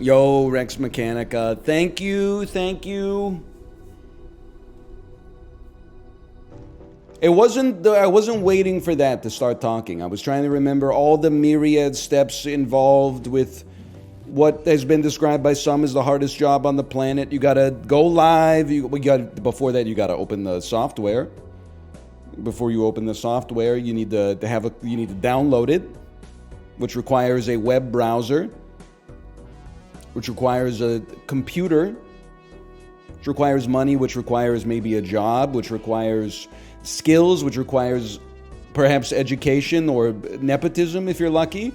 Yo, Rex Mechanica. Thank you. I wasn't waiting for that to start talking. I was trying to remember all the myriad steps involved with what has been described by some as the hardest job on the planet. You gotta go live. Before that, you gotta open the software. Before you open the software, you need to download it, which requires a web browser, which requires a computer, which requires money, which requires maybe a job, which requires skills, which requires perhaps education or nepotism if you're lucky,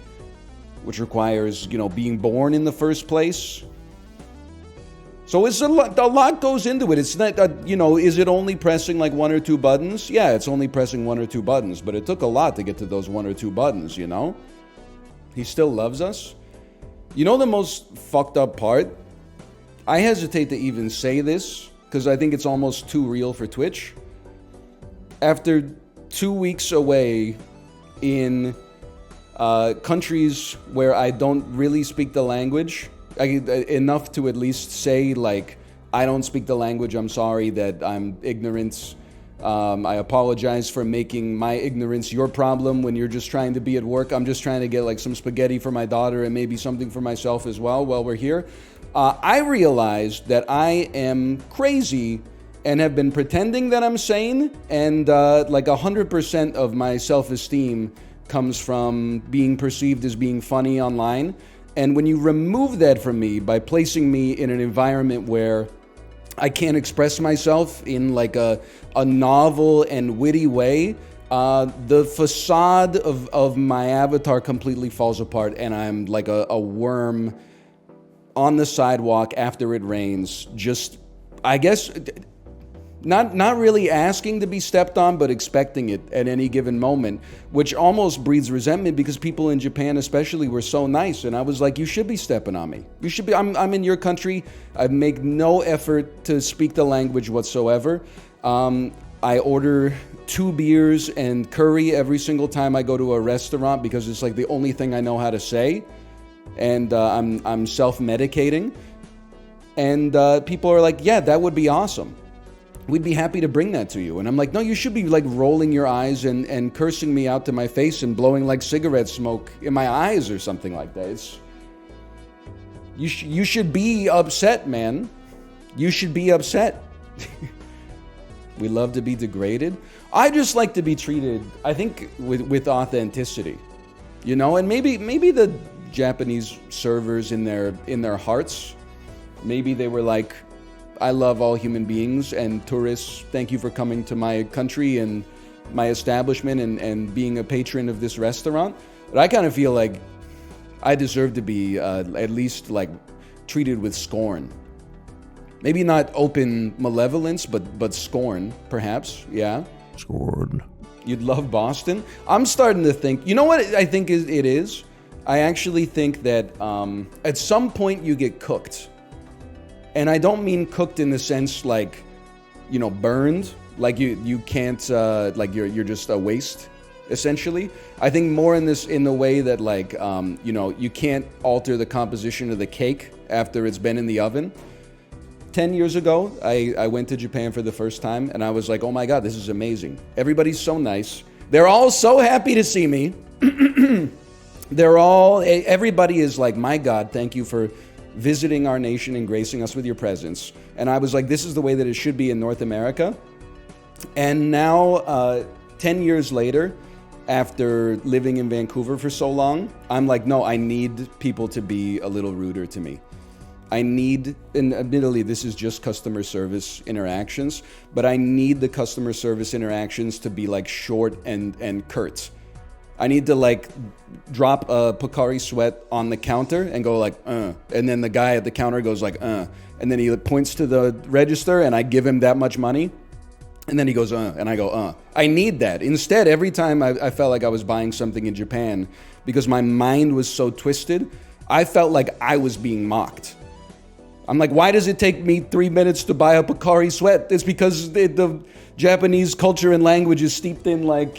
which requires, being born in the first place. So it's a lot goes into it. It's not, is it only pressing like one or two buttons? Yeah, it's only pressing one or two buttons, but it took a lot to get to those one or two buttons, He still loves us. The most fucked up part? I hesitate to even say this because I think it's almost too real for Twitch. After 2 weeks away in countries where I don't really speak the language, enough to at least say, like, I don't speak the language, I'm sorry that I'm ignorant. I apologize for making my ignorance your problem when you're just trying to be at work. I'm just trying to get like some spaghetti for my daughter and maybe something for myself as well while we're here. I realized that I am crazy and have been pretending that I'm sane, and like 100% of my self-esteem comes from being perceived as being funny online. And when you remove that from me by placing me in an environment where I can't express myself in like a novel and witty way, the facade of my avatar completely falls apart, and I'm like a worm on the sidewalk after it rains, just, I guess, not really asking to be stepped on, but expecting it at any given moment, which almost breeds resentment because people in Japan especially were so nice, and I was like, you should be stepping on me. You should be. I'm in your country. I make no effort to speak the language whatsoever. I order 2 beers and curry every single time I go to a restaurant because it's like the only thing I know how to say, and I'm self-medicating. And people are like, yeah, that would be awesome. We'd be happy to bring that to you. And I'm like, no, you should be like rolling your eyes and cursing me out to my face and blowing like cigarette smoke in my eyes or something like that. You should be upset, man. You should be upset. We love to be degraded. I just like to be treated, I think, with authenticity. And maybe the Japanese servers in their hearts, maybe they were like, I love all human beings and tourists. Thank you for coming to my country and my establishment and being a patron of this restaurant. But I kind of feel like I deserve to be at least like treated with scorn. Maybe not open malevolence, but scorn, perhaps. Yeah. Scorn. You'd love Boston? I'm starting to think, you know what I think it is? I actually think that at some point you get cooked. And I don't mean cooked in the sense like, burned, like you can't, like you're just a waste, essentially. I think more in the way that like, you can't alter the composition of the cake after it's been in the oven. 10 years ago, I went to Japan for the first time, and I was like, oh my God, this is amazing. Everybody's so nice. They're all so happy to see me. Everybody is like, my God, thank you for visiting our nation and gracing us with your presence. And I was like, this is the way that it should be in North America. And now, 10 years later, after living in Vancouver for so long, I'm like, no, I need people to be a little ruder to me. and admittedly, this is just customer service interactions, but I need the customer service interactions to be like short and curt. I need to like drop a Pocari Sweat on the counter and go like, and then the guy at the counter goes like, and then he points to the register and I give him that much money. And then he goes, and I go, I need that. Instead, every time I felt like I was buying something in Japan, because my mind was so twisted, I felt like I was being mocked. I'm like, why does it take me 3 minutes to buy a Pocari Sweat? It's because the Japanese culture and language is steeped in like,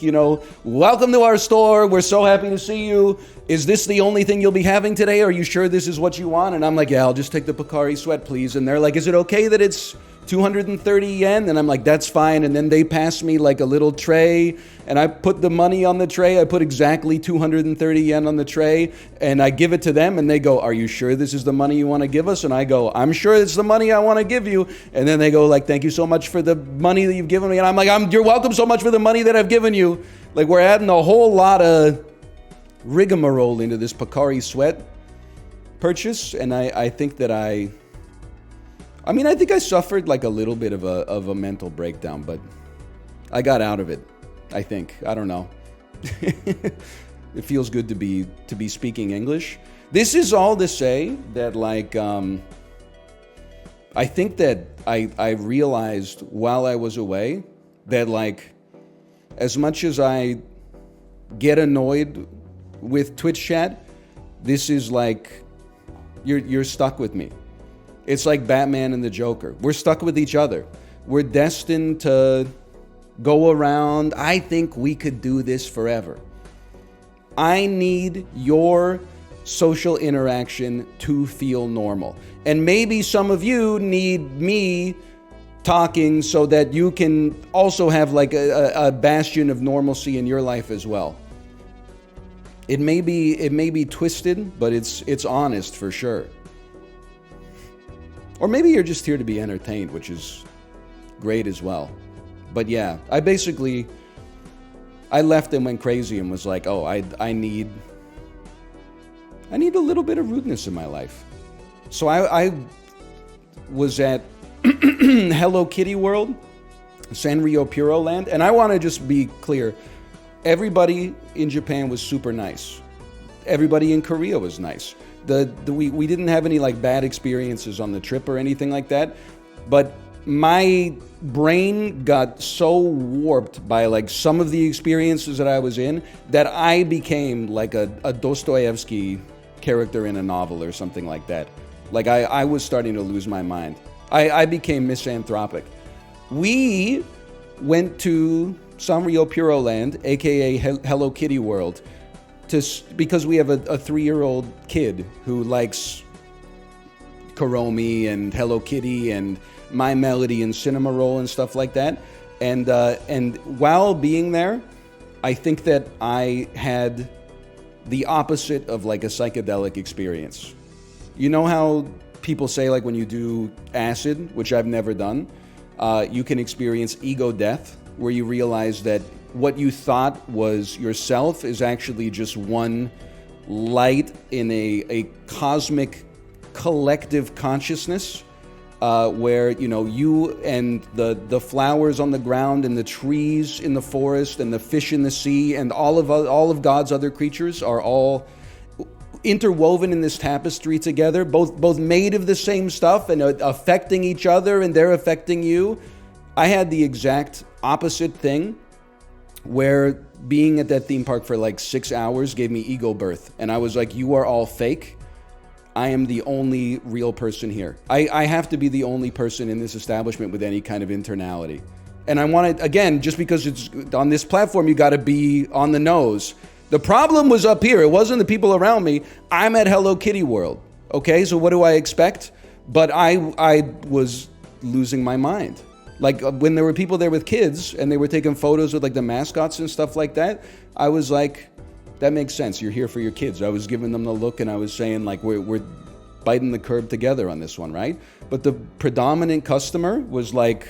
welcome to our store. We're so happy to see you. Is this the only thing you'll be having today? Are you sure this is what you want? And I'm like, yeah, I'll just take the Pocari Sweat, please. And they're like, is it okay that it's 230 yen? And I'm like, that's fine. And then they pass me like a little tray and I put the money on the tray. I put exactly 230 yen on the tray and I give it to them and they go, are you sure this is the money you want to give us? And I go, I'm sure it's the money I want to give you. And then they go like, thank you so much for the money that you've given me. And I'm like, you're welcome so much for the money that I've given you. Like we're adding a whole lot of rigmarole into this Pocari Sweat purchase. And I think that I think I suffered like a little bit of a mental breakdown, but I got out of it. I think. I don't know. It feels good to be speaking English. This is all to say that like I think that I realized while I was away that like as much as I get annoyed with Twitch chat, this is like you're stuck with me. It's like Batman and the Joker. We're stuck with each other. We're destined to go around. I think we could do this forever. I need your social interaction to feel normal. And maybe some of you need me talking so that you can also have like a bastion of normalcy in your life as well. It may be twisted, but it's honest for sure. Or maybe you're just here to be entertained, which is great as well. But yeah, I left and went crazy and was like, oh, I need a little bit of rudeness in my life. So I was at Hello Kitty World, Sanrio Puro Land, and I want to just be clear. Everybody in Japan was super nice. Everybody in Korea was nice. We didn't have any like bad experiences on the trip or anything like that, but my brain got so warped by like some of the experiences that I was in that I became like a Dostoevsky character in a novel or something like that. Like I was starting to lose my mind. I became misanthropic. We went to Sanrio Puro Land, aka Hello Kitty World, because we have a 3-year-old kid who likes Kuromi and Hello Kitty and My Melody and Cinnamoroll and stuff like that. And while being there, I think that I had the opposite of like a psychedelic experience. You know how people say like when you do acid, which I've never done, you can experience ego death, where you realize that what you thought was yourself is actually just one light in a cosmic collective consciousness, where you and the flowers on the ground and the trees in the forest and the fish in the sea and all of God's other creatures are all interwoven in this tapestry together, both made of the same stuff and affecting each other, and they're affecting you. I had the exact opposite thing, where being at that theme park for like 6 hours gave me ego birth, and I was like, you are all fake. I am the only real person here. I have to be the only person in this establishment with any kind of internality. And I wanted, again, just because it's on this platform, you got to be on the nose. The problem was up here. It wasn't the people around me. I'm at Hello Kitty World. Okay, so what do I expect? But I was losing my mind. Like when there were people there with kids and they were taking photos with like the mascots and stuff like that, I was like, that makes sense. You're here for your kids. I was giving them the look and I was saying like, we're biting the curb together on this one, right? But the predominant customer was like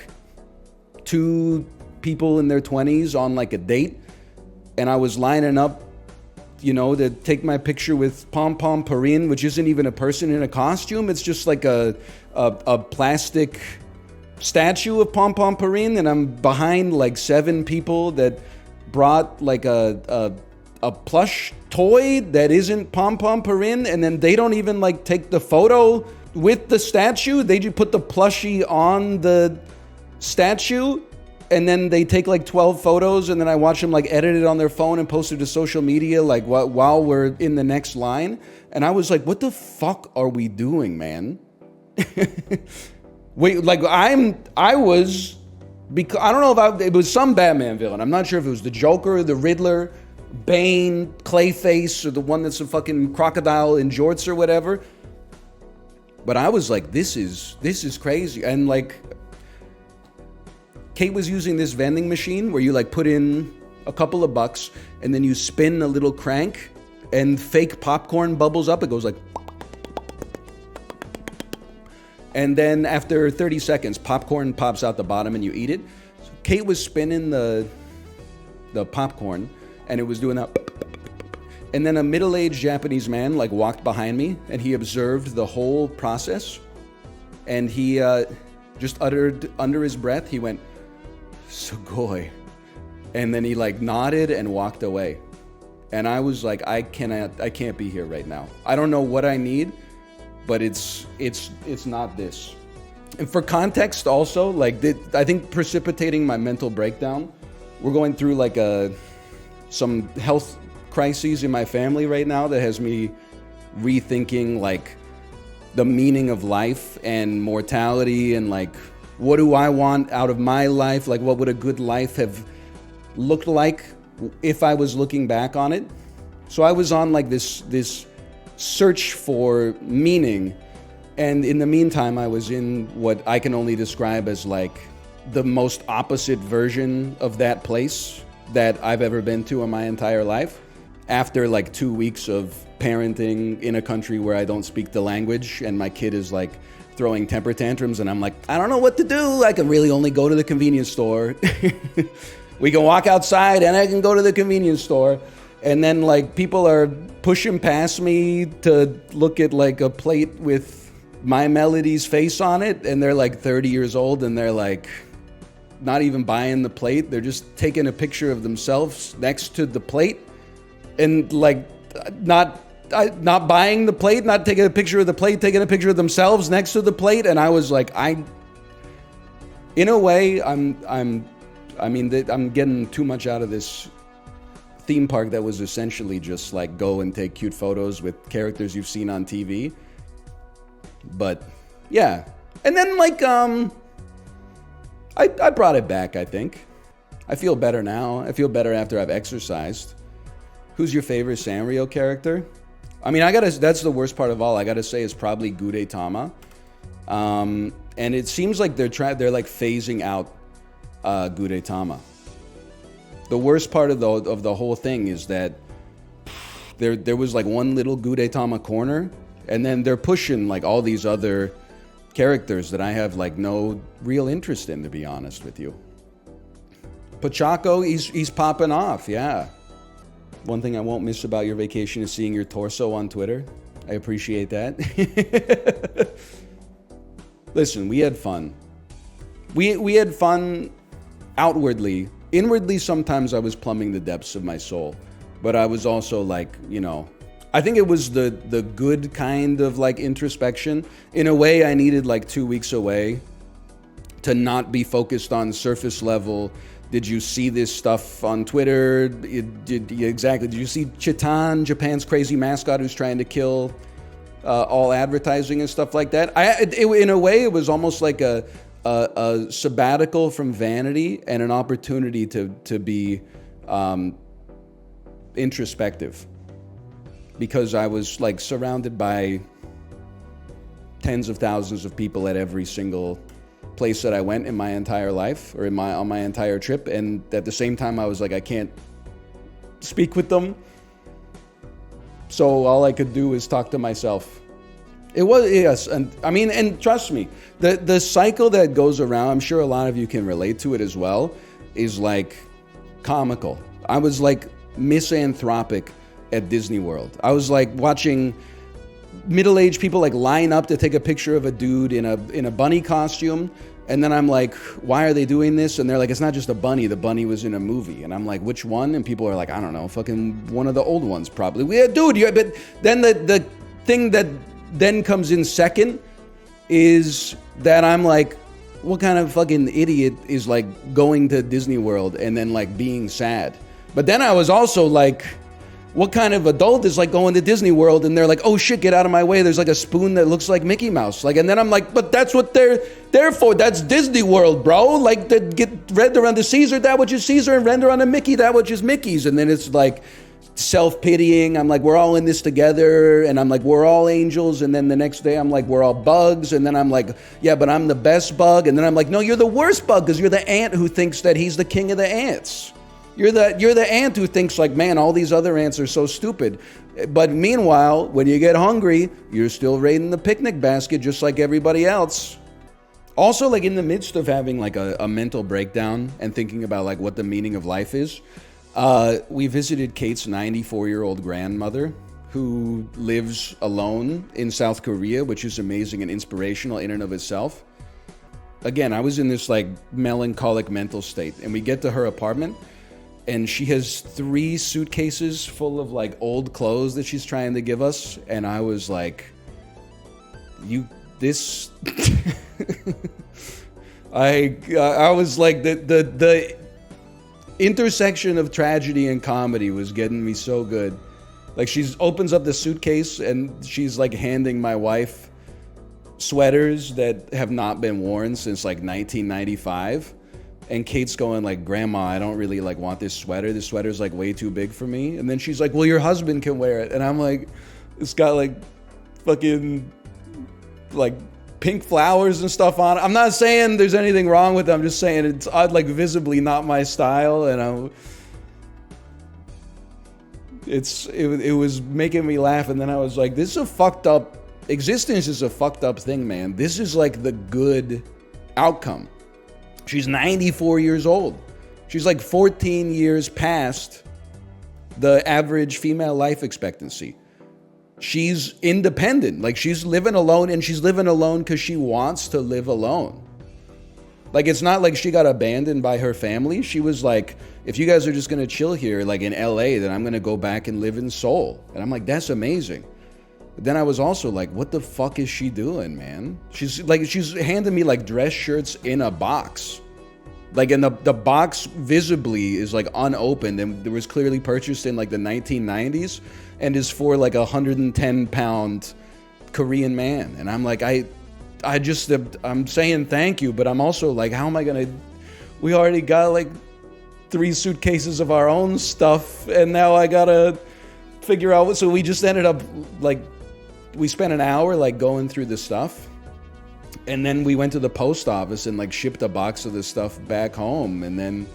2 people in their 20s on like a date. And I was lining up, to take my picture with Pom Pom Purin, which isn't even a person in a costume. It's just like a plastic statue of Pom Pom Purin, and I'm behind like 7 people that brought like a plush toy that isn't Pom Pom Purin, and then they don't even like take the photo with the statue. They just put the plushie on the statue, and then they take like 12 photos, and then I watch them like edit it on their phone and post it to social media like while we're in the next line. And I was like, what the fuck are we doing, man? Wait, like I was, because I don't know if it was some Batman villain. I'm not sure if it was the Joker, the Riddler, Bane, Clayface, or the one that's a fucking crocodile in jorts or whatever. But I was like, this is crazy. And like, Kate was using this vending machine where you like put in a couple of bucks and then you spin a little crank and fake popcorn bubbles up. It goes like, and then after 30 seconds, popcorn pops out the bottom and you eat it. So Kate was spinning the popcorn and it was doing that. And then a middle-aged Japanese man like walked behind me and he observed the whole process. And he just uttered under his breath, he went, "Sugoi." And then he like nodded and walked away. And I was like, I can't be here right now. I don't know what I need, but it's not this. And for context also, like I think precipitating my mental breakdown, we're going through like some health crises in my family right now that has me rethinking like the meaning of life and mortality and like what do I want out of my life? Like what would a good life have looked like if I was looking back on it? So I was on like this search for meaning, and in the meantime I was in what I can only describe as like the most opposite version of that place that I've ever been to in my entire life. After like 2 weeks of parenting in a country where I don't speak the language and my kid is like throwing temper tantrums and I'm like, I don't know what to do. I can really only go to the convenience store. We can walk outside and I can go to the convenience store. And then like people are pushing past me to look at like a plate with My Melody's face on it. And they're like 30 years old and they're like not even buying the plate. They're just taking a picture of themselves next to the plate and like not buying the plate, not taking a picture of the plate, taking a picture of themselves next to the plate. And I was like, in a way, I'm getting too much out of this theme park that was essentially just like go and take cute photos with characters you've seen on TV. But yeah. And then like, I brought it back, I think. I feel better now. I feel better after I've exercised. Who's your favorite Sanrio character? I mean, that's the worst part of all. I gotta say it's probably Gudetama. And it seems like they're like phasing out Gudetama. The worst part of the whole thing is that there was like one little Gudetama corner, and then they're pushing like all these other characters that I have like no real interest in, to be honest with you. Pachaco, he's popping off, yeah. One thing I won't miss about your vacation is seeing your torso on Twitter. I appreciate that. Listen, we had fun. We had fun outwardly. Inwardly, sometimes I was plumbing the depths of my soul. But I was also like, I think it was the good kind of like introspection. In a way, I needed like 2 weeks away to not be focused on surface level. Did you see this stuff on Twitter? Did you see Chitan, Japan's crazy mascot who's trying to kill all advertising and stuff like that? In a way, it was almost like a sabbatical from vanity and an opportunity to be introspective, because I was like surrounded by tens of thousands of people at every single place that I went in my entire life, or on my entire trip, and at the same time I was like, I can't speak with them, so all I could do is talk to myself. It was, yes, and I mean, and trust me, the cycle that goes around, I'm sure a lot of you can relate to it as well, is like comical. I was like misanthropic at Disney World. I was like watching middle-aged people like line up to take a picture of a dude in a bunny costume, and then I'm like, why are they doing this? And they're like, it's not just a bunny, the bunny was in a movie. And I'm like, which one? And people are like, I don't know, fucking one of the old ones probably. But then the thing that then comes in second is that I'm like, what kind of fucking idiot is like going to Disney World and then like being sad? But then I was also like, What kind of adult is like going to Disney World and they're like, oh shit, get out of my way. There's like a spoon that looks like Mickey Mouse. Like, and then I'm like, but that's what they're there for. That's Disney World, bro. Like, get render unto Caesar that which is Caesar and render unto Mickey that which is Mickey's. And then it's like self-pitying. I'm like, we're all in this together. And I'm like, we're all angels. And then the next day I'm like, we're all bugs. And then I'm like, yeah, but I'm the best bug. And then I'm like, no, you're the worst bug because you're the ant who thinks that he's the king of the ants. You're the ant who thinks like, man, all these other ants are so stupid. But meanwhile, when you get hungry, you're still raiding the picnic basket just like everybody else. Also, like in the midst of having like a mental breakdown and thinking about like what the meaning of life is, we visited Kate's 94-year-old grandmother who lives alone in South Korea, which is amazing and inspirational in and of itself. Again, I was in this like melancholic mental state, and we get to her apartment, and she has 3 suitcases full of like old clothes that she's trying to give us. And I was like, I was like, the intersection of tragedy and comedy was getting me so good. Like, she opens up the suitcase and she's like handing my wife sweaters that have not been worn since like 1995. And Kate's going like, Grandma, I don't really like want this sweater. This sweater's like way too big for me. And then she's like, well, your husband can wear it. And I'm like, it's got like fucking like pink flowers and stuff on it. I'm not saying there's anything wrong with it. I'm just saying it's like visibly not my style. And it was making me laugh. And then I was like, this is a fucked up, existence is a fucked up thing, man. This is like the good outcome. She's 94 years old. She's like 14 years past the average female life expectancy. She's independent. Like, she's living alone, and she's living alone because she wants to live alone. Like, it's not like she got abandoned by her family. She was like, if you guys are just going to chill here, like in LA, then I'm going to go back and live in Seoul. And I'm like, that's amazing. But then I was also like, what the fuck is she doing, man? She's handing me like dress shirts in a box. Like, and the box visibly is like unopened, and it was clearly purchased in like the 1990s and is for like 110-pound Korean man. And I'm like, I'm saying thank you, but I'm also like, how am I gonna, we already got like 3 suitcases of our own stuff, and now I gotta figure out what, so we just ended up like, we spent an hour like going through the stuff. And then we went to the post office and like shipped a box of this stuff back home, and then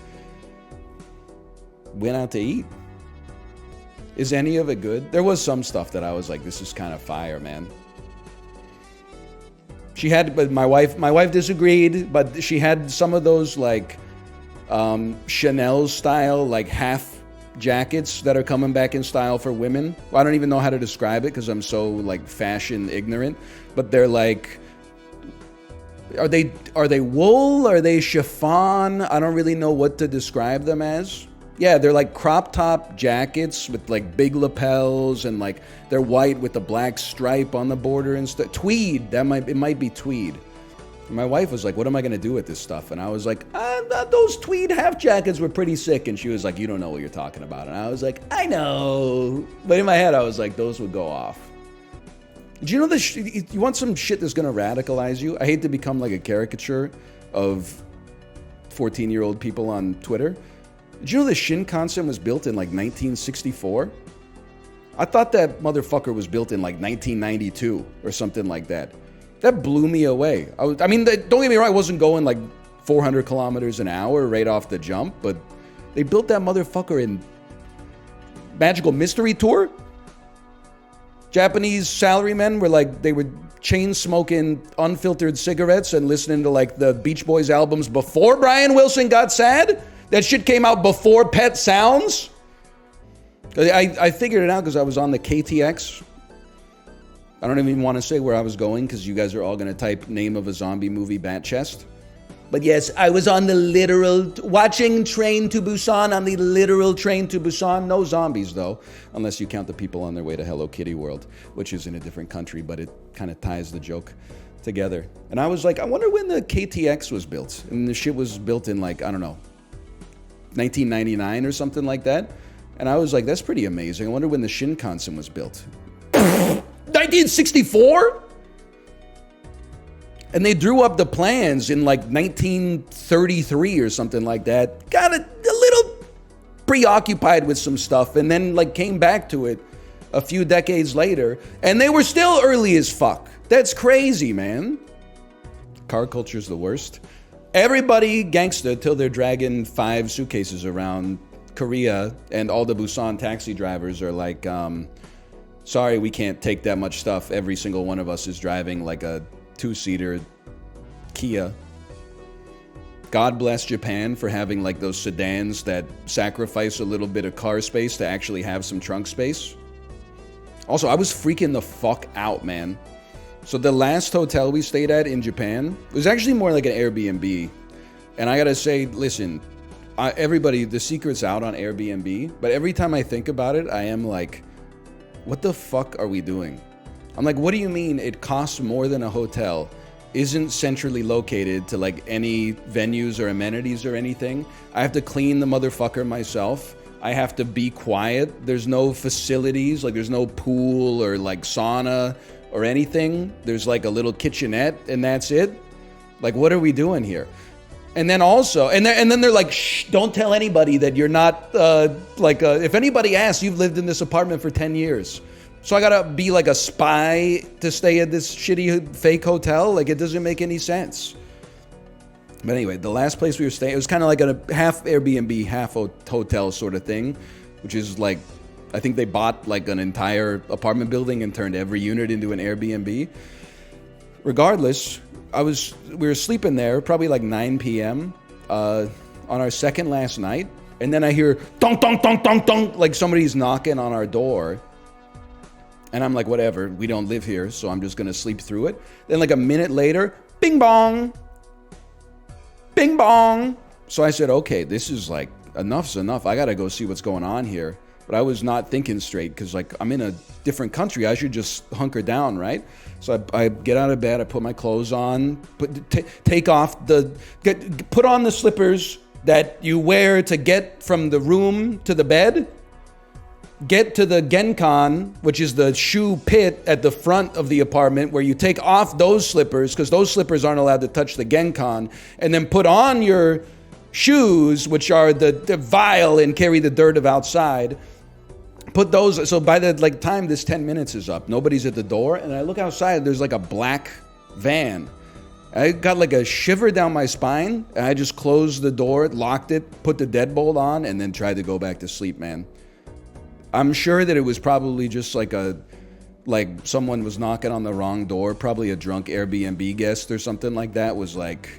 went out to eat. Is any of it good? There was some stuff that I was like, this is kind of fire, man. But my wife disagreed, but she had some of those like Chanel style, like half jackets that are coming back in style for women. Well, I don't even know how to describe it because I'm so like fashion ignorant, but they're like, Are they wool? Are they chiffon? I don't really know what to describe them as. Yeah, they're like crop top jackets with like big lapels, and like they're white with the black stripe on the border and stuff. Tweed. It might be tweed. And my wife was like, what am I going to do with this stuff? And I was like, those tweed half jackets were pretty sick. And she was like, you don't know what you're talking about. And I was like, I know. But in my head, I was like, those would go off. Do you know this? You want some shit that's going to radicalize you? I hate to become like a caricature of 14-year-old people on Twitter. Did you know the Shinkansen was built in like 1964? I thought that motherfucker was built in like 1992 or something like that. That blew me away. Don't get me wrong, I wasn't going like 400 kilometers an hour right off the jump, but they built that motherfucker in Magical Mystery Tour. Japanese salarymen were like, they were chain smoking unfiltered cigarettes and listening to like the Beach Boys albums before Brian Wilson got sad. That shit came out before Pet Sounds. I figured it out because I was on the KTX. I don't even want to say where I was going because you guys are all going to type name of a zombie movie, Bat Chest. But yes, I was on the literal, watching Train to Busan on the literal Train to Busan. No zombies though, unless you count the people on their way to Hello Kitty World, which is in a different country, but it kind of ties the joke together. And I was like, I wonder when the KTX was built. And the shit was built in like, I don't know, 1999 or something like that. And I was like, that's pretty amazing. I wonder when the Shinkansen was built. 1964? And they drew up the plans in like 1933 or something like that. Got a little preoccupied with some stuff and then like came back to it a few decades later. And they were still early as fuck. That's crazy, man. Car culture's the worst. Everybody gangsta till they're dragging 5 suitcases around Korea, and all the Busan taxi drivers are like, sorry, we can't take that much stuff. Every single one of us is driving like a 2-seater Kia. God bless Japan for having like those sedans that sacrifice a little bit of car space to actually have some trunk space. Also, I was freaking the fuck out, man. So the last hotel we stayed at in Japan was actually more like an Airbnb. And I gotta say, listen, everybody, the secret's out on Airbnb, but every time I think about it, I am like, what the fuck are we doing? I'm like, what do you mean it costs more than a hotel, isn't centrally located to like any venues or amenities or anything? I have to clean the motherfucker myself. I have to be quiet. There's no facilities, like there's no pool or like sauna or anything. There's like a little kitchenette and that's it. Like, what are we doing here? And then also, and then they're like, shh, don't tell anybody that you're not, if anybody asks, you've lived in this apartment for 10 years. So I gotta be like a spy to stay at this shitty fake hotel? Like, it doesn't make any sense. But anyway, the last place we were staying, it was kind of like a half Airbnb, half hotel sort of thing, which is like, I think they bought like an entire apartment building and turned every unit into an Airbnb. Regardless, we were sleeping there probably like 9 p.m. On our second last night, and then I hear dong dong dong dong dong, like somebody's knocking on our door, and I'm like, whatever, we don't live here, so I'm just gonna sleep through it. Then like a minute later, bing bong, bing bong. So I said, okay, this is like, enough's enough. I gotta go see what's going on here. But I was not thinking straight because like I'm in a different country. I should just hunker down, right? So I get out of bed, I put my clothes on, put on the slippers that you wear to get from the room to the bed, get to the genkan, which is the shoe pit at the front of the apartment where you take off those slippers because those slippers aren't allowed to touch the genkan, and then put on your shoes, which are the vile and carry the dirt of outside. Put those, so by the like time this 10 minutes is up, nobody's at the door, and I look outside, there's like a black van. I got like a shiver down my spine, and I just closed the door, locked it, put the deadbolt on, and then tried to go back to sleep, man. I'm sure that it was probably just like someone was knocking on the wrong door, probably a drunk Airbnb guest or something like that was like,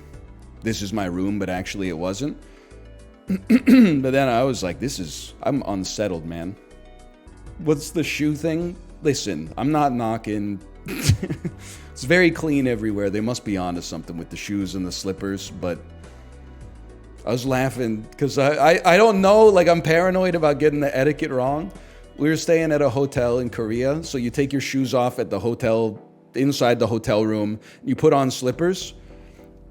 this is my room, but actually it wasn't. But then I was like, I'm unsettled, man. What's the shoe thing? Listen, I'm not knocking. It's very clean everywhere. They must be onto something with the shoes and the slippers, but I was laughing because I don't know, like I'm paranoid about getting the etiquette wrong. We were staying at a hotel in Korea, so you take your shoes off at the hotel, inside the hotel room, you put on slippers.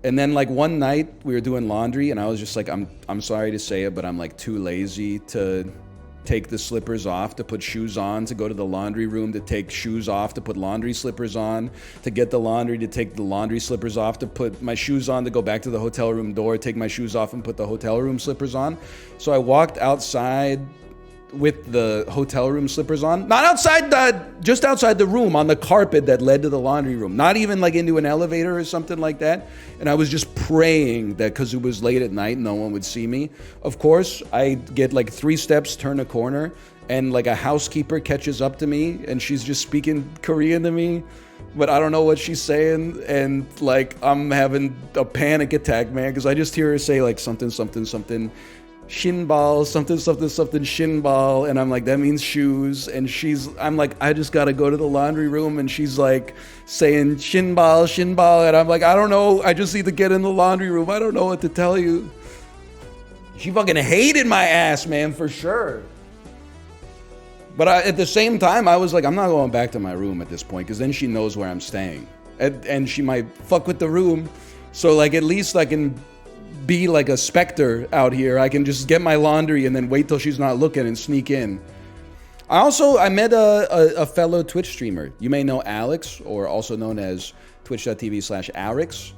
And then like one night we were doing laundry and I was just like, I'm sorry to say it, but I'm like too lazy to take the slippers off, to put shoes on, to go to the laundry room, to take shoes off, to put laundry slippers on, to get the laundry, to take the laundry slippers off, to put my shoes on, to go back to the hotel room door, take my shoes off and put the hotel room slippers on. So I walked outside with the hotel room slippers on, not outside just outside the room on the carpet that led to the laundry room, not even like into an elevator or something like that. And I was just praying that because it was late at night, no one would see me. Of course, I get like 3 steps, turn a corner, and like a housekeeper catches up to me and she's just speaking Korean to me, but I don't know what she's saying. And like, I'm having a panic attack, man, because I just hear her say like something, something, something, shinbal, something, something, something, shinbal. And I'm like, that means shoes. And I'm like, I just got to go to the laundry room. And she's like saying shinbal, shinbal. And I'm like, I don't know. I just need to get in the laundry room. I don't know what to tell you. She fucking hated my ass, man, for sure. But at the same time, I was like, I'm not going back to my room at this point, because then she knows where I'm staying. And she might fuck with the room. So like, at least I can be like a specter out here. I can just get my laundry and then wait till she's not looking and sneak in. I met a fellow Twitch streamer. You may know Alex, or also known as twitch.tv/Arix.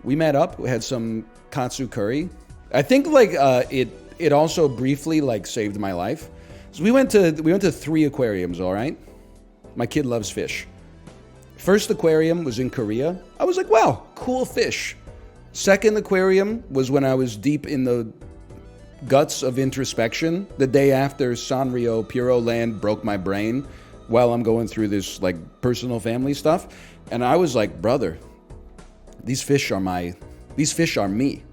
We met up. We had some katsu curry. I think like it also briefly like saved my life. So we went to 3 aquariums. All right, my kid loves fish. First aquarium was in Korea. I was like, wow, cool fish. Second aquarium was when I was deep in the guts of introspection, the day after Sanrio Puro Land broke my brain while I'm going through this like personal family stuff. And I was like, brother, these fish are me.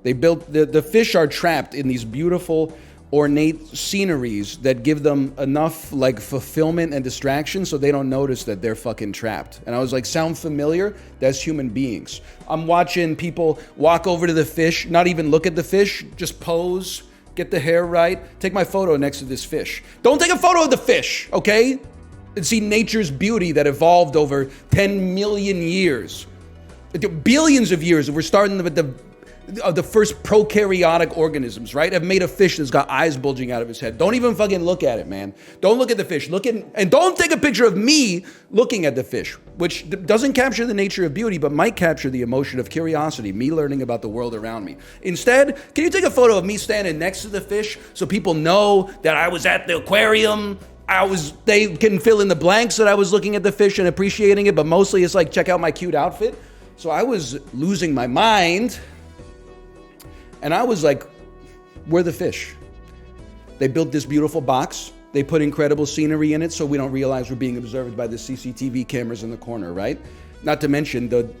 They built, the fish are trapped in these beautiful ornate sceneries that give them enough like fulfillment and distraction so they don't notice that they're fucking trapped. And I was like, sound familiar? That's human beings. I'm watching people walk over to the fish, not even look at the fish, just pose, get the hair right, take my photo next to this fish. Don't take a photo of the fish, okay? And see nature's beauty that evolved over 10 million years. Billions of years. We're starting with the first prokaryotic organisms, right? Have made a fish that's got eyes bulging out of his head. Don't even fucking look at it, man. Don't look at the fish. And don't take a picture of me looking at the fish, which doesn't capture the nature of beauty, but might capture the emotion of curiosity, me learning about the world around me. Instead, can you take a photo of me standing next to the fish so people know that I was at the aquarium? They can fill in the blanks that I was looking at the fish and appreciating it, but mostly it's like, check out my cute outfit. So I was losing my mind. And I was like, we're the fish. They built this beautiful box. They put incredible scenery in it so we don't realize we're being observed by the CCTV cameras in the corner, right? Not to mention the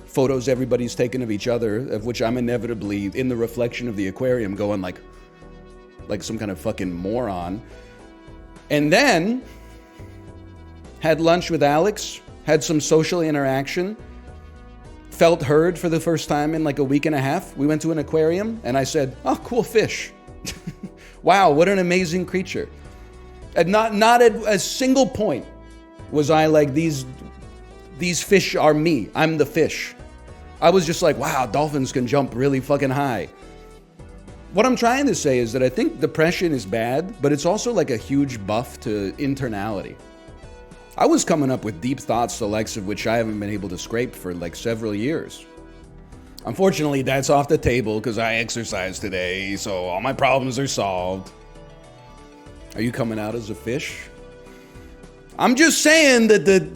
photos everybody's taken of each other, of which I'm inevitably in the reflection of the aquarium going like some kind of fucking moron. And then had lunch with Alex, had some social interaction, felt heard for the first time in like a week and a half. We went to an aquarium and I said, oh, cool fish. Wow, what an amazing creature. And not at a single point was I like, these fish are me. I'm the fish. I was just like, wow, dolphins can jump really fucking high. What I'm trying to say is that I think depression is bad, but it's also like a huge buff to internality. I was coming up with deep thoughts, the likes of which I haven't been able to scrape for like several years. Unfortunately, that's off the table because I exercised today, so all my problems are solved. Are you coming out as a fish? I'm just saying that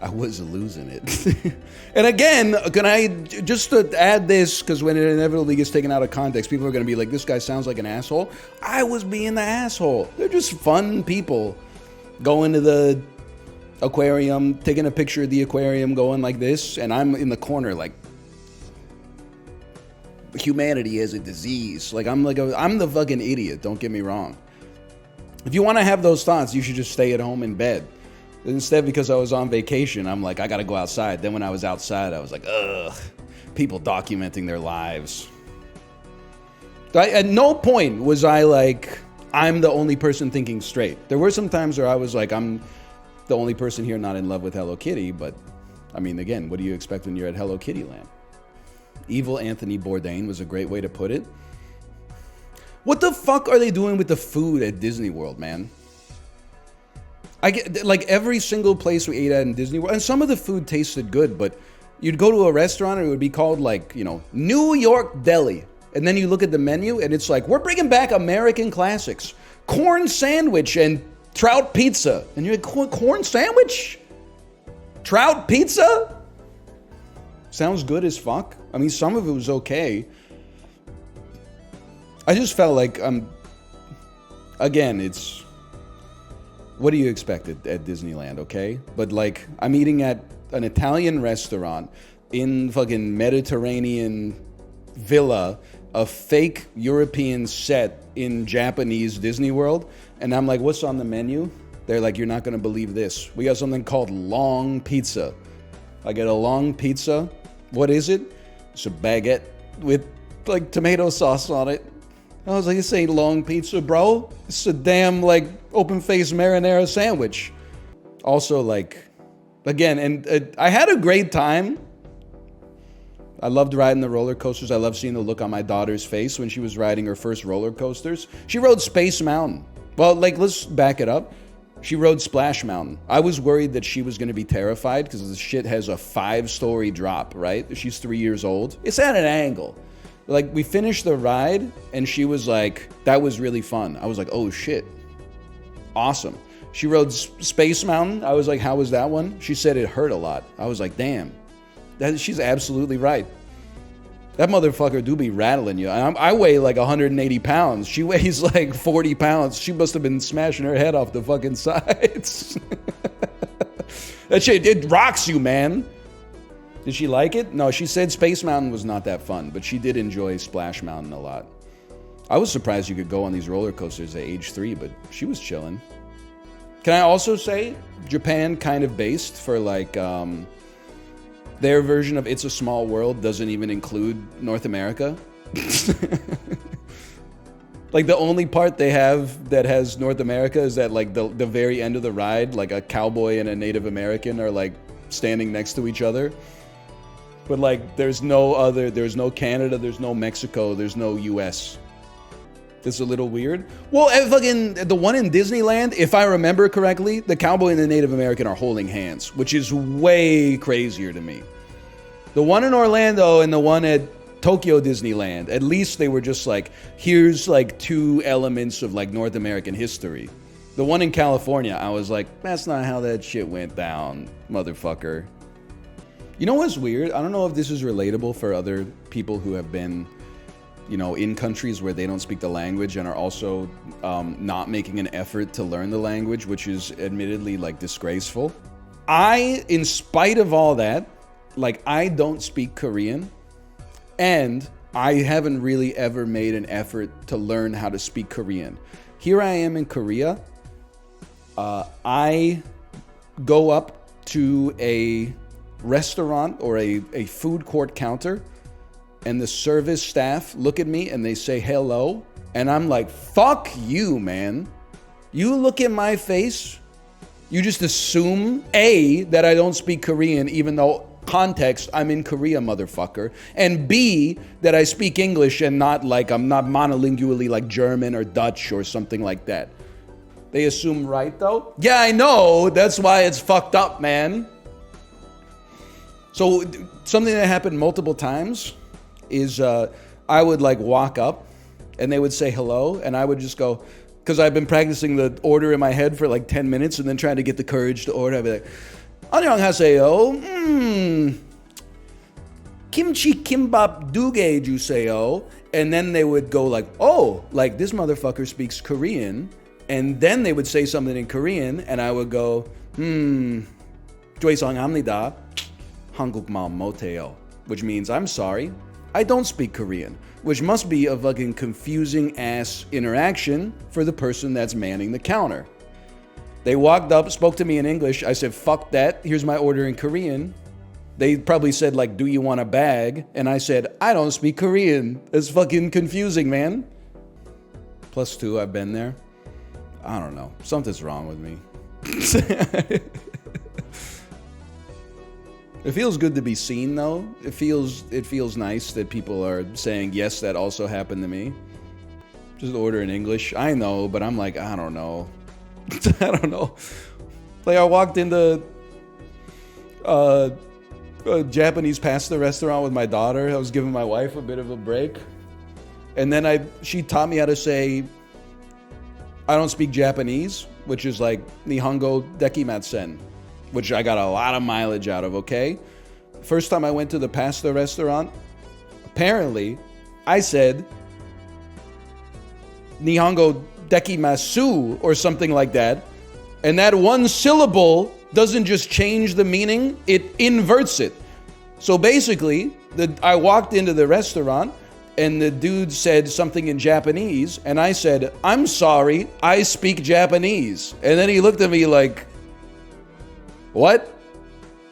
I was losing it. And again, can I just add this, because when it inevitably gets taken out of context, people are going to be like, this guy sounds like an asshole. I was being the asshole. They're just fun people going to the aquarium, taking a picture of the aquarium, going like this, and I'm in the corner like, humanity is a disease. Like I'm the fucking idiot, don't get me wrong. If you want to have those thoughts, you should just stay at home in bed. Instead, because I was on vacation, I'm like, I gotta go outside. Then when I was outside, I was like, ugh, people documenting their lives. At no point was I like, I'm the only person thinking straight. There were some times where I was like, I'm the only person here not in love with Hello Kitty, but I mean, again, what do you expect when you're at Hello Kitty Land? Evil Anthony Bourdain was a great way to put it. What the fuck are they doing with the food at Disney World, man? I get, like, every single place we ate at in Disney World, and some of the food tasted good, but you'd go to a restaurant and it would be called, like, you know, New York Deli. And then you look at the menu and it's like, we're bringing back American classics. Corn sandwich and trout pizza. And you're like, corn sandwich? Trout pizza? Sounds good as fuck. I mean, some of it was okay. I just felt like, again, it's... What do you expect at Disneyland, okay? But like, I'm eating at an Italian restaurant in fucking Mediterranean villa, a fake European set in Japanese Disney World, and I'm like, what's on the menu? They're like, you're not gonna believe this. We got something called long pizza. I get a long pizza. What is it? It's a baguette with like tomato sauce on it. I was like, this ain't long pizza, bro. It's a damn, like, open-faced marinara sandwich. Also, like, again, and I had a great time, I loved riding the roller coasters. I loved seeing the look on my daughter's face when she was riding her first roller coasters. She rode Space Mountain. Well, like, let's back it up. She rode Splash Mountain. I was worried that she was going to be terrified because the shit has a 5-story drop, right? She's 3 years old. It's at an angle. Like, we finished the ride, and she was like, that was really fun. I was like, oh, shit. Awesome. She rode Space Mountain. I was like, how was that one? She said it hurt a lot. I was like, damn. She's absolutely right. That motherfucker do be rattling you. I weigh like 180 pounds. She weighs like 40 pounds. She must have been smashing her head off the fucking sides. That shit, it rocks you, man. Did she like it? No, she said Space Mountain was not that fun, but she did enjoy Splash Mountain a lot. I was surprised you could go on these roller coasters at age 3, but she was chilling. Can I also say Japan kind of based for like their version of It's a Small World doesn't even include North America. Like the only part they have that has North America is that like the very end of the ride, like a cowboy and a Native American are like standing next to each other. But like there's no Canada, there's no Mexico, there's no US. It's a little weird. Well, fucking the one in Disneyland, if I remember correctly, the cowboy and the Native American are holding hands, which is way crazier to me. The one in Orlando and the one at Tokyo Disneyland, at least they were just like, here's like 2 elements of like North American history. The one in California, I was like, that's not how that shit went down, motherfucker. You know what's weird? I don't know if this is relatable for other people who have been, you know, in countries where they don't speak the language and are also not making an effort to learn the language, which is admittedly like disgraceful. In spite of all that, like I don't speak Korean and I haven't really ever made an effort to learn how to speak Korean. Here I am in Korea. I go up to a restaurant or a food court counter and the service staff look at me and they say hello. And I'm like, fuck you, man. You look at my face, you just assume, A, that I don't speak Korean, even though context, I'm in Korea, motherfucker. And B, that I speak English and not like, I'm not monolingually like German or Dutch or something like that. They assume right, though? Yeah, I know. That's why it's fucked up, man. So something that happened multiple times is I would like walk up and they would say hello and I would just go, because I've been practicing the order in my head for like 10 minutes and then trying to get the courage to order. I'd be like, 안녕하세요. Kimchi kimbap duge juseyo. And then they would go like, oh, like this motherfucker speaks Korean. And then they would say something in Korean and I would go, 죄송합니다. 한국말 못해요. Which means I'm sorry, I don't speak Korean, which must be a fucking confusing ass interaction for the person that's manning the counter. They walked up, spoke to me in English. I said, fuck that. Here's my order in Korean. They probably said like, do you want a bag? And I said, I don't speak Korean. It's fucking confusing, man. +2, I've been there. I don't know. Something's wrong with me. It feels good to be seen, though. It feels nice that people are saying, yes, that also happened to me. Just order in English. I know, but I'm like, I don't know. I don't know. Like, I walked into a Japanese pasta restaurant with my daughter. I was giving my wife a bit of a break. And then she taught me how to say, I don't speak Japanese, which is like, Nihongo dekimasen, which I got a lot of mileage out of, okay? First time I went to the pasta restaurant, apparently, I said, Nihongo dekimasu, or something like that. And that one syllable doesn't just change the meaning, it inverts it. So basically, I walked into the restaurant, and the dude said something in Japanese, and I said, I'm sorry, I speak Japanese. And then he looked at me like, what?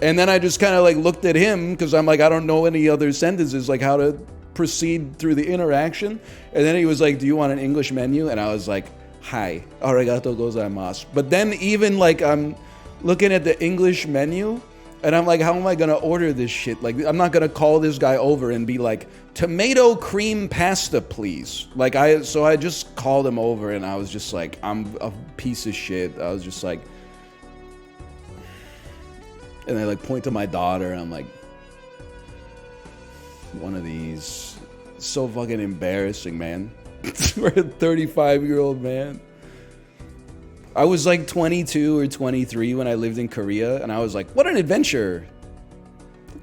And then I just kind of like looked at him because I'm like, I don't know any other sentences, like how to proceed through the interaction. And then he was like, do you want an English menu? And I was like, hi, arigato gozaimasu. But then even like I'm looking at the English menu And I'm like, how am I going to order this shit? Like, I'm not going to call this guy over and be like, tomato cream pasta, please. Like, so I just called him over and I was just like, I'm a piece of shit. I was just like, and I like point to my daughter and I'm like, one of these. It's so fucking embarrassing, man. For a 35-year-old man. I was like 22 or 23 when I lived in Korea, and I was like, what an adventure.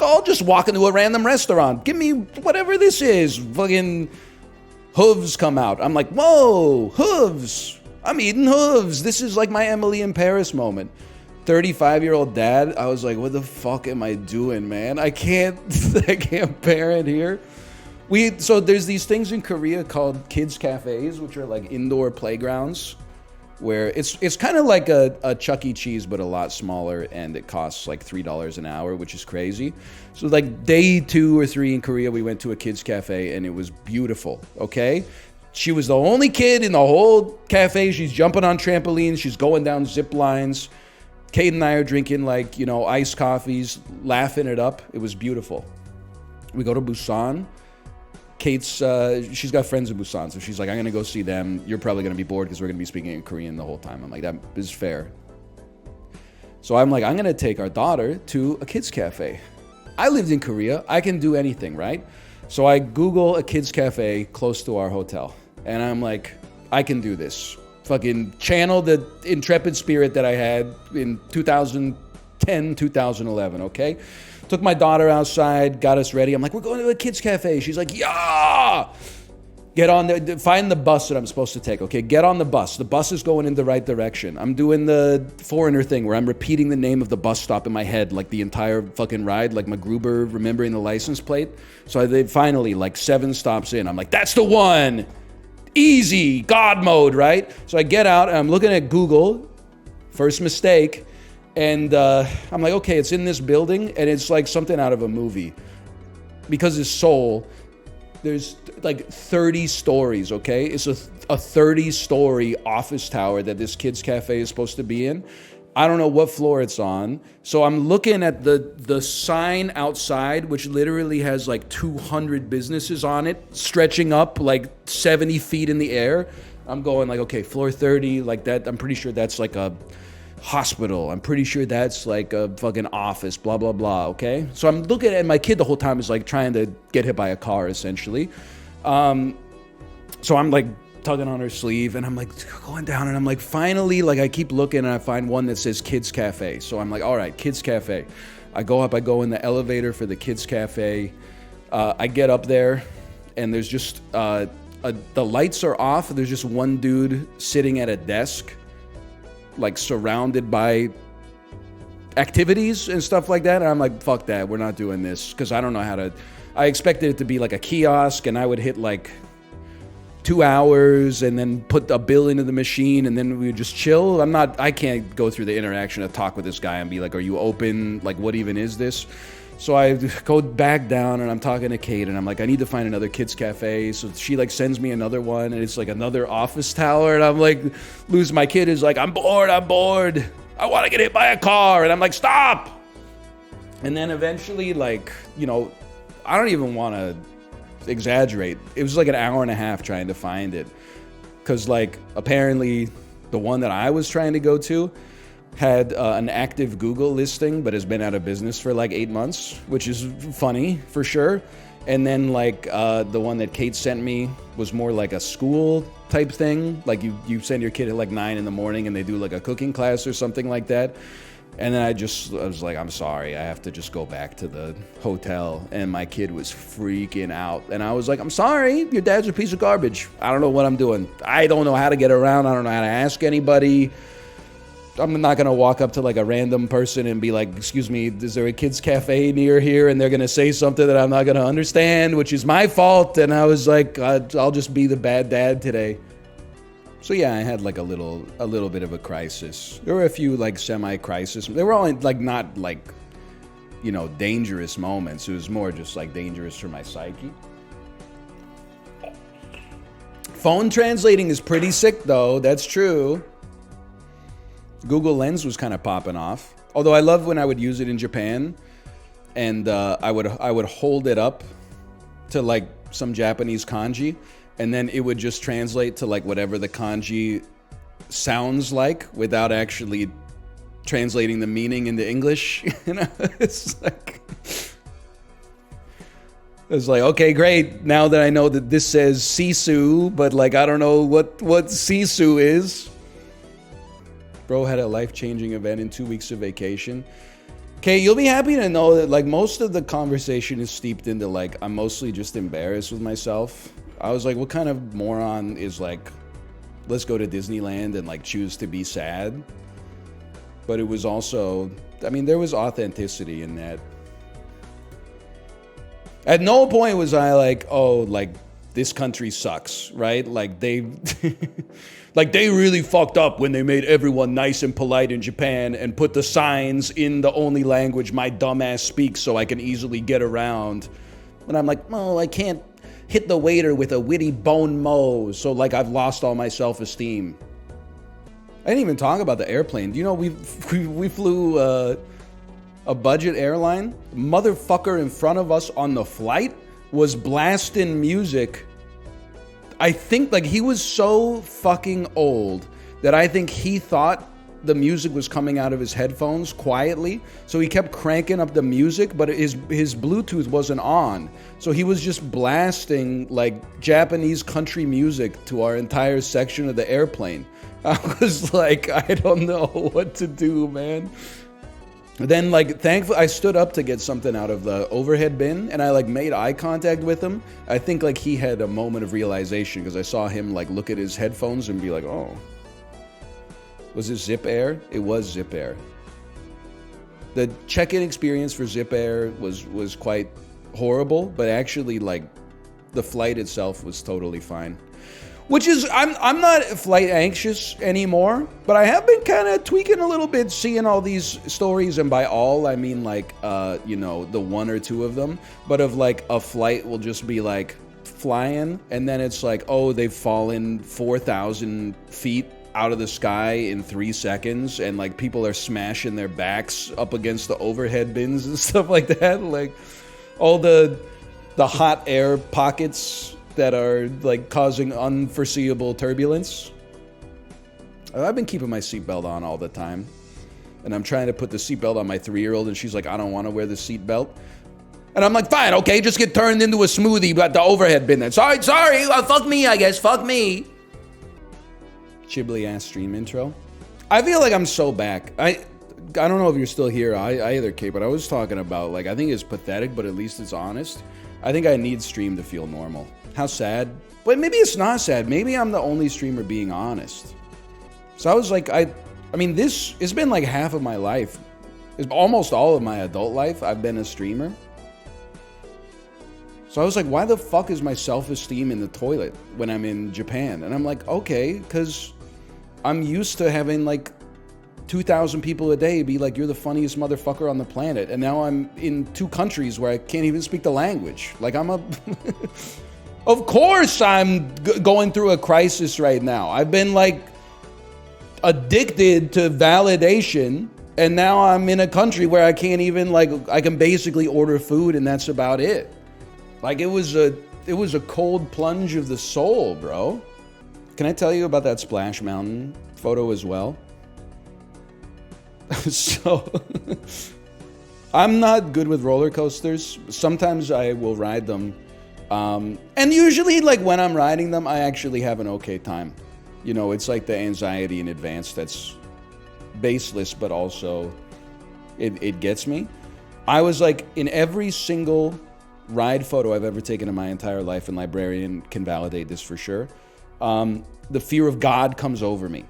I'll just walk into a random restaurant. Give me whatever this is. Fucking hooves come out. I'm like, whoa, hooves. I'm eating hooves. This is like my Emily in Paris moment. 35-year-old dad, I was like, what the fuck am I doing, man? I can't parent here. So there's these things in Korea called kids cafes, which are like indoor playgrounds, where it's kind of like a Chuck E. Cheese, but a lot smaller, and it costs like $3 an hour, which is crazy. So like day 2 or 3 in Korea, we went to a kids cafe, and it was beautiful, okay? She was the only kid in the whole cafe. She's jumping on trampolines. She's going down zip lines. Kate and I are drinking like, iced coffees, laughing it up. It was beautiful. We go to Busan. Kate's, she's got friends in Busan, so she's like, I'm going to go see them. You're probably going to be bored because we're going to be speaking in Korean the whole time. I'm like, that is fair. So I'm like, I'm going to take our daughter to a kids cafe. I lived in Korea. I can do anything, right? So I Google a kids cafe close to our hotel. And I'm like, I can do this. Fucking channel the intrepid spirit that I had in 2010, 2011, okay? Took my daughter outside, got us ready. I'm like, we're going to a kids cafe. She's like, yeah! Get on the, find the bus that I'm supposed to take, okay? Get on the bus. The bus is going in the right direction. I'm doing the foreigner thing where I'm repeating the name of the bus stop in my head like the entire fucking ride, like MacGruber remembering the license plate. So they finally, like 7 stops in, I'm like, that's the one! Easy, God mode, right? So I get out and I'm looking at Google, first mistake, and I'm like, okay, it's in this building, and it's like something out of a movie. Because it's Seoul, there's like 30 stories, okay? It's a 30-story office tower that this kids cafe is supposed to be in. I don't know what floor it's on. So I'm looking at the sign outside, which literally has like 200 businesses on it, stretching up like 70 feet in the air. I'm going like, okay, floor 30, like that. I'm pretty sure that's like a hospital. I'm pretty sure that's like a fucking office, blah, blah, blah, okay? So I'm looking at my kid the whole time is like trying to get hit by a car, essentially. So I'm like tugging on her sleeve, and I'm like going down, and I'm like, finally, like I keep looking, and I find one that says Kids Cafe. So I'm like, all right, Kids Cafe. I go up, I go in the elevator for the Kids Cafe. I get up there, and there's just, the lights are off. There's just one dude sitting at a desk, like surrounded by activities and stuff like that. And I'm like, fuck that, we're not doing this, because I don't know how to, I expected it to be like a kiosk, and I would hit like 2 hours and then put a bill into the machine, and then we would just chill. I can't go through the interaction to talk with this guy and be like, are you open? Like, what even is this? So I go back down, and I'm talking to Kate, and I'm like, I need to find another kids cafe. So she like sends me another one, and it's like another office tower, and I'm like, my kid is like, I'm bored. I want to get hit by a car. And I'm like, stop. And then eventually, like, I don't even want to exaggerate. It was like an hour and a half trying to find it, because like apparently the one that I was trying to go to had an active Google listing, but has been out of business for like 8 months, which is funny for sure. And then like the one that Kate sent me was more like a school type thing, like you send your kid at like 9 in the morning and they do like a cooking class or something like that. And then I was like, I'm sorry, I have to just go back to the hotel. And my kid was freaking out. And I was like, I'm sorry, your dad's a piece of garbage. I don't know what I'm doing. I don't know how to get around. I don't know how to ask anybody. I'm not going to walk up to like a random person and be like, excuse me, is there a kids cafe near here? And they're going to say something that I'm not going to understand, which is my fault. And I was like, I'll just be the bad dad today. So yeah, I had like a little bit of a crisis. There were a few like semi-crisis. They were all like not like, dangerous moments. It was more just like dangerous for my psyche. Phone translating is pretty sick though. That's true. Google Lens was kind of popping off. Although I love when I would use it in Japan, and I would hold it up to like some Japanese kanji, and then it would just translate to like whatever the kanji sounds like without actually translating the meaning into English. You know, it's like okay, great. Now that I know that this says sisu, but like I don't know what sisu is. Bro had a life-changing event in 2 weeks of vacation. Okay, you'll be happy to know that like most of the conversation is steeped into like I'm mostly just embarrassed with myself. I was like, what kind of moron is like, let's go to Disneyland and like choose to be sad? But it was also, I mean, there was authenticity in that. At no point was I like, oh, like this country sucks, right? Like they like they really fucked up when they made everyone nice and polite in Japan and put the signs in the only language my dumbass speaks so I can easily get around. And I'm like, oh, I can't hit the waiter with a witty bon mot, so like I've lost all my self-esteem. I didn't even talk about the airplane. Do you know we flew a budget airline? Motherfucker in front of us on the flight was blasting music. I think like he was so fucking old that I think he thought the music was coming out of his headphones quietly, so he kept cranking up the music, but his Bluetooth wasn't on, so he was just blasting like Japanese country music to our entire section of the airplane. I was like, I don't know what to do, man. Then like thankfully I stood up to get something out of the overhead bin, and I like made eye contact with him. I think like he had a moment of realization because I saw him like look at his headphones and be like, oh. Was it Zip Air? It was Zip Air. The check-in experience for Zip Air was quite horrible, but actually like the flight itself was totally fine. Which is, I'm not flight anxious anymore, but I have been kind of tweaking a little bit, seeing all these stories, and by all I mean like you know, the one or two of them, but of like a flight will just be like flying, and then it's like, oh, they've fallen 4,000 feet out of the sky in 3 seconds, and like people are smashing their backs up against the overhead bins and stuff like that, like all the hot air pockets that are like causing unforeseeable turbulence. I've been keeping my seatbelt on all the time, and I'm trying to put the seatbelt on my 3-year-old, and she's like, I don't want to wear the seatbelt. And I'm like, fine, okay, just get turned into a smoothie at the overhead bin then. Sorry, fuck me, I guess, fuck me. Chibly ass stream intro. I feel like I'm so back. I don't know if you're still here either, Kate, but I was talking about like, I think it's pathetic, but at least it's honest. I think I need stream to feel normal. How sad? But maybe it's not sad. Maybe I'm the only streamer being honest. So I was like, I mean, it's been like half of my life. It's almost all of my adult life I've been a streamer. So I was like, why the fuck is my self-esteem in the toilet when I'm in Japan? And I'm like, okay, because I'm used to having like 2,000 people a day be like, you're the funniest motherfucker on the planet. And now I'm in 2 countries where I can't even speak the language. Like I'm a... Of course I'm going through a crisis right now. I've been like addicted to validation, and now I'm in a country where I can't even like, I can basically order food and that's about it. Like it was a cold plunge of the soul, bro. Can I tell you about that Splash Mountain photo as well? So I'm not good with roller coasters. Sometimes I will ride them. And usually like when I'm riding them, I actually have an okay time. You know, it's like the anxiety in advance that's baseless, but also it gets me. I was like, in every single ride photo I've ever taken in my entire life, and Librarian can validate this for sure, the fear of God comes over me.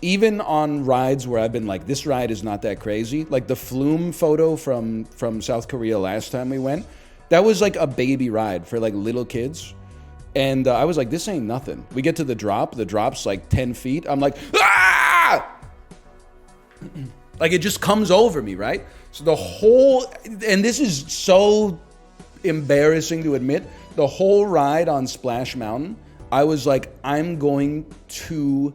Even on rides where I've been like, this ride is not that crazy, like the Flume photo from South Korea last time we went, that was like a baby ride for like little kids. And I was like, this ain't nothing. We get to the drop's like 10 feet. I'm like, ah! Like it just comes over me, right? So the whole, and this is so embarrassing to admit, the whole ride on Splash Mountain, I was like, I'm going to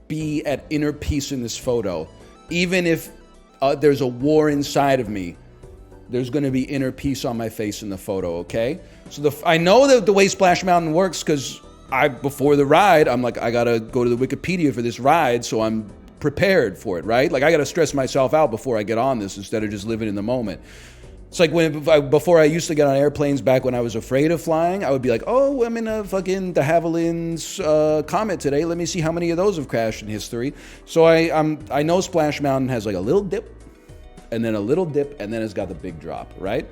be at inner peace in this photo, even if there's a war inside of me. There's going to be inner peace on my face in the photo, okay? So I know that the way Splash Mountain works because before the ride, I'm like, I got to go to the Wikipedia for this ride, so I'm prepared for it, right? Like, I got to stress myself out before I get on this instead of just living in the moment. It's like before I used to get on airplanes back when I was afraid of flying, I would be like, oh, I'm in a fucking de Havilland's Comet today. Let me see how many of those have crashed in history. So I know Splash Mountain has like a little dip, and then a little dip, and then it's got the big drop, right?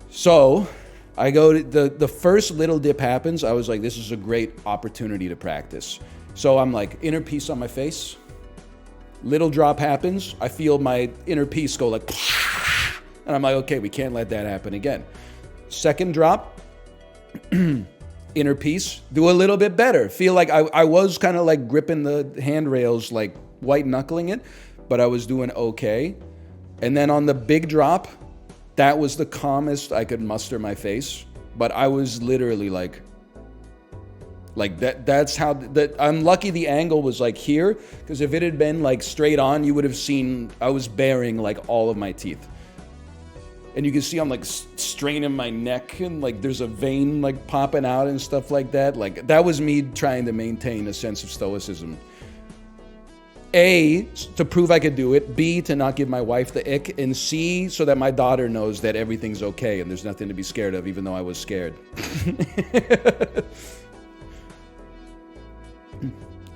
So I go to the first little dip happens. I was like, this is a great opportunity to practice. So I'm like, inner peace on my face. Little drop happens. I feel my inner peace go like, and I'm like, okay, we can't let that happen again. Second drop, inner peace, do a little bit better. Feel like I was kind of like gripping the handrails, like white knuckling it, but I was doing okay. And then on the big drop, that was the calmest I could muster my face. But I was literally like that. That's how I'm lucky the angle was like here, because if it had been like straight on, you would have seen I was baring like all of my teeth. And you can see I'm like straining my neck and like there's a vein like popping out and stuff like that. Like that was me trying to maintain a sense of stoicism. A, to prove I could do it. B, to not give my wife the ick. And C, so that my daughter knows that everything's okay and there's nothing to be scared of, even though I was scared.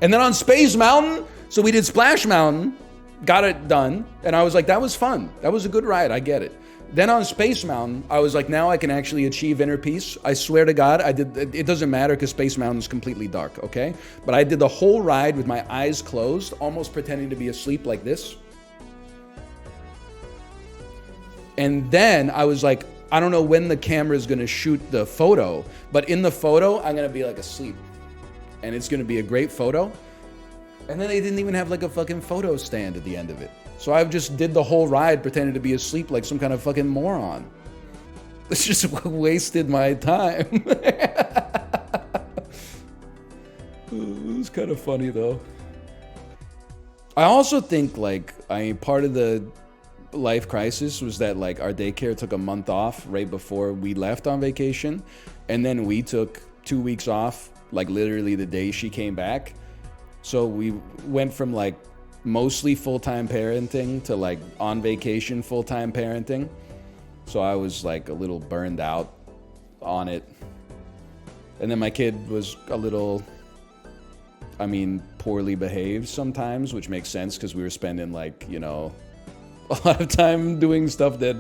And then on Space Mountain, so we did Splash Mountain, got it done. And I was like, that was fun. That was a good ride. I get it. Then on Space Mountain, I was like, now I can actually achieve inner peace. I swear to God, I did. It doesn't matter because Space Mountain's completely dark, okay? But I did the whole ride with my eyes closed, almost pretending to be asleep like this. And then I was like, I don't know when the camera is going to shoot the photo, but in the photo, I'm going to be like asleep. And it's going to be a great photo. And then they didn't even have like a fucking photo stand at the end of it. So I just did the whole ride pretending to be asleep like some kind of fucking moron. It's just wasted my time. It was kind of funny though. I also think like, part of the life crisis was that like our daycare took a month off right before we left on vacation. And then we took 2 weeks off, like literally the day she came back. So we went from like mostly full-time parenting to like on vacation full-time parenting. So I was like a little burned out on it. And then my kid was a little, poorly behaved sometimes, which makes sense because we were spending like, a lot of time doing stuff that,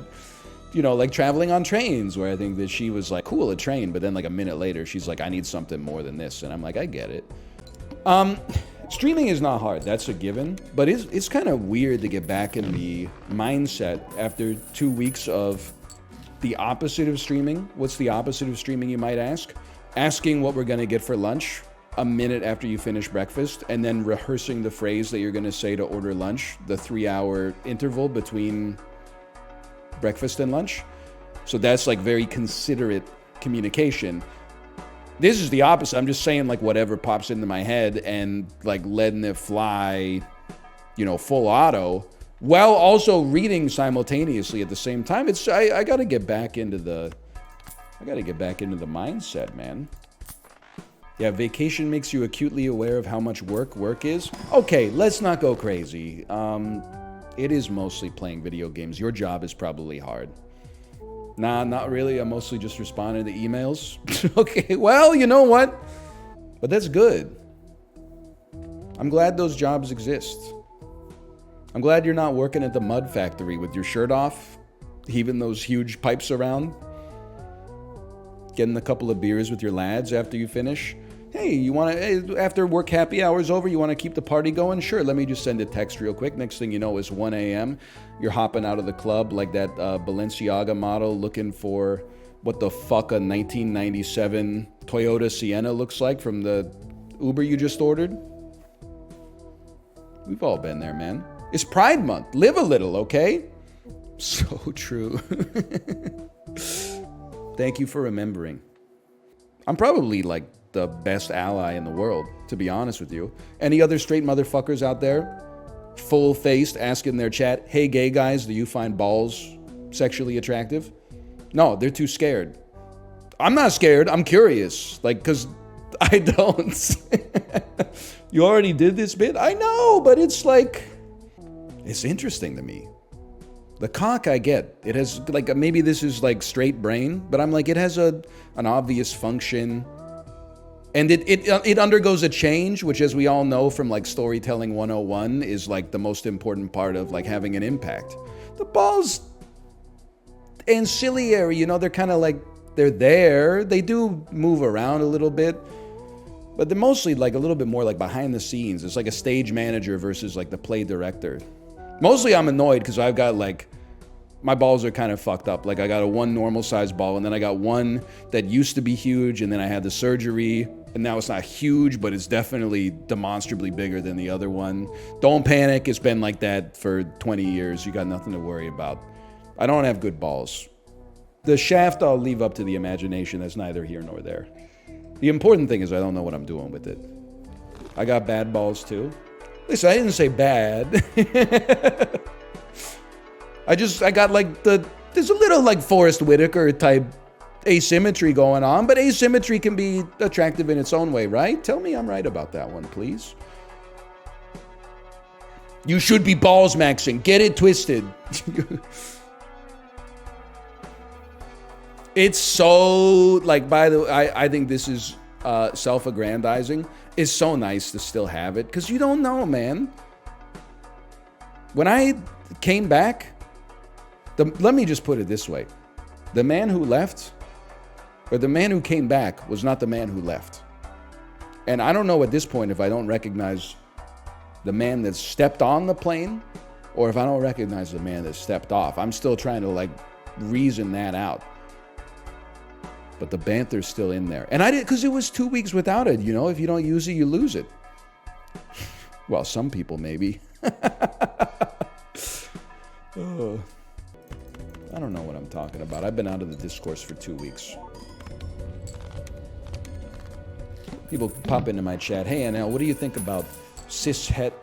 like traveling on trains, where I think that she was like, cool, a train. But then like a minute later, she's like, I need something more than this. And I'm like, I get it. Streaming is not hard, that's a given, but it's kind of weird to get back in the mindset after 2 weeks of the opposite of streaming. What's the opposite of streaming, you might ask? Asking what we're gonna get for lunch a minute after you finish breakfast, and then rehearsing the phrase that you're gonna say to order lunch, the 3-hour interval between breakfast and lunch. So that's like very considerate communication. This is the opposite. I'm just saying like whatever pops into my head and like letting it fly, full auto, while also reading simultaneously at the same time. I gotta get back into the mindset, man. Yeah, vacation makes you acutely aware of how much work is. Okay, let's not go crazy. It is mostly playing video games. Your job is probably hard. Nah, not really. I'm mostly just responding to emails. Okay, well, you know what? But that's good. I'm glad those jobs exist. I'm glad you're not working at the mud factory with your shirt off, heaving those huge pipes around, getting a couple of beers with your lads after you finish. Hey, after work happy hour's over, you want to keep the party going? Sure, let me just send a text real quick. Next thing you know, it's 1 a.m. You're hopping out of the club like that Balenciaga model looking for what the fuck a 1997 Toyota Sienna looks like from the Uber you just ordered. We've all been there, man. It's Pride Month. Live a little, okay? So true. Thank you for remembering. I'm probably like the best ally in the world, to be honest with you. Any other straight motherfuckers out there? full-faced asking their chat, hey, gay guys, do you find balls sexually attractive? No, they're too scared. I'm not scared. I'm curious. Like, because I don't. You already did this bit? I know, but it's like, it's interesting to me. The cock I get. It has, like, maybe this is like straight brain, but I'm like, it has an obvious function. And it undergoes a change, which, as we all know from like storytelling 101, is like the most important part of like having an impact. The balls ancillary, you know, they're kind of like, they're there. They do move around a little bit, but they're mostly like a little bit more like behind the scenes. It's like a stage manager versus like the play director. Mostly I'm annoyed because I've got like, my balls are kind of fucked up. Like I got a one normal size ball, and then I got one that used to be huge, and then I had the surgery, and now it's not huge, but it's definitely demonstrably bigger than the other one. Don't panic, it's been like that for 20 years. You got nothing to worry about. I don't have good balls. The shaft I'll leave up to the imagination. That's neither here nor there. The important thing is I don't know what I'm doing with it. I got bad balls too. Listen, I didn't say bad. I got like there's a little like Forrest Whitaker type asymmetry going on, but asymmetry can be attractive in its own way, right? Tell me I'm right about that one, please. You should be balls maxing. Get it twisted. It's so, like, by the way, I think this is self-aggrandizing. It's so nice to still have it, because you don't know, man. When I came back, let me just put it this way. The man who left, or the man who came back, was not the man who left. And I don't know at this point if I don't recognize the man that stepped on the plane, or if I don't recognize the man that stepped off. I'm still trying to, like, reason that out. But the banter's still in there. And I did, because it was 2 weeks without it, you know? If you don't use it, you lose it. Well, some people maybe. Oh. I don't know what I'm talking about. I've been out of the discourse for 2 weeks. People pop into my chat, hey, Anel, what do you think about cis-het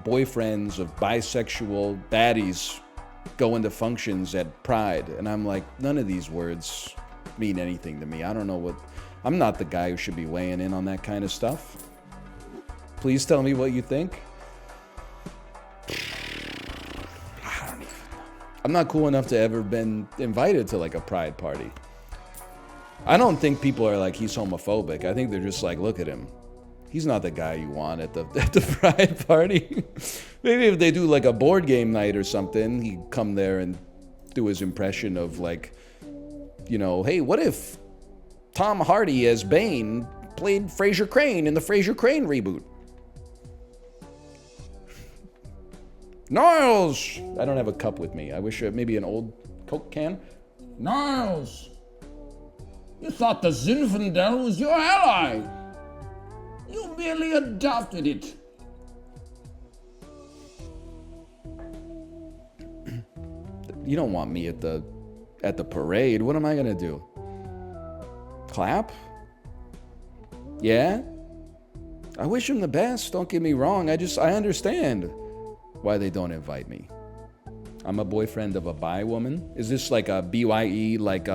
boyfriends of bisexual baddies going to functions at Pride? And I'm like, none of these words mean anything to me. I don't know what... I'm not the guy who should be weighing in on that kind of stuff. Please tell me what you think. I don't even know. I'm not cool enough to ever been invited to like a Pride party. I don't think people are like, he's homophobic. I think they're just like, look at him. He's not the guy you want at the Pride party. Maybe if they do like a board game night or something, he'd come there and do his impression of like, you know, hey, what if Tom Hardy as Bane played Frasier Crane in the Frasier Crane reboot? Niles! I don't have a cup with me. I wish maybe an old Coke can. Niles! You thought the Zinfandel was your ally. You merely adopted it. You don't want me at the parade. What am I gonna do? Clap? Yeah? I wish him the best, don't get me wrong. I understand why they don't invite me. I'm a boyfriend of a bi woman. Is this like a BYE, like,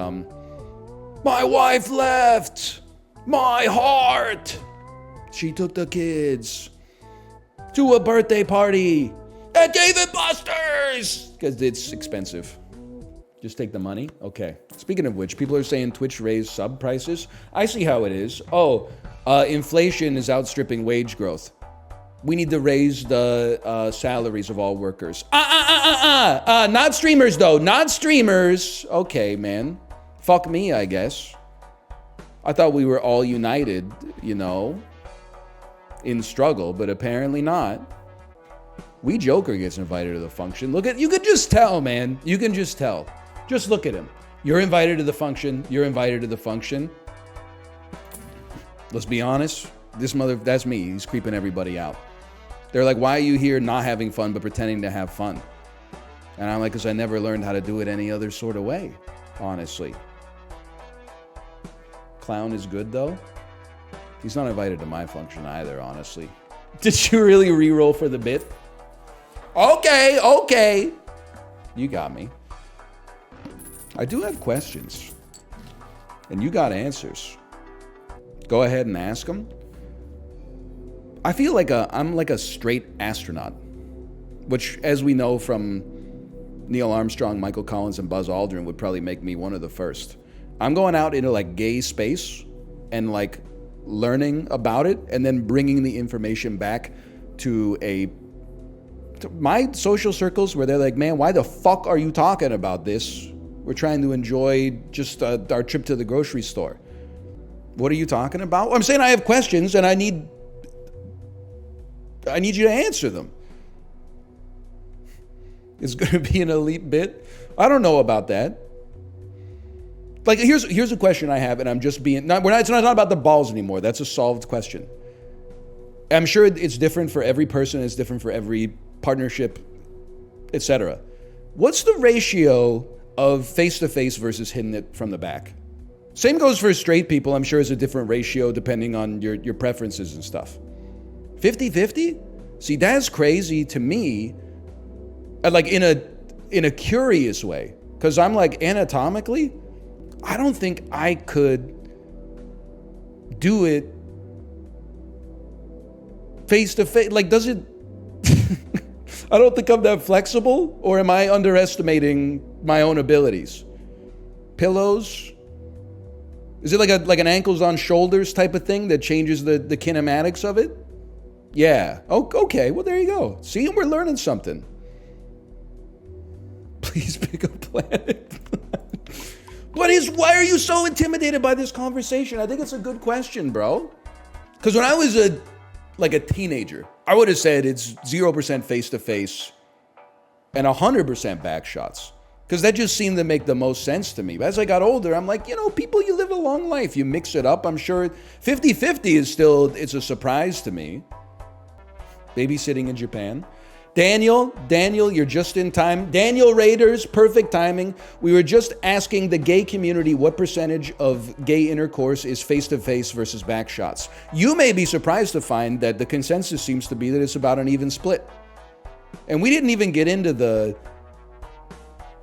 my wife left! My heart! She took the kids to a birthday party at Dave & Buster's! Because it's expensive. Just take the money? Okay. Speaking of which, people are saying Twitch raised sub prices. I see how it is. Oh, inflation is outstripping wage growth. We need to raise the salaries of all workers. Not streamers, though. Not streamers. Okay, man. Fuck me, I guess. I thought we were all united, you know, in struggle, but apparently not. We Joker gets invited to the function. Look at, you can just tell, man. You can just tell. Just look at him. You're invited to the function. You're invited to the function. Let's be honest. That's me. He's creeping everybody out. They're like, why are you here not having fun but pretending to have fun? And I'm like, because I never learned how to do it any other sort of way, honestly. Clown is good, though. He's not invited to my function either, honestly. Did you really re-roll for the bit? Okay. You got me. I do have questions. And you got answers. Go ahead and ask them. I feel like I'm like a straight astronaut. Which, as we know from Neil Armstrong, Michael Collins, and Buzz Aldrin, would probably make me one of the first. I'm going out into like gay space and like learning about it and then bringing the information back to my social circles where they're like, man, why the fuck are you talking about this? We're trying to enjoy just our trip to the grocery store. What are you talking about? Well, I'm saying I have questions and I need you to answer them. It's going to be an elite bit. I don't know about that. Like, here's a question I have, and I'm just being... It's not about the balls anymore. That's a solved question. I'm sure it's different for every person. It's different for every partnership, etc. What's the ratio of face-to-face versus hitting it from the back? Same goes for straight people. I'm sure it's a different ratio depending on your preferences and stuff. 50-50? See, that's crazy to me, like in a curious way. Because I'm like, anatomically, I don't think I could do it face to face. Like, does it... I don't think I'm that flexible, or am I underestimating my own abilities? Pillows? Is it like an ankles on shoulders type of thing that changes the kinematics of it? Yeah. Oh, okay. Well, there you go. See, we're learning something. Please pick a planet. Why are you so intimidated by this conversation? I think it's a good question, bro. Because when I was a teenager, I would have said it's 0% face-to-face and 100% back shots. Because that just seemed to make the most sense to me. But as I got older, I'm like, people, you live a long life. You mix it up. I'm sure 50-50 is still, it's a surprise to me. Babysitting in Japan. Daniel, you're just in time. Daniel Raiders, perfect timing. We were just asking the gay community what percentage of gay intercourse is face-to-face versus back shots. You may be surprised to find that the consensus seems to be that it's about an even split. And we didn't even get into the...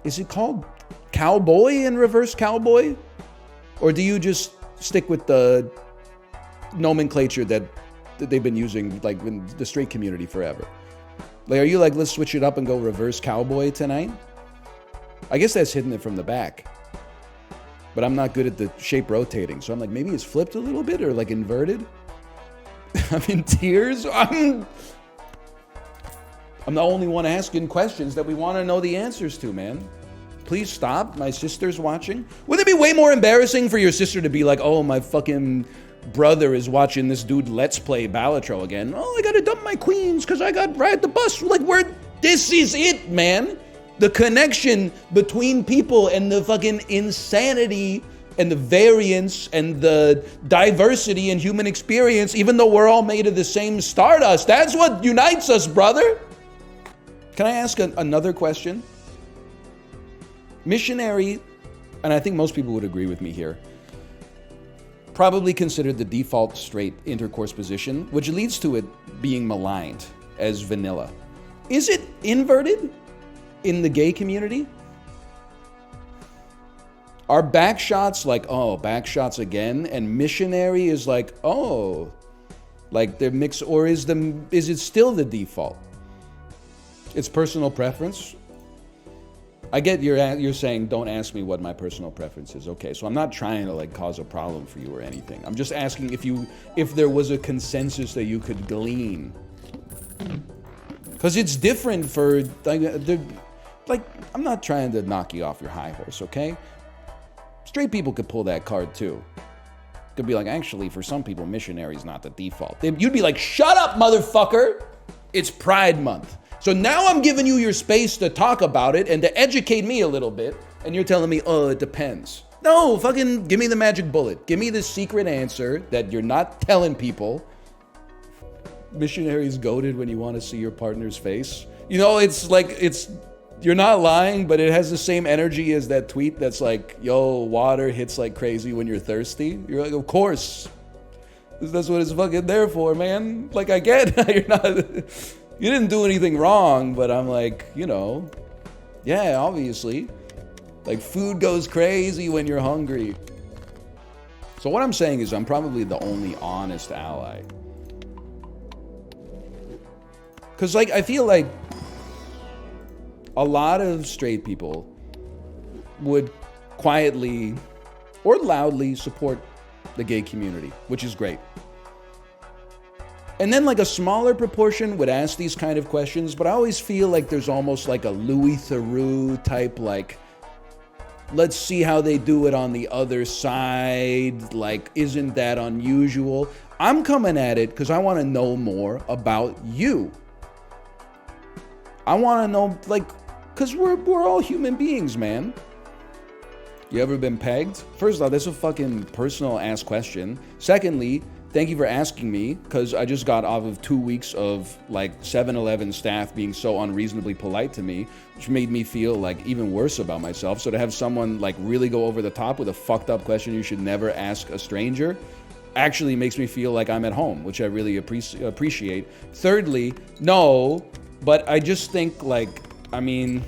Is it called cowboy and reverse cowboy? Or do you just stick with the nomenclature that they've been using like in the straight community forever? Like, are you like, let's switch it up and go reverse cowboy tonight? I guess that's hitting it from the back. But I'm not good at the shape rotating. So I'm like, maybe it's flipped a little bit or like inverted. I'm in tears. I'm the only one asking questions that we want to know the answers to, man. Please stop. My sister's watching. Wouldn't it be way more embarrassing for your sister to be like, oh, my fucking brother is watching this dude Let's Play Balatro again. Oh, I gotta dump my queens because I got ride the bus. Like, this is it, man. The connection between people and the fucking insanity and the variance and the diversity in human experience, even though we're all made of the same stardust. That's what unites us, brother. Can I ask another question? Missionary, and I think most people would agree with me here, probably considered the default straight intercourse position, which leads to it being maligned as vanilla. Is it inverted in the gay community? Are back shots like, oh, back shots again, and missionary is like, oh, like they're mixed, or is it still the default? It's personal preference. I get you're saying don't ask me what my personal preference is. Okay, so I'm not trying to like cause a problem for you or anything. I'm just asking if there was a consensus that you could glean. Because it's different for like I'm not trying to knock you off your high horse, okay? Straight people could pull that card too. Could be like, actually, for some people, missionary's not the default. You'd be like, shut up, motherfucker! It's Pride Month. So now I'm giving you your space to talk about it and to educate me a little bit, and you're telling me, oh, it depends. No, fucking give me the magic bullet. Give me the secret answer that you're not telling people. Missionary's goated when you want to see your partner's face. You know, you're not lying, but it has the same energy as that tweet that's like, yo, water hits like crazy when you're thirsty. You're like, of course. That's what it's fucking there for, man. Like, I get you're not... You didn't do anything wrong, but I'm like, you know, yeah, obviously. Like, food goes crazy when you're hungry. So what I'm saying is I'm probably the only honest ally. Because, like, I feel like a lot of straight people would quietly or loudly support the gay community, which is great. And then, like, a smaller proportion would ask these kind of questions, but I always feel like there's almost like a Louis Theroux type, like, let's see how they do it on the other side. Like, isn't that unusual? I'm coming at it because I want to know more about you. I want to know, like, because we're all human beings, man. You ever been pegged? First off, that's a fucking personal ass question. Secondly, thank you for asking me, because I just got off of 2 weeks of, like, 7-Eleven staff being so unreasonably polite to me, which made me feel, like, even worse about myself. So to have someone, like, really go over the top with a fucked up question you should never ask a stranger actually makes me feel like I'm at home, which I really appreciate. Thirdly, no, but I just think, like, I mean,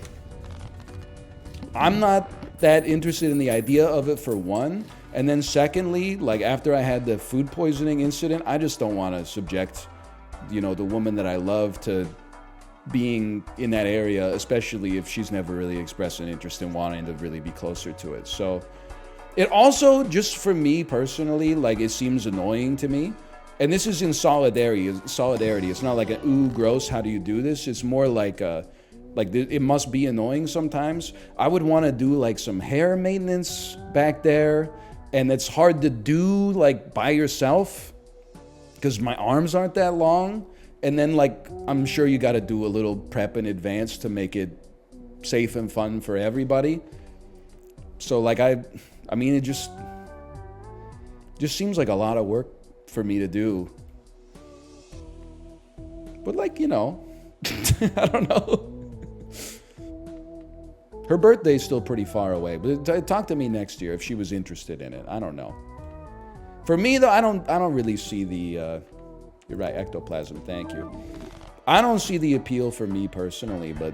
I'm not that interested in the idea of it, for one. And then secondly, like, after I had the food poisoning incident, I just don't want to subject, you know, the woman that I love to being in that area, especially if she's never really expressed an interest in wanting to really be closer to it. So it also, just for me personally, like, it seems annoying to me. And this is in solidarity. It's not like an, ooh, gross, how do you do this? It's more like a, like, it must be annoying sometimes. I would want to do, like, some hair maintenance back there. And it's hard to do, like, by yourself because my arms aren't that long. And then, like, I'm sure you got to do a little prep in advance to make it safe and fun for everybody. So, like, I mean, it just seems like a lot of work for me to do. But, like, you know, I don't know. Her birthday's still pretty far away, but talk to me next year if she was interested in it. I don't know. For me, though, I don't really see the. You're right, ectoplasm. Thank you. I don't see the appeal for me personally, but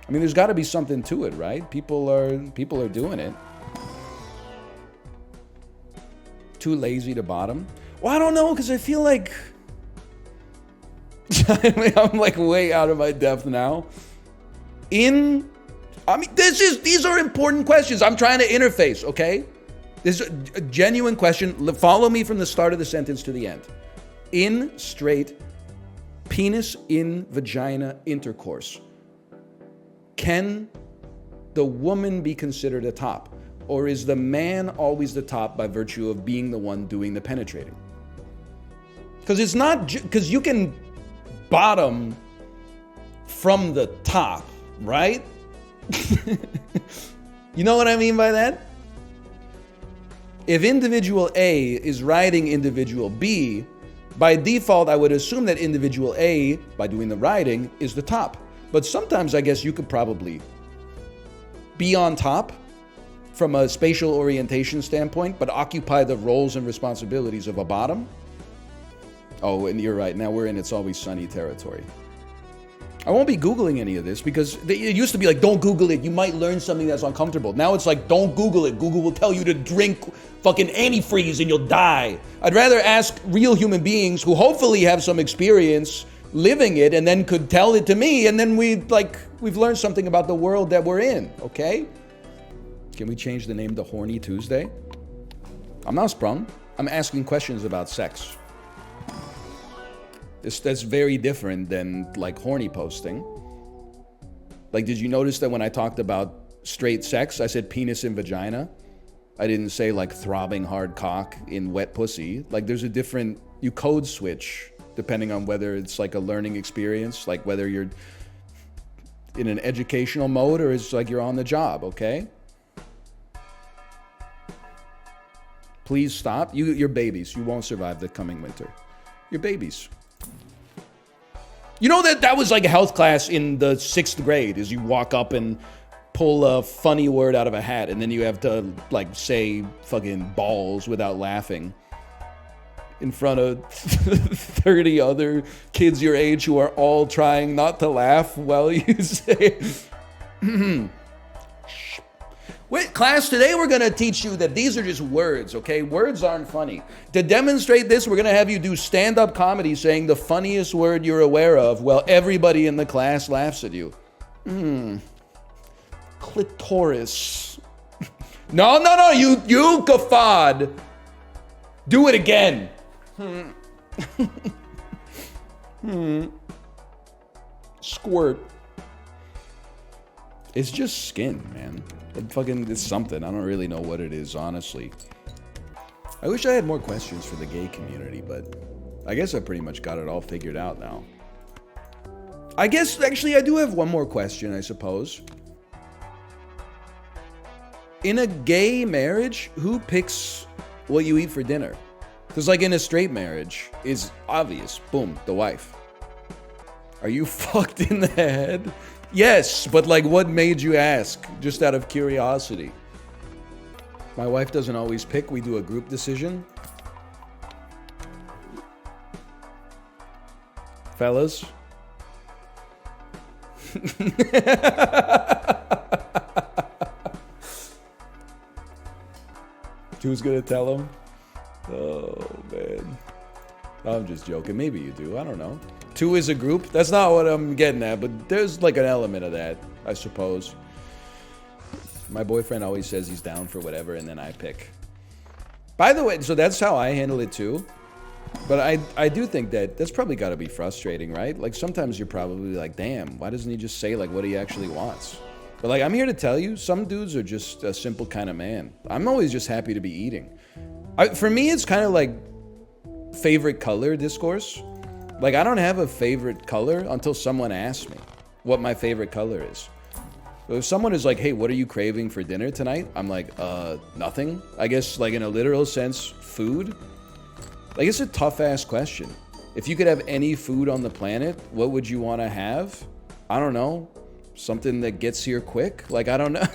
I mean, there's got to be something to it, right? People are doing it. Too lazy to bottom? Well, I don't know, because I feel like I'm like way out of my depth now. I mean, these are important questions. I'm trying to interface, okay? This is a genuine question. Follow me from the start of the sentence to the end. In straight, penis in vagina intercourse, can the woman be considered a top? Or is the man always the top by virtue of being the one doing the penetrating? Because it's not, because you can bottom from the top, right? You know what I mean by that? If individual A is riding individual B, by default, I would assume that individual A, by doing the riding, is the top. But sometimes I guess you could probably be on top from a spatial orientation standpoint, but occupy the roles and responsibilities of a bottom. Oh, and you're right. Now we're in It's Always Sunny territory. I won't be Googling any of this because it used to be like, don't Google it. You might learn something that's uncomfortable. Now it's like, don't Google it. Google will tell you to drink fucking antifreeze and you'll die. I'd rather ask real human beings who hopefully have some experience living it and then could tell it to me. And then we've learned something about the world that we're in. Okay. Can we change the name to Horny Tuesday? I'm not sprung. I'm asking questions about sex. That's very different than, like, horny posting. Like, did you notice that when I talked about straight sex, I said penis in vagina? I didn't say, like, throbbing hard cock in wet pussy. Like, there's a different, you code switch depending on whether it's, like, a learning experience, like whether you're in an educational mode or it's like you're on the job, okay? Please stop. You're babies. You won't survive the coming winter. You're babies. You know that was like a health class in the 6th grade, is you walk up and pull a funny word out of a hat and then you have to, like, say fucking balls without laughing. in front of 30 other kids your age who are all trying not to laugh while you say, Wait, class, today we're going to teach you that these are just words, okay? Words aren't funny. To demonstrate this, we're going to have you do stand-up comedy saying the funniest word you're aware of while everybody in the class laughs at you. Clitoris. No, you guffawed. Do it again. Squirt. It's just skin, man. It's something. I don't really know what it is, honestly. I wish I had more questions for the gay community, but I guess I pretty much got it all figured out now. I guess, actually, I do have one more question, I suppose. In a gay marriage, who picks what you eat for dinner? Because, like, in a straight marriage, it's obvious. Boom, the wife. Are you fucked in the head? Yes, but, like, what made you ask? Just out of curiosity. My wife doesn't always pick. We do a group decision. Fellas? Who's gonna tell him? Oh, man. I'm just joking. Maybe you do. I don't know. Two is a group? That's not what I'm getting at, but there's like an element of that, I suppose. My boyfriend always says he's down for whatever, and then I pick. By the way, so that's how I handle it too. But I do think that that's probably got to be frustrating, right? Like sometimes you're probably like, damn, why doesn't he just say like what he actually wants? But like, I'm here to tell you, some dudes are just a simple kind of man. I'm always just happy to be eating. For me, it's kind of like favorite color discourse. Like, I don't have a favorite color until someone asks me what my favorite color is. So if someone is like, hey, what are you craving for dinner tonight? I'm like, nothing. I guess, like, in a literal sense, food. Like, it's a tough-ass question. If you could have any food on the planet, what would you want to have? I don't know. Something that gets here quick? Like, I don't know.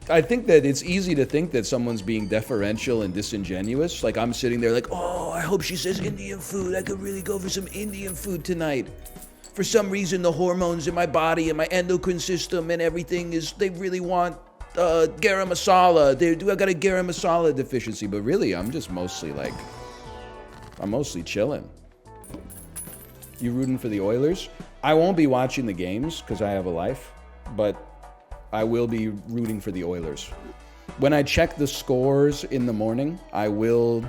I think that it's easy to think that someone's being deferential and disingenuous. Like, I'm sitting there like, oh, I hope she says Indian food. I could really go for some Indian food tonight. For some reason, the hormones in my body and my endocrine system and everything they really want garam masala. I got a garam masala deficiency. But really, I'm just mostly like, I'm mostly chilling. You rooting for the Oilers? I won't be watching the games because I have a life, but I will be rooting for the Oilers. When I check the scores in the morning, I will...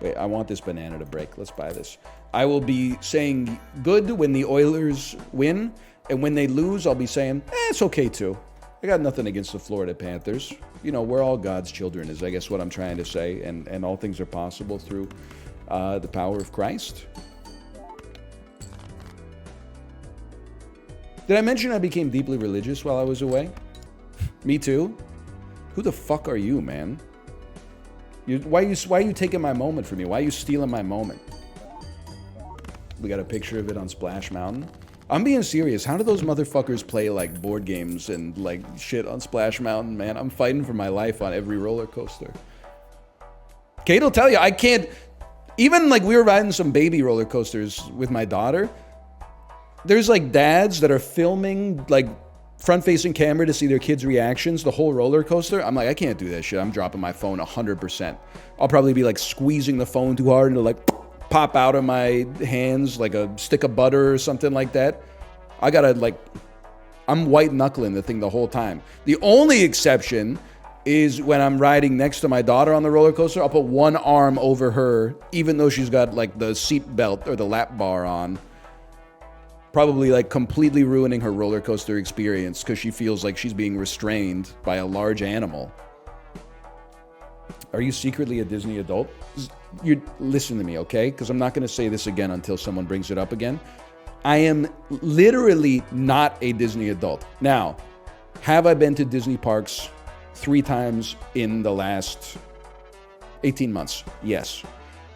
Wait, I want this banana to break. Let's buy this. I will be saying good when the Oilers win, and when they lose, I'll be saying, it's okay too. I got nothing against the Florida Panthers. You know, we're all God's children, is I guess what I'm trying to say, and all things are possible through the power of Christ. Did I mention I became deeply religious while I was away? Me too? Who the fuck are you, man? Why are you taking my moment from me? Why are you stealing my moment? We got a picture of it on Splash Mountain. I'm being serious. How do those motherfuckers play like board games and like shit on Splash Mountain, man? I'm fighting for my life on every roller coaster. Kate will tell you, I can't... Even like we were riding some baby roller coasters with my daughter. There's like dads that are filming like front-facing camera to see their kids' reactions, the whole roller coaster. I'm like, I can't do that shit. I'm dropping my phone 100%. I'll probably be like squeezing the phone too hard and it'll like pop out of my hands like a stick of butter or something like that. I gotta like, I'm white knuckling the thing the whole time. The only exception is when I'm riding next to my daughter on the roller coaster. I'll put one arm over her, even though she's got like the seat belt or the lap bar on. Probably like completely ruining her roller coaster experience because she feels like she's being restrained by a large animal. Are you secretly a Disney adult? Listen to me, okay? Because I'm not going to say this again until someone brings it up again. I am literally not a Disney adult. Now, have I been to Disney parks 3 times in the last 18 months? Yes.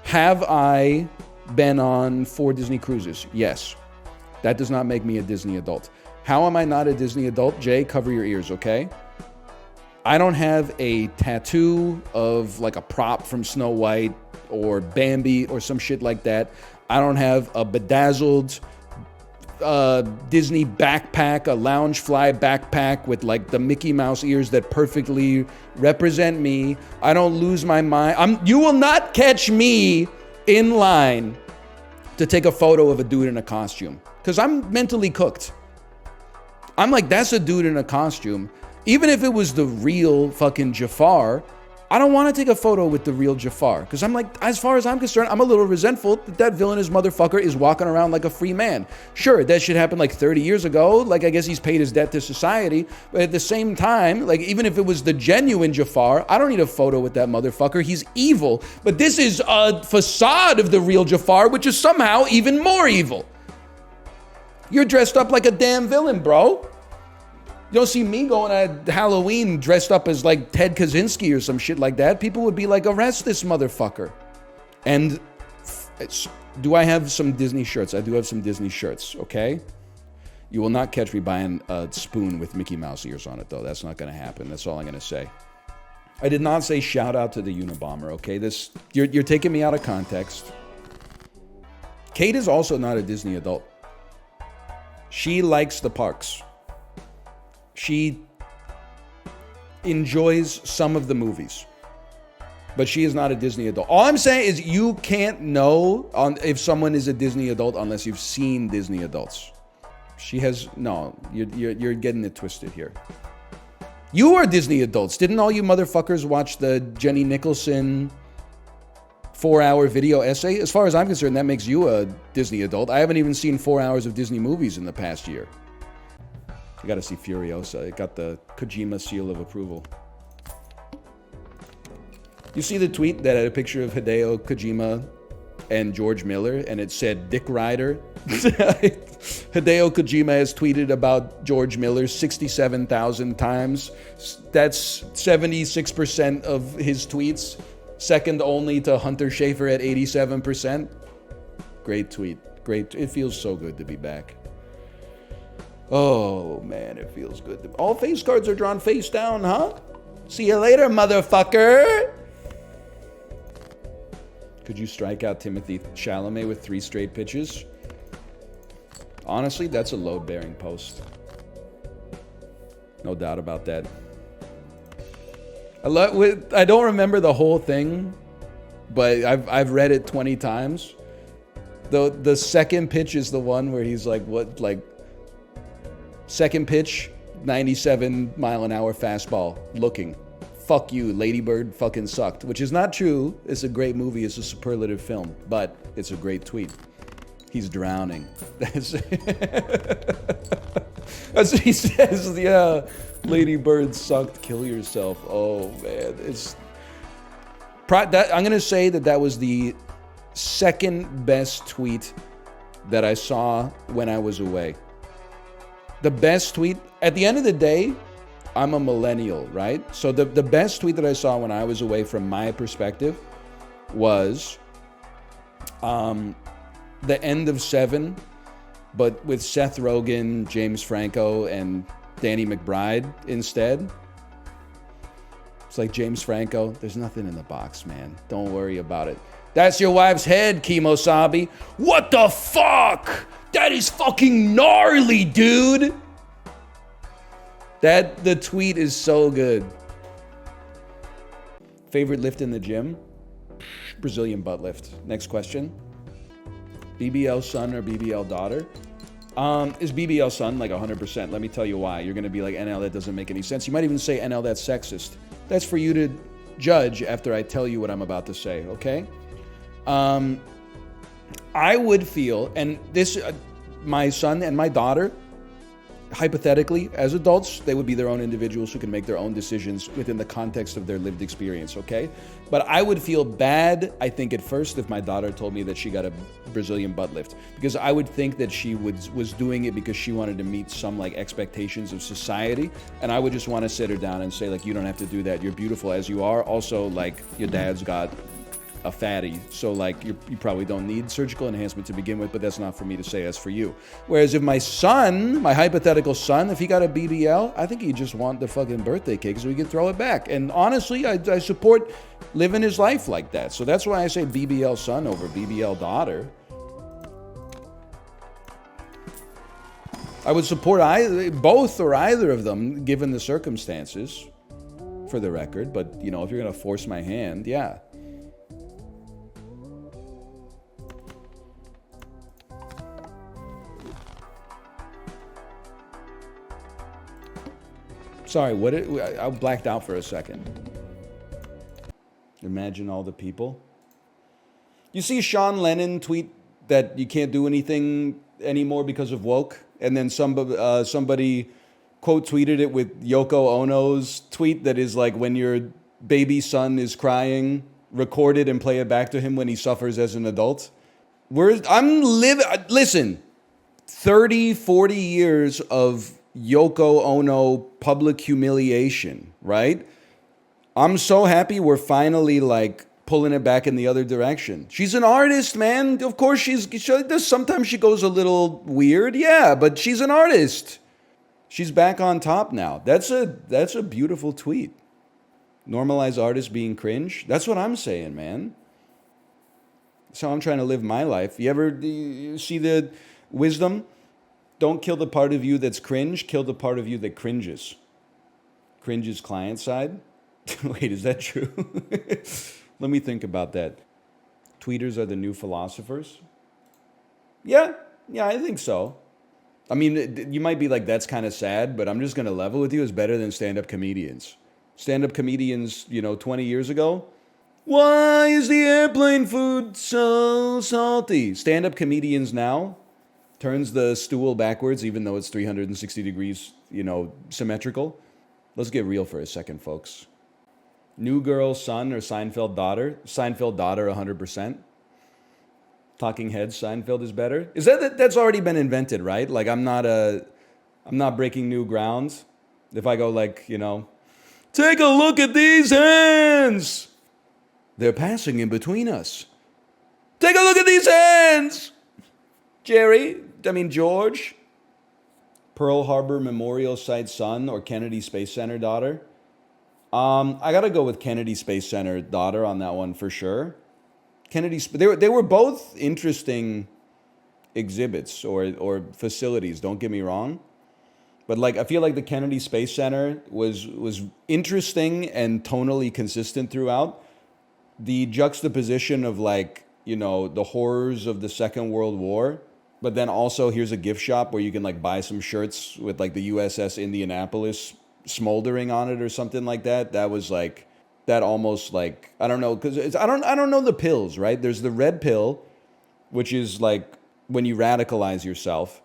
Have I been on 4 Disney cruises? Yes. That does not make me a Disney adult. How am I not a Disney adult? Jay, cover your ears, okay? I don't have a tattoo of like a prop from Snow White or Bambi or some shit like that. I don't have a bedazzled Disney backpack, a Loungefly backpack with like the Mickey Mouse ears that perfectly represent me. I don't lose my mind. You will not catch me in line to take a photo of a dude in a costume because I'm mentally cooked. I'm like, that's a dude in a costume. Even if it was the real fucking Jafar, I don't want to take a photo with the real Jafar because I'm like, as far as I'm concerned, I'm a little resentful that that villainous motherfucker is walking around like a free man. Sure, that shit happened like 30 years ago. Like, I guess he's paid his debt to society. But at the same time, like, even if it was the genuine Jafar, I don't need a photo with that motherfucker. He's evil. But this is a facade of the real Jafar, which is somehow even more evil. You're dressed up like a damn villain, bro. You don't see me going at Halloween dressed up as like Ted Kaczynski or some shit like that. People would be like, arrest this motherfucker. And do I have some Disney shirts? I do have some Disney shirts, okay? You will not catch me buying a spoon with Mickey Mouse ears on it, though. That's not going to happen. That's all I'm going to say. I did not say shout out to the Unabomber, okay? You're taking me out of context. Kate is also not a Disney adult. She likes the parks. She enjoys some of the movies, but she is not a Disney adult. All I'm saying is you can't know if someone is a Disney adult unless you've seen Disney adults. She has, no, you're getting it twisted here. You are Disney adults. Didn't all you motherfuckers watch the Jenny Nicholson 4-hour video essay? As far as I'm concerned, that makes you a Disney adult. I haven't even seen 4 hours of Disney movies in the past year. You gotta see Furiosa. It got the Kojima seal of approval. You see the tweet that had a picture of Hideo Kojima and George Miller, and it said Dick Rider? Hideo Kojima has tweeted about George Miller 67,000 times. That's 76% of his tweets. Second only to Hunter Schafer at 87%. Great tweet. Great. It feels so good to be back. Oh, man, it feels good. All face cards are drawn face down, huh? See you later, motherfucker! Could you strike out Timothy Chalamet with 3 straight pitches? Honestly, that's a load-bearing post. No doubt about that. I don't remember the whole thing, but I've read it 20 times. The second pitch is the one where he's like, what, like, second pitch, 97 mile an hour fastball, looking. Fuck you, Lady Bird fucking sucked. Which is not true. It's a great movie. It's a superlative film. But it's a great tweet. He's drowning. That's what he says. Yeah, Lady Bird sucked. Kill yourself. Oh, man. I'm going to say that was the second best tweet that I saw when I was away. The best tweet, at the end of the day, I'm a millennial, right? So the best tweet that I saw when I was away from my perspective was the end of 7, but with Seth Rogen, James Franco, and Danny McBride instead. It's like, James Franco, there's nothing in the box, man. Don't worry about it. That's your wife's head, Kimosabi. What the fuck? That is fucking gnarly, dude. The tweet is so good. Favorite lift in the gym? Brazilian butt lift. Next question. BBL son or BBL daughter? Is BBL son like 100%? Let me tell you why. You're going to be like, NL, that doesn't make any sense. You might even say, NL, that's sexist. That's for you to judge after I tell you what I'm about to say, okay? I would feel, and this, my son and my daughter, hypothetically, as adults, they would be their own individuals who can make their own decisions within the context of their lived experience, okay? But I would feel bad, I think, at first if my daughter told me that she got a Brazilian butt lift, because I would think that she was doing it because she wanted to meet some, like, expectations of society, and I would just want to sit her down and say, like, you don't have to do that. You're beautiful as you are. Also, like, your dad's got a fatty. So like you probably don't need surgical enhancement to begin with, but that's not for me to say, as for you. Whereas if my son, my hypothetical son, if he got a BBL, I think he'd just want the fucking birthday cake so he could throw it back. And honestly, I support living his life like that. So that's why I say BBL son over BBL daughter. I would support both or either of them given the circumstances, for the record. But, you know, if you're going to force my hand, yeah. Sorry, I blacked out for a second. Imagine all the people. You see Sean Lennon tweet that you can't do anything anymore because of woke? And then somebody quote tweeted it with Yoko Ono's tweet that is like, when your baby son is crying, record it and play it back to him when he suffers as an adult. Listen, 30, 40 years of Yoko Ono public humiliation, right? I'm so happy we're finally like pulling it back in the other direction. She's an artist, man. Of course sometimes she goes a little weird, yeah, but she's an artist. She's back on top now. That's a beautiful tweet. Normalize artists being cringe. That's what I'm saying, man. That's how I'm trying to live my life. You see the wisdom? Don't kill the part of you that's cringe, kill the part of you that cringes. Cringe is client side? Wait, is that true? Let me think about that. Tweeters are the new philosophers? Yeah, I think so. I mean, you might be like, that's kind of sad, but I'm just going to level with you. It's better than stand-up comedians. Stand-up comedians, 20 years ago? Why is the airplane food so salty? Stand-up comedians now turns the stool backwards, even though it's 360 degrees, symmetrical. Let's get real for a second, folks. New Girl son or Seinfeld daughter? Seinfeld daughter 100%. Talking Heads Seinfeld is better. Is that's already been invented, right? Like I'm not breaking new grounds. If I go like, take a look at these hands. They're passing in between us. Take a look at these hands. George. Pearl Harbor Memorial Site son or Kennedy Space Center daughter. I gotta go with Kennedy Space Center daughter on that one for sure. They were both interesting exhibits or facilities. Don't get me wrong, but like I feel like the Kennedy Space Center was interesting and tonally consistent throughout. The juxtaposition of like the horrors of the Second World War, but then also here's a gift shop where you can like buy some shirts with like the USS Indianapolis smoldering on it or something like that. That was like, that almost like, I don't know, because I don't know the pills, right? There's the red pill, which is like when you radicalize yourself.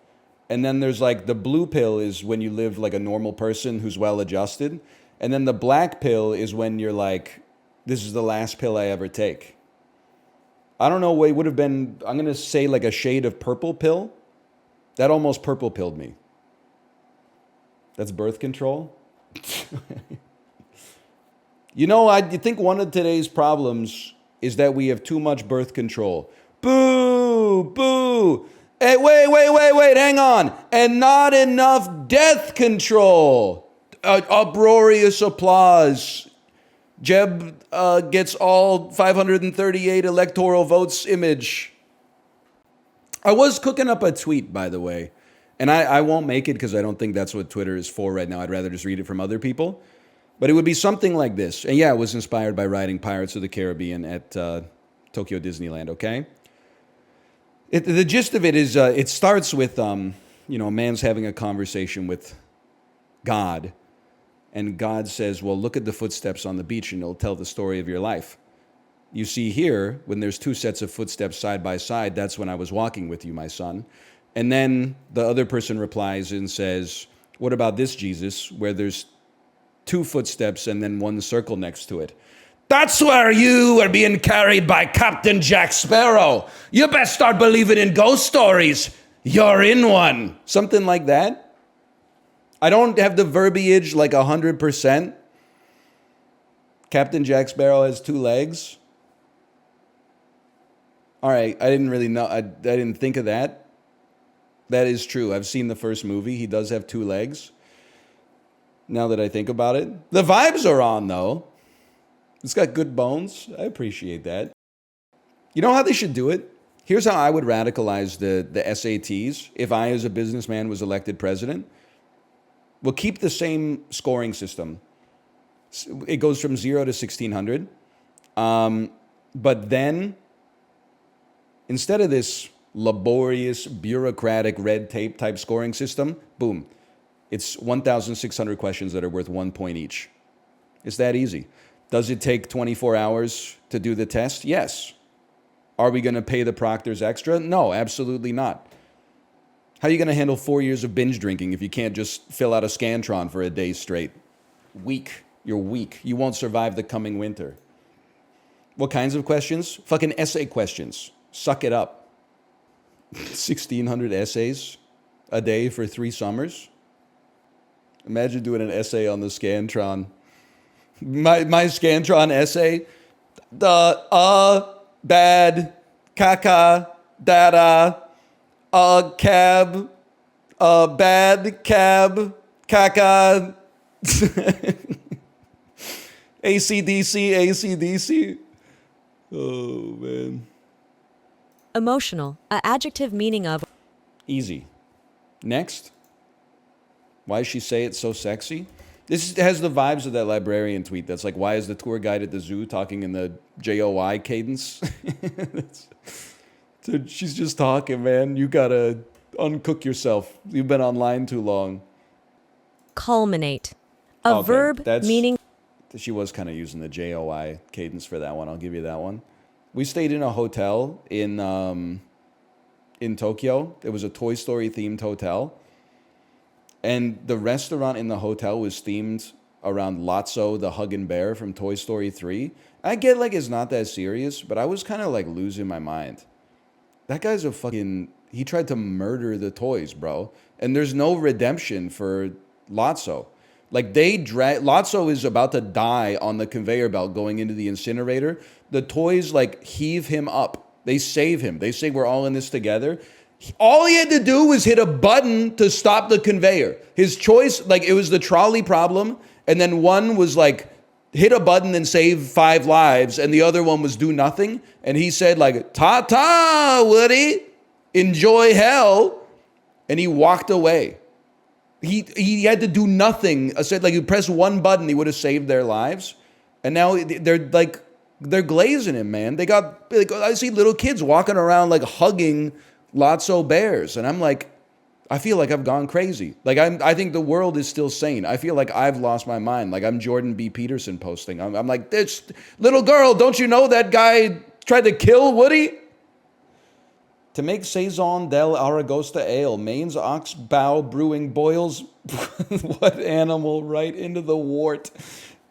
And then there's like the blue pill is when you live like a normal person who's well adjusted. And then the black pill is when you're like, this is the last pill I ever take. I don't know, it would have been, I'm going to say like a shade of purple pill. That almost purple pilled me. That's birth control. I think one of today's problems is that we have too much birth control. Boo, boo. Hey, wait, hang on. And not enough death control. Uproarious applause. Jeb gets all 538 electoral votes image. I was cooking up a tweet, by the way. And I won't make it because I don't think that's what Twitter is for right now. I'd rather just read it from other people. But it would be something like this. And yeah, it was inspired by riding Pirates of the Caribbean at Tokyo Disneyland, okay? The gist of it is it starts with, a man's having a conversation with God. And God says, well, look at the footsteps on the beach and it'll tell the story of your life. You see here, when there's two sets of footsteps side by side, that's when I was walking with you, my son. And then the other person replies and says, what about this, Jesus, where there's two footsteps and then one circle next to it? That's where you are being carried by Captain Jack Sparrow. You best start believing in ghost stories. You're in one. Something like that. I don't have the verbiage like 100%. Captain Jack Sparrow has two legs. All right, I didn't really know. I didn't think of that. That is true. I've seen the first movie. He does have 2 legs. Now that I think about it. The vibes are on, though. It's got good bones. I appreciate that. You know how they should do it? Here's how I would radicalize the SATs if I, as a businessman, was elected president. We'll keep the same scoring system. It goes from 0 to 1600. But then, instead of this laborious, bureaucratic, red tape type scoring system, boom, it's 1,600 questions that are worth 1 point each. It's that easy. Does it take 24 hours to do the test? Yes. Are we going to pay the proctors extra? No, absolutely not. How are you going to handle 4 years of binge drinking if you can't just fill out a Scantron for a day straight? Weak. You're weak. You won't survive the coming winter. What kinds of questions? Fucking essay questions. Suck it up. 1,600 essays a day for 3 summers. Imagine doing an essay on the Scantron. My Scantron essay. Bad, caca, dada, cab, bad, cab, caca, ACDC. Oh, man. Emotional, a adjective meaning of... Easy. Next. Why does she say it's so sexy? This has the vibes of that librarian tweet that's like, why is the tour guide at the zoo talking in the JOI cadence? Dude, she's just talking, man. You gotta uncook yourself. You've been online too long. Culminate. A verb meaning... She was kind of using the JOI cadence for that one. I'll give you that one. We stayed in a hotel in Tokyo. It was a Toy Story themed hotel. And the restaurant in the hotel was themed around Lotso, the Huggin' Bear from Toy Story 3. I get like it's not that serious, but I was kind of like losing my mind. That guy's a fucking... He tried to murder the toys, bro. And there's no redemption for Lotso. Like Lotso is about to die on the conveyor belt going into the incinerator. The toys like heave him up. They save him. They say we're all in this together. All he had to do was hit a button to stop the conveyor. His choice, like it was the trolley problem, and then one was like hit a button and save 5 lives, and the other one was do nothing. And he said like, ta-ta, Woody, enjoy hell. And he walked away. He had to do nothing. I said like you press one button, he would have saved their lives. And now they're glazing him, man. They got like, I see little kids walking around like hugging Lotso bears, and I'm like, I feel like I've gone crazy. Like I think the world is still sane. I feel like I've lost my mind. Like I'm Jordan B. Peterson posting. I'm like, this little girl, don't you know that guy tried to kill Woody? To make Saison del Aragosta Ale, Maine's Oxbow Brewing boils what animal right into the wart?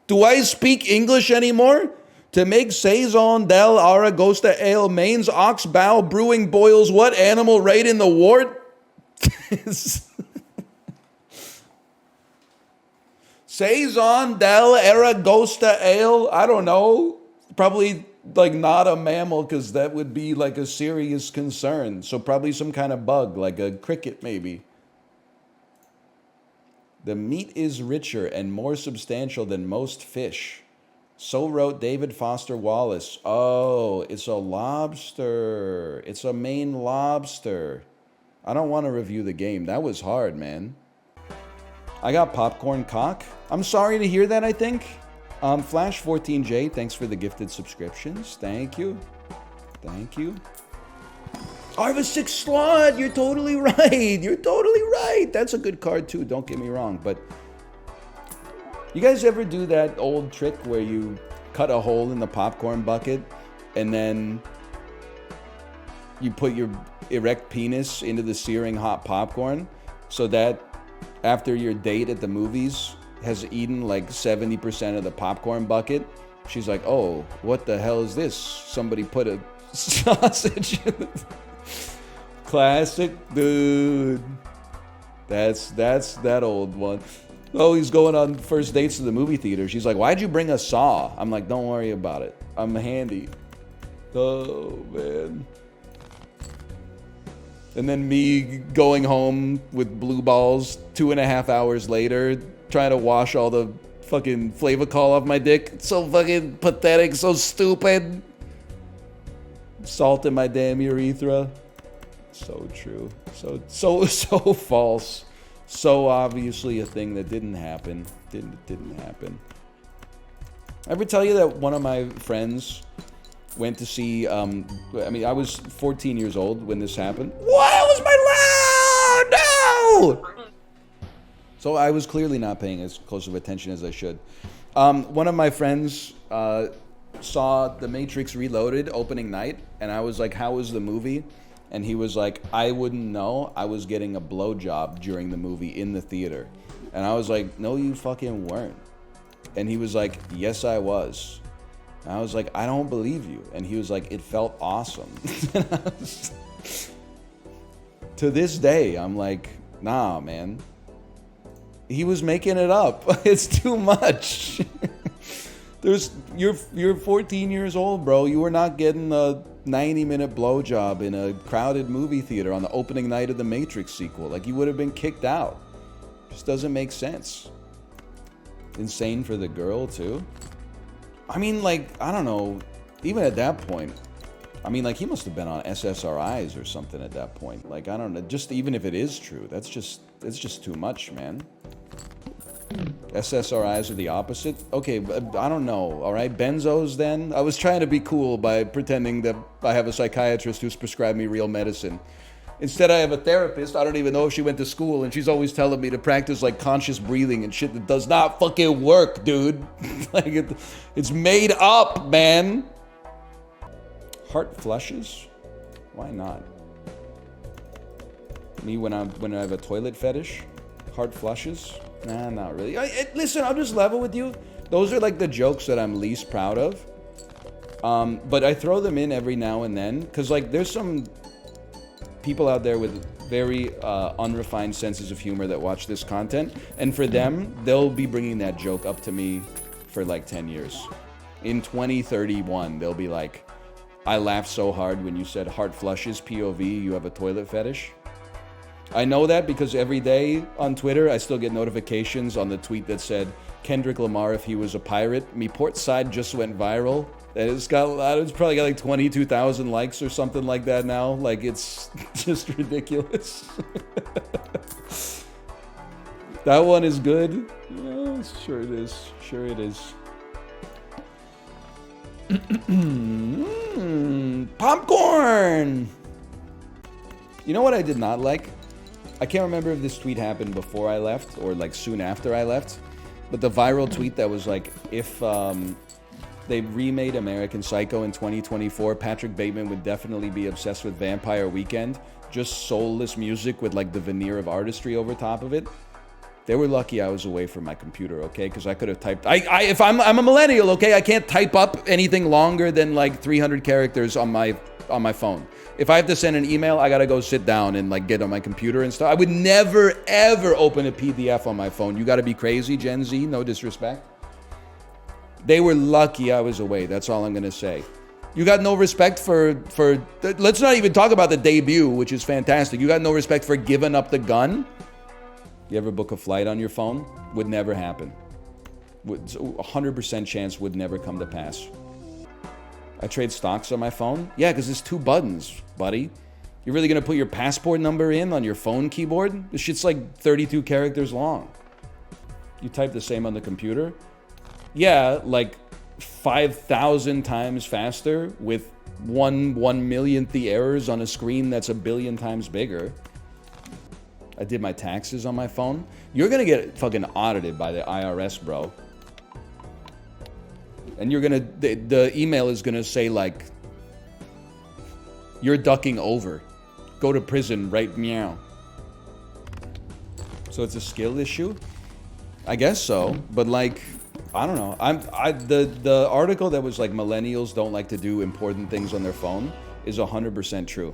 Do I speak English anymore? To make Saison del Aragosta Ale, Maine's Oxbow Brewing boils what animal right in the wart? Saison del Aragosta Ale? I don't know. Probably like not a mammal, because that would be like a serious concern. So probably some kind of bug, like a cricket maybe. The meat is richer and more substantial than most fish. So wrote David Foster Wallace. Oh, it's a lobster. It's a Maine lobster. I don't want to review the game. That was hard, man. I got popcorn cock. I'm sorry to hear that, I think. Flash14J, thanks for the gifted subscriptions. Thank you. Thank you. Arva 6 slot, you're totally right. You're totally right. That's a good card too, don't get me wrong. But you guys ever do that old trick where you cut a hole in the popcorn bucket and then you put your erect penis into the searing hot popcorn so that after your date at the movies has eaten like 70% of the popcorn bucket, she's like, oh, what the hell is this? Somebody put a sausage in it. Classic, dude. That's that old one. Oh, he's going on first dates to the movie theater. She's like, why'd you bring a saw? I'm like, don't worry about it. I'm handy. Oh, man. And then me going home with blue balls 2.5 hours later, trying to wash all the fucking flavacol off my dick. It's so fucking pathetic, so stupid. Salt in my damn urethra. So true. So false. So obviously a thing that didn't happen. Didn't happen. Ever tell you that one of my friends went to see, I mean, I was 14 years old when this happened. What was my no! So I was clearly not paying as close of attention as I should. One of my friends saw The Matrix Reloaded opening night, and I was like, how was the movie? And he was like, I wouldn't know. I was getting a blowjob during the movie in the theater. And I was like, no, you fucking weren't. And he was like, yes, I was. And I was like, I don't believe you. And he was like, it felt awesome. To this day, I'm like, nah, man. He was making it up. It's too much. You're 14 years old, bro. You were not getting a 90-minute blowjob in a crowded movie theater on the opening night of the Matrix sequel. Like, you would have been kicked out. Just doesn't make sense. Insane for the girl, too. I mean, like, I don't know. Even at that point, I mean, like, he must have been on SSRIs or something at that point. Like, I don't know. Just even if it is true, it's just too much, man. SSRIs are the opposite? Okay, I don't know, alright? Benzos, then? I was trying to be cool by pretending that I have a psychiatrist who's prescribed me real medicine. Instead, I have a therapist. I don't even know if she went to school, and she's always telling me to practice, like, conscious breathing and shit that does not fucking work, dude. Like, it's made up, man. Heart flushes? Why not? Me when I have a toilet fetish? Heart flushes? Nah, not really. Listen, I'll just level with you. Those are like the jokes that I'm least proud of. But I throw them in every now and then. Because like there's some people out there with very unrefined senses of humor that watch this content. And for them, they'll be bringing that joke up to me for like 10 years. In 2031, they'll be like, I laughed so hard when you said heart flushes, POV, you have a toilet fetish. I know that because every day on Twitter, I still get notifications on the tweet that said, Kendrick Lamar, if he was a pirate, me port side just went viral. And it's probably got like 22,000 likes or something like that now. Like, it's just ridiculous. That one is good. Yeah, sure it is. Sure it is. Popcorn! You know what I did not like? I can't remember if this tweet happened before I left or like soon after I left, but the viral tweet that was like, if they remade American Psycho in 2024, Patrick Bateman would definitely be obsessed with Vampire Weekend, just soulless music with like the veneer of artistry over top of it. They were lucky I was away from my computer, okay? Because I could have typed. If I'm a millennial, okay? I can't type up anything longer than like 300 characters on my phone. If I have to send an email, I gotta go sit down and like get on my computer and stuff. I would never ever open a PDF on my phone. You gotta be crazy, Gen Z. No disrespect. They were lucky I was away. That's all I'm gonna say. You got no respect for. Let's not even talk about the debut, which is fantastic. You got no respect for giving up the gun. You ever book a flight on your phone? Would never happen. 100% chance would never come to pass. I trade stocks on my phone? Yeah, because it's 2 buttons, buddy. You're really going to put your passport number in on your phone keyboard? This shit's like 32 characters long. You type the same on the computer? Yeah, like 5,000 times faster with 1/1,000,000th the errors on a screen that's 1 billion times bigger. I did my taxes on my phone. You're gonna get fucking audited by the IRS, bro. And you're gonna, the email is gonna say like, you're ducking over. Go to prison, right meow. So it's a skill issue? I guess so, but like, I don't know. The article that was like millennials don't like to do important things on their phone is 100% true.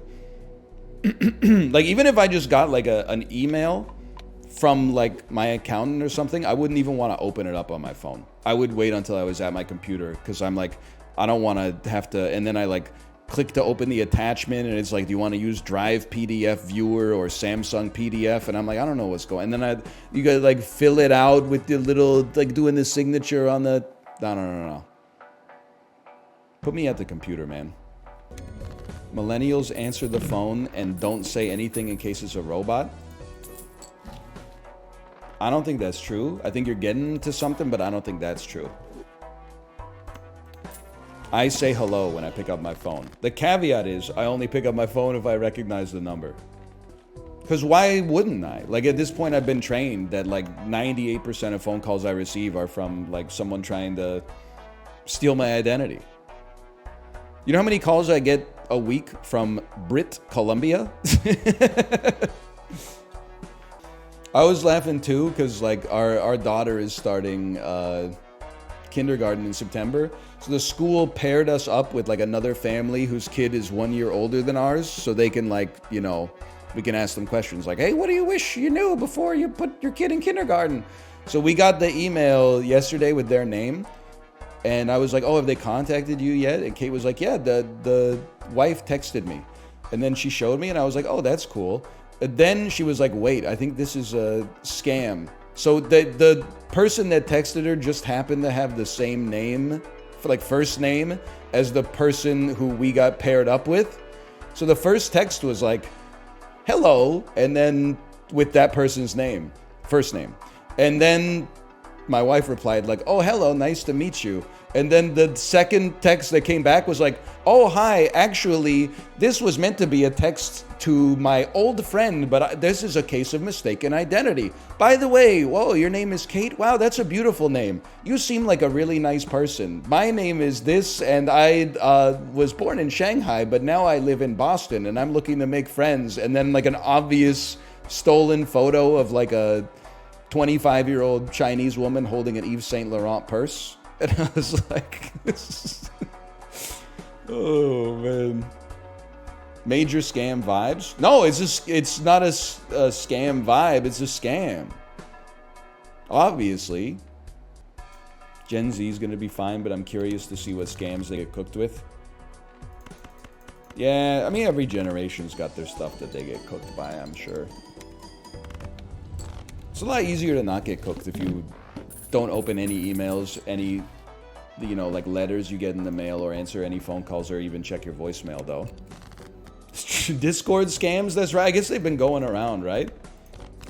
Like, even if I just got like an email from like my accountant or something, I wouldn't even want to open it up on my phone. I would wait until I was at my computer because I'm like, I don't want to have to, and then I like click to open the attachment, and it's like, do you want to use Drive PDF Viewer or Samsung PDF? And I'm like, I don't know what's going. And then you gotta like fill it out with the little, like doing the signature on the. No. Put me at the computer, man. Millennials answer the phone and don't say anything in case it's a robot. I don't think that's true. I think you're getting to something, but I don't think that's true. I say hello when I pick up my phone. The caveat is I only pick up my phone if I recognize the number. Because why wouldn't I? Like at this point I've been trained that like 98% of phone calls I receive are from like someone trying to steal my identity. You know how many calls I get a week from Brit Columbia? I was laughing too because like our daughter is starting kindergarten in September. So the school paired us up with like another family whose kid is 1 year older than ours, so they can like, you know, we can ask them questions like, hey, what do you wish you knew before you put your kid in kindergarten? So we got the email yesterday with their name, and I was like, oh, have they contacted you yet? And Kate was like, yeah, the wife texted me. And then she showed me, and I was like, oh, that's cool. And then she was like, wait, I think this is a scam. So the person that texted her just happened to have the same name, for like first name, as the person who we got paired up with. So the first text was like, hello, and then with that person's name, first name. And then my wife replied like, oh, hello, nice to meet you. And then the second text that came back was like, oh, hi, actually, this was meant to be a text to my old friend, but this is a case of mistaken identity. By the way, whoa, your name is Kate? Wow, that's a beautiful name. You seem like a really nice person. My name is this, and I was born in Shanghai, but now I live in Boston, and I'm looking to make friends. And then like an obvious stolen photo of like a 25-year-old Chinese woman holding an Yves Saint Laurent purse. And I was like, oh, man. Major scam vibes? No, it's not a scam vibe. It's a scam. Obviously. Gen Z is going to be fine, but I'm curious to see what scams they get cooked with. Yeah, I mean, every generation's got their stuff that they get cooked by, I'm sure. It's a lot easier to not get cooked if you don't open any emails, any, you know, like letters you get in the mail, or answer any phone calls, or even check your voicemail, though. Discord scams, that's right. I guess they've been going around, right?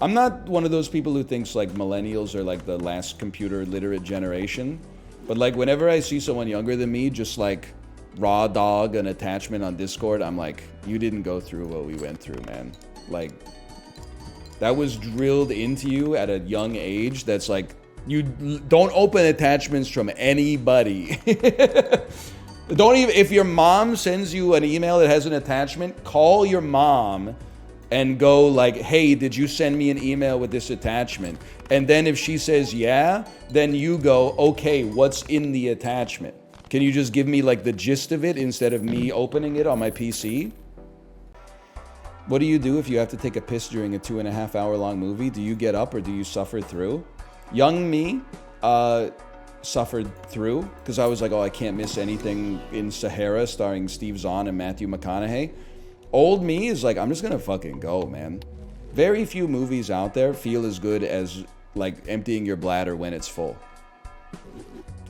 I'm not one of those people who thinks like millennials are like the last computer literate generation. But like whenever I see someone younger than me just like raw dog an attachment on Discord, I'm like, you didn't go through what we went through, man. Like, that was drilled into you at a young age. That's like, you don't open attachments from anybody. Don't even, if your mom sends you an email that has an attachment, call your mom and go like, hey, did you send me an email with this attachment? And then if she says yeah, then you go, okay, what's in the attachment? Can you just give me like the gist of it instead of me opening it on my PC? What do you do if you have to take a piss during a 2.5 hour long movie? Do you get up or do you suffer through? Young me, suffered through because I was like, oh, I can't miss anything in Sahara starring Steve Zahn and Matthew McConaughey. Old me is like, I'm just gonna fucking go, man. Very few movies out there feel as good as like emptying your bladder when it's full.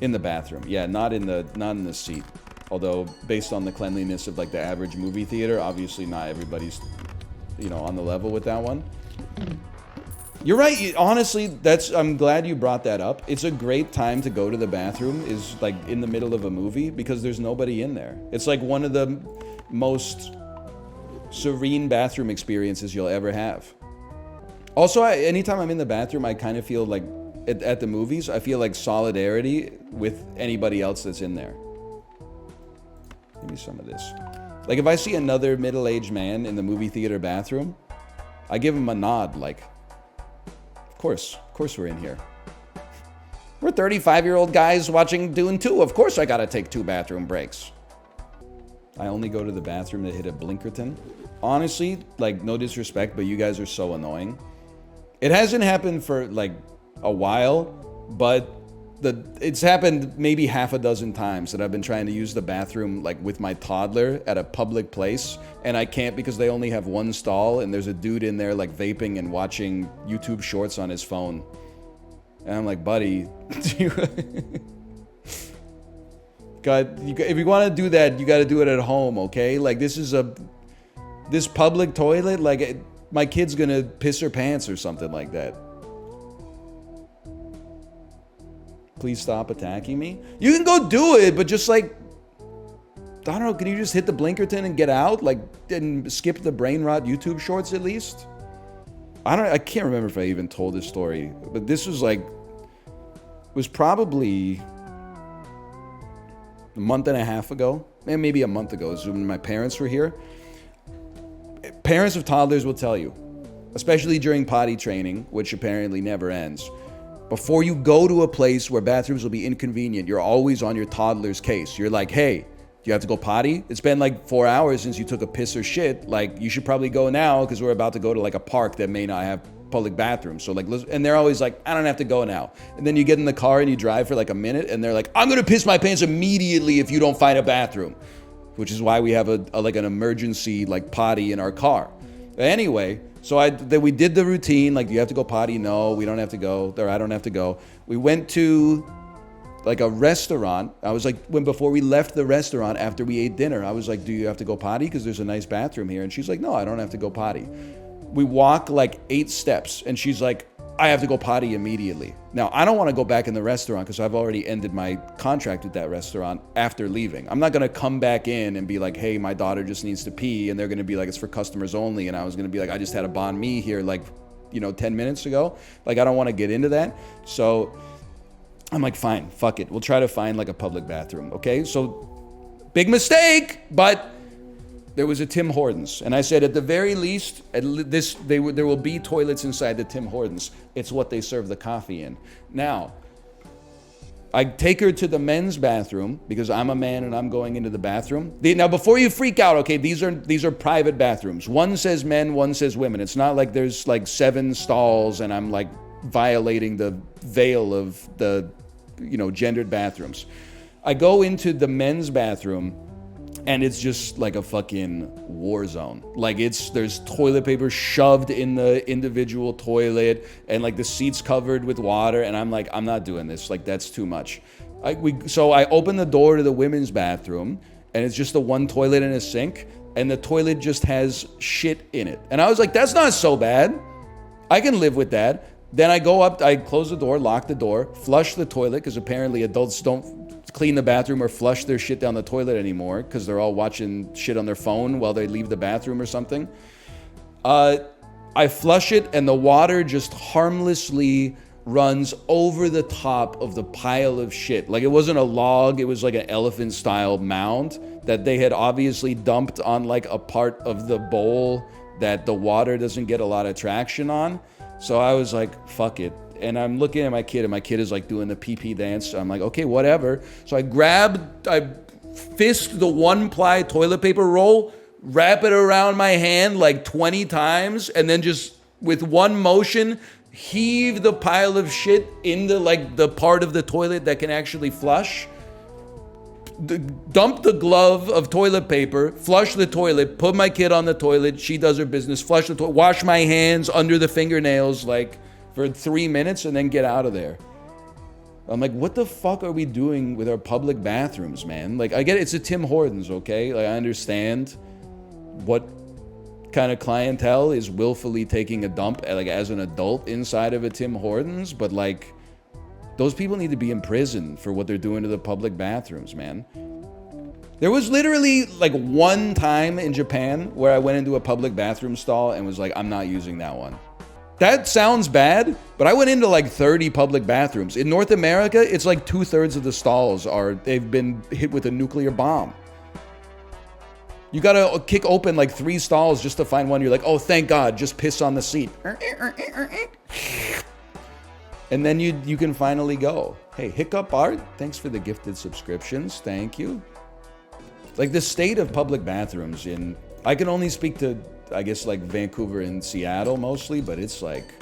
In the bathroom, yeah, not in the seat. Although based on the cleanliness of like the average movie theater, obviously not everybody's, you know, on the level with that one. You're right. Honestly, I'm glad you brought that up. It's a great time to go to the bathroom, is like in the middle of a movie, because there's nobody in there. It's like one of the most serene bathroom experiences you'll ever have. Also, anytime I'm in the bathroom, I kind of feel like, at the movies, I feel like solidarity with anybody else that's in there. Give me some of this. Like if I see another middle-aged man in the movie theater bathroom, I give him a nod like, Of course we're in here. We're 35-year-old guys watching Dune 2. Of course I gotta take 2 bathroom breaks. I only go to the bathroom to hit a Blinkerton. Honestly, like, no disrespect, but you guys are so annoying. It hasn't happened for, like, a while, but It's happened maybe half a dozen times that I've been trying to use the bathroom like with my toddler at a public place, and I can't because they only have one stall, and there's a dude in there like vaping and watching YouTube shorts on his phone. And I'm like, buddy, if you want to do that, you got to do it at home, okay? Like this public toilet, like my kid's gonna piss her pants or something like that. Please stop attacking me. You can go do it, but just like, I don't know, can you just hit the Blinkerton and get out? Like, and skip the brain rot YouTube shorts at least? I can't remember if I even told this story, but this was like, it was probably a month and a half ago, and maybe a month ago, is when my parents were here. Parents of toddlers will tell you, especially during potty training, which apparently never ends, before you go to a place where bathrooms will be inconvenient, you're always on your toddler's case. You're like, hey, do you have to go potty? It's been like 4 hours since you took a piss or shit. Like, you should probably go now because we're about to go to like a park that may not have public bathrooms. So like, and they're always like, I don't have to go now. And then you get in the car and you drive for like a minute and they're like, I'm going to piss my pants immediately if you don't find a bathroom. Which is why we have a like an emergency like potty in our car. Anyway, so we did the routine, like, do you have to go potty? No, we don't have to go, or I don't have to go. We went to like a restaurant. I was like, before we left the restaurant after we ate dinner, I was like, do you have to go potty? Because there's a nice bathroom here. And she's like, no, I don't have to go potty. We walk like 8 steps and she's like, I have to go potty immediately. Now, I don't want to go back in the restaurant because I've already ended my contract with that restaurant after leaving. I'm not going to come back in and be like, hey, my daughter just needs to pee. And they're going to be like, it's for customers only. And I was going to be like, I just had a banh mi here like, 10 minutes ago. Like, I don't want to get into that. So I'm like, fine, fuck it. We'll try to find like a public bathroom. Okay. So big mistake, but there was a Tim Hortons, and I said, at the very least, there will be toilets inside the Tim Hortons. It's what they serve the coffee in. Now, I take her to the men's bathroom because I'm a man and I'm going into the bathroom. Now, before you freak out, okay, these are private bathrooms. One says men, one says women. It's not like there's like 7 stalls and I'm like violating the veil of the, gendered bathrooms. I go into the men's bathroom. And it's just like a fucking war zone. Like there's toilet paper shoved in the individual toilet and like the seats covered with water. And I'm like, I'm not doing this. Like, that's too much. So I open the door to the women's bathroom and it's just the one toilet and a sink. And the toilet just has shit in it. And I was like, that's not so bad. I can live with that. Then I go up, I close the door, lock the door, flush the toilet because apparently adults don't clean the bathroom or flush their shit down the toilet anymore because they're all watching shit on their phone while they leave the bathroom or something. I flush it and the water just harmlessly runs over the top of the pile of shit. Like, it wasn't a log, it was like an elephant style mound that they had obviously dumped on like a part of the bowl that the water doesn't get a lot of traction on. So I was like, fuck it. And I'm looking at my kid, and my kid is like doing the pee-pee dance. I'm like, okay, whatever. So I fist the 1-ply toilet paper roll, wrap it around my hand like 20 times, and then just with one motion, heave the pile of shit into like the part of the toilet that can actually flush. Dump the glove of toilet paper, flush the toilet, put my kid on the toilet, she does her business, flush the toilet, wash my hands under the fingernails, like, for 3 minutes and then get out of there. I'm like, what the fuck are we doing with our public bathrooms, man? Like, I get it, it's a Tim Hortons, okay? Like, I understand what kind of clientele is willfully taking a dump, like, as an adult inside of a Tim Hortons, but like, those people need to be in prison for what they're doing to the public bathrooms, man. There was literally like one time in Japan where I went into a public bathroom stall and was like, I'm not using that one. That sounds bad, but I went into like 30 public bathrooms. In North America, it's like 2/3 of the stalls they've been hit with a nuclear bomb. You gotta kick open like 3 stalls just to find one. You're like, oh, thank God, just piss on the seat. And then you can finally go. Hey, Hiccup Art, thanks for the gifted subscriptions. Thank you. Like, the state of public bathrooms I can only speak to, I guess, like Vancouver and Seattle mostly, but it's like,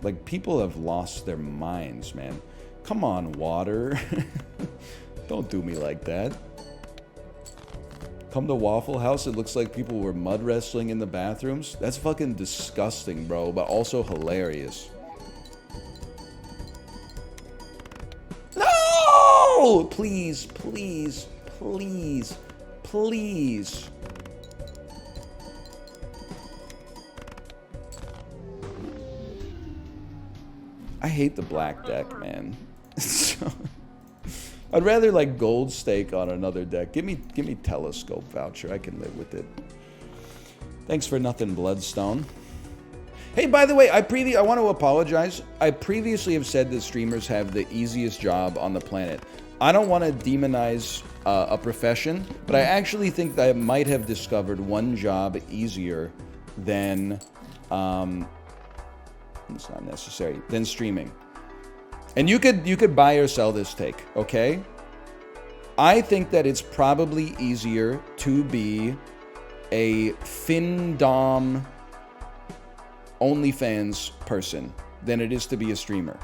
Like, people have lost their minds, man. Come on, water. Don't do me like that. Come to Waffle House, it looks like people were mud wrestling in the bathrooms. That's fucking disgusting, bro, but also hilarious. No! Please, please, please, please. I hate the black deck, man. I'd rather like gold stake on another deck. Give me telescope voucher. I can live with it. Thanks for nothing, Bloodstone. Hey, by the way, I want to apologize. I previously have said that streamers have the easiest job on the planet. I don't want to demonize a profession, but I actually think that I might have discovered one job easier than it's not necessary, than streaming. And you could buy or sell this take, okay? I think that it's probably easier to be a findom OnlyFans person than it is to be a streamer.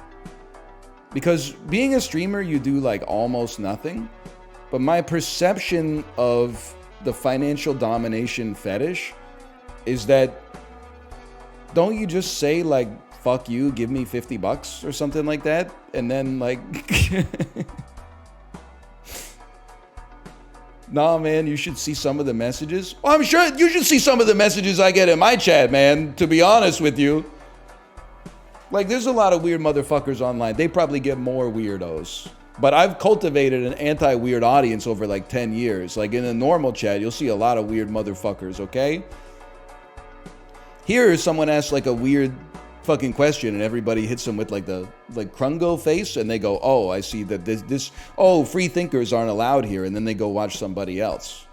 Because being a streamer, you do like almost nothing. But my perception of the financial domination fetish is that, don't you just say like, fuck you, give me $50 or something like that? And then like, nah, man, you should see some of the messages. Well, I'm sure you should see some of the messages I get in my chat, man, to be honest with you. Like, there's a lot of weird motherfuckers online. They probably get more weirdos. But I've cultivated an anti-weird audience over like 10 years. Like, in a normal chat, you'll see a lot of weird motherfuckers, okay? Here, someone asks like a weird fucking question and everybody hits them with like the Krungo face and they go, oh, I see that this oh, free thinkers aren't allowed here, and then they go watch somebody else.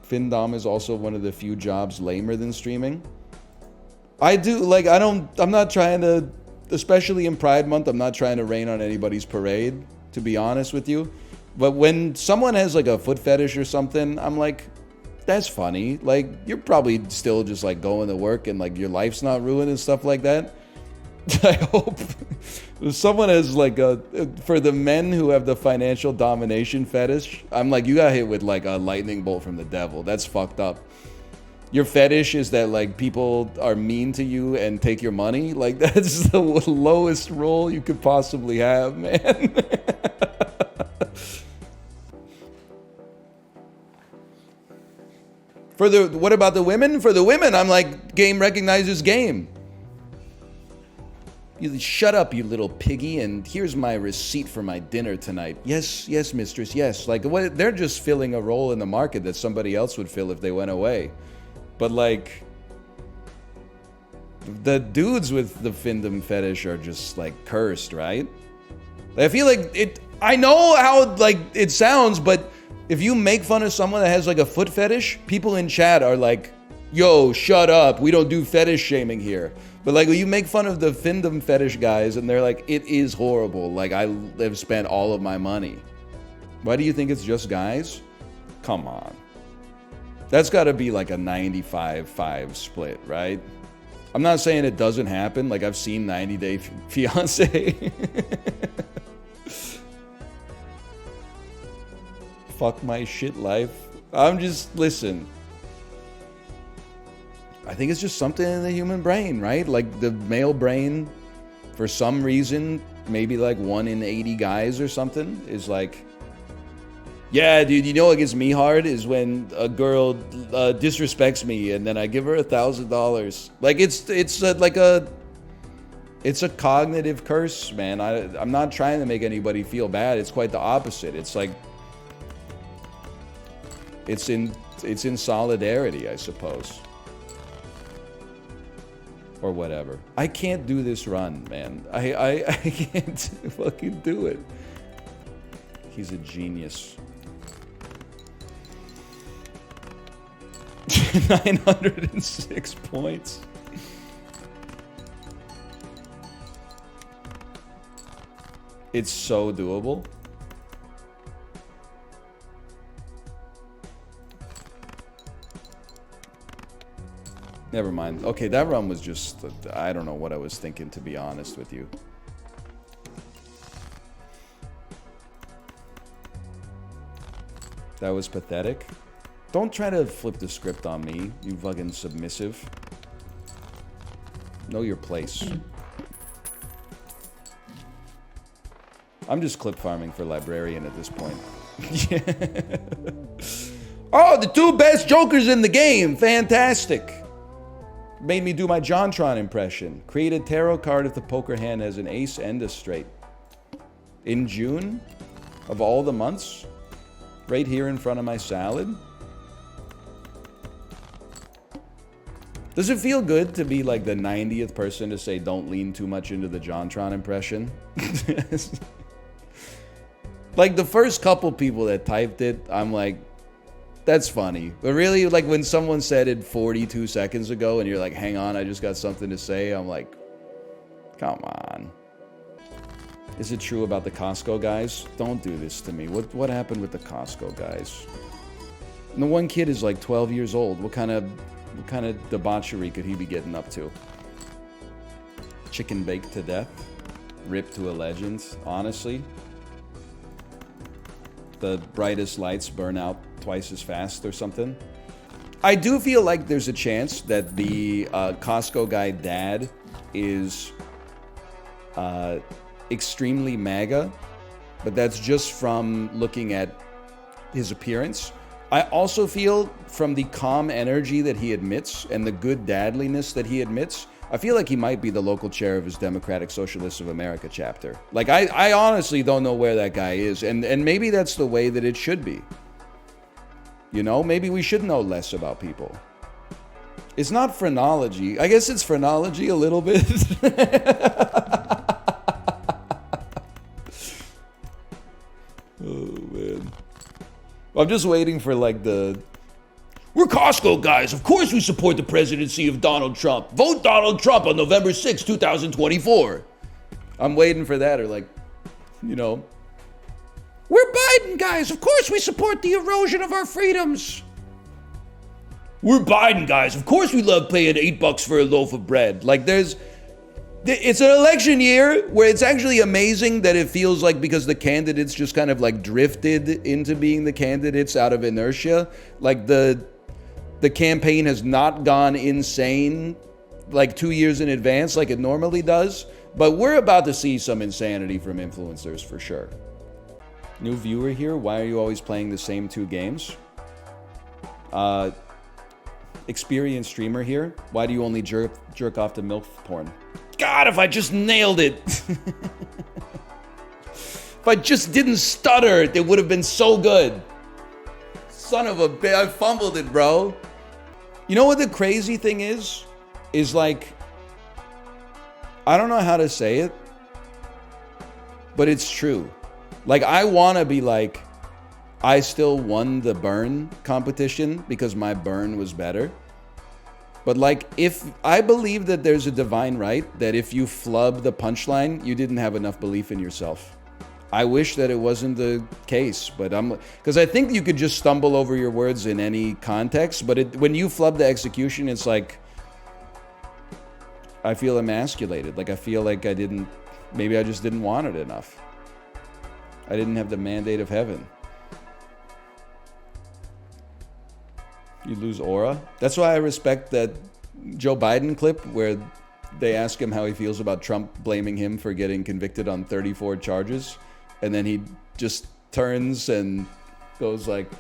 Findom is also one of the few jobs lamer than streaming. I do, like, I'm not trying to, especially in Pride Month, I'm not trying to rain on anybody's parade, to be honest with you. But when someone has like a foot fetish or something, I'm like, that's funny. Like, you're probably still just like going to work and like your life's not ruined and stuff like that. I hope someone has like for the men who have the financial domination fetish, I'm like, you got hit with like a lightning bolt from the devil. That's fucked up. Your fetish is that like people are mean to you and take your money. Like, that's the lowest role you could possibly have, man. What about the women? For the women, I'm like, game recognizes game. You shut up, you little piggy, and here's my receipt for my dinner tonight. Yes, yes, mistress, yes. Like, what? They're just filling a role in the market that somebody else would fill if they went away. But like, the dudes with the findom fetish are just like cursed, right? I feel like it. I know how like it sounds, but if you make fun of someone that has like a foot fetish, people in chat are like, yo, shut up, we don't do fetish shaming here. But like, when you make fun of the findom fetish guys and they're like, it is horrible, like I have spent all of my money. Why do you think it's just guys? Come on. That's gotta be like a 95-5 split, right? I'm not saying it doesn't happen, like I've seen 90 Day Fiance. Fuck my shit life. I'm just, listen. I think it's just something in the human brain, right? Like the male brain, for some reason, maybe like 1 in 80 guys or something, is like, yeah, dude, you know what gets me hard is when a girl disrespects me and then I give her $1,000. Like it's a cognitive curse, man. I'm not trying to make anybody feel bad. It's quite the opposite. It's like, it's in solidarity, I suppose. Or whatever. I can't do this run, man. I can't fucking do it. He's a genius. 906 points. It's so doable. Never mind. Okay, that run was just... I don't know what I was thinking, to be honest with you. That was pathetic. Don't try to flip the script on me, you fucking submissive. Know your place. I'm just clip farming for librarian at this point. Oh, the 2 best jokers in the game! Fantastic! Made me do my JonTron impression. Create a tarot card if the poker hand has an ace and a straight. In June? Of all the months? Right here in front of my salad? Does it feel good to be like the 90th person to say don't lean too much into the JonTron impression? Like the first couple people that typed it, I'm like, that's funny. But really, like when someone said it 42 seconds ago and you're like, hang on, I just got something to say, I'm like, come on. Is it true about the Costco guys? Don't do this to me. What happened with the Costco guys? And the one kid is like 12 years old. What kind of debauchery could he be getting up to? Chicken baked to death? Ripped to a legend, honestly. The brightest lights burn out twice as fast or something. I do feel like there's a chance that the Costco guy dad is extremely MAGA, but that's just from looking at his appearance. I also feel from the calm energy that he admits and the good dadliness that he admits, I feel like he might be the local chair of his Democratic Socialists of America chapter. Like, I honestly don't know where that guy is, and maybe that's the way that it should be. You know, maybe we should know less about people. It's not phrenology. I guess it's phrenology a little bit. Oh, man. I'm just waiting for, like, the... We're Costco guys. Of course we support the presidency of Donald Trump. Vote Donald Trump on November 6, 2024. I'm waiting for that, or, like, you know... We're Biden guys. Of course we support the erosion of our freedoms. We're Biden guys. Of course we love paying $8 for a loaf of bread. Like, it's an election year where it's actually amazing that it feels like because the candidates just kind of like drifted into being the candidates out of inertia. Like the campaign has not gone insane like 2 years in advance like it normally does. But we're about to see some insanity from influencers for sure. New viewer here. Why are you always playing the same 2 games? Experienced streamer here. Why do you only jerk off to MILF porn? God, if I just nailed it. If I just didn't stutter, it would have been so good. Son of a bitch, I fumbled it, bro. You know what the crazy thing is? Is like, I don't know how to say it, but it's true. Like, I want to be like, I still won the burn competition because my burn was better. But like, if I believe that there's a divine right, that if you flub the punchline, you didn't have enough belief in yourself. I wish that it wasn't the case, but because I think you could just stumble over your words in any context, but when you flub the execution, it's like, I feel emasculated. Like, I feel like maybe I just didn't want it enough. I didn't have the mandate of heaven. You lose aura. That's why I respect that Joe Biden clip where they ask him how he feels about Trump blaming him for getting convicted on 34 charges. And then he just turns and goes like...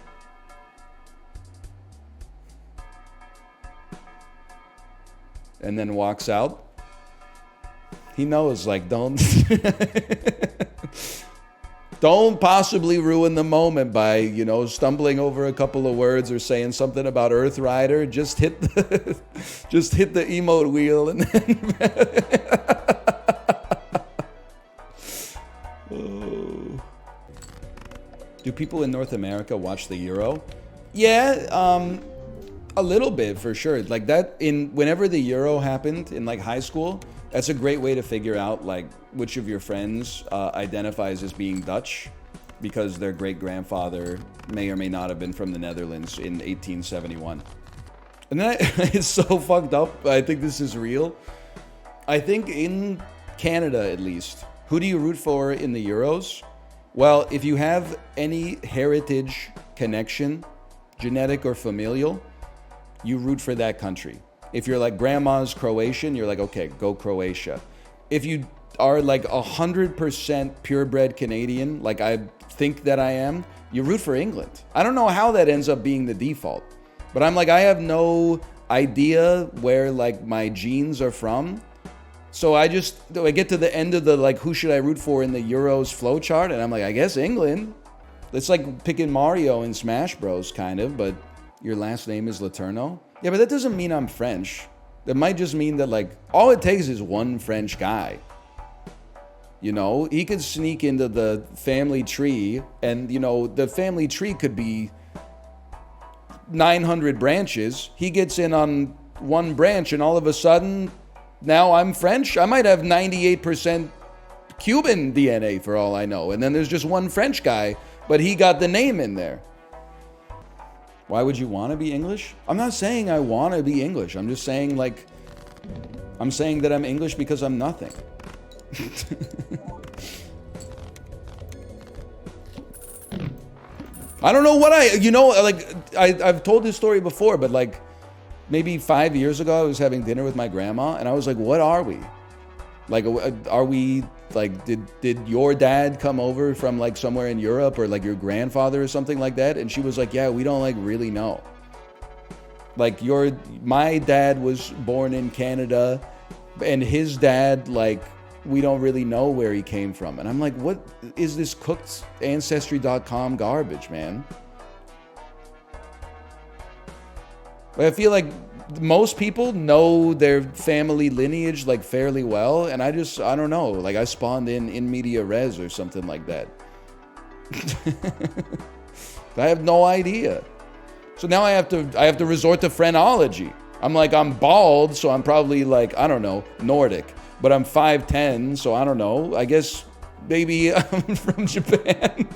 and then walks out. He knows, like, don't... Don't possibly ruin the moment by, you know, stumbling over a couple of words or saying something about Earth Rider. Just hit the emote wheel and then oh. Do people in North America watch the Euro? Yeah, a little bit for sure. Like that whenever the Euro happened in like high school, that's a great way to figure out like which of your friends identifies as being Dutch because their great-grandfather may or may not have been from the Netherlands in 1871. And then it's so fucked up. I think this is real. I think in Canada, at least, who do you root for in the Euros? Well, if you have any heritage connection, genetic or familial, you root for that country. If you're like grandma's Croatian, you're like, okay, go Croatia. If you are like 100% purebred Canadian, like I think that I am, you root for England. I don't know how that ends up being the default, but I'm like, I have no idea where like my genes are from. So I get to the end of the like, who should I root for in the Euros flowchart? And I'm like, I guess England. It's like picking Mario in Smash Bros, kind of, but your last name is Laterno. Yeah, but that doesn't mean I'm French. That might just mean that like, all it takes is one French guy. You know, he could sneak into the family tree and, you know, the family tree could be 900 branches. He gets in on one branch and all of a sudden, now I'm French. I might have 98% Cuban DNA for all I know. And then there's just one French guy, but he got the name in there. Why would you want to be English? I'm not saying I want to be English. I'm just saying like, I'm saying that I'm English because I'm nothing. I don't know what I've told this story before, but like maybe 5 years ago, I was having dinner with my grandma and I was like, what are we? Like, are we like, did your dad come over from like somewhere in Europe or like your grandfather or something like that? And she was like, yeah, we don't like really know. Like my dad was born in Canada and his dad, like, we don't really know where he came from. And I'm like, what is this cooked ancestry.com garbage, man? But I feel like most people know their family lineage like fairly well. And I don't know, like I spawned in media res or something like that. I have no idea. So now I have to resort to phrenology. I'm like, I'm bald, so I'm probably like, I don't know, Nordic. But I'm 5'10", so I don't know. I guess maybe I'm from Japan.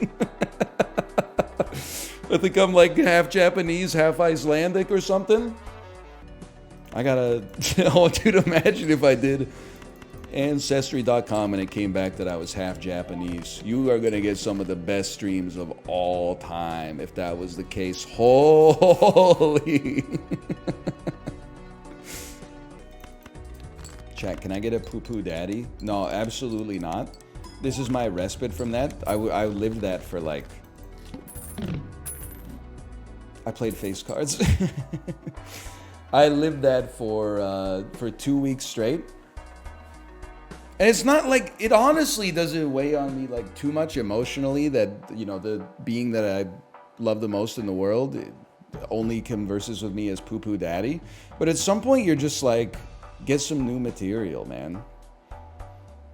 I think I'm like half Japanese, half Icelandic or something. I want you to imagine if I did Ancestry.com and it came back that I was half Japanese. You are going to get some of the best streams of all time if that was the case. Holy. Chat, can I get a poo-poo daddy? No, absolutely not. This is my respite from that. I lived that for like... I played face cards. I lived that for 2 weeks straight. And it's not like, it honestly doesn't weigh on me like too much emotionally that, you know, the being that I love the most in the world only converses with me as poo-poo daddy. But at some point you're just like, get some new material, man.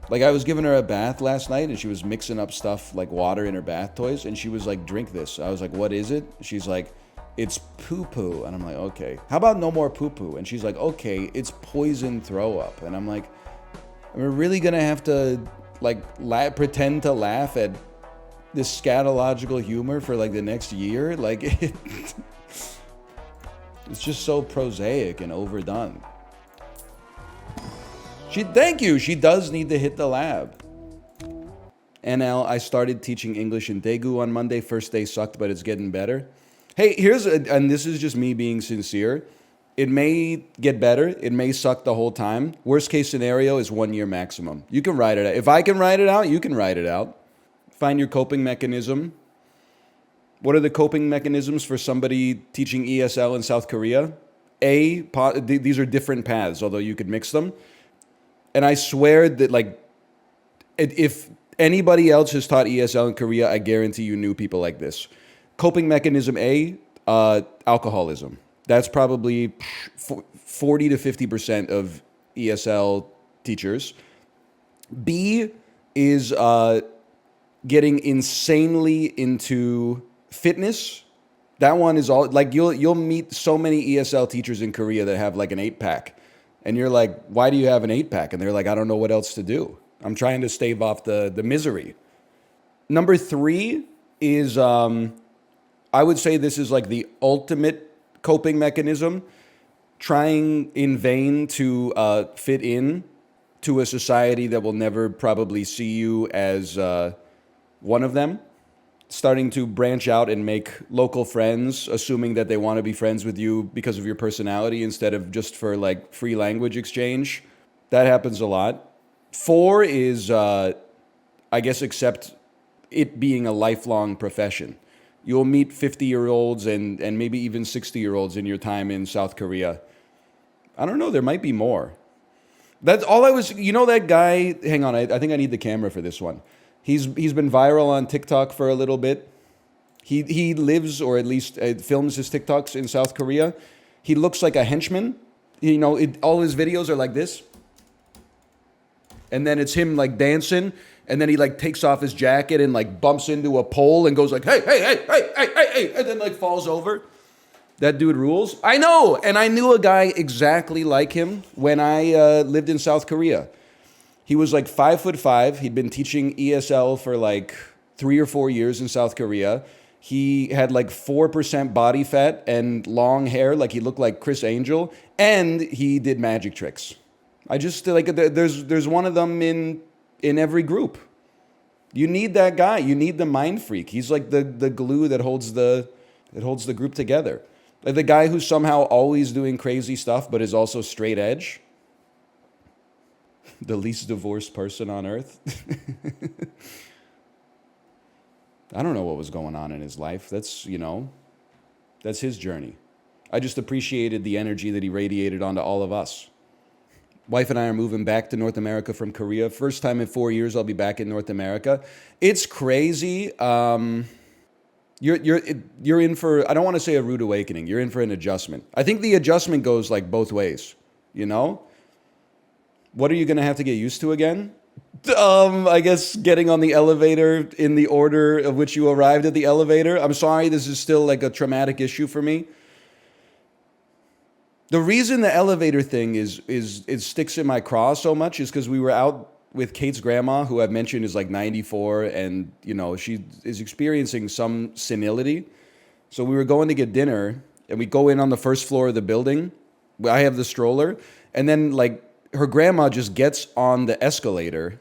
Like I was giving her a bath last night and she was mixing up stuff like water in her bath toys and she was like, drink this. I was like, what is it? She's like, it's poo-poo. And I'm like, okay. How about no more poo-poo? And she's like, okay, it's poison throw up. And I'm like, we're really gonna have to like pretend to laugh at this scatological humor for like the next year? Like it's just so prosaic and overdone. Thank you. She does need to hit the lab. NL, I started teaching English in Daegu on Monday. First day sucked, but it's getting better. Hey, and this is just me being sincere. It may get better. It may suck the whole time. Worst case scenario is 1 year maximum. You can write it out. If I can write it out, you can write it out. Find your coping mechanism. What are the coping mechanisms for somebody teaching ESL in South Korea? These are different paths, although you could mix them. And I swear that, like, if anybody else has taught ESL in Korea, I guarantee you knew people like this. Coping mechanism A, alcoholism. That's probably 40 to 50% of ESL teachers. B is getting insanely into fitness. That one is all, like, you'll meet so many ESL teachers in Korea that have like an 8-pack. And you're like, why do you have an 8-pack? And they're like, I don't know what else to do. I'm trying to stave off the misery. Number 3 is, I would say this is like the ultimate coping mechanism. trying in vain to fit in to a society that will never probably see you as one of them. Starting to branch out and make local friends, assuming that they want to be friends with you because of your personality instead of just for like free language exchange. That happens a lot. 4 is, I guess, accept it being a lifelong profession. You'll meet 50-year-olds and maybe even 60-year-olds in your time in South Korea. I don't know, there might be more. That's all I was, you know that guy, hang on, I think I need the camera for this one. He's been viral on TikTok for a little bit. He lives, or at least films his TikToks in South Korea. He looks like a henchman. You know, all his videos are like this. And then it's him like dancing. And then he like takes off his jacket and like bumps into a pole and goes like, hey, hey, hey, hey, hey, hey, hey, and then like falls over. That dude rules. I know. And I knew a guy exactly like him when I lived in South Korea. He was like 5'5". He'd been teaching ESL for like 3 or 4 years in South Korea. He had like 4% body fat and long hair, like he looked like Chris Angel, and he did magic tricks. I just like there's one of them in every group. You need that guy. You need the mind freak. He's like the glue that holds the group together. Like the guy who's somehow always doing crazy stuff but is also straight edge. The least divorced person on earth. I don't know what was going on in his life. That's his journey. I just appreciated the energy that he radiated onto all of us. Wife and I are moving back to North America from Korea. First time in 4 years I'll be back in North America. It's crazy. You're in for, I don't want to say a rude awakening. You're in for an adjustment. I think the adjustment goes like both ways, you know? What are you going to have to get used to again? I guess getting on the elevator in the order of which you arrived at the elevator. I'm sorry, this is still like a traumatic issue for me. The reason the elevator thing it sticks in my craw so much is because we were out with Kate's grandma, who I've mentioned is like 94, and she is experiencing some senility. So we were going to get dinner, and we go in on the first floor of the building. I have the stroller, and then like her grandma just gets on the escalator,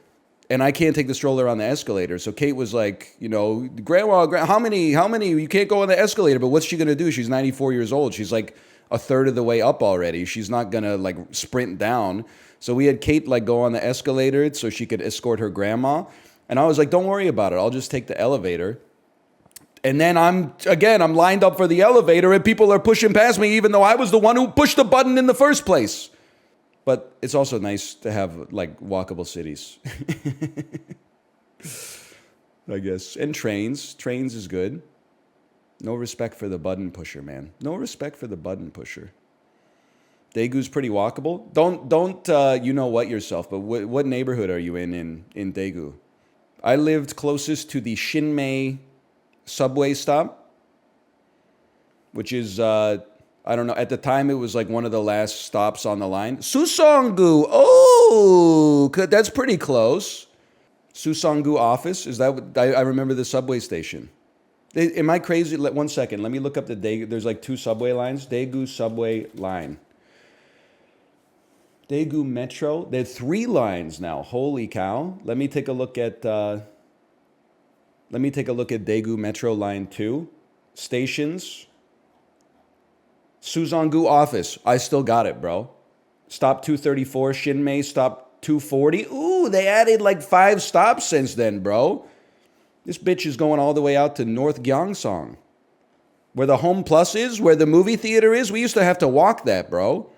and I can't take the stroller on the escalator. So Kate was like, Grandma, how many? You can't go on the escalator. But what's she gonna do? She's 94 years old. She's like a third of the way up already. She's not gonna like sprint down. So we had Kate like go on the escalator so she could escort her grandma. And I was like, don't worry about it. I'll just take the elevator. And then I'm lined up for the elevator, and people are pushing past me, even though I was the one who pushed the button in the first place. But it's also nice to have like walkable cities. I guess. And trains. Trains is good. No respect for the button pusher, man. No respect for the button pusher. Daegu's pretty walkable. Don't you know what yourself, but what neighborhood are you in Daegu? I lived closest to the Shinmei subway stop, which is I don't know. At the time, it was like one of the last stops on the line. Susonggu. Oh, that's pretty close. Susonggu office. Is that what, I remember the subway station. Am I crazy? 1 second. Let me look up the Daegu. There's like 2 subway lines. Daegu subway line. Daegu Metro. There are 3 lines now. Holy cow. Let me take a look at Daegu Metro line 2. Stations. Susonggu office. I still got it, bro. Stop 234. Shinmei stop 240. Ooh, they added like 5 stops since then, bro. This bitch is going all the way out to North Gyeongsang, where the Home Plus is, where the movie theater is. We used to have to walk that, bro.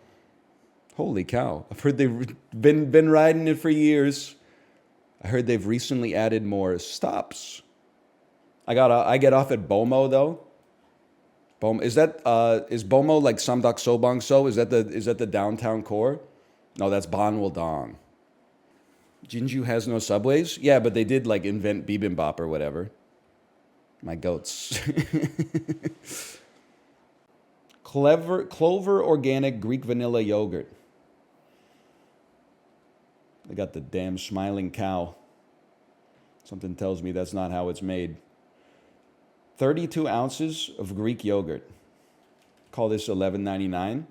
Holy cow. I've heard they've been riding it for years. I heard they've recently added more stops. I get off at Bomo, though. Is Bomo like Samdak Sobang So? Is that the downtown core? No, that's Banwaldong. Jinju has no subways? Yeah, but they did like invent bibimbap or whatever. My goats. Clover organic Greek vanilla yogurt. They got the damn smiling cow. Something tells me that's not how it's made. 32 ounces of Greek yogurt. Call this $11.99.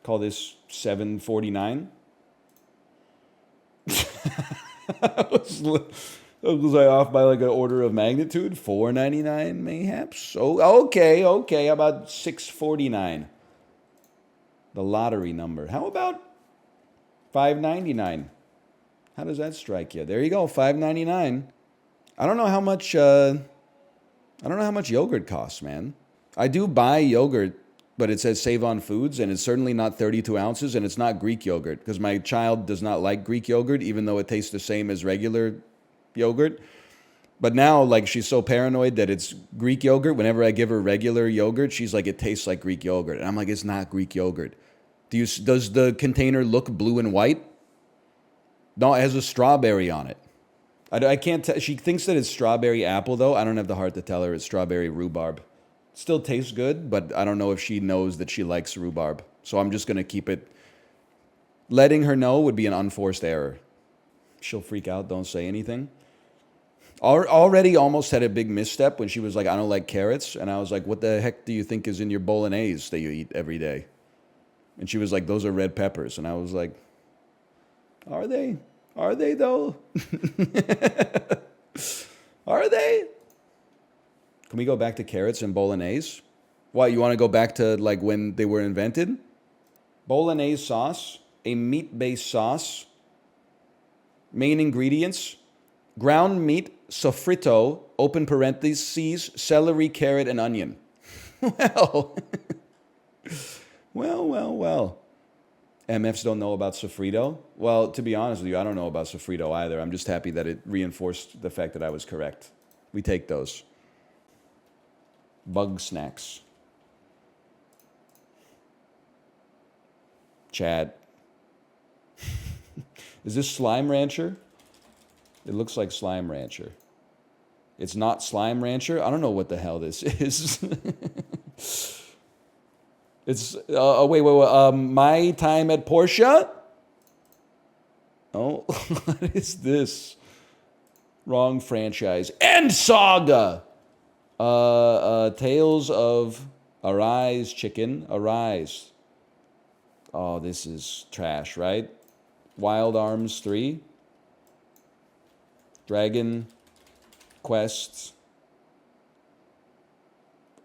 Call this $7.49. Was I off by like an order of magnitude? $4.99 mayhaps? Oh, okay. How about $6.49? The lottery number. How about $5.99? How does that strike you? There you go, $5.99. I don't know how much yogurt costs, man. I do buy yogurt, but it says Save on Foods, and it's certainly not 32 ounces, and it's not Greek yogurt, because my child does not like Greek yogurt, even though it tastes the same as regular yogurt. But now, like, she's so paranoid that it's Greek yogurt. Whenever I give her regular yogurt, she's like, it tastes like Greek yogurt. And I'm like, it's not Greek yogurt. Does the container look blue and white? No, it has a strawberry on it. I can't tell. She thinks that it's strawberry apple, though. I don't have the heart to tell her it's strawberry rhubarb. It still tastes good, but I don't know if she knows that she likes rhubarb. So I'm just going to keep it. Letting her know would be an unforced error. She'll freak out, don't say anything. Already almost had a big misstep when she was like, I don't like carrots. And I was like, what the heck do you think is in your bolognese that you eat every day? And she was like, those are red peppers. And I was like, are they? Are they, though? Are they? Can we go back to carrots and bolognese? What, you want to go back to like when they were invented? Bolognese sauce, a meat-based sauce. Main ingredients: ground meat, sofrito, open parentheses, celery, carrot, and onion. Well. MFs don't know about sofrito. Well, to be honest with you, I don't know about sofrito either. I'm just happy that it reinforced the fact that I was correct. We take those. Bug snacks. Chad. Is this Slime Rancher? It looks like Slime Rancher. It's not Slime Rancher? I don't know what the hell this is. It's, wait. My time at Porsche? Oh, what is this? Wrong franchise. End saga! Tales of Arise, Chicken, Arise. Oh, this is trash, right? Wild Arms 3. Dragon Quest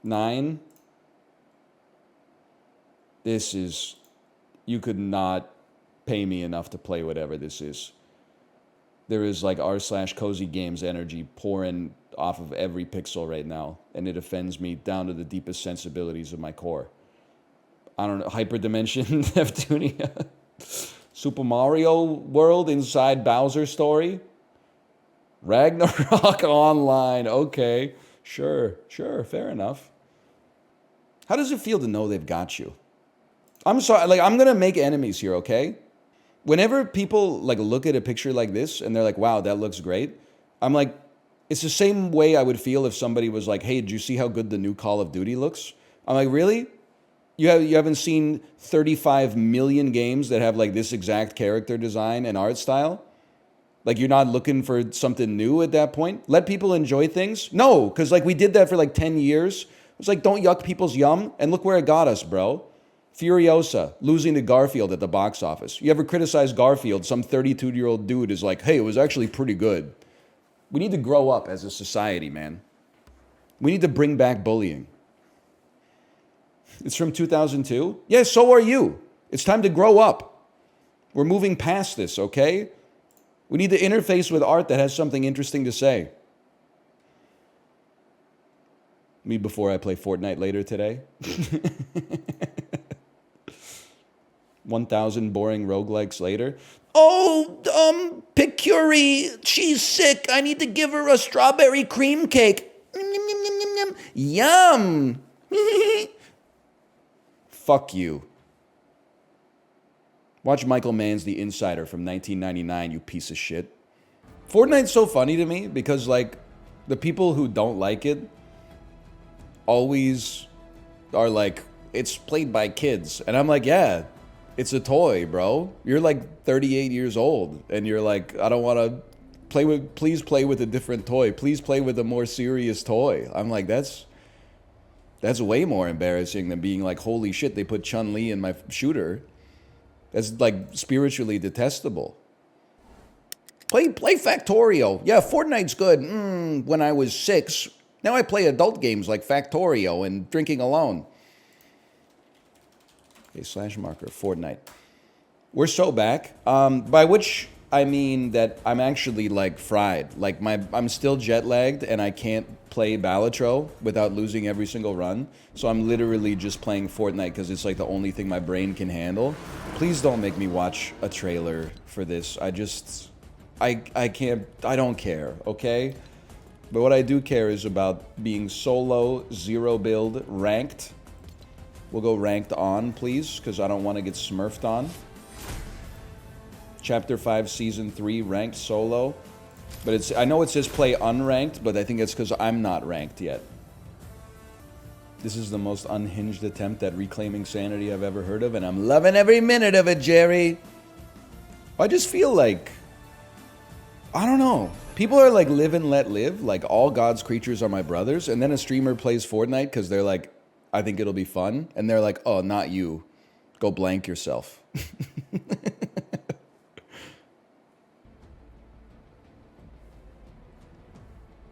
9. This is... You could not pay me enough to play whatever this is. There is like r/cozy games energy pouring off of every pixel right now, and it offends me down to the deepest sensibilities of my core. I don't know, Hyperdimension, Neptunia, Super Mario World inside Bowser story, Ragnarok Online. Okay, sure, fair enough. How does it feel to know they've got you? I'm sorry, like, I'm gonna make enemies here, okay? Whenever people like look at a picture like this and they're like, wow, that looks great, I'm like, it's the same way I would feel if somebody was like, hey, did you see how good the new Call of Duty looks? I'm like, really? You haven't seen 35 million games that have like this exact character design and art style? Like, you're not looking for something new at that point? Let people enjoy things? No, because like we did that for like 10 years. It's like, don't yuck people's yum, and look where it got us, bro. Furiosa, losing to Garfield at the box office. You ever criticize Garfield, some 32-year-old dude is like, hey, it was actually pretty good. We need to grow up as a society, man. We need to bring back bullying. It's from 2002? Yeah, so are you. It's time to grow up. We're moving past this, okay? We need to interface with art that has something interesting to say. Me before I play Fortnite later today. 1,000 boring roguelikes later. Oh, Picuri, she's sick. I need to give her a strawberry cream cake. Yum. Fuck you. Watch Michael Mann's The Insider from 1999, you piece of shit. Fortnite's so funny to me because, like, the people who don't like it always are like, it's played by kids. And I'm like, yeah, it's a toy, bro. You're like 38 years old, and you're like, I don't want to play with, please play with a different toy. Please play with a more serious toy. I'm like, that's That's way more embarrassing than being like, holy shit, they put Chun-Li in my shooter. That's like spiritually detestable. Play Factorio. Yeah, Fortnite's good. When I was 6. Now I play adult games like Factorio and Drinking Alone. Okay, slash marker, Fortnite. We're so back. By which I mean that I'm actually like fried. Like I'm still jet lagged and I can't play Balatro without losing every single run. So I'm literally just playing Fortnite because it's like the only thing my brain can handle. Please don't make me watch a trailer for this. I can't, I don't care, okay? But what I do care is about being solo, 0 build, ranked. We'll go ranked on, please, because I don't want to get smurfed on. Chapter 5, Season 3, ranked solo. But I know it says play unranked, but I think it's because I'm not ranked yet. This is the most unhinged attempt at reclaiming sanity I've ever heard of, and I'm loving every minute of it, Jerry. I just feel like, I don't know. People are like, live and let live. Like, all God's creatures are my brothers. And then a streamer plays Fortnite because they're like, I think it'll be fun. And they're like, oh, not you. Go blank yourself.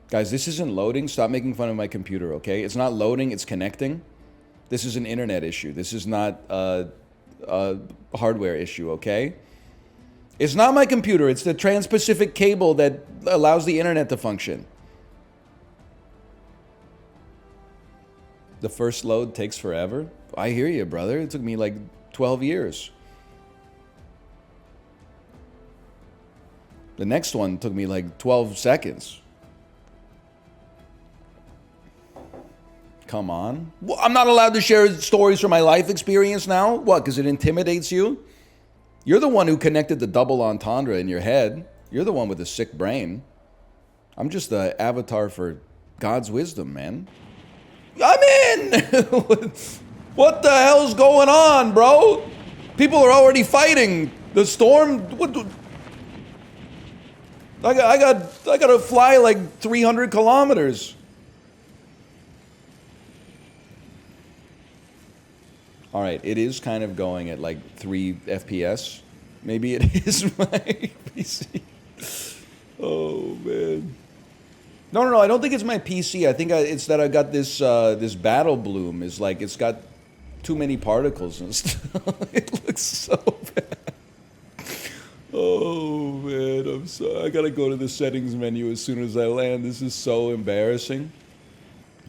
Guys, this isn't loading. Stop making fun of my computer, okay? It's not loading. It's connecting. This is an internet issue. This is not a hardware issue, okay? It's not my computer. It's the trans-Pacific cable that allows the internet to function. The first load takes forever. I hear you, brother. It took me like 12 years. The next one took me like 12 seconds. Come on. Well, I'm not allowed to share stories from my life experience now? What, because it intimidates you? You're the one who connected the double entendre in your head. You're the one with the sick brain. I'm just the avatar for God's wisdom, man. I'm in! What the hell's going on, bro? People are already fighting. The storm... What? I gotta fly like 300 kilometers. All right, it is kind of going at like 3 FPS. Maybe it is my PC. Oh, man. No, I don't think it's my PC. I think it's that I got this this battle bloom. Is like, it's got too many particles and stuff. It looks so bad. Oh, man, I gotta go to the settings menu as soon as I land. This is so embarrassing.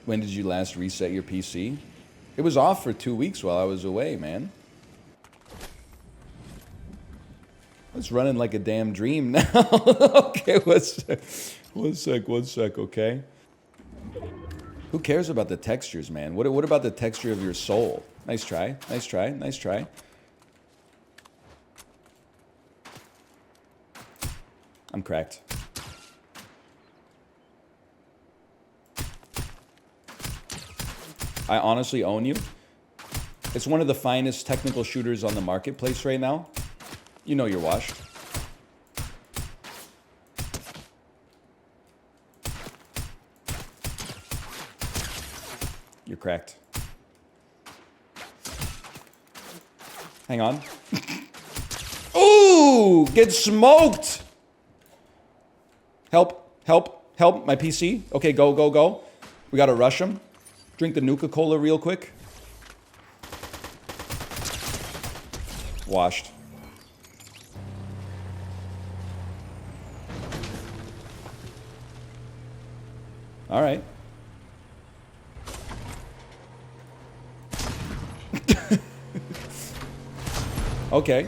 When did you last reset your PC? It was off for 2 weeks while I was away, man. It's running like a damn dream now. Okay, one sec, okay? Who cares about the textures, man? What about the texture of your soul? Nice try. I'm cracked. I honestly own you. It's one of the finest technical shooters on the marketplace right now. You know you're washed. You're cracked. Hang on. Ooh! Get smoked! Help. My PC. Okay, go. We gotta rush him. Drink the Nuka-Cola real quick. Washed. All right. Okay.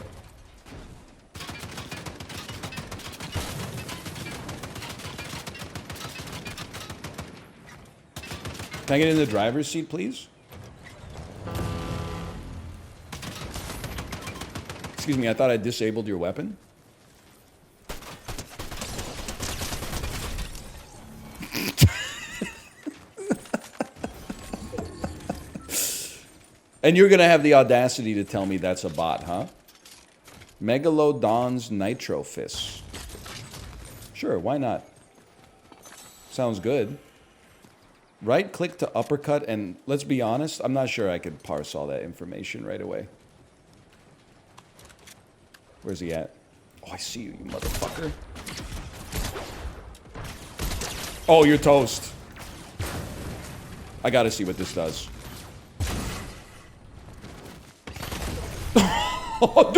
Can I get in the driver's seat, please? Excuse me, I thought I disabled your weapon. And you're gonna have the audacity to tell me that's a bot, huh? Megalodon's Nitro Fist. Sure, why not? Sounds good. Right click to uppercut, and let's be honest, I'm not sure I could parse all that information right away. Where's he at? Oh, I see you, you motherfucker. Oh, you're toast. I gotta see what this does. Oh,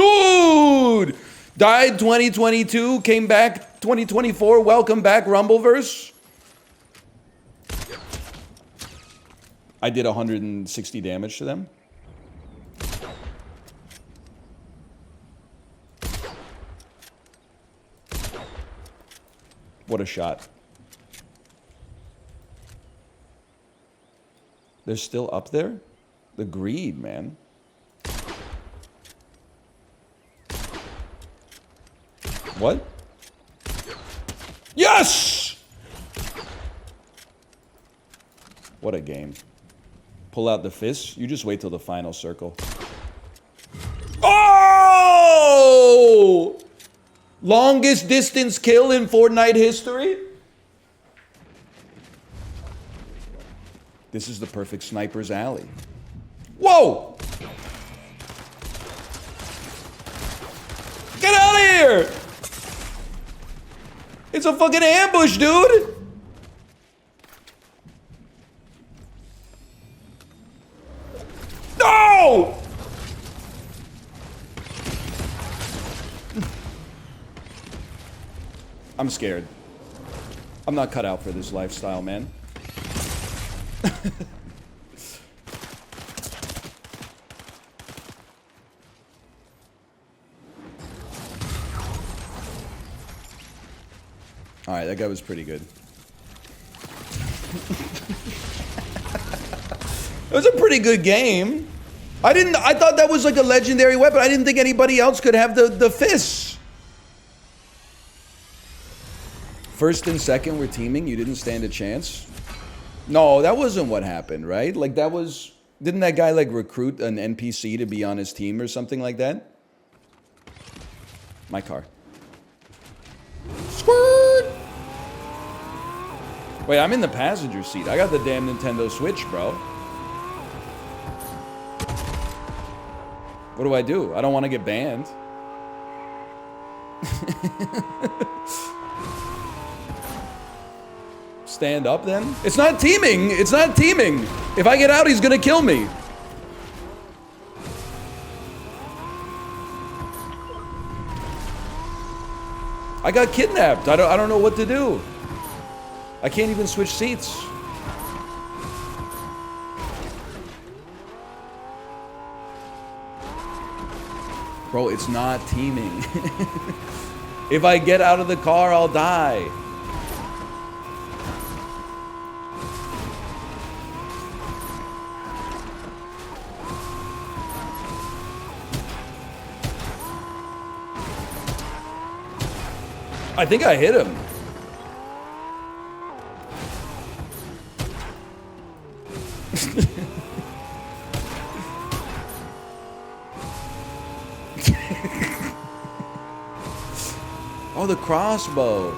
dude! Died 2022, came back 2024. Welcome back, Rumbleverse. I did 160 damage to them. What a shot. They're still up there? The greed, man. What? Yes! What a game. Pull out the fist. You just wait till the final circle. Oh! Longest distance kill in Fortnite history? This is the perfect sniper's alley. Whoa! Get out of here! It's a fucking ambush, dude! No! I'm scared. I'm not cut out for this lifestyle, man. Alright, that guy was pretty good. It was a pretty good game. I thought that was like a legendary weapon. I didn't think anybody else could have the fists. First and second were teaming. You didn't stand a chance. No, that wasn't what happened, right? Like that was... Didn't that guy like recruit an NPC to be on his team or something like that? My car. Squirt! Wait, I'm in the passenger seat. I got the damn Nintendo Switch, bro. What do I do? I don't want to get banned. Stand up then? It's not teaming! It's not teaming! If I get out, he's gonna kill me. I got kidnapped. I don't know what to do. I can't even switch seats. Bro, it's not teaming. If I get out of the car, I'll die. I think I hit him. Oh, the crossbow.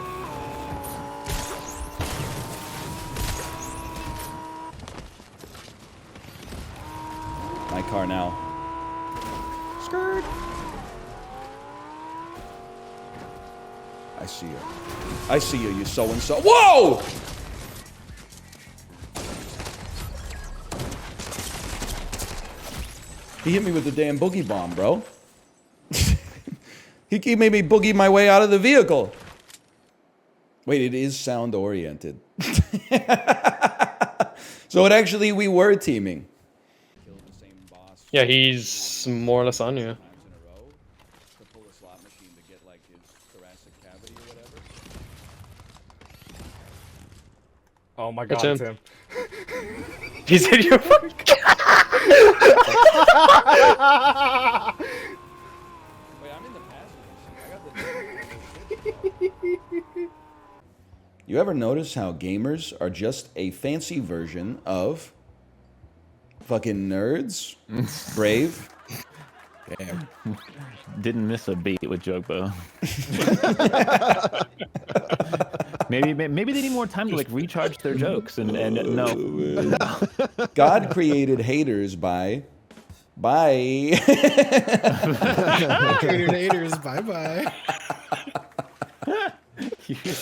My car now. Skirt. I see you. I see you, you so-and-so. Whoa! He hit me with the damn boogie bomb, bro. He made me boogie my way out of the vehicle. Wait, it is sound-oriented. So it actually, we were teaming. Yeah, he's more or less on you. Oh my god, That's Tim. He said you're fucking... You ever notice how gamers are just a fancy version of fucking nerds? Brave? Damn. Didn't miss a beat with Jugbo. Maybe they need more time to like recharge their jokes and no. God created haters by. Created haters. Bye bye.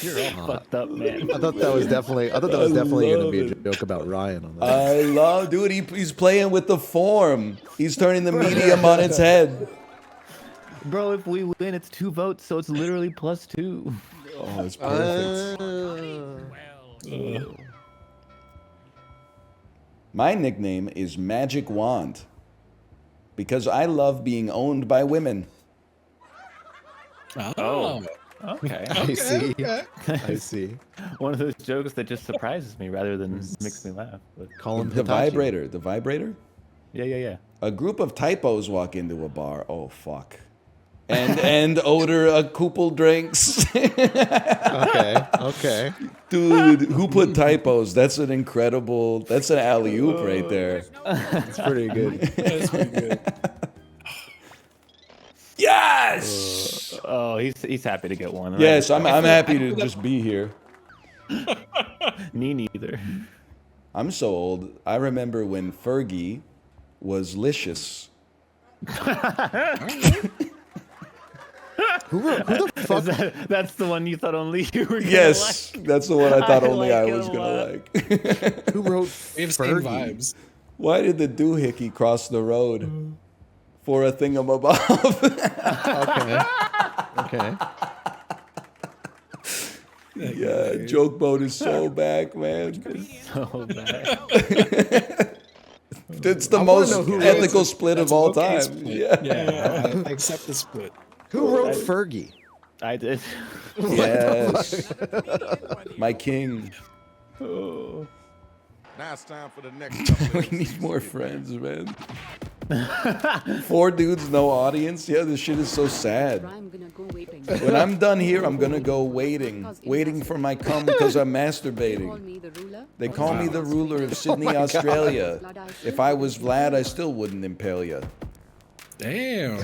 You're all fucked up, man. I thought that was definitely going to be a joke about Ryan on that. I love, dude. He's playing with the form. He's turning the medium on its head. Bro, if we win, it's 2 votes, so it's literally +2. Oh, it's perfect. My nickname is Magic Wand because I love being owned by women. Oh. Okay. I see. Okay. I see. One of those jokes that just surprises me rather than makes me laugh. But Call him The Hitachi. vibrator. The vibrator? yeah. A group of typos walk into a bar. Oh, fuck. And order a couple drinks. Okay. Dude, who put typos? That's an alley-oop right there. It's pretty good. That's pretty good. Yes! Oh, he's happy to get one. Right? Yes, I'm happy to just be here. Me neither. I'm so old. I remember when Fergie was licious. Who the fuck? That's the one you thought only you were gonna Yes, like? that's the one I thought only I like it was a gonna lot. like. Who wrote We have same Fergie? vibes. Why did the doohickey cross the road for a thingamabob? Okay. Yeah, joke boat is so back, man. So bad. It's the wanna most know who ethical split of That's all okay time. split. Yeah. Yeah, I accept the split. Who wrote Fergie? I did. Yes. My king. Oh. Now it's time for the next couple We need more friends, man. 4 dudes, no audience. Yeah, this shit is so sad. When I'm done here, I'm gonna go waiting for my cum because I'm masturbating. They call me the ruler of Sydney, Australia. If I was Vlad, I still wouldn't impale ya. Damn.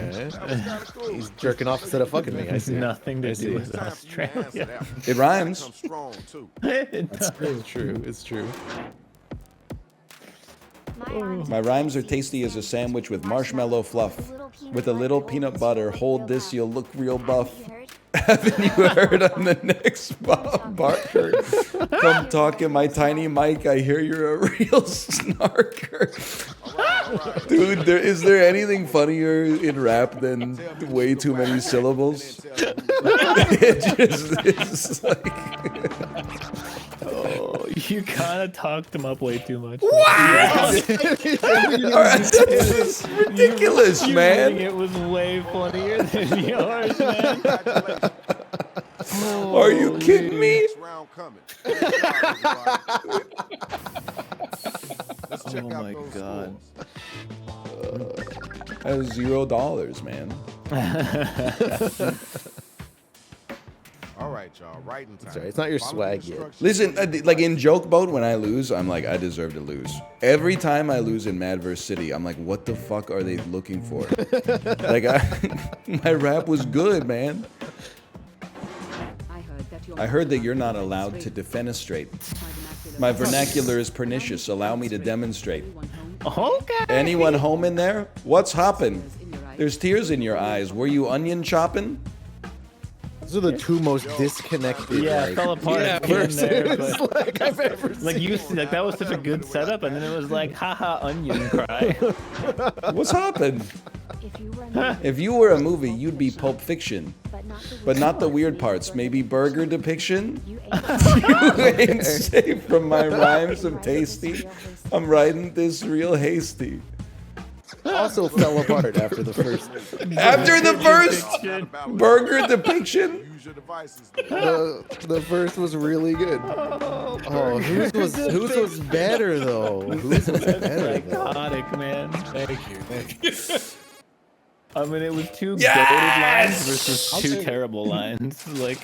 He's jerking off instead of fucking me. I see. Nothing to do with Time for you to answer Australia. that one. It rhymes. Come strong too. It's true. It's true. My rhymes are tasty as a sandwich with marshmallow fluff. With a little peanut butter, hold this, you'll look real buff. Haven't you heard on the next barker? Come talk in my tiny mic, I hear you're a real snarker. Dude, is there anything funnier in rap than way too many syllables? It just is like... Oh, you kind of talked him up way too much. This is ridiculous, You man. think it was way funnier than yours, man. Are you kidding me? Next round coming. Let's check Oh out my those God. scores. That was $0, man. All right, y'all. Writing time. Sorry, it's not your Follow swag the yet. instructions. Listen, like in joke mode, when I lose, I'm like, I deserve to lose. Every time I lose in Madverse City, I'm like, what the fuck are they looking for? Like, my rap was good, man. I heard that you're not allowed to defenestrate. My vernacular is pernicious. Allow me to demonstrate. Okay. Anyone home in there? What's hoppin'? There's tears in your eyes. Were you onion chopping? Those are the 2 most disconnected. Yeah, like, it fell apart Yeah, here and there, verses but like I've ever like seen. like that was such a good setup, and then it was like, haha, onion cry. What's hoppin'? If you were a movie, you'd be Pulp Fiction. But not the weird parts. Maybe burger depiction? You ain't safe from my rhymes of tasty. I'm writing this real hasty. Also fell apart after the first. After the first burger depiction? Use your devices. The first was really good. Oh, whose was better though? Whose was better? Though? Psychotic, man. Thank you. I mean, it was 2 Yes! goated lines versus I'll 2 take it. terrible lines. Like,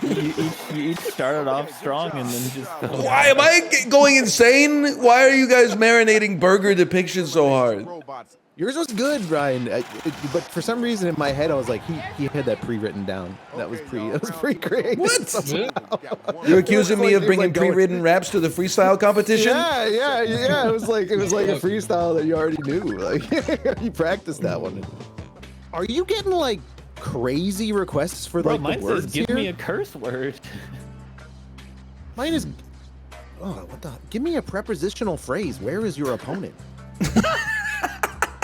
you each started off strong and then just fell Why am I going insane? Why are you guys marinating burger depiction so hard? Robots. Yours was good, Ryan. But for some reason in my head, I was like, he had that pre-written down. That was pre-created. What? You're accusing me of bringing pre-written raps to the freestyle competition? Yeah. It was like a freestyle that you already knew. Like you practiced that one. Are you getting like crazy requests for like mine the words says, give here? me a curse word. Mine is. Oh, what the? Give me a prepositional phrase. Where is your opponent?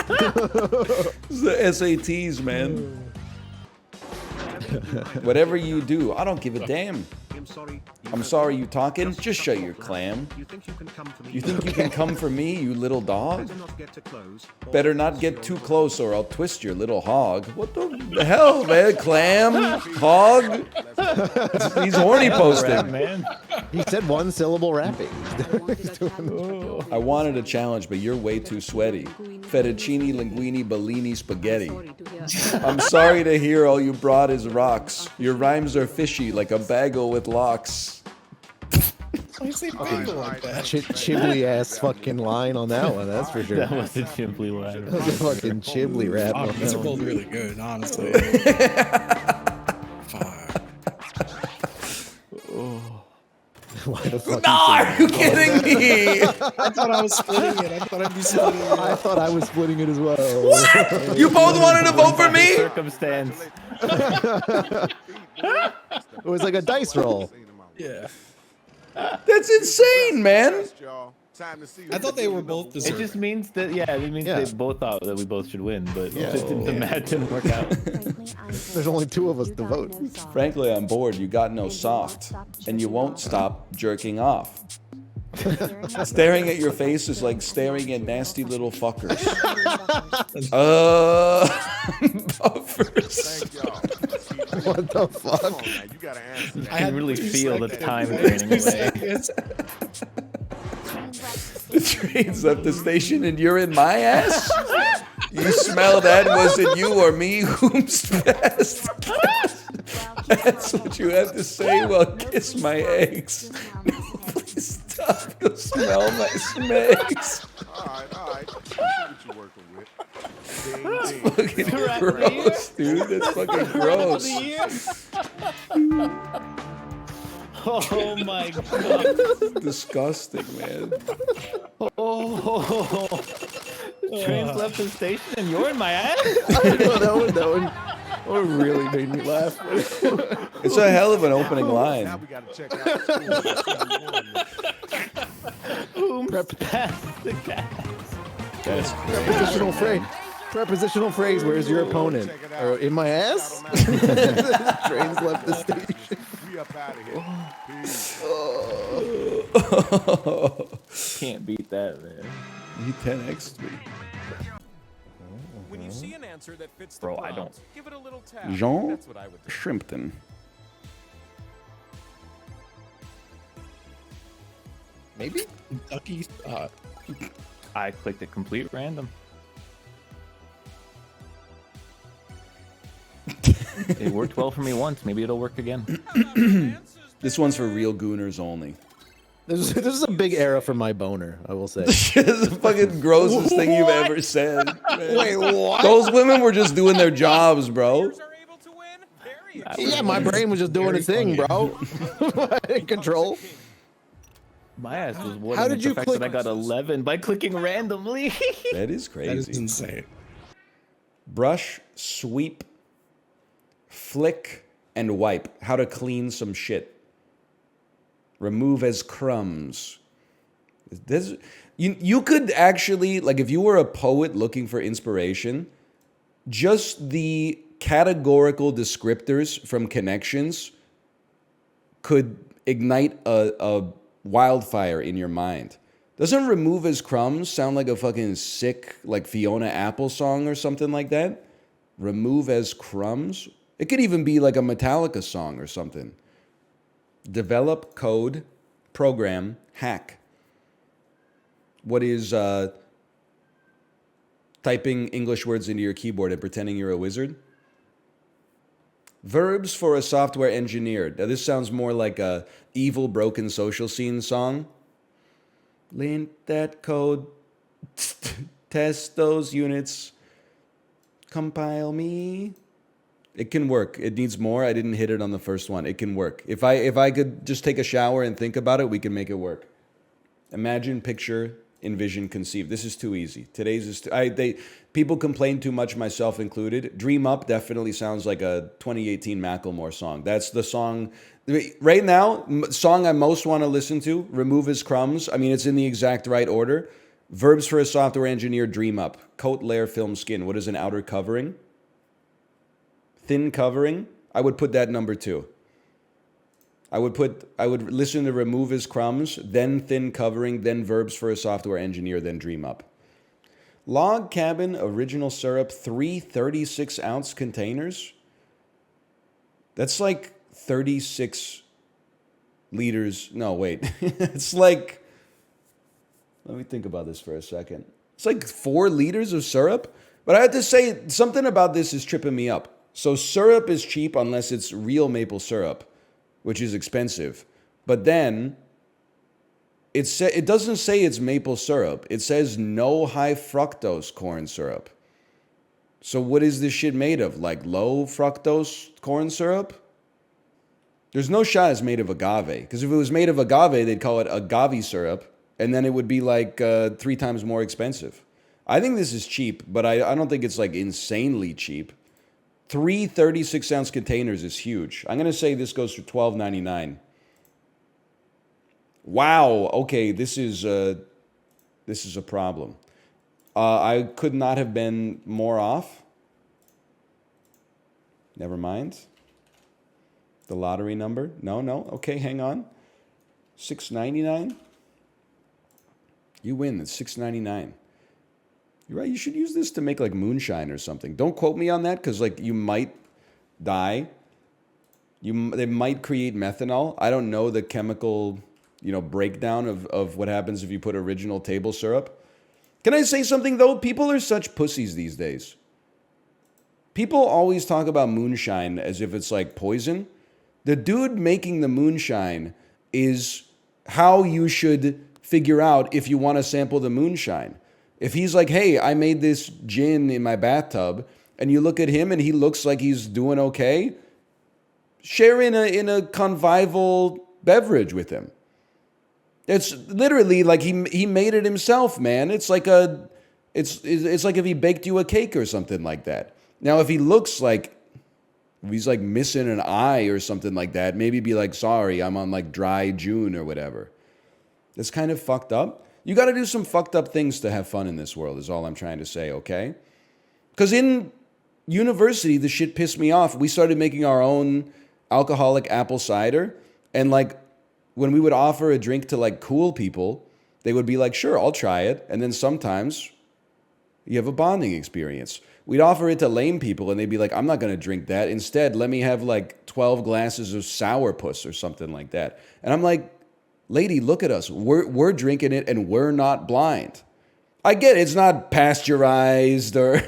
It's the SATs, man. Whatever you do, I don't give a damn. I'm sorry, you talking? Just show your clam. You think you can come for me, you little dog? Better not get too close or I'll twist your little hog. What the hell, man? Clam? Hog? He's horny posting. Man. He said one syllable rapping. I wanted a challenge, but you're way too sweaty. Fettuccine, linguine, bellini, spaghetti. I'm sorry to hear all you brought is rocks. Your rhymes are fishy like a bagel with locks. Why say bagel like that? Chibly ass fucking line on that one, that's for sure. That was a Chibly line. That was a fucking Chibly rap. Oh, on these that are both one. really good, honestly. Fuck. Why the fuck? No, are you kidding me? I thought I was splitting it. I thought I'd be splitting it. I thought I was splitting it as well. What? You both wanted to vote for me? Circumstance. It was like a dice roll. Yeah. That's insane, man. I thought they were both It deserving. just means that, they both thought that we both should win, but Yeah. the math didn't work out. There's only two of us to vote. Frankly, I'm bored. You got no soft. And you won't stop jerking off. Staring at your face is like staring at nasty little fuckers. Buffers. What the fuck? I can really feel the time draining away. The train's left the station and you're in my ass? You smell that? Was it you or me whom's best? That's what you have to say? Well, kiss my eggs. No, please stop. You'll smell my smegs. Alright. See what you're working with. Fucking gross, dude. That's fucking gross. Oh my god. Disgusting, man. Oh. Train's left the station and you're in my ass? that one really made me laugh. It's a hell of an opening Now line. we gotta check out the Prep past the gas. That's Prepositional phrase. Where's your opponent? Or in my ass? Train's left the station. We up out of here. Peace. Can't beat that, man. He 10x'd me. When you see an answer that fits the Bro, I prompt, don't. give it a little tap. Jean That's what I would do. Shrimpton. Maybe? Ducky. I clicked it complete random. It worked well for me once. Maybe it'll work again. This one's for real gooners only. This is a big era for my boner, I will say. This is the fucking grossest thing you've ever said. Man. Wait, what? Those women were just doing their jobs, bro. Are able to win? Very Yeah, my brain was just doing its thing, bro. I didn't control. My ass was wooden. How did you the fact click- that I got 11 by clicking randomly? That is That is crazy. insane. Brush, sweep, flick, and wipe. How to clean some shit. Remove as crumbs. You could actually, like, if you were a poet looking for inspiration, just the categorical descriptors from connections could ignite a wildfire in your mind. Doesn't remove as crumbs sound like a fucking sick, like, Fiona Apple song or something like that? Remove as crumbs? It could even be like a Metallica song or something. Develop, code, program, hack. What is typing English words into your keyboard and pretending you're a wizard? Verbs for a software engineer. Now this sounds more like a evil broken social scene song. Lint that code Test those units. Compile me. It can work. It needs more. I didn't hit it on the first one. It can work. If I could just take a shower and think about it, we can make it work. Imagine, picture, envision, conceive. This is too easy. Today's is people complain too much, myself included. Dream Up definitely sounds like a 2018 Macklemore song. That's the song right now. Song I most want to listen to. Remove His Crumbs. I mean, it's in the exact right order. Verbs for a software engineer. Dream Up. Coat, layer, film, skin. What is an outer covering? Thin covering. I would put that number 2. I would listen to Remove His Crumbs, then Thin Covering, then Verbs for a Software Engineer, then Dream Up. Log Cabin Original Syrup, 3 36-ounce containers. That's like 36 liters. No, wait. It's like, let me think about this for a second. It's like 4 liters of syrup. But I have to say, something about this is tripping me up. So syrup is cheap unless it's real maple syrup, which is expensive. But then it doesn't say it's maple syrup. It says no high fructose corn syrup. So what is this shit made of? Like low fructose corn syrup? There's no shot it's made of agave. Because if it was made of agave, they'd call it agave syrup. And then it would be like 3 times more expensive. I think this is cheap, but I don't think it's like insanely cheap. 3 36-ounce containers is huge. I'm going to say this goes for $12.99. Wow. Okay, this is a problem. I could not have been more off. Never mind. The lottery number? No. Okay, hang on. $6.99. You win. It's $6.99. You're right. You should use this to make like moonshine or something. Don't quote me on that because like you might die. They might create methanol. I don't know the chemical, breakdown of what happens if you put original table syrup. Can I say something though? People are such pussies these days. People always talk about moonshine as if it's like poison. The dude making the moonshine is how you should figure out if you want to sample the moonshine. If he's like, hey, I made this gin in my bathtub, and you look at him and he looks like he's doing okay, share in a convivial beverage with him. It's literally like he made it himself, man. It's like it's like if he baked you a cake or something like that. Now, if he looks like he's like missing an eye or something like that, maybe be like, sorry, I'm on like dry June or whatever. It's kind of fucked up. You got to do some fucked up things to have fun in this world is all I'm trying to say, okay? Because in university, the shit pissed me off. We started making our own alcoholic apple cider. And like when we would offer a drink to like cool people, they would be like, sure, I'll try it. And then sometimes you have a bonding experience. We'd offer it to lame people and they'd be like, I'm not going to drink that. Instead, let me have like 12 glasses of sourpuss or something like that. And I'm like, lady, look at us. We're drinking it and we're not blind. I get it. It's not pasteurized or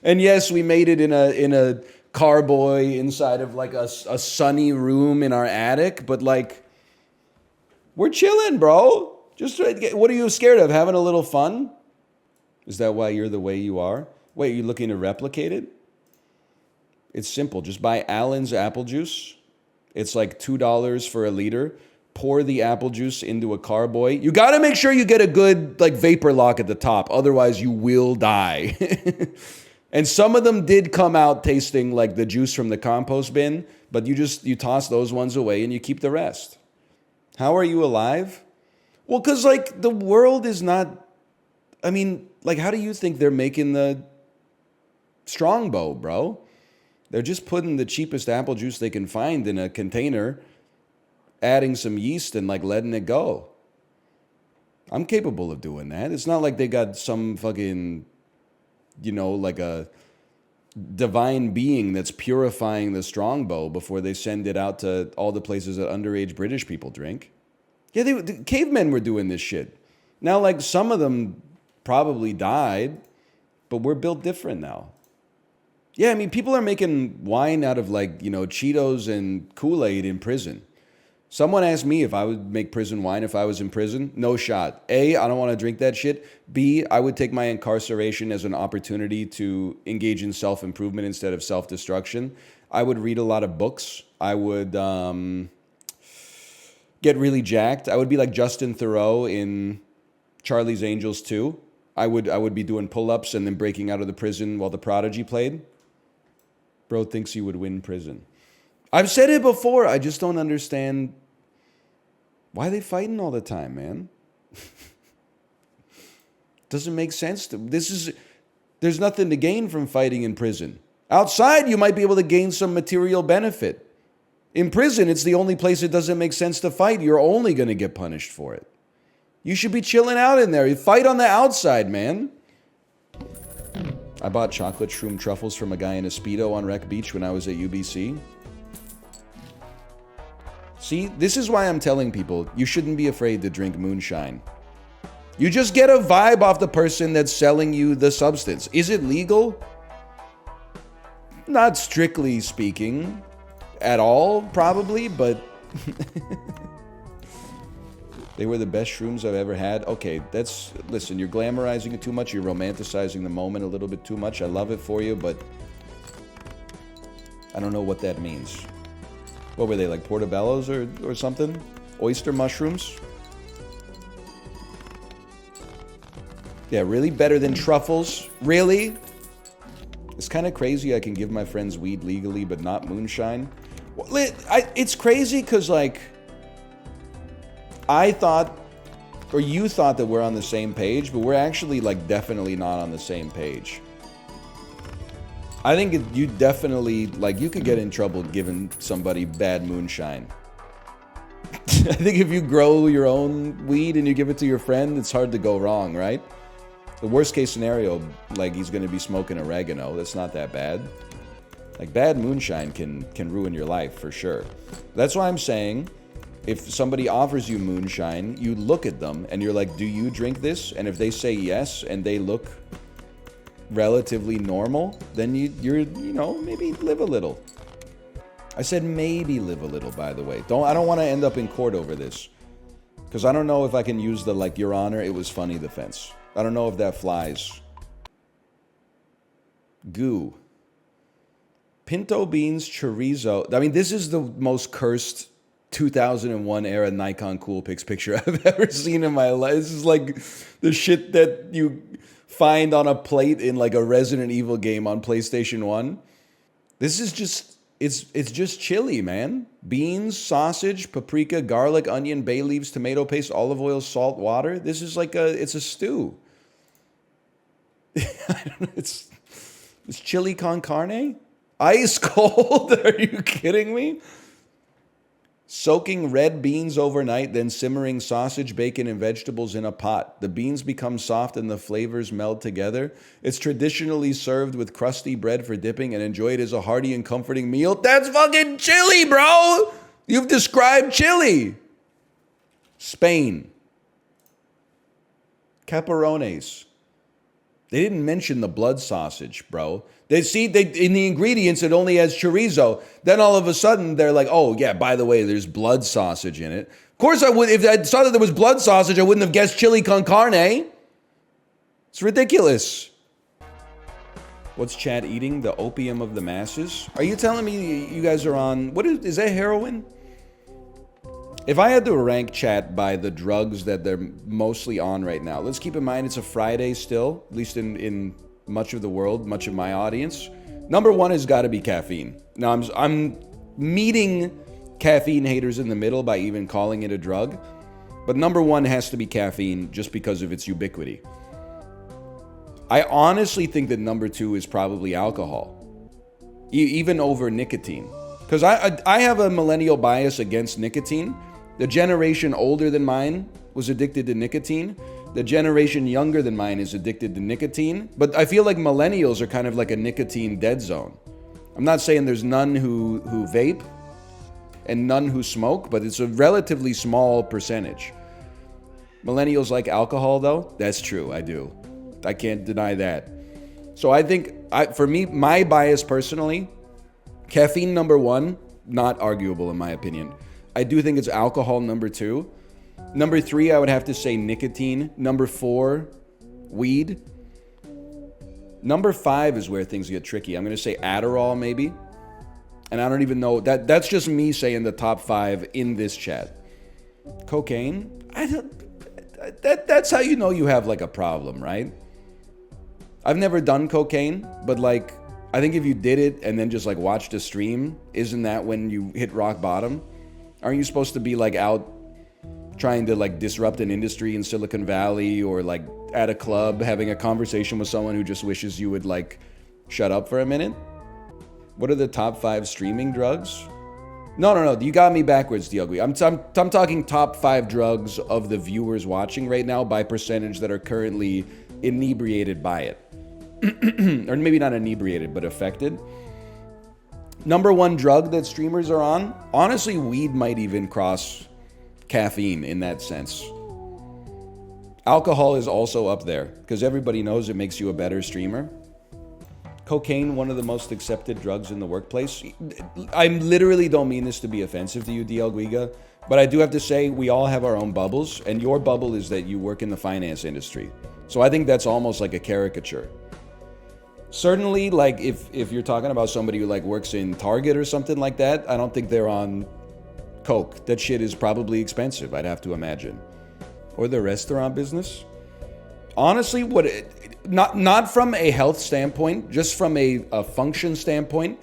and yes, we made it in a carboy inside of like a sunny room in our attic, but like we're chilling, bro. Just what are you scared of? Having a little fun? Is that why you're the way you are? Wait, you looking to replicate it? It's simple. Just buy Allen's apple juice. It's like $2 for a liter. Pour the apple juice into a carboy. You got to make sure you get a good like vapor lock at the top. Otherwise, you will die. And some of them did come out tasting like the juice from the compost bin, but you toss those ones away and you keep the rest. How are you alive? Well, because like the world is not, I mean, like how do you think they're making the strongbow, bro? They're just putting the cheapest apple juice they can find in a container, adding some yeast and like letting it go. I'm capable of doing that. It's not like they got some fucking, like a divine being that's purifying the strongbow before they send it out to all the places that underage British people drink. Yeah, the cavemen were doing this shit. Now, like some of them probably died, but we're built different now. Yeah, I mean, people are making wine out of like, Cheetos and Kool-Aid in prison. Someone asked me if I would make prison wine if I was in prison. No shot. A, I don't want to drink that shit. B, I would take my incarceration as an opportunity to engage in self-improvement instead of self-destruction. I would read a lot of books. I would get really jacked. I would be like Justin Theroux in Charlie's Angels 2. I would be doing pull-ups and then breaking out of the prison while The Prodigy played. Bro thinks he would win prison. I've said it before. I just don't understand why they fighting all the time, man. Doesn't make sense. There's nothing to gain from fighting in prison. Outside, you might be able to gain some material benefit. In prison, it's the only place it doesn't make sense to fight. You're only going to get punished for it. You should be chilling out in there. You fight on the outside, man. I bought chocolate shroom truffles from a guy in a Speedo on Wreck Beach when I was at UBC. See, this is why I'm telling people you shouldn't be afraid to drink moonshine. You just get a vibe off the person that's selling you the substance. Is it legal? Not strictly speaking at all, probably, but they were the best shrooms I've ever had. Okay, listen, you're glamorizing it too much. You're romanticizing the moment a little bit too much. I love it for you, but I don't know what that means. What were they, like portobellos or something? Oyster mushrooms? Yeah, really? Better than truffles? Really? It's kind of crazy I can give my friends weed legally, but not moonshine. Well, it's crazy because, like, I thought, or you thought that we're on the same page, but we're actually, like, definitely not on the same page. I think you definitely, like, you could get in trouble giving somebody bad moonshine. I think if you grow your own weed and you give it to your friend, it's hard to go wrong, right? The worst case scenario, like, he's going to be smoking oregano. That's not that bad. Like, bad moonshine can ruin your life, for sure. That's why I'm saying, if somebody offers you moonshine, you look at them and you're like, do you drink this? And if they say yes and they look relatively normal, then you're, you know, maybe live a little. I said maybe live a little, by the way. I don't want to end up in court over this. Because I don't know if I can use the, like, Your Honor, it was funny defense. I don't know if that flies. Goo. Pinto beans, chorizo. I mean, this is the most cursed 2001 era Nikon Coolpix picture I've ever seen in my life. This is like the shit that you find on a plate in like a Resident Evil game on PlayStation 1. This is just, it's just chili, man. Beans, sausage, paprika, garlic, onion, bay leaves, tomato paste, olive oil, salt, water. This is like it's a stew. I don't know, it's chili con carne? Ice cold? Are you kidding me? Soaking red beans overnight, then simmering sausage, bacon, and vegetables in a pot. The beans become soft and the flavors meld together. It's traditionally served with crusty bread for dipping and enjoyed as a hearty and comforting meal. That's fucking chili, bro! You've described chili! Spain. Caperones. They didn't mention the blood sausage, bro. In the ingredients, it only has chorizo. Then all of a sudden, they're like, oh, yeah, by the way, there's blood sausage in it. Of course I would. If I saw that there was blood sausage, I wouldn't have guessed chili con carne. It's ridiculous. What's Chad eating? The opium of the masses? Are you telling me you guys are on... Is that heroin? If I had to rank chat by the drugs that they're mostly on right now, let's keep in mind it's a Friday still, at least in much of the world, much of my audience. Number one has got to be caffeine. Now, I'm meeting caffeine haters in the middle by even calling it a drug, but number one has to be caffeine just because of its ubiquity. I honestly think that number two is probably alcohol, even over nicotine. Because I have a millennial bias against nicotine. The generation older than mine was addicted to nicotine. The generation younger than mine is addicted to nicotine. But I feel like millennials are kind of like a nicotine dead zone. I'm not saying there's none who vape and none who smoke, but it's a relatively small percentage. Millennials like alcohol, though? That's true, I do. I can't deny that. So I think, for me, my bias personally, caffeine number one, not arguable in my opinion. I do think it's alcohol, number 2. Number 3, I would have to say nicotine. Number 4, weed. Number 5 is where things get tricky. I'm going to say Adderall, maybe. And I don't even know. That's just me saying the top 5 in this chat. Cocaine? That's how you know you have, like, a problem, right? I've never done cocaine, but, like, I think if you did it and then just, like, watched a stream, isn't that when you hit rock bottom? Aren't you supposed to be, like, out trying to, like, disrupt an industry in Silicon Valley or, like, at a club having a conversation with someone who just wishes you would, like, shut up for a minute? What are the top 5 streaming drugs? No. You got me backwards, Diogui. I'm talking top 5 drugs of the viewers watching right now by percentage that are currently inebriated by it. Or maybe not inebriated, but affected. Number 1 drug that streamers are on? Honestly, weed might even cross caffeine in that sense. Alcohol is also up there, because everybody knows it makes you a better streamer. Cocaine, one of the most accepted drugs in the workplace. I literally don't mean this to be offensive to you, DL Guiga, but I do have to say we all have our own bubbles, and your bubble is that you work in the finance industry. So I think that's almost like a caricature. Certainly, like, if you're talking about somebody who, like, works in Target or something like that, I don't think they're on coke. That shit is probably expensive, I'd have to imagine. Or the restaurant business. Honestly, not from a health standpoint, just from a function standpoint,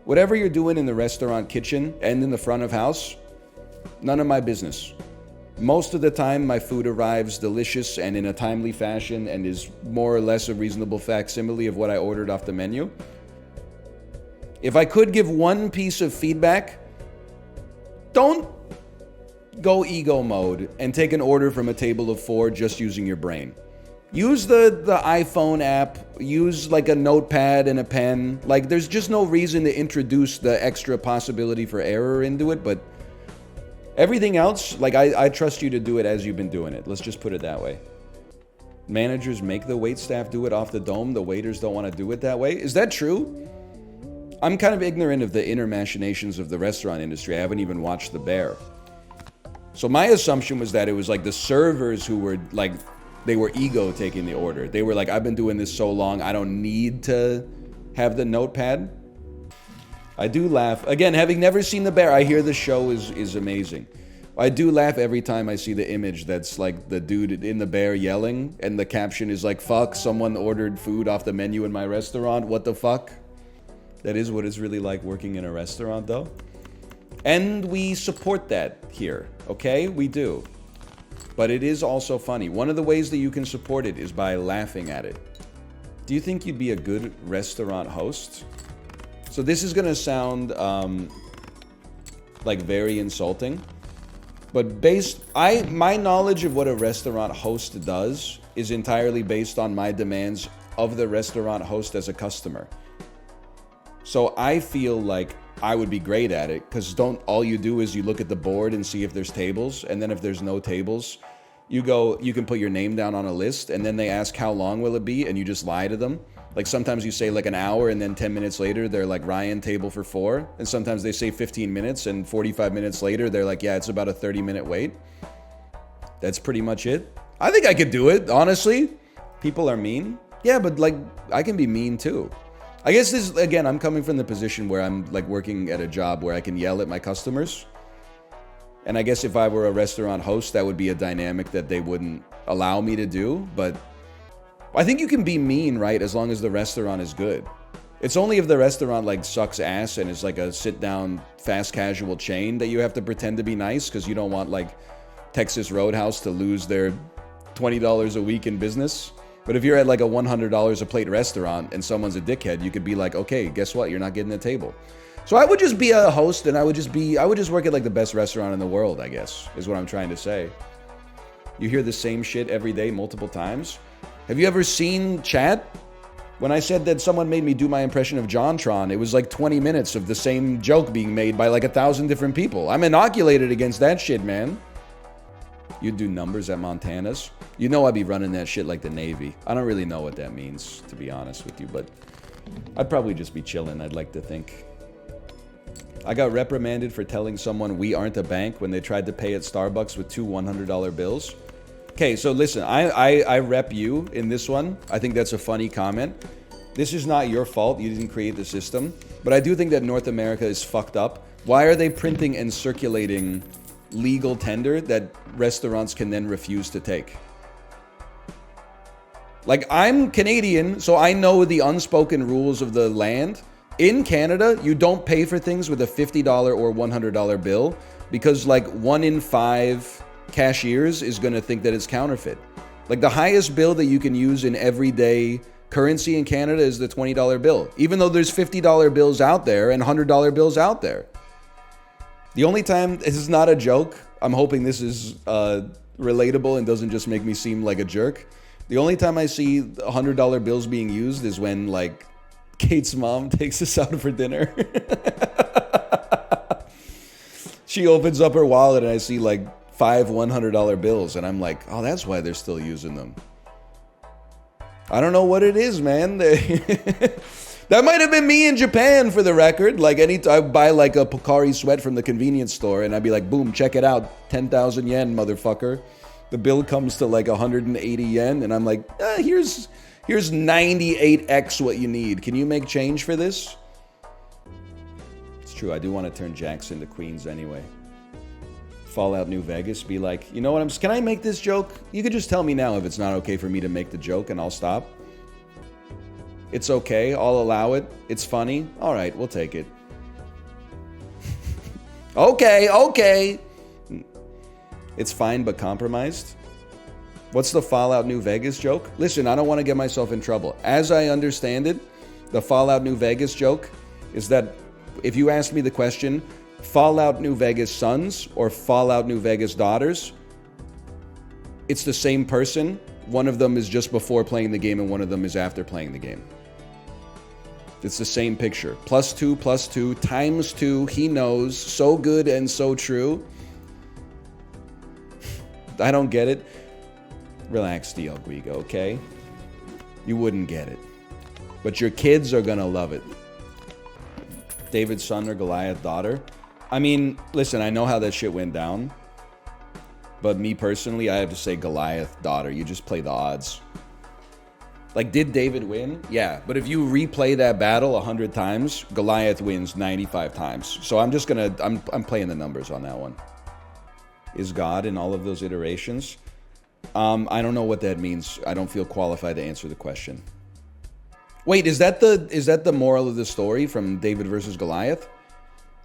whatever you're doing in the restaurant kitchen and in the front of house, none of my business. Most of the time, my food arrives delicious and in a timely fashion and is more or less a reasonable facsimile of what I ordered off the menu. If I could give one piece of feedback, don't go ego mode and take an order from a table of 4 just using your brain. Use the iPhone app, use like a notepad and a pen. Like, there's just no reason to introduce the extra possibility for error into it, but everything else, like, I trust you to do it as you've been doing it. Let's just put it that way. Managers make the waitstaff do it off the dome. The waiters don't want to do it that way. Is that true? I'm kind of ignorant of the inner machinations of the restaurant industry. I haven't even watched The Bear. So my assumption was that it was like the servers who were like, they were ego taking the order. They were like, I've been doing this so long, I don't need to have the notepad. I do laugh. Again, having never seen The Bear, I hear the show is amazing. I do laugh every time I see the image that's like the dude in The Bear yelling, and the caption is like, fuck, someone ordered food off the menu in my restaurant, what the fuck? That is what it's really like working in a restaurant, though. And we support that here, okay? We do. But it is also funny. One of the ways that you can support it is by laughing at it. Do you think you'd be a good restaurant host? So this is gonna sound like very insulting, but my knowledge of what a restaurant host does is entirely based on my demands of the restaurant host as a customer. So I feel like I would be great at it, because all you do is you look at the board and see if there's tables, and then if there's no tables, you can put your name down on a list, and then they ask how long will it be, and you just lie to them. Like, sometimes you say like an hour, and then 10 minutes later they're like, Ryan, table for 4, and sometimes they say 15 minutes, and 45 minutes later they're like, yeah, it's about a 30-minute wait. That's pretty much it. I think I could do it, honestly. People are mean. Yeah, but like, I can be mean too. I guess this, again, I'm coming from the position where I'm like working at a job where I can yell at my customers. And I guess if I were a restaurant host, that would be a dynamic that they wouldn't allow me to do. But I think you can be mean, right, as long as the restaurant is good. It's only if the restaurant like sucks ass and is like a sit-down, fast casual chain that you have to pretend to be nice, because you don't want like Texas Roadhouse to lose their $20 a week in business. But if you're at like a $100 a plate restaurant and someone's a dickhead, you could be like, okay, guess what? You're not getting a table. So I would just be a host, and I would just work at like the best restaurant in the world, I guess, is what I'm trying to say. You hear the same shit every day, multiple times. Have you ever seen chat? When I said that someone made me do my impression of JonTron, it was like 20 minutes of the same joke being made by like 1,000 different people. I'm inoculated against that shit, man. You'd do numbers at Montana's. You know I'd be running that shit like the Navy. I don't really know what that means, to be honest with you, but I'd probably just be chilling, I'd like to think. I got reprimanded for telling someone we aren't a bank when they tried to pay at Starbucks with two $100 bills. Okay, so listen, I rep you in this one. I think that's a funny comment. This is not your fault. You didn't create the system. But I do think that North America is fucked up. Why are they printing and circulating legal tender that restaurants can then refuse to take? Like, I'm Canadian, so I know the unspoken rules of the land. In Canada, you don't pay for things with a $50 or $100 bill because like 1 in 5 cashiers is going to think that it's counterfeit. Like, the highest bill that you can use in everyday currency in Canada is the $20 bill, even though there's $50 bills out there and $100 bills out there. The only time, this is not a joke, I'm hoping this is relatable and doesn't just make me seem like a jerk. The only time I see $100 bills being used is when, like, Kate's mom takes us out for dinner. She opens up her wallet and I see like 5 $100 bills and I'm like, oh, that's why they're still using them. I don't know what it is, man. That might have been me in Japan, for the record. Like, I buy like a Pocari sweat from the convenience store and I'd be like, boom, check it out. 10,000 yen, motherfucker. The bill comes to like 180 yen and I'm like, here's 98x what you need. Can you make change for this? It's true, I do want to turn Jax into Queens anyway. Fallout New Vegas, be like, you know what, can I make this joke? You could just tell me now if it's not okay for me to make the joke and I'll stop. It's okay, I'll allow it. It's funny. All right, we'll take it. Okay. It's fine but compromised. What's the Fallout New Vegas joke? Listen, I don't want to get myself in trouble. As I understand it, the Fallout New Vegas joke is that if you ask me the question, Fallout New Vegas sons or Fallout New Vegas daughters, it's the same person. One of them is just before playing the game and one of them is after playing the game. It's the same picture. +2 times 2. He knows. So good and so true. I don't get it. Relax, DL Guigo, okay? You wouldn't get it. But your kids are gonna love it. David's son or Goliath daughter? I mean, listen, I know how that shit went down. But me personally, I have to say Goliath daughter. You just play the odds. Like, did David win? Yeah. But if you replay that battle 100 times, Goliath wins 95 times. So I'm just gonna, I'm playing the numbers on that one. Is God in all of those iterations? I don't know what that means. I don't feel qualified to answer the question. Wait, is that the moral of the story from David versus Goliath?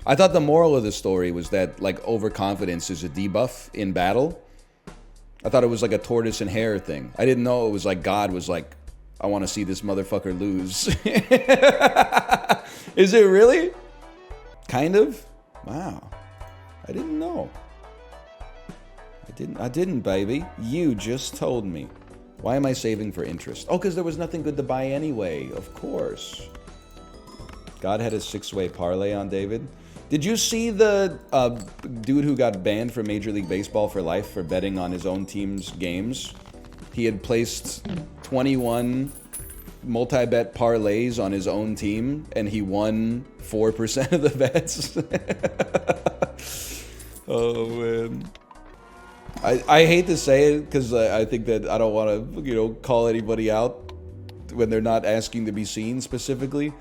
I thought the moral of the story was that, like, overconfidence is a debuff in battle. I thought it was like a tortoise and hare thing. I didn't know it was like God was like, I want to see this motherfucker lose. Is it really? Kind of? Wow. I didn't know. I didn't, baby. You just told me. Why am I saving for interest? Oh, because there was nothing good to buy anyway. Of course. God had a 6-way parlay on David. Did you see the dude who got banned from Major League Baseball for life for betting on his own team's games? He had placed 21 multi-bet parlays on his own team, and he won 4% of the bets. Oh, man. I hate to say it because I think that I don't want to, you know, call anybody out when they're not asking to be seen specifically.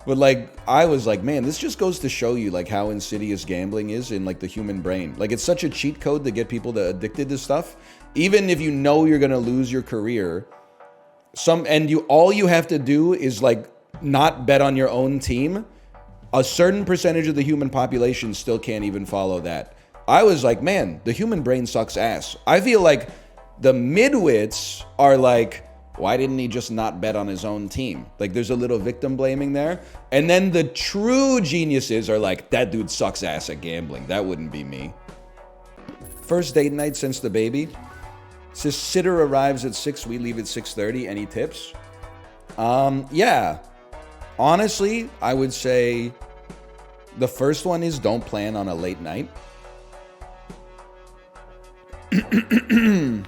But, like, I was like, man, this just goes to show you, like, how insidious gambling is in, like, the human brain. Like, it's such a cheat code to get people to addicted to stuff. Even if you know you're going to lose your career, all you have to do is, like, not bet on your own team. A certain percentage of the human population still can't even follow that. I was like, man, the human brain sucks ass. I feel like the midwits are like, why didn't he just not bet on his own team? Like, there's a little victim blaming there. And then the true geniuses are like, that dude sucks ass at gambling. That wouldn't be me. First date night since the baby. Says sitter arrives at 6, we leave at 6:30. Any tips? Yeah. Honestly, I would say the first one is don't plan on a late night.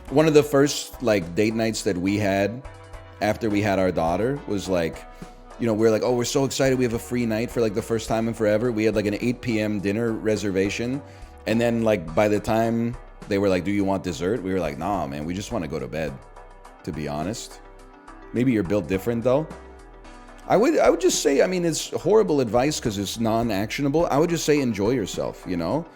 One of the first, like, date nights that we had after we had our daughter was like, You know, we're like, oh, we're so excited. We have a free night for like the first time in forever. We had like an 8 p.m. dinner reservation. And then like by the time they were like, do you want dessert? We were like, nah, man, we just want to go to bed, to be honest. Maybe you're built different though. I would just say, I mean, it's horrible advice because it's non-actionable. I would just say enjoy yourself, you know?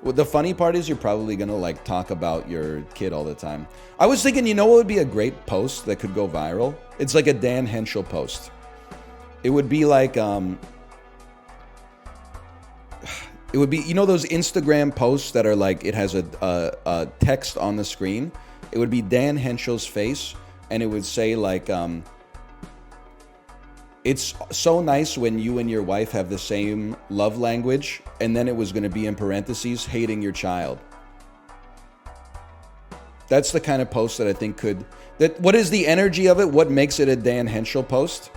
Well, the funny part is you're probably going to like talk about your kid all the time. I was thinking, you know what would be a great post that could go viral? It's like a Dan Henschel post. It would be like, it would be, you know those Instagram posts that are like, it has a text on the screen? It would be Dan Henschel's face, and it would say like, it's so nice when you and your wife have the same love language, and then it was going to be in parentheses, hating your child. That's the kind of post that I think could, what is the energy of it? What makes it a Dan Henschel post?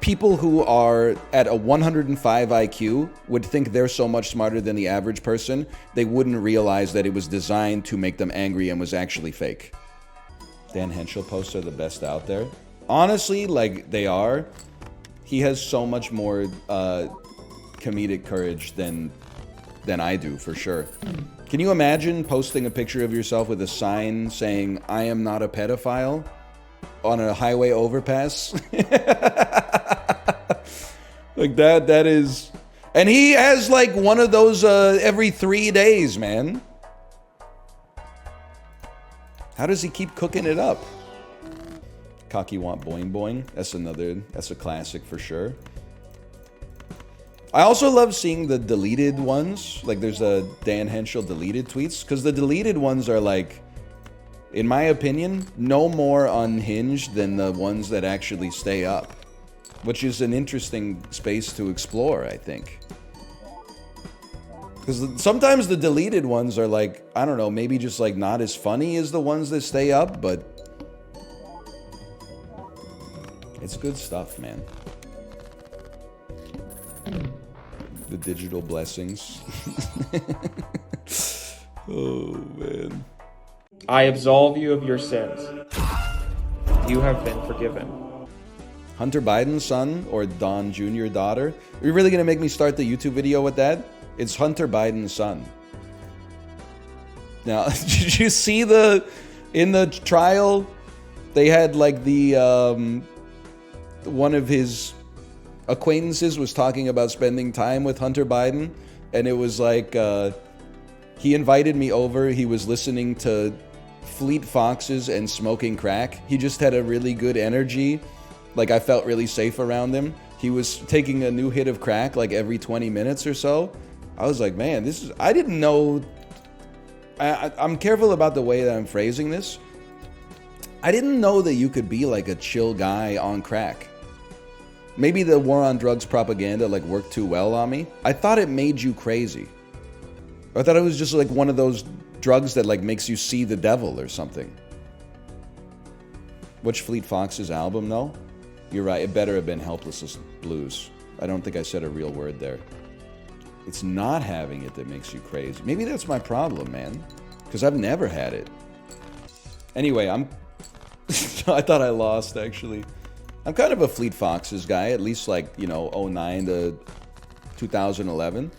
People who are at a 105 IQ would think they're so much smarter than the average person, they wouldn't realize that it was designed to make them angry and was actually fake. Dan Henschel posts are the best out there. Honestly, like, they are. He has so much more comedic courage than I do, for sure. Can you imagine posting a picture of yourself with a sign saying, I am not a pedophile, on a highway overpass? Like that is... And he has like one of those every 3 days, man. How does he keep cooking it up? Cocky want boing boing. That's a classic for sure. I also love seeing the deleted ones. Like there's a Dan Henschel deleted tweets. Because the deleted ones are like, in my opinion, no more unhinged than the ones that actually stay up. Which is an interesting space to explore, I think. Because sometimes the deleted ones are like, I don't know, maybe just like not as funny as the ones that stay up, but it's good stuff, man. The digital blessings. Oh, man. I absolve you of your sins. You have been forgiven. Hunter Biden's son or Don Jr. daughter? Are you really going to make me start the YouTube video with that? It's Hunter Biden's son. Now, did you see in the trial, they had like one of his acquaintances was talking about spending time with Hunter Biden, and it was like, he invited me over, he was listening to Fleet Foxes and smoking crack. He just had a really good energy. Like, I felt really safe around him. He was taking a new hit of crack like every 20 minutes or so. I was like, man, I didn't know. I'm careful about the way that I'm phrasing this. I didn't know that you could be like a chill guy on crack. Maybe the war on drugs propaganda like worked too well on me. I thought it made you crazy. I thought it was just like one of those drugs that like makes you see the devil or something. Which Fleet Foxes album though? You're right, it better have been Helpless Blues. I don't think I said a real word there. It's not having it that makes you crazy. Maybe that's my problem, man. Because I've never had it. Anyway, I thought I lost, actually. I'm kind of a Fleet Foxes guy, at least like, you know, 09 to 2011.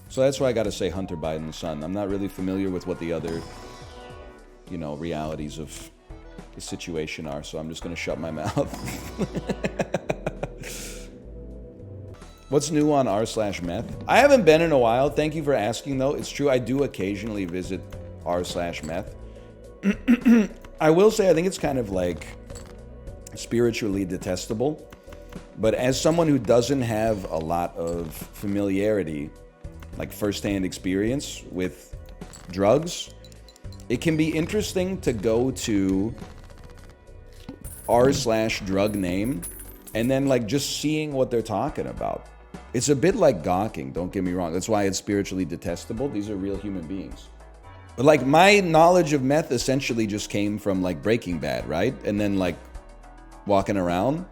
So that's why I gotta say Hunter Biden's son. I'm not really familiar with what the other, you know, realities of the situation are, so I'm just gonna shut my mouth. What's new on r/meth? I haven't been in a while. Thank you for asking, though. It's true, I do occasionally visit r/meth. I will say I think it's kind of like spiritually detestable. But as someone who doesn't have a lot of familiarity, like first-hand experience with drugs, it can be interesting to go to r/drug name and then like just seeing what they're talking about. It's a bit like gawking, don't get me wrong. That's why it's spiritually detestable. These are real human beings. But like my knowledge of meth essentially just came from like Breaking Bad, right? And then like walking around.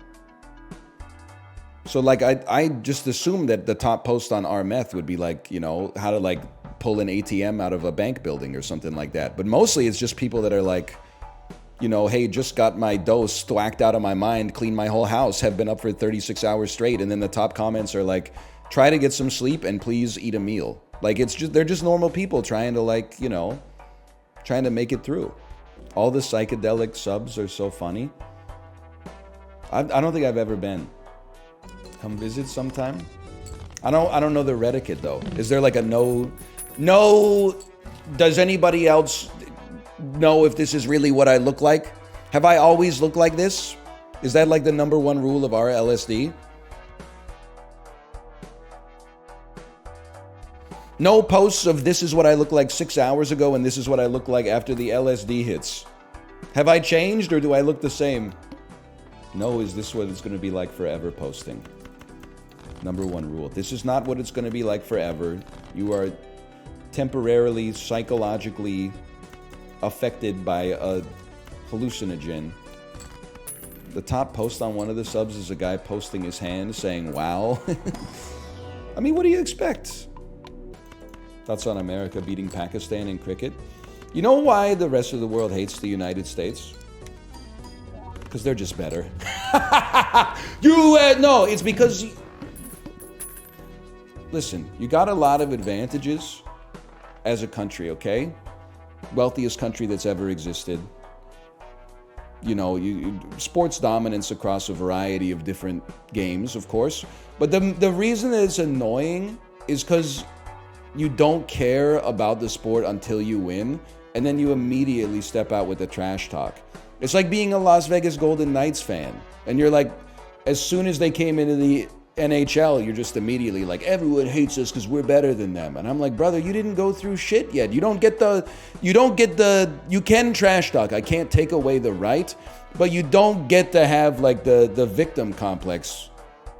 So like I just assumed that the top post on r/meth would be like, you know, how to like pull an ATM out of a bank building or something like that. But mostly it's just people that are like you know, hey, just got my dose thwacked out of my mind, cleaned my whole house, have been up for 36 hours straight. And then the top comments are like, try to get some sleep and please eat a meal. Like, it's just, they're just normal people trying to, like, you know, trying to make it through. All the psychedelic subs are so funny. I don't think I've ever been. Come visit sometime. I don't know the Reddit though. Is there like a no? Does anybody else know if this is really what I look like? Have I always looked like this? Is that like the #1 rule of our LSD? No posts of this is what I look like 6 hours ago and this is what I look like after the LSD hits. Have I changed or do I look the same? No, is this what it's going to be like forever posting? #1 rule. This is not what it's going to be like forever. You are temporarily, psychologically affected by a hallucinogen. The top post on one of the subs is a guy posting his hand saying, wow. I mean, what do you expect? Thoughts on America beating Pakistan in cricket? You know why the rest of the world hates the United States? Because they're just better. No, it's because... Listen, you got a lot of advantages as a country, okay? Wealthiest country that's ever existed. You know, sports dominance across a variety of different games, of course. But the reason that it's annoying is because you don't care about the sport until you win, and then you immediately step out with the trash talk. It's like being a Las Vegas Golden Knights fan, and you're like, as soon as they came into the NHL, you're just immediately like, everyone hates us because we're better than them. And I'm like, brother, you didn't go through shit yet. You can trash talk. I can't take away the right, but you don't get to have like the victim complex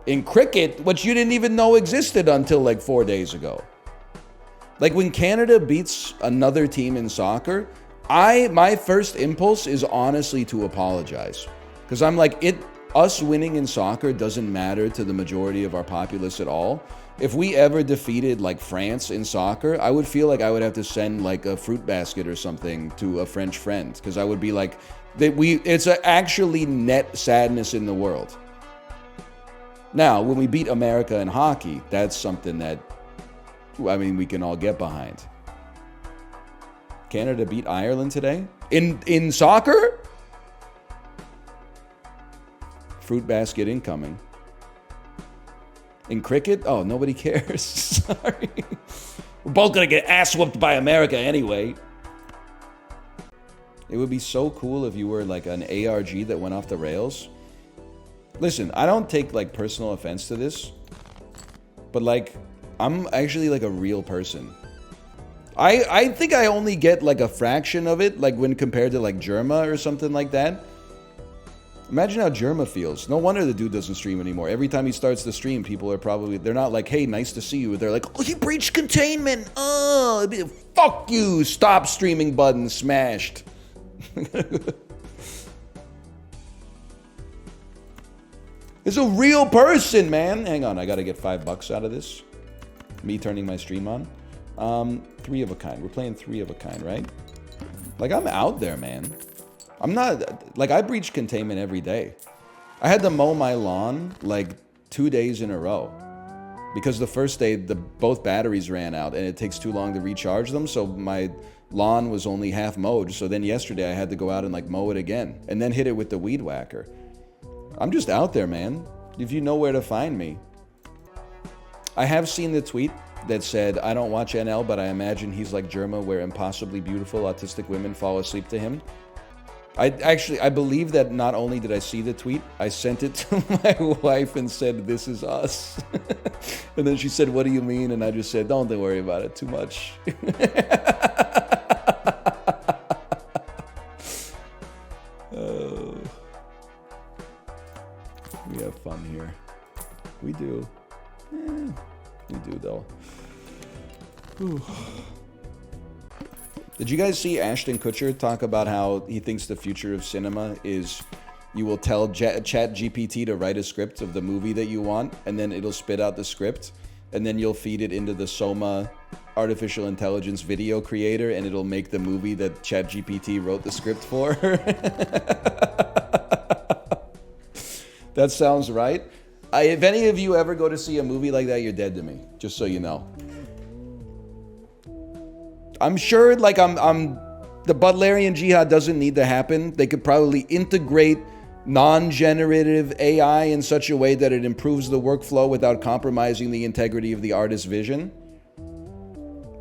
in cricket, which you didn't even know existed until like 4 days ago. Like when Canada beats another team in soccer, my first impulse is honestly to apologize. Because I'm like, us winning in soccer doesn't matter to the majority of our populace at all. If we ever defeated like France in soccer, I would feel like I would have to send like a fruit basket or something to a French friend. Because I would be like, it's actually net sadness in the world. Now, when we beat America in hockey, that's something that, I mean, we can all get behind. Canada beat Ireland today? In soccer? Fruit basket incoming. In cricket? Oh, nobody cares. Sorry. We're both gonna get ass whooped by America anyway. It would be so cool if you were like an ARG that went off the rails. Listen, I don't take like personal offense to this, but like, I'm actually like a real person. I think I only get like a fraction of it, like when compared to like Germa or something like that. Imagine how Germa feels. No wonder the dude doesn't stream anymore. Every time he starts the stream, people are probably, they're not like, hey, nice to see you. They're like, oh, he breached containment. Oh, fuck you. Stop streaming button smashed. It's a real person, man. Hang on, I gotta get $5 out of this. Me turning my stream on. 3 of a kind. We're playing 3 of a kind, right? Like, I'm out there, man. I'm not, like, I breach containment every day. I had to mow my lawn, like, 2 days in a row. Because the first day, both batteries ran out, and it takes too long to recharge them, so my lawn was only half mowed. So then yesterday, I had to go out and, like, mow it again. And then hit it with the weed whacker. I'm just out there, man. If you know where to find me. I have seen the tweet that said, I don't watch NL, but I imagine he's like Germa, where impossibly beautiful autistic women fall asleep to him. I believe that not only did I see the tweet, I sent it to my wife and said, this is us. And then she said, what do you mean? And I just said, don't worry about it too much. We have fun here. We do. We do, though. Whew. Did you guys see Ashton Kutcher talk about how he thinks the future of cinema is you will tell ChatGPT to write a script of the movie that you want, and then it'll spit out the script, and then you'll feed it into the Soma artificial intelligence video creator, and it'll make the movie that ChatGPT wrote the script for. That sounds right. If any of you ever go to see a movie like that, you're dead to me, just so you know. I'm sure, like, the Butlerian Jihad doesn't need to happen. They could probably integrate non-generative AI in such a way that it improves the workflow without compromising the integrity of the artist's vision.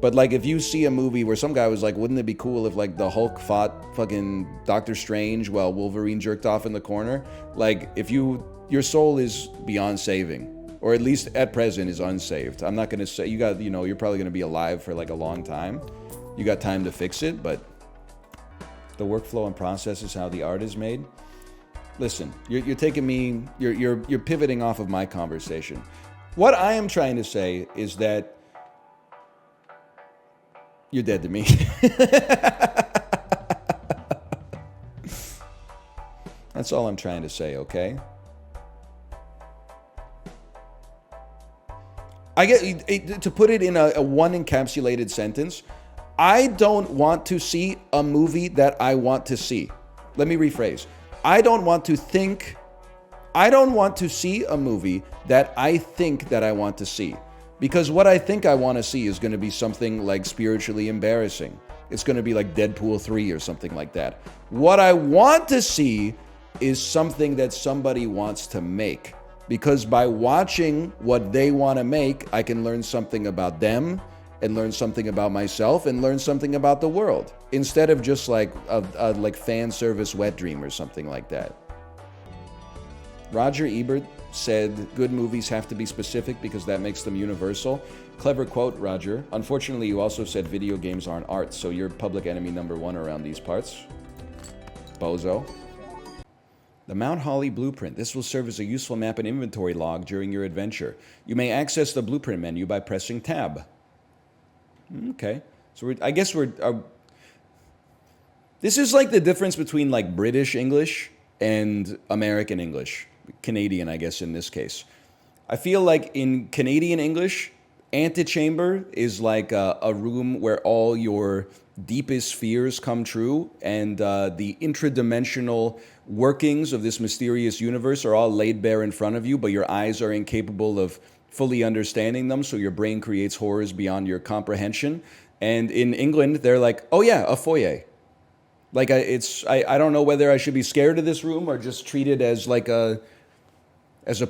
But, like, if you see a movie where some guy was like, wouldn't it be cool if, like, the Hulk fought fucking Doctor Strange while Wolverine jerked off in the corner? Like, if your soul is beyond saving, or at least at present is unsaved. I'm not going to say, you're probably going to be alive for, like, a long time. You got time to fix it, but the workflow and process is how the art is made. Listen, you're taking me, you're pivoting off of my conversation. What I am trying to say is that you're dead to me. That's all I'm trying to say, okay? I get to put it in a one encapsulated sentence. I don't want to see a movie that I want to see. Let me rephrase. I don't want to see a movie that I think that I want to see. Because what I think I want to see is going to be something like spiritually embarrassing. It's going to be like Deadpool 3 or something like that. What I want to see is something that somebody wants to make. Because by watching what they want to make, I can learn something about them, and learn something about myself, and learn something about the world, instead of just like a like fan service wet dream or something like that. Roger Ebert said, good movies have to be specific because that makes them universal. Clever quote, Roger. Unfortunately, you also said video games aren't art, so you're public enemy number one around these parts. Bozo. The Mount Holly Blueprint. This will serve as a useful map and inventory log during your adventure. You may access the blueprint menu by pressing tab. Okay. So I guess this is like the difference between like British English and American English. Canadian, I guess, in this case. I feel like in Canadian English, antechamber is like a room where all your deepest fears come true, and the intradimensional workings of this mysterious universe are all laid bare in front of you, but your eyes are incapable of fully understanding them, so your brain creates horrors beyond your comprehension. And in England, they're like, oh yeah, a foyer. Like, I don't know whether I should be scared of this room or just treat it as like a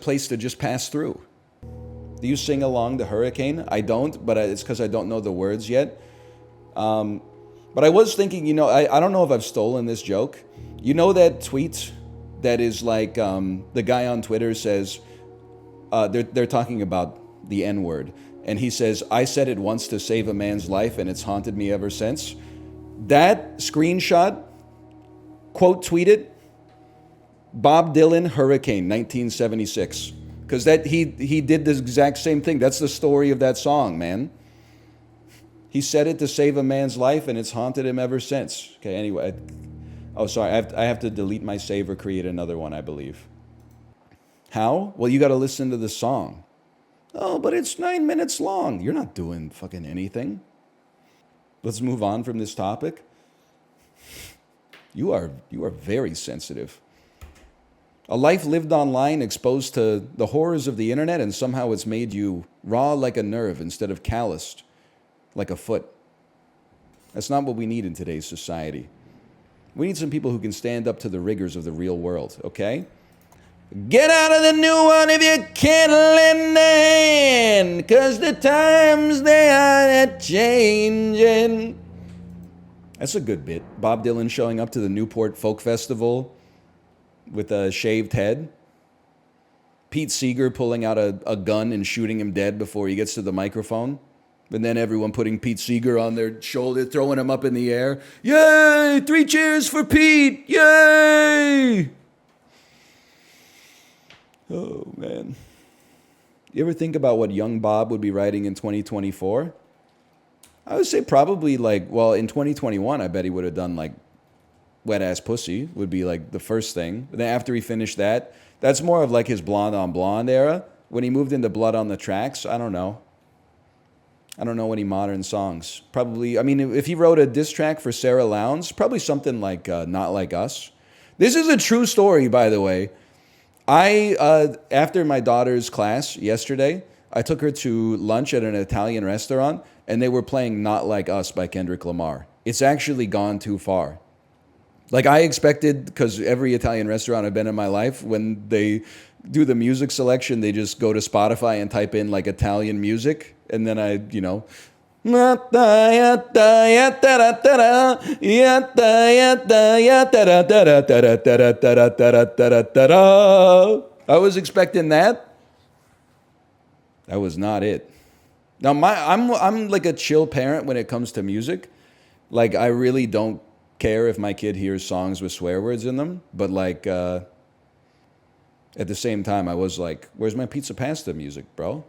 place to just pass through. Do you sing along the hurricane? I don't, but it's because I don't know the words yet. But I was thinking, I don't know if I've stolen this joke. You know that tweet that is like, the guy on Twitter says, they're talking about the N-word. And he says, I said it once to save a man's life and it's haunted me ever since. That screenshot, quote tweeted, Bob Dylan, Hurricane, 1976. Because he did the exact same thing. That's the story of that song, man. He said it to save a man's life and it's haunted him ever since. Okay, anyway. Oh, sorry, I have to delete my save or create another one, I believe. How? Well, you got to listen to the song. Oh, but it's 9 minutes long. You're not doing fucking anything. Let's move on from this topic. You are very sensitive. A life lived online, exposed to the horrors of the internet, and somehow it's made you raw like a nerve instead of calloused like a foot. That's not what we need in today's society. We need some people who can stand up to the rigors of the real world, okay? Get out of the new one if you can't lend a hand, 'cause the times they are changing. That's a good bit. Bob Dylan showing up to the Newport Folk Festival with a shaved head. Pete Seeger pulling out a gun and shooting him dead before he gets to the microphone. And then everyone putting Pete Seeger on their shoulder, throwing him up in the air. Yay! 3 cheers for Pete! Yay! Oh, man. You ever think about what young Bob would be writing in 2024? I would say probably in 2021, I bet he would have done Wet Ass Pussy would be the first thing. But then after he finished that, that's more of his Blonde on Blonde era. When he moved into Blood on the Tracks, I don't know. I don't know any modern songs. Probably, I mean, if he wrote a diss track for Sarah Lowndes, probably something like Not Like Us. This is a true story, by the way. After my daughter's class yesterday, I took her to lunch at an Italian restaurant, and they were playing Not Like Us by Kendrick Lamar. It's actually gone too far. Like I expected, because every Italian restaurant I've been in my life, when they do the music selection, they just go to Spotify and type in like Italian music, and then I was expecting that. That was not it. Now I'm like a chill parent when it comes to music. Like I really don't care if my kid hears songs with swear words in them, but like at the same time I was like, where's my pizza pasta music, bro?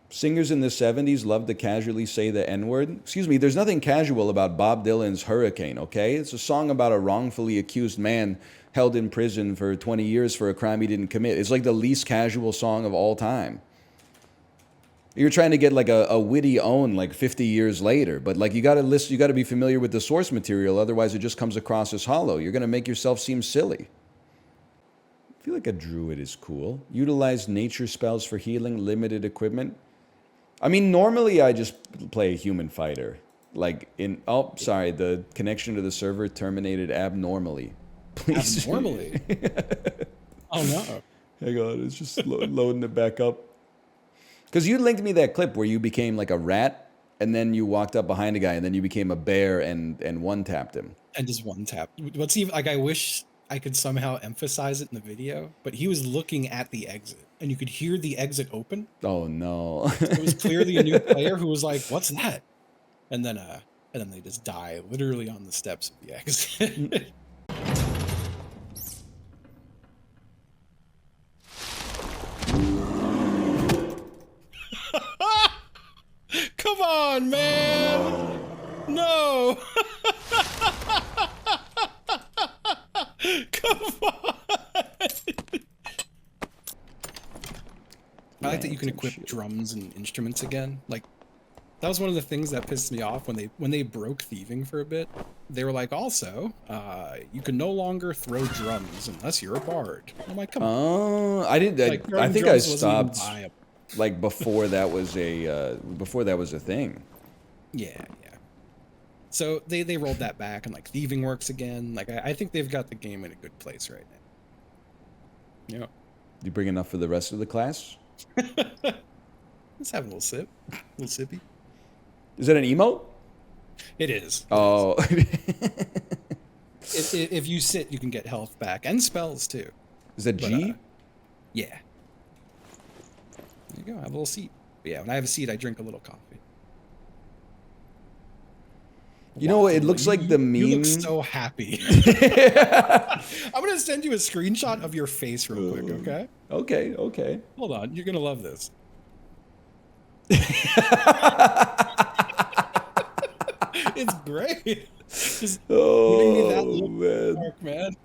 Singers in the 70s loved to casually say the N-word. Excuse me, there's nothing casual about Bob Dylan's Hurricane, okay? It's a song about a wrongfully accused man held in prison for 20 years for a crime he didn't commit. It's like the least casual song of all time. You're trying to get like a witty own like 50 years later, but like you got to be familiar with the source material, otherwise it just comes across as hollow. You're going to make yourself seem silly. I feel like a druid is cool. Utilize nature spells for healing, limited equipment. I mean, normally I just play a human fighter. Like oh, sorry, the connection to the server terminated abnormally. Please. Abnormally? Oh no. Hang on, it's just loading it back up. Because you linked me that clip where you became like a rat, and then you walked up behind a guy, and then you became a bear and one-tapped him. And just one tap. What's even like? I wish I could somehow emphasize it in the video, but he was looking at the exit, and you could hear the exit open. Oh no! It was clearly a new player who was like, "What's that?" And then they just die literally on the steps of the exit. Come on, man! No! Come on! I like that you can equip drums and instruments again. Like, that was one of the things that pissed me off when they broke thieving for a bit. They were like, also, you can no longer throw drums unless you're a bard. I'm like, come on. Oh, I didn't. Like, I think I stopped. viable. Like before that was a thing. Yeah. So they rolled that back, and like thieving works again. Like I think they've got the game in a good place right now. Yeah. You bring enough for the rest of the class? Let's have a little sip, a little sippy. Is that an emote? It is. Oh. If you sit, you can get health back and spells too. Is that G? Yeah. There you go. Have a little seat. But yeah, when I have a seat, I drink a little coffee. You know what? It looks like the meme. You look so happy. I'm gonna send you a screenshot of your face real quick, okay? Okay. Hold on, you're gonna love this. It's great. Just giving me that look man. Mark, man.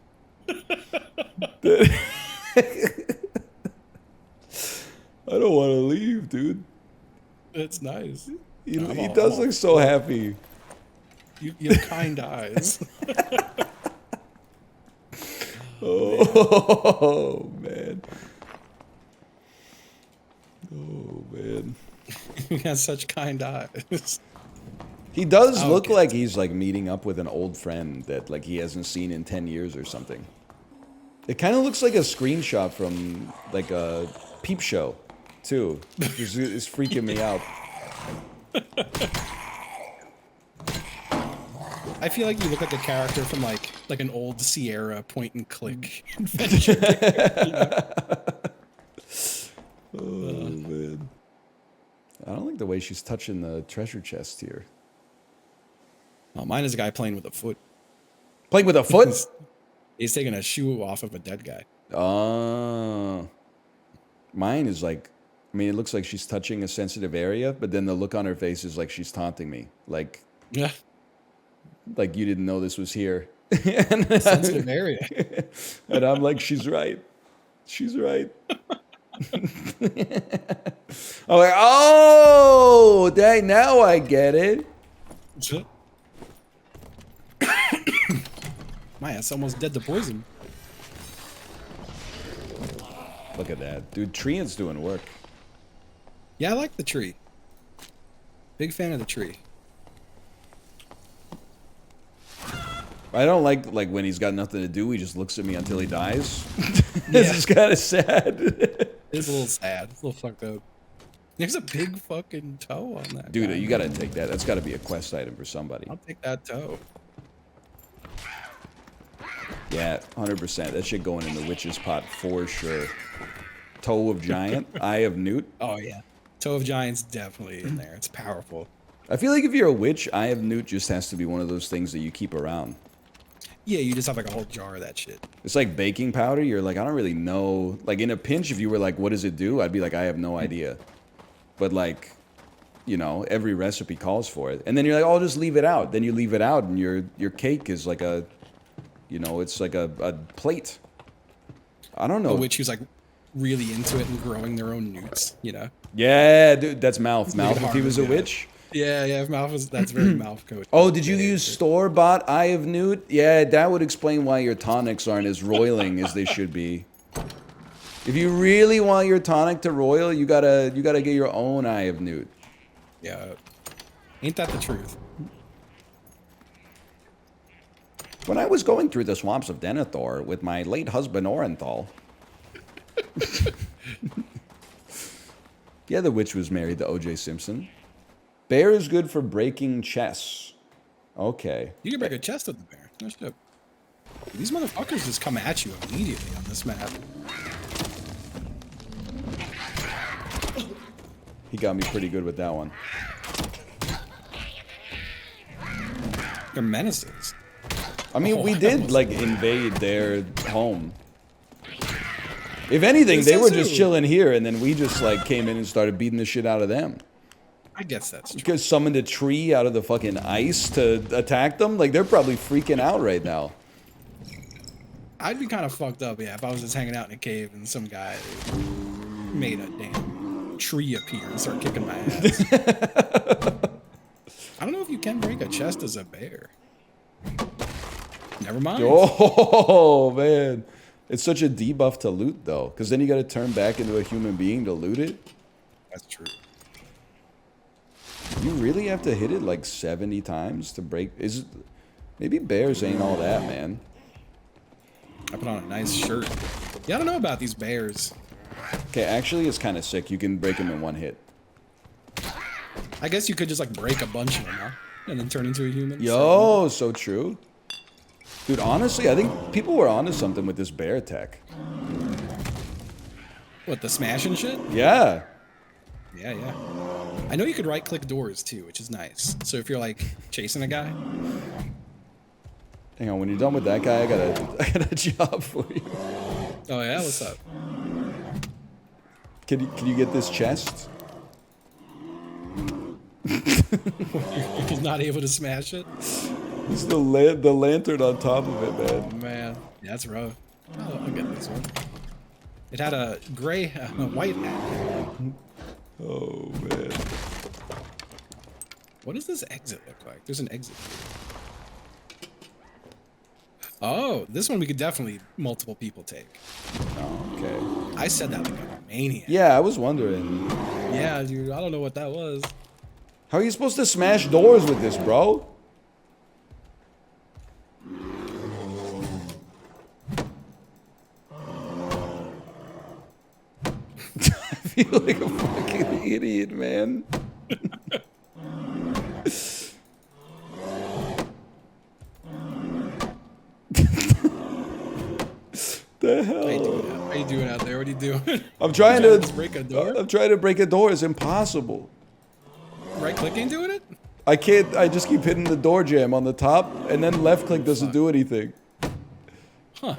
I don't want to leave, dude. It's nice. He does look so happy. You have kind eyes. Oh man. Oh man. He has such kind eyes. He does look like he's like meeting up with an old friend that like he hasn't seen in 10 years or something. It kind of looks like a screenshot from like a peep show too. It's freaking me out. I feel like you look like a character from like an old Sierra point and click adventure game, you know? Oh man. I don't like the way she's touching the treasure chest here. Oh, mine is a guy playing with a foot. Playing with a foot? He's taking a shoe off of a dead guy. Mine is like, I mean, it looks like she's touching a sensitive area, but then the look on her face is like she's taunting me. Like, yeah. Like you didn't know this was here. Sensitive area. And I'm like, she's right. She's right. I'm like, oh, dang, now I get it. My ass almost dead to poison. Look at that. Dude, Treant's doing work. Yeah, I like the tree. Big fan of the tree. I don't like when he's got nothing to do, he just looks at me until he dies. This is kind of sad. It's a little sad. It's a little fucked up. There's a big fucking toe on that Dude, guy. you gotta take that. That's gotta be a quest item for somebody. I'll take that toe. Yeah, 100%. That shit going in the witch's pot for sure. Toe of Giant, Eye of Newt. Oh, yeah. Toe of Giant's definitely in there. It's powerful. I feel like if you're a witch, Eye of Newt just has to be one of those things that you keep around. Yeah, you just have like a whole jar of that shit. It's like baking powder. You're like, I don't really know. Like in a pinch, if you were like, what does it do? I'd be like, I have no idea. But like, you know, every recipe calls for it. And then you're like, oh, I'll just leave it out. Then you leave it out and your cake is like a, you know, it's like a plate. I don't know. A witch who's like really into it and growing their own newts, you know? Yeah, dude, that's Mouth. Mouth, if he was a witch. Yeah, if Mouth was, that's very Mouth coach. Oh, did you use store-bought Eye of Newt? Yeah, that would explain why your tonics aren't as roiling as they should be. If you really want your tonic to roil, you gotta get your own Eye of Newt. Yeah. Ain't that the truth? When I was going through the swamps of Denethor with my late husband Orenthal. Yeah, the witch was married to O.J. Simpson. Bear is good for breaking chests. Okay. You can break a chest with the bear. No shit. These motherfuckers just come at you immediately on this map. He got me pretty good with that one. They're menaces. I mean, we did, like, invade their home. If anything, they were just chilling here, and then we just, like, came in and started beating the shit out of them. I guess that's true. Because summoned a tree out of the fucking ice to attack them? Like, they're probably freaking out right now. I'd be kind of fucked up, yeah, if I was just hanging out in a cave and some guy made a damn tree appear and start kicking my ass. I don't know if you can break a chest as a bear. Never mind. Oh, man. It's such a debuff to loot, though. Because then you got to turn back into a human being to loot it. That's true. You really have to hit it like 70 times to break... Maybe bears ain't all that, man. I put on a nice shirt. Yeah, I don't know about these bears. Okay, actually, it's kind of sick. You can break them in one hit. I guess you could just like break a bunch of them, huh? And then turn into a human. Yo, so true. Dude, honestly, I think people were onto something with this bear tech. What, the smash and shit? Yeah. Yeah, yeah. I know you could right-click doors too, which is nice. So if you're like chasing a guy. Hang on, when you're done with that guy, I got a job for you. Oh yeah, what's up? Can you get this chest? You're not able to smash it? It's the lantern on top of it, man. Oh, man. Yeah, that's rough. Oh, I'll get this one. It had a gray, white hat. Oh, man. What does this exit look like? There's an exit. Oh, this one we could definitely multiple people take. Oh, okay. I said that like a maniac. Yeah, I was wondering. Yeah, dude, I don't know what that was. How are you supposed to smash doors with this, bro? I feel like a fucking idiot, man. The hell? How you doing out there? What are you doing? I'm trying to break a door. I'm trying to break a door. It's impossible. Right clicking doing it? I can't. I just keep hitting the door jam on the top, and then left click doesn't do anything. Huh.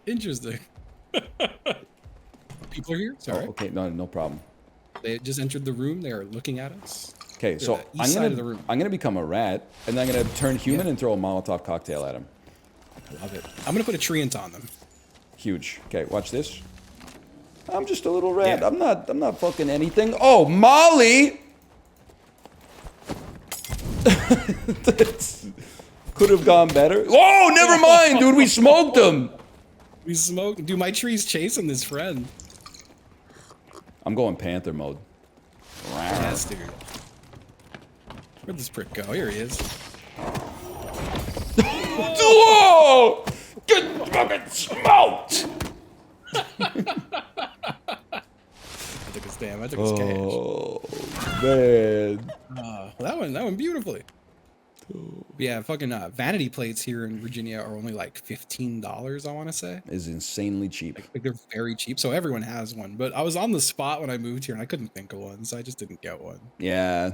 Interesting. People are here? Sorry. Oh, okay, no problem. They just entered the room. They are looking at us. Okay, so east side of the room. I'm gonna become a rat, and then I'm gonna turn human and throw a Molotov cocktail at him. I love it. I'm gonna put a treant on them. Huge. Okay, watch this. I'm just a little rat. Yeah. I'm not fucking anything. Oh, Molly! Could have gone better. Oh, never mind, dude. We smoked him. We smoked. Dude, my tree's chasing this friend. I'm going Panther mode. Yes, dude. Where'd this prick go? Here he is. Whoa! Get fucking smoked! I took his damn. I took his cash. Oh man. That went beautifully. But yeah, fucking vanity plates here in Virginia are only like $15. I want to say Is insanely cheap. like they're very cheap, so everyone has one. But I was on the spot when I moved here, and I couldn't think of one, so I just didn't get one. Yeah.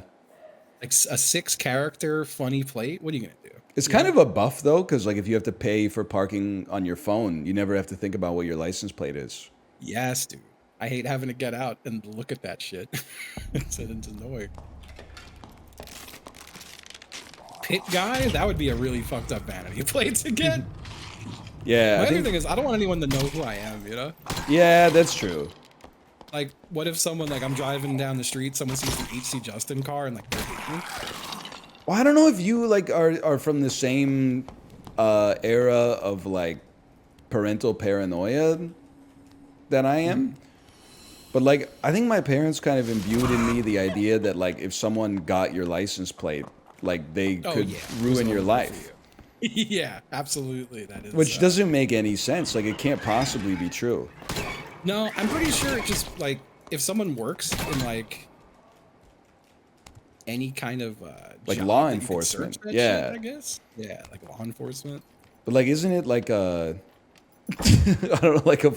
Like a 6-character funny plate. What are you gonna do? It's kind of a buff though, because like if you have to pay for parking on your phone, you never have to think about what your license plate is. Yes, dude. I hate having to get out and look at that shit. It's annoying. Pit guy? That would be a really fucked up vanity plate to get. Yeah. My other thing is, I don't want anyone to know who I am, you know? Yeah, that's true. Like, what if someone, like, I'm driving down the street, someone sees the HC Justin car and, like, they hate me? Well, I don't know if you like are from the same era of like parental paranoia that I am. But like, I think my parents kind of imbued in me the idea that like if someone got your license plate, like they could ruin your life. Yeah, absolutely. That is. Which doesn't make any sense. Like it can't possibly be true. No, I'm pretty sure it just like if someone works in like any kind of like job law that you could enforcement. search that Yeah. shit, I guess. Yeah, like law enforcement. But like, isn't it like a I don't know, like a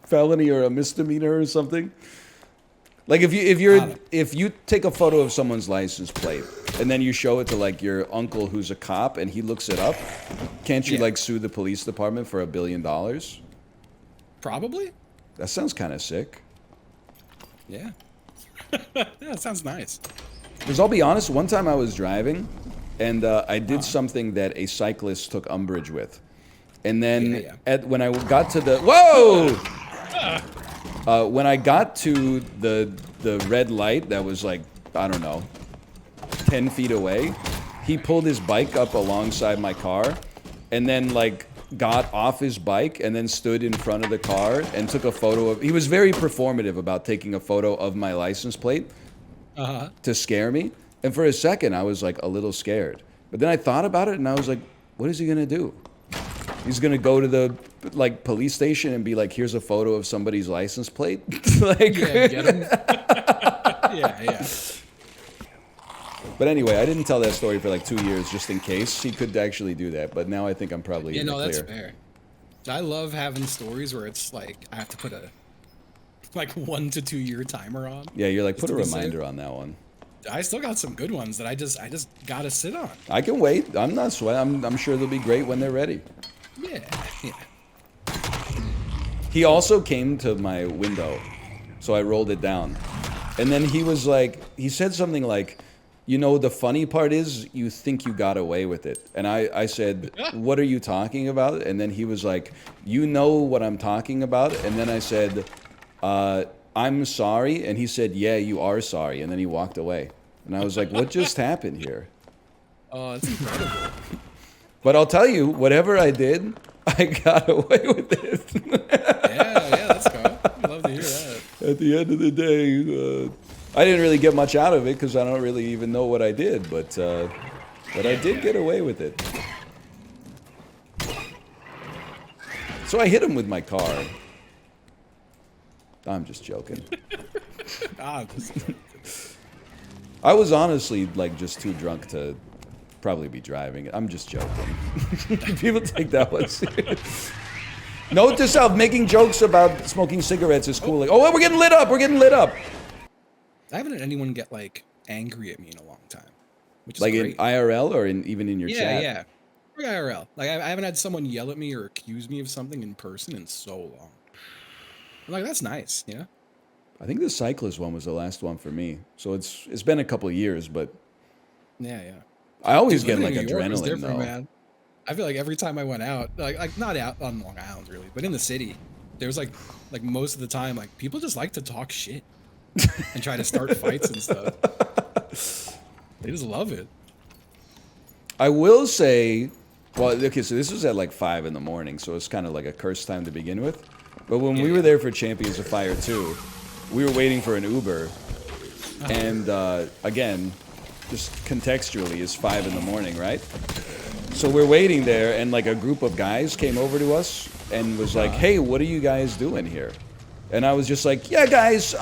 felony or a misdemeanor or something? Like if you take a photo of someone's license plate and then you show it to like your uncle who's a cop and he looks it up, can't you like sue the police department for $1 billion? Probably. That sounds kind of sick. Yeah. Yeah, that sounds nice. Because I'll be honest, one time I was driving and I did something that a cyclist took umbrage with. And then when I got to the when I got to the red light that was like, I don't know, 10 feet away, he pulled his bike up alongside my car and then like got off his bike and then stood in front of the car and took a photo of, he was very performative about taking a photo of my license plate to scare me. And for a second, I was like a little scared. But then I thought about it and I was like, what is he gonna do? He's gonna go to the like police station and be like, here's a photo of somebody's license plate? Like, yeah, get him. Yeah. But anyway, I didn't tell that story for like 2 years just in case he could actually do that. But now I think I'm probably in the clear. That's fair. I love having stories where it's like I have to put a like 1 to 2 year timer on. Yeah, you're like, put a reminder on that one. I still got some good ones that I just gotta sit on. I can wait. I'm not sweating. I'm sure they'll be great when they're ready. Yeah. He also came to my window, so I rolled it down. And then he was like, he said something like, you know, the funny part is you think you got away with it. And I said, what are you talking about? And then he was like, you know what I'm talking about? And then I said, I'm sorry. And he said, yeah, you are sorry. And then he walked away. And I was like, what just happened here? Oh, that's incredible. But I'll tell you, whatever I did, I got away with it. yeah, that's cool. I'd love to hear that. At the end of the day, I didn't really get much out of it because I don't really even know what I did, but I did get away with it. So I hit him with my car. I'm just joking. I was honestly like just too drunk to probably be driving. I'm just joking. People take that one serious. Note to self, making jokes about smoking cigarettes is cool. Like, oh, we're getting lit up. We're getting lit up. I haven't had anyone get like angry at me in a long time, which is like great. In IRL or even in your chat. Yeah. Or IRL. Like I haven't had someone yell at me or accuse me of something in person in so long. I'm like, that's nice, yeah. I think the cyclist one was the last one for me. So it's been a couple of years, but yeah. I always Dude, get like New York was adrenaline different, though. Man. I feel like every time I went out, like not out on Long Island really, but in the city, there was like most of the time, like people just like to talk shit and try to start fights and stuff. They just love it. I will say, well, okay, so this was at like 5 in the morning, so it's kind of like a cursed time to begin with. But when we were there for Champions of Fire 2, we were waiting for an Uber, and again, just contextually, it's 5 in the morning, right? So we're waiting there, and like a group of guys came over to us and was like, "Hey, what are you guys doing here?" And I was just like, "Yeah, guys,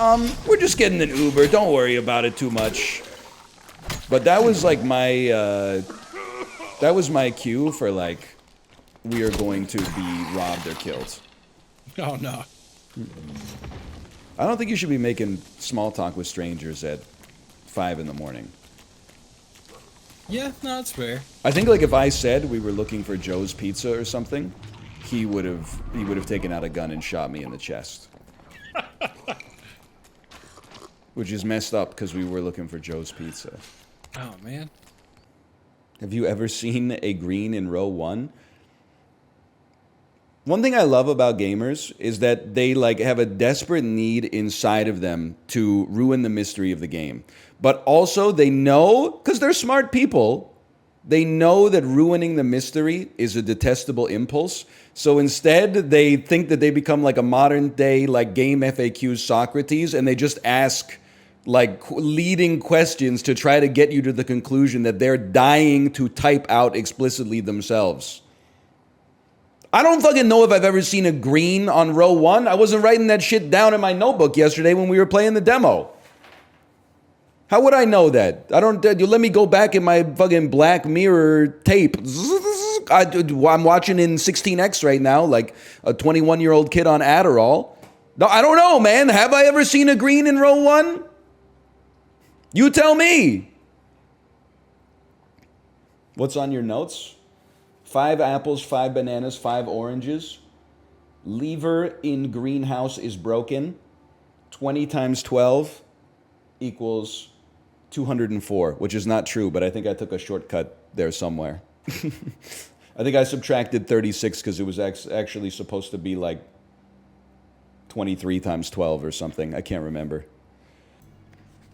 we're just getting an Uber. Don't worry about it too much." But that was like my cue for like, we are going to be robbed or killed. Oh no. I don't think you should be making small talk with strangers at 5 in the morning. Yeah, no, that's fair. I think like if I said we were looking for Joe's Pizza or something, he would have taken out a gun and shot me in the chest. Which is messed up because we were looking for Joe's Pizza. Oh man. Have you ever seen a green in row 1? One thing I love about gamers is that they like have a desperate need inside of them to ruin the mystery of the game. But also they know, because they're smart people, they know that ruining the mystery is a detestable impulse. So instead they think that they become like a modern day like GameFAQs Socrates, and they just ask like leading questions to try to get you to the conclusion that they're dying to type out explicitly themselves. I don't fucking know if I've ever seen a green on row 1. I wasn't writing that shit down in my notebook yesterday when we were playing the demo. How would I know that? I don't. You let me go back in my fucking Black Mirror tape. I'm watching in 16x right now, like a 21-year-old kid on Adderall. No, I don't know, man. Have I ever seen a green in row 1? You tell me. What's on your notes? 5 apples, 5 bananas, 5 oranges. Lever in greenhouse is broken. 20 times 12 equals 204, which is not true, but I think I took a shortcut there somewhere. I think I subtracted 36 because it was actually supposed to be like 23 times 12 or something. I can't remember.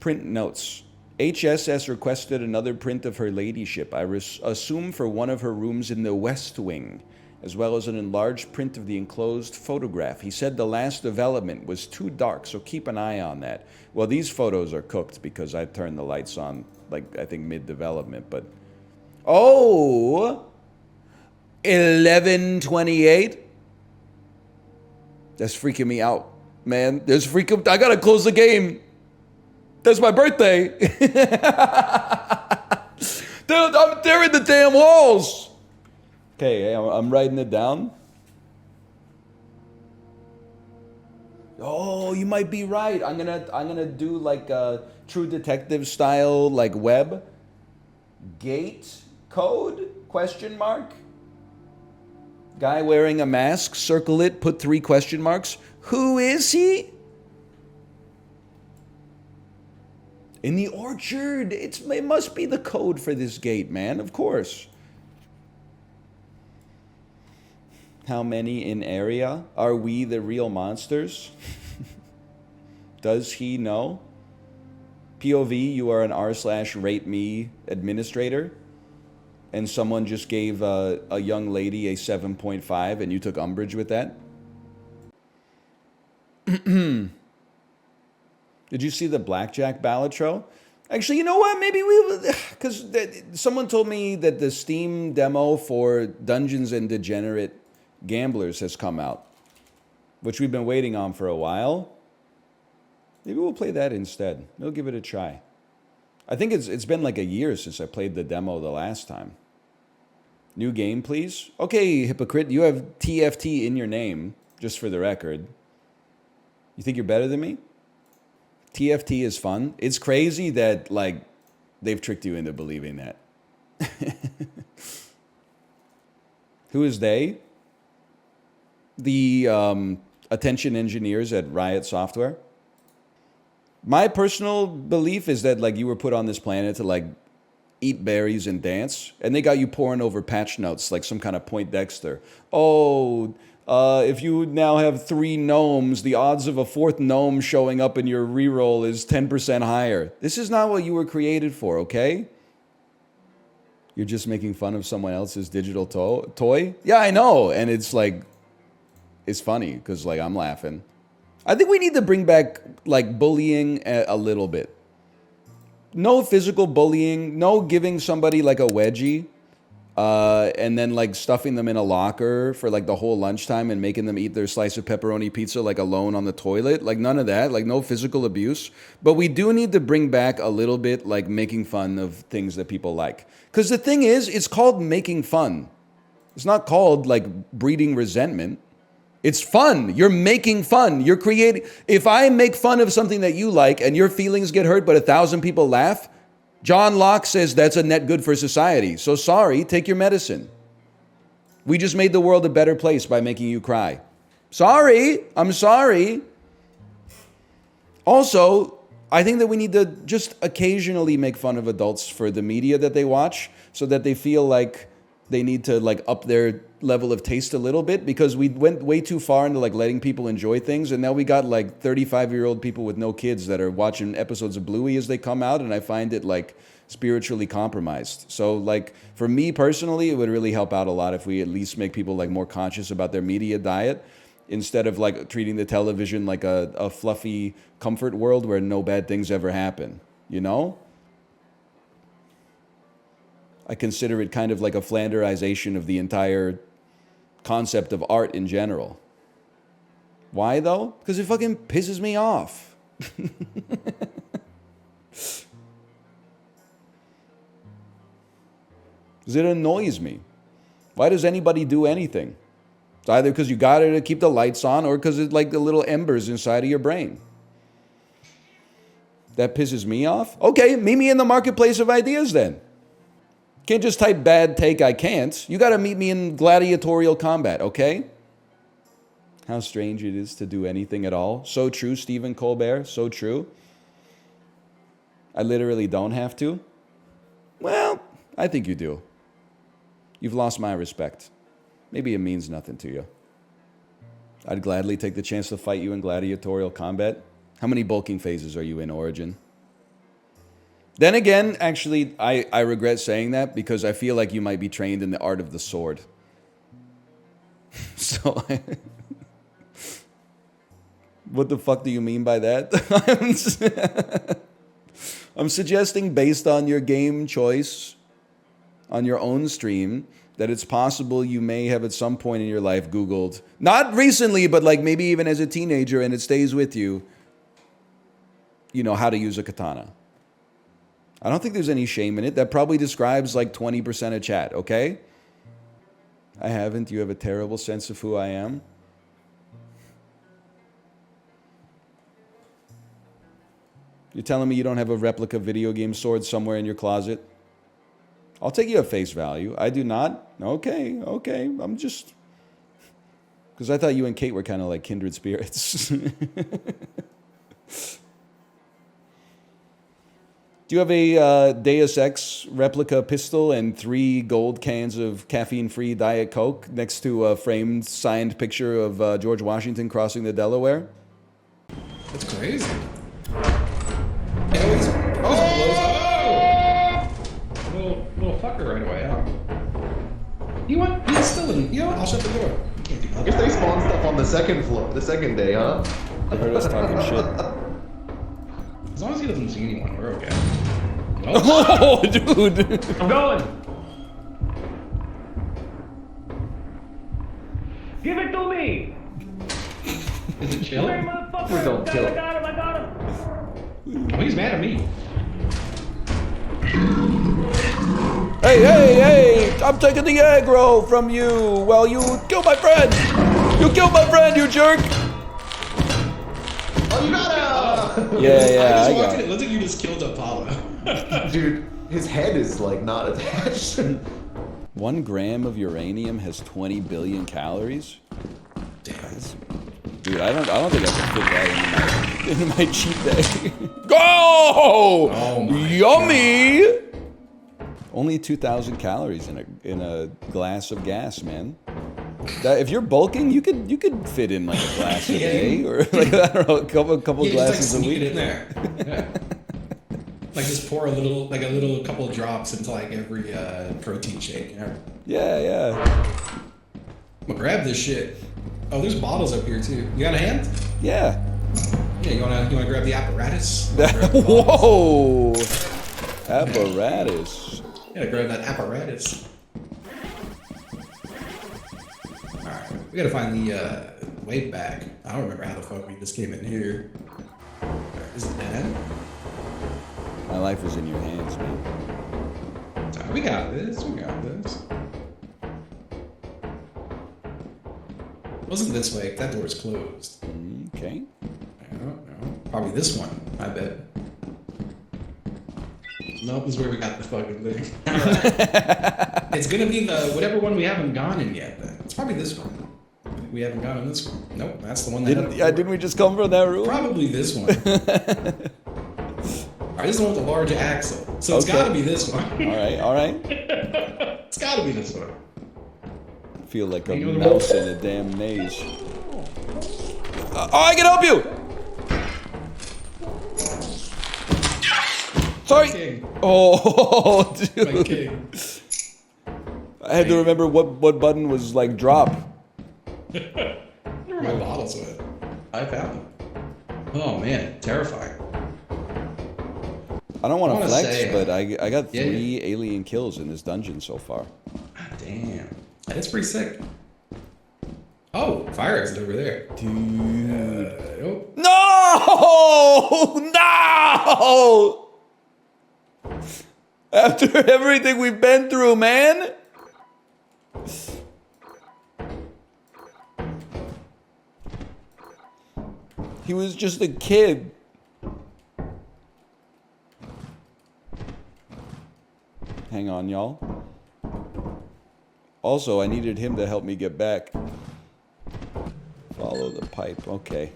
Print notes. HSS requested another print of her ladyship. I assume for one of her rooms in the West Wing, as well as an enlarged print of the enclosed photograph. He said the last development was too dark, so keep an eye on that. Well, these photos are cooked because I turned the lights on, like, I think mid-development, but... Oh! 11:28? That's freaking me out, man. I gotta close the game. That's my birthday. Dude, I'm tearing the damn walls. Okay, I'm writing it down. Oh, you might be right. I'm gonna do like a True Detective style, like web gate code ? Guy wearing a mask. Circle it. Put 3 question marks. Who is he? In the orchard. It must be the code for this gate, man. Of course. How many in area? Are we the real monsters? Does he know? POV, you are an r/rate me administrator, and someone just gave a young lady a 7.5 and you took umbrage with that? Did you see the Blackjack Balatro? Actually, you know what? Maybe because someone told me that the Steam demo for Dungeons and Degenerate Gamblers has come out, which we've been waiting on for a while. Maybe we'll play that instead. We'll give it a try. I think it's been like a year since I played the demo the last time. New game, please. Okay, hypocrite, you have TFT in your name, just for the record. You think you're better than me? TFT is fun. It's crazy that, like, they've tricked you into believing that. Who is they? The attention engineers at Riot Software. My personal belief is that, like, you were put on this planet to, like, eat berries and dance, and they got you pouring over patch notes like some kind of Point Dexter. Oh, if you now have 3 gnomes, the odds of a 4th gnome showing up in your reroll is 10% higher. This is not what you were created for, okay? You're just making fun of someone else's digital toy? Yeah, I know, and it's like, it's funny, because like, I'm laughing. I think we need to bring back like bullying a little bit. No physical bullying, no giving somebody like a wedgie, and then like stuffing them in a locker for like the whole lunchtime and making them eat their slice of pepperoni pizza like alone on the toilet. Like none of that, like no physical abuse. But we do need to bring back a little bit like making fun of things that people like. Because the thing is, it's called making fun. It's not called like breeding resentment. It's fun. You're making fun. You're creating. If I make fun of something that you like and your feelings get hurt but 1,000 people laugh, John Locke says that's a net good for society. So sorry, take your medicine. We just made the world a better place by making you cry. Sorry, I'm sorry. Also, I think that we need to just occasionally make fun of adults for the media that they watch so that they feel like they need to like up their level of taste a little bit, because we went way too far into like letting people enjoy things, and now we got like 35-year-old people with no kids that are watching episodes of Bluey as they come out, and I find it like spiritually compromised. So like for me personally, it would really help out a lot if we at least make people like more conscious about their media diet, instead of like treating the television like a fluffy comfort world where no bad things ever happen, you know? I consider it kind of like a Flanderization of the entire concept of art in general. Why though? Because it fucking pisses me off. Because it annoys me. Why does anybody do anything? It's either because you got it to keep the lights on, or because it's like the little embers inside of your brain. That pisses me off? Okay, meet me in the marketplace of ideas then. Can't just type bad take, I can't. You gotta meet me in gladiatorial combat, okay? How strange it is to do anything at all. So true, Stephen Colbert, so true. I literally don't have to. Well, I think you do. You've lost my respect. Maybe it means nothing to you. I'd gladly take the chance to fight you in gladiatorial combat. How many bulking phases are you in, Origin? Then again, actually, I regret saying that, because I feel like you might be trained in the art of the sword. So, what the fuck do you mean by that? I'm suggesting, based on your game choice on your own stream, that it's possible you may have at some point in your life Googled, not recently, but like maybe even as a teenager, and it stays with you, you know, how to use a katana. I don't think there's any shame in it. That probably describes like 20% of chat, okay? I haven't. You have a terrible sense of who I am. You're telling me you don't have a replica video game sword somewhere in your closet? I'll take you at face value. I do not? Okay. I'm just... Because I thought you and Kate were kind of like kindred spirits. Do you have a Deus Ex replica pistol and 3 gold cans of caffeine-free Diet Coke next to a framed, signed picture of George Washington crossing the Delaware? That's crazy. It always blows up. Little fucker right away, huh? You want? He's still in. You know what? I'll shut the door. I guess they spawn stuff on the second floor, the second day, huh? I heard us talking shit. As long as he doesn't see anyone, we're okay. Oh, dude! I'm going! Give it to me! Is it chill? Please don't kill him. I got him! Oh, he's mad at me. Hey! I'm taking the aggro from you while you kill my friend! You killed my friend, you jerk! Oh, you got it! Yeah, I got it. It looks like you just killed Apollo. Dude, his head is like not attached. 1 gram of uranium has 20 billion calories? Damn. Dude, I don't think I can fit that into my cheat day. Go! Oh my Yummy! God. Only 2,000 calories in a glass of gas, man. If you're bulking, you could fit in like a glass a day, or like I don't know, a couple glasses a week. It in there. Yeah. Like just pour a couple of drops into like every protein shake. Yeah. I'm gonna grab this shit. Oh, there's bottles up here too. You got a hand? Yeah. Yeah, you wanna grab the apparatus? Whoa! Apparatus. Yeah, grab that apparatus. Alright, we gotta find the way back. I don't remember how the fuck we just came in here. Is it that? My life is in your hands, man. Right, we got this. Wasn't this way? That door's closed. Okay. No. Probably this one, I bet. Nope, this is where we got the fucking thing. It's gonna be the whatever one we haven't gone in yet. Then it's probably this one. We haven't gone in this one. Nope, that's the one that. Didn't we just come from that room? Probably this one. Alright, this is the one with the large axle. So it's gotta be this one. Alright. It's gotta be this one. I feel like a mouse in a damn maze. I can help you! Sorry! King. Oh, dude. My king. I had to remember what button was like drop. Where my bottles went. I found them. Oh man, terrifying. I don't want to flex, but I got 3 alien kills in this dungeon so far. God damn. That's pretty sick. Oh, fire exit over there. Dude. Nope. No! No! After everything we've been through, man. He was just a kid. Hang on, y'all. Also, I needed him to help me get back. Follow the pipe. Okay.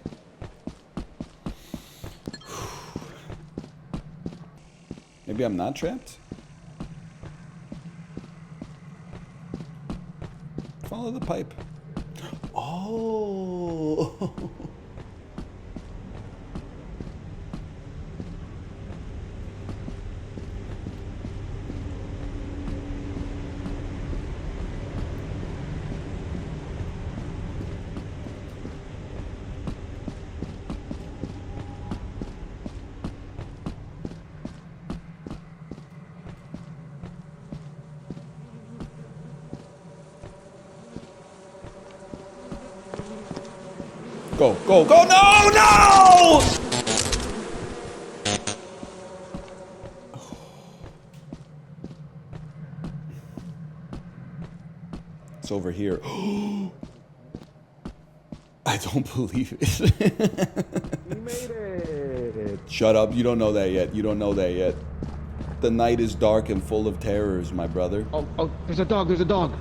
Maybe I'm not trapped? Follow the pipe. Oh. Go, go, go, no, no! It's over here. I don't believe it. We made it. Shut up, you don't know that yet. You don't know that yet. The night is dark and full of terrors, my brother. Oh, there's a dog, there's a dog.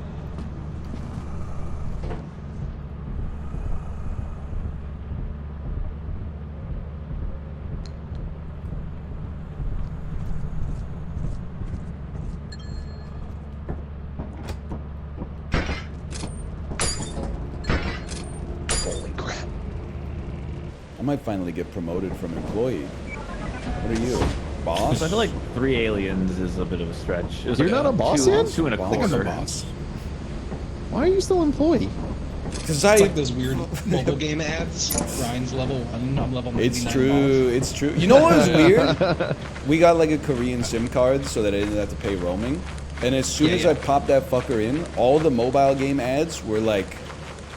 I might finally get promoted from employee. What are you, boss? I feel like 3 aliens is a bit of a stretch. You're not a boss yet? 2 and a I think I'm the quarter. boss. Why are you still employee? Because It's like those weird mobile game ads. Ryan's level 1, I'm level 99. It's true, it's true. You know what was weird? We got like a Korean SIM card so that I didn't have to pay roaming. And as soon as I popped that fucker in, all the mobile game ads were like,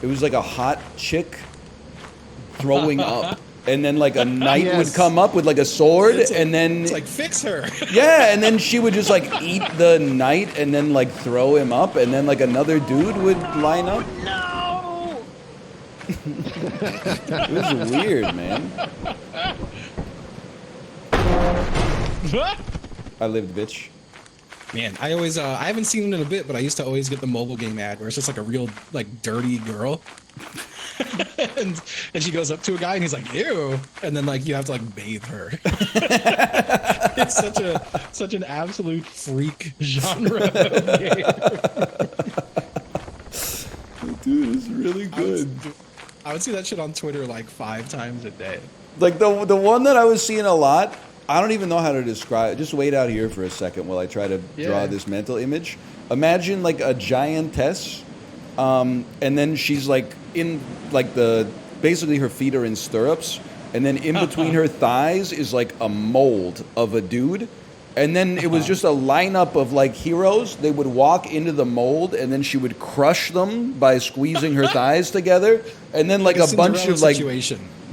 it was like a hot chick throwing up. And then like a knight would come up with like a sword, and then it's like fix her. Yeah, and then she would just like eat the knight and then like throw him up, and then like another dude would line up. No. It was weird, man. I lived, bitch. Man, I always I haven't seen it in a bit, but I used to always get the mobile game ad where it's just like a real like dirty girl. and she goes up to a guy and he's like, ew. And then like you have to like bathe her. It's such an absolute freak genre of game. Dude, it's really good. I would see that shit on Twitter like 5 times a day. Like the one that I was seeing a lot, I don't even know how to describe it. Just wait out here for a second while I try to draw this mental image. Imagine like a giantess, and then she's like in like basically her feet are in stirrups, and then in between her thighs is like a mold of a dude. And then it was just a lineup of like heroes. They would walk into the mold, and then she would crush them by squeezing her thighs together. And then like a bunch of like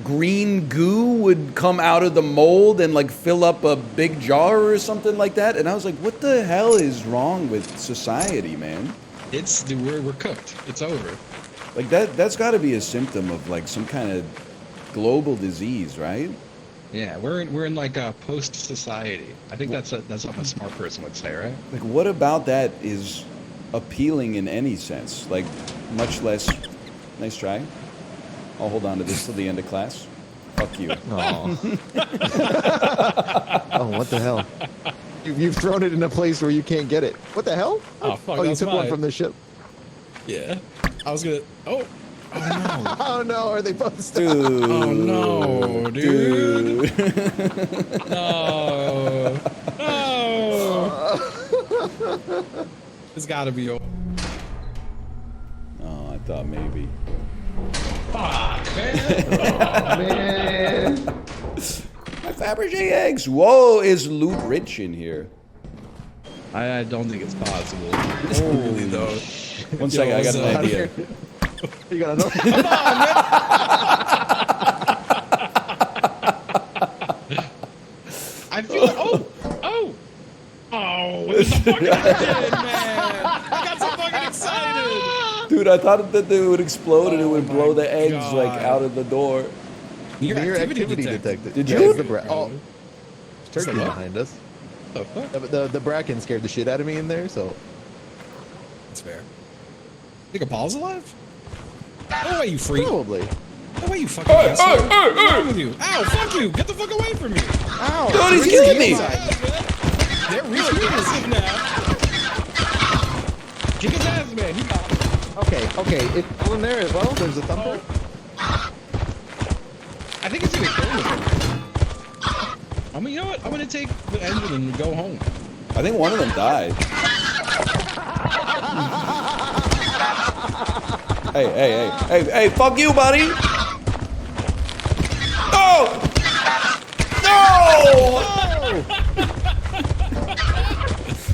green goo would come out of the mold and like fill up a big jar or something like that. And I was like, what the hell is wrong with society, man? We're cooked. It's over. Like that's got to be a symptom of like some kind of global disease, right? Yeah, we're in like a post society. I think that's what a smart person would say, right? Like, what about that is appealing in any sense? Like, much less. Nice try. I'll hold on to this till the end of class. Fuck you. Oh, oh, what the hell? You've thrown it in a place where you can't get it. What the hell? Oh, fuck. Oh, you that's took one mine. from the ship. Yeah. I was gonna. Oh. Oh no. Oh no, are they both stuck? Dude. Oh no, dude. No. No. It's gotta be over. Oh, I thought maybe. Fuck, man. Oh, man. My Fabergé eggs. Whoa, is loot rich in here? I don't think it's possible. Really though. One second, I got an idea. You got another? Come on, man. I feel like, oh, it's a fucking head, man. I got so fucking excited. Dude, I thought that they would explode and it would blow the eggs like out of the door. Your activity detected. Did Yeah, you? it's the turkey behind us. The Bracken scared the shit out of me in there, so. That's fair. Think Apollo's alive? No way, you freak. Probably. No way, you fucking asshole. What's wrong with you? Ow, fuck you. Get the fuck away from me. Ow. Dude, he's killing me. They're real aggressive now. Kick his ass, man. He got it. Okay. It's still in there as well. There's a thumper. I think it's gonna kill me. You know what? I'm gonna take the engine and go home. I think one of them died. Hey, fuck you, buddy! No! No!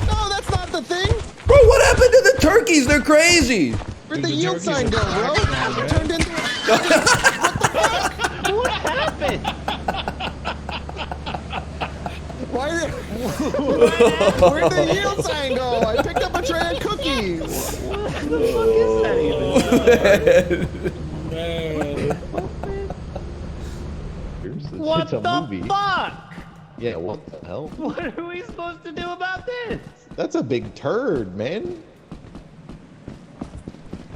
No, that's not the thing. Bro, what happened to the turkeys? They're crazy! Where'd the yield sign go, bro? It turned into what the fuck? What happened? Where'd the yield sign go? I picked up a tray of cookies. What the fuck is that even? What the fuck? Yeah, what the hell? What are we supposed to do about this? That's a big turd, man.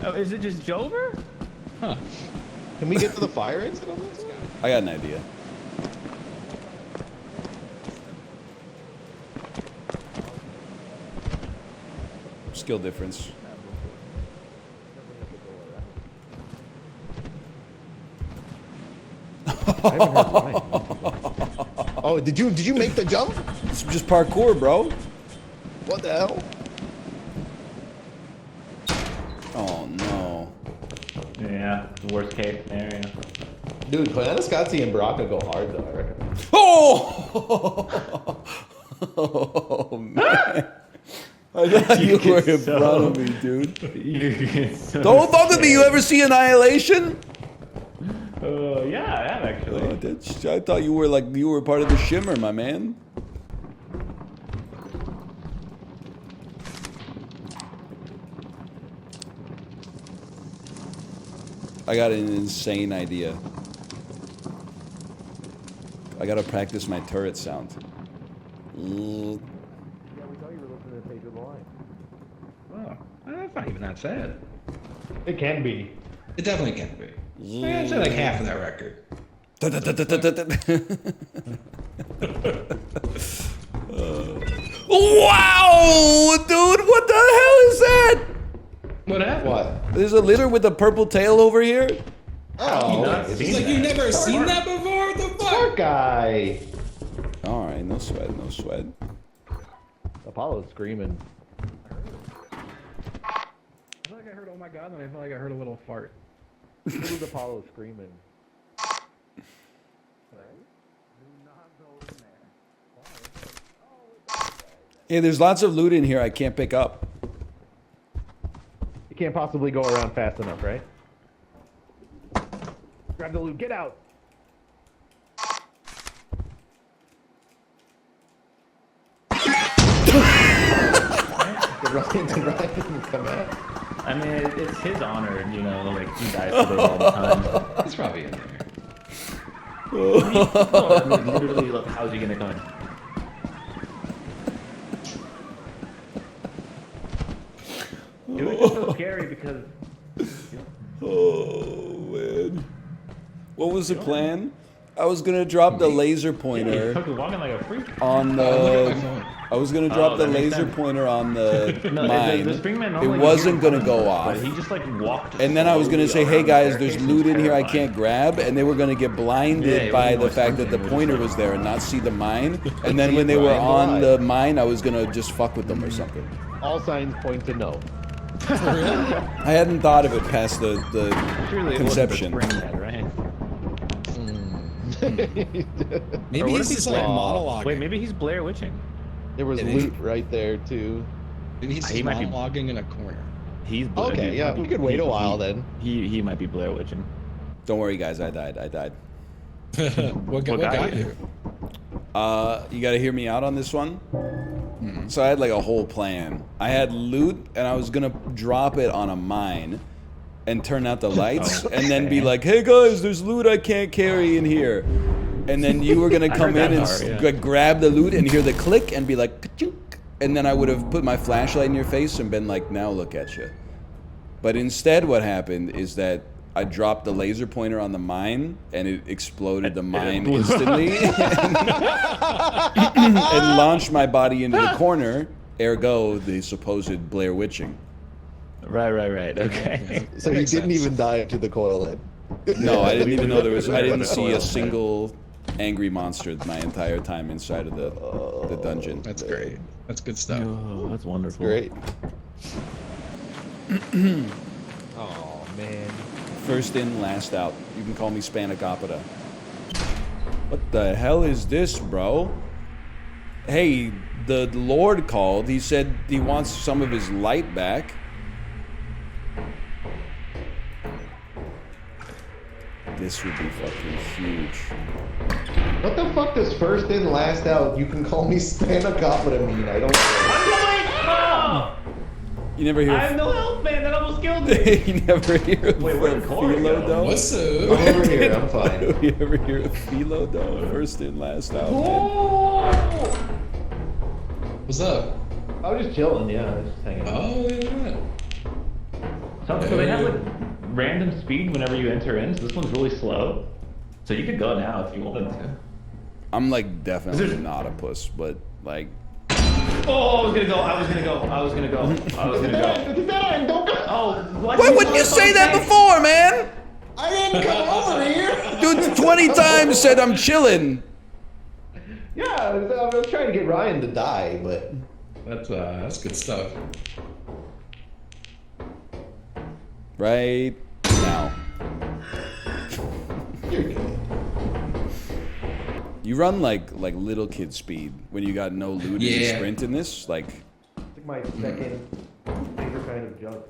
Oh, is it just Jover? Huh. Can we get to the fire exit on this? I got an idea. Skill difference. Oh, did you make the jump? It's just parkour, bro. What the hell? Oh no. Yeah, worst case scenario. Dude, Scotty and Bracken go hard though, I reckon. Oh! Oh man. I thought you were in front of me, dude. Don't fuck with me. You ever see Annihilation? Yeah, I have actually. I thought you were part of the Shimmer, my man. I got an insane idea. I gotta practice my turret sound. Oh, that's not even that sad. It can be. It definitely can be. I'd say like half of that record. Wow, dude, what the hell is that? What happened? What? There's a litter with a purple tail over here. Oh, It's like you never seen that before. What the fuck? Smart guy. All right, no sweat, no sweat. Apollo's screaming. I feel like I heard, oh my god, and I feel like I heard a little fart. It was Apollo screaming. Hey, there's lots of loot in here I can't pick up. You can't possibly go around fast enough, right? Grab the loot. Get out. Did Ryan come out? I mean, it's his honor, you know, like he dies for this all the time. He's probably in there. I mean, literally, look, how's he gonna come in? It was just so scary because. Oh man, what was the plan? I was gonna drop the laser pointer Walking like a freak. on the. I was gonna drop the laser pointer on the mine. It wasn't gonna go off. He just like walked. And then I was gonna say, hey guys, there's loot in here I can't grab, and they were gonna get blinded by the fact that the pointer was there and not see the mine. And then when they were on the mine, I was gonna just fuck with them or something. All signs point to no. I hadn't thought of it past the conception. Maybe he's just like monologuing. Wait, maybe he's Blair Witching. There was loot right there too. Maybe he's just monologuing in a corner. He's okay. Yeah, you could wait a while then. He might be Blair Witching. Don't worry, guys. I died. What got you? You gotta hear me out on this one. So I had like a whole plan. I had loot, and I was gonna drop it on a mine, and turn out the lights, and then be like, "Hey guys, there's loot I can't carry in here." And then you were gonna come in and grab the loot and hear the click and be like, "Ka-chook." And then I would have put my flashlight in your face and been like, "Now look at you." But instead, what happened is that I dropped the laser pointer on the mine, and it exploded the mine instantly, and launched my body into the corner. Ergo, the supposed Blair Witching. Right. Okay. So you didn't even die to the coil head. No, I didn't even know there was. I didn't see a single angry monster my entire time inside of the dungeon. That's great. That's good stuff. Oh, that's wonderful. Great. Oh man. First in, last out. You can call me Spanakopita. What the hell is this, bro? Hey, the Lord called. He said he wants some of his light back. This would be fucking huge. What the fuck does first in, last out? You can call me Spanakopita mean? I don't know. You never hear. I have no help, man. That almost killed me. You never hear of Philo Dome? What's up? I'm over here. I'm fine. You ever hear of Philo Dome? First in, last out. What's up? I was just chilling. Yeah, I was just hanging out. Oh, yeah. So they have like random speed whenever you enter in. So this one's really slow. So you could go now if you wanted to. I'm like definitely not a puss, but like. Oh, I was gonna go. Don't go. Oh, why wouldn't you say that before, man? I didn't come over here. Dude, 20 times said I'm chilling. Yeah, I was trying to get Ryan to die, but That's good stuff. Right now. You're good. You run like little kid speed when you got no loot and you sprint in this, like. It's my second favorite kind of junk.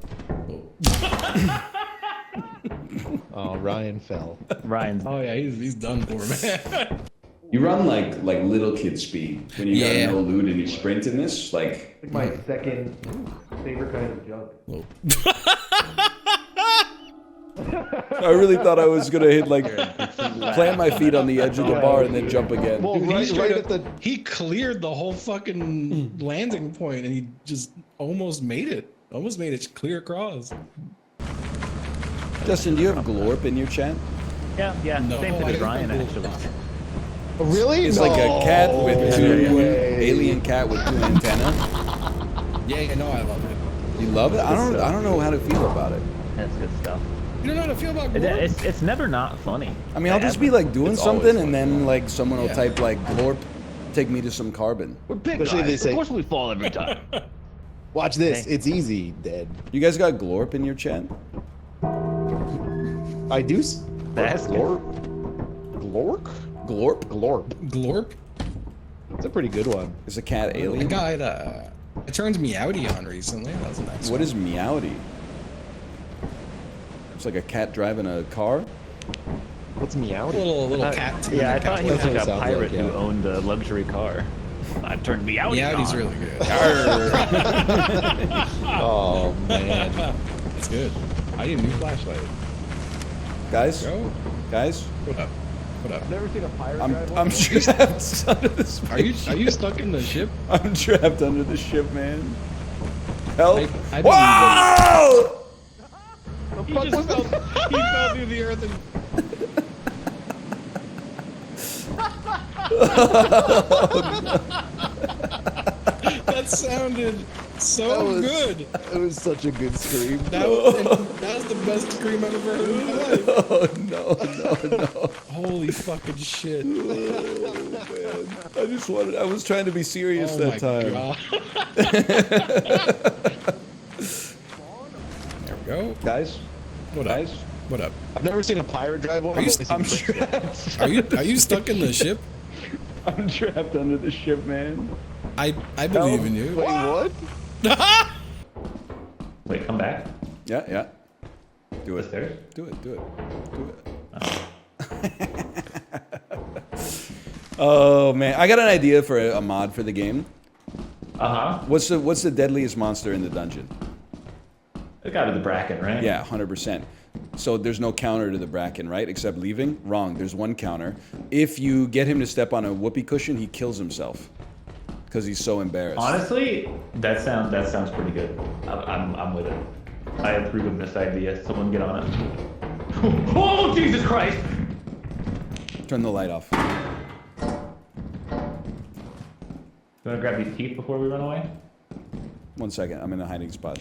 Oh, Ryan fell. Ryan's. Oh yeah, he's done for, man. You run like little kid speed when you got no loot and you sprint in this, like. It's my second favorite kind of junk. I really thought I was gonna hit like plant my feet on the edge of the bar and then jump again. Well, he cleared the whole fucking landing point and he just almost made it. Almost made it clear across. Justin, do you have glorp in your chat? Yeah, yeah. No, Same thing I as don't Ryan, know. actually. Really? It's like a cat with two way. alien cat with two antenna. Yeah, no, I love it. You love it? I don't know how to feel about it. That's good stuff. You don't know how to feel about It, glorp? it's never not funny. I mean, I'll just be like doing It's always something, fun. and then like someone will Yeah. type like glorp, take me to some carbon. We're big Especially guys. they say- Of course we fall every time. Watch this. Hey. It's easy, Dead. You guys got glorp in your chat? I do. That's Glorp. Glork? Glorp? Glorp. Glorp? It's a pretty good one. Is a cat I alien? got it turned Meowdy on recently. That was a nice What one. is meowdy? It's like a cat driving a car? What's meow? Little cat. Yeah, I thought he was That's what like it a sounds pirate like, who yeah. owned a luxury car. I turned me out. Meowdy's really good. Oh man. It's good. I need a new flashlight. Guys? Go. Guys? What up? What up? Never seen a pirate I'm drive trapped under this Are you stuck in the ship? I'm trapped under the ship, man. Help! I Whoa! He just fell, he fell through the earth and... That sounded so good. It was such a good scream. That was the best scream I've ever heard in my life. Oh no, no. Holy fucking shit. I was trying to be serious Oh that my time. God. There we go. Guys? What up? What up? I've never seen a pirate drive one. I'm trapped. Are you stuck in the ship? I'm trapped under the ship, man. I believe in you. Wait, what? Wait, come back. Yeah. Do This it. there? Do it. Oh man, I got an idea for a mod for the game. What's the deadliest monster in the dungeon? It got to the Bracken, right? Yeah, 100%. So there's no counter to the Bracken, right? Except leaving? Wrong, there's one counter. If you get him to step on a whoopee cushion, he kills himself. Because he's so embarrassed. Honestly, that sounds pretty good. I'm with it. I approve of this idea. Someone get on it. Oh, Jesus Christ! Turn the light off. You want to grab these teeth before we run away? 1 second, I'm in a hiding spot.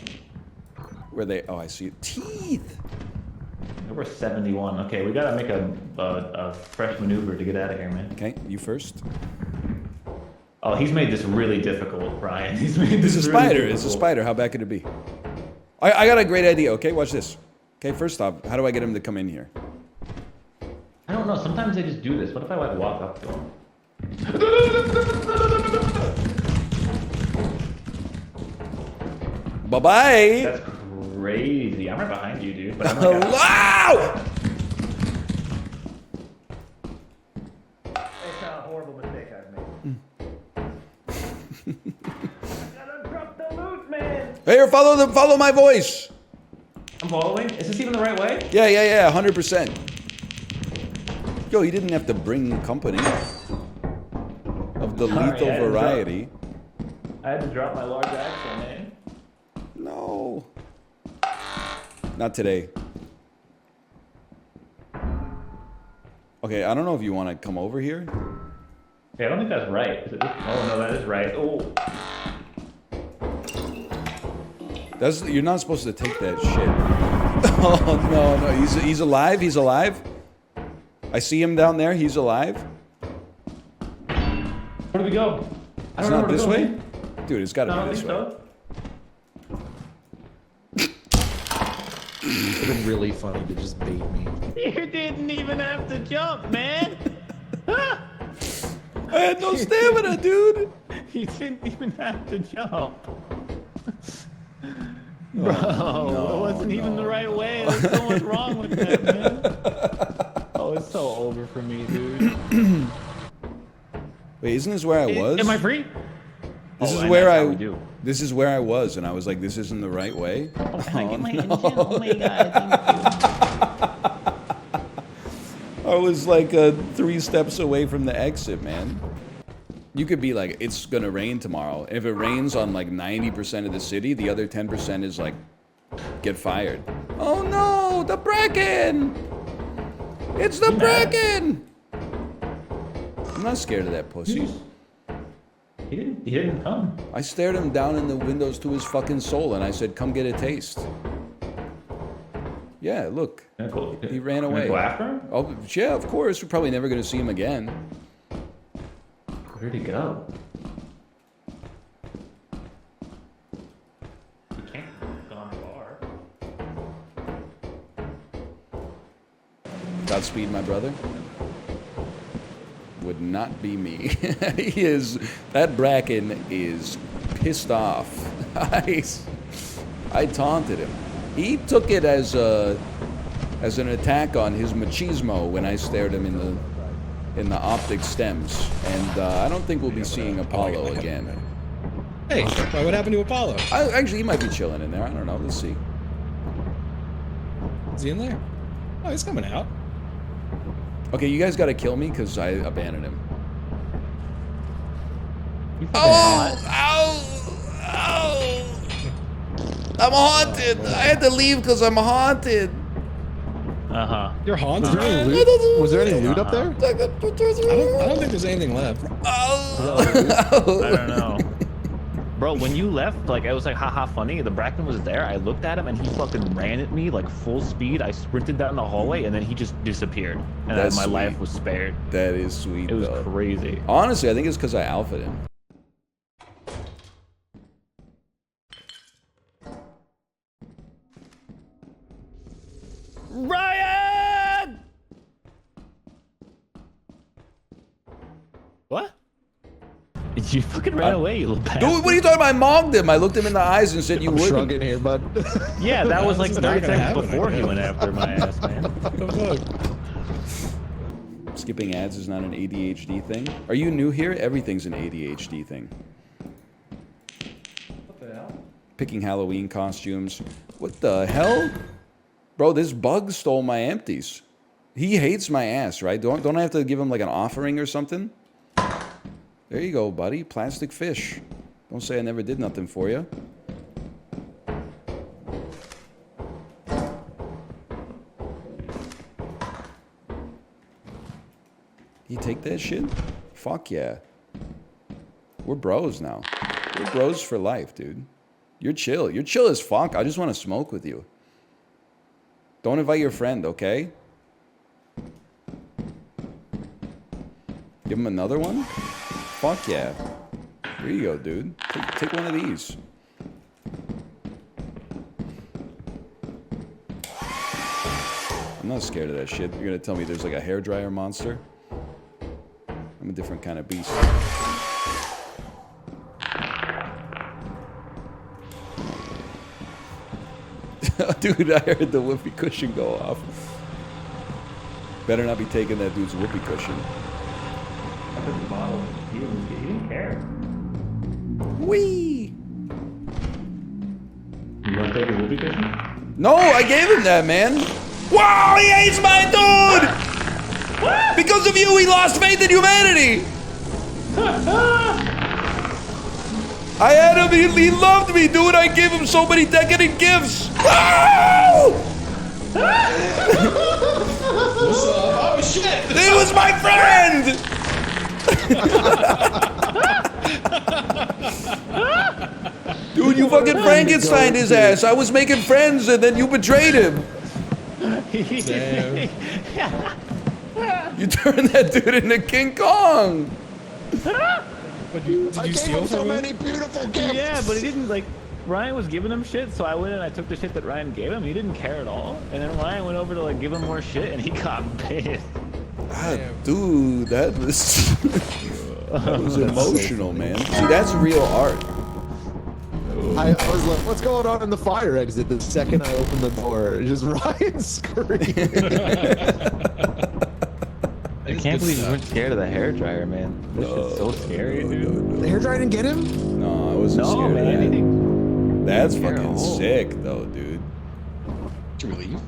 Where they? Oh, I see it. Teeth! We're 71. Okay, we gotta make a fresh maneuver to get out of here, man. Okay, you first. Oh, he's made this really difficult, Brian. He's made this It's a really spider. difficult. It's a spider. How bad could it be? I got a great idea. Okay, watch this. Okay, first off, how do I get him to come in here? I don't know. Sometimes they just do this. What if I like walk up to him? Bye bye. That's crazy. I'm right behind you, dude. But I'm Hello. It's a horrible mistake I've made. Gotta drop the loot, man. Here, follow my voice. I'm following. Is this even the right way? Yeah, 100%. Yo, you didn't have to bring company of the Sorry, lethal I had to variety. I had to drop my large axle, man. No. Not today. Okay, I don't know if you want to come over here. Okay, I don't think that's right. Is it this? Oh no, that is right. Oh. You're not supposed to take that shit. Oh no, he's alive. He's alive. I see him down there. He's alive. Where do we go? I It's don't know not where to this go, way, man. dude. It's got to No, I be don't this think way. so. It's been really funny to just bait me. You didn't even have to jump, man. I had no stamina, dude. You didn't even have to jump. Bro, it wasn't even the right way. There's so much wrong with that, man. Oh, it's so over for me, dude. Wait, isn't this where I was? Am I free? This is and where that's how we do. This is where I was, and I was like, "This isn't the right way." Oh, can I get my engine? Oh my god, thank you. I was like 3 steps away from the exit, man. You could be like, "It's gonna rain tomorrow." If it rains on like 90% of the city, the other 10% is like, get fired. Oh no! The Bracken! It's the Bracken! I'm not scared of that pussy. He didn't come. I stared him down in the windows to his fucking soul and I said, come get a taste. Yeah, look. He ran away. Go after him? Oh, yeah, of course. We're probably never going to see him again. Where'd he go? He can't have gone far. Godspeed, my brother. Would not be me. He is. That Bracken is pissed off. I taunted him. He took it as an attack on his machismo when I stared him in the optic stems, and I don't think we'll be seeing Apollo again. Hey, what happened to Apollo? Actually, he might be chilling in there. I don't know. Let's see. Is he in there? Oh, he's coming out. Okay, you guys got to kill me because I abandoned him. Oh! Ow! I'm haunted. I had to leave because I'm haunted. You're haunted. Was there any loot up there? I don't think there's anything left. I don't know. Bro, when you left, like, it was like, haha, funny. The Bracken was there. I looked at him, and he fucking ran at me, like, full speed. I sprinted down the hallway, and then he just disappeared. And then my life was spared. That is sweet, It was though. crazy. Honestly, I think it's because I alphaed him. Ryan! What? You fucking ran away, you little bastard. Dude, what are you talking about? I mogged him. I looked him in the eyes and said you wouldn't. Shrugging here, bud. Yeah, that was like This is not 30 gonna seconds happen, before I he guess. went after my ass, man. What the fuck? Skipping ads is not an ADHD thing. Are you new here? Everything's an ADHD thing. What the hell? Picking Halloween costumes. What the hell? Bro, this bug stole my empties. He hates my ass, right? Don't I have to give him like an offering or something? There you go, buddy. Plastic fish. Don't say I never did nothing for you. You take that shit? Fuck yeah. We're bros now. We're bros for life, dude. You're chill. You're chill as fuck. I just want to smoke with you. Don't invite your friend, okay? Give him another one? Fuck yeah. Here you go, dude. Take one of these. I'm not scared of that shit. You're gonna tell me there's like a hairdryer monster? I'm a different kind of beast. Dude, I heard the whoopee cushion go off. Better not be taking that dude's whoopee cushion. I took the bottle. He didn't care. Whee! You want to take a whoopee cushion? No, I gave him that, man. Wow, he hates my dude! What? Because of you, he lost faith in humanity! I had him, he loved me, dude. I gave him so many decadent gifts. Oh shit! It was my friend! Dude, you fucking Frankenstein his ass. I was making friends and then you betrayed him. Damn. You turned that dude into King Kong. Did you steal so from him? many beautiful gifts. Yeah, but he didn't, like, Ryan was giving him shit, so I went and I took the shit that Ryan gave him. He didn't care at all. And then Ryan went over to, like, give him more shit, and he got pissed. Ah, dude, that was that was emotional, man. See, that's real art. I was like, what's going on in the fire exit? The second I opened the door, just Ryan screaming. I can't believe you weren't scared of the hairdryer, man. This shit's so scary, dude. The hairdryer didn't get him? No, I wasn't No, scared man. of that. That's Scare fucking a hole. sick, though, dude. Did you leave?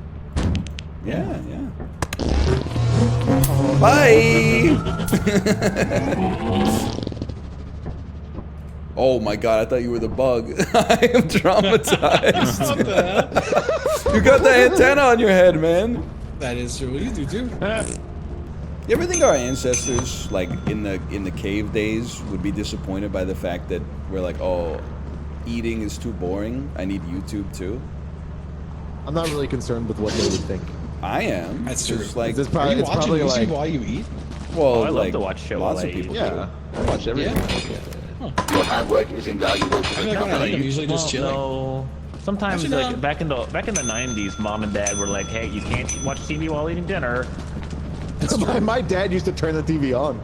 Yeah, yeah. Bye! Oh my god, I thought you were the bug. I am traumatized. What the hell? You got the antenna on your head, man. That is true. You do too. You ever think our ancestors, like in the cave days, would be disappointed by the fact that we're like, oh, eating is too boring. I need YouTube too. I'm not really concerned with what they would think. I am. That's true. Just like, It's Are you it's watching probably YouTube like, while you eat? well, I love like, to watch show lots while of I people yeah, I watch everything. Your hard work is invaluable. I feel like when I eat, I'm usually just chilling. No. Sometimes, Actually, like no. back in the 90s, mom and dad were like, "Hey, you can't watch TV while eating dinner." My dad used to turn the TV on.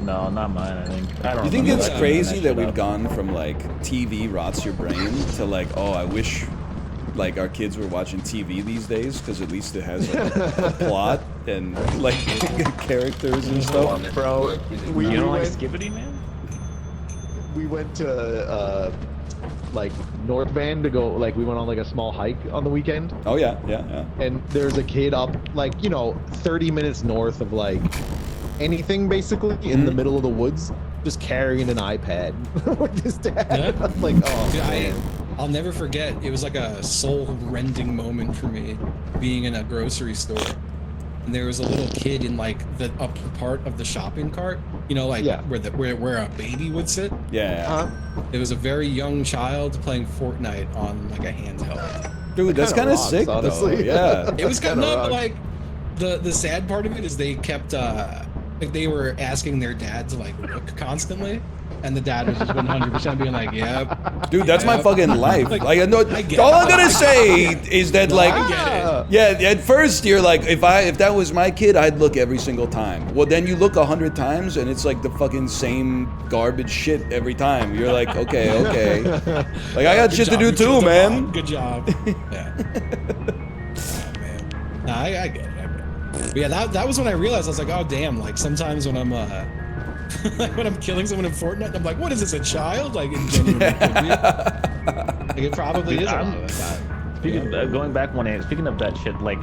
No, not mine. I think. I don't. You think remember it's that crazy shit that we've up. gone from like TV rots your brain to like, oh, I wish like our kids were watching TV these days because at least it has like, a plot and like characters and stuff. Bro, we You don't like went, Skibbity, man? we went to like North Van to go, like we went on like a small hike on the weekend, Oh yeah, yeah. and there's a kid up like 30 minutes north of like anything basically in the middle of the woods, just carrying an iPad with his dad. Yeah. I'm like, oh Dude, man. I'll never forget. It was like a soul-rending moment for me, being in a grocery store, and there was a little kid in like the upper part of the shopping cart. Like Yeah. where a baby would sit. Yeah. It was a very young child playing Fortnite on like a handheld. Dude, that's kinda kind of rocks, sick, honestly. though. Yeah. It was kind Kinda of rock. like the sad part of it is they kept like they were asking their dad to like look constantly, and the dad was just 100% being like, "Yep." Dude, that's my yep." fucking life. Like, I know, I get all it. I'm gonna say is that, No, like, I get it. yeah, at first you're like, if that was my kid, I'd look every single time. Well, then you look 100 times, and it's like the fucking same garbage shit every time. You're like, okay. Like, I got Good shit to job, do you too, killed the man. bot. Good job. Yeah. Oh, man. Nah, I get it. But yeah, that was when I realized, I was like, oh damn, like sometimes when I'm like when I'm killing someone in Fortnite, I'm like, what is this, a child? Like it genuinely could be. Like it probably is a lot of that. Speaking going back speaking of that shit, like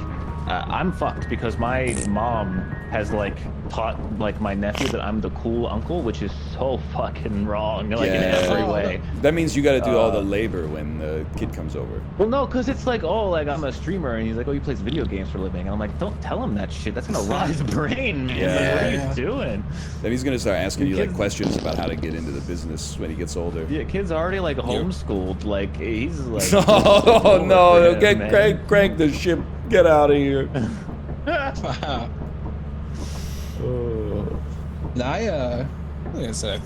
I'm fucked because my mom has like taught like my nephew that I'm the cool uncle, which is so fucking wrong, like in every way. That means you got to do all the labor when the kid comes over. Well, no, because it's like, oh, like I'm a streamer, and he's like, oh, he plays video games for a living, and I'm like, don't tell him that shit. That's gonna rot his brain, man. Yeah. Like, what are you doing? Then he's gonna start asking you like Kids- questions about how to get into the business when he gets older. Yeah, kid's already like homeschooled. Like he's like. Oh no! over Okay, him, crank the ship. Get out of here. Wow. Like I said,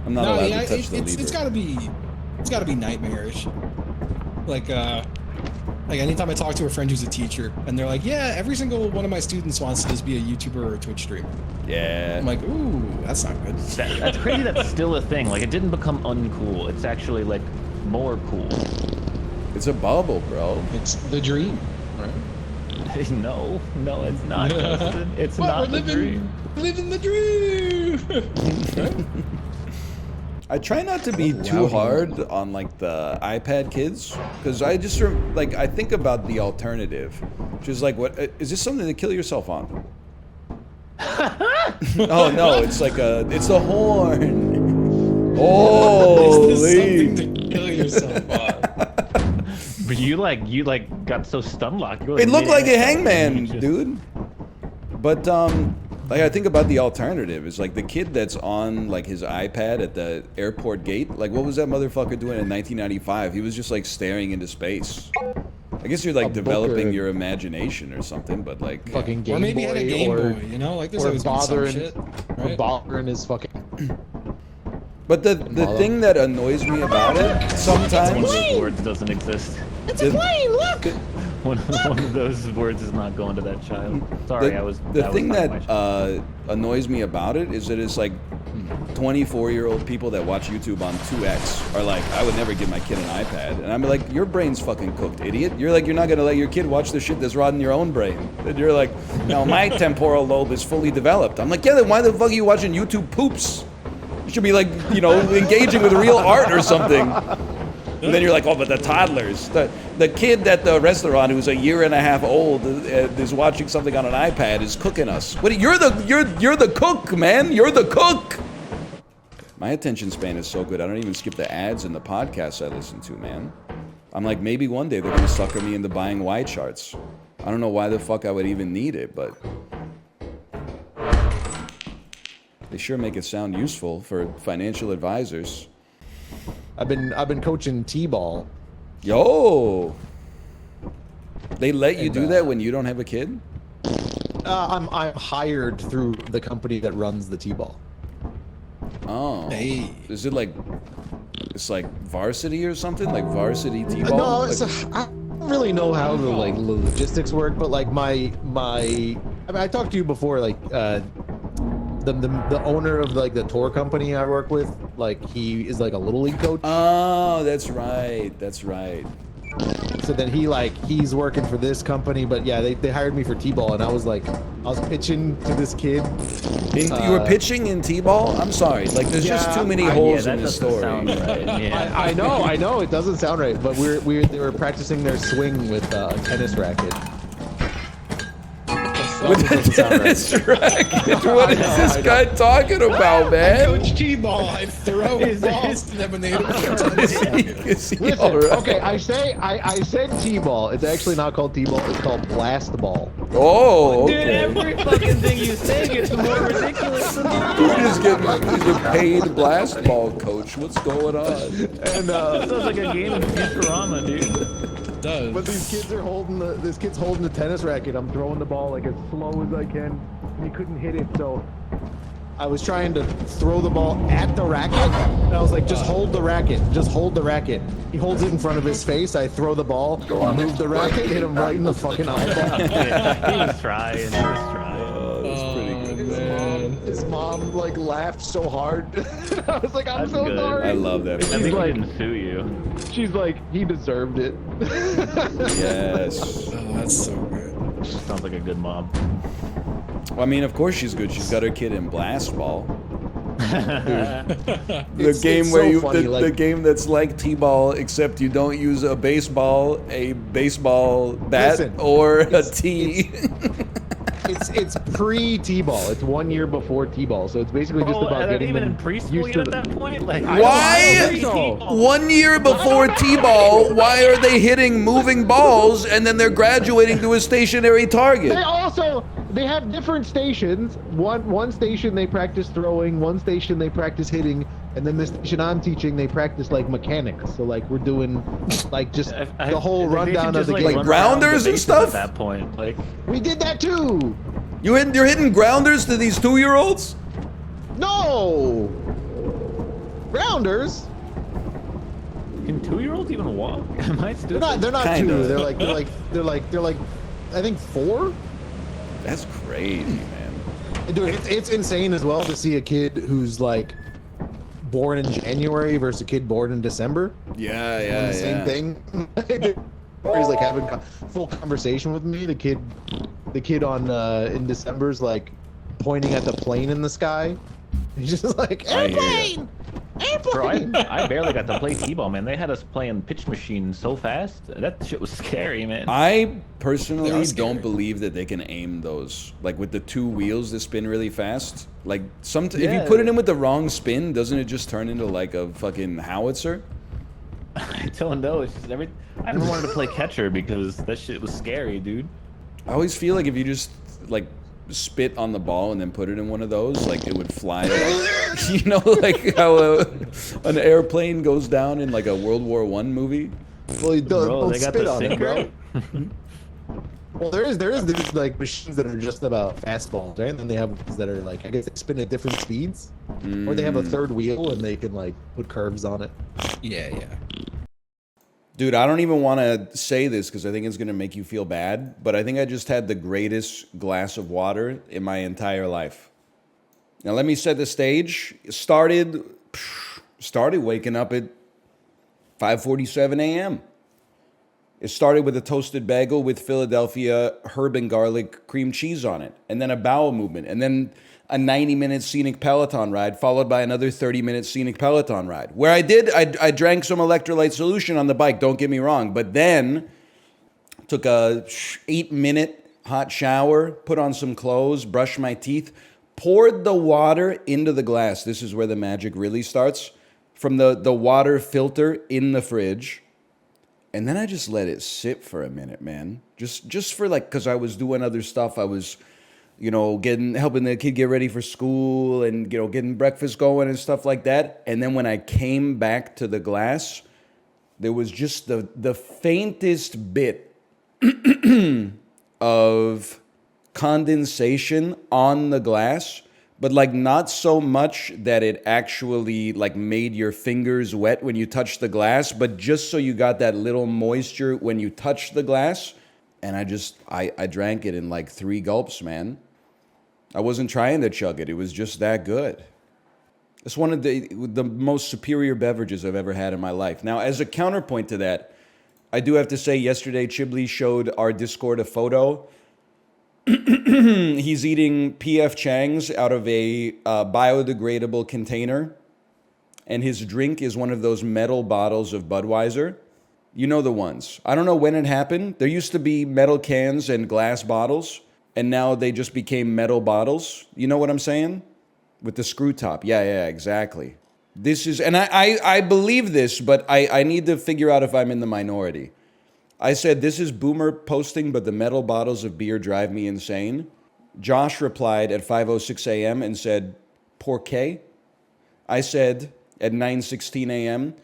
I'm not allowed to touch the lever. it's gotta be nightmarish. Like anytime I talk to a friend who's a teacher, and they're like, yeah, every single one of my students wants to just be a YouTuber or a Twitch streamer. Yeah. I'm like, ooh, that's not good. That's crazy. That's still a thing. Like it didn't become uncool. It's actually like more cool. It's a bubble, bro. It's the dream, right? No, it's not. Justin. It's not the dream. Living the dream. I try not to be too hard on like the iPad kids because I just like I think about the alternative, which is like, what is this something to kill yourself on? Oh no, it's like it's a horn. Holy! Is this something to kill yourself on? But you got so stun locked. It looked like a hangman, dude. But like I think about the alternative is like the kid that's on like his iPad at the airport gate. Like what was that motherfucker doing in 1995? He was just like staring into space. I guess you're like developing your imagination or something, but like fucking Game or maybe Boy, had a Game Boy, like there's always been some shit, right? bothering his fucking. But the thing that annoys me about it sometimes. One of those words doesn't exist. It's a plane. Look. One of those words is not going to that child. Sorry, The thing that annoys me about it is that it's like 24-year-old people that watch YouTube on 2X are like, I would never give my kid an iPad. And I'm like, your brain's fucking cooked, idiot. You're like, you're not gonna let your kid watch the shit that's rotting your own brain. And you're like, no, my temporal lobe is fully developed. I'm like, yeah, then why the fuck are you watching YouTube poops? You should be like, engaging with real art or something. And then you're like, oh, but the toddlers, the kid at the restaurant who's a year and a half old is watching something on an iPad is cooking us. What? You're the cook, man. You're the cook. My attention span is so good, I don't even skip the ads in the podcasts I listen to, man. I'm like, maybe one day they're gonna sucker me into buying Y charts. I don't know why the fuck I would even need it, but they sure make it sound useful for financial advisors. I've been coaching T-ball. Yo! They let you do that when you don't have a kid? I'm hired through the company that runs the T-ball. Oh. Hey. Is it like, it's like varsity or something? Like varsity T-ball? No, Like, I don't really know how the like logistics work, but like I mean, I talked to you before, like the owner of like the tour company I work with, like he is like a little league coach. Oh, that's right. That's right. So then he's working for this company, but yeah, they hired me for T-ball, and I was pitching to this kid. You were pitching in T-ball? I'm sorry. Like, there's just too many holes in this story. Right. Yeah. I know, it doesn't sound right, but they were practicing their swing with a tennis racket. With a tennis racket? What is this guy talking about, man? Coach T-ball. I throw balls to them and they don't Listen, okay, I said T-ball. It's actually not called T-ball. It's called Blastball. Oh, okay. Dude, every fucking thing you say gets more ridiculous than that. He's a paid Blastball coach. What's going on? And Sounds like a game of Futurama, dude. But these kids are holding this kid's holding the tennis racket. I'm throwing the ball like as slow as I can, and he couldn't hit it. So I was trying to throw the ball at the racket, and I was like, just hold the racket, just hold the racket. He holds it in front of his face. I throw the ball, move the racket, hit him right in the fucking eyeball. He was trying. His mom like laughed so hard. I was like, I'm so sorry. I love that. I think I didn't sue you. She's like, he deserved it. Yes. Oh, that's so good. Sounds like a good mom. Well, I mean, of course she's good. She's got her kid in Blastball. The game where you the game that's like T-ball, except you don't use a baseball bat, or a tee. It's pre-T-ball. It's 1 year before T-ball, so it's basically just about getting even them in preschool used yet to at that point. Like, Why? 1 year before T-ball, why are they hitting moving balls and then they're graduating to a stationary target? They have different stations. One station they practice throwing, one station they practice hitting, and then the station I'm teaching they practice like mechanics. So like we're doing like just the whole rundown of the game. Like grounders and stuff? At that point, like we did that too. You're hitting grounders to these 2-year-olds? No. Grounders? Can 2-year-olds even walk? Am I stupid? They're not Kinda. 2. They're like I think 4. That's crazy, man. Dude, it's insane as well to see a kid who's like born in January versus a kid born in December. Yeah. The same thing. He's like having full conversation with me. The kid on in December's like pointing at the plane in the sky. He's just like airplane. Bro, I barely got to play T-ball, man. They had us playing pitch machine so fast. That shit was scary, man. I personally don't believe that they can aim those. Like with the 2 wheels that spin really fast. Like if you put it in with the wrong spin, doesn't it just turn into like a fucking howitzer? I don't know. It's just I never wanted to play catcher because that shit was scary, dude. I always feel like if you just like spit on the ball and then put it in one of those, like it would fly. You know, like how an airplane goes down in like a World War I movie. Well, don't they got spit the on it, sinker. bro. Well, there is like machines that are just about fastballs, right? And then they have ones that are like, I guess they spin at different speeds, or they have a third wheel and they can like put curves on it. Yeah. Dude, I don't even want to say this because I think it's going to make you feel bad, but I think I just had the greatest glass of water in my entire life. Now, let me set the stage. Started waking up at 5:47 a.m. It started with a toasted bagel with Philadelphia herb and garlic cream cheese on it, and then a bowel movement, and then a 90-minute scenic Peloton ride, followed by another 30-minute scenic Peloton ride. Where I drank some electrolyte solution on the bike, don't get me wrong, but then took a 8-minute hot shower, put on some clothes, brushed my teeth, poured the water into the glass. This is where the magic really starts. From the water filter in the fridge. And then I just let it sit for a minute, man. Just for like, because I was doing other stuff. I was, helping the kid get ready for school and, getting breakfast going and stuff like that. And then when I came back to the glass, there was just the faintest bit of condensation on the glass, but like not so much that it actually like made your fingers wet when you touched the glass, but just so you got that little moisture when you touched the glass. And I drank it in like 3 gulps, man. I wasn't trying to chug it. It was just that good. It's one of the most superior beverages I've ever had in my life. Now, as a counterpoint to that, I do have to say yesterday Chiblee showed our Discord a photo. He's eating P.F. Chang's out of a biodegradable container. And his drink is one of those metal bottles of Budweiser. You know the ones. I don't know when it happened. There used to be metal cans and glass bottles. And now they just became metal bottles. You know what I'm saying? With the screw top. Yeah, exactly. This is, and I believe this, but I need to figure out if I'm in the minority. I said, this is boomer posting, but the metal bottles of beer drive me insane. Josh replied at 5:06 a.m. and said, ¿Por qué? I said at 9:16 a.m.,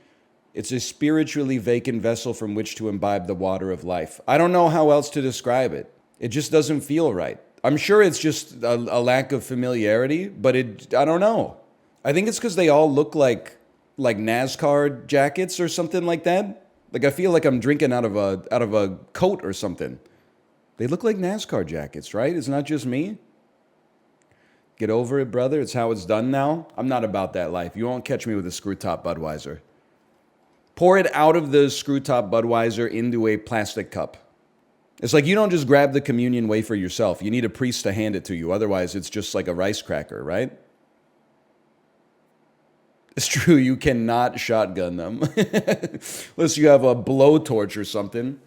it's a spiritually vacant vessel from which to imbibe the water of life. I don't know how else to describe it. It just doesn't feel right. I'm sure it's just a lack of familiarity, but I don't know. I think it's because they all look like NASCAR jackets or something like that. Like I feel like I'm drinking out of a coat or something. They look like NASCAR jackets, right? It's not just me. Get over it, brother. It's how it's done now. I'm not about that life. You won't catch me with a screw top Budweiser. Pour it out of the screw top Budweiser into a plastic cup. It's like you don't just grab the communion wafer yourself. You need a priest to hand it to you. Otherwise, it's just like a rice cracker, right? It's true, you cannot shotgun them. Unless you have a blowtorch or something.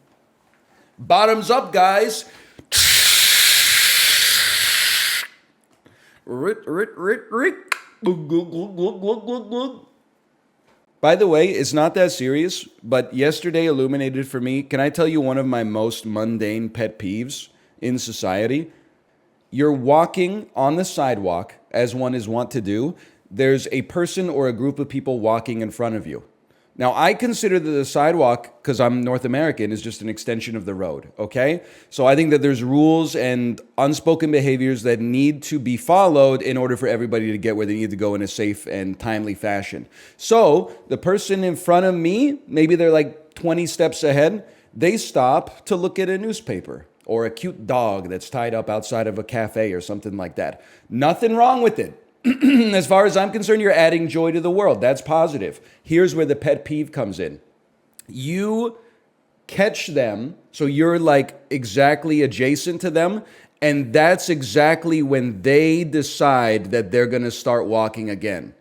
Bottoms up, guys. By the way, it's not that serious, but yesterday illuminated for me. Can I tell you one of my most mundane pet peeves in society? You're walking on the sidewalk, as one is wont to do. There's a person or a group of people walking in front of you. Now, I consider that the sidewalk, because I'm North American, is just an extension of the road, okay? So I think that there's rules and unspoken behaviors that need to be followed in order for everybody to get where they need to go in a safe and timely fashion. So the person in front of me, maybe they're like 20 steps ahead, they stop to look at a newspaper or a cute dog that's tied up outside of a cafe or something like that. Nothing wrong with it. As far as I'm concerned, you're adding joy to the world. That's positive. Here's where the pet peeve comes in. You catch them, so you're like exactly adjacent to them, and that's exactly when they decide that they're going to start walking again.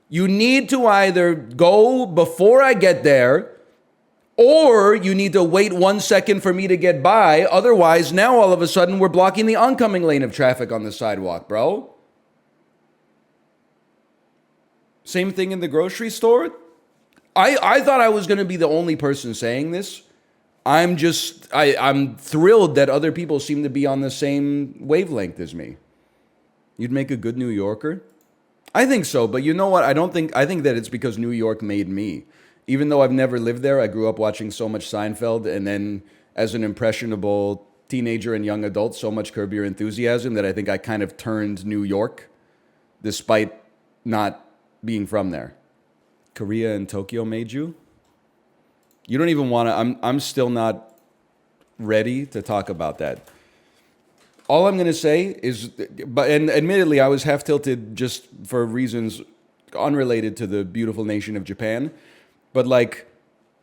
You need to either go before I get there, or you need to wait 1 second for me to get by. Otherwise, now all of a sudden, we're blocking the oncoming lane of traffic on the sidewalk, bro. Same thing in the grocery store. I thought I was going to be the only person saying this. I'm thrilled that other people seem to be on the same wavelength as me. You'd make a good New Yorker? I think so, but you know what? I think that it's because New York made me. Even though I've never lived there, I grew up watching so much Seinfeld, and then as an impressionable teenager and young adult, so much Curb Your Enthusiasm that I think I kind of turned New York, despite not being from there. Korea and Tokyo made you? You don't even want to, I'm still not ready to talk about that. All I'm going to say is, and admittedly, I was half tilted just for reasons unrelated to the beautiful nation of Japan. But like,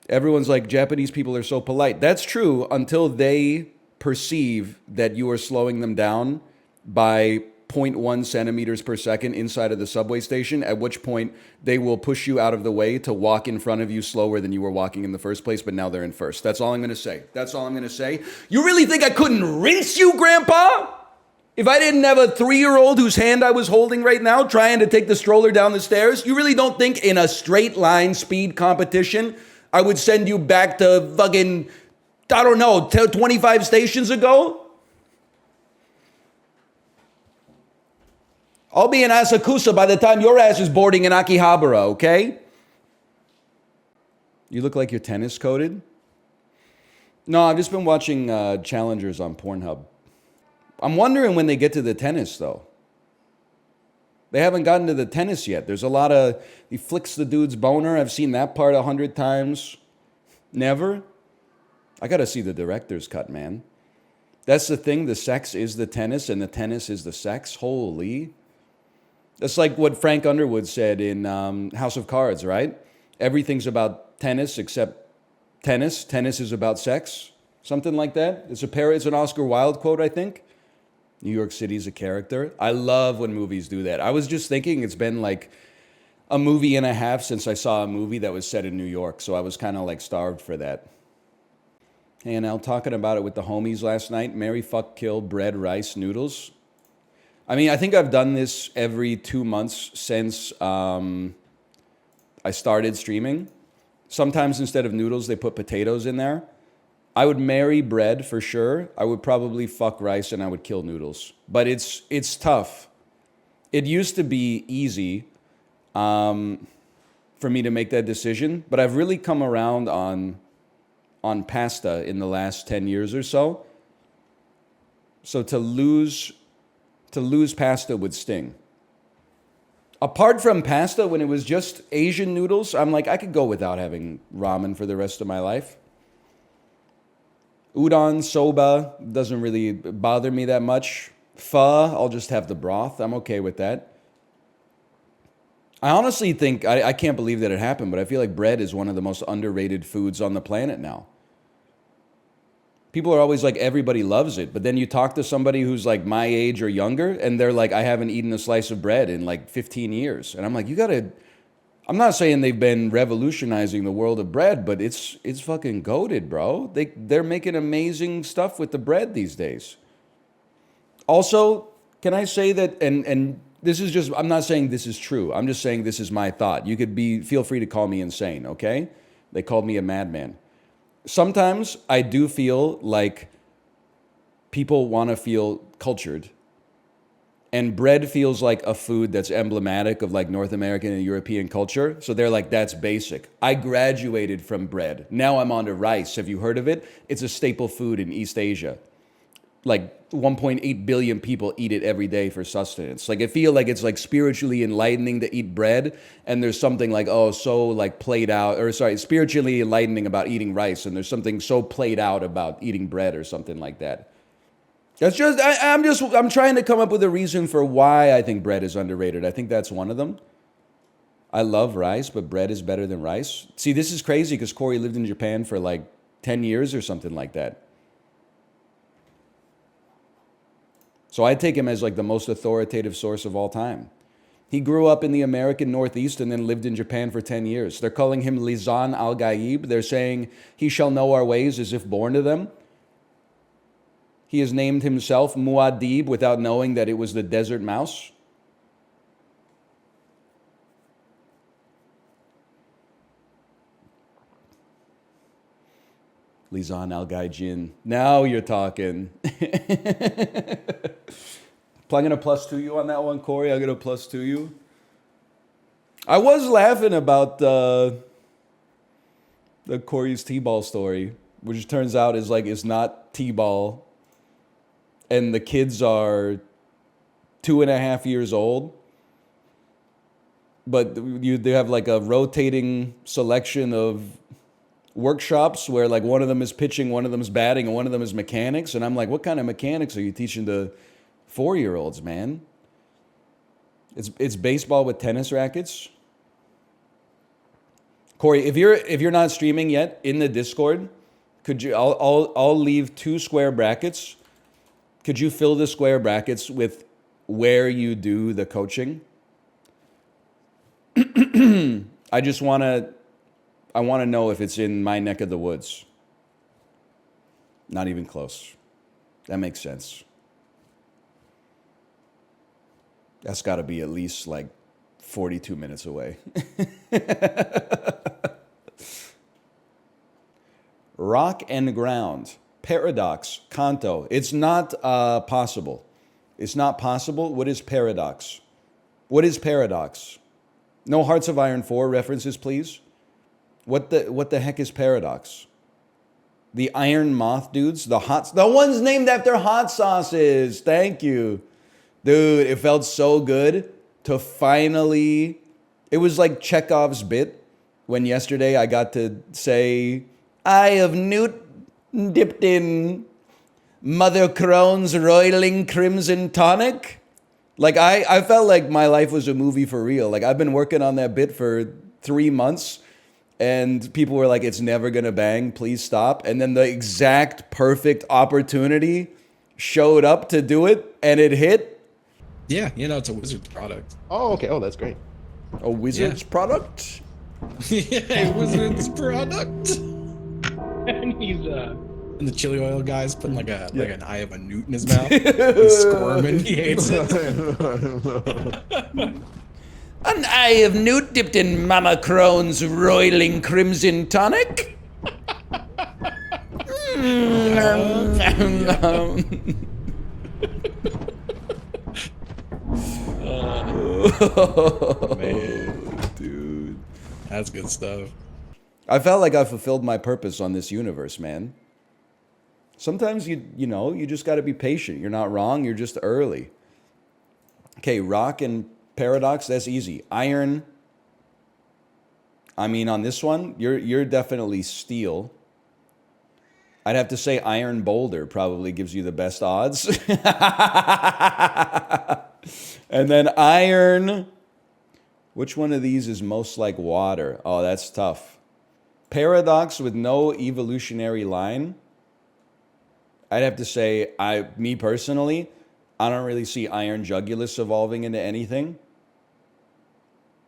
everyone's like, Japanese people are so polite. That's true until they perceive that you are slowing them down by 0.1 centimeters per second inside of the subway station, at which point they will push you out of the way to walk in front of you slower than you were walking in the first place, but now they're in first. That's all I'm going to say. That's all I'm going to say. You really think I couldn't rinse you, Grandpa? If I didn't have a 3-year-old whose hand I was holding right now trying to take the stroller down the stairs, you really don't think in a straight line speed competition I would send you back to fucking, I don't know, 25 stations ago? I'll be in Asakusa by the time your ass is boarding in Akihabara, okay? You look like you're tennis coded. No, I've just been watching challengers on Pornhub. I'm wondering when they get to the tennis, though. They haven't gotten to the tennis yet. There's a lot of, he flicks the dude's boner. I've seen that part 100 times. Never? I gotta see the director's cut, man. That's the thing, the sex is the tennis and the tennis is the sex. Holy. That's like what Frank Underwood said in House of Cards, right? Everything's about tennis except tennis. Tennis is about sex. Something like that. It's an Oscar Wilde quote, I think. New York City's a character. I love when movies do that. I was just thinking it's been like a movie and a half since I saw a movie that was set in New York, so I was kind of like starved for that. Hey, and I'm talking about it with the homies last night. Marry, fuck, kill, bread, rice, noodles. I mean, I think I've done this every 2 months since I started streaming. Sometimes instead of noodles, they put potatoes in there. I would marry bread for sure. I would probably fuck rice and I would kill noodles. But it's tough. It used to be easy for me to make that decision, but I've really come around on pasta in the last 10 years or so. So to lose pasta would sting. Apart from pasta, when it was just Asian noodles, I'm like, I could go without having ramen for the rest of my life. Udon, soba, doesn't really bother me that much. Pho, I'll just have the broth. I'm okay with that. I honestly think, I can't believe that it happened, but I feel like bread is one of the most underrated foods on the planet now. People are always like, everybody loves it. But then you talk to somebody who's like my age or younger, and they're like, I haven't eaten a slice of bread in like 15 years. And I'm like, I'm not saying they've been revolutionizing the world of bread, but it's fucking goated, bro. They're making amazing stuff with the bread these days. Also, can I say that, and this is just, I'm not saying this is true. I'm just saying this is my thought. You could feel free to call me insane, okay? They called me a madman. Sometimes I do feel like people want to feel cultured. And bread feels like a food that's emblematic of like North American and European culture. So they're like, that's basic. I graduated from bread. Now I'm on to rice. Have you heard of it? It's a staple food in East Asia. Like 1.8 billion people eat it every day for sustenance. Like I feel like it's like spiritually enlightening to eat bread. And there's something like, so like played out, spiritually enlightening about eating rice. And there's something so played out about eating bread or something like that. That's just, I'm trying to come up with a reason for why I think bread is underrated. I think that's one of them. I love rice, but bread is better than rice. See, this is crazy because Corey lived in Japan for like 10 years or something like that. So I take him as like the most authoritative source of all time. He grew up in the American Northeast and then lived in Japan for 10 years. They're calling him Lisan Al Gaijin. They're saying he shall know our ways as if born to them. He has named himself Muad'Dib without knowing that it was the desert mouse. Lisan Al Gaijin. Now you're talking. I'm going to +2 you on that one, Corey. I'm going to +2 you. I was laughing about the Corey's T-ball story, which turns out is not T-ball. And the kids are 2.5 years old. But they have like a rotating selection of workshops where like one of them is pitching, one of them is batting, and one of them is mechanics. And I'm like, what kind of mechanics are you teaching to 4-year-olds, man? It's baseball with tennis rackets. Corey, if you're not streaming yet in the Discord, could you? I'll leave 2 square brackets. Could you fill the square brackets with where you do the coaching? I want to know if it's in my neck of the woods. Not even close. That makes sense. That's got to be at least like 42 minutes away. Rock and ground. Paradox. Kanto. It's not possible. It's not possible. What is paradox? What is paradox? No Hearts of Iron 4 references, please. What the heck is paradox? The Iron Moth dudes? The ones named after hot sauces. Thank you. Dude, it felt so good to finally... It was like Chekhov's bit when yesterday I got to say, I have newt dipped in Mother Crone's roiling crimson tonic. Like, I felt like my life was a movie for real. Like, I've been working on that bit for 3 months, and people were like, it's never gonna bang, please stop. And then the exact perfect opportunity showed up to do it, and it hit. Yeah, it's a Wizards product. Oh, okay. Oh, that's great. A Wizards product? Yeah, Wizards product. And he's And the chili oil guy's putting like an eye of a newt in his mouth. He's squirming. He hates it. An eye of newt dipped in Mama Crone's roiling crimson tonic? Man, dude, that's good stuff. I felt like I fulfilled my purpose on this universe, man. Sometimes you just got to be patient. You're not wrong. You're just early. Okay, rock and paradox. That's easy. Iron. I mean, on this one, you're definitely steel. I'd have to say iron boulder probably gives you the best odds. And then iron. Which one of these is most like water? Oh, that's tough. Paradox with no evolutionary line. I'd have to say, me personally, I don't really see iron jugulus evolving into anything.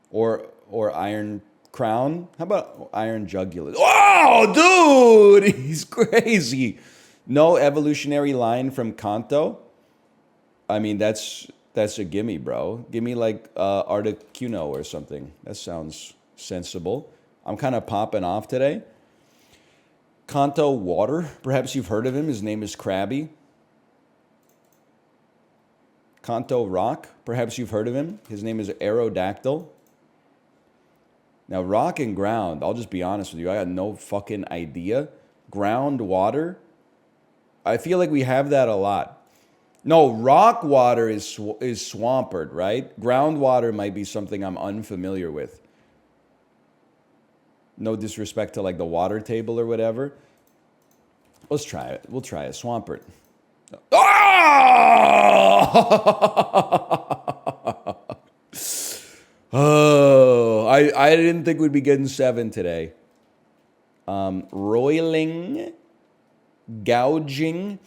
Or iron crown. How about iron jugulus? Oh, dude, he's crazy. No evolutionary line from Kanto. I mean, that's a gimme, bro. Give me like Articuno or something. That sounds sensible. I'm kind of popping off today. Kanto water. Perhaps you've heard of him. His name is Krabby. Kanto rock. Perhaps you've heard of him. His name is Aerodactyl. Now, rock and ground, I'll just be honest with you. I got no fucking idea. Ground water. I feel like we have that a lot. No, rock water is swampert, right? Groundwater might be something I'm unfamiliar with. No disrespect to like the water table or whatever. Let's try it. We'll try it. Swampert. Oh, I didn't think we'd be getting 7 today. Roiling, gouging,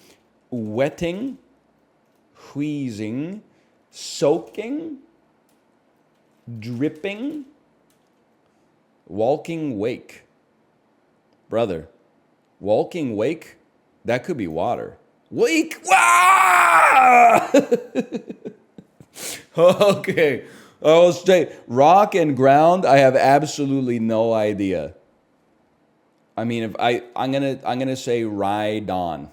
wetting, wheezing, soaking, dripping, walking wake. Brother, walking wake, that could be water. Wake! Wah! Okay. I'll say rock and ground, I have absolutely no idea. I mean, if I'm gonna say ride on.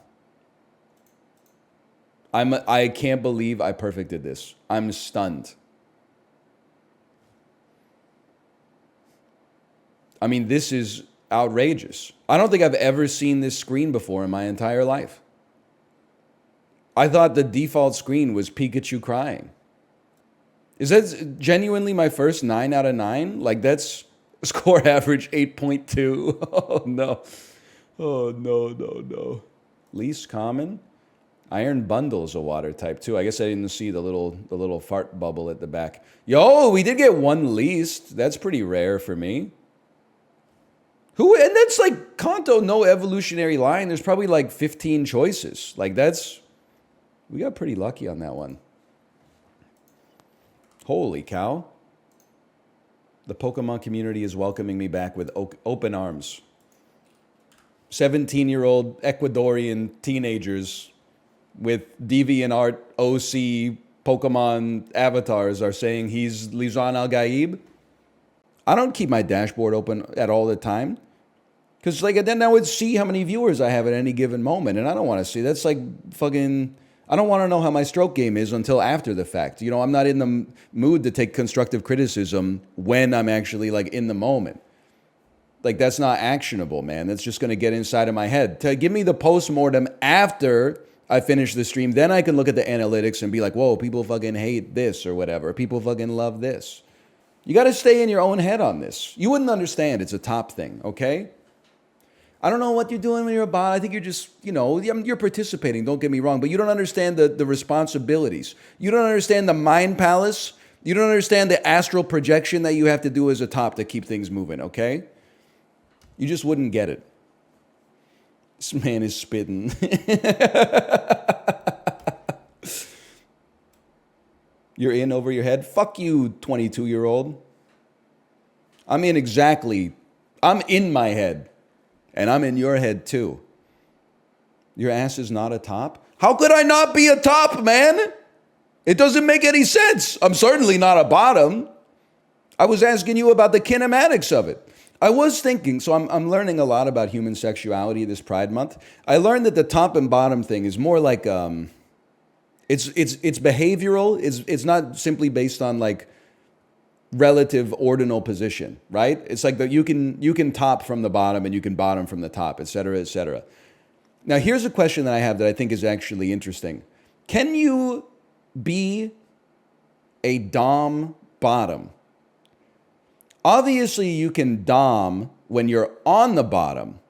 I can't believe I perfected this. I'm stunned. I mean, this is outrageous. I don't think I've ever seen this screen before in my entire life. I thought the default screen was Pikachu crying. Is that genuinely my first 9 out of 9? Like, that's score average 8.2. Oh, no. Oh, no. Least common. Iron Bundle is a water type, too. I guess I didn't see the little fart bubble at the back. Yo, we did get 1 least. That's pretty rare for me. And that's like Kanto, no evolutionary line. There's probably like 15 choices. Like, we got pretty lucky on that one. Holy cow. The Pokemon community is welcoming me back with open arms. 17-year-old Ecuadorian teenagers with DeviantArt OC Pokemon avatars are saying he's Lisan Al Gaijin. I don't keep my dashboard open at all the time. Because, like, then I would see how many viewers I have at any given moment, and I don't want to see. That's like fucking... I don't want to know how my stroke game is until after the fact. You know, I'm not in the mood to take constructive criticism when I'm actually, like, in the moment. Like, that's not actionable, man. That's just going to get inside of my head. To give me the post-mortem after I finish the stream, then I can look at the analytics and be like, whoa, people fucking hate this or whatever. People fucking love this. You got to stay in your own head on this. You wouldn't understand. It's a top thing, okay? I don't know what you're doing when you're a bot. I think you're just, you know, you're participating, don't get me wrong, but you don't understand the responsibilities. You don't understand the mind palace. You don't understand the astral projection that you have to do as a top to keep things moving, okay? You just wouldn't get it. This man is spitting. You're in over your head? Fuck you, 22-year-old. I'm in my head. And I'm in your head too. Your ass is not a top? How could I not be a top, man? It doesn't make any sense. I'm certainly not a bottom. I was asking you about the kinematics of it. I was thinking, so I'm learning a lot about human sexuality this Pride Month. I learned that the top and bottom thing is more like it's behavioral. It's not simply based on like relative ordinal position, right? It's like that you can top from the bottom and you can bottom from the top, et cetera, et cetera. Now, here's a question that I have that I think is actually interesting. Can you be a dom bottom? Obviously, you can dom when you're on the bottom,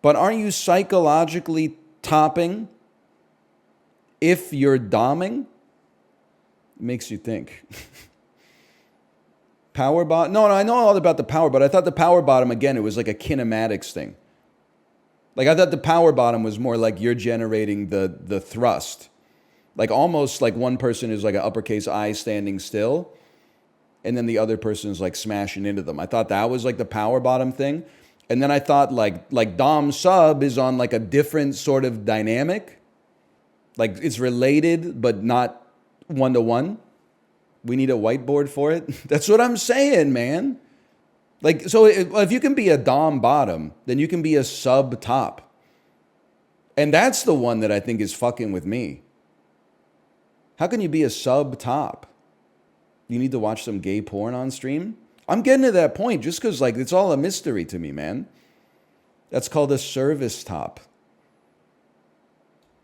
but aren't you psychologically topping if you're doming? It makes you think. Power bottom? No, I know all about the power, but I thought the power bottom, again, it was like a kinematics thing. Like, I thought the power bottom was more like you're generating the thrust. Like, almost like one person is like an uppercase I standing still, and then the other person is like smashing into them. I thought that was like the power bottom thing. And then I thought like dom sub is on like a different sort of dynamic. Like, it's related, but not one-to-one. We need a whiteboard for it. That's what I'm saying, man. Like, so if you can be a dom bottom, then you can be a sub top. And that's the one that I think is fucking with me. How can you be a sub top? You need to watch some gay porn on stream? I'm getting to that point just because, like, it's all a mystery to me, man. That's called a service top.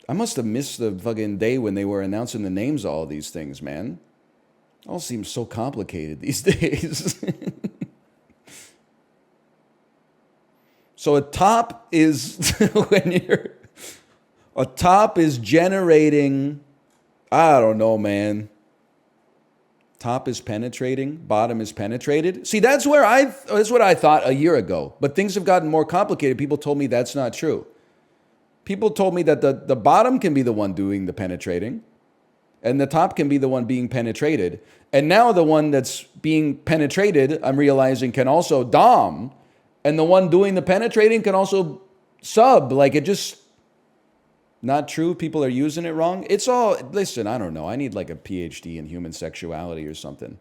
I must have missed the fucking day when they were announcing the names of all these things, man. It all seems so complicated these days. So a top is a top is generating, I don't know, man. Top is penetrating, bottom is penetrated. See, that's what I thought a year ago. But things have gotten more complicated. People told me that's not true. People told me that the bottom can be the one doing the penetrating, and the top can be the one being penetrated. And now the one that's being penetrated, I'm realizing, can also dom, and the one doing the penetrating can also sub. Like, it just, not true. People are using it wrong. It's all, listen, I don't know. I need like a PhD in human sexuality or something.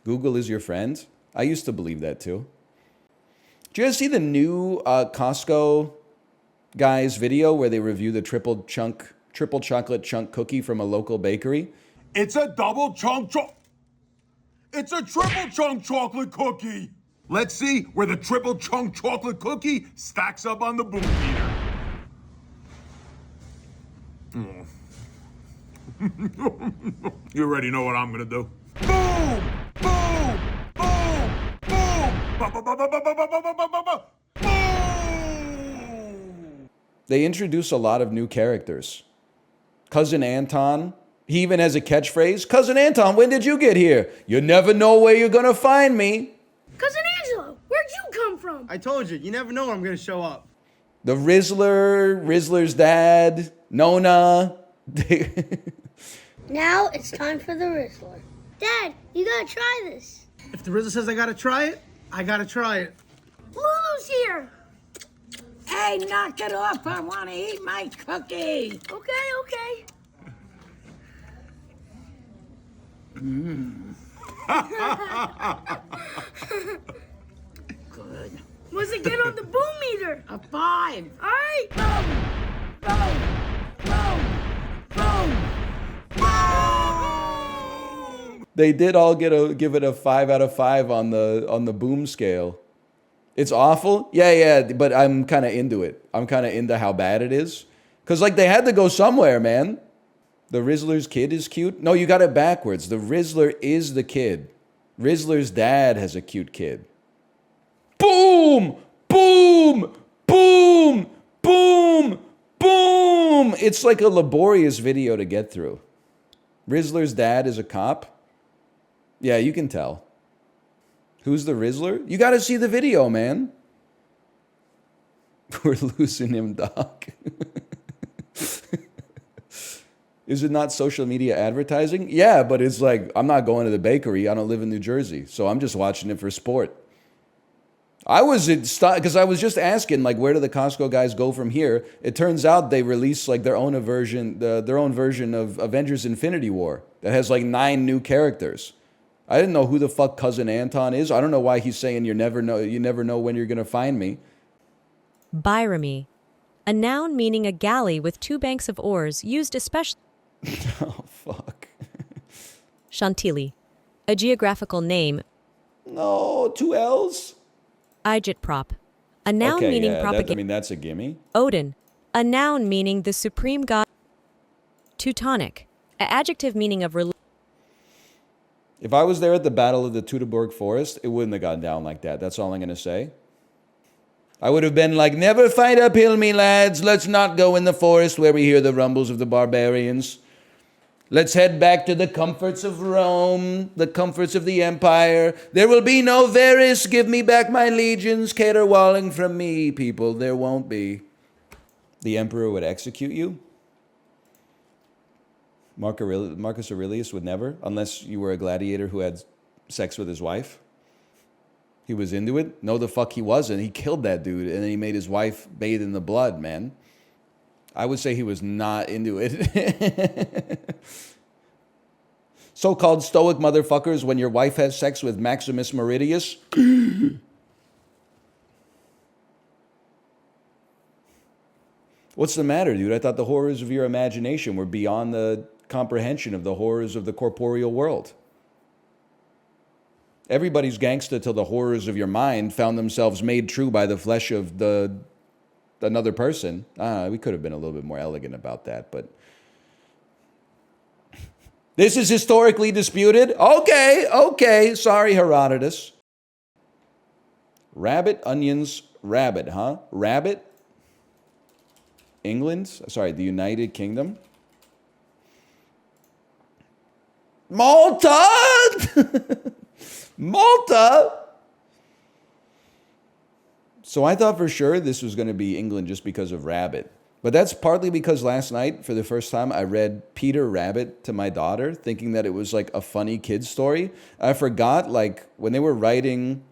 Google is your friend. I used to believe that too. Did you guys see the new Costco guys video where they review the triple chocolate chunk cookie from a local bakery? It's a double chunk It's a triple chunk chocolate cookie. Let's see where the triple chunk chocolate cookie stacks up on the boom meter. You already know what I'm gonna do. Boom! Boom! Boom! Boom! Boom! They introduce a lot of new characters. Cousin Anton, he even has a catchphrase. Cousin Anton, when did you get here? You never know where you're gonna find me. Cousin Angelo, where'd you come from? I told you never know when I'm gonna show up. The Rizzler's dad, Nona. Now it's time for the Rizzler. Dad, you gotta try this. If the Rizzler says I gotta try it, I gotta try it. Lulu's here. Hey, knock it off. I want to eat my cookie. Okay. Okay, okay. Now it's time for the Rizzler. Dad, you gotta try this. If the Rizzler says I gotta try it, I gotta try it. Lulu's here. Hey, knock it off. I want to eat my cookie. Okay, okay. Okay, okay. Okay, okay. Good. What's it get on the boom meter? A 5. All right. They did all give it a 5 out of 5 on the boom scale. It's awful. Yeah, but I'm kind of into it. I'm kind of into how bad it is. Cause like they had to go somewhere, man. The Rizzler's kid is cute. No, you got it backwards. The Rizzler is the kid. Rizzler's dad has a cute kid. Boom! Boom! Boom! Boom! Boom! It's like a laborious video to get through. Rizzler's dad is a cop. Yeah, you can tell. Who's the Rizzler? You got to see the video, man. We're losing him, Doc. Is it not social media advertising? Yeah, but it's like, I'm not going to the bakery. I don't live in New Jersey. So I'm just watching it for sport. I was because I was just asking, like, where do the Costco guys go from here? It turns out they released like their own version of Avengers Infinity War that has like 9 new characters. I didn't know who the fuck Cousin Anton is. I don't know why he's saying you never know when you're gonna find me. Byramy. A noun meaning a galley with 2 banks of oars used especially... Oh, fuck. Chantilly. A geographical name. No, 2 L's? Agitprop. A noun meaning propaganda. I mean, that's a gimme. Odin. A noun meaning the supreme god. Teutonic. A adjective meaning of religion. If I was there at the Battle of the Teutoburg Forest, it wouldn't have gone down like that. That's all I'm going to say. I would have been like, never fight uphill, me lads. Let's not go in the forest where we hear the rumbles of the barbarians. Let's head back to the comforts of Rome, the comforts of the empire. There will be no Varus. Give me back my legions. Caterwauling from me, people. There won't be. The emperor would execute you. Marcus Aurelius would never, unless you were a gladiator who had sex with his wife. He was into it. No, the fuck he wasn't. He killed that dude, and then he made his wife bathe in the blood, man. I would say he was not into it. So-called stoic motherfuckers, when your wife has sex with Maximus Meridius. What's the matter, dude? I thought the horrors of your imagination were beyond the comprehension of the horrors of the corporeal world. Everybody's gangsta till the horrors of your mind found themselves made true by the flesh of another person. We could have been a little bit more elegant about that, but this is historically disputed. Okay. Sorry, Herodotus. Rabbit, onions, rabbit, huh? Rabbit? England? Sorry, the United Kingdom. Malta! Malta! So I thought for sure this was going to be England just because of rabbit. But that's partly because last night, for the first time, I read Peter Rabbit to my daughter, thinking that it was like a funny kid's story. I forgot, like, when they were writing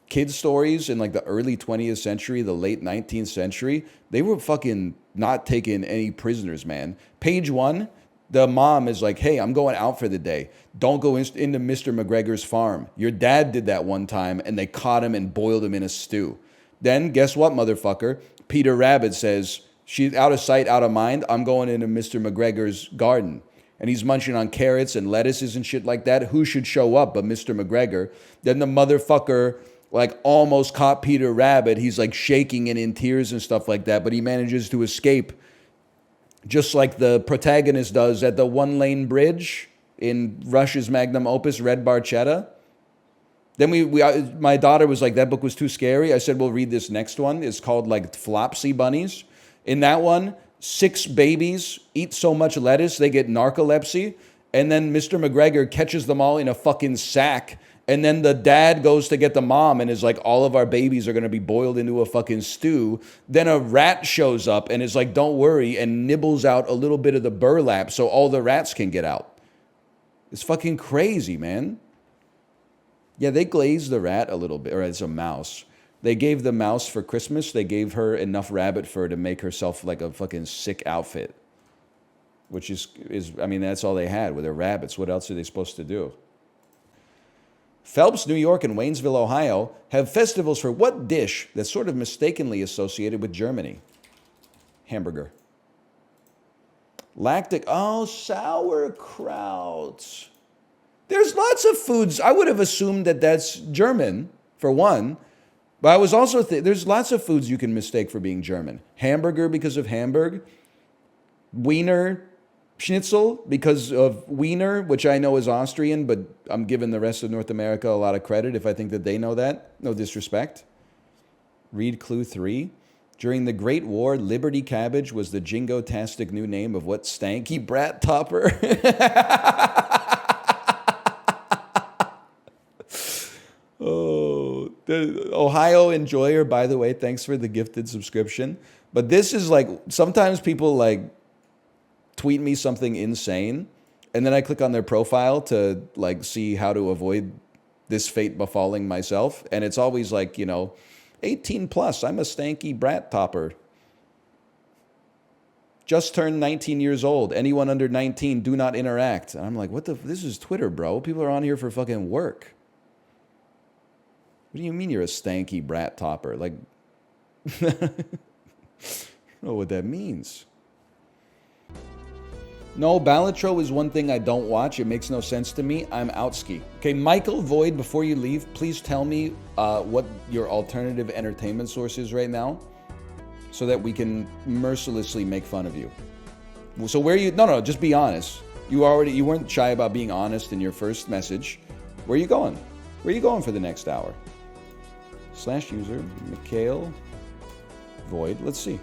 kids' stories in like the early 20th century, the late 19th century, they were fucking not taking any prisoners, man. Page 1, the mom is like, hey, I'm going out for the day. Don't go into Mr. McGregor's farm. Your dad did that one time, and they caught him and boiled him in a stew. Then, guess what, motherfucker? Peter Rabbit says, she's out of sight, out of mind. I'm going into Mr. McGregor's garden. And he's munching on carrots and lettuces and shit like that. Who should show up but Mr. McGregor? Then the motherfucker like almost caught Peter Rabbit. He's like shaking and in tears and stuff like that, but he manages to escape, just like the protagonist does at the one-lane bridge in Rush's magnum opus, Red Barchetta. Then my daughter was like, that book was too scary. I said, we'll read this next one. It's called like Flopsy Bunnies. In that one, 6 babies eat so much lettuce they get narcolepsy, and then Mr. McGregor catches them all in a fucking sack. And then the dad goes to get the mom and is like, all of our babies are going to be boiled into a fucking stew. Then a rat shows up and is like, don't worry, and nibbles out a little bit of the burlap so all the rats can get out. It's fucking crazy, man. Yeah, they glazed the rat a little bit, or it's a mouse. They gave the mouse for Christmas, they gave her enough rabbit fur to make herself like a fucking sick outfit. which is I mean, that's all they had with their rabbits. What else are they supposed to do? Phelps, New York, and Waynesville, Ohio have festivals for what dish that's sort of mistakenly associated with Germany? Hamburger. Lactic, oh, sauerkraut. There's lots of foods. I would have assumed that that's German, for one. But I was also, there's lots of foods you can mistake for being German. Hamburger because of Hamburg. Wiener Schnitzel because of Wiener, which I know is Austrian, but I'm giving the rest of North America a lot of credit if I think that they know that. No disrespect. Read clue 3. During the Great War, Liberty Cabbage was the jingo-tastic new name of what stanky brat topper? Oh, the Ohio Enjoyer, by the way, thanks for the gifted subscription. But this is like, sometimes people like tweet me something insane, and then I click on their profile to like see how to avoid this fate befalling myself. And it's always like, you know, 18 plus, I'm a stanky brat topper. Just turned 19 years old. Anyone under 19, do not interact. And I'm like, what the, this is Twitter, bro. People are on here for fucking work. What do you mean you're a stanky brat topper? Like, I don't know what that means. No, Balatro is one thing I don't watch. It makes no sense to me. I'm outski. Okay, Michael Void, before you leave, please tell me what your alternative entertainment source is right now so that we can mercilessly make fun of you. So where you... No, just be honest. You weren't shy about being honest in your first message. Where are you going? Where are you going for the next hour? /user, Mikhail Void. Let's see.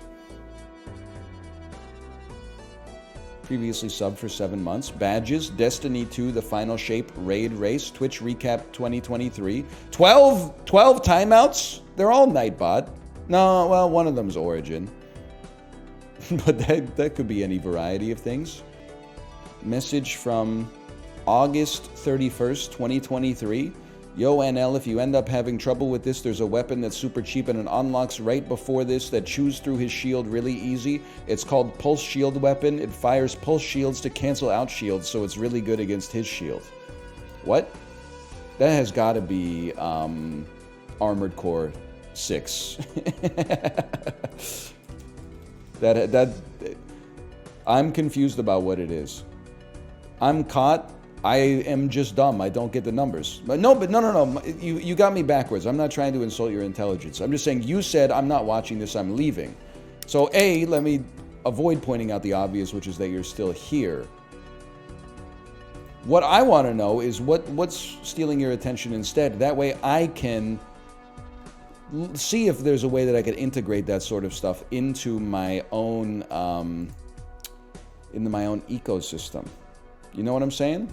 Previously subbed for 7 months. Badges, Destiny 2, The Final Shape, Raid Race, Twitch Recap 2023. 12 timeouts? They're all Nightbot. No, well, one of them's Origin. But that could be any variety of things. Message from August 31st, 2023. Yo, NL, if you end up having trouble with this, there's a weapon that's super cheap and it unlocks right before this that chews through his shield really easy. It's called Pulse Shield Weapon. It fires pulse shields to cancel out shields, so it's really good against his shield. What? That has got to be Armored Core 6. I'm confused about what it is. I'm caught. I am just dumb. I don't get the numbers. But no. You got me backwards. I'm not trying to insult your intelligence. I'm just saying you said I'm not watching this, I'm leaving. So A, let me avoid pointing out the obvious, which is that you're still here. What I want to know is what's stealing your attention instead. That way I can see if there's a way that I could integrate that sort of stuff into my own ecosystem. You know what I'm saying?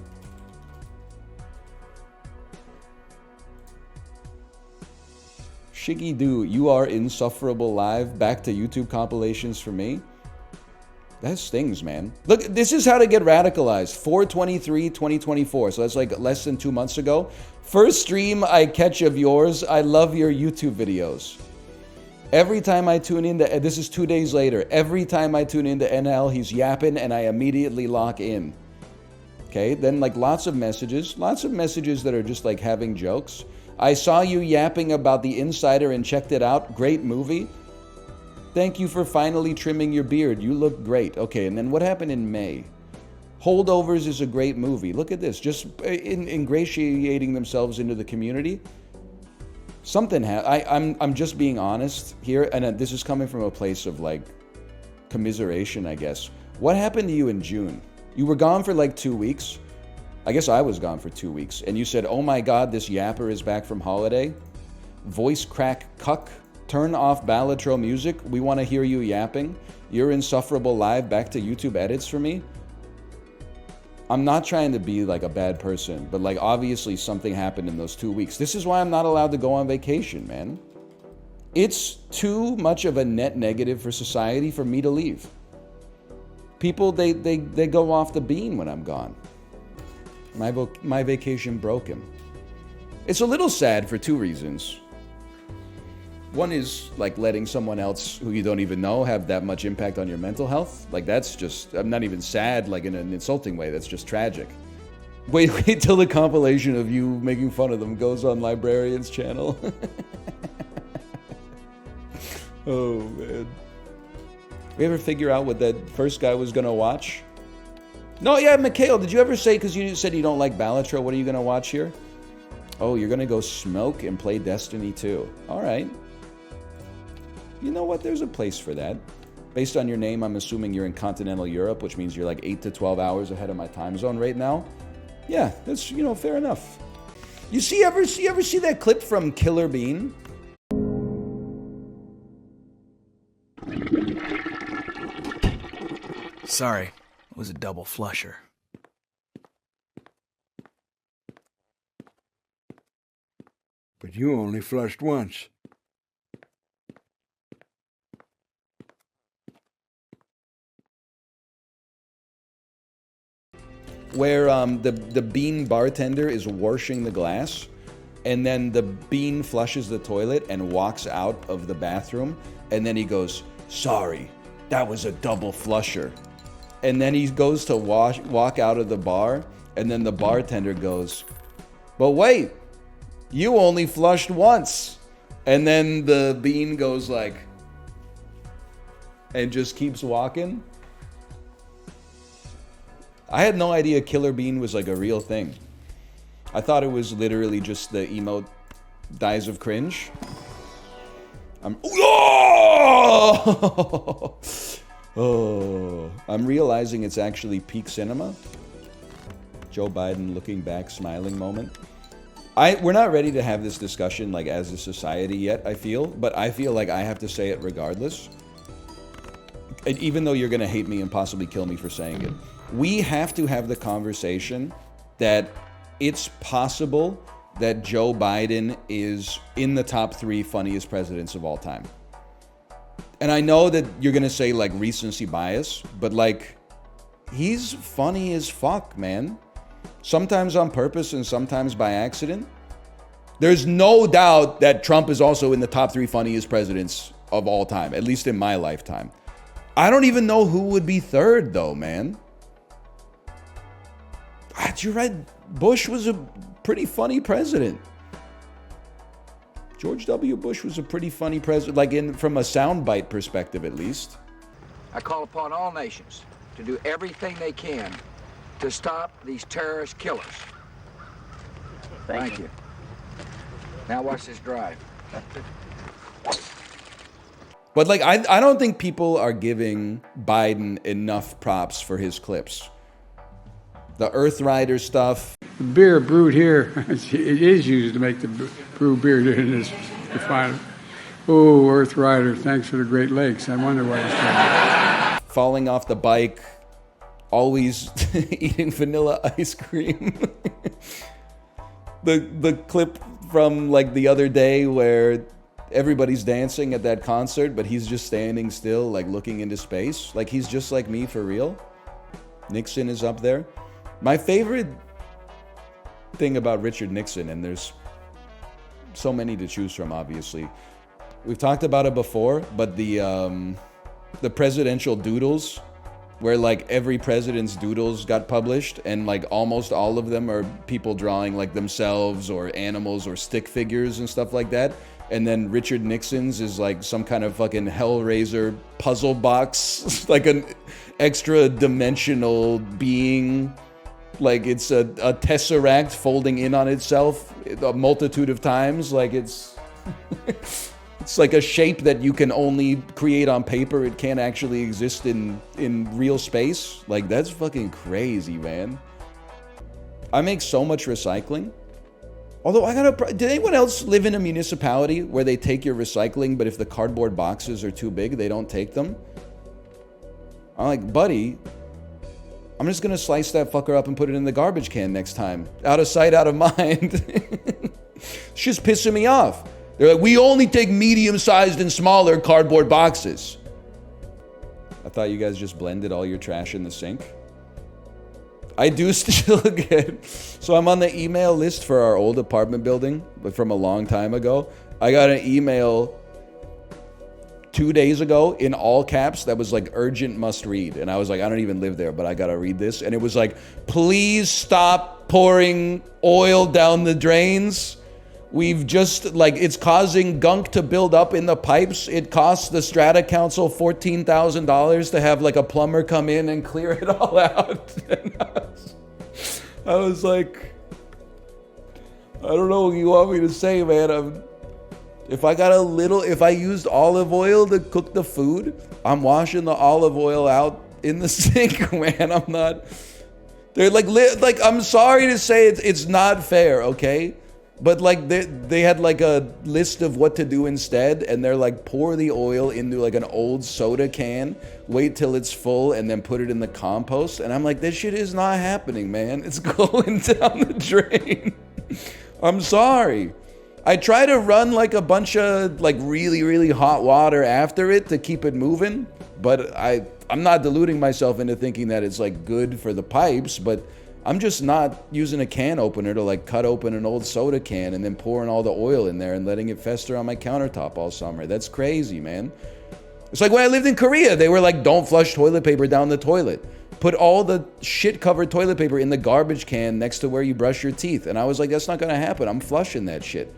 Shiggy Doo, you are insufferable live. Back to YouTube compilations for me. That stings, man. Look, this is how to get radicalized. 4/23/2024. So that's like less than 2 months ago. First stream I catch of yours. I love your YouTube videos. Every time I tune in to, this is 2 days later. Every time I tune into NL, he's yapping and I immediately lock in. Okay, then like lots of messages that are just like having jokes. I saw you yapping about The Insider and checked it out. Great movie. Thank you for finally trimming your beard. You look great. Okay, and then what happened in May? Holdovers is a great movie. Look at this. Just ingratiating themselves into the community. Something happened. I'm just being honest here, and this is coming from a place of like commiseration, I guess. What happened to you in June? You were gone for like 2 weeks. I guess I was gone for 2 weeks. And you said, oh my God, this yapper is back from holiday. Voice crack cuck. Turn off Balatro music. We want to hear you yapping. You're insufferable live. Back to YouTube edits for me. I'm not trying to be like a bad person, but like obviously something happened in those 2 weeks. This is why I'm not allowed to go on vacation, man. It's too much of a net negative for society for me to leave. People, they go off the bean when I'm gone. My vacation broke him. It's a little sad for 2 reasons. One is like letting someone else who you don't even know have that much impact on your mental health. Like that's just, I'm not even sad like in an insulting way, that's just tragic. Wait till the compilation of you making fun of them goes on Librarian's channel. Oh man. We ever figure out what that first guy was gonna watch? No, yeah, Mikhail, did you ever say, because you said you don't like Balatro, what are you gonna watch here? Oh, you're gonna go smoke and play Destiny 2. Alright. You know what, there's a place for that. Based on your name, I'm assuming you're in continental Europe, which means you're like 8 to 12 hours ahead of my time zone right now. Yeah, that's, you know, fair enough. You ever see that clip from Killer Bean? Sorry, it was a double flusher. But you only flushed once. Where the bean bartender is washing the glass, and then the bean flushes the toilet and walks out of the bathroom, and then he goes, "Sorry, that was a double flusher." And then he goes to walk out of the bar, and then the bartender goes, "But wait, you only flushed once." And then the bean goes like, and just keeps walking. I had no idea Killer Bean was like a real thing. I thought it was literally just the emote dies of cringe. I'm realizing it's actually peak cinema. Joe Biden looking back, smiling moment. We're not ready to have this discussion like as a society yet, I feel, but I feel like I have to say it regardless. And even though you're gonna hate me and possibly kill me for saying it. We have to have the conversation that it's possible that Joe Biden is in the top 3 funniest presidents of all time. And I know that you're gonna say like recency bias, but like, he's funny as fuck, man. Sometimes on purpose and sometimes by accident. There's no doubt that Trump is also in the top 3 funniest presidents of all time, at least in my lifetime. I don't even know who would be third though, man. You're right, Bush was a pretty funny president. George W. Bush was a pretty funny president, like from a soundbite perspective at least. I call upon all nations to do everything they can to stop these terrorist killers. Thank you. Now watch this drive. But like, I don't think people are giving Biden enough props for his clips. The Earth Rider stuff. The beer brewed here, it is used to make the brew beer in this refinery. Oh, Earth Rider, thanks for the Great Lakes. I wonder why it's called. Falling off the bike, always eating vanilla ice cream. The clip from like the other day where everybody's dancing at that concert, but he's just standing still, like looking into space. Like he's just like me for real. Nixon is up there. My favorite thing about Richard Nixon, and there's so many to choose from, obviously. We've talked about it before, but the presidential doodles, where like every president's doodles got published, and like almost all of them are people drawing like themselves or animals or stick figures and stuff like that. And then Richard Nixon's is like some kind of fucking Hellraiser puzzle box, like an extra dimensional being. Like it's a tesseract folding in on itself a multitude of times. Like it's it's like a shape that you can only create on paper. It can't actually exist in real space. Like that's fucking crazy, man. I make so much recycling. Although did anyone else live in a municipality where they take your recycling, but if the cardboard boxes are too big, they don't take them? I'm like, buddy, I'm just gonna slice that fucker up and put it in the garbage can next time. Out of sight, out of mind. It's just pissing me off. They're like, we only take medium-sized and smaller cardboard boxes. I thought you guys just blended all your trash in the sink. I do still get... So I'm on the email list for our old apartment building, but from a long time ago. I got an email 2 days ago in all caps that was like urgent must read. And I was like, I don't even live there, but I gotta read this. And it was like, please stop pouring oil down the drains. We've just, like, it's causing gunk to build up in the pipes. It costs the Strata Council $14,000 to have like a plumber come in and clear it all out. And I was like, I don't know what you want me to say, man. If I used olive oil to cook the food, I'm washing the olive oil out in the sink, man. I'm not, they're like, I'm sorry to say it's not fair, okay? But like they had like a list of what to do instead, and they're like, pour the oil into like an old soda can, wait till it's full, and then put it in the compost. And I'm like, this shit is not happening, man. It's going down the drain. I'm sorry. I try to run like a bunch of like really, really hot water after it to keep it moving, but I'm not deluding myself into thinking that it's like good for the pipes, but I'm just not using a can opener to like cut open an old soda can and then pouring all the oil in there and letting it fester on my countertop all summer. That's crazy, man. It's like when I lived in Korea, they were like, don't flush toilet paper down the toilet. Put all the shit-covered toilet paper in the garbage can next to where you brush your teeth. And I was like, that's not gonna happen. I'm flushing that shit.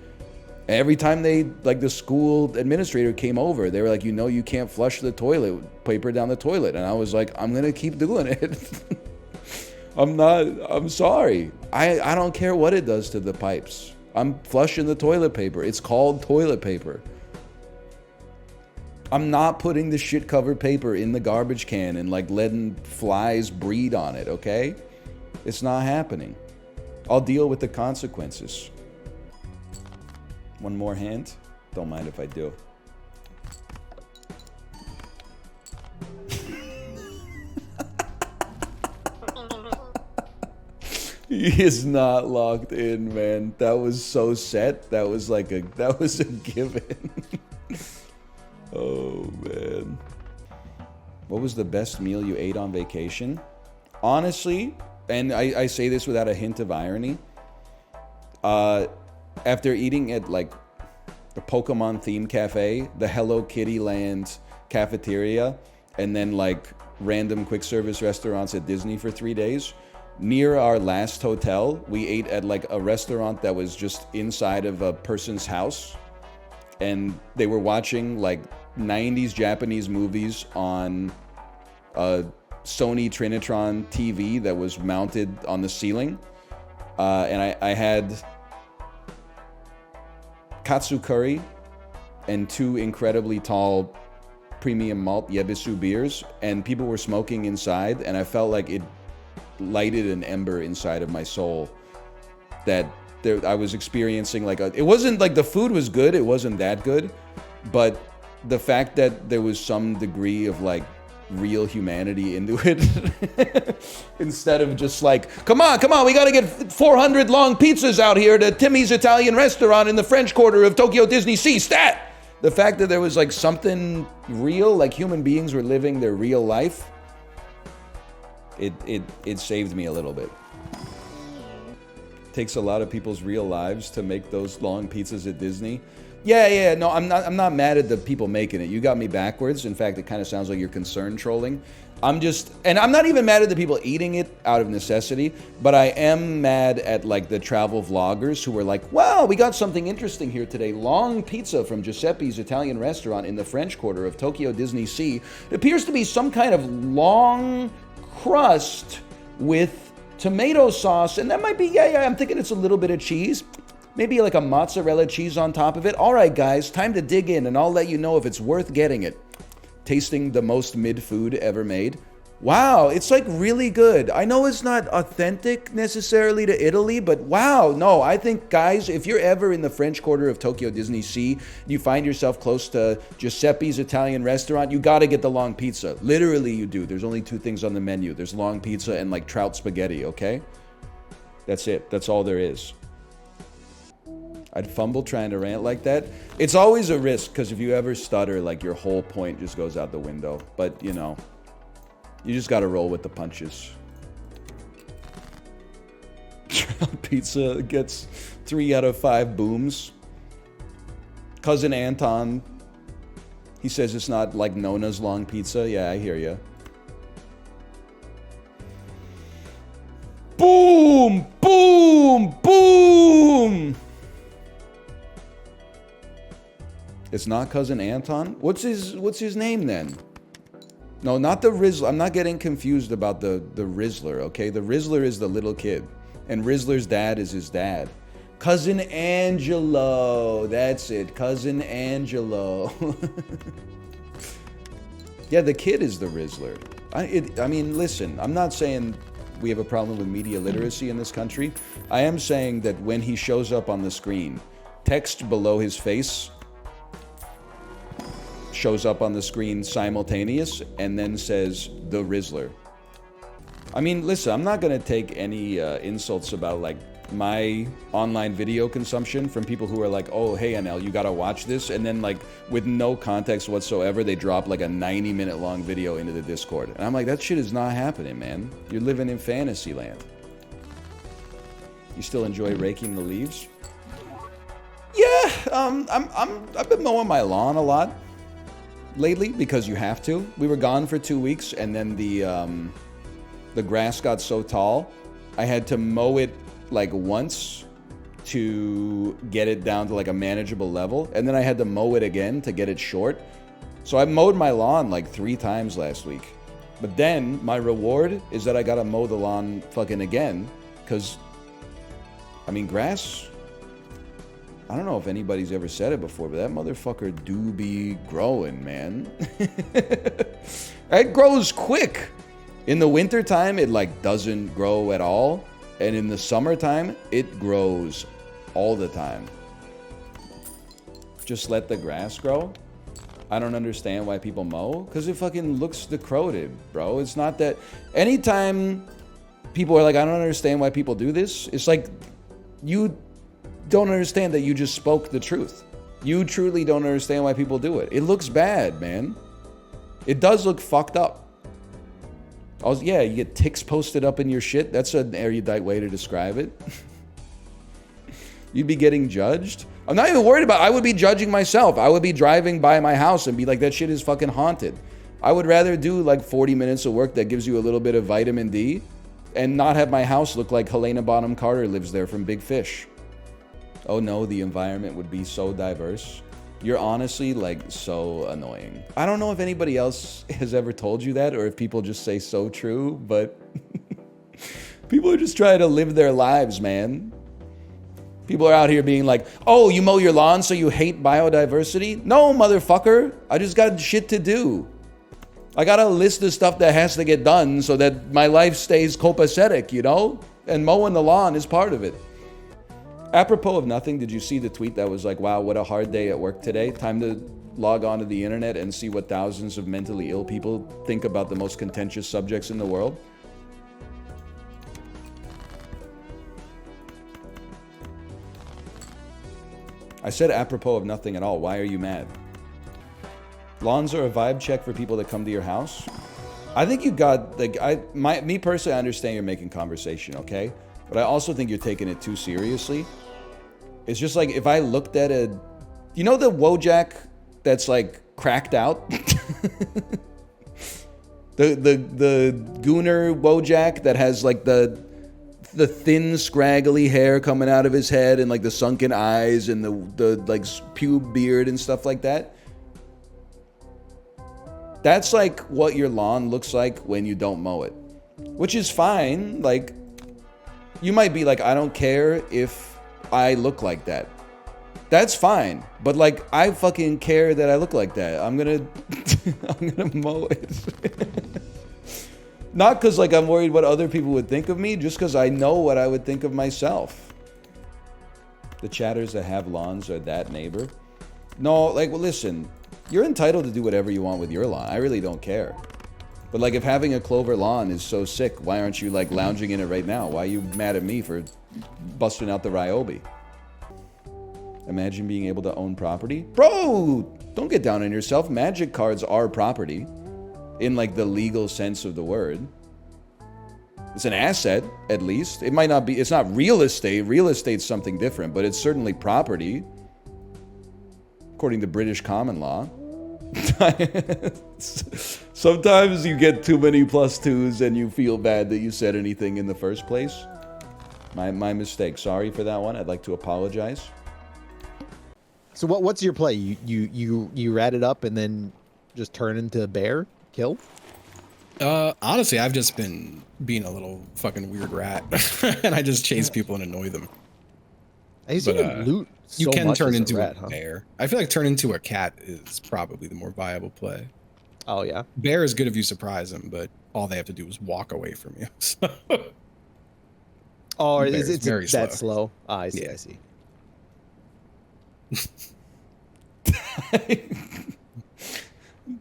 And every time the school administrator came over, they were like, you can't flush the toilet paper down the toilet. And I was like, I'm gonna keep doing it. I'm sorry. I don't care what it does to the pipes. I'm flushing the toilet paper. It's called toilet paper. I'm not putting the shit-covered paper in the garbage can and like letting flies breed on it, okay? It's not happening. I'll deal with the consequences. One more hand? Don't mind if I do. He is not locked in, man. That was so set. That was a given. Oh, man. What was the best meal you ate on vacation? Honestly, and I say this without a hint of irony, after eating at like the Pokemon themed cafe, the Hello Kitty Land cafeteria, and then like random quick service restaurants at Disney for 3 days, near our last hotel, we ate at like a restaurant that was just inside of a person's house, and they were watching like 90s Japanese movies on a Sony Trinitron TV that was mounted on the ceiling, and I had katsu curry and 2 incredibly tall premium malt Yebisu beers, and people were smoking inside, and I felt like it lighted an ember inside of my soul that I was experiencing like it wasn't like the food was good, it wasn't that good, but the fact that there was some degree of like real humanity into it instead of just like, come on, we gotta get 400 long pizzas out here to Timmy's Italian restaurant in the French Quarter of Tokyo Disney Sea, stat! The fact that there was like something real, like human beings were living their real life, it saved me a little bit. Takes a lot of people's real lives to make those long pizzas at Disney. Yeah, no, I'm not mad at the people making it. You got me backwards. In fact, it kind of sounds like you're concerned trolling. I'm not even mad at the people eating it out of necessity, but I am mad at like the travel vloggers who were like, wow, we got something interesting here today. Long pizza from Giuseppe's Italian restaurant in the French Quarter of Tokyo Disney Sea. It appears to be some kind of long crust with tomato sauce, and that might be, yeah, I'm thinking it's a little bit of cheese. Maybe like a mozzarella cheese on top of it. All right, guys, time to dig in, and I'll let you know if it's worth getting it. Tasting the most mid food ever made. Wow, it's like really good. I know it's not authentic necessarily to Italy, but wow, no, I think, guys, if you're ever in the French Quarter of Tokyo Disney Sea, you find yourself close to Giuseppe's Italian restaurant, you gotta get the long pizza. Literally, you do. There's only 2 things on the menu. There's long pizza and like trout spaghetti, okay? That's it. That's all there is. I'd fumble trying to rant like that. It's always a risk, because if you ever stutter, like your whole point just goes out the window. But, you know, you just gotta roll with the punches. Pizza gets 3 out of 5 booms. Cousin Anton He says it's not like Nona's long pizza. Yeah, I hear ya. Boom! Boom! Boom! It's not cousin Anton? What's his name then? No, not the Rizzler. I'm not getting confused about the Rizzler, okay? The Rizzler is the little kid. And Rizzler's dad is his dad. Cousin Angelo. That's it. Cousin Angelo. Yeah, the kid is the Rizzler. I mean, listen, I'm not saying we have a problem with media literacy in this country. I am saying that when he shows up on the screen, text below his face shows up on the screen simultaneous and then says the Rizzler. I mean, listen, I'm not gonna take any insults about like my online video consumption from people who are like, oh, hey, NL, you gotta watch this, and then like with no context whatsoever, they drop like a 90-minute long video into the Discord. And I'm like, that shit is not happening, man. You're living in fantasy land. You still enjoy raking the leaves? Yeah, I've been mowing my lawn a lot lately because you have to. We were gone for 2 weeks, and then the grass got so tall, I had to mow it like once to get it down to like a manageable level, and then I had to mow it again to get it short. So I mowed my lawn like 3 times last week. But then my reward is that I gotta mow the lawn fucking again, because I mean, grass, I don't know if anybody's ever said it before, but that motherfucker do be growing, man. It grows quick. In the wintertime, it like doesn't grow at all. And in the summertime, it grows all the time. Just let the grass grow. I don't understand why people mow, because it fucking looks decrepit, bro. It's not that... Anytime people are like, I don't understand why people do this, it's like, you don't understand that you just spoke the truth. You truly don't understand why people do it. It looks bad, man. It does look fucked up. Yeah, you get ticks posted up in your shit. That's an erudite way to describe it. You'd be getting judged. I'm not even worried about it. I would be judging myself. I would be driving by my house and be like, that shit is fucking haunted. I would rather do like 40 minutes of work that gives you a little bit of vitamin D and not have my house look like Helena Bonham Carter lives there from Big Fish. Oh no, the environment would be so diverse. You're honestly like so annoying. I don't know if anybody else has ever told you that or if people just say so true, but people are just trying to live their lives, man. People are out here being like, oh, you mow your lawn so you hate biodiversity? No, motherfucker. I just got shit to do. I got a list of stuff that has to get done so that my life stays copacetic, you know? And mowing the lawn is part of it. Apropos of nothing, did you see the tweet that was like, wow, what a hard day at work today? Time to log on to the internet and see what thousands of mentally ill people think about the most contentious subjects in the world? I said apropos of nothing at all. Why are you mad? Lawns are a vibe check for people that come to your house. I think you got, like, me personally, I understand you're making conversation, okay? But I also think you're taking it too seriously. It's just like, if I looked at a... You know the Wojak that's, like, cracked out? the Gooner Wojak that has, like, the thin, scraggly hair coming out of his head and, like, the sunken eyes and the like, pube beard and stuff like that? That's, like, what your lawn looks like when you don't mow it. Which is fine, like... You might be like, I don't care if I look like that. That's fine. But like, I fucking care that I look like that. I'm gonna mow it. Not because like I'm worried what other people would think of me, just because I know what I would think of myself. The chatters that have lawns are that neighbor. No, like, well, listen, you're entitled to do whatever you want with your lawn. I really don't care. But like, if having a clover lawn is so sick, why aren't you like lounging in it right now? Why are you mad at me for busting out the Ryobi? Imagine being able to own property. Bro, don't get down on yourself. Magic cards are property in like the legal sense of the word. It's an asset, at least. It might not be, it's not real estate. Real estate's something different, but it's certainly property, according to British common law. Sometimes you get too many +2s and you feel bad that you said anything in the first place. My mistake. Sorry for that one. I'd like to apologize. So what's your play? You rat it up and then just turn into a bear? Kill? Honestly, I've just been being a little fucking weird rat, and I just chase people and annoy them. I used to loot so you can much turn as a into rat, a huh? bear. I feel like turn into a cat is probably the more viable play. Oh yeah. Bear is good if you surprise them, but all they have to do is walk away from you. So. Oh, Bear is it's very that slow? Ah, I see. Yeah. I see.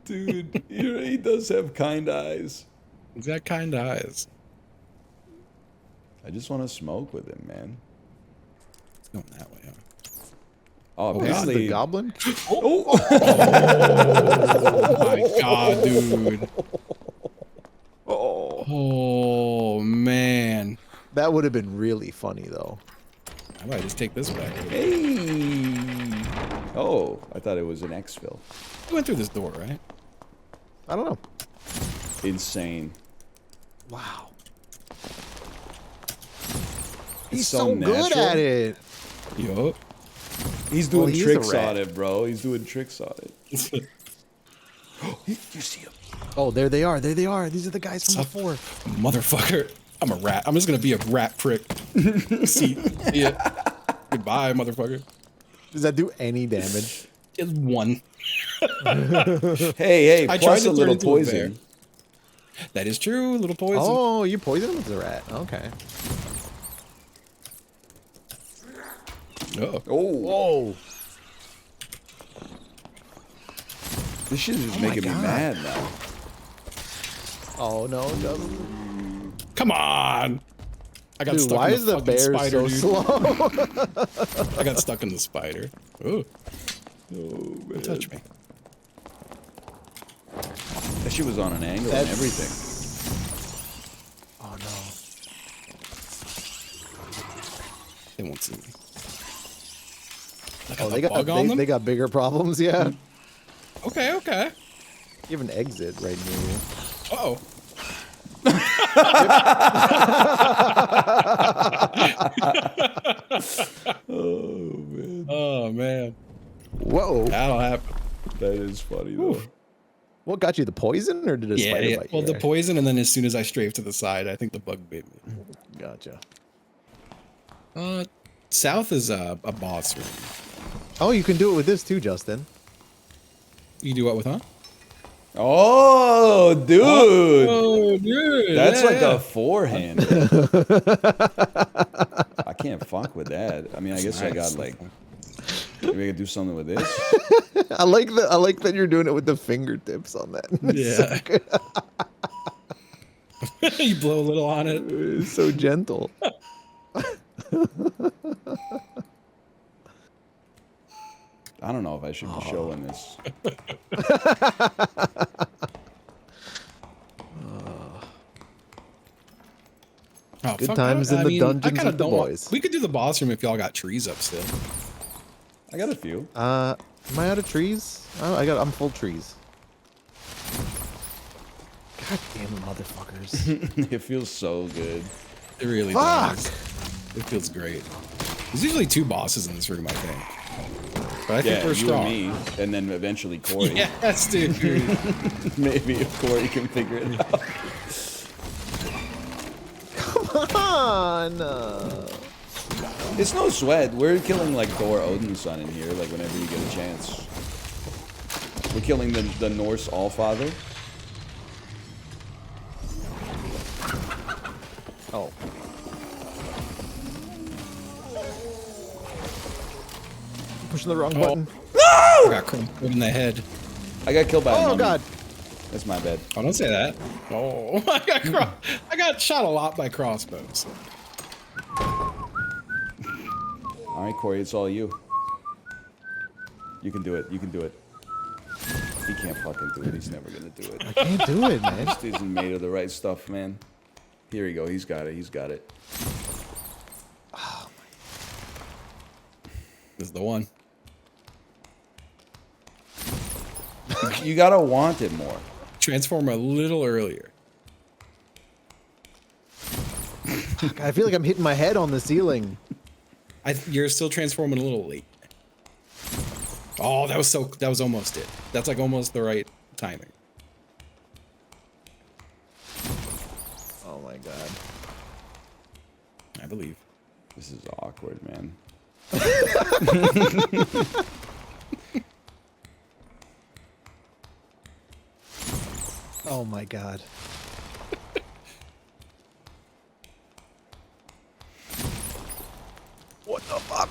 Dude, he does have kind eyes. He's got kind eyes. I just want to smoke with him, man. It's going that way, huh? Oh, this is apparently the goblin? Oh my god, dude. Oh man. That would have been really funny though. I might just take this back. Hey. Oh, I thought it was an exfil. You went through this door, right? I don't know. Insane. Wow. It's He's so good natural. at it. Yup. He's doing he's a tricks rat. on it, bro. He's doing tricks on it. You see him? Oh, there they are. There they are. These are the guys from before. Motherfucker. I'm a rat. I'm just gonna be a rat prick. See ya. Goodbye, motherfucker. Does that do any damage? It's one. Hey, I plus tried a to little turn into a bear. poison. That is true. A little poison. Oh, you poisoned him with a rat. Okay. Oh. Whoa. This shit is just making me mad now. Oh no, it doesn't. Come on. I got Dude, stuck why in is the the fucking bear spider, so dude. slow? I got stuck in the spider. Ooh. Oh, man. Don't touch me. That shit was on an angle and everything. Oh no. They won't see me. Oh, they got bigger problems, yeah. Okay, okay. You have an exit right near you. Uh-oh. Oh, man. Oh, man. Whoa. That'll happen. That is funny, though. What got you, the poison, or did a spider Yeah. bite you? Well, the there? poison, and then as soon as I strafed to the side, I think the bug bit me. Gotcha. South is a boss room. Oh, you can do it with this too, Justin. You do what with, huh? Oh, dude. Oh, dude. That's like yeah. a forehand. I can't fuck with that. I mean, I guess I got like. Maybe I could do something with this. I like that you're doing it with the fingertips on that. It's Yeah. You blow a little on it. It's so gentle. I don't know if I should be showing this. Oh, Good fuck, times in the dungeons with the boys. We could do the boss room if y'all got trees up still. I got a few. Am I out of trees? Oh, I'm full trees. God damn it, motherfuckers. It feels so good. It really does. It feels great. There's usually 2 bosses in this room, I think. But I think we're strong. And me, and then eventually Corey. Yes, dude. Maybe if Corey can figure it out. Come on. It's no sweat. We're killing like Thor Odin's son in here, like whenever you get a chance. We're killing the Norse Allfather. Oh. Pushing the wrong button. No! I got cranked in the head. I got killed by a mummy. God. That's my bad. Oh, don't say that. Oh, I got shot a lot by crossbows. All right, Corey, it's all you. You can do it. You can do it. He can't fucking do it. He's never gonna do it. I can't do it, man. This isn't made of the right stuff, man. Here we go. He's got it. He's got it. Oh, This is the one. You gotta want it more. Transform a little earlier. I feel like I'm hitting my head on the ceiling. You're still transforming a little late. Oh, that was almost it. That's like almost the right timing. Oh my god. I believe. This is awkward, man. Oh my god. What the fuck?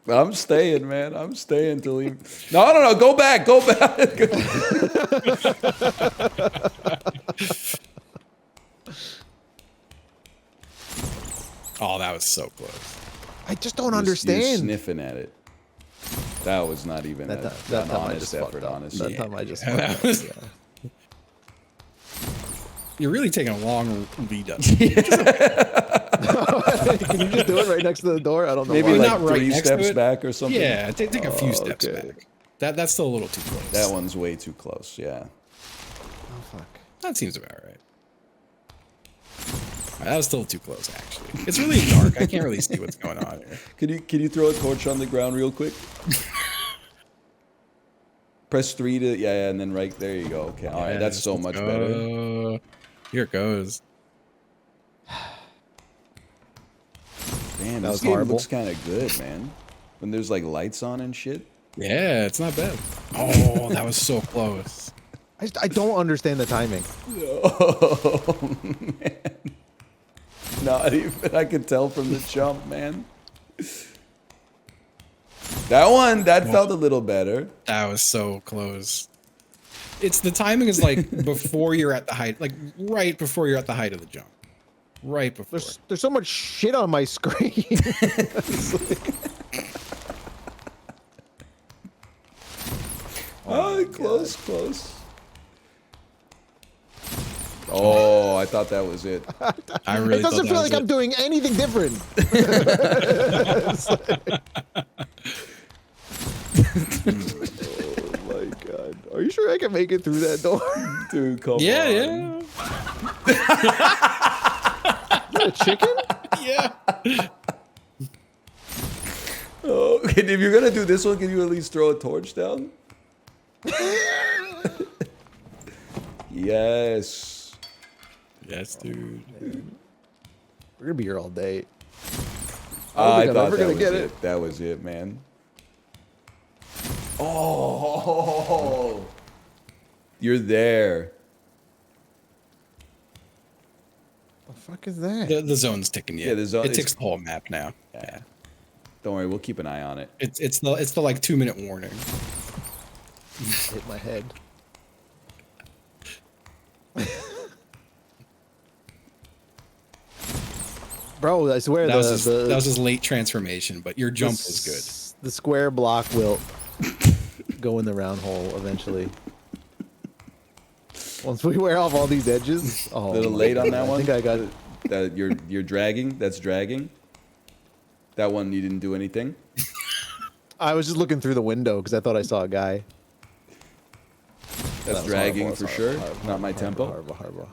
I'm staying, man. I'm staying till he. No. Go back. Go back. Oh, that was so close. I just don't understand. You're sniffing at it. That was not even an honest effort, honestly. That time I just fucked up. Yeah. You're really taking a long lead up. Can you just do it right next to the door? I don't know. Maybe why. like not right 3 next steps to it. back or something. Yeah, take a few steps okay. back. That's still a little too close. That one's way too close. Yeah. Oh fuck. That seems about right. That was still too close, actually. It's really dark. I can't really see what's going on here. Can you throw a torch on the ground real quick? Press 3 to yeah, and then right there you go. Okay, all right, that's so much better. Here it goes. Damn, That this was game horrible. looks kind of good, man. When there's like lights on and shit. Yeah, it's not bad. Oh, that was so close. I don't understand the timing. Oh man. Not even. I could tell from the jump, man. That felt a little better. That was so close. It's the timing is like before you're at the height, like right before you're at the height of the jump. Right before. There's so much shit on my screen. Oh, close. Oh, I thought that was it. I really it doesn't feel like I'm doing anything different. Oh my god. Are you sure I can make it through that door? Dude, come on. Yeah. Is that a chicken? Yeah. Oh, if you're gonna do this one, can you at least throw a torch down? Yes. Yes, dude. We're gonna be here all day. I I'm thought never that gonna was get it. That was it, man. Oh, you're there. What the fuck is that? The zone's ticking. Yeah, the zone. It ticks the whole map now. Yeah. Don't worry, we'll keep an eye on it. It's the like 2-minute warning. Hit my head. Bro, I swear that was his late transformation, but your jump was good. The square block will go in the round hole eventually. Once we wear off all these edges. Oh, A little late on that one. I think I got it. That you're dragging. That's dragging. That one you didn't do anything. I was just looking through the window because I thought I saw a guy. That's dragging for sure. Not my tempo. Horrible.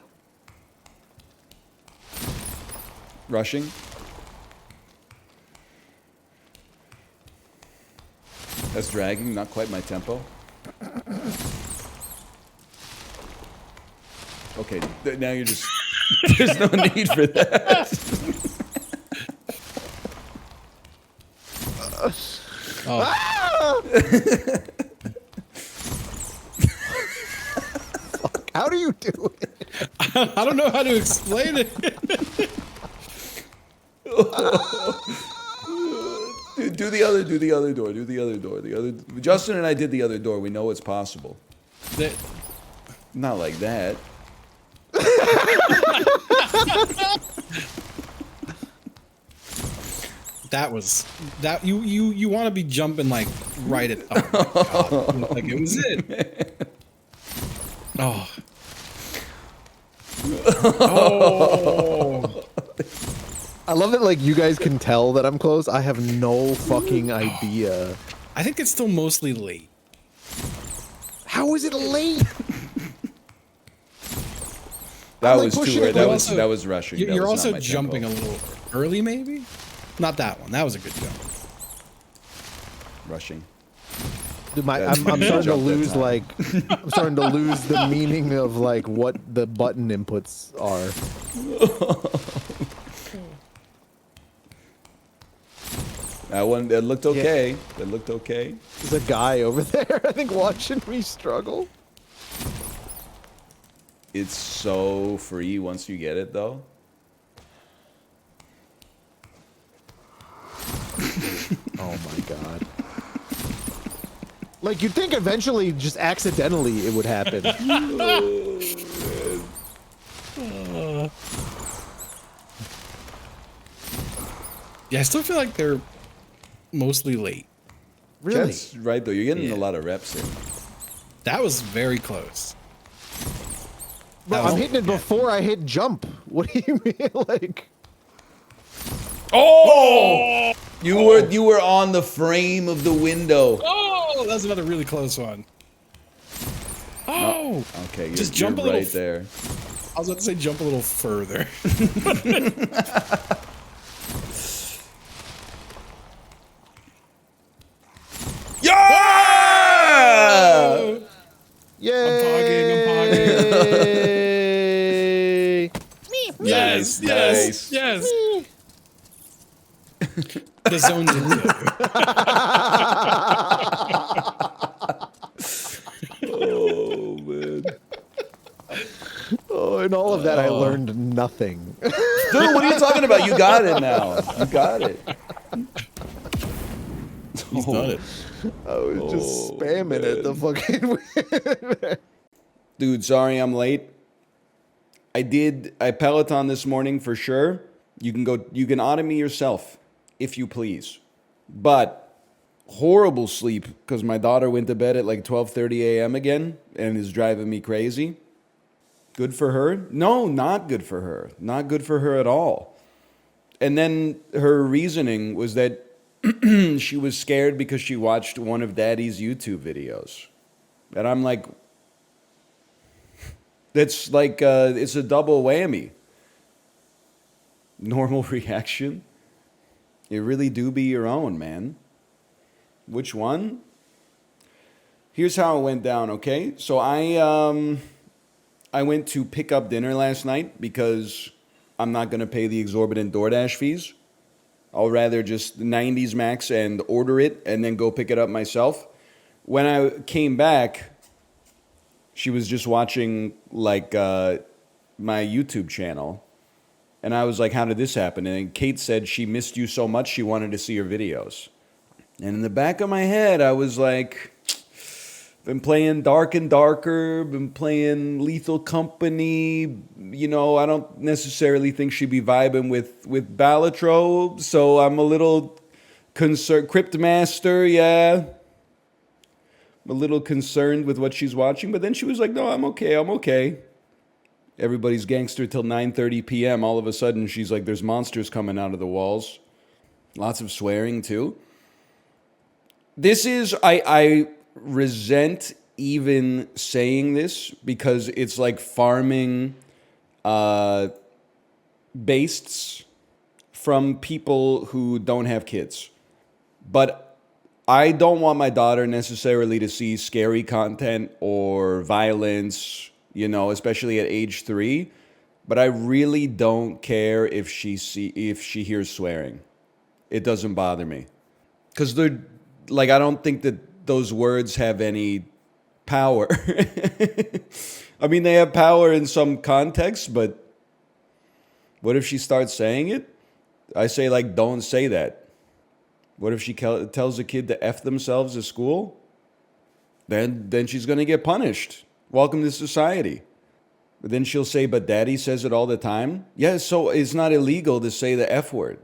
Rushing. That's dragging. Not quite my tempo. Okay, now you're just. There's no need for that. Oh. How do you do it? I don't know how to explain it. Dude, do the other door. Justin and I did the other door. We know it's possible. Not like that. That you want to be jumping like right at God. Like it was it. Oh. Oh. I love it. Like you guys can tell that I'm close. I have no fucking idea. I think it's still mostly late. How is it late? That like was too pushing early. it, That but was also- that was rushing. That You're was also not my jumping tempo. a little early, maybe. Not that one. That was a good jump. Rushing. Dude, That's I'm when you starting to jump that lose time. like I'm starting to lose the meaning of like what the button inputs are. That looked okay. That looked okay. There's a guy over there, I think, watching me struggle. It's so free once you get it, though. Oh my god. Like, you'd think eventually, just accidentally, it would happen. Yeah, I still feel like they're mostly late. Really? That's right, though. You're getting a lot of reps in. That was very close. Bro, I'm hitting it before I hit jump. What do you mean? Like... Oh! You were on the frame of the window. Oh, that was another really close one. Oh! Okay, you're, Just jump you're a little right there. I was about to say jump a little further. Yeah! Yay! Yes, yes, yes. The zone's in Oh, man. Oh, in all of that, I learned nothing. Dude, what are you talking about? You got it now. You got it. He's done it. I was just spamming it. The fucking. Dude, sorry I'm late. I Peloton this morning for sure. You can auto me yourself, if you please. But horrible sleep because my daughter went to bed at like 12:30 a.m. again and is driving me crazy. Good for her? No, not good for her. Not good for her at all. And then her reasoning was that she was scared because she watched one of Daddy's YouTube videos. And I'm like, that's like, it's a double whammy. Normal reaction. It really do be your own, man. Which one? Here's how it went down, okay? So I went to pick up dinner last night because I'm not going to pay the exorbitant DoorDash fees. I'll rather just 90s max and order it and then go pick it up myself. When I came back, she was just watching like my YouTube channel. And I was like, how did this happen? And then Kate said she missed you so much she wanted to see your videos. And in the back of my head, I was like, been playing Dark and Darker, been playing Lethal Company. You know, I don't necessarily think she'd be vibing with Balatro, so I'm a little concerned. Cryptmaster, yeah. I'm a little concerned with what she's watching, but then she was like, no, I'm okay. Everybody's gangster till 9:30 p.m. All of a sudden, she's like, there's monsters coming out of the walls. Lots of swearing, too. This is, I resent even saying this because it's like farming bastes from people who don't have kids. But I don't want my daughter necessarily to see scary content or violence, you know, especially at age 3. But I really don't care if she hears swearing. It doesn't bother me. Because they're like, I don't think that those words have any power. I mean, they have power in some context, but what if she starts saying it? I say, like, don't say that. What if she tells a kid to F themselves at school? Then she's going to get punished. Welcome to society. But then she'll say, but Daddy says it all the time. Yeah, so it's not illegal to say the F word.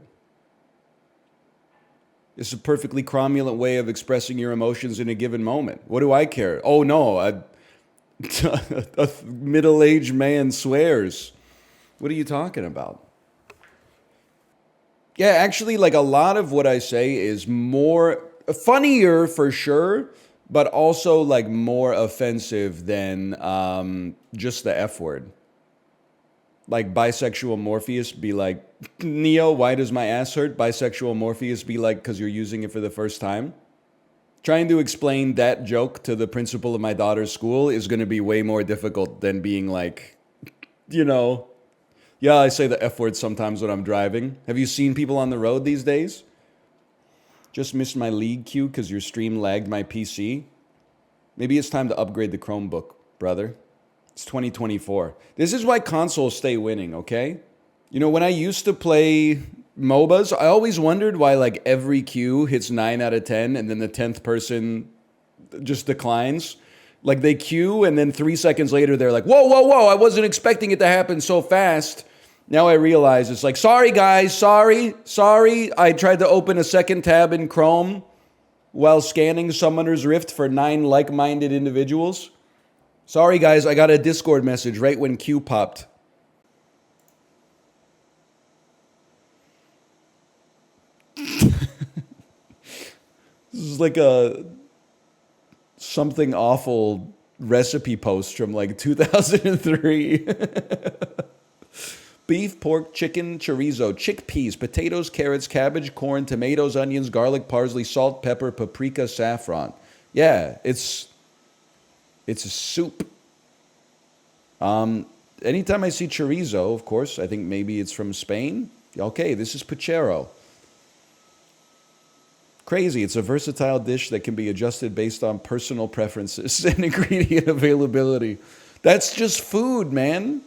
It's a perfectly cromulent way of expressing your emotions in a given moment. What do I care? Oh, no, a middle-aged man swears. What are you talking about? Yeah, actually, like a lot of what I say is more funnier for sure, but also like more offensive than just the F word. Like bisexual Morpheus be like, Neo, why does my ass hurt? Bisexual Morpheus be like, because you're using it for the first time. Trying to explain that joke to the principal of my daughter's school is going to be way more difficult than being like, you know, yeah, I say the F word sometimes when I'm driving. Have you seen people on the road these days? Just missed my league queue because your stream lagged my PC. Maybe it's time to upgrade the Chromebook, brother. It's 2024. This is why consoles stay winning, okay? You know, when I used to play MOBAs, I always wondered why like every queue hits 9 out of 10 and then the 10th person just declines. Like they queue and then 3 seconds later they're like, whoa, whoa, whoa, I wasn't expecting it to happen so fast. Now I realize it's like, sorry guys, sorry. I tried to open a second tab in Chrome while scanning Summoner's Rift for 9 like-minded individuals. Sorry guys, I got a Discord message right when Q popped. This is like a something awful recipe post from like 2003. Beef, pork, chicken, chorizo, chickpeas, potatoes, carrots, cabbage, corn, tomatoes, onions, garlic, parsley, salt, pepper, paprika, saffron. Yeah, it's a soup. Anytime I see chorizo, of course, I think maybe it's from Spain. Okay, this is puchero. Crazy. It's a versatile dish that can be adjusted based on personal preferences and ingredient availability. That's just food, man.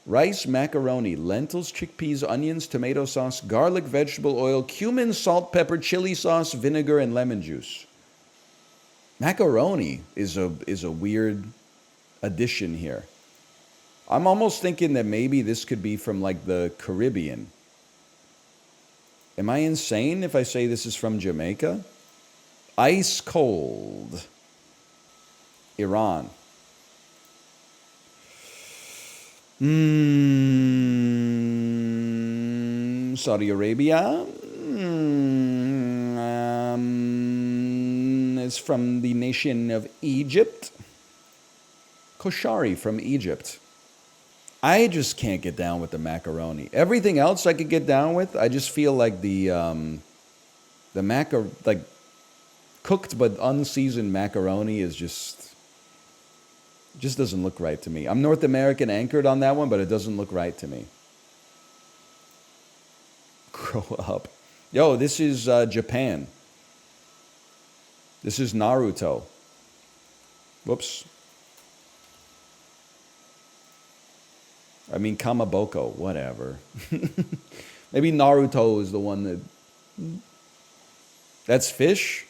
Rice, macaroni, lentils, chickpeas, onions, tomato sauce, garlic, vegetable oil, cumin, salt, pepper, chili sauce, vinegar, and lemon juice. Macaroni is a weird addition here. I'm almost thinking that maybe this could be from like the Caribbean. Am I insane if I say this is from Jamaica? Ice cold. Iran. Saudi Arabia. It's from the nation of Egypt. Koshari from Egypt. I just can't get down with the macaroni. Everything else I could get down with. I just feel like the cooked but unseasoned macaroni is just doesn't look right to me. I'm North American anchored on that one, but it doesn't look right to me. Grow up. Yo, this is Japan. This is Naruto. Whoops. I mean, Kamaboko, whatever. Maybe Naruto is the one that... That's fish?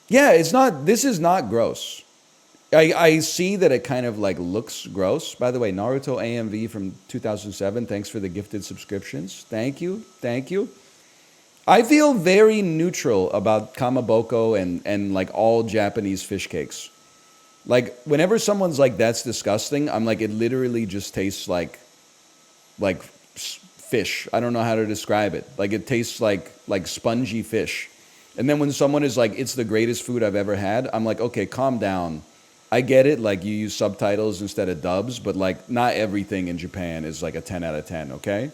Yeah, it's not... This is not gross. I see that it kind of like looks gross. By the way, Naruto AMV from 2007. Thanks for the gifted subscriptions. Thank you. Thank you. I feel very neutral about Kamaboko and like all Japanese fish cakes. Like whenever someone's like, that's disgusting, I'm like, it literally just tastes like fish. I don't know how to describe it. Like it tastes like spongy fish. And then when someone is like, it's the greatest food I've ever had, I'm like, okay, calm down. I get it, like you use subtitles instead of dubs, but like not everything in Japan is like a 10 out of 10, okay?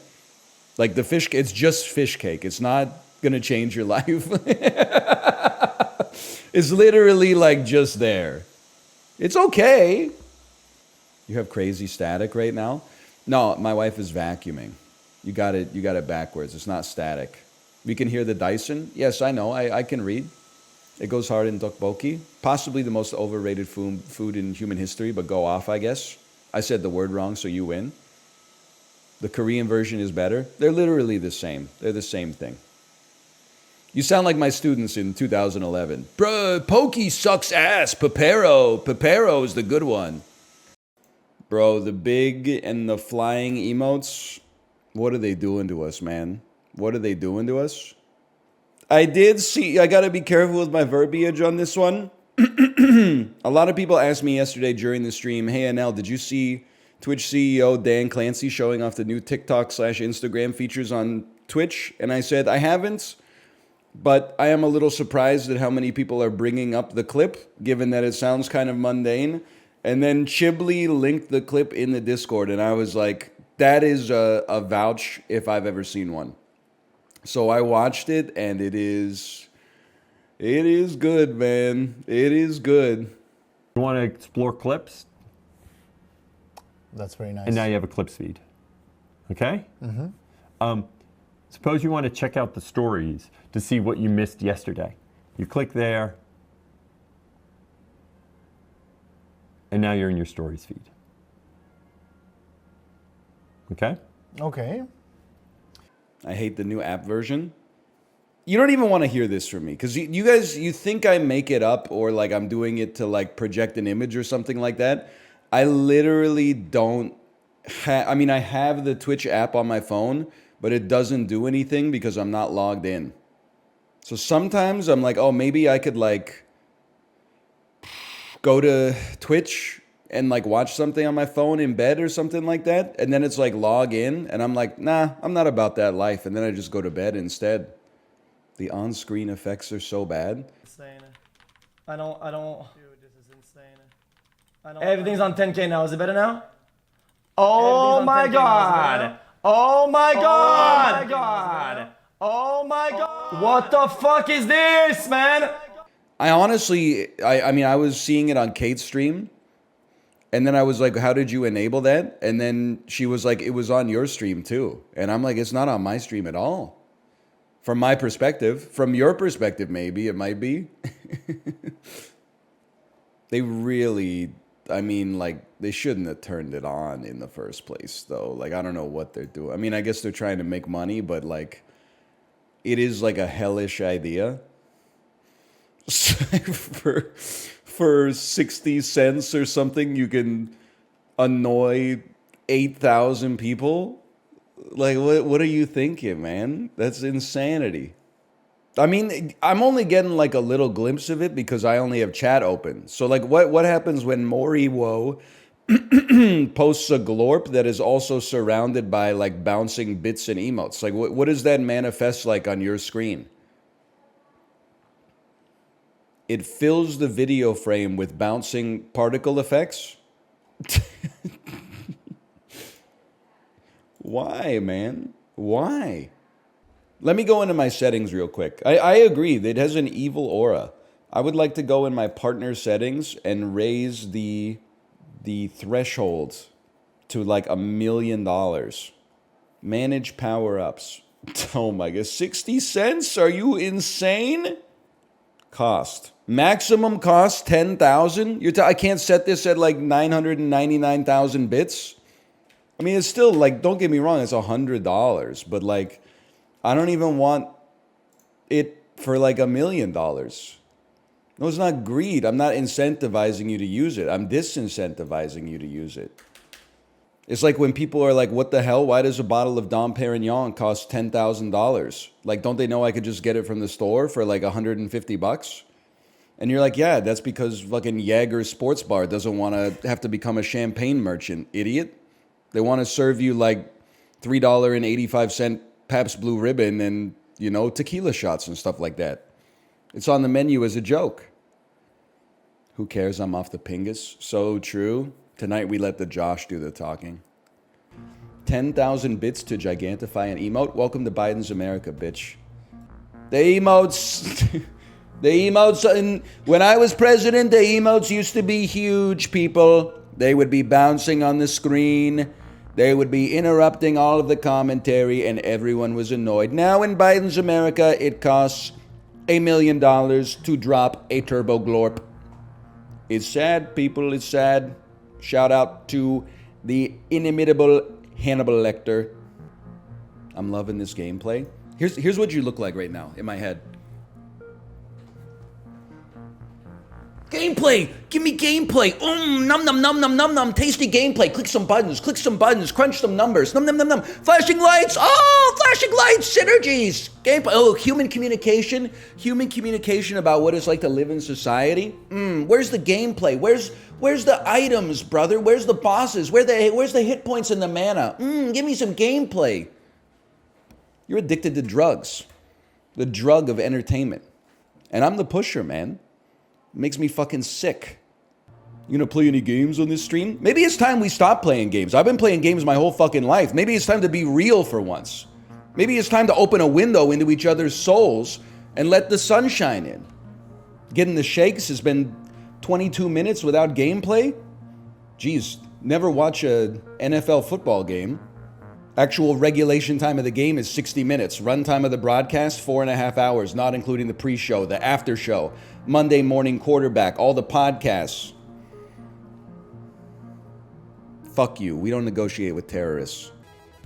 Like the fish, it's just fish cake. It's not gonna change your life. It's literally like just there. It's okay. You have crazy static right now? No, my wife is vacuuming. You got it backwards. It's not static. We can hear the Dyson. Yes, I know. I can read. It goes hard in tteokbokki. Possibly the most overrated food in human history, but go off, I guess. I said the word wrong, so you win. The Korean version is better. They're literally the same. They're the same thing. You sound like my students in 2011. Bruh, Pokey sucks ass. Pepero is the good one. Bro, the big and the flying emotes, what are they doing to us, man? What are they doing to us? I did see, I gotta be careful with my verbiage on this one. A lot of people asked me yesterday during the stream, hey NL, did you see Twitch CEO Dan Clancy showing off the new TikTok/Instagram features on Twitch, and I said, I haven't, but I am a little surprised at how many people are bringing up the clip, given that it sounds kind of mundane. And then Chiblee linked the clip in the Discord, and I was like, that is a vouch if I've ever seen one. So I watched it, and it is good, man. It is good. You want to explore clips? That's very nice. And now you have a clips feed. Okay? Mm-hmm. Suppose you want to check out the stories to see what you missed yesterday. You click there, and now you're in your stories feed. Okay? Okay. I hate the new app version. You don't even want to hear this from me, because you guys, you think I make it up or like I'm doing it to like project an image or something like that. I literally don't I mean, I have the Twitch app on my phone, but it doesn't do anything because I'm not logged in. So sometimes I'm like, oh, maybe I could like go to Twitch and like watch something on my phone in bed or something like that. And then it's like log in and I'm like, nah, I'm not about that life. And then I just go to bed instead. The on-screen effects are so bad. Insane. I don't. Dude, this is insane. Everything's on 10K now. Is it better now? Oh my god! Oh my god! Oh my god! Oh my god! What the fuck is this, man? I honestly, I mean, I was seeing it on Kate's stream. And then I was like, how did you enable that? And then she was like, it was on your stream too. And I'm like, it's not on my stream at all. From my perspective. From your perspective, maybe. It might be. They really, I mean, like, they shouldn't have turned it on in the first place, though. Like, I don't know what they're doing. I mean, I guess they're trying to make money, but, like, it is, like, a hellish idea. For 60 cents or something, you can annoy 8,000 people? Like, what are you thinking, man? That's insanity. I mean, I'm only getting like a little glimpse of it because I only have chat open. So like, what happens when Moriwo posts a glorp that is also surrounded by like bouncing bits and emotes? Like, what does that manifest like on your screen? It fills the video frame with bouncing particle effects. Why, man? Why? Let me go into my settings real quick. I agree that it has an evil aura. I would like to go in my partner settings and raise the threshold to like $1 million. Manage power-ups. Oh my god, 60 cents? Are you insane? Cost. Maximum cost 10,000? I can't set this at like 999,000 bits? I mean, it's still like, don't get me wrong, it's $100, but like, I don't even want it for like $1 million. No, it's not greed. I'm not incentivizing you to use it. I'm disincentivizing you to use it. It's like when people are like, what the hell? Why does a bottle of Dom Perignon cost $10,000? Like, don't they know I could just get it from the store for like $150? And you're like, yeah, that's because fucking Jaeger Sports Bar doesn't want to have to become a champagne merchant, idiot. They want to serve you like $3.85 Pabst Blue Ribbon and, you know, tequila shots and stuff like that. It's on the menu as a joke. Who cares? I'm off the pingus. So true. Tonight we let the Josh do the talking. 10,000 bits to gigantify an emote. Welcome to Biden's America, bitch. The emotes... The emotes... And when I was president, the emotes used to be huge, people. They would be bouncing on the screen. They would be interrupting all of the commentary, and everyone was annoyed. Now in Biden's America, it costs $1 million to drop a turbo glorp. It's sad, people. It's sad. Shout out to the inimitable Hannibal Lecter. I'm loving this gameplay. Here's what you look like right now in my head. Gameplay! Give me gameplay! Num num num num num num. Tasty gameplay. Click some buttons, crunch some numbers. Num num num num. Flashing lights! Oh, flashing lights! Synergies! Gameplay. Oh, human communication. Human communication about what it's like to live in society. Where's the gameplay? Where's the items, brother? Where's the bosses? Where's the hit points and the mana? Give me some gameplay. You're addicted to drugs. The drug of entertainment. And I'm the pusher, man. It makes me fucking sick. You gonna play any games on this stream? Maybe it's time we stop playing games. I've been playing games my whole fucking life. Maybe it's time to be real for once. Maybe it's time to open a window into each other's souls and let the sunshine in. Getting the shakes has been 22 minutes without gameplay? Jeez, never watch a NFL football game. Actual regulation time of the game is 60 minutes. Runtime of the broadcast, 4.5 hours, not including the pre-show, the after show, Monday morning quarterback, all the podcasts. Fuck you. We don't negotiate with terrorists.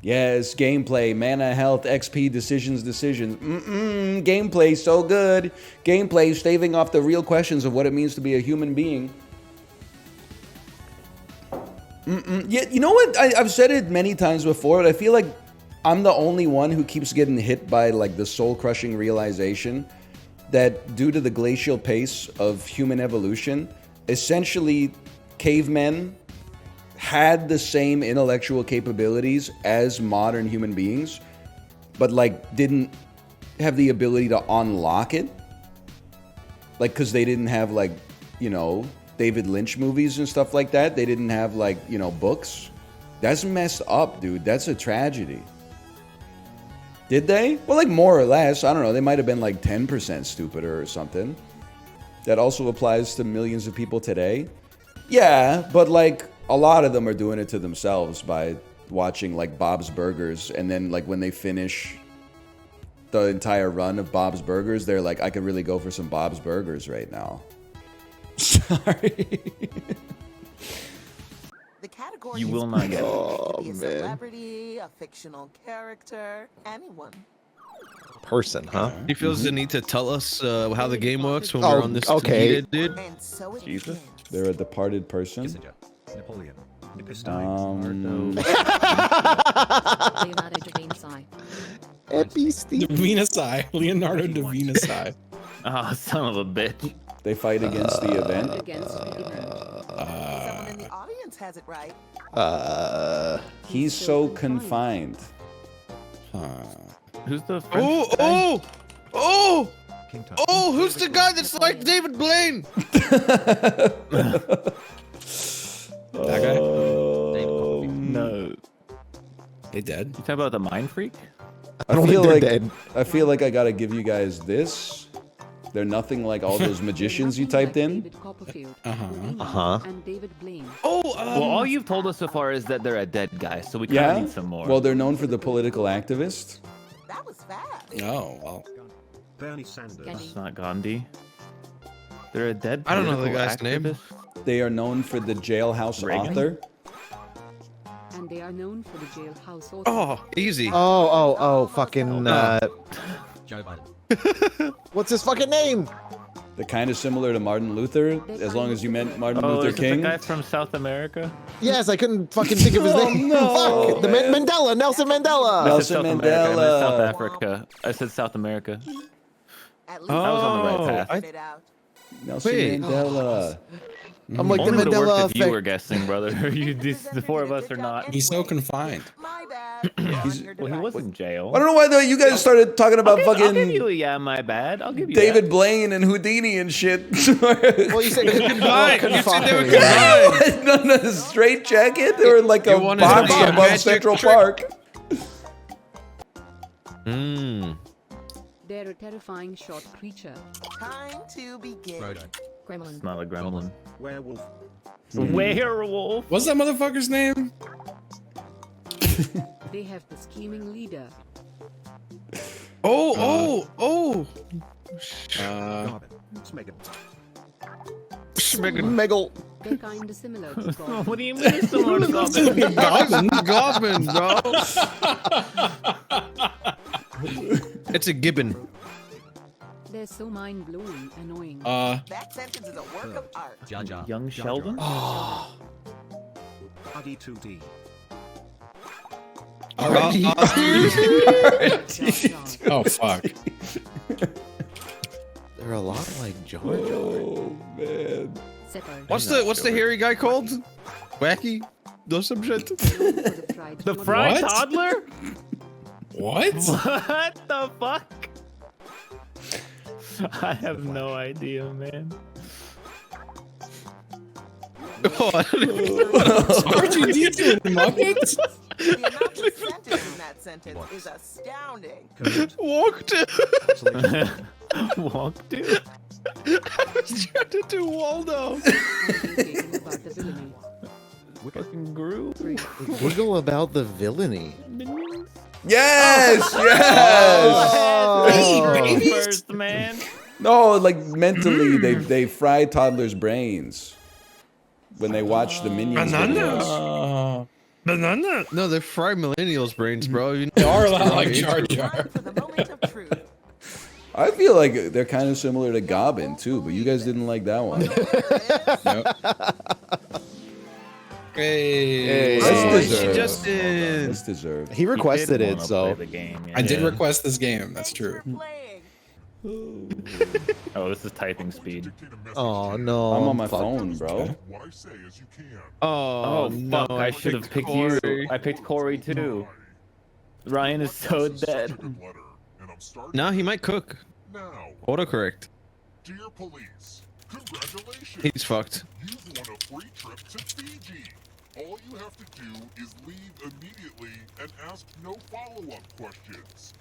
Yes, gameplay, mana, health, XP, decisions. Gameplay, so good. Gameplay, staving off the real questions of what it means to be a human being. Yeah, you know what? I've said it many times before, but I feel like I'm the only one who keeps getting hit by like the soul-crushing realization that due to the glacial pace of human evolution, essentially cavemen had the same intellectual capabilities as modern human beings, but like didn't have the ability to unlock it. Like, because they didn't have like, you know, David Lynch movies and stuff like that. They didn't have like, you know, books. That's messed up, dude. That's a tragedy. Did they? Well, like more or less. I don't know. They might have been like 10% stupider or something. That also applies to millions of people today. Yeah, but like a lot of them are doing it to themselves by watching like Bob's Burgers, and then like when they finish the entire run of Bob's Burgers, they're like, I could really go for some Bob's Burgers right now. Sorry. The category You will not get it. It could be a celebrity, a fictional character, anyone. Person, huh? He feels the need to tell us how the game works when we're on this heated, dude. Jesus, they're a departed person. Napoleon. Epi Steve. Davinasai. Leonardo Davinasai. Oh, son of a bitch. They fight against the event. Someone in the audience has it right. He's so confined. Who's the who's the guy that's like David Blaine? That guy? No. They dead? You talking about the mind freak? I don't think they're dead. I feel like I gotta give you guys this. They're nothing like all those magicians you typed in. Well, all you've told us so far is that they're a dead guy, so we kind of need some more. Well, they're known for the political activist. That was fast. Oh, well. Bernie Sanders. It's not Gandhi. They're a dead. I don't know the guy's activist. name. They are known for the jailhouse Reagan? author. And they are known for the jailhouse author. Oh, easy. Oh, fucking, Joe Biden. what's his fucking name? They're kind of similar to Martin Luther, as long as you meant Martin Luther is it King. the guy from South America? Yes, I couldn't fucking think of his name. no. Fuck, Mandela, Nelson Mandela. Nelson I Mandela. meant South Africa. I said South America. At least I was on the right path. figured it out. Nelson Wait. Mandela. I'm like Only the would have worked Mandela if you effect. were guessing, brother. The four of us are not. He's so confined. My bad. Well, he was in jail. I don't know why though. You guys started talking about I'll give fucking you a yeah, my bad. I'll give you David that. Blaine and Houdini and shit. Well, you said Combined. You said they were confined. combined. No, straight jacket. They were in like a You wanted box to be a above magic Central trick. Park. They're a terrifying short creature. Time to begin. Gremlin. It's not a gremlin. Werewolf. Werewolf. What's that motherfucker's name? They have the scheming leader. Oh. Schmegel. They're kind of similar to God. What do you mean it's similar to Goblin? Goblin, bro. It's a gibbon. They're is so mind-blowing, annoying. That sentence is a work of art. Young Sheldon? RD2D. Oh fuck. They're a lot like Jar Jar. Oh man. What's the hairy guy called? Wacky? No some shit. The fried What? toddler? What? What the fuck? I have no idea, man. Oh, I don't even know what R2D2 Muppets? The amount of sentence in that sentence is astounding. Walk to. Walk to? I was trying to do Waldo. Fucking Groove. Wiggle about the villainy. Yes, yes. First, man. No, like mentally, they fry toddlers' brains when they watch the Minions videos. Banana. No, they're fried millennials' brains, bro. You know, They are a lot like Jar Jar. I feel like they're kind of similar to Goblin too, but you guys didn't like that one. Hey. That's deserved. He requested it, so I did request this game. That's true. Oh, this is typing speed. Oh no. I'm on my phone, bro. Oh, no, fuck! I should have picked you. I picked Corey too. Ryan is so dead. No, he might cook. Autocorrect. Dear police, congratulations. He's fucked. You've won a free trip to Fiji. All you have to do is leave immediately and ask no follow-up questions.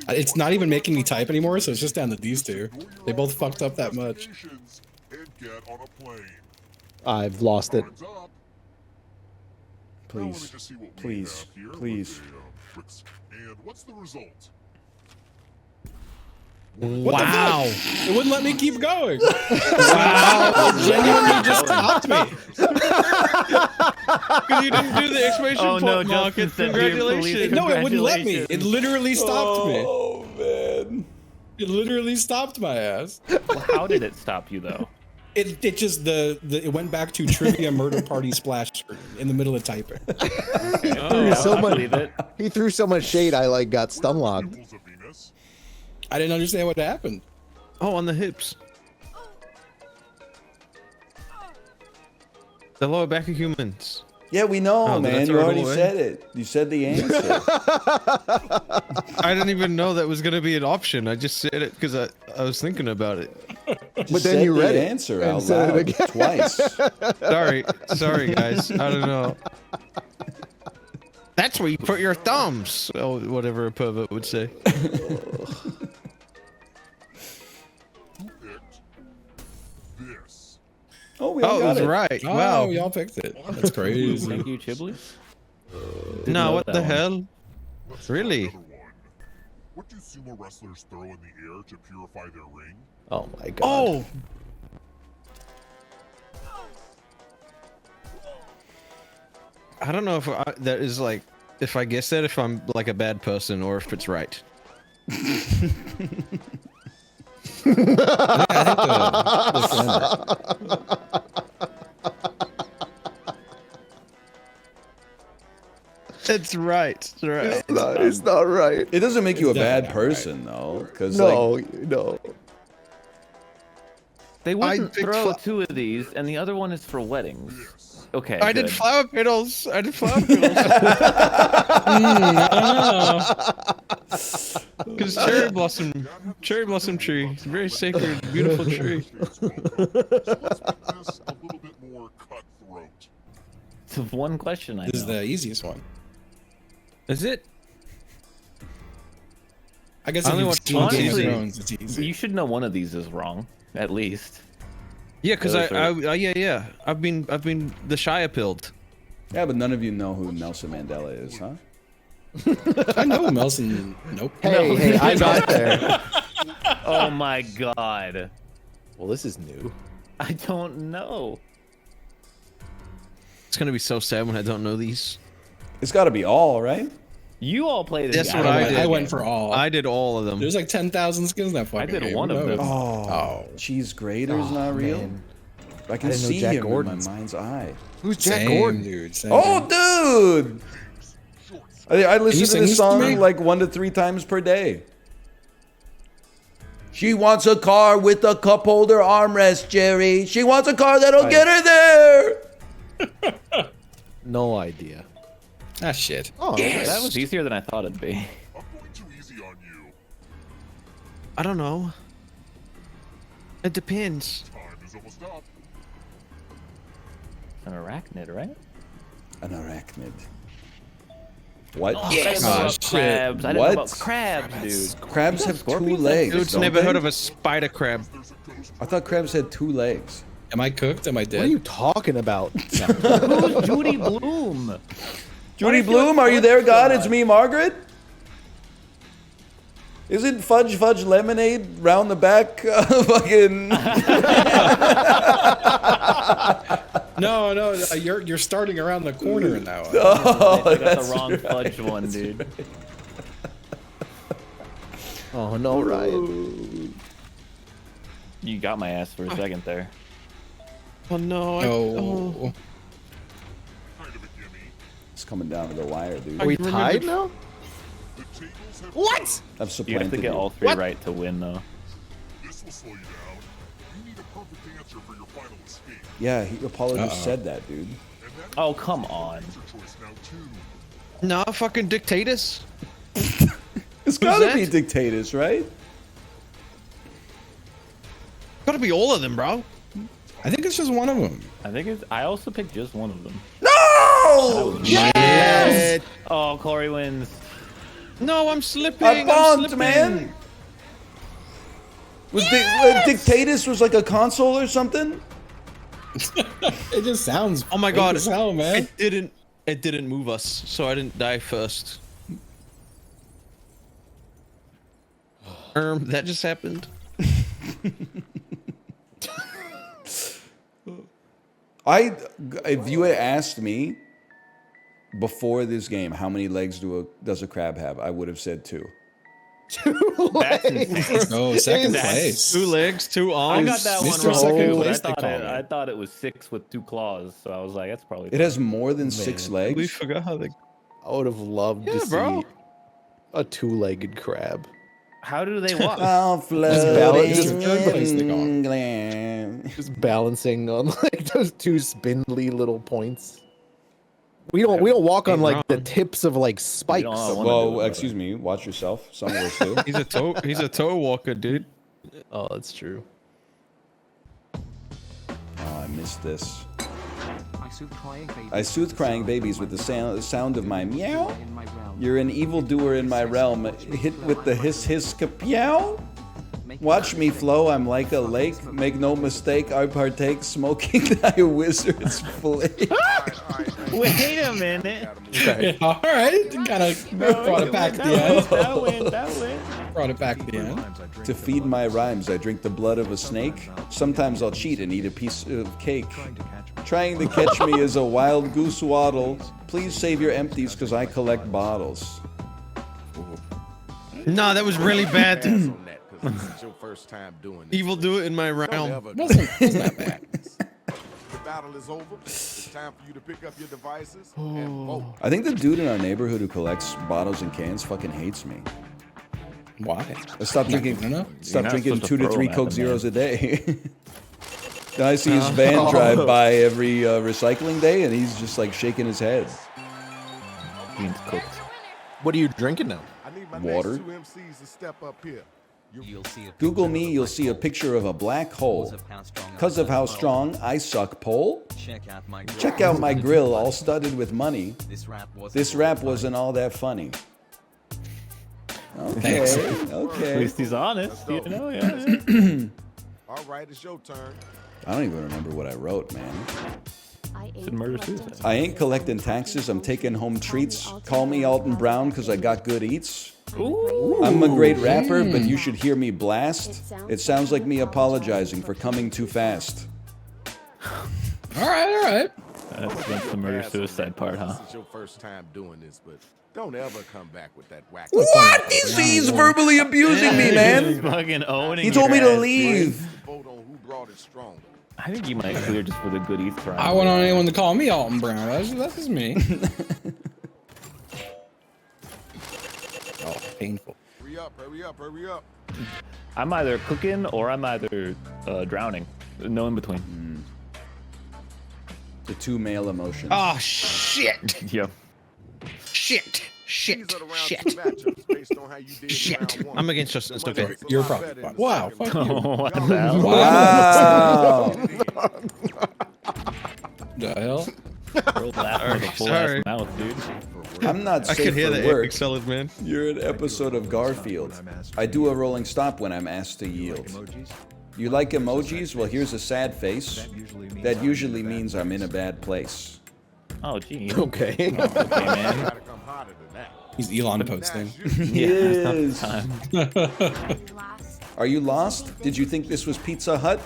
It's not even making me type anymore, so it's just down to these two. They both fucked up that much. And get on a plane. I've lost it. Please, please, please. And what's the result? What the fuck? It wouldn't let me keep going. Wow. It genuinely just stopped me. Because you didn't do the exclamation point mark. Congratulations. No, it wouldn't let me. It literally stopped me. Oh man. It literally stopped my ass. Well, how did it stop you though? It just it went back to trivia murder party splash screen in the middle of typing. He threw so much shade. I like got stun locked. I didn't understand what happened. Oh, on the hips. The lower back of humans. Yeah, we know, Oh, man. that's You right already away. said it. You said the answer. I didn't even know that was going to be an option. I just said it because I was thinking about it. Just then you read the answer out loud twice. Sorry, guys. I don't know. That's where you put your thumbs. Oh, whatever a pervert would say. Oh, we all it got was it. right. Oh, Wow. we all picked it. That's crazy. Thank you, Chibli. No, what that the one. hell? Really? What do sumo wrestlers throw in the air to purify their ring? Oh my god. Oh! I don't know if that is like, if I guess that if I'm like a bad person or if it's right. It's right. It's right. It's not right. It doesn't make you a bad person, though, because No, like, no. They wouldn't picked throw two of these, and the other one is for weddings. Okay. I did good. flower petals. I did flower petals. Because cherry blossom tree. It's a very sacred, beautiful tree. It's one question I know. This is the easiest one. Is it? I guess I if only you've watched seen one Game of season. Thrones, it's easy. You should know one of these is wrong, at least. Yeah, because Those yeah. I've been the Shire pilled. yeah, but none of you know who Nelson Mandela is, huh? I know Nelson. Nope. Hey, I got there. Oh my god. Well, this is new. I don't know. It's gonna be so sad when I don't know these. It's got to be all, right? You all played this. That's what I did. I went for all. I did all of them. There's like 10,000 skins in that fucking I did game. one of them. Oh, cheese grater's not real. man. I can I didn't know see Jack him Gordon's. in my mind's eye. Who's Jack Same, Gordon? dude. Same. Oh, dude! I listen to sing this this to song me? like 1 to 3 times per day. She wants a car with a cup holder armrest, Jerry. She wants a car that'll get her there. No idea. Ah, shit. Oh, That was easier than I thought it'd be. I don't know. It depends. An arachnid, right? An arachnid. What? I didn't know about crabs. I didn't know about crabs, dude. Crabs have 2 legs. Dude's don't never they? heard of a spider crab. I thought crabs had 2 legs. Am I cooked? Am I dead? What are you talking about? Who's Judy Bloom? Judy Bloom, are you there, God? It's me, Margaret. Isn't fudge lemonade round the back? Fucking. No, you're starting around the corner in that one. Oh, I got that's the wrong right. fudge one, dude. Oh no, Ryan. You got my ass for a second there. Oh no. Oh. It's coming down to the wire, dude. Are we tied now? What? I've You supplanted have to get all 3 right to win, though. This will slow you down. You need a perfect answer for your final escape. Yeah, Apollo just said that, dude. Oh, come on. Nah, fucking dictators. It's gotta that? be dictators, right? Gotta be all of them, bro. I think it's just one of them. I think it's. I also picked just one of them. No! Yes! Oh, Corey wins. No, I'm slipping. I I'm bonked, slipping. man. Was Dictatus was like a console or something? It just sounds. Oh my fake god, as hell, man. It didn't move us, so I didn't die first. That just happened. If you had asked me before this game how many legs does a crab have, I would have said 2. 2 legs. Oh, second place. 2 legs, 2 I arms. got that one Mr. wrong Second too, but place, they call me. I thought it was 6 with 2 claws, so I was like, that's probably. It has more than 6 legs. We forgot how they. I would have loved to bro. see a 2-legged crab. How do they walk? I'll Just balancing on like those 2 spindly little points. We don't walk on like the tips of like spikes. Well, excuse me. Watch yourself. Some of us do. He's a toe walker, dude. Oh, that's true. Oh, I missed this. I soothe crying babies with the sound of my meow. You're an evildoer in my realm. Hit with the hiss kapow. Watch me flow, I'm like a lake. Make no mistake, I partake, smoking thy wizard's flake. Wait a minute. Okay. All right, kind of brought it back at the end. That win. Brought it back at the end. To feed my rhymes, I drink the blood of a snake. Sometimes I'll cheat and eat a piece of cake. Trying to catch me is a wild goose waddle. Please save your empties, because I collect bottles. No, that was really bad. It's your first time doing this. Evil do it in my realm. Wasn't that bad. The battle is over. It's time for you to pick up your devices and vote. I think the dude in our neighborhood who collects bottles and cans fucking hates me. Why? I stopped drinking. Stop not drinking supposed to 2 to throw 3 them at Coke the Zeros a day. Then I see his van drive by every recycling day, and he's just like shaking his head. Beans cooked. What are you drinking now? I need my Water. next 2 MCs to step up here. Google me, you'll see a picture of a black hole. Because of how strong I suck pole. Check out my grill, all studded with money. This rap wasn't all that funny. Okay, At okay. least he's honest, you know? Yeah. All right, it's your turn. I don't even remember what I wrote, man. Should murder suicide. I ain't collecting taxes, I'm taking home treats. Call me Alton Brown, because I got good eats. Ooh. I'm a great rapper, but you should hear me blast. It sounds like me apologizing for coming too fast. All right. That's the murder-suicide part, huh? This is your first time doing this, but don't ever come back with that whack. What? He's verbally abusing me, man. Fucking owning He told me your to ass, leave. Vote on who brought it stronger. I think you might clear just for the good ETH crime. I wouldn't want anyone to call me Alton Brown. That's just me. Oh, painful. Hurry up, hurry up, hurry up. I'm either cooking or I'm either drowning. No in between. The two male emotions. Oh shit! Yep. Shit! Shit! Shit! Shit. I'm against Justin. It's okay. You're probably fine. Wow. Fuck you. What the hell? Wow. The hell? Bro, laughing with a full Sorry. ass mouth, dude. I'm not I safe could hear for the work. epic salad, man. You're an episode of Garfield. I do a rolling stop when I'm asked to yield. You like emojis? Well, here's a sad face. That usually means I'm in a bad place. Oh, gee. Okay. Okay, man. He's Elon posting. He is. Time. Are you lost? Did you think this was Pizza Hut?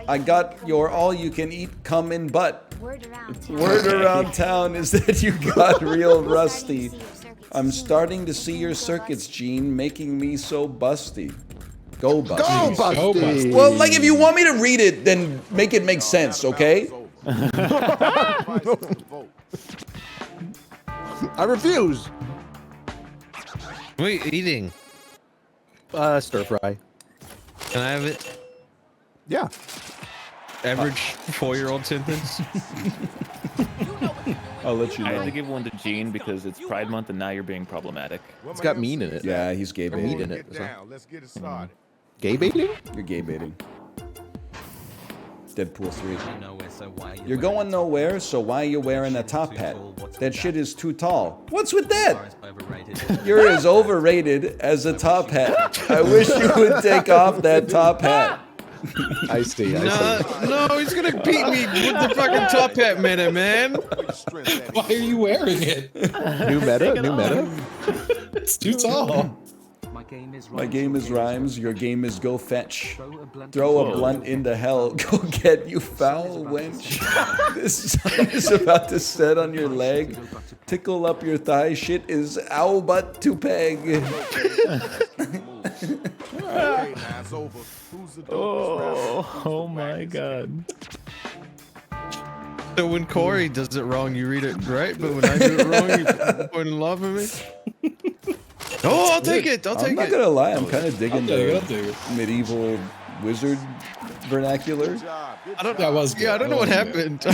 I got your all-you-can-eat cum in butt. Word around town is that you got real rusty. I'm starting to see your circuits, Gene, making me so busty. Go busty. Go, Busty. Well, like if you want me to read it, then make it make sense, okay? I refuse. Wait, eating. Stir fry. Can I have it? Yeah. Average 4-year-old sentence. I'll let you I had know. to give one to Gene because it's Pride Month and now you're being problematic. It's got mean in it. Yeah, he's gay Or meat baiting. in it. So. Let's get it started. Gay baiting? You're gay baiting. Deadpool 3. You're going nowhere, so why you wearing a top hat? That shit is too tall. What's with that? You're as overrated as a top hat. I wish you would take off that top hat. I see. No, he's gonna beat me with the fucking top hat meta, man. Why are you wearing it? New meta? New meta? It's too tall. My game is rhymes, your game is go fetch. Throw a blunt into hell, go get you foul wench. This sun is about to set on your leg. Tickle up your thigh, shit is ow butt to peg. Oh my god. So when Corey does it wrong, you read it right, but when I do it wrong, you point and laugh at me. Oh, I'll take it. I'll take it. I'm not gonna lie, I'm kind of digging I'll take the it. medieval wizard vernacular. I don't. That was good. Yeah, I don't know what That was happened.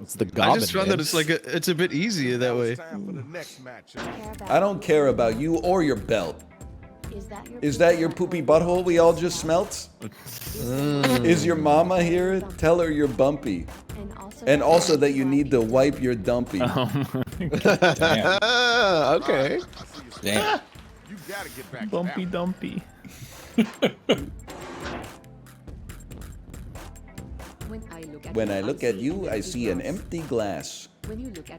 It's the I goblin. just found that it's like it's a bit easier that way. I don't care about you or your belt. Is that your poopy butthole we all just smelt? Is your mama here? Tell her you're bumpy. And also that you need to wipe your dumpy. Damn. Okay. Damn. You gotta get back Bumpy dumpy. When I look at you, I see an empty glass.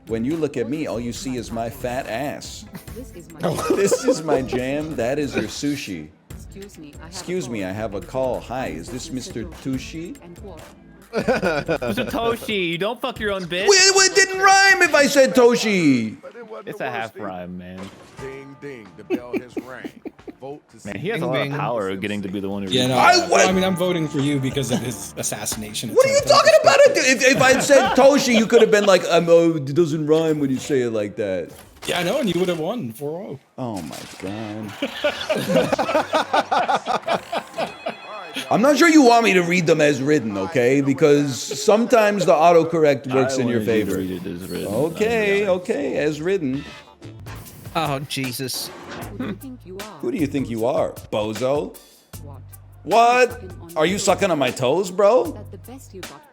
When you look at me, all you see is my fat ass. This is my This is my jam, that is your sushi. Excuse me, I have a call. Hi, is this Mr. Tushi? And what? Mr. Toshi, you don't fuck your own bitch. It didn't rhyme if I said Toshi. It's a half rhyme, man. Ding ding, the bell has rang. Vote to Man, see. he has a lot of power of getting to be the one who. Yeah, no. I mean, I'm voting for you because of his assassination. What are you talking about? If I said Toshi, you could have been like, oh, it doesn't rhyme when you say it like that. Yeah, I know, and you would have won 4-0. Oh my god. I'm not sure you want me to read them as written, okay? Because sometimes the autocorrect works in your favor. Okay, as written. Oh Jesus. Who do you think you are? Who do you think you are, bozo? What? Are you sucking on my toes, bro?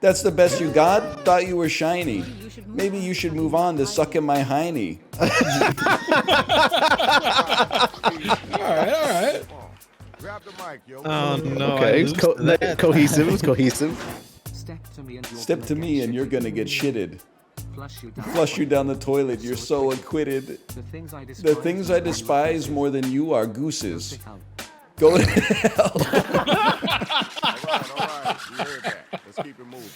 That's the best you got? Thought you were shiny. Maybe you should move on to sucking my hiney. All right. Grab the mic, yo. Oh no. Okay, it's cohesive. It was cohesive. Step to me and you're gonna get shitted. Flush you down the toilet, you're so acquitted. The things I despise more than you are gooses. Go to hell. All right, we heard that. Let's keep it moving.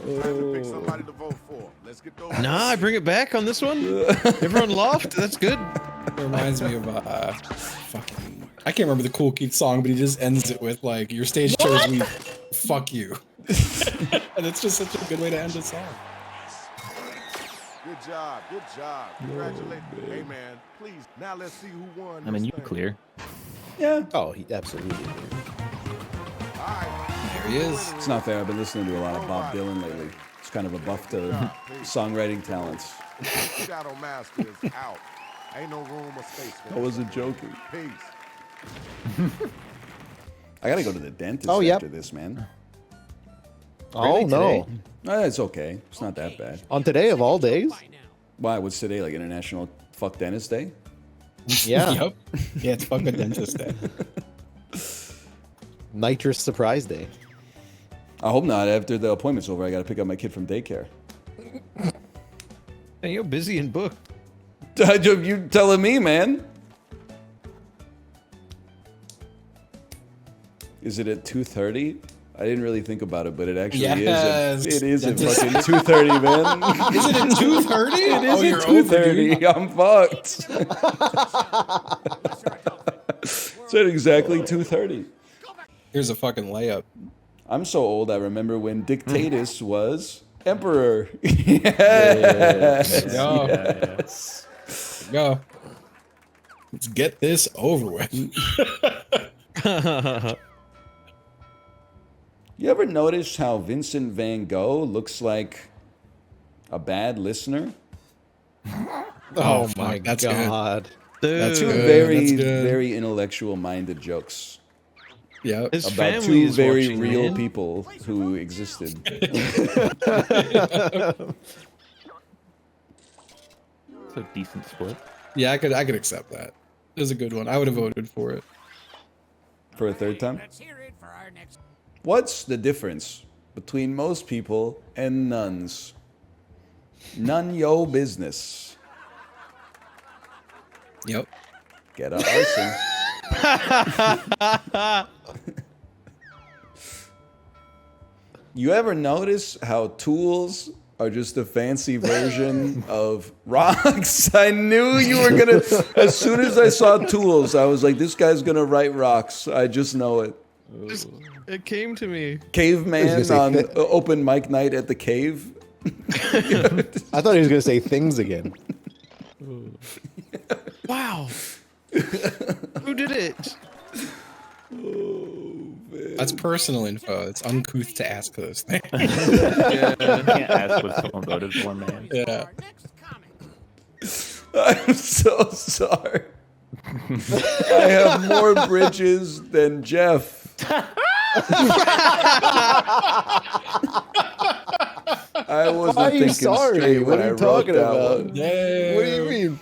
Pick somebody to vote for. Let's get those. Nah, I bring it back on this one. Everyone laughed. That's good. It reminds me of fucking. I can't remember the Cool Keith song, but he just ends it with like, "Your stage show is weak. Fuck you," and it's just such a good way to end a song. Good job. Good job. Congratulations. Hey man, please. Now let's see who won. I mean, this you thing. clear. Yeah. Oh, he absolutely. There he is. It's not fair. I've been listening to a lot of Bob Dylan lately. It's kind of a buff to songwriting talents. Shadow Master is out. Ain't no room or space. I wasn't joking. Peace. I gotta go to the dentist after this, man. Oh no. It's okay. It's not that bad. On today of all days? Why? What's today? Like International Fuck Dentist Day? Yeah. Yep. Yeah, it's fucking Dentist Day. Nitrous Surprise Day. I hope not. After the appointment's over, I gotta pick up my kid from daycare. Hey, you're busy and booked. You telling me, man? Is it at 2:30? I didn't really think about it, but it actually is. It is at fucking 2:30, man. Is it at 2:30? It is at 2:30. I'm fucked. It's at exactly 2:30. Here's a fucking layup. I'm so old. I remember when Dictatus was emperor. Yes. Go. Yes. Go. Let's get this over with. You ever notice how Vincent van Gogh looks like a bad listener? Oh my god. That's two good. very intellectual-minded jokes. Yeah, his about family two is very watching, real man. people who existed. It's a decent split. Yeah, I could accept that. It was a good one. I would have voted for it. For a third time? What's the difference between most people and nuns? None yo business. Yep. Get a arson. You ever notice how tools are just a fancy version of rocks? I knew you were gonna. As soon as I saw tools, I was like, this guy's gonna write rocks. I just know it. It came to me. Caveman on open mic night at the cave. I thought he was gonna say things again. Wow. Who did it? That's personal info. It's uncouth to ask those things. Yeah. You can't ask what someone voted for, man. Yeah. I'm so sorry. I have more bridges than Jeff. I wasn't thinking straight when I wrote that one. Yeah. What do you mean?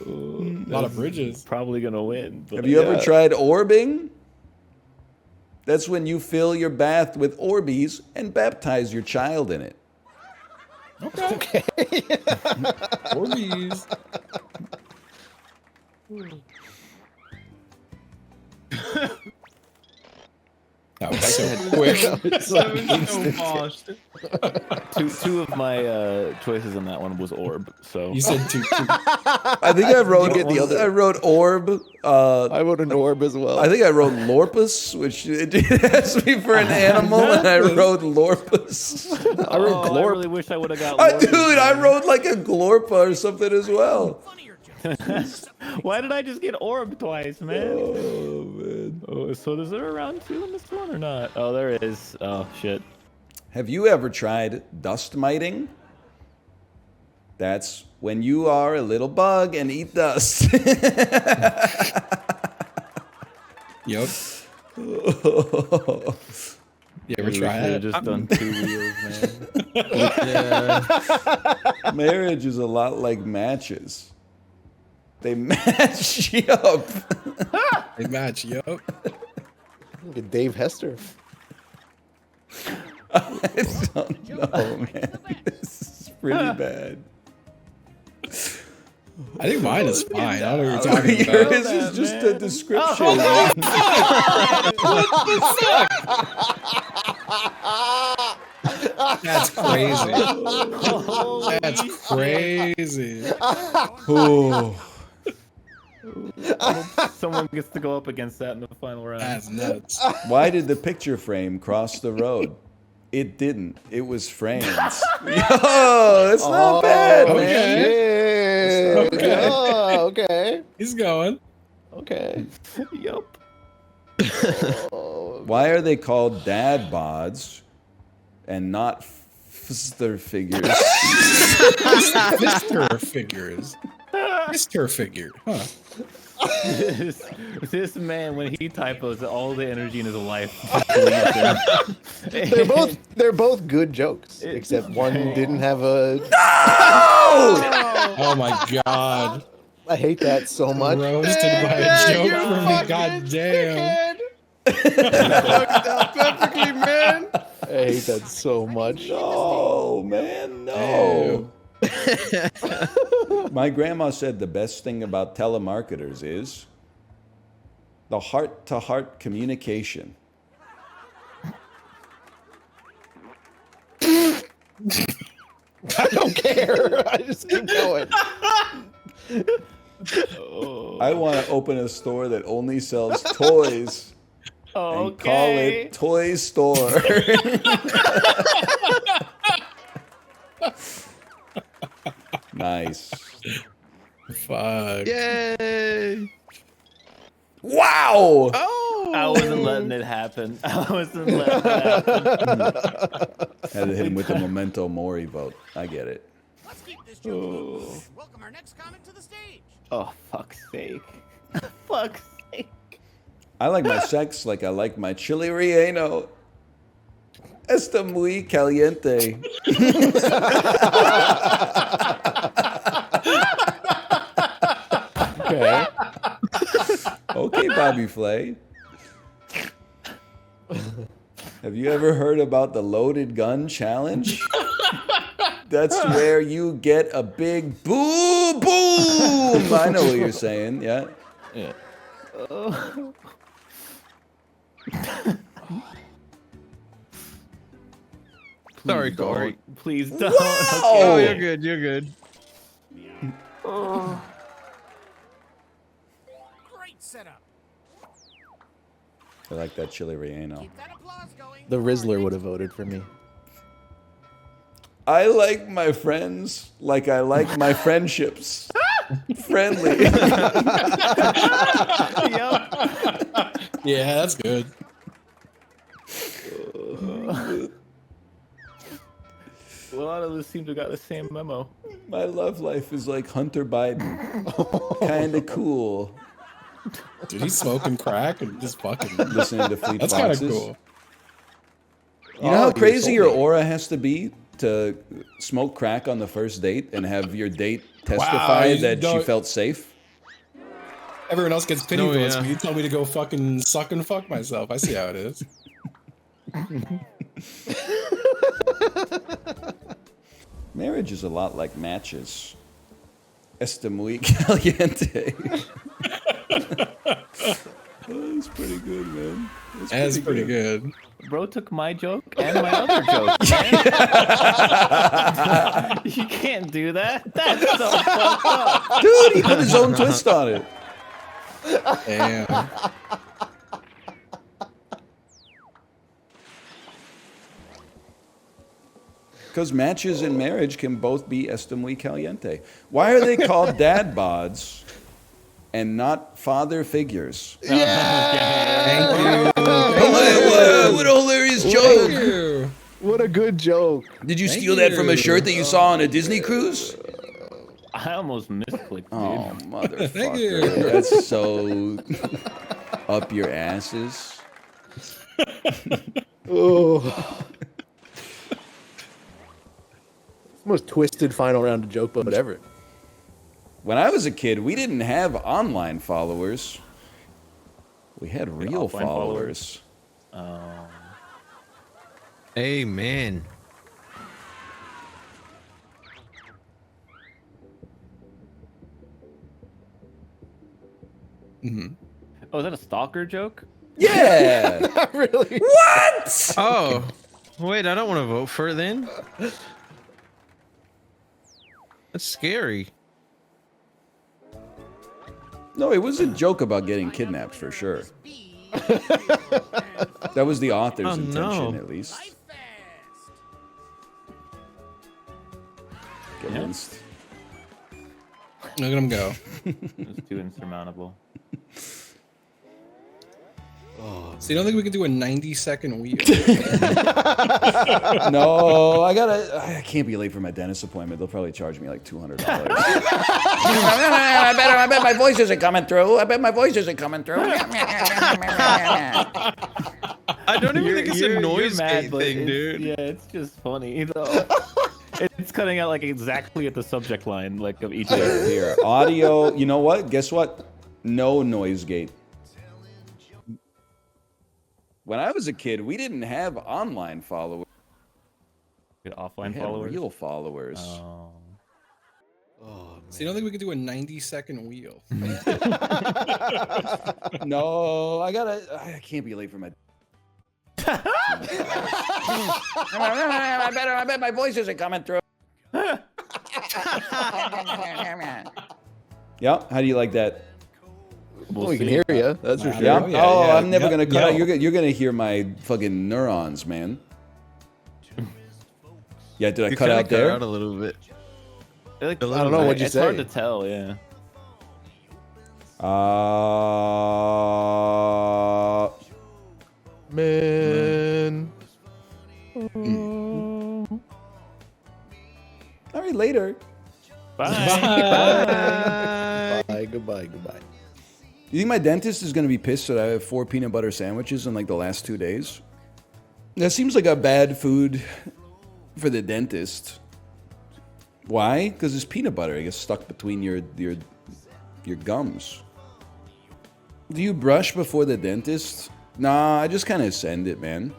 A lot of bridges. Probably gonna win. Have you ever tried orbing? That's when you fill your bath with Orbeez and baptize your child in it. Okay. Orbeez. That was so quick. Two of my choices on that one was orb. So You said two. I think I wrote I wrote orb. I wrote an orb as well. I think I wrote Lorpus, which it asked me for an animal, and I wrote Lorpus. I wrote I Glorp. really wish I would have got. Dude, I wrote like a Glorpa or something as well. Why did I just get orb twice, man? Oh man. Oh, so is there a round 2 in this one or not? Oh, there is. Oh shit. Have you ever tried dust miting? That's when you are a little bug and eat dust. Yep. You ever try I it? just done 2 wheels, man. Yeah. Marriage is a lot like matches. They match you up. They match, yup. Look at Dave Hester. I don't know, man. This is pretty bad. I think mine is fine. I don't know what you're talking about. Yours is just a description. That's crazy. That's crazy. Ooh. Someone gets to go up against that in the final round. That's nuts. Why did the picture frame cross the road? It didn't. It was frames. Yo, that's not bad, man. Shit. Okay. Oh, okay. He's going. Okay. Yup. Why are they called dad bods and not Mr. figures? Mr. Figures. Mr. Figure. Huh. This man, when he typos, all the energy in his life. They're both good jokes, except one didn't have a. No! Oh my god. I hate that so much. Roasted by a joke from me. God damn. Perfectly, man. I hate that so much. Oh man, no. My grandma said the best thing about telemarketers is the heart-to-heart communication. I don't care. I just keep going. I want to open a store that only sells toys and call it Toy Store. Nice. Fuck. Yay! Wow! Oh! I wasn't letting it happen. I wasn't letting it happen. Had to hit him with the memento mori vote. I get it. Let's keep this joke moving. Welcome our next comic to the stage. Oh, fuck's sake. Fuck's sake. I like my sex like I like my chili relleno. Está muy caliente. Okay. Okay, Bobby Flay. Have you ever heard about the loaded gun challenge? That's where you get a big boom, boom. I know what you're saying. Yeah. Yeah. Sorry, Corey. Please don't. Oh, you're good. You're good. Great setup. I like that chili relleno. Keep that applause going. The Rizzler would have voted for me. I like my friends like I like my friendships. Friendly. Yeah, that's good. A lot of us seem to have got the same memo. My love life is like Hunter Biden. Kinda cool. Dude, he's smoking crack and just fucking Listening to Fleet That's kind of Foxes. cool. You know how crazy your aura has to be to smoke crack on the first date and have your date testify you that she don't- felt safe? Everyone else gets pity No, votes, yeah. but you tell me to go fucking suck and fuck myself. I see how it is. Marriage is a lot like matches. Está muy caliente. That's pretty good, man. That's pretty good. Bro took my joke and my other joke. You can't do that. That's so fucked up. Dude, he put his own twist on it. Damn. Because matches in marriage can both be está muy caliente. Why are they called dad bods and not father figures? Thank you. What a hilarious joke. What a good joke. Did you steal that from a shirt that you saw on a Disney cruise? I almost misclicked, dude. Oh, motherfucker. Thank you. That's so up your asses. Oh. It's the most twisted final round of joke boat ever. When I was a kid, we didn't have online followers. We had real offline followers. Amen. Oh, is that a stalker joke? Yeah. Really? What? Oh. Wait, I don't want to vote for it then. That's scary. No, it was a joke about getting kidnapped for sure. That was the author's intention, at least. Convinced. Look at him go. It's too insurmountable. So you don't think we could do a 90-second wheel? No, I can't be late for my dentist appointment. They'll probably charge me like $200. I bet my voice isn't coming through. I bet my voice isn't coming through. I don't even think it's a noise gate thing, dude. Yeah, it's just funny though. It's cutting out like exactly at the subject line, like of each here. Audio. You know what? Guess what? No noise gate. When I was a kid, we didn't have online followers. Offline we followers? Had real followers. Oh. So you don't think we could do a 90-second wheel? No, I can't be late for my. I bet my voice isn't coming through. Yeah, how do you like that? We can hear you. That's for sure. Yeah. Yeah, I'm never gonna cut out. You're gonna hear my fucking neurons, man. Yeah, did I cut out there? Cut out a little bit. Like, I don't know what you say. It's hard to tell. Yeah. Man. All right, later. Bye. Bye. Goodbye. You think my dentist is gonna be pissed that I have 4 peanut butter sandwiches in like the last 2 days? That seems like a bad food for the dentist. Why? Because it's peanut butter. It gets stuck between your gums. Do you brush before the dentist? Nah, I just kind of send it, man.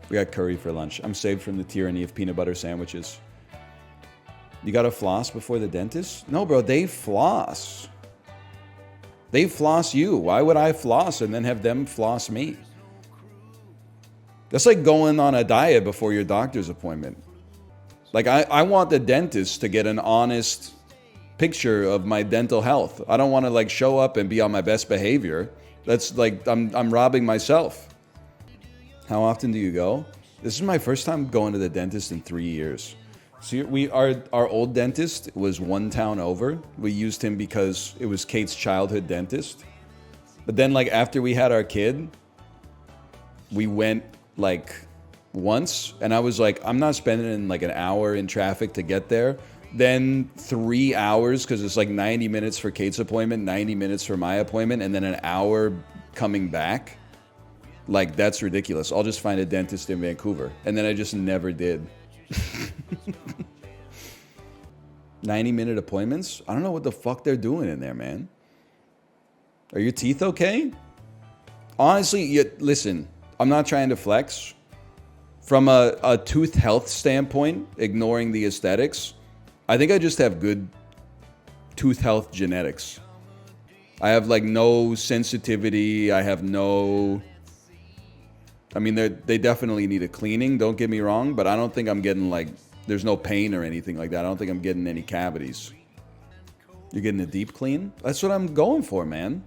We got curry for lunch. I'm saved from the tyranny of peanut butter sandwiches. You gotta floss before the dentist? No, bro, they floss. They floss you. Why would I floss and then have them floss me? That's like going on a diet before your doctor's appointment. Like, I want the dentist to get an honest picture of my dental health. I don't want to, like, show up and be on my best behavior. That's, like, I'm robbing myself. How often do you go? This is my first time going to the dentist in 3 years. So our old dentist was one town over. We used him because it was Kate's childhood dentist. But then, like, after we had our kid, we went, like, once, and I was like, I'm not spending like an hour in traffic to get there, then 3 hours, because it's like 90 minutes for Kate's appointment, 90 minutes for my appointment, and then an hour coming back. Like, that's ridiculous. I'll just find a dentist in Vancouver. And then I just never did. 90-minute appointments? I don't know what the fuck they're doing in there, man. Are your teeth okay? Honestly, listen, I'm not trying to flex. From a tooth health standpoint, ignoring the aesthetics, I think I just have good tooth health genetics. I have like no sensitivity. I have no... I mean, they definitely need a cleaning, don't get me wrong, but I don't think I'm getting like... There's no pain or anything like that. I don't think I'm getting any cavities. You're getting a deep clean? That's what I'm going for, man.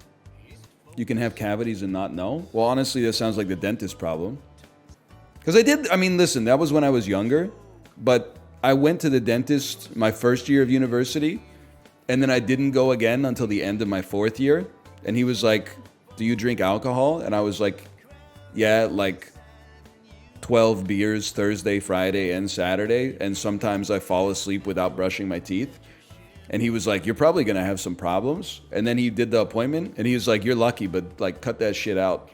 You can have cavities and not know? Well, honestly, that sounds like the dentist problem. Because I mean, listen, that was when I was younger, but I went to the dentist my first year of university, and then I didn't go again until the end of my 4th year. And he was like, do you drink alcohol? And I was like, yeah, like 12 beers Thursday, Friday, and Saturday. And sometimes I fall asleep without brushing my teeth. And he was like, you're probably going to have some problems. And then he did the appointment, and he was like, you're lucky, but like cut that shit out.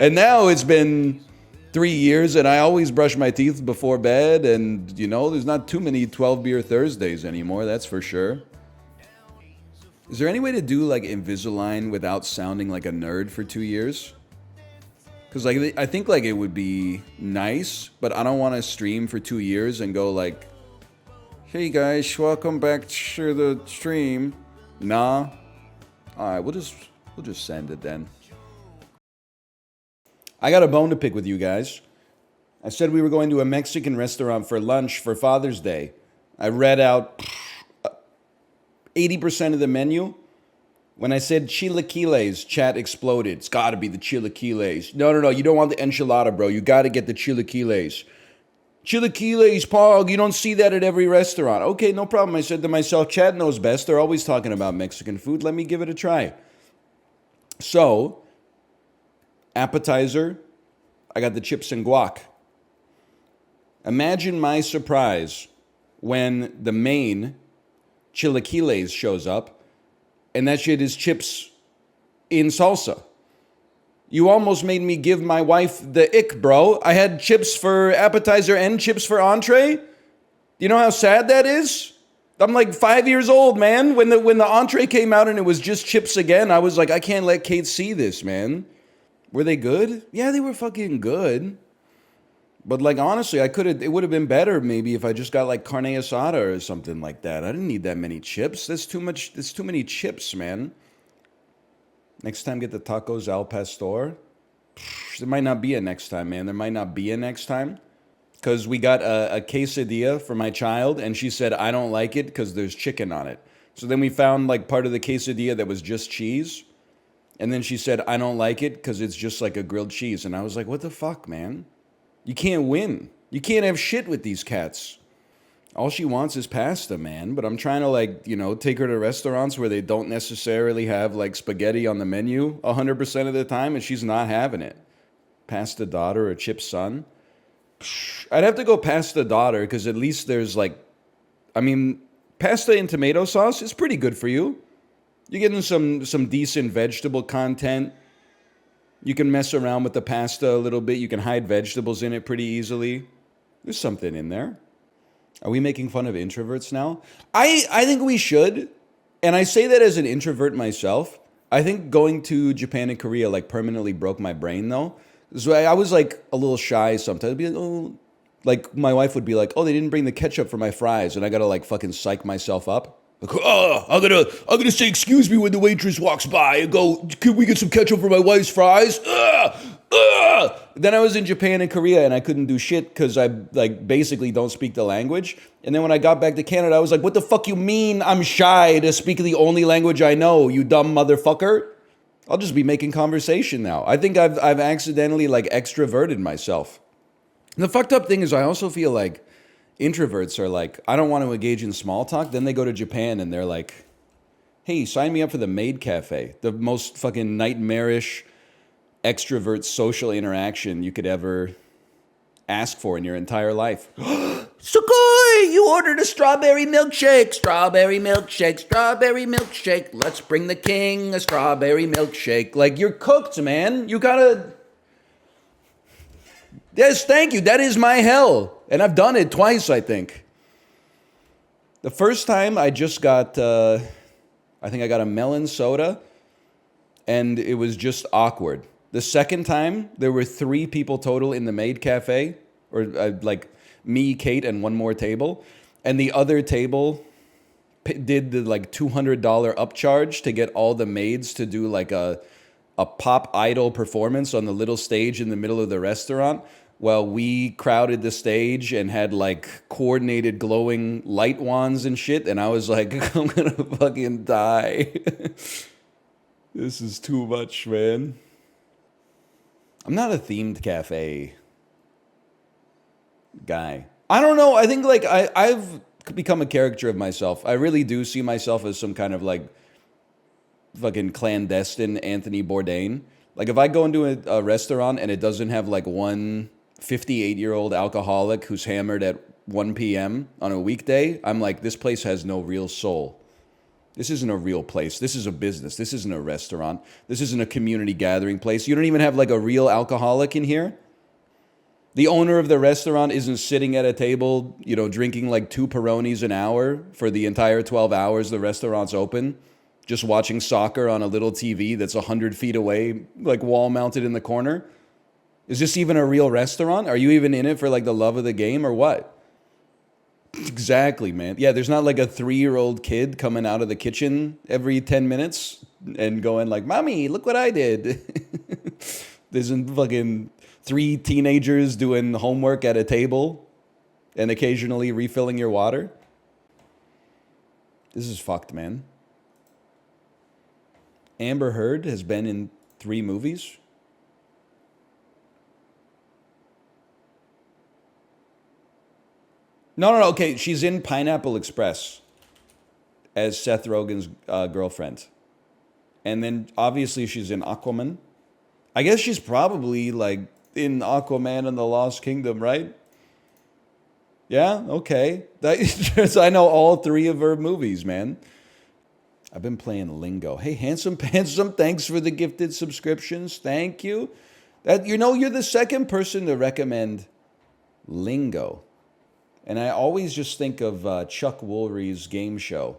And now it's been 3 years, and I always brush my teeth before bed, and, you know, there's not too many 12-beer Thursdays anymore, that's for sure. Is there any way to do, like, Invisalign without sounding like a nerd for 2 years? Because, like, I think, like, it would be nice, but I don't want to stream for 2 years and go, like, hey, guys, welcome back to the stream. Nah. All right, we'll just send it then. I got a bone to pick with you guys. I said we were going to a Mexican restaurant for lunch for Father's Day. I read out 80% of the menu. When I said chilaquiles, chat exploded. It's got to be the chilaquiles. No. You don't want the enchilada, bro. You got to get the chilaquiles. Chilaquiles, Pog. You don't see that at every restaurant. Okay, no problem. I said to myself, chat knows best. They're always talking about Mexican food. Let me give it a try. So, appetizer, I got the chips and guac. Imagine my surprise when the main chilaquiles shows up. And that shit is chips in salsa. You almost made me give my wife the ick, bro. I had chips for appetizer and chips for entree. You know how sad that is? I'm like 5 years old, man. When the entree came out and it was just chips again, I was like, I can't let Kate see this, man. Were they good? Yeah, they were fucking good. But like honestly, it would have been better maybe if I just got like carne asada or something like that. I didn't need that many chips. That's too many chips, man. Next time get the tacos al pastor. There might not be a next time, man. There might not be a next time. Because we got a quesadilla for my child and she said, I don't like it because there's chicken on it. So then we found like part of the quesadilla that was just cheese. And then she said, I don't like it because it's just like a grilled cheese. And I was like, what the fuck, man? You can't win. You can't have shit with these cats. All she wants is pasta, man. But I'm trying to like, take her to restaurants where they don't necessarily have like spaghetti on the menu 100% of the time, and she's not having it. Pasta daughter or chip son. I'd have to go pasta daughter because at least there's like, pasta and tomato sauce is pretty good for you. You're getting some decent vegetable content. You can mess around with the pasta a little bit. You can hide vegetables in it pretty easily. There's something in there. Are we making fun of introverts now? I think we should. And I say that as an introvert myself. I think going to Japan and Korea like permanently broke my brain though. So I was like a little shy sometimes. I'd be like, my wife would be like, oh, they didn't bring the ketchup for my fries. And I got to like fucking psych myself up. Like, I'm gonna say excuse me when the waitress walks by and go, can we get some ketchup for my wife's fries? Then I was in Japan and Korea and I couldn't do shit because I like basically don't speak the language. And then when I got back to Canada, I was like, what the fuck you mean I'm shy to speak the only language I know, you dumb motherfucker? I'll just be making conversation now. I think I've accidentally like extroverted myself. And the fucked up thing is I also feel like introverts are like, I don't want to engage in small talk. Then they go to Japan and they're like, hey, sign me up for the maid cafe. The most fucking nightmarish extrovert social interaction you could ever ask for in your entire life. Sugoi, you ordered a strawberry milkshake. Strawberry milkshake, strawberry milkshake. Let's bring the king a strawberry milkshake. Like, you're cooked, man. You gotta... Yes, thank you. That is my hell. And I've done it twice, I think. The first time I just got, I think I got a melon soda, and it was just awkward. The second time, there were 3 people total in the maid cafe, or like me, Kate, and one more table. And the other table did the like $200 upcharge to get all the maids to do like a pop idol performance on the little stage in the middle of the restaurant. Well, we crowded the stage and had like coordinated glowing light wands and shit. And I was like, I'm gonna fucking die. This is too much, man. I'm not a themed cafe guy. I don't know. I think like I've become a caricature of myself. I really do see myself as some kind of like fucking clandestine Anthony Bourdain. Like if I go into a restaurant and it doesn't have like one 58-year-old alcoholic who's hammered at 1 p.m. on a weekday, I'm like, this place has no real soul. This isn't a real place. This is a business. This isn't a restaurant. This isn't a community gathering place. You don't even have like a real alcoholic in here. The owner of the restaurant isn't sitting at a table, drinking like 2 Peronis an hour for the entire 12 hours the restaurant's open, just watching soccer on a little TV that's 100 feet away, like wall mounted in the corner. Is this even a real restaurant? Are you even in it for like the love of the game or what? Exactly, man. Yeah, there's not like a 3-year-old kid coming out of the kitchen every 10 minutes and going like, Mommy, look what I did. Isn't fucking 3 teenagers doing homework at a table and occasionally refilling your water? This is fucked, man. Amber Heard has been in 3 movies. No, okay, she's in Pineapple Express as Seth Rogen's girlfriend. And then obviously she's in Aquaman. I guess she's probably like in Aquaman and the Lost Kingdom, right? Yeah, okay. I know all 3 of her movies, man. I've been playing Lingo. Hey, Handsome, thanks for the gifted subscriptions. Thank you. You're the second person to recommend Lingo. And I always just think of Chuck Woolery's game show.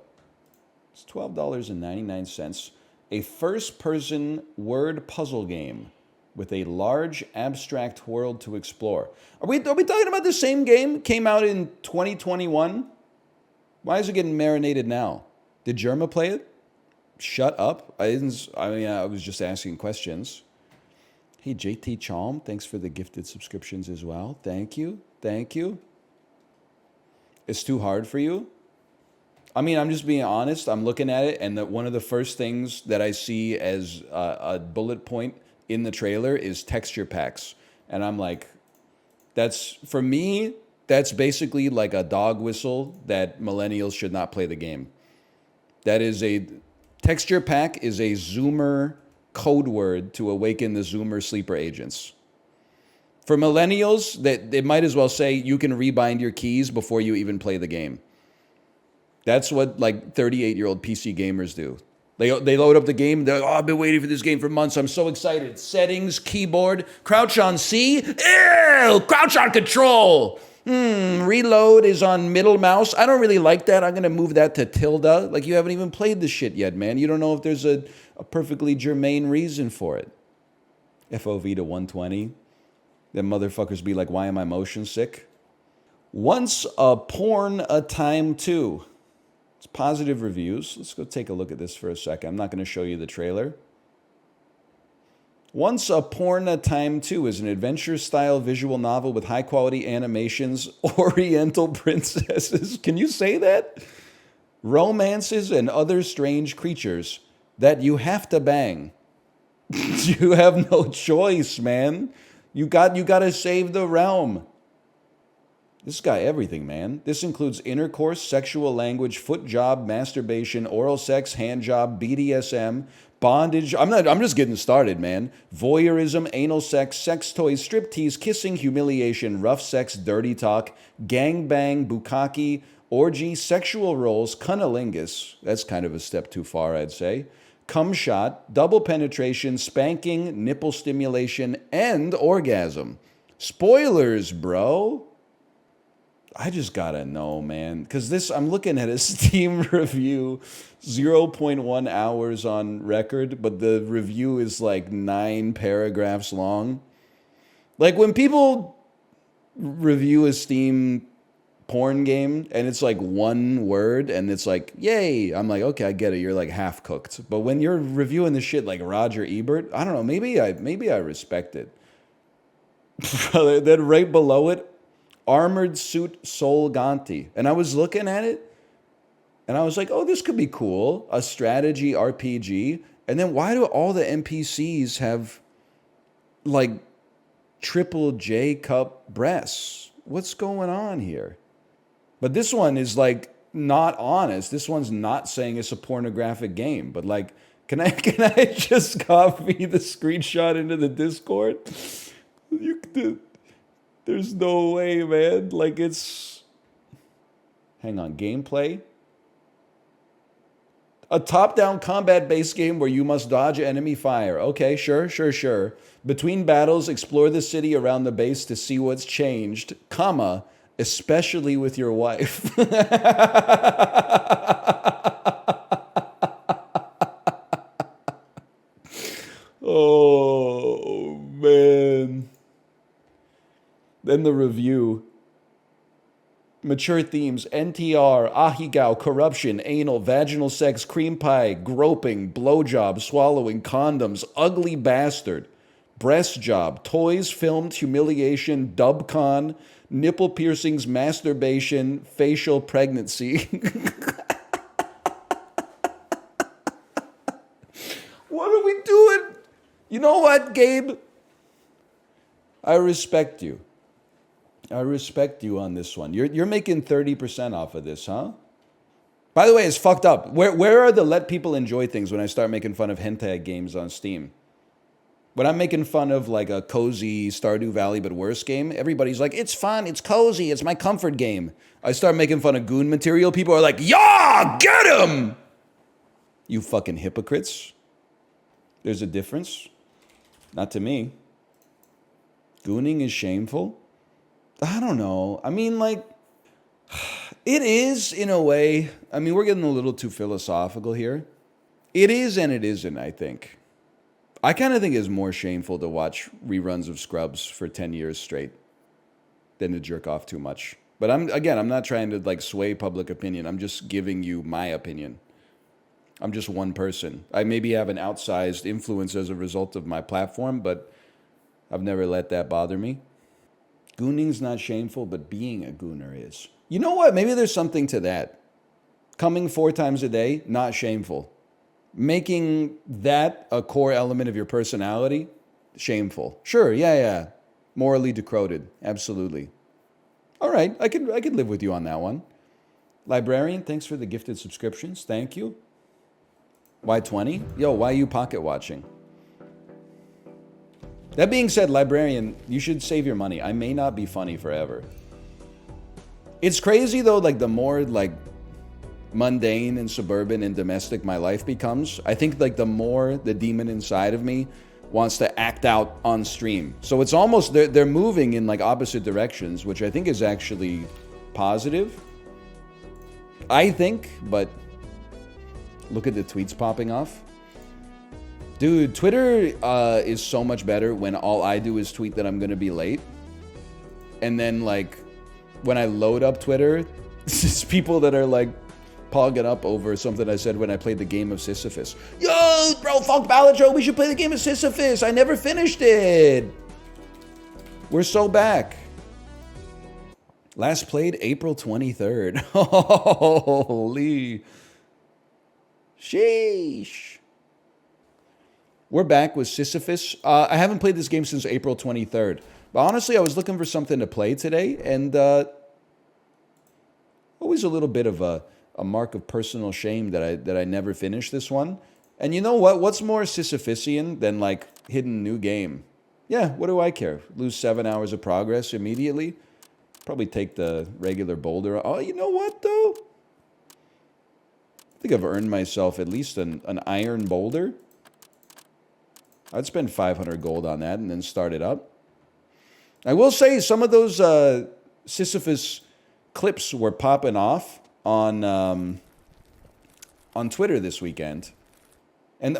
It's $12.99. A first-person word puzzle game with a large abstract world to explore. Are we talking about the same game? Came out in 2021? Why is it getting marinated now? Did Germa play it? Shut up. I was just asking questions. Hey, JT Chalm, thanks for the gifted subscriptions as well. Thank you. It's too hard for you? I mean, I'm just being honest. I'm looking at it, and one of the first things that I see as a bullet point in the trailer is texture packs. And I'm like, for me, that's basically like a dog whistle that millennials should not play the game. Texture pack is a Zoomer code word to awaken the Zoomer sleeper agents. For millennials, they might as well say you can rebind your keys before you even play the game. That's what like 38-year-old PC gamers do. They load up the game. They're like, I've been waiting for this game for months. I'm so excited. Settings, keyboard, crouch on C. Ew, crouch on control. Reload is on middle mouse. I don't really like that. I'm going to move that to tilde. Like, you haven't even played this shit yet, man. You don't know if there's a perfectly germane reason for it. FOV to 120. Then motherfuckers be like, why am I motion sick? Once a porn a time too. It's positive reviews. Let's go take a look at this for a second. I'm not going to show you the trailer. Once a Porn a Time 2 is an adventure-style visual novel with high-quality animations, oriental princesses. Can you say that? Romances and other strange creatures that you have to bang. You have no choice, man. You got to save the realm. This got everything, man. This includes intercourse, sexual language, foot job, masturbation, oral sex, hand job, BDSM, bondage. I'm just getting started, man. Voyeurism, anal sex, sex toys, striptease, kissing, humiliation, rough sex, dirty talk, gangbang, bukkake, orgy, sexual roles, cunnilingus. That's kind of a step too far, I'd say. Cum shot, double penetration, spanking, nipple stimulation, and orgasm. Spoilers, bro. I just gotta know, man, because I'm looking at a Steam review, 0.1 hours on record, but the review is like 9 paragraphs long. Like, when people review a Steam porn game and it's like 1 word and it's like, yay, I'm like, okay, I get it, you're like half cooked. But when you're reviewing the shit like Roger Ebert, I don't know, maybe I respect it. Then right below it, Armored Suit Sol Ganti. And I was looking at it, and I was like, oh, this could be cool. A strategy RPG. And then why do all the NPCs have, like, triple J cup breasts? What's going on here? But this one is, like, not honest. This one's not saying it's a pornographic game. But, like, can I just copy the screenshot into the Discord? There's no way, man. Like, it's... Hang on. Gameplay? A top-down combat-based game where you must dodge enemy fire. Okay, sure. Between battles, explore the city around the base to see what's changed, comma, especially with your wife. Oh, man. Then the review. Mature themes, NTR, ahigao, corruption, anal, vaginal sex, cream pie, groping, blowjob, swallowing, condoms, ugly bastard, breast job, toys, filmed, humiliation, dubcon, nipple piercings, masturbation, facial pregnancy. What are we doing? You know what, Gabe? I respect you. I respect you on this one. You're making 30% off of this, huh? By the way, it's fucked up. Where are the let people enjoy things when I start making fun of hentai games on Steam? When I'm making fun of like a cozy Stardew Valley but worse game, everybody's like, it's fun, it's cozy, it's my comfort game. I start making fun of goon material, people are like, yeah, get him! You fucking hypocrites. There's a difference. Not to me. Gooning is shameful? I don't know. I mean, like, it is in a way. I mean, we're getting a little too philosophical here. It is and it isn't, I think. I kind of think it's more shameful to watch reruns of Scrubs for 10 years straight than to jerk off too much. But I'm not trying to like sway public opinion. I'm just giving you my opinion. I'm just one person. I maybe have an outsized influence as a result of my platform, but I've never let that bother me. Gooning's not shameful, but being a gooner is. You know what? Maybe there's something to that. Coming 4 times a day, not shameful. Making that a core element of your personality, shameful. Sure, yeah. Morally decroded, absolutely. All right, I could live with you on that one. Librarian, thanks for the gifted subscriptions. Thank you. Why 20? Yo, why are you pocket watching? That being said, Librarian, you should save your money. I may not be funny forever. It's crazy though, like the more like mundane and suburban and domestic my life becomes, I think like the more the demon inside of me wants to act out on stream. So it's almost, they're moving in like opposite directions, which I think is actually positive. I think, but look at the tweets popping off. Dude, Twitter is so much better when all I do is tweet that I'm going to be late. And then, like, when I load up Twitter, it's just people that are, like, pogging up over something I said when I played the game of Sisyphus. Yo, bro, fuck Balatro, we should play the game of Sisyphus. I never finished it. We're so back. Last played April 23rd. Holy. Sheesh. We're back with Sisyphus. I haven't played this game since April 23rd. But honestly, I was looking for something to play today, and always a little bit of a mark of personal shame that I never finished this one. And you know what? What's more Sisyphusian than, like, hidden new game? Yeah, what do I care? Lose 7 hours of progress immediately? Probably take the regular boulder. Oh, you know what, though? I think I've earned myself at least an iron boulder. I'd spend 500 gold on that and then start it up. I will say some of those Sisyphus clips were popping off on Twitter this weekend. And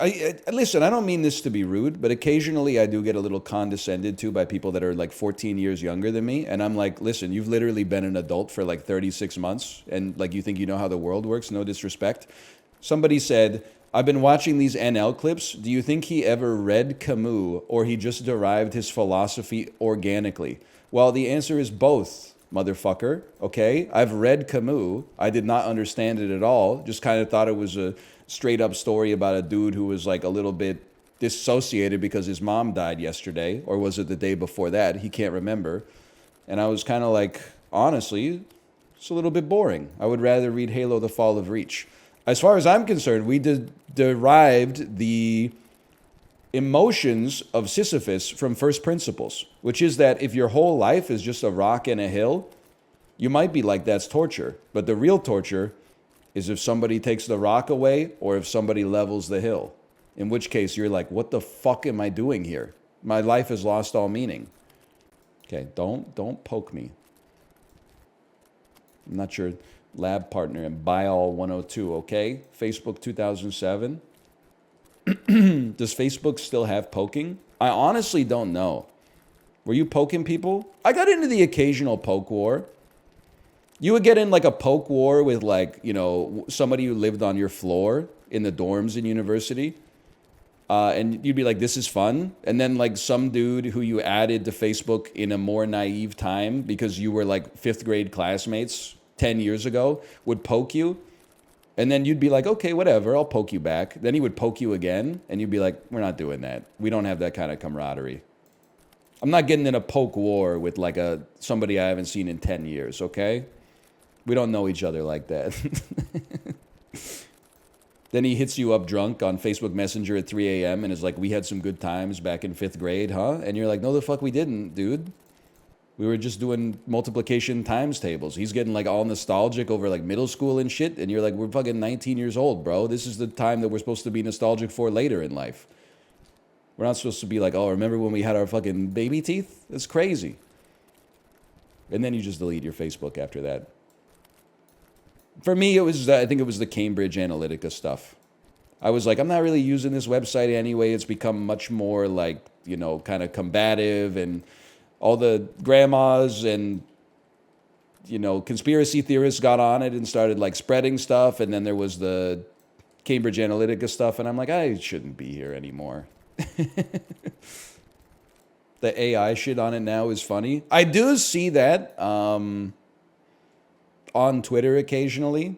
listen, I don't mean this to be rude, but occasionally I do get a little condescended to by people that are like 14 years younger than me. And I'm like, listen, you've literally been an adult for like 36 months. And like you think you know how the world works? No disrespect. Somebody said, I've been watching these NL clips. Do you think he ever read Camus or he just derived his philosophy organically? Well, the answer is both, motherfucker. Okay? I've read Camus. I did not understand it at all. Just kind of thought it was a straight up story about a dude who was like a little bit dissociated because his mom died yesterday. Or was it the day before that? He can't remember. And I was kind of like, honestly, it's a little bit boring. I would rather read Halo: The Fall of Reach. As far as I'm concerned, we derived the emotions of Sisyphus from first principles, which is that if your whole life is just a rock and a hill, you might be like, that's torture. But the real torture is if somebody takes the rock away or if somebody levels the hill, in which case you're like, what the fuck am I doing here? My life has lost all meaning. Okay, don't poke me. I'm not your lab partner and Byall 102, okay? Facebook 2007. Does Facebook still have poking? I honestly don't know. Were you poking people? I got into the occasional poke war. You would get in like a poke war with like, you know, somebody who lived on your floor in the dorms in university. and you'd be like, this is fun. And then like some dude who you added to Facebook in a more naive time because you were like 5th grade classmates 10 years ago would poke you. And then you'd be like, okay, whatever, I'll poke you back. Then he would poke you again, and you'd be like, we're not doing that. We don't have that kind of camaraderie. I'm not getting in a poke war with like somebody I haven't seen in 10 years, okay? We don't know each other like that. Then he hits you up drunk on Facebook Messenger at 3 a.m. and is like, we had some good times back in 5th grade, huh? And you're like, no, the fuck we didn't, dude. We were just doing multiplication times tables. He's getting like all nostalgic over like middle school and shit. And you're like, we're fucking 19 years old, bro. This is the time that we're supposed to be nostalgic for later in life. We're not supposed to be like, oh, remember when we had our fucking baby teeth? That's crazy. And then you just delete your Facebook after that. For me, I think it was the Cambridge Analytica stuff. I was like, I'm not really using this website anyway. It's become much more like, you know, kind of combative, and all the grandmas and, you know, conspiracy theorists got on it and started like spreading stuff. And then there was the Cambridge Analytica stuff. And I'm like, I shouldn't be here anymore. The AI shit on it now is funny. I do see that on Twitter occasionally,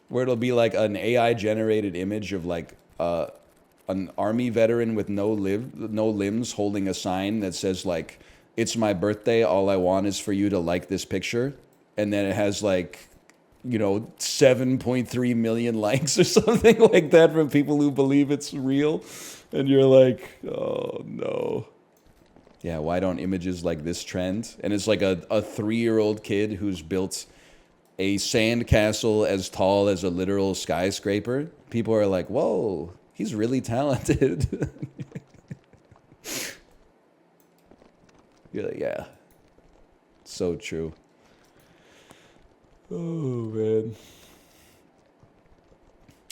where it'll be like an AI generated image of like an army veteran with no limbs holding a sign that says like, it's my birthday, all I want is for you to like this picture. And then it has like, you know, 7.3 million likes or something like that from people who believe it's real. And you're like, oh no. Yeah, why don't images like this trend? And it's like a 3-year-old kid who's built a sandcastle as tall as a literal skyscraper. People are like, whoa, he's really talented. You're like, yeah, so true. Oh, man.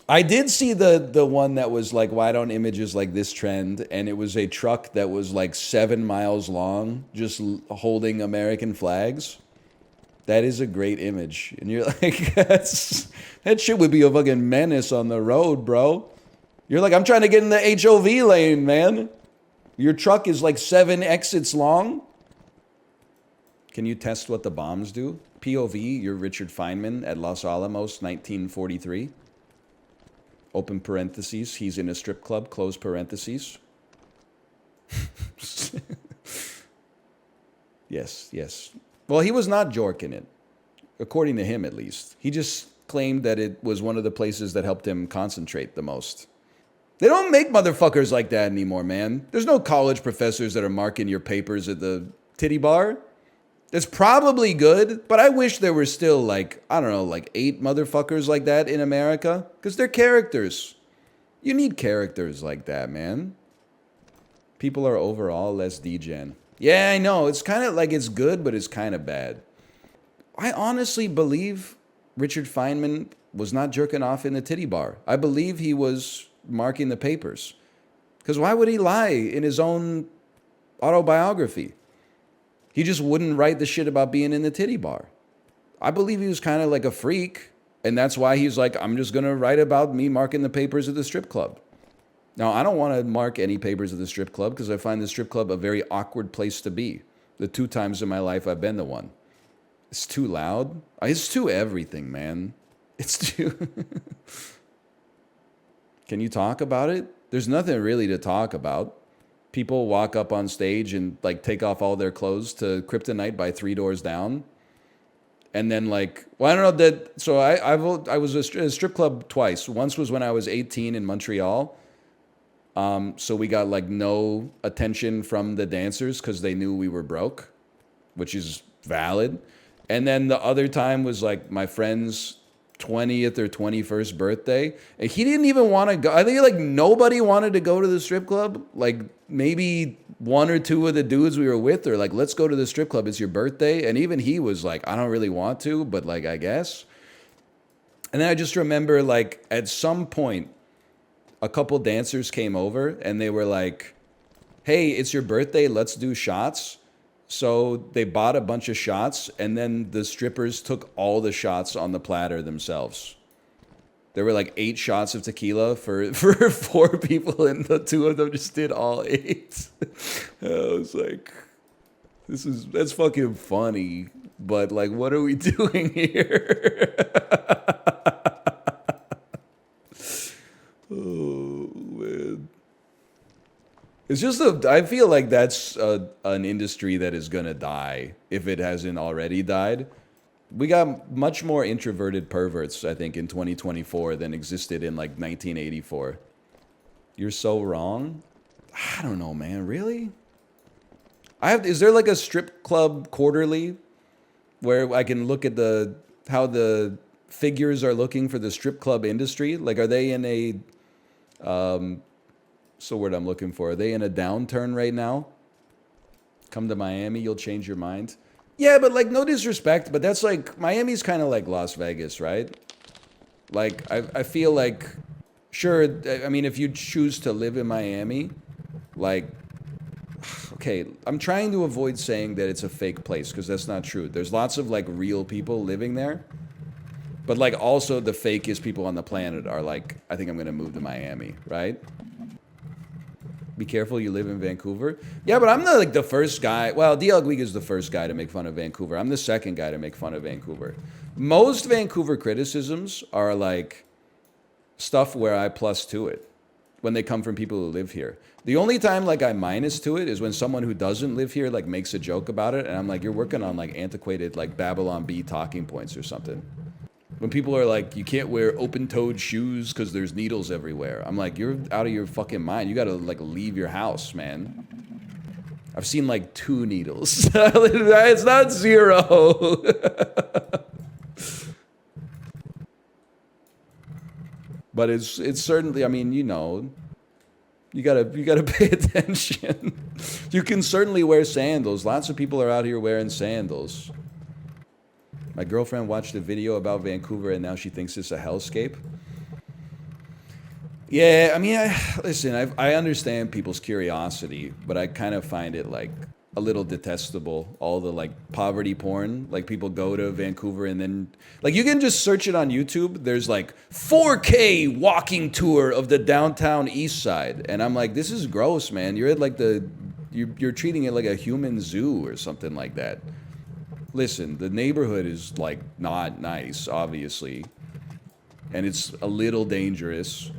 I did see the one that was like, why don't images like this trend? And it was a truck that was like 7 miles long, just holding American flags. That is a great image. And you're like, that shit would be a fucking menace on the road, bro. You're like, I'm trying to get in the HOV lane, man. Your truck is like 7 exits long. Can you test what the bombs do? POV, you're Richard Feynman at Los Alamos, 1943. Open parentheses, he's in a strip club, close parentheses. Yes, yes. Well, he was not jorking it, according to him at least. He just claimed that it was one of the places that helped him concentrate the most. They don't make motherfuckers like that anymore, man. There's no college professors that are marking your papers at the titty bar. It's probably good, but I wish there were still like, I don't know, like 8 motherfuckers like that in America. Because they're characters. You need characters like that, man. People are overall less degen. Yeah, I know. It's kind of like it's good, but it's kind of bad. I honestly believe Richard Feynman was not jerking off in the titty bar. I believe he was marking the papers. Because why would he lie in his own autobiography? He just wouldn't write the shit about being in the titty bar. I believe he was kind of like a freak, and that's why he's like, I'm just going to write about me marking the papers at the strip club. Now, I don't want to mark any papers at the strip club because I find the strip club a very awkward place to be. The 2 times in my life I've been to one. It's too loud. It's too everything, man. It's too... Can you talk about it? There's nothing really to talk about. People walk up on stage and like take off all their clothes to Kryptonite by 3 doors down. And then like, well, I don't know that. So I was a strip club twice. Once was when I was 18 in Montreal. So we got like no attention from the dancers because they knew we were broke, which is valid. And then the other time was like my friend's 20th or 21st birthday. And he didn't even want to go. I think like nobody wanted to go to the strip club. Like maybe 1 or 2 of the dudes we were with are like, let's go to the strip club. It's your birthday. And even he was like, I don't really want to, but like, I guess. And then I just remember like at some point, a couple dancers came over and they were like, hey, it's your birthday. Let's do shots. So they bought a bunch of shots and then the strippers took all the shots on the platter themselves. There were like 8 shots of tequila for 4 people, and the 2 of them just did all 8. I was like, that's fucking funny, but like, what are we doing here? Oh man, it's just I feel like that's an industry that is gonna die if it hasn't already died. We got much more introverted perverts, I think, in 2024 than existed in like 1984. You're so wrong. I don't know, man. Really? Is there like a strip club quarterly where I can look at how the figures are looking for the strip club industry? Like, are they in a what's the word I'm looking for? Are they in a downturn right now? Come to Miami, you'll change your mind. Yeah, but like, no disrespect, but that's like, Miami's kind of like Las Vegas, right? Like, I feel like, sure, I mean, if you choose to live in Miami, like, okay, I'm trying to avoid saying that it's a fake place, because that's not true. There's lots of like real people living there. But like, also the fakest people on the planet are like, I think I'm going to move to Miami, right? Be careful, you live in Vancouver. Yeah, but I'm not like the first guy. Well, DL Gwig is the first guy to make fun of Vancouver. I'm the second guy to make fun of Vancouver. Most Vancouver criticisms are like stuff where I plus to it when they come from people who live here. The only time like I minus to it is when someone who doesn't live here like makes a joke about it, and I'm like, you're working on like antiquated like Babylon Bee talking points or something. When people are like, you can't wear open-toed shoes because there's needles everywhere. I'm like, you're out of your fucking mind. You gotta like leave your house, man. I've seen like 2 needles. It's not 0. But it's certainly, I mean, you know, you gotta pay attention. You can certainly wear sandals. Lots of people are out here wearing sandals. My girlfriend watched a video about Vancouver and now she thinks it's a hellscape. Yeah, I mean, listen, I understand people's curiosity, but I kind of find it like a little detestable. All the like poverty porn, like people go to Vancouver and then like you can just search it on YouTube. There's like 4K walking tour of the downtown east side. And I'm like, this is gross, man. You're at like you're treating it like a human zoo or something like that. Listen, the neighborhood is like not nice, obviously, and it's a little dangerous,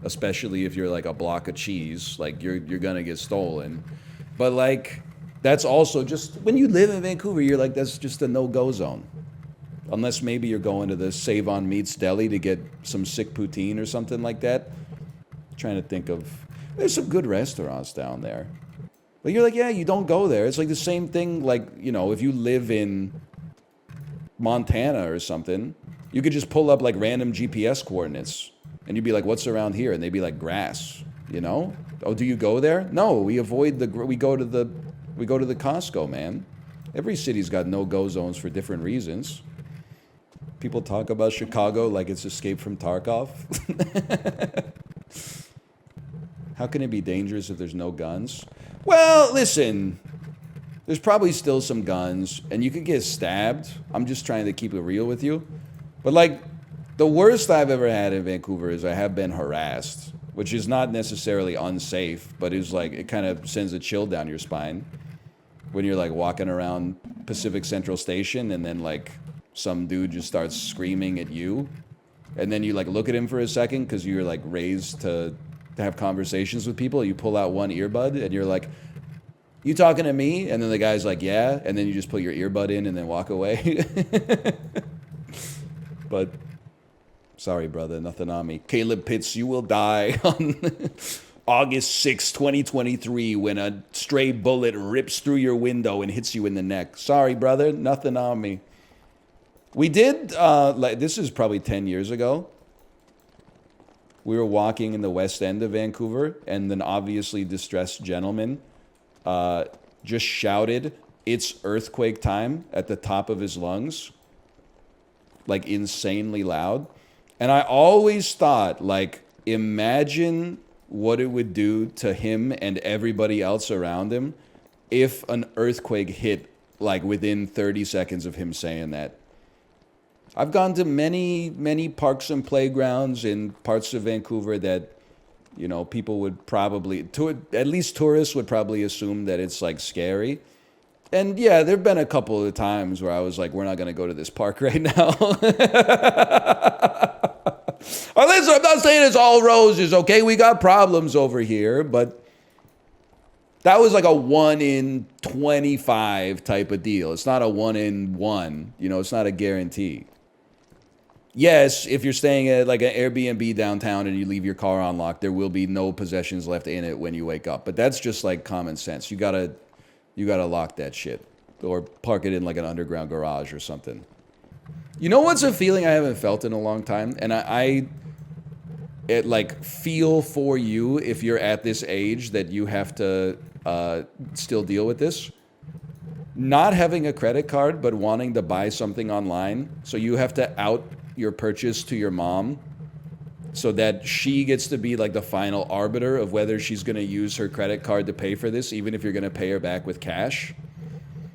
especially if you're like a block of cheese, like you're gonna get stolen. But like, that's also just when you live in Vancouver, you're like, that's just a no-go zone, unless maybe you're going to the Save on Meats deli to get some sick poutine or something like that. I'm trying to think of, there's some good restaurants down there. But you're like, yeah, you don't go there. It's like the same thing, like, you know, if you live in Montana or something, you could just pull up like random GPS coordinates and you'd be like, what's around here? And they'd be like, grass, you know? Oh, do you go there? No, we avoid we go to the Costco, man. Every city's got no-go zones for different reasons. People talk about Chicago like it's Escape from Tarkov. How can it be dangerous if there's no guns? Well, listen, there's probably still some guns, and you could get stabbed. I'm just trying to keep it real with you. But, like, the worst I've ever had in Vancouver is I have been harassed, which is not necessarily unsafe, but is like, it kind of sends a chill down your spine when you're, like, walking around Pacific Central Station, and then, like, some dude just starts screaming at you, and then you, like, look at him for a second because you're, like, raised to have conversations with people. You pull out one earbud and you're like, you talking to me? And then the guy's like, yeah. And then you just put your earbud in and then walk away. But sorry, brother, nothing on me. Caleb Pitts, you will die on August 6, 2023 when a stray bullet rips through your window and hits you in the neck. Sorry, brother, nothing on me. We did, like, this is probably 10 years ago. We were walking in the west end of Vancouver, and an obviously distressed gentleman just shouted, "It's earthquake time," at the top of his lungs, like insanely loud. And I always thought, like, imagine what it would do to him and everybody else around him if an earthquake hit, like, within 30 seconds of him saying that. I've gone to many, many parks and playgrounds in parts of Vancouver that, you know, people would probably, at least tourists would probably assume that it's like scary. And yeah, there have been a couple of times where I was like, we're not going to go to this park right now. Listen, I'm not saying it's all roses, okay? We got problems over here, but that was like a 1 in 25 type of deal. It's not a 1 in 1. You know, it's not a guarantee. Yes, if you're staying at like an Airbnb downtown and you leave your car unlocked, there will be no possessions left in it when you wake up. But that's just like common sense. You gotta lock that shit. Or park it in like an underground garage or something. You know what's a feeling I haven't felt in a long time? And it like feel for you if you're at this age that you have to still deal with this. Not having a credit card but wanting to buy something online, so you have to out your purchase to your mom so that she gets to be like the final arbiter of whether she's going to use her credit card to pay for this, even if you're going to pay her back with cash.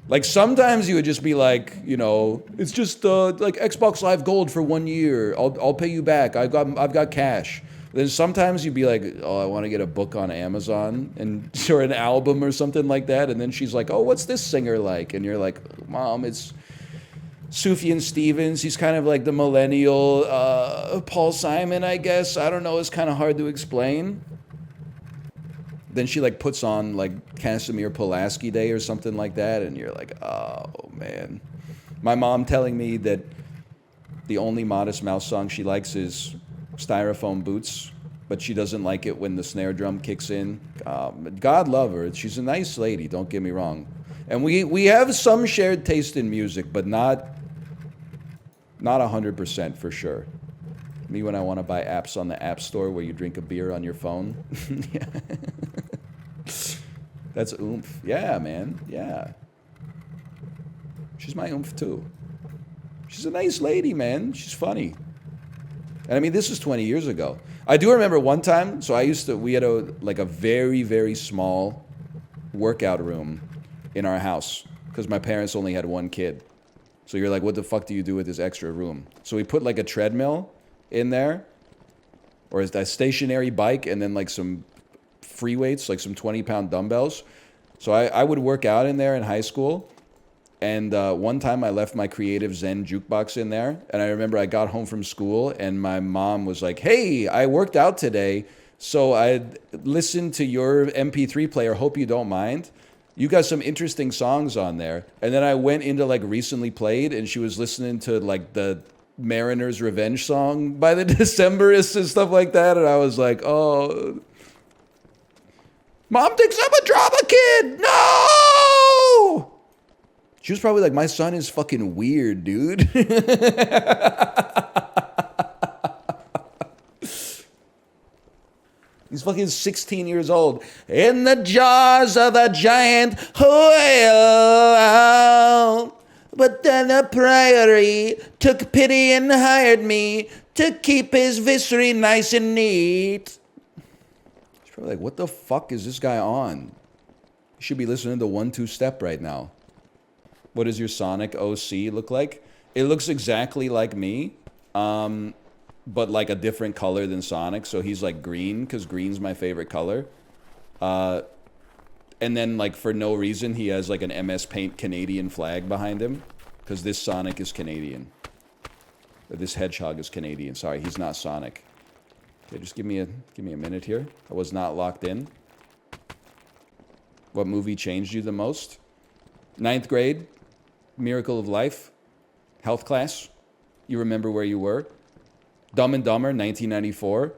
Like sometimes you would just be like, you know, it's just like Xbox Live Gold for 1 year. I'll pay you back. I've got cash. Then sometimes you'd be like, oh, I want to get a book on Amazon and or an album or something like that. And then she's like, oh, what's this singer like? And you're like, Mom, it's Sufjan Stevens. He's kind of like the millennial Paul Simon, I guess. I don't know. It's kind of hard to explain. Then she like puts on like Casimir Pulaski Day or something like that, and you're like, oh man. My mom telling me that the only Modest Mouse song she likes is Styrofoam Boots, but she doesn't like it when the snare drum kicks in. God love her. She's a nice lady, don't get me wrong. And we have some shared taste in music, but not 100% for sure. Me when I want to buy apps on the App Store where you drink a beer on your phone. Yeah. That's oomph. Yeah, man. Yeah. She's my oomph too. She's a nice lady, man. She's funny. And I mean, this is 20 years ago. I do remember one time, so we had a very, very small workout room in our house because my parents only had one kid. So you're like, what the fuck do you do with this extra room? So we put like a treadmill in there, or a stationary bike, and then like some free weights, like some 20-pound dumbbells. So I would work out in there in high school. And one time I left my Creative Zen jukebox in there. And I remember I got home from school and my mom was like, hey, I worked out today, so I listened to your MP3 player. Hope you don't mind. You got some interesting songs on there. And then I went into like recently played, and she was listening to like the Mariner's Revenge song by the Decemberists and stuff like that. And I was like, oh, Mom thinks I'm a drama kid. No! She was probably like, my son is fucking weird, dude. He's fucking 16 years old. In the jaws of a giant whale. But then the priory took pity and hired me to keep his viscera nice and neat. She's probably like, what the fuck is this guy on? You should be listening to 1-2 Step right now. What does your Sonic OC look like? It looks exactly like me, but like a different color than Sonic. So he's like green, because green's my favorite color. And then like for no reason, he has like an MS Paint Canadian flag behind him, because this Sonic is Canadian. Or this hedgehog is Canadian. Sorry, he's not Sonic. Okay, just give me a minute here. I was not locked in. What movie changed you the most? 9th grade, Miracle of Life, health class. You remember where you were. Dumb and Dumber, 1994.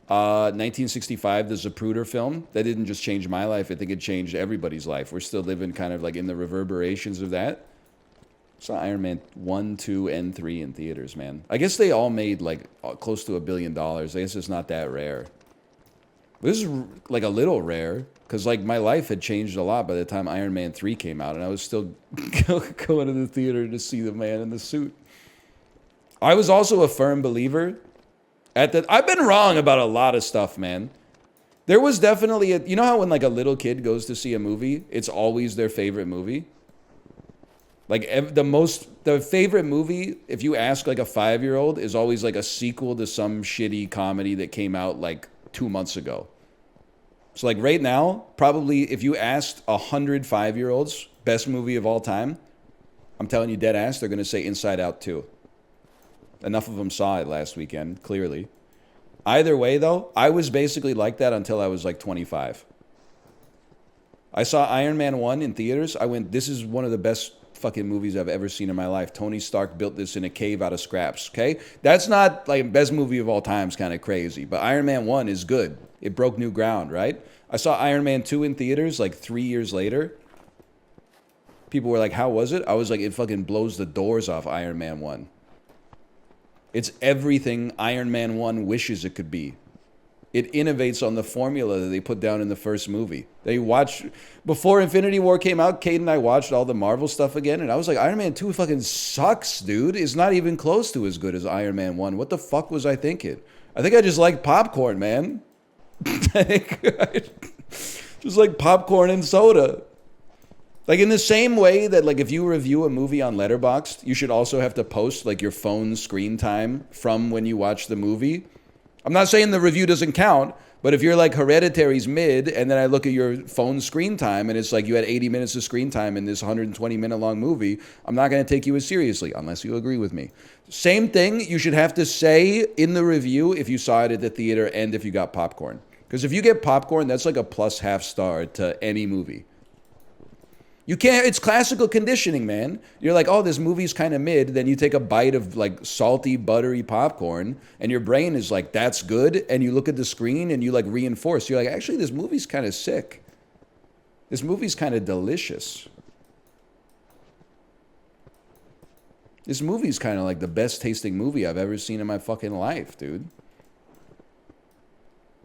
1965, the Zapruder film. That didn't just change my life. I think it changed everybody's life. We're still living kind of like in the reverberations of that. Saw Iron Man 1, 2, and 3 in theaters, man. I guess they all made like close to $1 billion. I guess it's not that rare. This is like a little rare, because like my life had changed a lot by the time Iron Man 3 came out, and I was still going to the theater to see the man in the suit. I was also a firm believer I've been wrong about a lot of stuff, man. There was definitely you know how when like a little kid goes to see a movie, it's always their favorite movie? Like the favorite movie, if you ask like a 5-year-old, is always like a sequel to some shitty comedy that came out like 2 months ago. So like right now, probably if you asked 100 5-year-olds best movie of all time, I'm telling you dead ass, they're going to say Inside Out 2. Enough of them saw it last weekend, clearly. Either way though, I was basically like that until I was like 25. I saw Iron Man 1 in theaters. I went, this is one of the best fucking movies I've ever seen in my life. Tony Stark built this in a cave out of scraps, okay? That's not like best movie of all time is kind of crazy, but Iron Man 1 is good. It broke new ground, right? I saw Iron Man 2 in theaters like 3 years later. People were like, how was it? I was like, it fucking blows the doors off Iron Man 1. It's everything Iron Man 1 wishes it could be. It innovates on the formula that they put down in the first movie. They watched, before Infinity War came out, Kate and I watched all the Marvel stuff again, and I was like, Iron Man 2 fucking sucks, dude. It's not even close to as good as Iron Man 1. What the fuck was I thinking? I think I just like popcorn, man. I just like popcorn and soda. Like in the same way that like if you review a movie on Letterboxd, you should also have to post like your phone screen time from when you watch the movie. I'm not saying the review doesn't count, but if you're like Hereditary's mid, and then I look at your phone screen time, and it's like you had 80 minutes of screen time in this 120-minute long movie, I'm not going to take you as seriously, unless you agree with me. Same thing you should have to say in the review if you saw it at the theater and if you got popcorn. Because if you get popcorn, that's like a plus half star to any movie. You can't, it's classical conditioning, man. You're like, oh, this movie's kind of mid. Then you take a bite of like salty, buttery popcorn and your brain is like, that's good. And you look at the screen and you like reinforce. You're like, actually, this movie's kind of sick. This movie's kind of delicious. This movie's kind of like the best tasting movie I've ever seen in my fucking life, dude.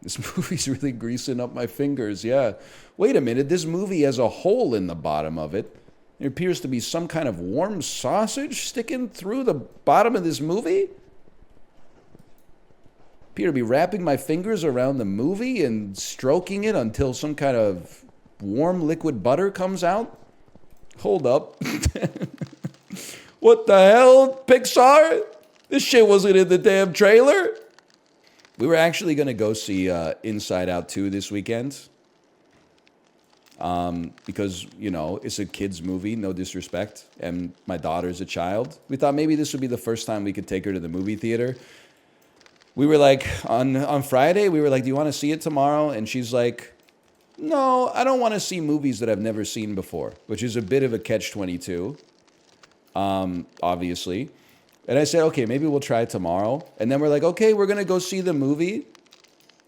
This movie's really greasing up my fingers, yeah. Wait a minute, this movie has a hole in the bottom of it. There appears to be some kind of warm sausage sticking through the bottom of this movie. Appear to be wrapping my fingers around the movie and stroking it until some kind of warm liquid butter comes out. Hold up. What the hell, Pixar? This shit wasn't in the damn trailer. We were actually going to go see Inside Out 2 this weekend. Because, you know, it's a kid's movie, no disrespect. And my daughter's a child. We thought maybe this would be the first time we could take her to the movie theater. We were like, on Friday, we were like, do you want to see it tomorrow? And she's like, no, I don't want to see movies that I've never seen before. Which is a bit of a catch-22, obviously. And I said, okay, maybe we'll try tomorrow. And then we're like, okay, we're going to go see the movie.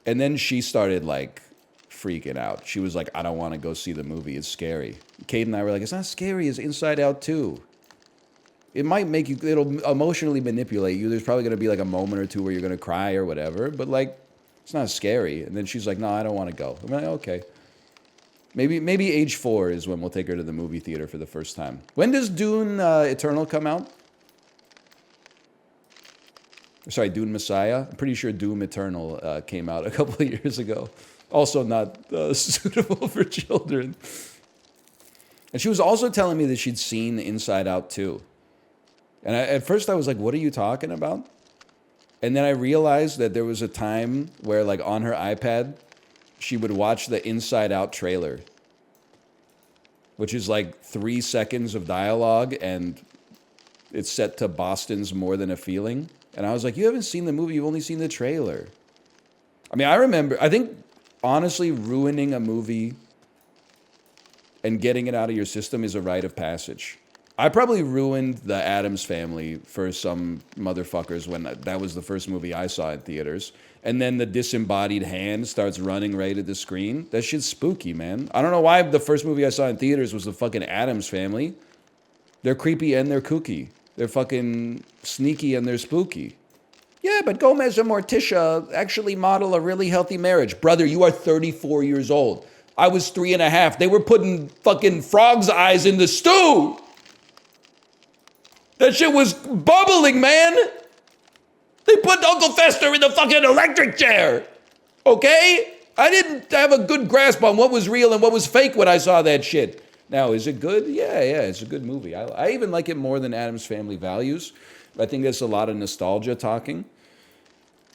And then she started like freaking out. She was like, I don't want to go see the movie. It's scary. Kate and I were like, it's not scary. It's Inside Out 2. It might make you, it'll emotionally manipulate you. There's probably going to be like a moment or two where you're going to cry or whatever. But like, it's not scary. And then she's like, no, I don't want to go. I'm like, okay. Maybe age 4 is when we'll take her to the movie theater for the first time. When does Dune Eternal come out? Sorry, Dune Messiah. I'm pretty sure Doom Eternal came out a couple of years ago. Also not suitable for children. And she was also telling me that she'd seen Inside Out 2. And at first I was like, what are you talking about? And then I realized that there was a time where like on her iPad, she would watch the Inside Out trailer. Which is like 3 seconds of dialogue and it's set to Boston's More Than a Feeling. And I was like, you haven't seen the movie, you've only seen the trailer. I mean, I think, honestly, ruining a movie and getting it out of your system is a rite of passage. I probably ruined The Addams Family for some motherfuckers when that was the first movie I saw in theaters. And then the disembodied hand starts running right at the screen. That shit's spooky, man. I don't know why the first movie I saw in theaters was the fucking Addams Family. They're creepy and they're kooky. They're fucking sneaky and they're spooky. Yeah, but Gomez and Morticia actually model a really healthy marriage. Brother, you are 34 years old. I was 3.5. They were putting fucking frog's eyes in the stew. That shit was bubbling, man. They put Uncle Fester in the fucking electric chair. Okay? I didn't have a good grasp on what was real and what was fake when I saw that shit. Now, is it good? Yeah, it's a good movie. I even like it more than Addams Family Values. I think that's a lot of nostalgia talking.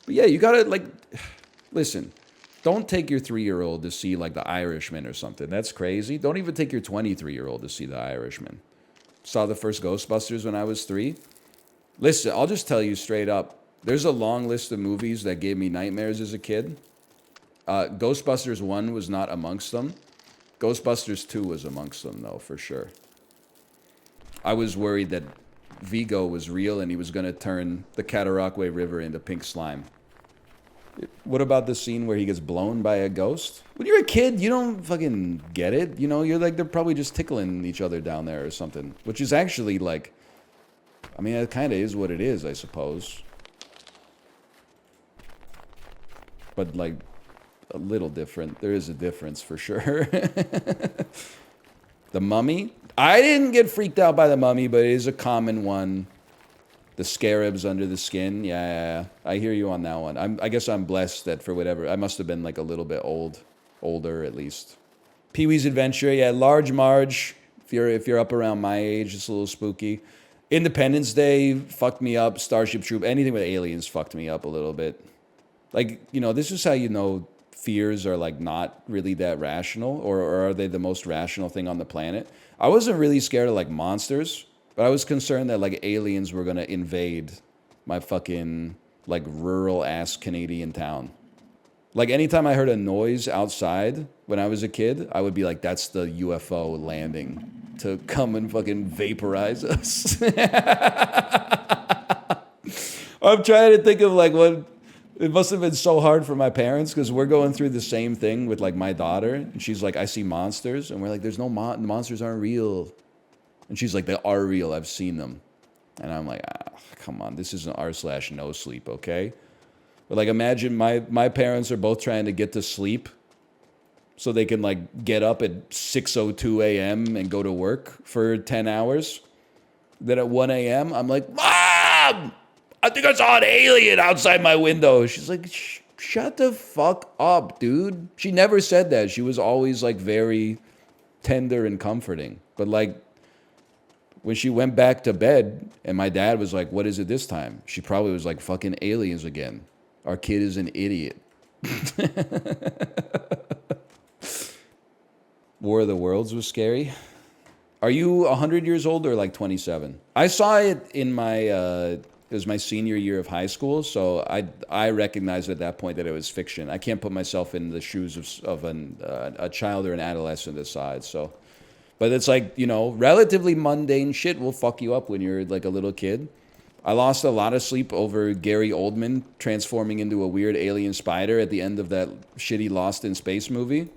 But yeah, you gotta, like, listen, don't take your 3-year-old to see, like, The Irishman or something. That's crazy. Don't even take your 23-year-old to see The Irishman. Saw the first Ghostbusters when I was 3. Listen, I'll just tell you straight up. There's a long list of movies that gave me nightmares as a kid. Ghostbusters 1 was not amongst them. Ghostbusters 2 was amongst them, though, for sure. I was worried that Vigo was real and he was going to turn the Cataraqui River into pink slime. What about the scene where he gets blown by a ghost? When you're a kid, you don't fucking get it. You know, you're like, they're probably just tickling each other down there or something. Which is actually like, I mean, it kind of is what it is, I suppose. But like, a little different. There is a difference for sure. The Mummy? I didn't get freaked out by The Mummy, but it is a common one. The scarabs under the skin. Yeah. I hear you on that one. I guess I'm blessed that for whatever. I must have been like a little bit older at least. Pee-wee's Adventure. Yeah, Large Marge. If you're up around my age, it's a little spooky. Independence Day fucked me up. Starship Troop. Anything with aliens fucked me up a little bit. Like, you know, this is how you know fears are like not really that rational, or are they the most rational thing on the planet? I wasn't really scared of like monsters, but I was concerned that like aliens were gonna invade my fucking like rural ass Canadian town. Like anytime I heard a noise outside when I was a kid, I would be like, that's the UFO landing to come and fucking vaporize us. I'm trying to think of like what. It must have been so hard for my parents because we're going through the same thing with like my daughter, and she's like, I see monsters, and we're like, there's no monsters aren't real, and she's like, they are real, I've seen them, and I'm like, come on, this isn't r/no sleep, okay? But like, imagine my parents are both trying to get to sleep so they can like get up at 6:02 a.m. and go to work for 10 hours. Then at 1 a.m. I'm like, Mom! I think I saw an alien outside my window. She's like, shut the fuck up, dude. She never said that. She was always like very tender and comforting. But like when she went back to bed and my dad was like, what is it this time? She probably was like, fucking aliens again. Our kid is an idiot. War of the Worlds was scary. Are you 100 years old or like 27? I saw it in my... it was my senior year of high school, so I recognized at that point that it was fiction. I can't put myself in the shoes of a child or an adolescent aside. So, but it's like, you know, relatively mundane shit will fuck you up when you're like a little kid. I lost a lot of sleep over Gary Oldman transforming into a weird alien spider at the end of that shitty Lost in Space movie.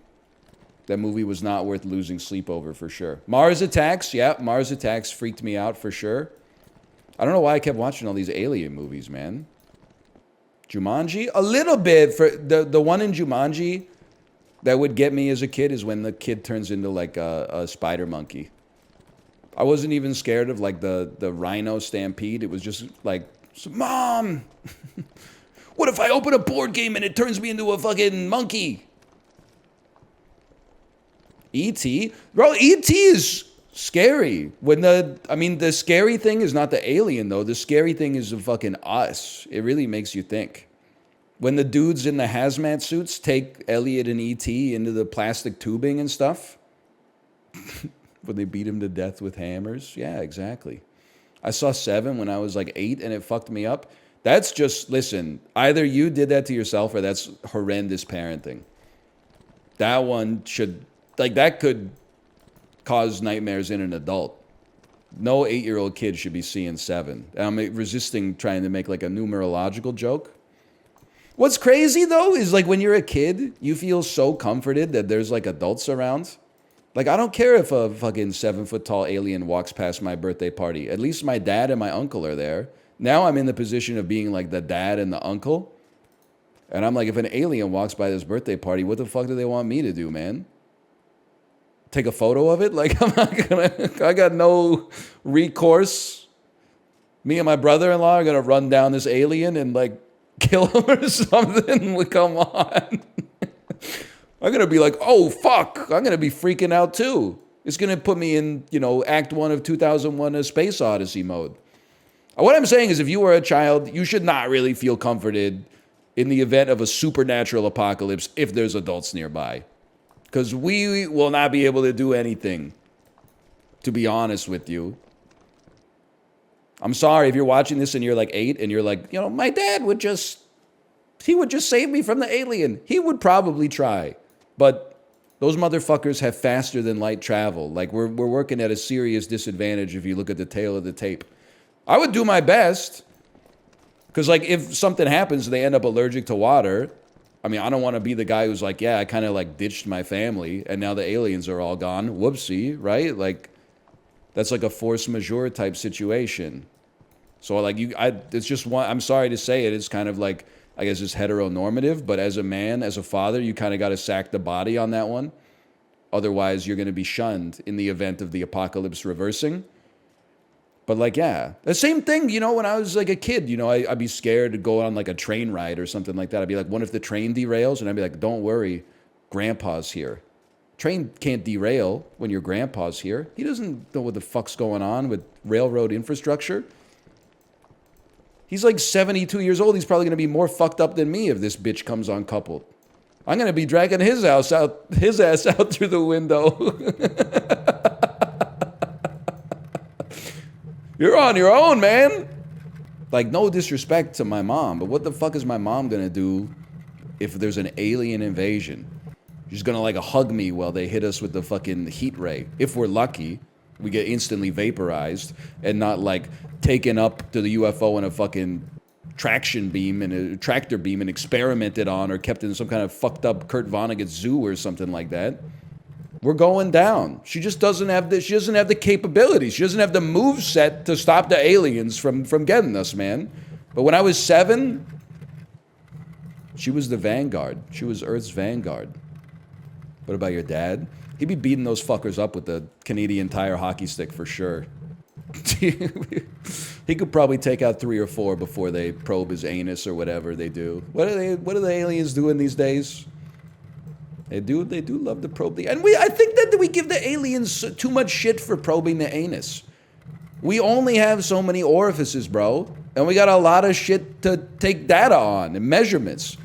That movie was not worth losing sleep over for sure. Mars Attacks, yeah, Mars Attacks freaked me out for sure. I don't know why I kept watching all these alien movies, man. Jumanji? A little bit. For the one in Jumanji that would get me as a kid is when the kid turns into like a spider monkey. I wasn't even scared of like the rhino stampede. It was just like, Mom! What if I open a board game and it turns me into a fucking monkey? E.T.? Bro, E.T. is... scary. The scary thing is not the alien though. The scary thing is the fucking us. It really makes you think. When the dudes in the hazmat suits take Elliot and E.T. into the plastic tubing and stuff. When they beat him to death with hammers. Yeah, exactly. I saw Seven when I was like 8 and it fucked me up. That's just, listen, either you did that to yourself or that's horrendous parenting. That one should, like that could cause nightmares in an adult. No 8-year-old kid should be seeing Seven. I'm resisting trying to make like a numerological joke. What's crazy though is like when you're a kid, you feel so comforted that there's like adults around. Like I don't care if a fucking 7-foot-tall alien walks past my birthday party. At least my dad and my uncle are there. Now I'm in the position of being like the dad and the uncle. And I'm like, if an alien walks by this birthday party, what the fuck do they want me to do, man? Take a photo of it? Like, I'm not gonna, I got no recourse. Me and my brother-in-law are gonna run down this alien and like kill him or something. Like, come on. I'm gonna be like, oh fuck, I'm gonna be freaking out too. It's going to put me in, you know, Act 1 of 2001 A Space Odyssey mode. What I'm saying is if you were a child, you should not really feel comforted in the event of a supernatural apocalypse if there's adults nearby. Because we will not be able to do anything, to be honest with you. I'm sorry if you're watching this and you're like 8 and you're like, you know, my dad would just, he would just save me from the alien. He would probably try. But those motherfuckers have faster than light travel. Like, we're working at a serious disadvantage if you look at the tail of the tape. I would do my best. Because, like, if something happens and they end up allergic to water, I mean, I don't want to be the guy who's like, yeah, I kind of, like, ditched my family, and now the aliens are all gone. Whoopsie, right? Like, that's like a force majeure type situation. So, like, it's just one, I'm sorry to say it, it's kind of like, I guess it's heteronormative, but as a man, as a father, you kind of got to sack the body on that one. Otherwise, you're going to be shunned in the event of the apocalypse reversing. But, like, yeah, the same thing, you know, when I was like a kid, you know, I'd be scared to go on like a train ride or something like that. I'd be like, what if the train derails? And I'd be like, don't worry, grandpa's here. Train can't derail when your grandpa's here. He doesn't know what the fuck's going on with railroad infrastructure. He's like 72 years old. He's probably going to be more fucked up than me if this bitch comes uncoupled. I'm going to be dragging his ass out through the window. You're on your own, man. Like, no disrespect to my mom, but what the fuck is my mom going to do if there's an alien invasion? She's going to, like, hug me while they hit us with the fucking heat ray. If we're lucky, we get instantly vaporized and not, like, taken up to the UFO in a fucking traction beam and a tractor beam and experimented on or kept in some kind of fucked up Kurt Vonnegut zoo or something like that. We're going down. She just doesn't have the, she doesn't have the capability. She doesn't have the move set to stop the aliens from getting us, man. But when I was 7, she was the vanguard. She was Earth's vanguard. What about your dad? He'd be beating those fuckers up with the Canadian Tire hockey stick for sure. He could probably take out 3 or 4 before they probe his anus or whatever they do. What are the aliens doing these days? They do love to probe the, and I think that we give the aliens too much shit for probing the anus. We only have so many orifices, bro, and we got a lot of shit to take data on and measurements.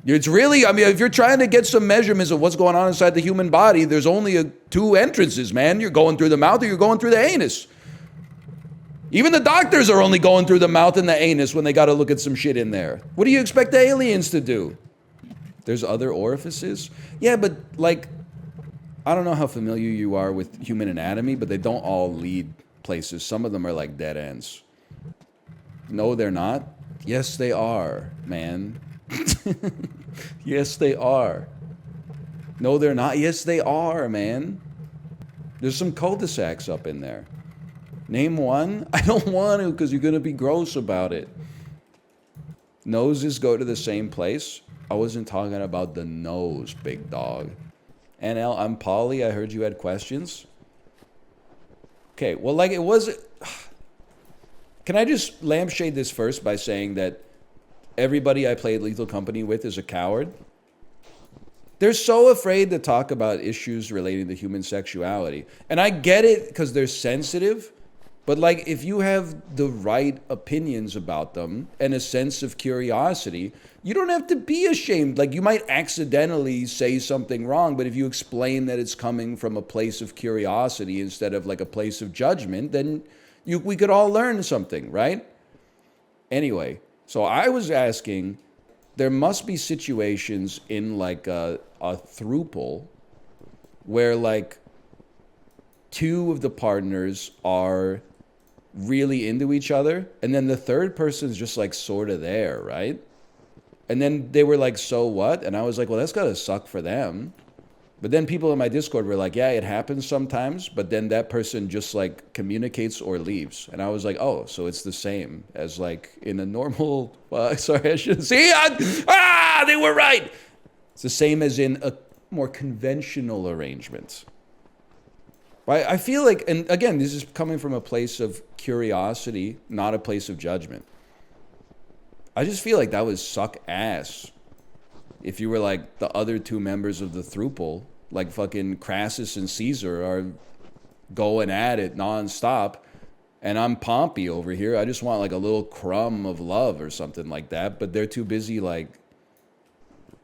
It's really, I mean, if you're trying to get some measurements of what's going on inside the human body, there's only 2 entrances, man. You're going through the mouth or you're going through the anus. Even the doctors are only going through the mouth and the anus when they got to look at some shit in there. What do you expect the aliens to do? There's other orifices? Yeah, but like, I don't know how familiar you are with human anatomy, but they don't all lead places. Some of them are like dead ends. No, they're not. Yes, they are, man. Yes, they are. No, they're not. Yes, they are, man. There's some cul-de-sacs up in there. Name one. I don't want to because you're going to be gross about it. Noses go to the same place. I wasn't talking about the nose, big dog. NL, I'm Polly. I heard you had questions. Okay, well, like it was... Can I just lampshade this first by saying that everybody I played Lethal Company with is a coward? They're so afraid to talk about issues relating to human sexuality. And I get it because they're sensitive. But like, if you have the right opinions about them and a sense of curiosity, you don't have to be ashamed. Like, you might accidentally say something wrong, but if you explain that it's coming from a place of curiosity instead of like a place of judgment, then we could all learn something, right? Anyway, so I was asking, there must be situations in like a throuple where like 2 of the partners are really into each other, and then the third person's just like sort of there, right? And then they were like, so what? And I was like, well, that's gotta suck for them. But then people in my Discord were like, yeah, it happens sometimes, but then that person just like communicates or leaves. And I was like, oh, so it's the same as like in a normal, sorry, I shouldn't see, they were right. It's the same as in a more conventional arrangement. I feel like, and again, this is coming from a place of curiosity, not a place of judgment. I just feel like that would suck ass if you were like the other 2 members of the throuple, like fucking Crassus and Caesar are going at it nonstop. And I'm Pompey over here. I just want like a little crumb of love or something like that. But they're too busy like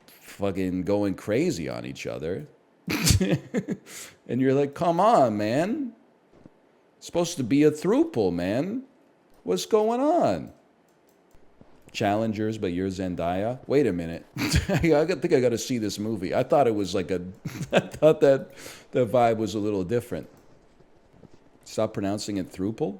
fucking going crazy on each other. And you're like, come on, man. It's supposed to be a throuple, man. What's going on? Challengers, but you're Zendaya. Wait a minute. I think I got to see this movie. I thought it was like a... I thought that the vibe was a little different. Stop pronouncing it throuple.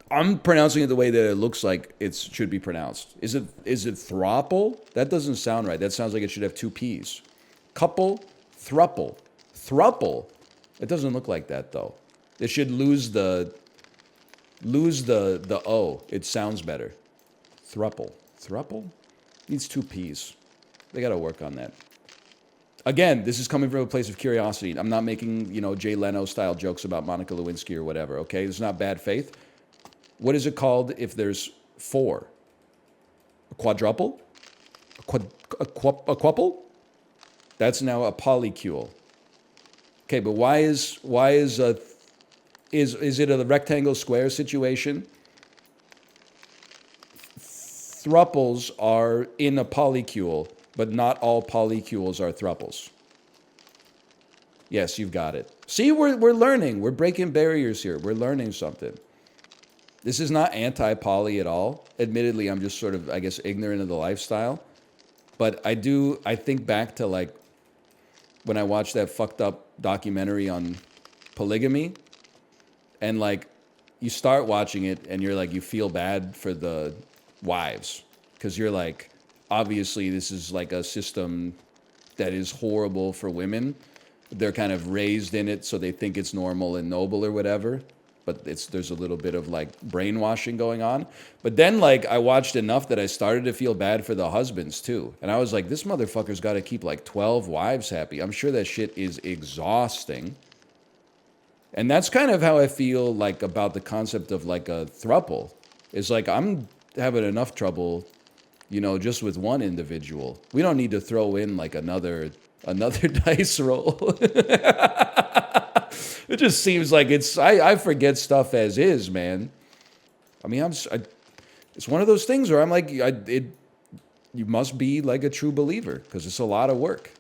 I'm pronouncing it the way that it looks like it should be pronounced. Is it throuple? That doesn't sound right. That sounds like it should have two P's. Couple, thruple. Thruple. It doesn't look like that though. It should lose the O. It sounds better. Thruple. Thruple? Needs two P's. They got to work on that. Again, this is coming from a place of curiosity. I'm not making, Jay Leno style jokes about Monica Lewinsky or whatever, okay? It's not bad faith. What is it called if there's four? A quadruple? A quuple? That's now a polycule. Okay, but why is it a rectangle square situation? Thruples are in a polycule, but not all polycules are thruples. Yes, you've got it. See, we're learning. We're breaking barriers here. We're learning something. This is not anti-poly at all. Admittedly, I'm just sort of, I guess, ignorant of the lifestyle. But I think back to like when I watched that fucked up documentary on polygamy, and like you start watching it and you're like, you feel bad for the wives because you're like, obviously this is like a system that is horrible for women. They're kind of raised in it, so they think it's normal and noble or whatever. But there's a little bit of like brainwashing going on. But then like I watched enough that I started to feel bad for the husbands too. And I was like, this motherfucker's got to keep like 12 wives happy. I'm sure that shit is exhausting. And that's kind of how I feel like about the concept of like a throuple. It's like I'm having enough trouble, just with one individual. We don't need to throw in like another dice roll. It just seems like I forget stuff as is, man. I mean, it's one of those things where I'm like, you must be like a true believer because it's a lot of work.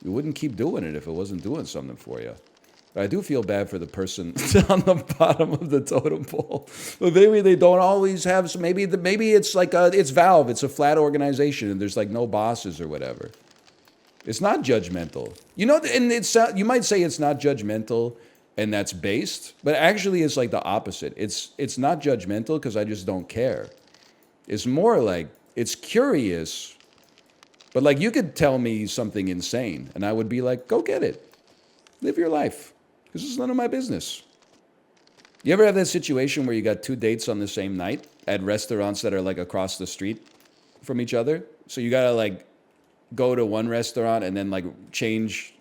You wouldn't keep doing it if it wasn't doing something for you. But I do feel bad for the person on the bottom of the totem pole. But maybe they don't always have. So maybe it's like it's Valve. It's a flat organization, and there's like no bosses or whatever. It's not judgmental, and you might say it's not judgmental, and that's based, but actually it's like the opposite. It's not judgmental because I just don't care. It's more like it's curious, but like you could tell me something insane, and I would be like, go get it, live your life. This is none of my business. You ever have that situation where you got two dates on the same night at restaurants that are like across the street from each other? So you gotta like go to one restaurant and then like change,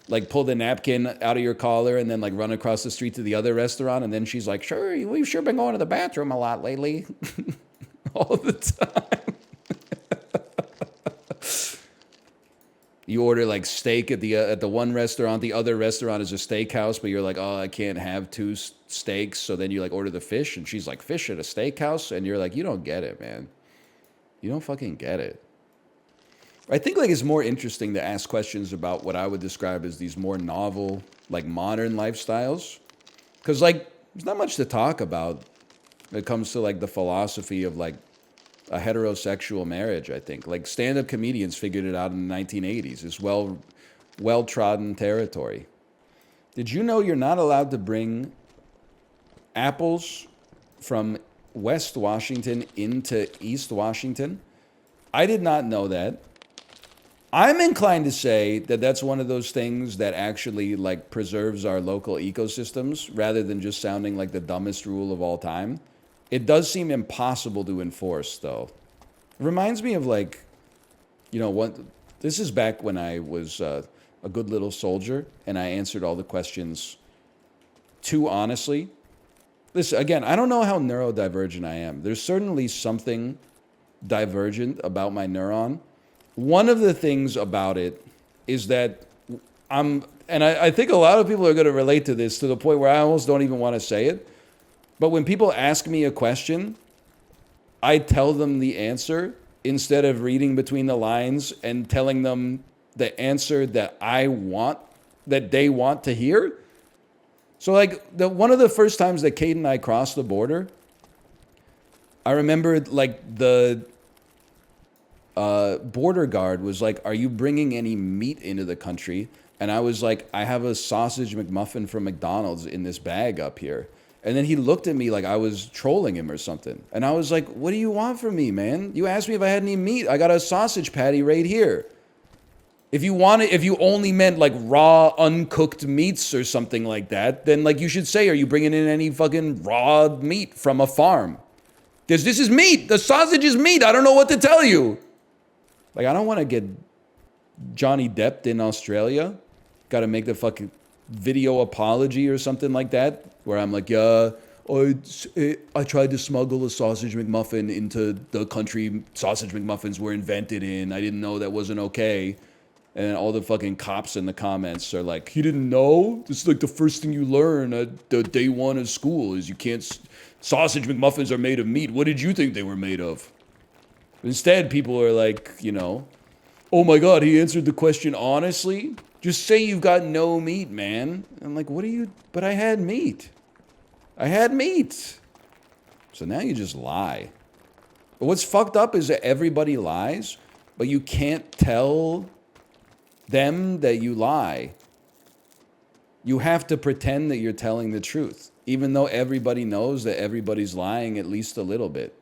like pull the napkin out of your collar and then like run across the street to the other restaurant. And then she's like, sure, we've sure been going to the bathroom a lot lately. All the time. You order like steak at the one restaurant, the other restaurant is a steakhouse, but you're like, oh, I can't have two steaks. So then you like order the fish, and she's like, fish at a steakhouse, and you're like, you don't get it, man. You don't fucking get it. I think like it's more interesting to ask questions about what I would describe as these more novel, like modern lifestyles, because like there's not much to talk about when it comes to like the philosophy of like a heterosexual marriage. I think like stand-up comedians figured it out in the 1980s. It's well-trodden territory. Did you know you're not allowed to bring apples from West Washington into East Washington? I did not know that. I'm inclined to say that that's one of those things that actually like preserves our local ecosystems rather than just sounding like the dumbest rule of all time. It does seem impossible to enforce, though. It reminds me of like, this is back when I was a good little soldier and I answered all the questions too honestly. Listen, again, I don't know how neurodivergent I am. There's certainly something divergent about my neuron. One of the things about it is that and I think a lot of people are going to relate to this to the point where I almost don't even want to say it. But when people ask me a question, I tell them the answer instead of reading between the lines and telling them the answer that I want, that they want to hear. So like one of the first times that Kate and I crossed the border, I remember like the border guard was like, "Are you bringing any meat into the country?" And I was like, "I have a sausage McMuffin from McDonald's in this bag up here." And then he looked at me like I was trolling him or something. And I was like, "What do you want from me, man? You asked me if I had any meat. I got a sausage patty right here. If you only meant like raw, uncooked meats or something like that, then like you should say, are you bringing in any fucking raw meat from a farm? Because this is meat. The sausage is meat. I don't know what to tell you." Like, I don't want to get Johnny Depp in Australia. Got to make the fucking video apology or something like that, where I'm like, "Yeah, I tried to smuggle a sausage McMuffin into the country sausage McMuffins were invented in. I didn't know that wasn't okay." And all the fucking cops in the comments are like, "He didn't know? This is like the first thing you learn at the day one of school is you can't... Sausage McMuffins are made of meat. What did you think they were made of?" Instead, people are like, you know, "Oh my God, he answered the question honestly? Just say you've got no meat, man." I'm like, "What are you... But I had meat. I had meat." So now you just lie. But what's fucked up is that everybody lies, but you can't tell them that you lie. You have to pretend that you're telling the truth, even though everybody knows that everybody's lying at least a little bit.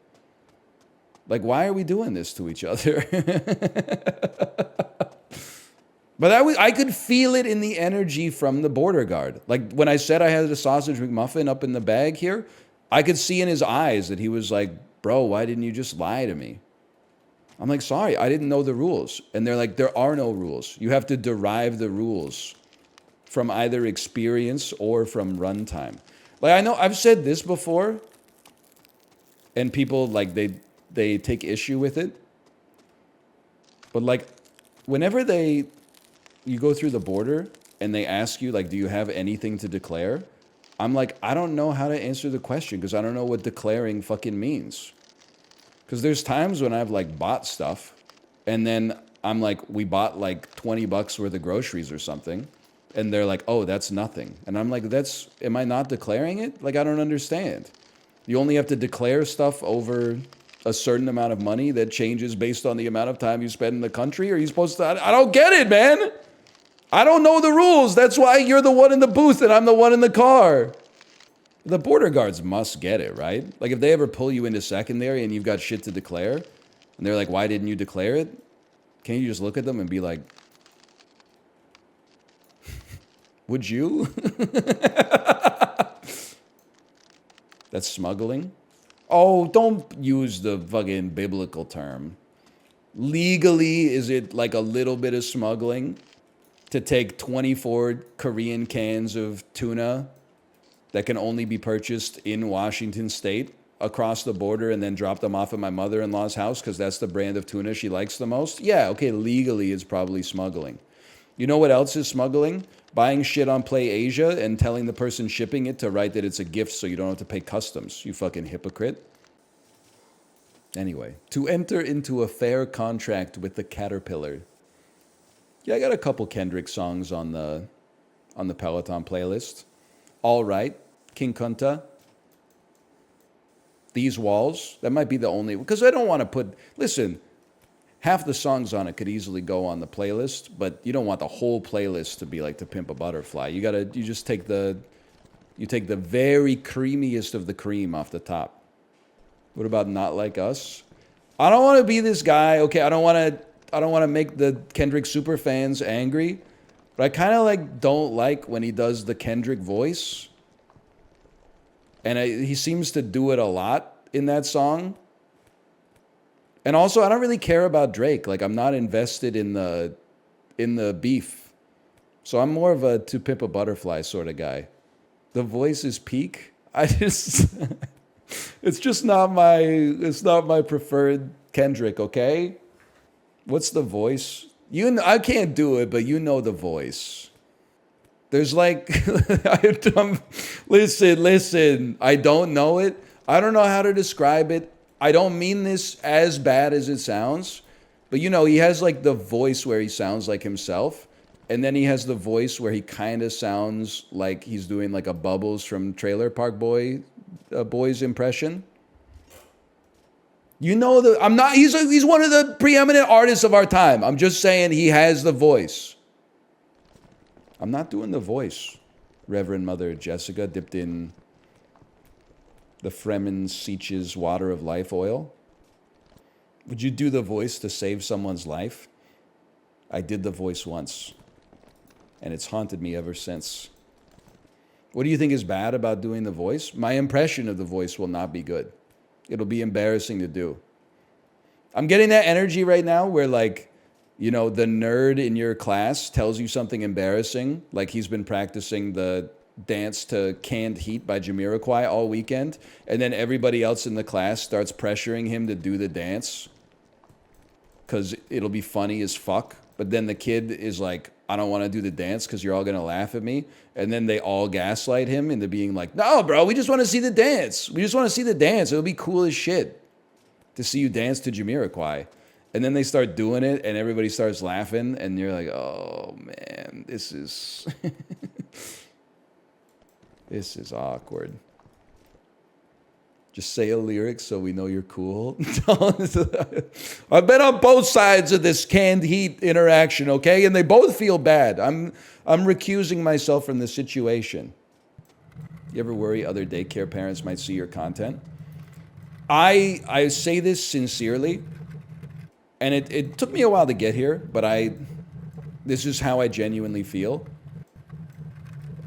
Like, why are we doing this to each other? But I could feel it in the energy from the border guard. Like, when I said I had a sausage McMuffin up in the bag here, I could see in his eyes that he was like, "Bro, why didn't you just lie to me?" I'm like, "Sorry, I didn't know the rules." And they're like, "There are no rules. You have to derive the rules from either experience or from runtime." Like, I know I've said this before, and people, like, they take issue with it. But, like, whenever you go through the border and they ask you, like, "Do you have anything to declare?" I'm like, I don't know how to answer the question because I don't know what declaring fucking means. Because there's times when I've like bought stuff and then I'm like, we bought like $20 worth of groceries or something. And they're like, "Oh, that's nothing." And I'm like, am I not declaring it? Like, I don't understand. You only have to declare stuff over a certain amount of money that changes based on the amount of time you spend in the country? Or are you supposed to, I don't get it, man. I don't know the rules. That's why you're the one in the booth and I'm the one in the car. The border guards must get it, right? Like, if they ever pull you into secondary and you've got shit to declare, and they're like, "Why didn't you declare it?" Can't you just look at them and be like, "Would you?" That's smuggling. Oh, don't use the fucking biblical term. Legally, is it like a little bit of smuggling to take 24 Korean cans of tuna that can only be purchased in Washington State across the border and then drop them off at my mother-in-law's house because that's the brand of tuna she likes the most? Yeah, okay, legally it's probably smuggling. You know what else is smuggling? Buying shit on Play Asia and telling the person shipping it to write that it's a gift so you don't have to pay customs. You fucking hypocrite. Anyway, to enter into a fair contract with the caterpillar. Yeah, I got a couple Kendrick songs on the Peloton playlist. All Right, King Kunta. These Walls. That might be the only, because I don't want to put, listen, half the songs on it could easily go on the playlist, but you don't want the whole playlist to be like To Pimp a Butterfly. You just take the very creamiest of the cream off the top. What about Not Like Us? I don't want to be this guy. Okay, I don't want to make the Kendrick super fans angry, but I kind of like don't like when he does the Kendrick voice. And he seems to do it a lot in that song. And also, I don't really care about Drake. Like, I'm not invested in the beef. So I'm more of a To Pimp a Butterfly sort of guy. The voice is peak. It's just not my preferred Kendrick, okay? What's the voice? I can't do it, but you know the voice. There's like, listen, I don't know it. I don't know how to describe it. I don't mean this as bad as it sounds, but you know, he has like the voice where he sounds like himself. And then he has the voice where he kind of sounds like he's doing like a Bubbles from Trailer Park Boys impression. You know, he's one of the preeminent artists of our time. I'm just saying he has the voice. I'm not doing the voice, Reverend Mother Jessica, dipped in the Fremen Seach's water of life oil. Would you do the voice to save someone's life? I did the voice once, and it's haunted me ever since. What do you think is bad about doing the voice? My impression of the voice will not be good. It'll be embarrassing to do. I'm getting that energy right now where like, you know, the nerd in your class tells you something embarrassing, like he's been practicing the dance to Canned Heat by Jamiroquai all weekend, and then everybody else in the class starts pressuring him to do the dance because it'll be funny as fuck. But then the kid is like, I don't want to do the dance because you're all going to laugh at me. And then they all gaslight him into being like, no, bro, we just want to see the dance. We just want to see the dance. It'll be cool as shit to see you dance to Jamiroquai. And then they start doing it, and everybody starts laughing, and you're like, oh, man, this is... this is awkward. Just say a lyric so we know you're cool. I've been on both sides of this Canned Heat interaction, okay? And they both feel bad. I'm recusing myself from the situation. You ever worry other daycare parents might see your content? I say this sincerely. And it took me a while to get here, but this is how I genuinely feel.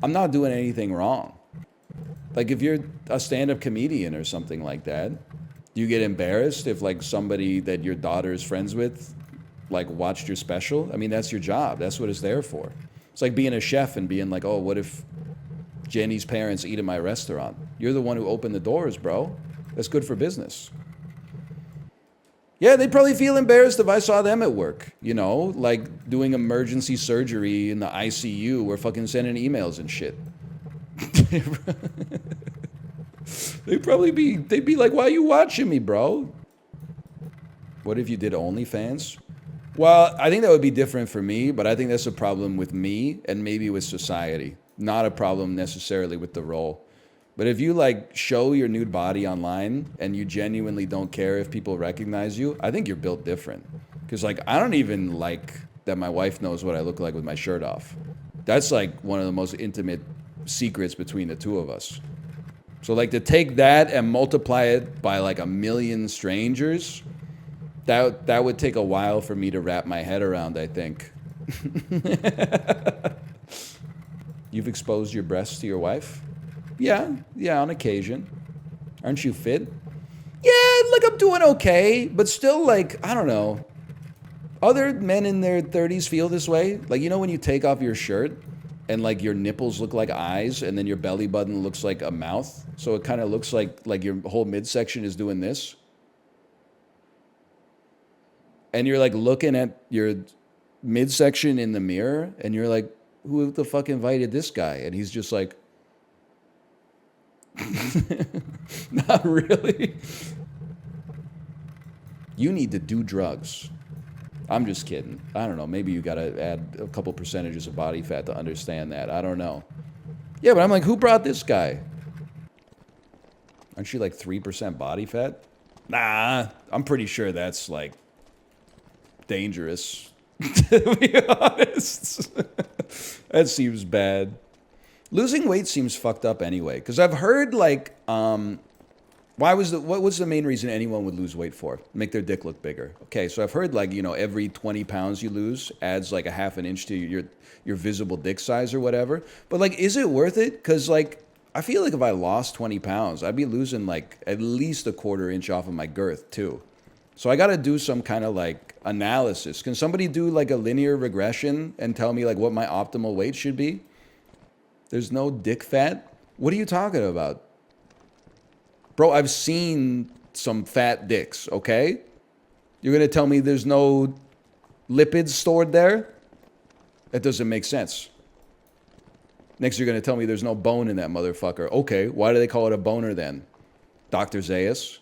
I'm not doing anything wrong. Like if you're a stand-up comedian or something like that, do you get embarrassed if like somebody that your daughter is friends with like watched your special? I mean, that's your job. That's what it's there for. It's like being a chef and being like, oh, what if Jenny's parents eat at my restaurant? You're the one who opened the doors, bro. That's good for business. Yeah, they'd probably feel embarrassed if I saw them at work, you know, like doing emergency surgery in the ICU or fucking sending emails and shit. They'd be like, why are you watching me, bro? What if you did OnlyFans? Well, I think that would be different for me, but I think that's a problem with me and maybe with society. Not a problem necessarily with the role. But if you like show your nude body online and you genuinely don't care if people recognize you, I think you're built different. Because like, I don't even like that my wife knows what I look like with my shirt off. That's like one of the most intimate secrets between the two of us. So like to take that and multiply it by like 1 million strangers, that would take a while for me to wrap my head around, I think. You've exposed your breasts to your wife? Yeah, on occasion. Aren't you fit? Yeah, like I'm doing okay, but still like, I don't know. Other men in their 30s feel this way. Like, you know when you take off your shirt and like your nipples look like eyes and then your belly button looks like a mouth? So it kind of looks like your whole midsection is doing this. And you're like looking at your midsection in the mirror and you're like, who the fuck invited this guy? And he's just like, not really. You need to do drugs. I'm just kidding. I don't know. Maybe you gotta add a couple percentages of body fat to understand that. I don't know. Yeah, but I'm like, who brought this guy? Aren't you like 3% body fat? Nah, I'm pretty sure that's like dangerous. To be honest. That seems bad. Losing weight seems fucked up anyway, because I've heard like, what was the main reason anyone would lose weight for? Make their dick look bigger. Okay, so I've heard like, you know, every 20 pounds you lose adds like a half an inch to your visible dick size or whatever. But like, is it worth it? Because like, I feel like if I lost 20 pounds, I'd be losing like at least a quarter inch off of my girth too. So I got to do some kind of like analysis. Can somebody do like a linear regression and tell me like what my optimal weight should be? There's no dick fat? What are you talking about? Bro, I've seen some fat dicks, okay? You're going to tell me there's no lipids stored there? That doesn't make sense. Next, you're going to tell me there's no bone in that motherfucker. Okay, why do they call it a boner then? Dr. Zaius?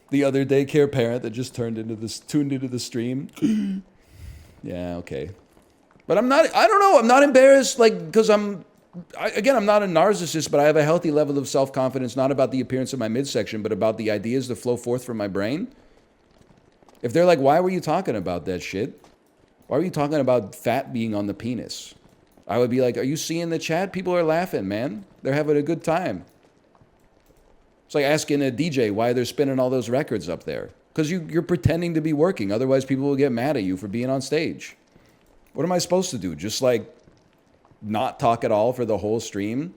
The other daycare parent that just tuned into the stream. Yeah, okay. But I don't know, I'm not embarrassed, like, because again, I'm not a narcissist, but I have a healthy level of self-confidence, not about the appearance of my midsection, but about the ideas that flow forth from my brain. If they're like, why were you talking about that shit? Why were you talking about fat being on the penis? I would be like, are you seeing the chat? People are laughing, man. They're having a good time. It's like asking a DJ why they're spinning all those records up there. Because you're pretending to be working. Otherwise, people will get mad at you for being on stage. What am I supposed to do? Just like not talk at all for the whole stream?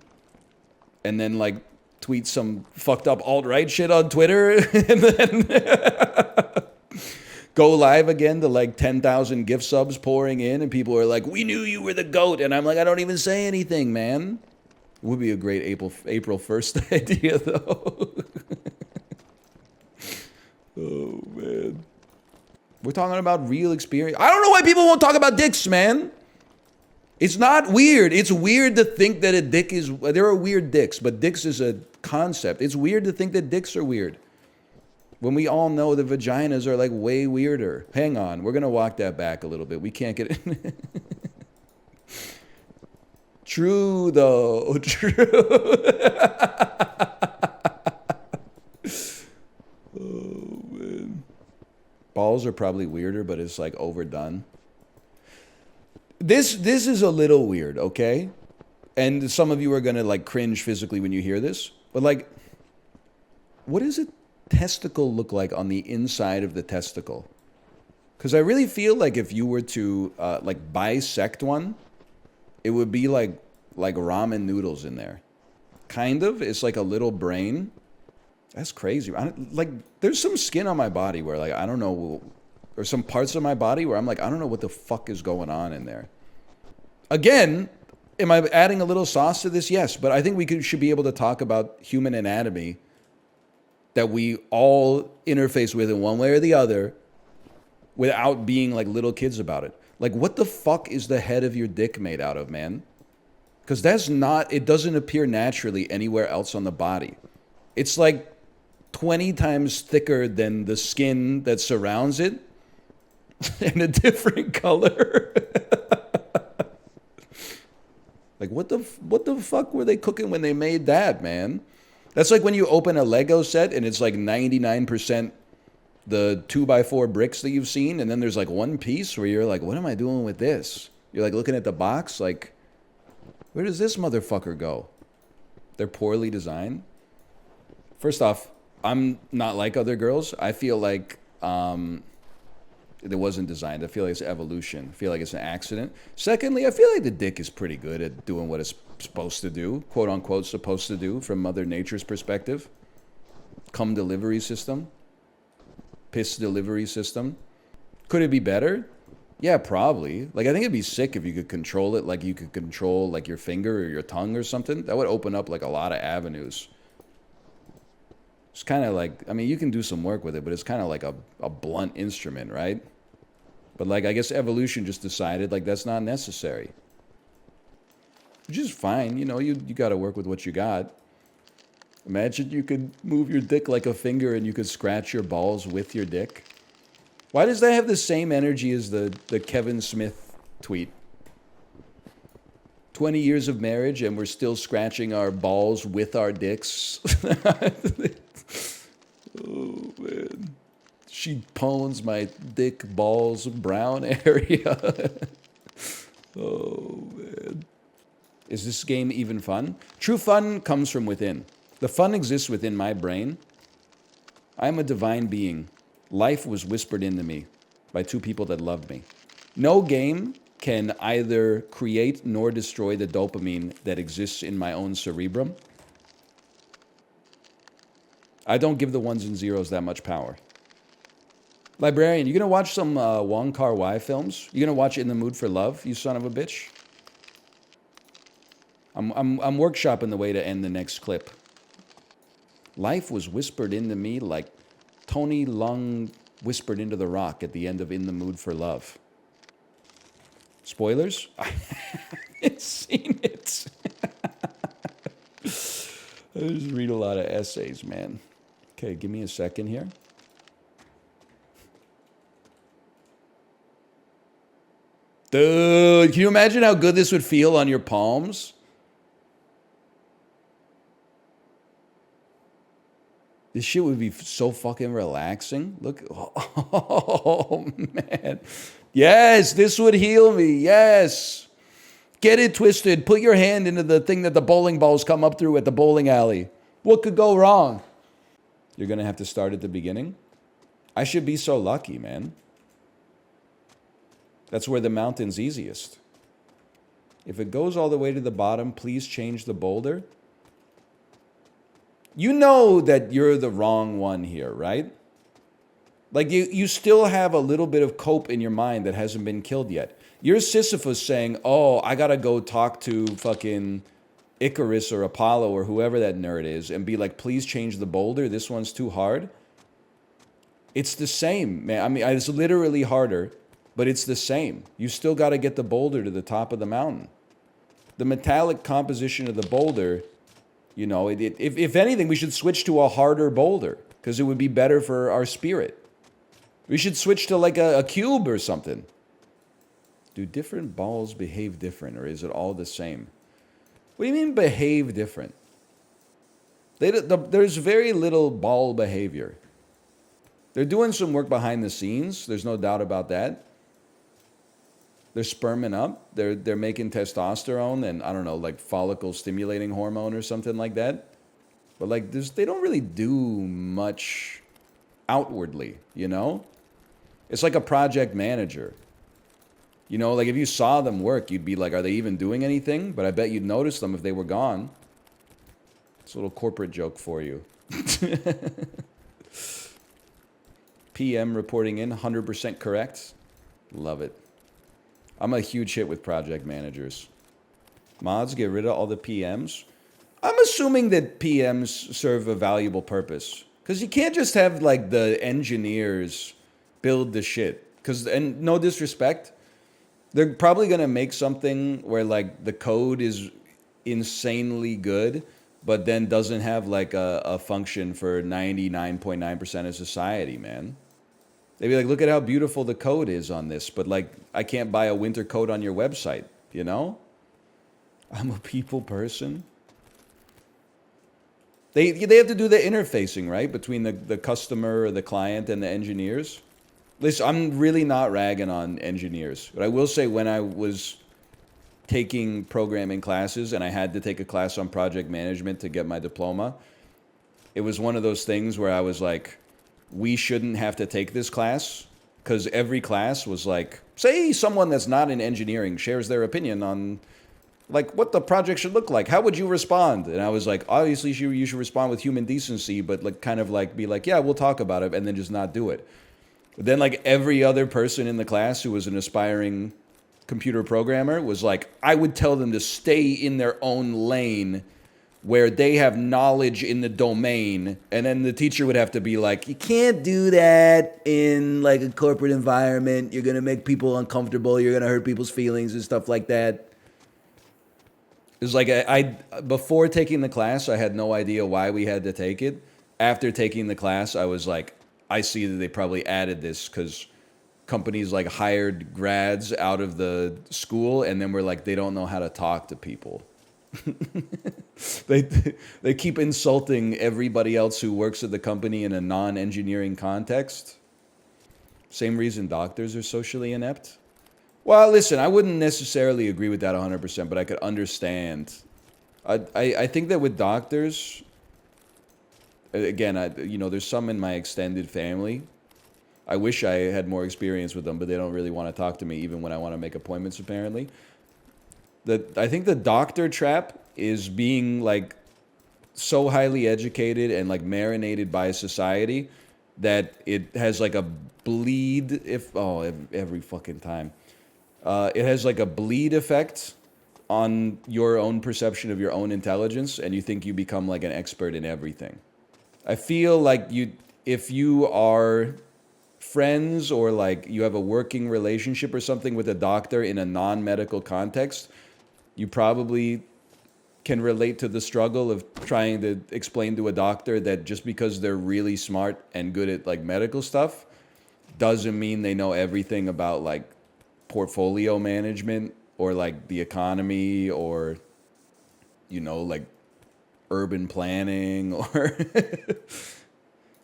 And then like tweet some fucked up alt-right shit on Twitter? And then go live again to like 10,000 gift subs pouring in. And people are like, we knew you were the GOAT. And I'm like, I don't even say anything, man. It would be a great April 1st idea, though. Oh, man. We're talking about real experience. I don't know why people won't talk about dicks, man. It's not weird. It's weird to think that a dick is... There are weird dicks, but dicks is a concept. It's weird to think that dicks are weird. When we all know the vaginas are, like, way weirder. Hang on. We're going to walk that back a little bit. We can't get... True, though. True. Oh, man. Balls are probably weirder, but it's, like, overdone. This is a little weird, okay? And some of you are going to, like, cringe physically when you hear this. But, like, what does a testicle look like on the inside of the testicle? Because I really feel like if you were to, like, bisect one... It would be like ramen noodles in there. Kind of. It's like a little brain. That's crazy. Like, there's some skin on my body where, like, I don't know. Or some parts of my body where I'm like, I don't know what the fuck is going on in there. Again, am I adding a little sauce to this? Yes. But I think we should be able to talk about human anatomy that we all interface with in one way or the other without being like little kids about it. Like, what the fuck is the head of your dick made out of, man? Because that's not... It doesn't appear naturally anywhere else on the body. It's like 20 times thicker than the skin that surrounds it. And a different color. Like, what the fuck were they cooking when they made that, man? That's like when you open a Lego set and it's like 99%... the 2x4 bricks that you've seen, and then there's like one piece where you're like, what am I doing with this? You're like looking at the box, like, where does this motherfucker go? They're poorly designed. First off, I'm not like other girls. I feel like it wasn't designed. I feel like it's evolution. I feel like it's an accident. Secondly, I feel like the dick is pretty good at doing what it's supposed to do, quote unquote supposed to do from Mother Nature's perspective. Cum delivery system. Piss delivery system. Could it be better? Yeah, probably. Like, I think it'd be sick if you could control it like you could control, like, your finger or your tongue or something. That would open up, like, a lot of avenues. It's kind of like, I mean, you can do some work with it, but it's kind of like a blunt instrument, right? But, like, I guess evolution just decided, like, that's not necessary. Which is fine. You know, you got to work with what you got. Imagine you could move your dick like a finger and you could scratch your balls with your dick. Why does that have the same energy as the Kevin Smith tweet? 20 years of marriage and we're still scratching our balls with our dicks. Oh, man. She pawns my dick, balls, brown area. Oh, man. Is this game even fun? True fun comes from within. The fun exists within my brain. I am a divine being. Life was whispered into me by two people that loved me. No game can either create nor destroy the dopamine that exists in my own cerebrum. I don't give the ones and zeros that much power. Librarian, you gonna watch some Wong Kar-wai films? You gonna watch In the Mood for Love, you son of a bitch? I'm workshopping the way to end the next clip. Life was whispered into me like Tony Lung whispered into the rock at the end of In the Mood for Love. Spoilers? I haven't seen it. I just read a lot of essays, man. Okay, give me a second here. Dude, can you imagine how good this would feel on your palms? This shit would be so fucking relaxing. Look. Oh, man. Yes, this would heal me. Yes. Get it twisted. Put your hand into the thing that the bowling balls come up through at the bowling alley. What could go wrong? You're going to have to start at the beginning? I should be so lucky, man. That's where the mountain's easiest. If it goes all the way to the bottom, please change the boulder. You know that you're the wrong one here, right? Like, you still have a little bit of cope in your mind that hasn't been killed yet. You're Sisyphus saying, oh, I gotta go talk to fucking Icarus or Apollo or whoever that nerd is and be like, please change the boulder. This one's too hard. It's the same, man. I mean, it's literally harder, but it's the same. You still gotta get the boulder to the top of the mountain. The metallic composition of the boulder, you know, if anything, we should switch to a harder boulder because it would be better for our spirit. We should switch to like a cube or something. Do different balls behave different, or is it all the same? What do you mean behave different? There's very little ball behavior. They're doing some work behind the scenes. There's no doubt about that. They're sperming up. They're making testosterone and, I don't know, like follicle stimulating hormone or something like that. But like they don't really do much outwardly, you know? It's like a project manager. You know, like if you saw them work, you'd be like, are they even doing anything? But I bet you'd notice them if they were gone. It's a little corporate joke for you. PM reporting in, 100% correct. Love it. I'm a huge hit with project managers. Mods, get rid of all the PMs. I'm assuming that PMs serve a valuable purpose. Because you can't just have, like, the engineers build the shit. And no disrespect, they're probably going to make something where, like, the code is insanely good, but then doesn't have, like, a function for 99.9% of society, man. They'd be like, look at how beautiful the code is on this, but, like, I can't buy a winter coat on your website, you know? I'm a people person. They have to do the interfacing, right, between the customer or the client and the engineers. Listen, I'm really not ragging on engineers. But I will say when I was taking programming classes and I had to take a class on project management to get my diploma, it was one of those things where I was like, we shouldn't have to take this class, because every class was like, say someone that's not in engineering shares their opinion on like what the project should look like. How would you respond? And I was like, obviously you should respond with human decency, but like kind of like be like, yeah, we'll talk about it, and then just not do it. But then like every other person in the class who was an aspiring computer programmer was like, I would tell them to stay in their own lane where they have knowledge in the domain, and then the teacher would have to be like, you can't do that in like a corporate environment. You're gonna make people uncomfortable. You're gonna hurt people's feelings and stuff like that. It was like I before taking the class, I had no idea why we had to take it. After taking the class, I was like, I see that they probably added this because companies like hired grads out of the school, and then were like, they don't know how to talk to people. They keep insulting everybody else who works at the company in a non-engineering context. Same reason doctors are socially inept. Well, listen, I wouldn't necessarily agree with that 100%, but I could understand. I think that with doctors, again, you know, there's some in my extended family. I wish I had more experience with them, but they don't really want to talk to me even when I want to make appointments, apparently. I think the doctor trap is being like so highly educated and like marinated by society that it has like a bleed every fucking time. It has like a bleed effect on your own perception of your own intelligence, and you think you become like an expert in everything. I feel like if you are friends or like you have a working relationship or something with a doctor in a non-medical context, you probably can relate to the struggle of trying to explain to a doctor that just because they're really smart and good at like medical stuff doesn't mean they know everything about like portfolio management or like the economy or, you know, like urban planning or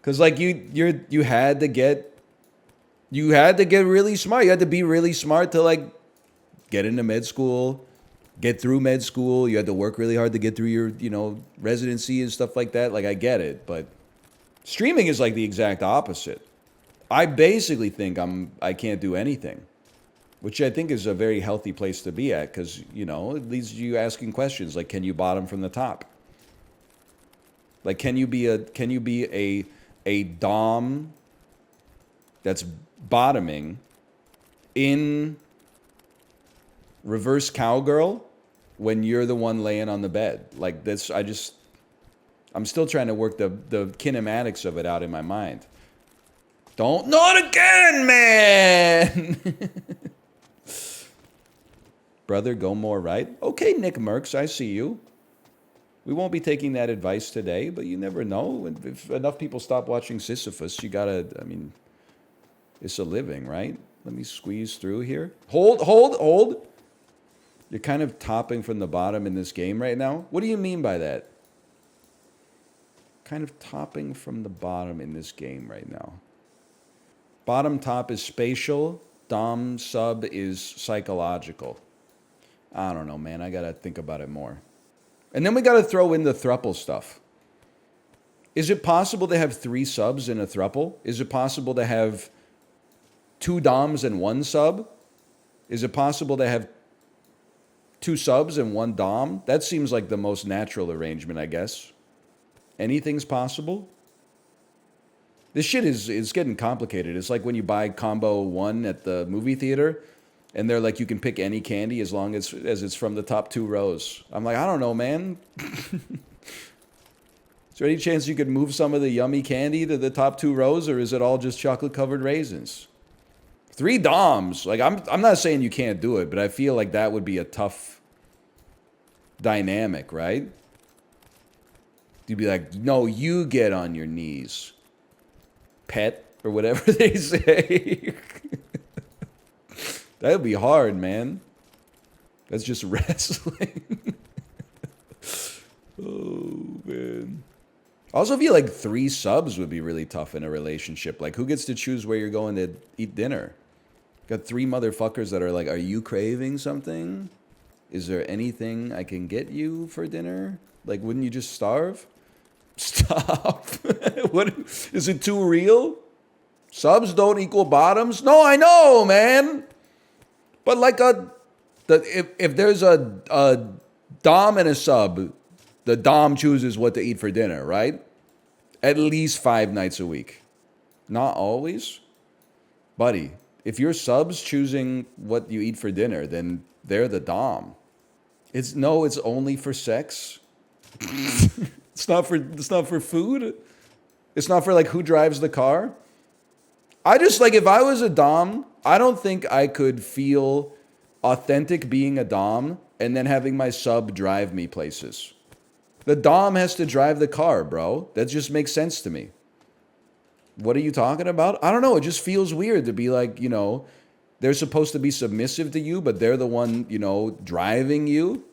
because like you had to get really smart. You had to be really smart to like get into med school, get through med school. You had to work really hard to get through your, you know, residency and stuff like that. Like I get it, but streaming is like the exact opposite. I basically think I can't do anything, which I think is a very healthy place to be at because, you know, it leads you asking questions like, can you bottom from the top? Like, can you be a dom that's bottoming in reverse cowgirl when you're the one laying on the bed? Like this, I'm still trying to work the kinematics of it out in my mind. Not again, man! Brother, go more right. Okay, Nick Merckx, I see you. We won't be taking that advice today, but you never know. If enough people stop watching Sisyphus, you gotta, I mean, it's a living, right? Let me squeeze through here. Hold. You're kind of topping from the bottom in this game right now. What do you mean by that? Kind of topping from the bottom in this game right now. Bottom top is spatial. Dom sub is psychological. I don't know, man. I gotta think about it more. And then we gotta throw in the thruple stuff. Is it possible to have 3 subs in a thruple? Is it possible to have 2 doms and 1 sub? Is it possible to have 2 subs and 1 dom? That seems like the most natural arrangement, I guess. Anything's possible? This shit is getting complicated. It's like when you buy combo 1 at the movie theater, and they're like, you can pick any candy as long as it's from the top 2 rows. I'm like, I don't know, man. Is there any chance you could move some of the yummy candy to the top 2 rows, or is it all just chocolate-covered raisins? 3 doms. Like, I'm not saying you can't do it, but I feel like that would be a tough dynamic, right? You'd be like, no, you get on your knees, pet, or whatever they say. That would be hard, man. That's just wrestling. Oh, man. I also feel like 3 subs would be really tough in a relationship. Like, who gets to choose where you're going to eat dinner? Got 3 motherfuckers that are like, are you craving something? Is there anything I can get you for dinner? Like, wouldn't you just starve? Stop. What? Is it too real? Subs don't equal bottoms? No, I know, man. But like if there's a dom and a sub, the dom chooses what to eat for dinner, right? At least 5 nights a week. Not always. Buddy, if your sub's choosing what you eat for dinner, then they're the dom. It's only for sex. It's not for food. It's not for like who drives the car. I just like, if I was a dom, I don't think I could feel authentic being a dom and then having my sub drive me places. The dom has to drive the car, bro. That just makes sense to me. What are you talking about? I don't know. It just feels weird to be like, you know, they're supposed to be submissive to you, but they're the one, you know, driving you.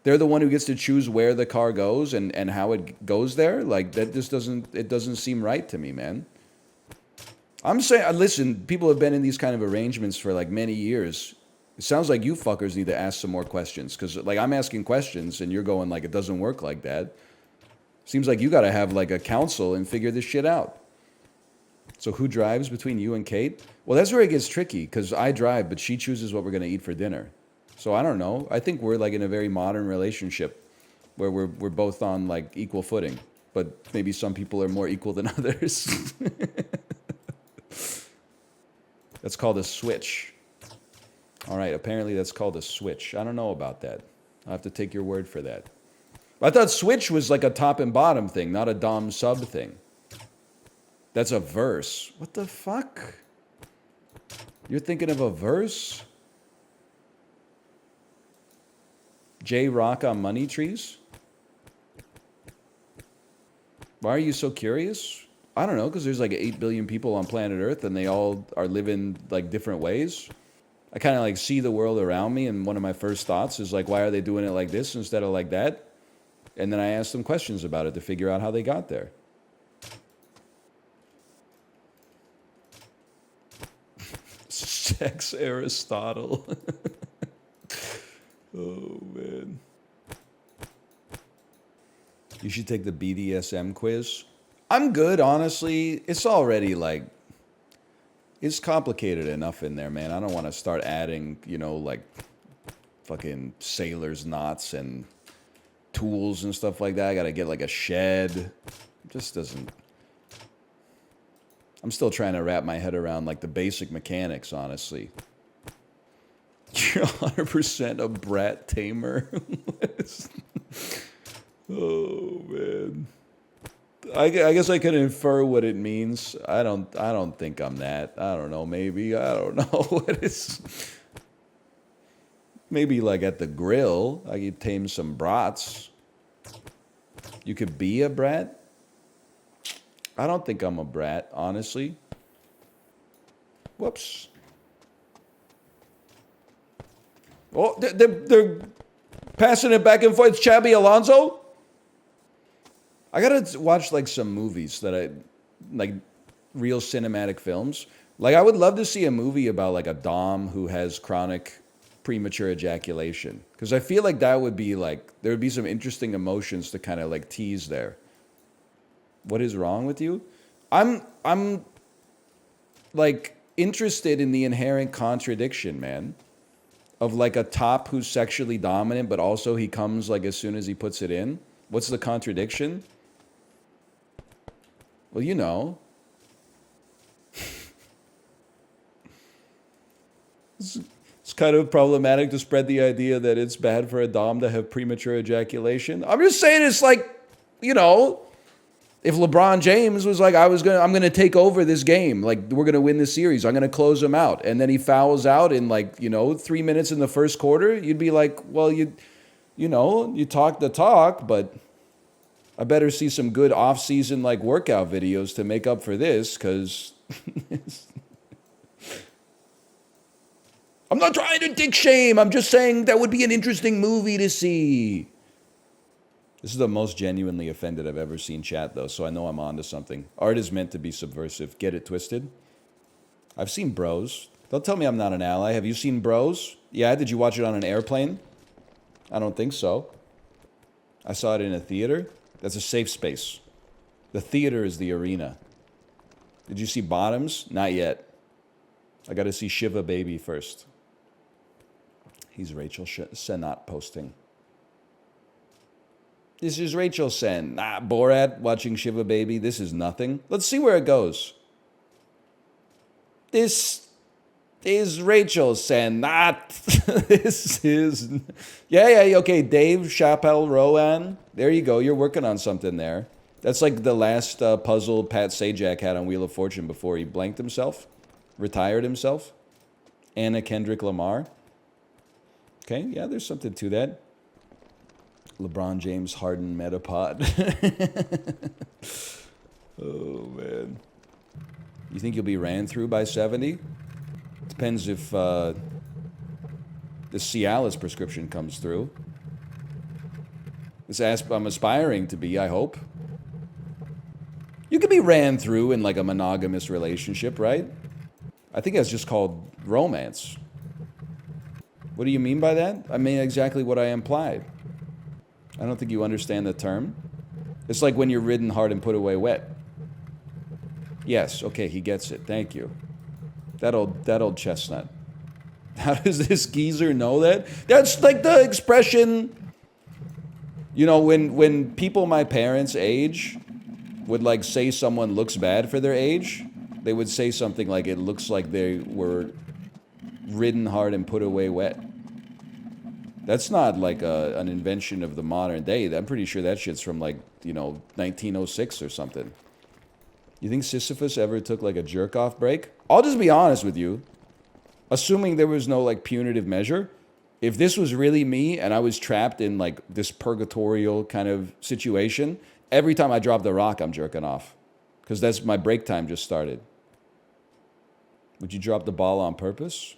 They're the one who gets to choose where the car goes and how it goes there. Like, that just doesn't seem right to me, man. I'm saying, listen, people have been in these kind of arrangements for like many years. It sounds like you fuckers need to ask some more questions. Because like, I'm asking questions and you're going like, it doesn't work like that. Seems like you got to have like a council and figure this shit out. So who drives between you and Kate? Well, that's where it gets tricky, because I drive, but she chooses what we're going to eat for dinner. So I don't know. I think we're like in a very modern relationship where we're both on like equal footing, but maybe some people are more equal than others. That's called a switch. All right, apparently that's called a switch. I don't know about that. I have to take your word for that. I thought switch was like a top and bottom thing, not a dom sub thing. That's a verse. What the fuck? You're thinking of a verse? J Rock on money trees? Why are you so curious? I don't know, because there's like 8 billion people on planet Earth and they all are living like different ways. I kind of like see the world around me, and one of my first thoughts is like, why are they doing it like this instead of like that? And then I ask them questions about it to figure out how they got there. Sex Aristotle. Oh, man. You should take the BDSM quiz. I'm good, honestly. It's already, like... It's complicated enough in there, man. I don't want to start adding, you know, like... fucking sailor's knots and tools and stuff like that. I gotta get, like, a shed. It just doesn't... I'm still trying to wrap my head around, like, the basic mechanics, honestly. You're 100% a brat tamer. Oh, man. I guess I can infer what it means. I don't think I'm that. I don't know, maybe. I don't know what it's... Maybe, like, at the grill, I could tame some brats. You could be a brat? I don't think I'm a brat, honestly. Whoops. Oh, they're passing it back and forth. It's Chabby Alonso? I gotta watch, like, some movies that I... Like, real cinematic films. Like, I would love to see a movie about, like, a dom who has chronic premature ejaculation. Because I feel like that would be, like... There would be some interesting emotions to kind of, like, tease there. What is wrong with you? I'm like, interested in the inherent contradiction, man. Of, like, a top who's sexually dominant, but also he comes, like, as soon as he puts it in. What's the contradiction? Well, you know. It's kind of problematic to spread the idea that it's bad for a dom to have premature ejaculation. I'm just saying it's like, you know... If LeBron James was like, I'm gonna take over this game, like we're gonna win this series, I'm gonna close him out, and then he fouls out in, like, you know, 3 minutes in the first quarter, you'd be like, well, you know, you talk the talk, but I better see some good off-season, like, workout videos to make up for this, because I'm not trying to dick shame. I'm just saying that would be an interesting movie to see. This is the most genuinely offended I've ever seen chat, though, so I know I'm onto something. Art is meant to be subversive. Get it twisted? I've seen Bros. Don't tell me I'm not an ally. Have you seen Bros? Yeah, did you watch it on an airplane? I don't think so. I saw it in a theater. That's a safe space. The theater is the arena. Did you see Bottoms? Not yet. I gotta see Shiva Baby first. He's Rachel Senat posting. This is Rachel Sen. Borat watching Shiva Baby. This is nothing. Let's see where it goes. This is Rachel Sen. This is... Yeah, okay. Dave Chappelle Rowan. There you go. You're working on something there. That's like the last puzzle Pat Sajak had on Wheel of Fortune before he blanked himself. Retired himself. Anna Kendrick Lamar. Okay, yeah, there's something to that. LeBron James Harden Metapod. Oh, man. You think you'll be ran through by 70? Depends if the Cialis prescription comes through. I'm aspiring to be, I hope. You could be ran through in, like, a monogamous relationship, right? I think that's just called romance. What do you mean by that? I mean exactly what I implied. I don't think you understand the term. It's like when you're ridden hard and put away wet. Yes, okay, he gets it. Thank you. That old chestnut. How does this geezer know that? That's like the expression, you know, when people my parents' age would, like, say someone looks bad for their age, they would say something like, it looks like they were ridden hard and put away wet. That's not like an invention of the modern day. I'm pretty sure that shit's from, like, you know, 1906 or something. You think Sisyphus ever took, like, a jerk-off break? I'll just be honest with you. Assuming there was no, like, punitive measure, If this was really me and I was trapped in like this purgatorial kind of situation, every time I drop the rock, I'm jerking off. Because that's my break time just started. Would you drop the ball on purpose?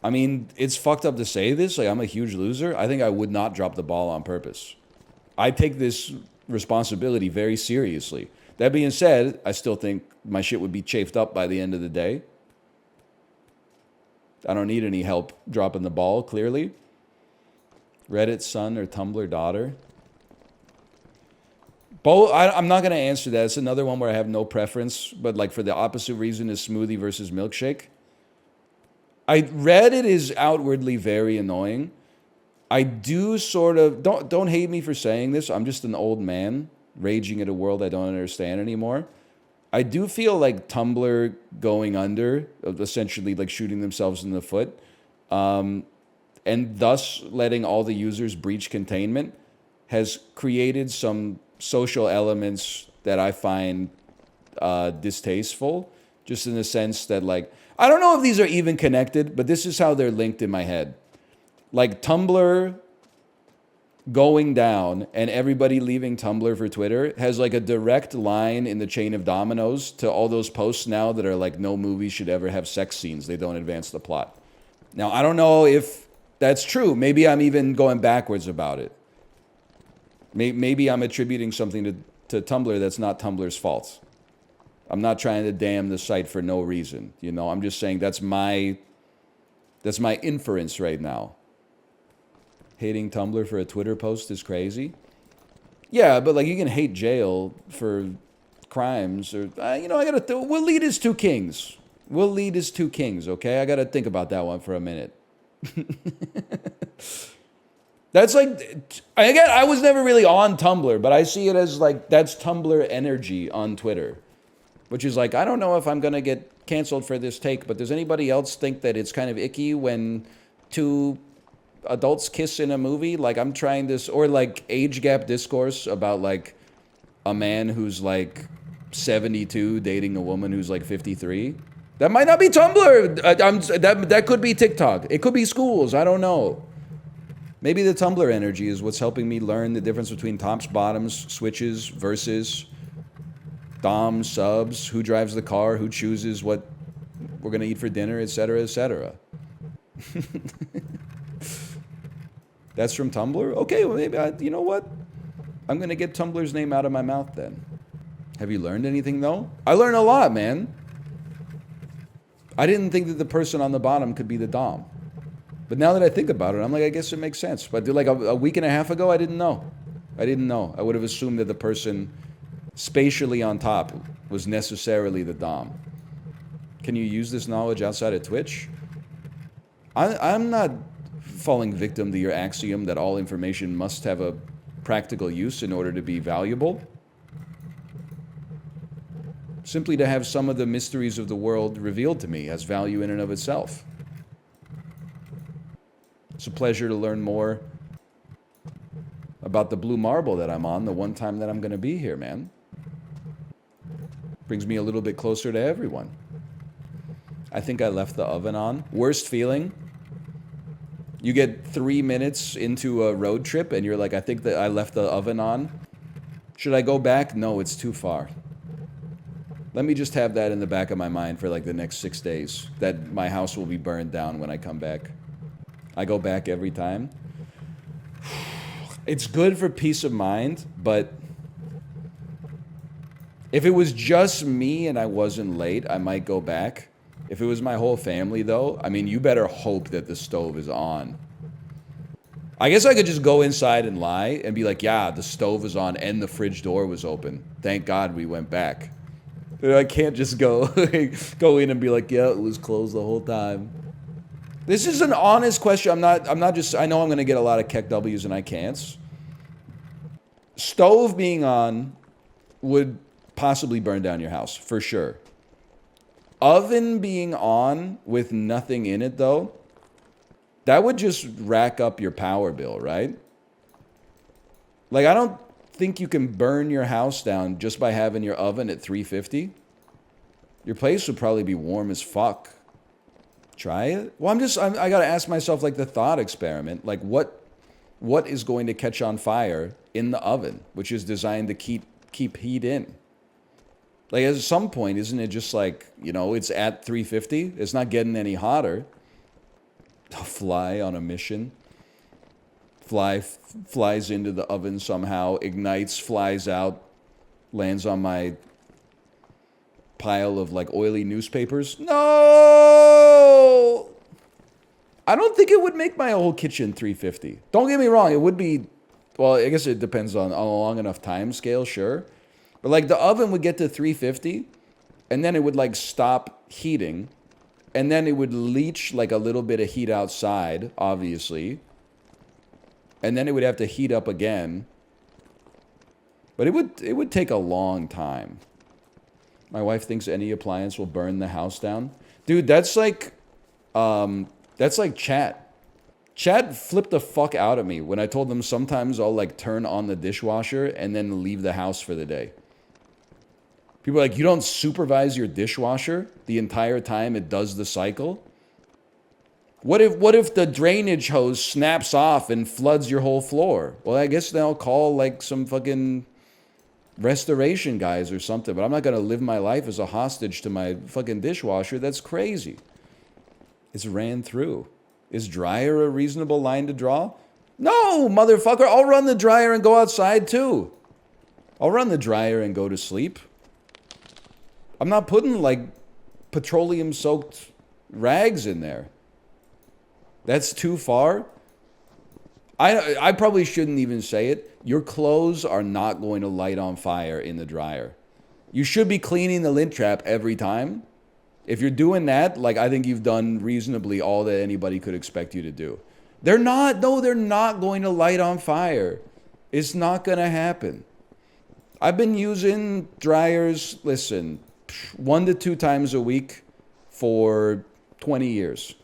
I mean, it's fucked up to say this. Like, I'm a huge loser. I think I would not drop the ball on purpose. I take this responsibility very seriously. That being said, I still think my shit would be chafed up by the end of the day. I don't need any help dropping the ball, clearly. Reddit son or Tumblr daughter. Both, I'm not going to answer that. It's another one where I have no preference, but like for the opposite reason is smoothie versus milkshake. Reddit is outwardly very annoying. I do sort of, don't hate me for saying this. I'm just an old man raging at a world I don't understand anymore. I do feel like Tumblr going under, essentially like shooting themselves in the foot, and thus letting all the users breach containment has created some social elements that I find distasteful, just in the sense that like, I don't know if these are even connected, but this is how they're linked in my head. Like Tumblr going down and everybody leaving Tumblr for Twitter has like a direct line in the chain of dominoes to all those posts now that are like, no movie should ever have sex scenes. They don't advance the plot. Now, I don't know if that's true. Maybe I'm even going backwards about it. Maybe I'm attributing something to Tumblr that's not Tumblr's fault. I'm not trying to damn the site for no reason. You know, I'm just saying that's my inference right now. Hating Tumblr for a Twitter post is crazy. Yeah, but like you can hate jail for crimes or, you know, we'll lead as two kings. We'll lead as two kings, okay? I got to think about that one for a minute. That's like, again, I was never really on Tumblr, but I see it as like, that's Tumblr energy on Twitter. Which is like, I don't know if I'm going to get canceled for this take, but does anybody else think that it's kind of icky when two adults kiss in a movie? Like I'm trying this, or like age gap discourse about like a man who's like 72 dating a woman who's like 53. That might not be Tumblr. That could be TikTok. It could be schools. I don't know. Maybe the Tumblr energy is what's helping me learn the difference between tops, bottoms, switches, versus dom, subs, who drives the car, who chooses what we're going to eat for dinner, etc., etc. That's from Tumblr? Okay, well, maybe, you know what? I'm going to get Tumblr's name out of my mouth then. Have you learned anything, though? I learned a lot, man. I didn't think that the person on the bottom could be the dom. But now that I think about it, I'm like, I guess it makes sense. But like a week and a half ago, I didn't know. I didn't know. I would have assumed that the person spatially on top was necessarily the dom. Can you use this knowledge outside of Twitch? I'm not falling victim to your axiom that all information must have a practical use in order to be valuable. Simply to have some of the mysteries of the world revealed to me has value in and of itself. It's a pleasure to learn more about the blue marble that I'm on the one time that I'm going to be here, man. Brings me a little bit closer to everyone. I think I left the oven on. Worst feeling. You get 3 minutes into a road trip and you're like, I think that I left the oven on. Should I go back? No, it's too far. Let me just have that in the back of my mind for like the next 6 days. That my house will be burned down when I come back. I go back every time. It's good for peace of mind, but if it was just me and I wasn't late, I might go back. If it was my whole family, though, I mean, you better hope that the stove is on. I guess I could just go inside and lie and be like, yeah, the stove is on and the fridge door was open. Thank God we went back. I can't just go in and be like, yeah, it was closed the whole time. This is an honest question. I'm not just, I know I'm going to get a lot of Keck W's and I can'ts. Stove being on would possibly burn down your house, for sure. Oven being on with nothing in it, though, that would just rack up your power bill, right? Like, I don't think you can burn your house down just by having your oven at 350. Your place would probably be warm as fuck. Try it? Well, I gotta ask myself like the thought experiment. Like what is going to catch on fire in the oven, which is designed to keep heat in? Like at some point, isn't it just like, you know, it's at 350? It's not getting any hotter. A fly on a mission. Flies into the oven somehow, ignites, flies out, lands on my pile of like oily newspapers. No! I don't think it would make my whole kitchen 350. Don't get me wrong, it would be, well, I guess it depends on a long enough time scale, sure. But like the oven would get to 350 and then it would like stop heating and then it would leach like a little bit of heat outside, obviously. And then it would have to heat up again. But it would take a long time. My wife thinks any appliance will burn the house down. Dude, that's like chat. Chat flipped the fuck out of me when I told them sometimes I'll like turn on the dishwasher and then leave the house for the day. People are like, you don't supervise your dishwasher the entire time it does the cycle? What if the drainage hose snaps off and floods your whole floor? Well, I guess they'll call like some fucking restoration guys or something, but I'm not gonna live my life as a hostage to my fucking dishwasher. That's crazy. It's ran through. Is dryer a reasonable line to draw? No, motherfucker, I'll run the dryer and go outside too. I'll run the dryer and go to sleep. I'm not putting like petroleum-soaked rags in there. That's too far. I probably shouldn't even say it. Your clothes are not going to light on fire in the dryer. You should be cleaning the lint trap every time. If you're doing that, like I think you've done reasonably all that anybody could expect you to do. They're not going to light on fire. It's not going to happen. I've been using dryers, listen, 1 to 2 times a week for 20 years.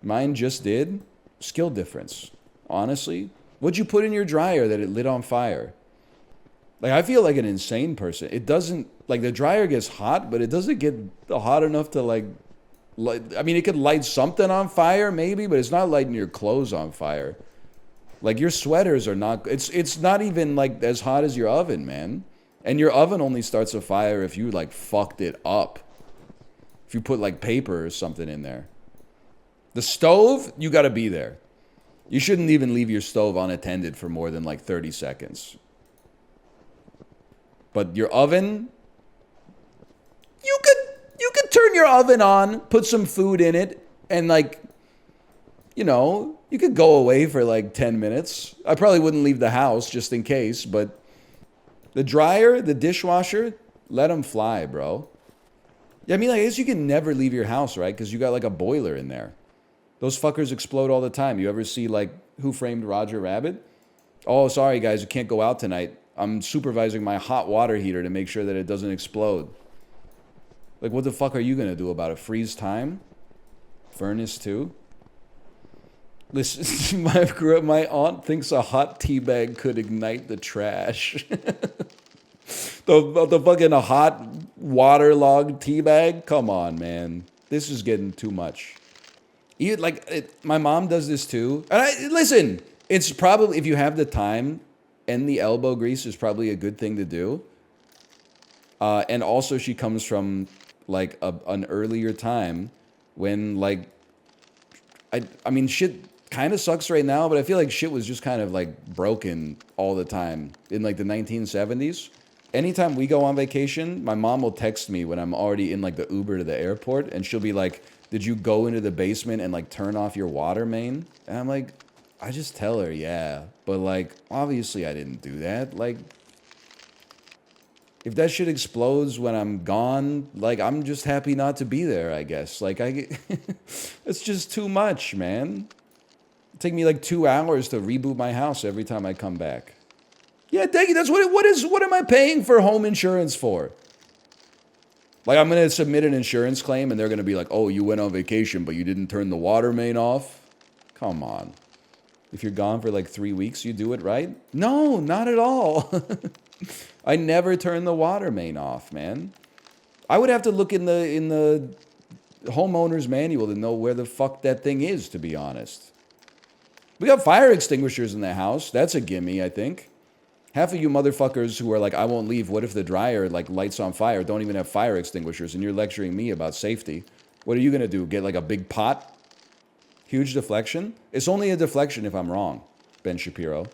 Mine just did. Skill difference. Honestly. What'd you put in your dryer that it lit on fire? Like, I feel like an insane person. It doesn't, like, the dryer gets hot, but it doesn't get hot enough to, like, I mean, it could light something on fire, maybe, but it's not lighting your clothes on fire. Like, your sweaters are not, it's not even, like, as hot as your oven, man. And your oven only starts a fire if you, like, fucked it up. If you put, like, paper or something in there. The stove, you gotta be there. You shouldn't even leave your stove unattended for more than, like, 30 seconds. But your oven, you could turn your oven on, put some food in it, and, like, you know, you could go away for, like, 10 minutes. I probably wouldn't leave the house just in case, but the dryer, the dishwasher, let them fly, bro. Yeah, I mean, like, I guess you can never leave your house, right? Because you got, like, a boiler in there. Those fuckers explode all the time. You ever see, like, Who Framed Roger Rabbit? Oh, sorry, guys, you can't go out tonight. I'm supervising my hot water heater to make sure that it doesn't explode. Like, what the fuck are you going to do about it? Freeze time? Furnace, too? Listen, my aunt thinks a hot tea bag could ignite the trash. the fucking hot waterlogged tea bag? Come on, man. This is getting too much. My mom does this too. And listen, it's probably, if you have the time and the elbow grease, is probably a good thing to do. And also she comes from like an earlier time when like, I mean, shit kind of sucks right now, but I feel like shit was just kind of like broken all the time in like the 1970s. Anytime we go on vacation, my mom will text me when I'm already in like the Uber to the airport, and she'll be like, did you go into the basement and like turn off your water main? And I'm like, I just tell her, yeah. But like, obviously I didn't do that. Like, if that shit explodes when I'm gone, like, I'm just happy not to be there, I guess. Like, it's just too much, man. It'd take me like 2 hours to reboot my house every time I come back. Yeah, thank you. That's what am I paying for home insurance for? Like, I'm going to submit an insurance claim, and they're going to be like, oh, you went on vacation, but you didn't turn the water main off? Come on. If you're gone for like 3 weeks, you do it right? No, not at all. I never turn the water main off, man. I would have to look in the homeowner's manual to know where the fuck that thing is, to be honest. We got fire extinguishers in the house. That's a gimme, I think. Half of you motherfuckers who are like, I won't leave, what if the dryer like lights on fire, don't even have fire extinguishers, and you're lecturing me about safety. What are you gonna do, get like a big pot? Huge deflection? It's only a deflection if I'm wrong, Ben Shapiro.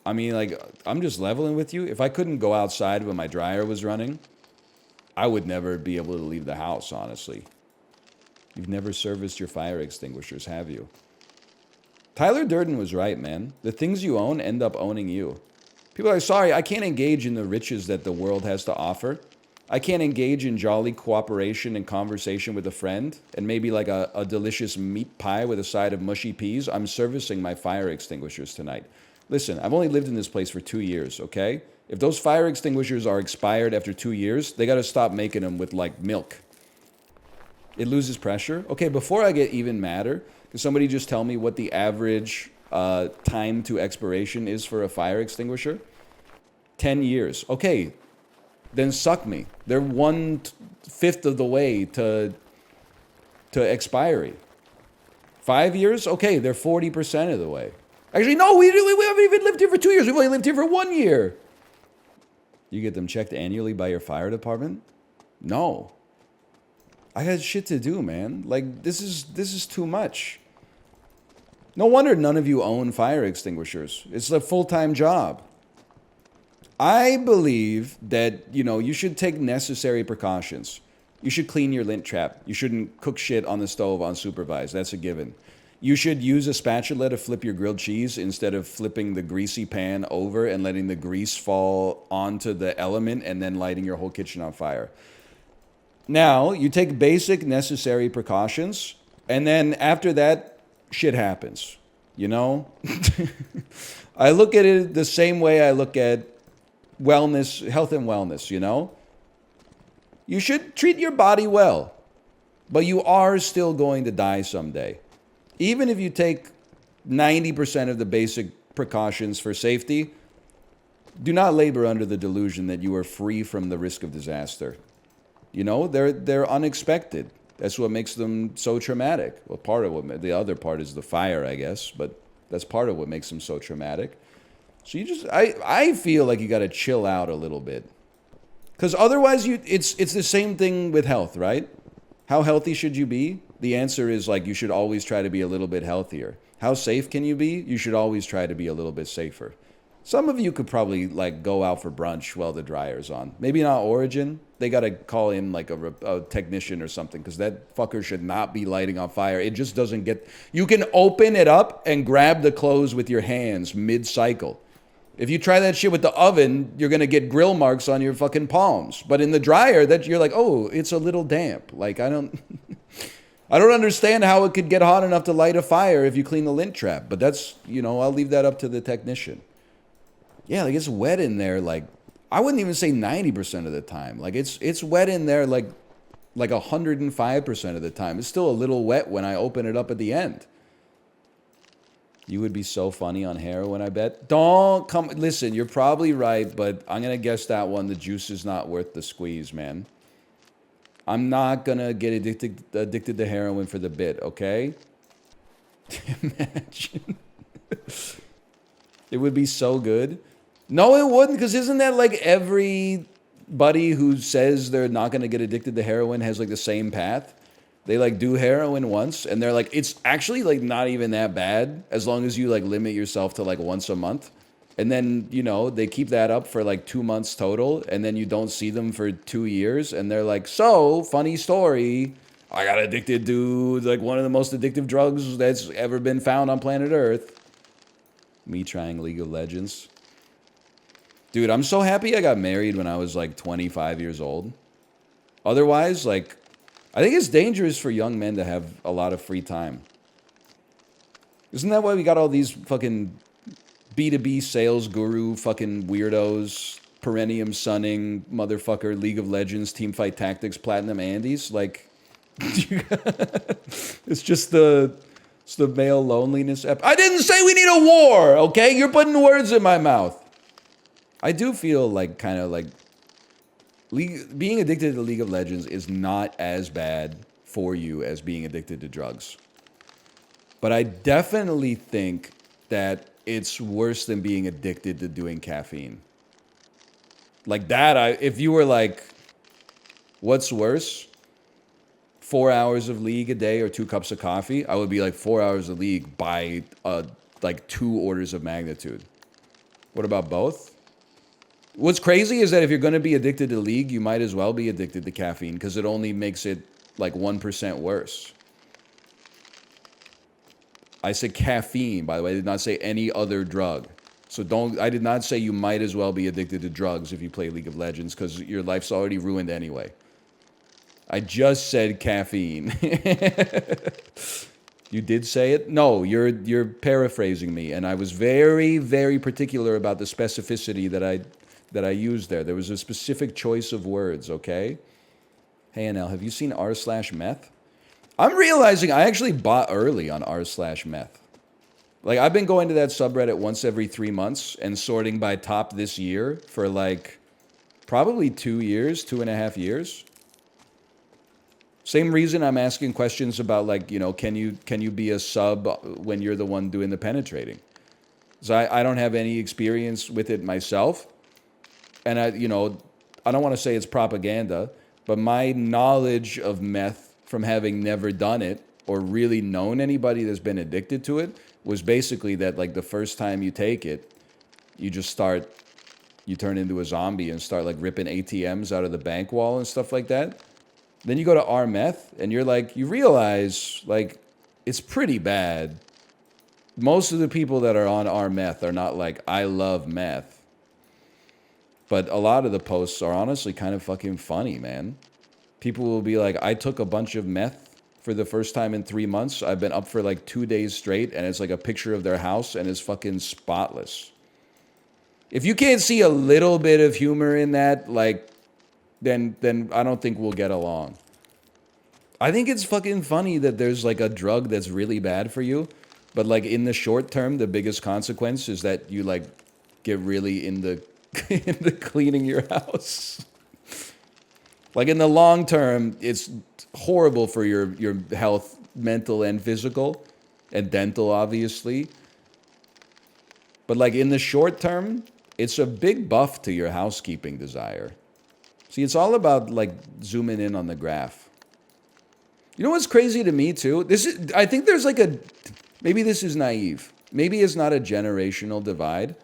I mean, like, I'm just leveling with you. If I couldn't go outside when my dryer was running, I would never be able to leave the house, honestly. You've never serviced your fire extinguishers, have you? Tyler Durden was right, man. The things you own end up owning you. People are sorry, I can't engage in the riches that the world has to offer. I can't engage in jolly cooperation and conversation with a friend and maybe like a delicious meat pie with a side of mushy peas. I'm servicing my fire extinguishers tonight. Listen, I've only lived in this place for 2 years, okay? If those fire extinguishers are expired after 2 years, they gotta stop making them with like milk. It loses pressure. Okay, before I get even madder, can somebody just tell me what the average time to expiration is for a fire extinguisher? 10 years. Okay, then suck me. They're 1/5 of the way to expiry. 5 years? Okay, they're 40% of the way. Actually, no, we haven't even lived here for 2 years. We've only lived here for 1 year. You get them checked annually by your fire department? No. I had shit to do, man. Like, this is too much. No wonder none of you own fire extinguishers. It's a full-time job. I believe that, you know, you should take necessary precautions. You should clean your lint trap. You shouldn't cook shit on the stove unsupervised. That's a given. You should use a spatula to flip your grilled cheese instead of flipping the greasy pan over and letting the grease fall onto the element and then lighting your whole kitchen on fire. Now, you take basic necessary precautions, and then after that, shit happens. You know? I look at it the same way I look at wellness, health and wellness, you know? You should treat your body well, but you are still going to die someday. Even if you take 90% of the basic precautions for safety, do not labor under the delusion that you are free from the risk of disaster. You know, they're unexpected. That's what makes them so traumatic. Well, part of what, the other part is the fire, I guess, but that's part of what makes them so traumatic. So you just, I feel like you got to chill out a little bit. Because otherwise, it's the same thing with health, right? How healthy should you be? The answer is like you should always try to be a little bit healthier. How safe can you be? You should always try to be a little bit safer. Some of you could probably like go out for brunch while the dryer's on. Maybe not Origin. They got to call in like a technician or something because that fucker should not be lighting on fire. It just doesn't get... You can open it up and grab the clothes with your hands mid-cycle. If you try that shit with the oven, you're going to get grill marks on your fucking palms. But in the dryer, that you're like, oh, it's a little damp. Like, I don't understand how it could get hot enough to light a fire if you clean the lint trap. But that's, you know, I'll leave that up to the technician. Yeah, like it's wet in there. Like, I wouldn't even say 90% of the time. Like, it's wet in there like 105% of the time. It's still a little wet when I open it up at the end. You would be so funny on heroin, I bet. Don't come... Listen, you're probably right, but I'm going to guess that one. The juice is not worth the squeeze, man. I'm not going to get addicted to heroin for the bit, okay? Imagine. It would be so good. No, it wouldn't, because isn't that like everybody who says they're not going to get addicted to heroin has like the same path? They like do heroin once and they're like, it's actually like not even that bad as long as you like limit yourself to like once a month. And then, you know, they keep that up for like 2 months total and then you don't see them for 2 years and they're like, so funny story. I got addicted to like one of the most addictive drugs that's ever been found on planet Earth. Me trying League of Legends. Dude, I'm so happy I got married when I was like 25 years old. Otherwise, like, I think it's dangerous for young men to have a lot of free time. Isn't that why we got all these fucking B2B sales guru fucking weirdos, perennium sunning, motherfucker, League of Legends, Teamfight Tactics, Platinum Andes? Like, it's just the male loneliness. I didn't say we need a war, okay? You're putting words in my mouth. I do feel like kind of like being addicted to League of Legends is not as bad for you as being addicted to drugs. But I definitely think that it's worse than being addicted to doing caffeine. Like that, if you were like, what's worse? 4 hours of League a day or 2 cups of coffee? I would be like 4 hours of League by like 2 orders of magnitude. What about both? What's crazy is that if you're going to be addicted to League, you might as well be addicted to caffeine because it only makes it like 1% worse. I said caffeine, by the way. I did not say any other drug. So I did not say you might as well be addicted to drugs if you play League of Legends because your life's already ruined anyway. I just said caffeine. You did say it? No, you're paraphrasing me, and I was very, very particular about the specificity that I used there. There was a specific choice of words, okay? Hey, NL, have you seen r/meth? I'm realizing I actually bought early on r/meth. Like, I've been going to that subreddit once every 3 months and sorting by top this year for like probably 2 years, 2.5 years. Same reason I'm asking questions about like, you know, can you be a sub when you're the one doing the penetrating? So I don't have any experience with it myself. And I don't want to say it's propaganda, but my knowledge of meth from having never done it or really known anybody that's been addicted to it was basically that like the first time you take it, you turn into a zombie and start like ripping ATMs out of the bank wall and stuff like that. Then you go to R-meth and you realize like it's pretty bad. Most of the people that are on R-meth are not like, I love meth. But a lot of the posts are honestly kind of fucking funny, man. People will be like, I took a bunch of meth for the first time in 3 months. I've been up for like 2 days straight, and it's like a picture of their house, and it's fucking spotless. If you can't see a little bit of humor in that, like, then I don't think we'll get along. I think it's fucking funny that there's like a drug that's really bad for you, but like in the short term, the biggest consequence is that you like get really into cleaning your house. Like in the long term, it's horrible for your health, mental and physical, and dental, obviously. But like in the short term, it's a big buff to your housekeeping desire. See, it's all about like zooming in on the graph. You know what's crazy to me too? I think there's like maybe this is naive. Maybe it's not a generational divide.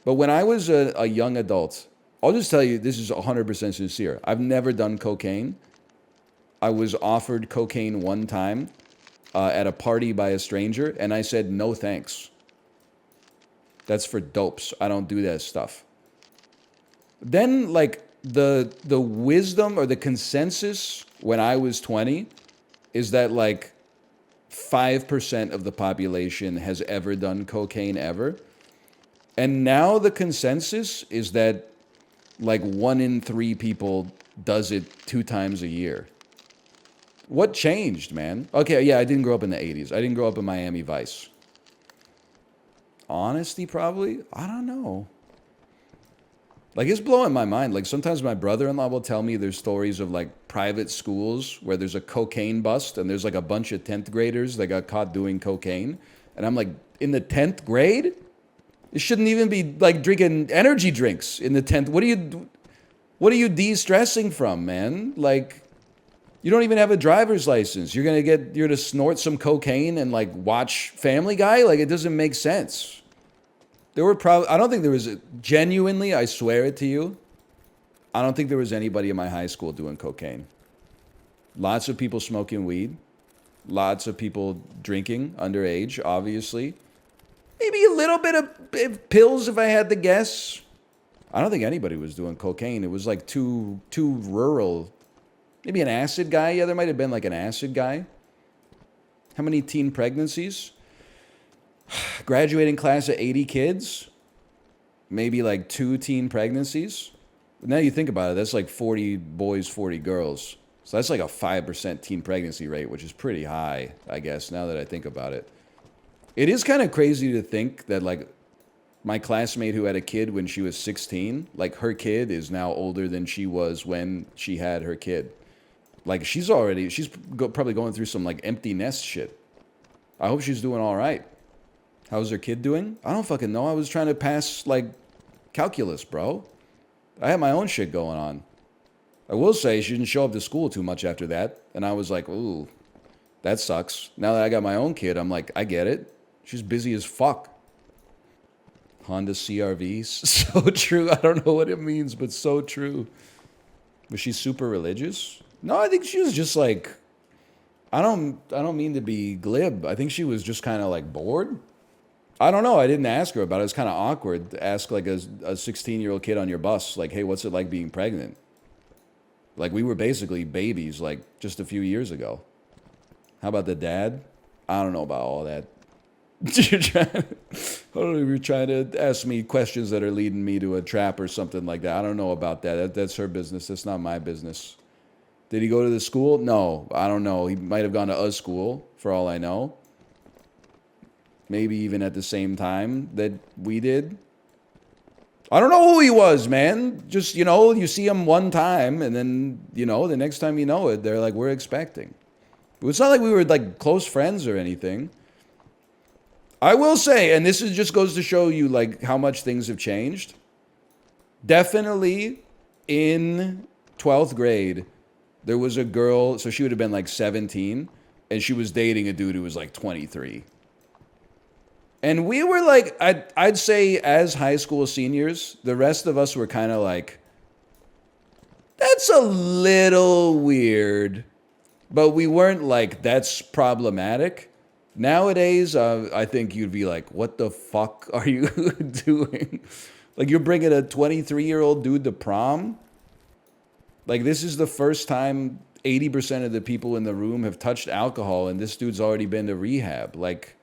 But when I was a young adult, I'll just tell you, this is 100% sincere. I've never done cocaine. I was offered cocaine one time at a party by a stranger, and I said, no thanks. That's for dopes. I don't do that stuff. Then, like, the wisdom or the consensus when I was 20 is that, like, 5% of the population has ever done cocaine ever. And now the consensus is that like 1 in 3 people does it 2 times a year. What changed, man? Okay, yeah, I didn't grow up in the 80s. I didn't grow up in Miami Vice. Honesty, probably? I don't know. Like, it's blowing my mind. Like, sometimes my brother-in-law will tell me there's stories of, like, private schools where there's a cocaine bust and there's, like, a bunch of 10th graders that got caught doing cocaine. And I'm like, in the 10th grade? It shouldn't even be like drinking energy drinks in the 10th. What are you de-stressing from, man? Like, you don't even have a driver's license. You're gonna snort some cocaine and like watch Family Guy? Like, it doesn't make sense. I don't think there was genuinely, I swear it to you, I don't think there was anybody in my high school doing cocaine. Lots of people smoking weed. Lots of people drinking underage, obviously. Maybe a little bit of pills if I had to guess. I don't think anybody was doing cocaine. It was like too rural. Maybe an acid guy. Yeah, there might have been like an acid guy. How many teen pregnancies? Graduating class of 80 kids. Maybe like 2 teen pregnancies. Now you think about it, that's like 40 boys, 40 girls. So that's like a 5% teen pregnancy rate, which is pretty high, I guess, now that I think about it. It is kind of crazy to think that, like, My classmate who had a kid when she was 16, like her kid is now older than she was when she had her kid. Like she's probably going through some like empty nest shit. I hope she's doing all right. How's her kid doing? I don't fucking know. I was trying to pass like calculus, bro. I had my own shit going on. I will say she didn't show up to school too much after that. And I was like, ooh, that sucks. Now that I got my own kid, I'm like, I get it. She's busy as fuck. Honda CRVs. So true. I don't know what it means, but so true. Was she super religious? No, I think she was just like, I don't mean to be glib. I think she was just kind of like bored. I don't know. I didn't ask her about it. It's kind of awkward to ask like a 16-year-old kid on your bus, like, hey, what's it like being pregnant? Like we were basically babies like just a few years ago. How about the dad? I don't know about all that. I don't know if you're trying to ask me questions that are leading me to a trap or something like that. I don't know about that. That's her business. That's not my business. Did he go to the school? No, I don't know. He might have gone to a school, for all I know. Maybe even at the same time that we did. I don't know who he was, man. Just, you know, you see him one time, and then, you know, the next time you know it, they're like, we're expecting. It's not like we were, like, close friends or anything. I will say, and this is just goes to show you, like, how much things have changed. Definitely in 12th grade, there was a girl, so she would have been, like, 17, and she was dating a dude who was, like, 23. And we were, like, I'd say as high school seniors, the rest of us were kind of like, that's a little weird. But we weren't like, that's problematic. Nowadays, I think you'd be like, what the fuck are you doing? Like, you're bringing a 23-year-old dude to prom? Like, this is the first time 80% of the people in the room have touched alcohol, and this dude's already been to rehab. Like,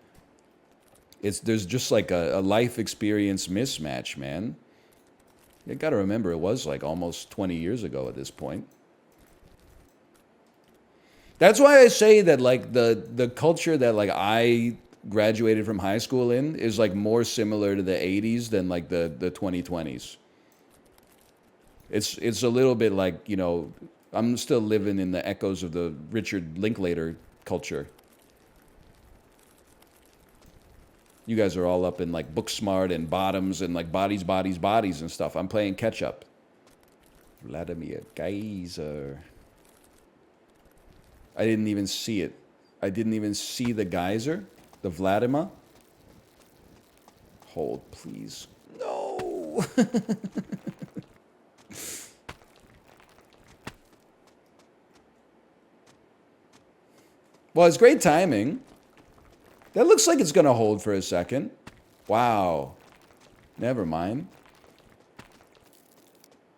there's just like a life experience mismatch, man. You gotta remember, it was like almost 20 years ago at this point. That's why I say that like the culture that like I graduated from high school in is like more similar to the 80s than like the 2020s. It's a little bit like, you know, I'm still living in the echoes of the Richard Linklater culture. You guys are all up in like Booksmart and Bottoms and like Bodies, Bodies, Bodies and stuff. I'm playing catch up. Vladimir Geyser. I didn't even see it. I didn't even see the geyser. The Vladimir. Hold, please. No. Well, it's great timing. That looks like it's going to hold for a second. Wow. Never mind.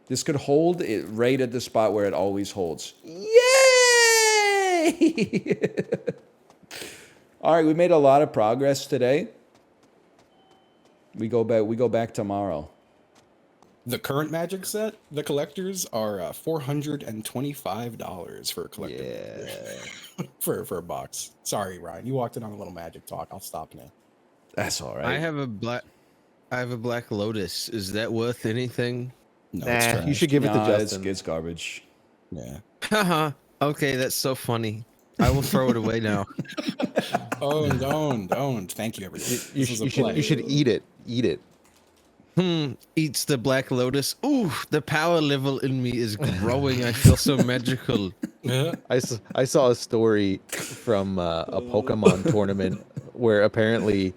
This could hold it right at the spot where it always holds. Yay! All right, we made a lot of progress today. We go back tomorrow. The current Magic set, the collectors are $425 for a collector. Yeah. for a box. Sorry, Ryan. You walked in on a little Magic talk. I'll stop now. That's all right. I have a black Lotus. Is that worth anything? No, nah, you should give it to Justin. It's garbage. Yeah. Haha. Okay, that's so funny. I will throw it away now. Oh, don't. Thank you, everybody. You should eat it. Eat it. Eats the Black Lotus. Ooh, the power level in me is growing. I feel so magical. I saw a story from a Pokemon tournament where apparently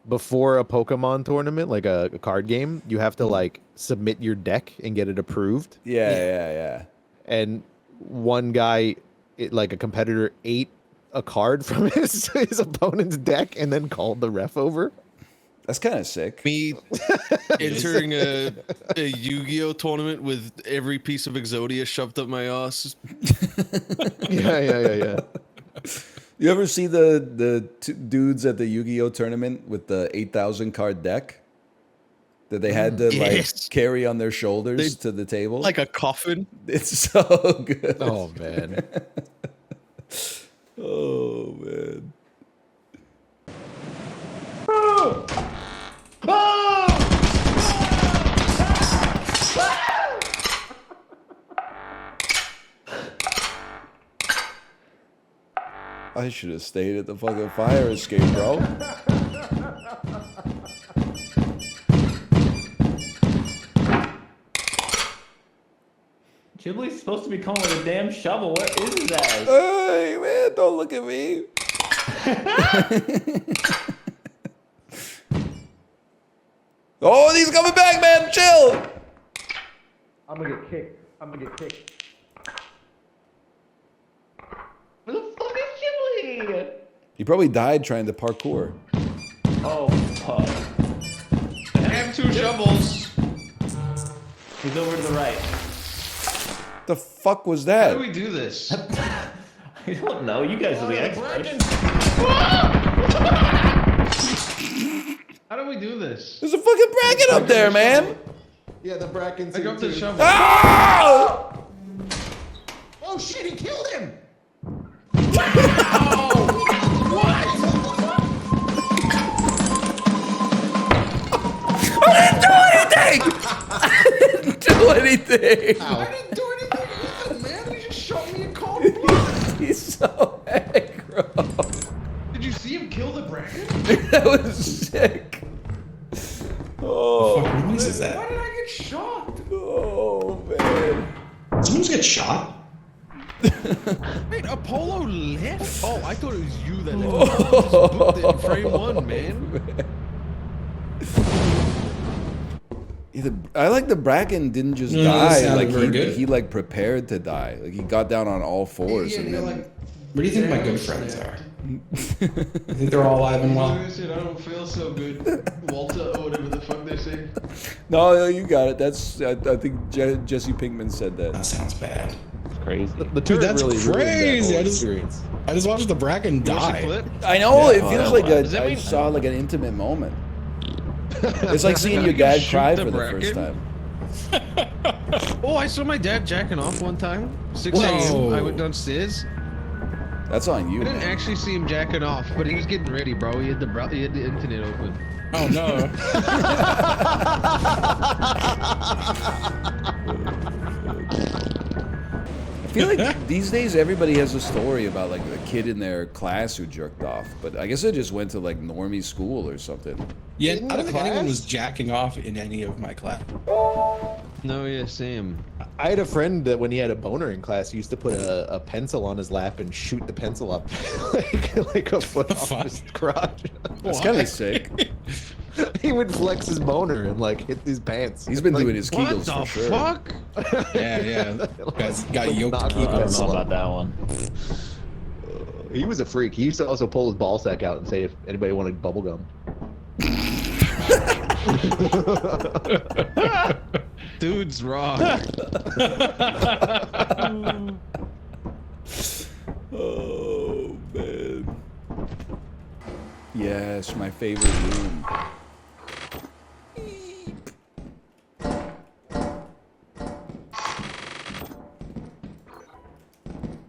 before a Pokemon tournament, like a card game, you have to like submit your deck and get it approved. Yeah. And one guy, like a competitor, ate a card from his opponent's deck and then called the ref over. That's kind of sick. Me entering a Yu-Gi-Oh tournament with every piece of Exodia shoved up my ass. Yeah. You ever see the dudes at the Yu-Gi-Oh tournament with the 8,000 card deck that they had to like carry on their shoulders to the table? Like a coffin. It's so good. Oh, man. Oh, man. I should have stayed at the fucking fire escape, bro. Ghibli's supposed to be calling with a damn shovel. What is his ass? Hey, man, don't look at me. Oh, he's coming back, man. Chill. I'm gonna get kicked. Where the fuck is Ghibli? He probably died trying to parkour. Oh, fuck. I have 2 shovels. He's over to the right. The fuck was How that? do we do this? I don't know. You guys are the experts. How do we do this? There's a fucking Bracken up there, man. Yeah, the Bracken's I dropped the shovel. Ah! Oh shit, he killed him! I didn't do anything. I didn't do anything either, man. He just shot me in cold blood. He's so aggro. Did you see him kill the Bracken? That was sick. Oh, What noise is Why that? did I get shot? oh man. Someone's get shot? Wait, Apollo left? Oh, I thought it was you that left. I just booked it in frame 1, man. I like the Bracken didn't just No, die. that Like sounded very good. he like prepared to die. Like he got down on all fours and then. Where do you think my good friends are? I think they're all alive and well. I don't feel so good. Walter, or whatever the fuck they say. No, you got it. That's I think Jesse Pinkman said that. That sounds bad. Crazy. The Dude, that's really ruined that crazy. whole I experience. just watched the Bracken die. I know. Yeah. It feels like I saw like an intimate moment. It's like seeing your dad cry for the first time. Oh, I saw my dad jacking off one time. 6 a.m. I went downstairs. That's on you. I didn't man. actually see him jacking off, but he was getting ready, bro. He had the internet open. Oh no. I feel like these days everybody has a story about like a kid in their class who jerked off, but I guess it just went to like normie school or something. Yeah, I don't think anyone was jacking off in any of my class. No, yeah, Sam. I had a friend that when he had a boner in class, he used to put a pencil on his lap and shoot the pencil up like a foot off his crotch. That's kind of sick. He would flex his boner and like hit his pants. He's been like, doing his Kegels for sure. Fuck? Yeah. Guys got yoked. I don't know about that one. He was a freak. He used to also pull his ball sack out and say if anybody wanted bubble gum. Dude's wrong. Oh man. Yes, my favorite room.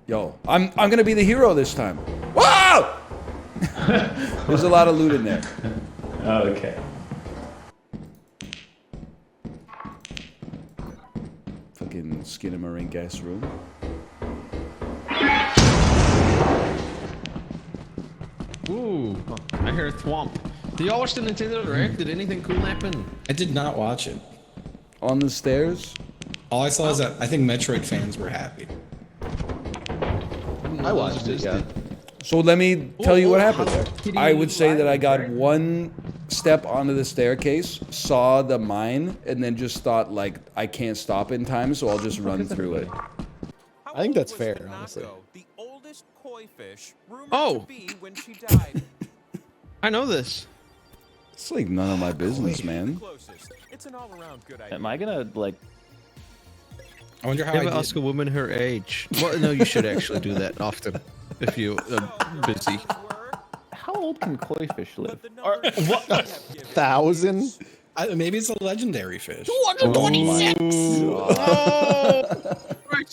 Yo, I'm gonna be the hero this time. Wow! There's a lot of loot in there. Okay. Fucking Skinamarink ass room. Ooh, I hear a thwomp. Did y'all watch the Nintendo Direct? Did anything cool happen? I did not watch it. On the stairs? All I saw is that I think Metroid fans were happy. I watched it, yeah. So let me tell you what happened there. I would say that I got one step onto the staircase, saw the mine, and then just thought like I can't stop in time, so I'll just run through it. I think that's fair, honestly. The oldest koi fish rumored Oh. to be when she died. I know this. It's like none of my business, man. Closest. It's an all-around good idea. Am I gonna like? I wonder how Never I did. ask a woman her age. Well, no, you should actually do that often if you are busy. How old can koi fish live? What? 1,000? Maybe it's a legendary fish. 226!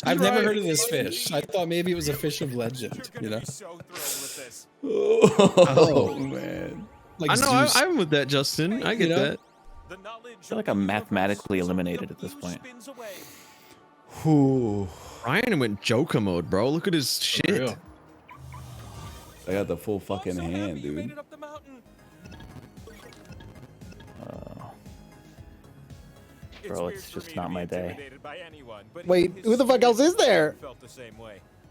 I've never heard of this fish. I thought maybe it was a fish of legend, you know? Oh man. Like I know, Zeus. I'm with that, Justin. I get You know? that. I feel like I'm mathematically eliminated at this point. Whew. Ryan went Joker mode, bro. Look at his shit. real. I got the full fucking hand, dude. Bro, it's just not my day. Wait, who the fuck else is there?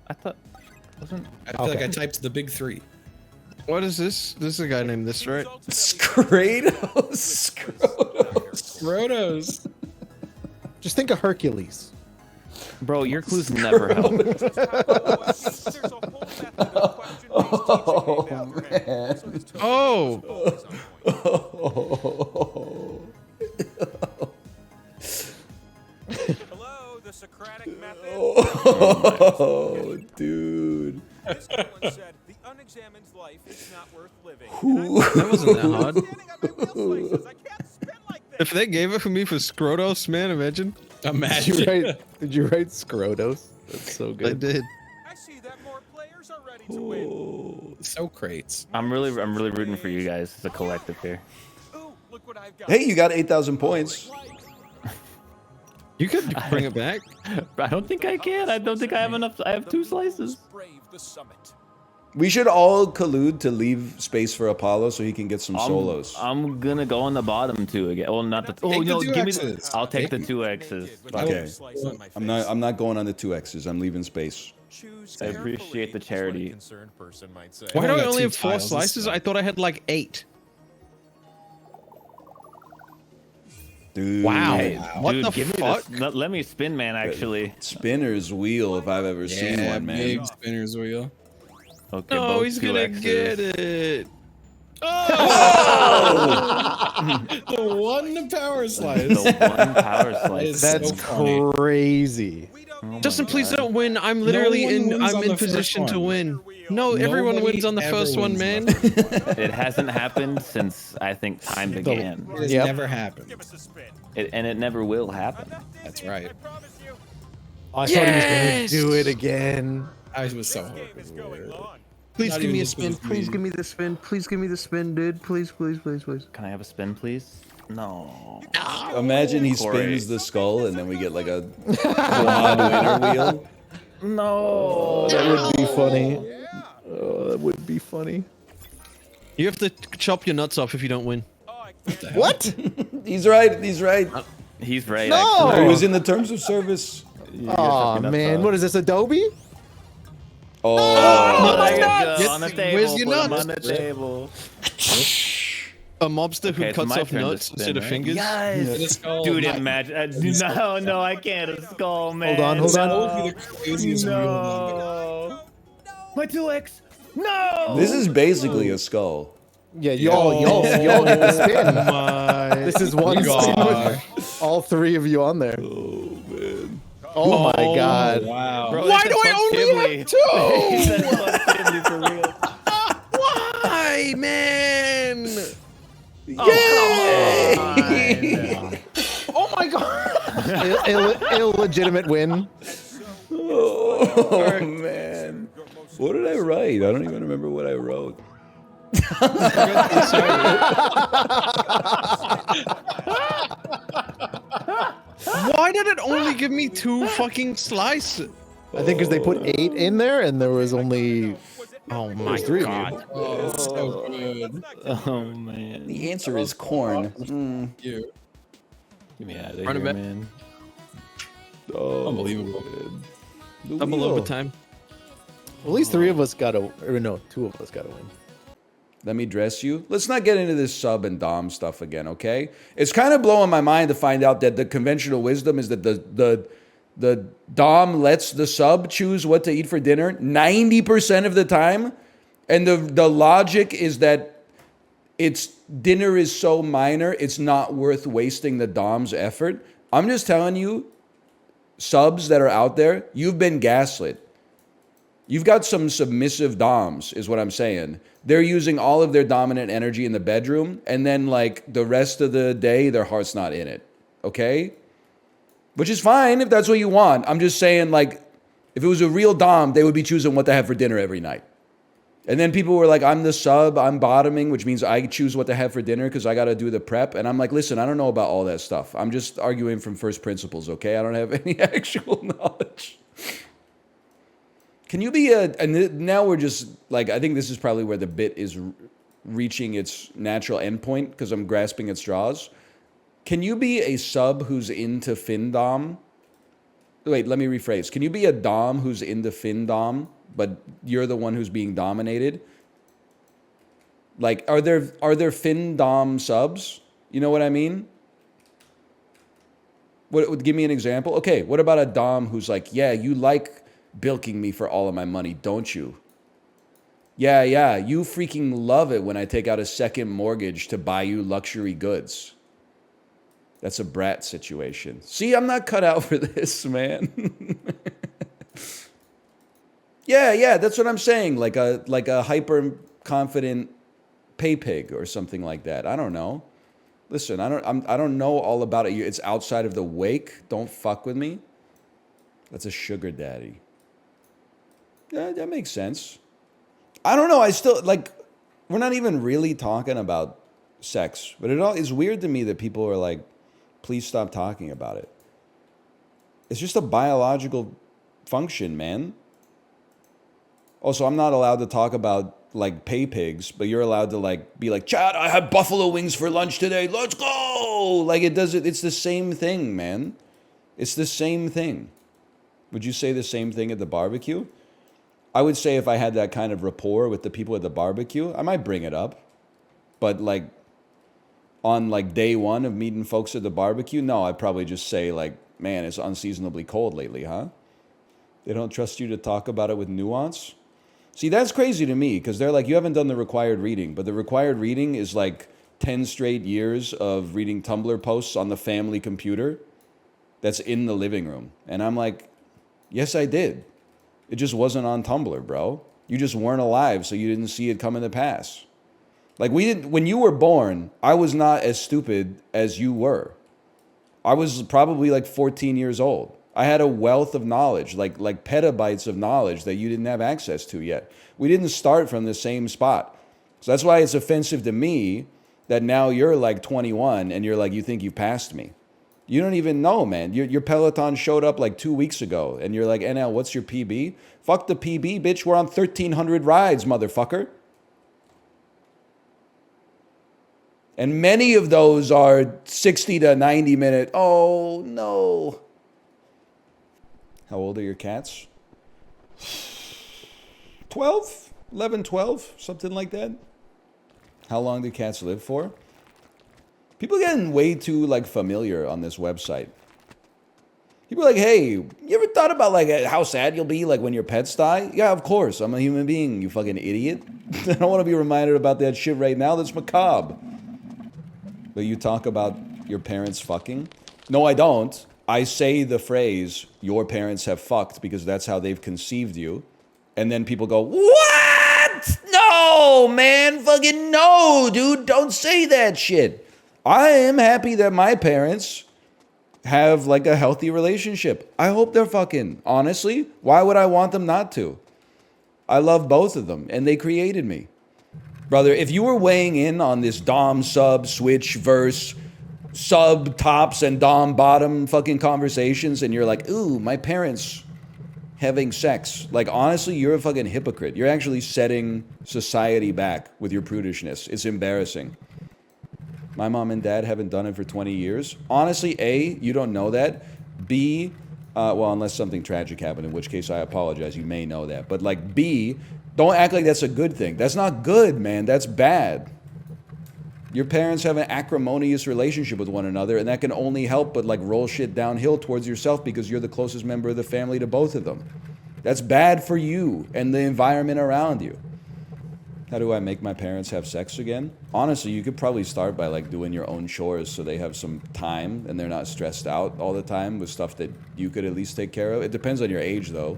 I thought wasn't. I feel like I typed the big three. What is this? This is a guy named this, right? Scrotos. Scrotos. Just think of Hercules. Bro, your clues never help. Oh, man. Oh. Hello, the Socratic method. Oh, dude. This one said the unexamined life is not worth living. That wasn't that hard. If they gave it for me for Scrotos, man, imagine. Did you write Scrotos? That's so good. I did. I see that more players are ready to win. Socrates. I'm really rooting for you guys as a collective here. Ooh, look what I've got. Hey, you got 8,000 points. You could bring it back. I don't think I can. I don't think I have enough. I have 2 slices. Brave the summit. We should all collude to leave space for Apollo so he can get some solos. I'm gonna go on the bottom 2 again. Well, not the. Oh no, give me the. I'll take the 2 X's. Okay. I'm not going on the 2 X's. I'm leaving space. I appreciate the charity. Why do I only have 4 slices? I thought I had like 8. Dude. Wow. Hey, What dude, the give fuck? Me let me spin, man. Actually. Spinner's wheel, if I've ever seen one, man. Big spinner's wheel. Okay. No, both he's 2 gonna X's. get it. The one power slice. The one power slice. That's so crazy. Oh Justin, my please God. don't win. I'm literally one in. wins I'm on in the first position to one. win. No, everyone Nobody wins on the ever first one, wins man. on the first one. It hasn't happened since I think time began. It has never happened. And it never will happen. That's right. I thought he was gonna do it again. I was so hoping. Please Not give me even a just spin. with Please me. give me the spin. Please give me the spin, dude. Please, please, please, please. Can I have a spin, please? No. Imagine he Corey. spins the skull and then we get like a quad winner wheel. No. That would be funny. Oh, that would be funny. You have to chop your nuts off if you don't win. What? He's right. He's right. He's right. No! Actually. It was in the terms of service. Oh man, what is this, Adobe? Oh, There you go, Yes, on the table. where's your put 'em nuts? on the table. A mobster Okay, who it's cuts my off turn to nuts spin, instead of right? fingers. Yes. Dude, imagine. No, I can't. A skull, man. Hold on. That would be the craziest wheel number. No. My 2X. No. This is basically a skull. Yeah, y'all get the spin. My This is one spin with all 3 of you on there. Oh man. Oh my god. Wow. Bro, Why they do said I fuck only Ghibli. have 2? He said fuck Ghibli for real. Why, man? Yay! Oh my god. Illegitimate win. Oh man. What did I write? I don't even remember what I wrote. Why did it only give me 2 fucking slices? I think because they put 8 in there and there was only Oh my 3 god. of you. Oh, it's so good. Oh man. The answer is corn. You. Get me out of Run here, it back. man. Oh, Unbelievable. man. The Double wheel. overtime. At least 3 of us got to, or no, 2 of us got to win. Let me dress you. Let's not get into this sub and dom stuff again, okay? It's kind of blowing my mind to find out that the conventional wisdom is that the dom lets the sub choose what to eat for dinner 90% of the time, and the logic is that dinner is so minor, it's not worth wasting the dom's effort. I'm just telling you, subs that are out there, you've been gaslit. You've got some submissive doms, is what I'm saying. They're using all of their dominant energy in the bedroom, and then, like, the rest of the day, their heart's not in it. Okay? Which is fine if that's what you want. I'm just saying, like, if it was a real dom, they would be choosing what to have for dinner every night. And then people were like, I'm the sub, I'm bottoming, which means I choose what to have for dinner because I got to do the prep. And I'm like, listen, I don't know about all that stuff. I'm just arguing from first principles, okay? I don't have any actual knowledge. Can you be and now we're just like, I think this is probably where the bit is reaching its natural endpoint because I'm grasping at straws. Can you be a sub who's into findom? Wait, let me rephrase. Can you be a dom who's into findom, but you're the one who's being dominated? Like, are there findom subs? You know what I mean? What, give me an example. Okay, what about a dom who's like, yeah, you like bilking me for all of my money, don't you? Yeah, you freaking love it when I take out a second mortgage to buy you luxury goods. That's a brat situation. See, I'm not cut out for this, man. Yeah, that's what I'm saying. Like a hyper confident paypig or something like that. I don't know. Listen, I don't know all about it. It's outside of the wake. Don't fuck with me. That's a sugar daddy. Yeah, that makes sense. I don't know. I still like. We're not even really talking about sex, but it's weird to me that people are like, please stop talking about it. It's just a biological function, man. Also, I'm not allowed to talk about like pay pigs, but you're allowed to like be like, Chad, I had buffalo wings for lunch today. Let's go. Like it's the same thing, man. It's the same thing. Would you say the same thing at the barbecue? I would say if I had that kind of rapport with the people at the barbecue, I might bring it up. But like on like day one of meeting folks at the barbecue, no, I'd probably just say like, man, it's unseasonably cold lately, huh? They don't trust you to talk about it with nuance? See, that's crazy to me because they're like, you haven't done the required reading, but the required reading is like 10 straight years of reading Tumblr posts on the family computer that's in the living room. And I'm like, yes, I did. It just wasn't on Tumblr, bro. You just weren't alive, so you didn't see it coming to pass. Like when you were born, I was not as stupid as you were. I was probably like 14 years old. I had a wealth of knowledge, like petabytes of knowledge that you didn't have access to yet. We didn't start from the same spot. So that's why it's offensive to me that now you're like 21 and you're like, you think you passed me. You don't even know, man. Your Peloton showed up like 2 weeks ago and you're like, NL, what's your PB? Fuck the PB, bitch. We're on 1,300 rides, motherfucker. And many of those are 60 to 90 minute. Oh, no. How old are your cats? 12? 11, 12? Something like that? How long do cats live for? People are getting way too like familiar on this website. People are like, hey, you ever thought about like how sad you'll be like when your pets die? Yeah, of course. I'm a human being, you fucking idiot. I don't want to be reminded about that shit right now. That's macabre. But you talk about your parents fucking? No, I don't. I say the phrase, your parents have fucked because that's how they've conceived you. And then people go, what? No, man, fucking no, dude. Don't say that shit. I am happy that my parents have like a healthy relationship. I hope they're fucking. Honestly, why would I want them not to? I love both of them and they created me. Brother, if you were weighing in on this dom sub switch verse sub tops and dom bottom fucking conversations and you're like, ooh, my parents having sex. Like, honestly, you're a fucking hypocrite. You're actually setting society back with your prudishness. It's embarrassing. My mom and dad haven't done it for 20 years. Honestly, A, you don't know that. B, well, unless something tragic happened, in which case I apologize. You may know that. But like B, don't act like that's a good thing. That's not good, man. That's bad. Your parents have an acrimonious relationship with one another, and that can only help but like roll shit downhill towards yourself because you're the closest member of the family to both of them. That's bad for you and the environment around you. How do I make my parents have sex again? Honestly, you could probably start by like doing your own chores so they have some time and they're not stressed out all the time with stuff that you could at least take care of. It depends on your age though.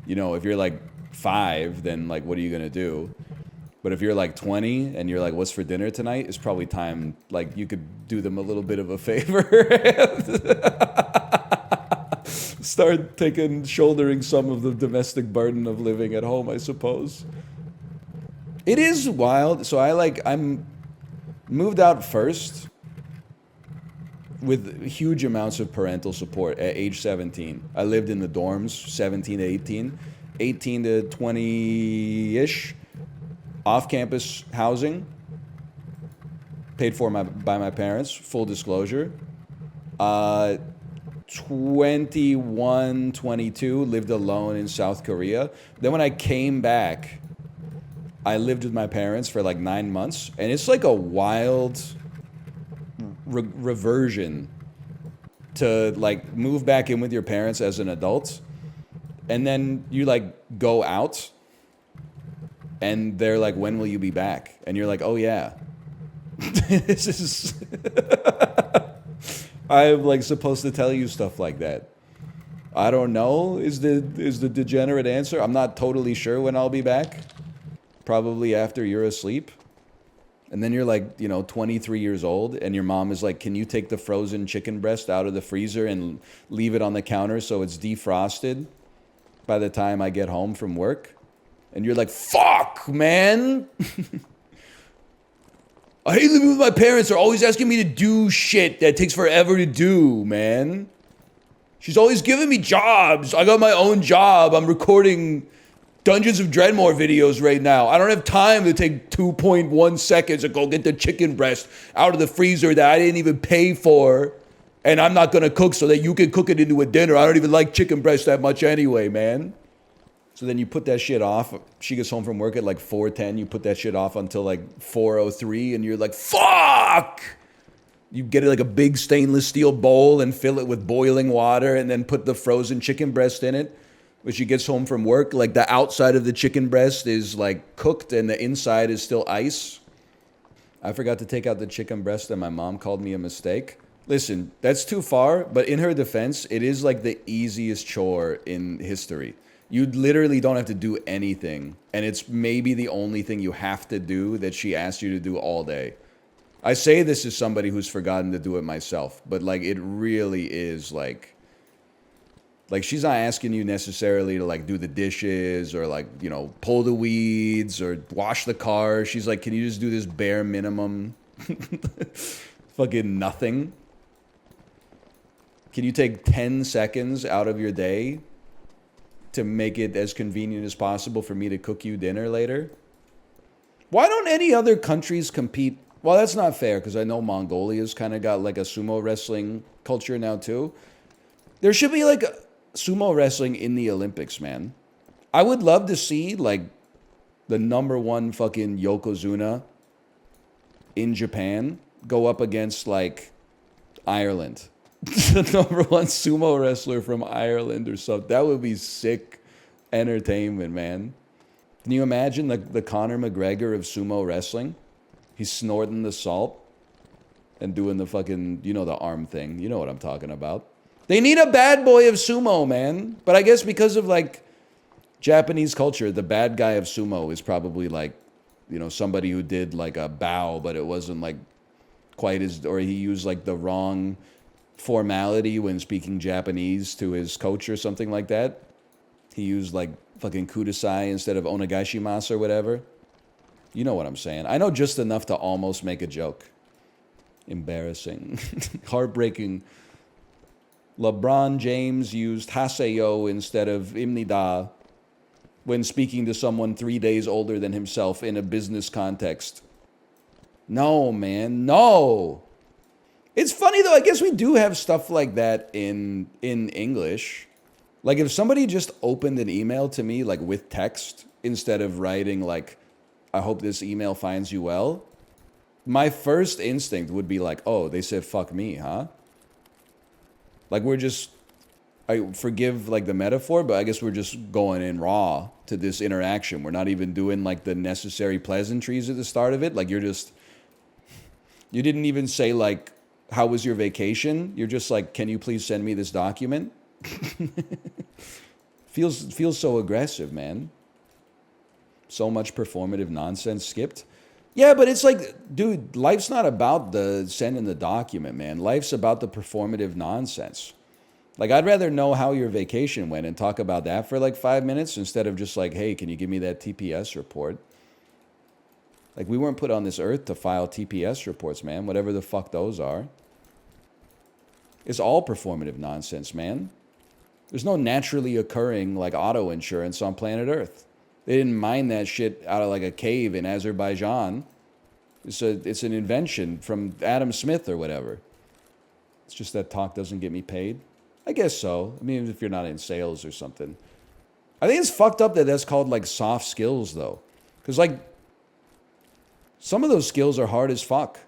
You know, if you're like 5, then like what are you gonna do? But if you're like 20 and you're like, what's for dinner tonight? It's probably time, like you could do them a little bit of a favor. Start shouldering some of the domestic burden of living at home, I suppose. It is wild. So I'm moved out first with huge amounts of parental support at age 17. I lived in the dorms, 17 to 18. 18 to 20-ish, off-campus housing, paid for by my parents, full disclosure. 21, 22, lived alone in South Korea. Then when I came back, I lived with my parents for like 9 months, and it's like a wild reversion to like move back in with your parents as an adult, and then you like go out, and they're like, "When will you be back?" And you're like, "Oh yeah." This is I'm like supposed to tell you stuff like that. I don't know is the degenerate answer. I'm not totally sure when I'll be back. Probably after you're asleep. And then you're like, 23 years old, and your mom is like, "Can you take the frozen chicken breast out of the freezer and leave it on the counter so it's defrosted by the time I get home from work?" And you're like, "Fuck, man." I hate living with my parents. They're always asking me to do shit that takes forever to do, man. She's always giving me jobs. I got my own job. I'm recording Dungeons of Dreadmore videos right now. I don't have time to take 2.1 seconds to go get the chicken breast out of the freezer that I didn't even pay for. And I'm not going to cook so that you can cook it into a dinner. I don't even like chicken breast that much anyway, man. So then you put that shit off. She gets home from work at like 4:10. You put that shit off until like 4:03, and you're like, "Fuck!" You get it like a big stainless steel bowl and fill it with boiling water, and then put the frozen chicken breast in it. When she gets home from work, like the outside of the chicken breast is like cooked and the inside is still ice. I forgot to take out the chicken breast, and my mom called me a mistake. Listen, that's too far, but in her defense, it is like the easiest chore in history. You literally don't have to do anything, and it's maybe the only thing you have to do that she asked you to do all day. I say this as somebody who's forgotten to do it myself, but like it really is like she's not asking you necessarily to like do the dishes or like, pull the weeds or wash the car. She's like, "Can you just do this bare minimum?" Fucking nothing. Can you take 10 seconds out of your day to make it as convenient as possible for me to cook you dinner later? Why don't any other countries compete? Well, that's not fair, because I know Mongolia's kind of got like a sumo wrestling culture now too. There should be like sumo wrestling in the Olympics, man. I would love to see like the #1 fucking Yokozuna in Japan go up against like Ireland. The #1 sumo wrestler from Ireland or something. That would be sick entertainment, man. Can you imagine the Conor McGregor of sumo wrestling? He's snorting the salt and doing the fucking, the arm thing. You know what I'm talking about. They need a bad boy of sumo, man. But I guess because of like Japanese culture, the bad guy of sumo is probably like, somebody who did like a bow, but it wasn't like quite as, or he used like the wrong formality when speaking Japanese to his coach or something like that. He used like fucking kudasai instead of onegaishimasu or whatever. You know what I'm saying. I know just enough to almost make a joke. Embarrassing. Heartbreaking. LeBron James used haseyo instead of imnida when speaking to someone 3 days older than himself in a business context. No, man, no. It's funny though, I guess we do have stuff like that in English. Like if somebody just opened an email to me like with text instead of writing like, "I hope this email finds you well," my first instinct would be like, "Oh, they said fuck me, huh?" Like I forgive like the metaphor, but I guess we're just going in raw to this interaction. We're not even doing like the necessary pleasantries at the start of it. Like you didn't even say like, "How was your vacation?" You're just like, "Can you please send me this document?" Feels so aggressive, man. So much performative nonsense skipped. Yeah, but it's like, dude, life's not about the sending the document, man. Life's about the performative nonsense. Like, I'd rather know how your vacation went and talk about that for like 5 minutes instead of just like, "Hey, can you give me that TPS report?" Like, we weren't put on this earth to file TPS reports, man. Whatever the fuck those are. It's all performative nonsense, man. There's no naturally occurring like auto insurance on planet Earth. They didn't mine that shit out of like a cave in Azerbaijan. It's an invention from Adam Smith or whatever. It's just that talk doesn't get me paid. I guess so. I mean, if you're not in sales or something. I think it's fucked up that that's called like soft skills though. Because like some of those skills are hard as fuck.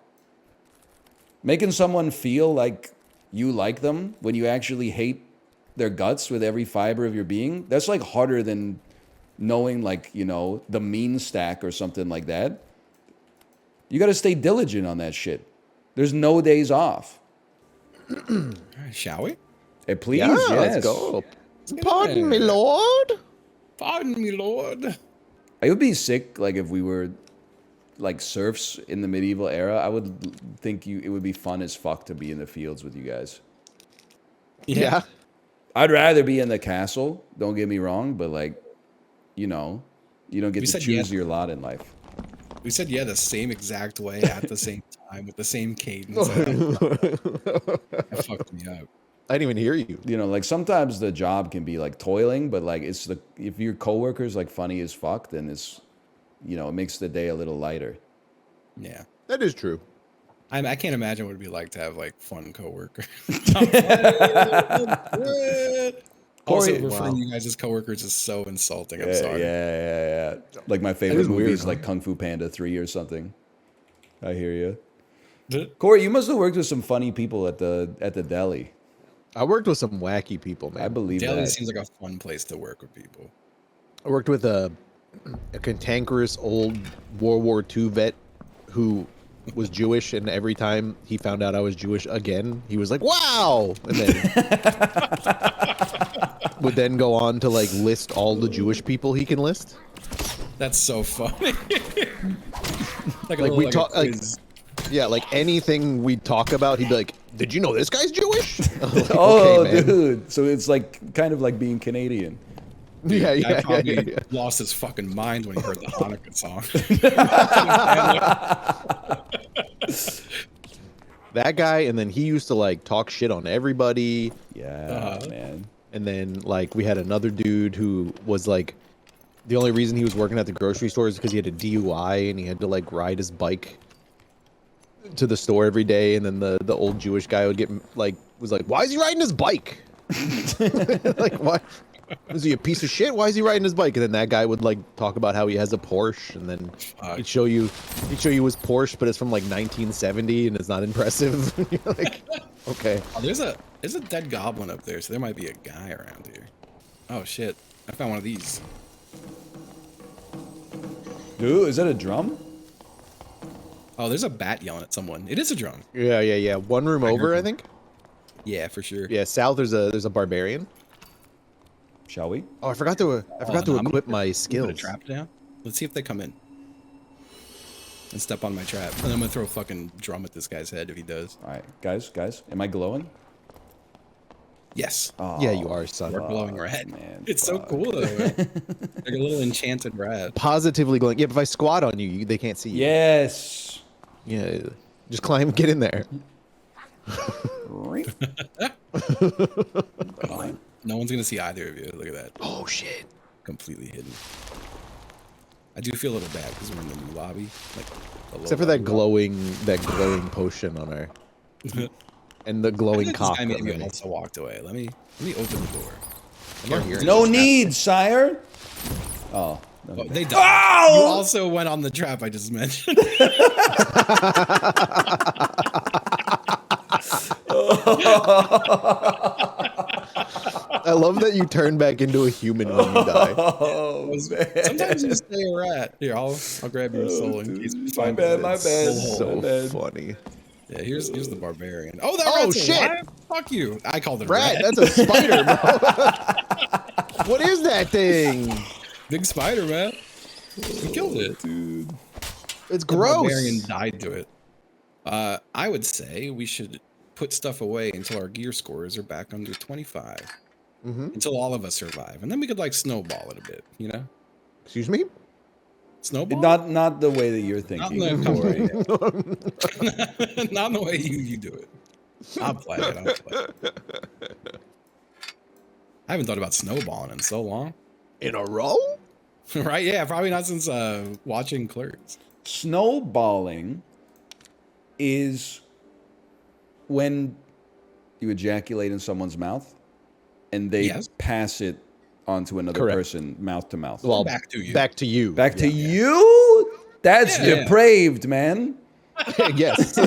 Making someone feel like you like them when you actually hate their guts with every fiber of your being, that's like harder than knowing like, you know, the mean stack or something like that. You got to stay diligent on that shit. There's no days off. Shall we? Hey, please, Yeah, yes. let's go. Pardon me, Lord. Pardon me, Lord. I would be sick like if we were like serfs in the medieval era. I would think it would be fun as fuck to be in the fields with you guys. Yeah. I'd rather be in the castle, don't get me wrong, but like, you know, you don't get to choose your lot in life. We said yeah the same exact way at the same time with the same cadence. That fucked me up. I didn't even hear you. You know, like sometimes the job can be like toiling, but like if your coworker's like funny as fuck, then it's, you know, it makes the day a little lighter. Yeah, that is true. I can't imagine what it'd be like to have like fun coworkers. Also, referring to you guys as coworkers is so insulting. I'm sorry. Yeah. Like my favorite movie is like Kung Fu Panda 3 or something. I hear you. Corey, you must have worked with some funny people at the deli. I worked with some wacky people, man. I believe Deli that. seems like a fun place to work with people. I worked with a cantankerous old World War II vet who was Jewish, and every time he found out I was Jewish again, he was like, "Wow!" and then would then go on to like list all the Jewish people he can list. That's so funny. like we talk, yeah, like anything we talk about, he'd be like, "Did you know this guy's Jewish?" Like, oh, okay, dude! So it's like kind of like being Canadian. Dude, Yeah. Probably lost his fucking mind when he heard the Hanukkah song. That guy, and then he used to like talk shit on everybody. Yeah, man. And then like we had another dude who was like, the only reason he was working at the grocery store is because he had a DUI and he had to like ride his bike to the store every day. And then the old Jewish guy would get like, was like, "Why is he riding his bike?" Like, why? Is he a piece of shit? Why is he riding his bike? And then that guy would like talk about how he has a Porsche, and then he'd show you his Porsche, but it's from like 1970 and it's not impressive. You're like, okay. Oh, there's a dead goblin up there, so there might be a guy around here. Oh shit! I found one of these. Dude, is that a drum? Oh, there's a bat yelling at someone. It is a drum. Yeah. One room over, I think. Yeah, for sure. Yeah, south there's a barbarian. Shall we? Oh, I forgot to equip my skills. Put a trap down. Let's see if they come in. And step on my trap. And I'm gonna throw a fucking drum at this guy's head if he does. All right, guys, am I glowing? Yes. Oh, yeah, you are, son. We're glowing red. Man, it's so cool though. Like a little enchanted red. Positively glowing. Yeah, but if I squat on you, they can't see you. Yes. Yeah, just climb, get in there. No one's gonna see either of you. Look at that. Oh shit. Completely hidden. I do feel a little bad because we're in the new lobby. Like, except for that glowing potion on our and the glowing cock. I maybe also walked away. Let me open the door. No need, sire. Oh, oh they died. Oh! You also went on the trap I just mentioned. I love that you turn back into a human when you die. Oh, man. Sometimes you stay a rat. Here, I'll grab your soul in case we find my bad. So funny. Yeah, here's the barbarian. Oh, that oh rat's shit! alive? Fuck you! I called it a rat. rat. That's a spider, bro. What is that thing? Big spider, man. We killed it, dude. It's the gross. Barbarian died to it. I would say we should put stuff away until our gear scores are back under 25. Until all of us survive, and then we could like snowball it a bit, you know? Excuse me? Snowball? Not the way that you're thinking. Not in the way you do it. I'll play it. I haven't thought about snowballing in so long. In a row? Right? Yeah, probably not since watching Clerks. Snowballing is when you ejaculate in someone's mouth and they pass it onto another person, mouth to mouth. Well, back to you. Back to you. Back to you? That's depraved, man. Yes.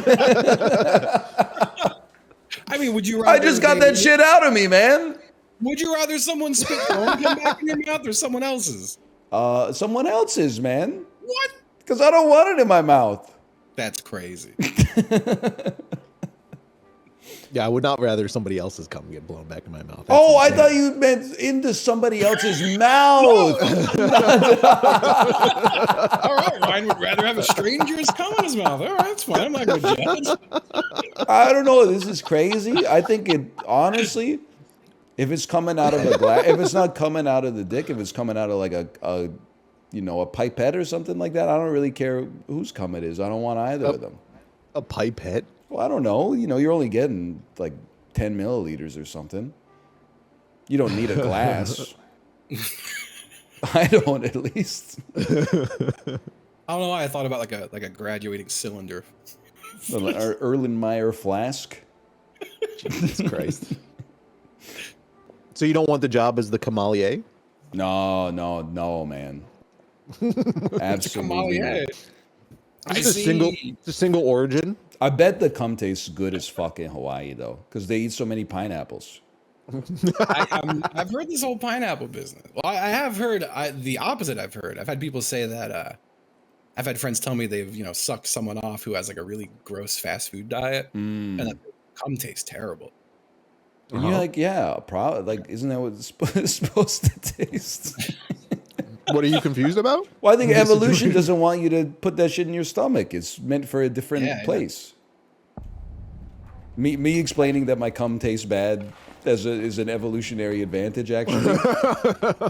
I mean, would you rather... I just got that shit out of me, man. Would you rather someone spit come back in your mouth or someone else's? Someone else's, man. What? Because I don't want it in my mouth. That's crazy. Yeah, I would not rather somebody else's cum get blown back in my mouth. That's insane. I thought you meant into somebody else's mouth. All right, Ryan would rather have a stranger's cum in his mouth. All right, that's fine. I'm not going to judge. I don't know. This is crazy. I think it, honestly, if it's coming out of a glass, if it's not coming out of the dick, if it's coming out of like a pipette or something like that, I don't really care whose cum it is. I don't want either of them. A pipette? Well, I don't know. You're only getting like 10 milliliters or something. You don't need a glass. I don't, at least. I don't know why I thought about like a graduating cylinder. An Erlenmeyer flask. Jesus Christ. So you don't want the job as the Kamalier? No, man. Absolutely not. Just a single origin. I bet the cum tastes good as fuck in Hawaii though, because they eat so many pineapples. I've heard this whole pineapple business. Well, I have heard the opposite. I've heard. I've had people say that. I've had friends tell me they've sucked someone off who has like a really gross fast food diet, and that cum tastes terrible. And you're like, yeah, probably. Like, isn't that what it's supposed to taste? What are you confused about? Well, I think evolution doesn't want you to put that shit in your stomach. It's meant for a different place. Yeah. Me explaining that my cum tastes bad is an evolutionary advantage, actually.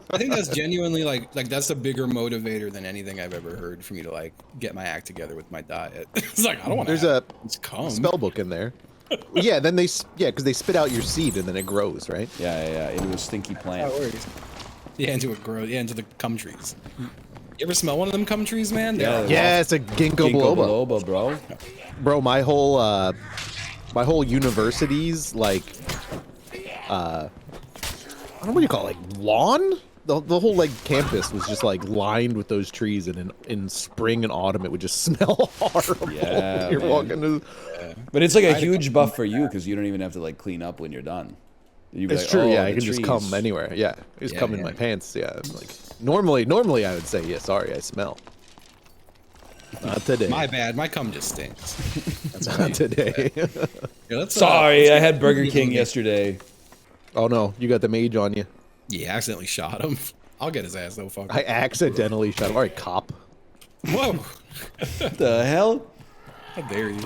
I think that's genuinely like that's a bigger motivator than anything I've ever heard for me to like get my act together with my diet. It's like I don't want to. There's a spell book in there. Yeah, then because they spit out your seed and then it grows, right? Yeah, into a stinky plant. Yeah, into the cum trees. You ever smell one of them cum trees, man? Yeah, it's a ginkgo biloba, bro. Bro, my whole university's like, I don't know what you call it, like lawn. The whole like campus was just like lined with those trees, and in spring and autumn it would just smell horrible. Yeah, you're walking to. But it's like a huge buff for you because you don't even have to like clean up when you're done. It's like, true, I can just come anywhere. Yeah, just come in my pants. Yeah, like normally I would say, yeah, sorry, I smell. Not today. My bad, my cum just stinks. That's not today. Sorry, I had Burger King yesterday. Oh no, you got the mage on you. Yeah, I accidentally shot him. I'll get his ass though, fuck. I accidentally shot him. All right, cop. Whoa. What the hell? How dare you?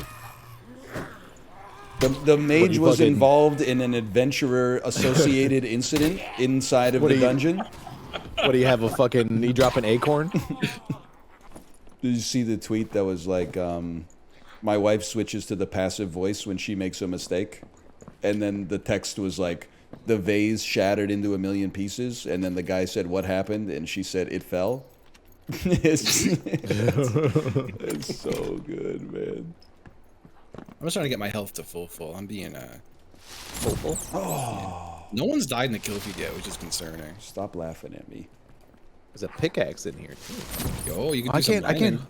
The mage was involved in an adventurer-associated incident inside of the dungeon. What do you have, you drop an acorn? Did you see the tweet that was like, my wife switches to the passive voice when she makes a mistake? And then the text was like, the vase shattered into a million pieces, and then the guy said, what happened? And she said, it fell. It's so good, man. I'm just trying to get my health to full. I'm being full. Oh. No one's died in the kill feed yet, which is concerning. Stop laughing at me. There's a pickaxe in here too. Yo, you can do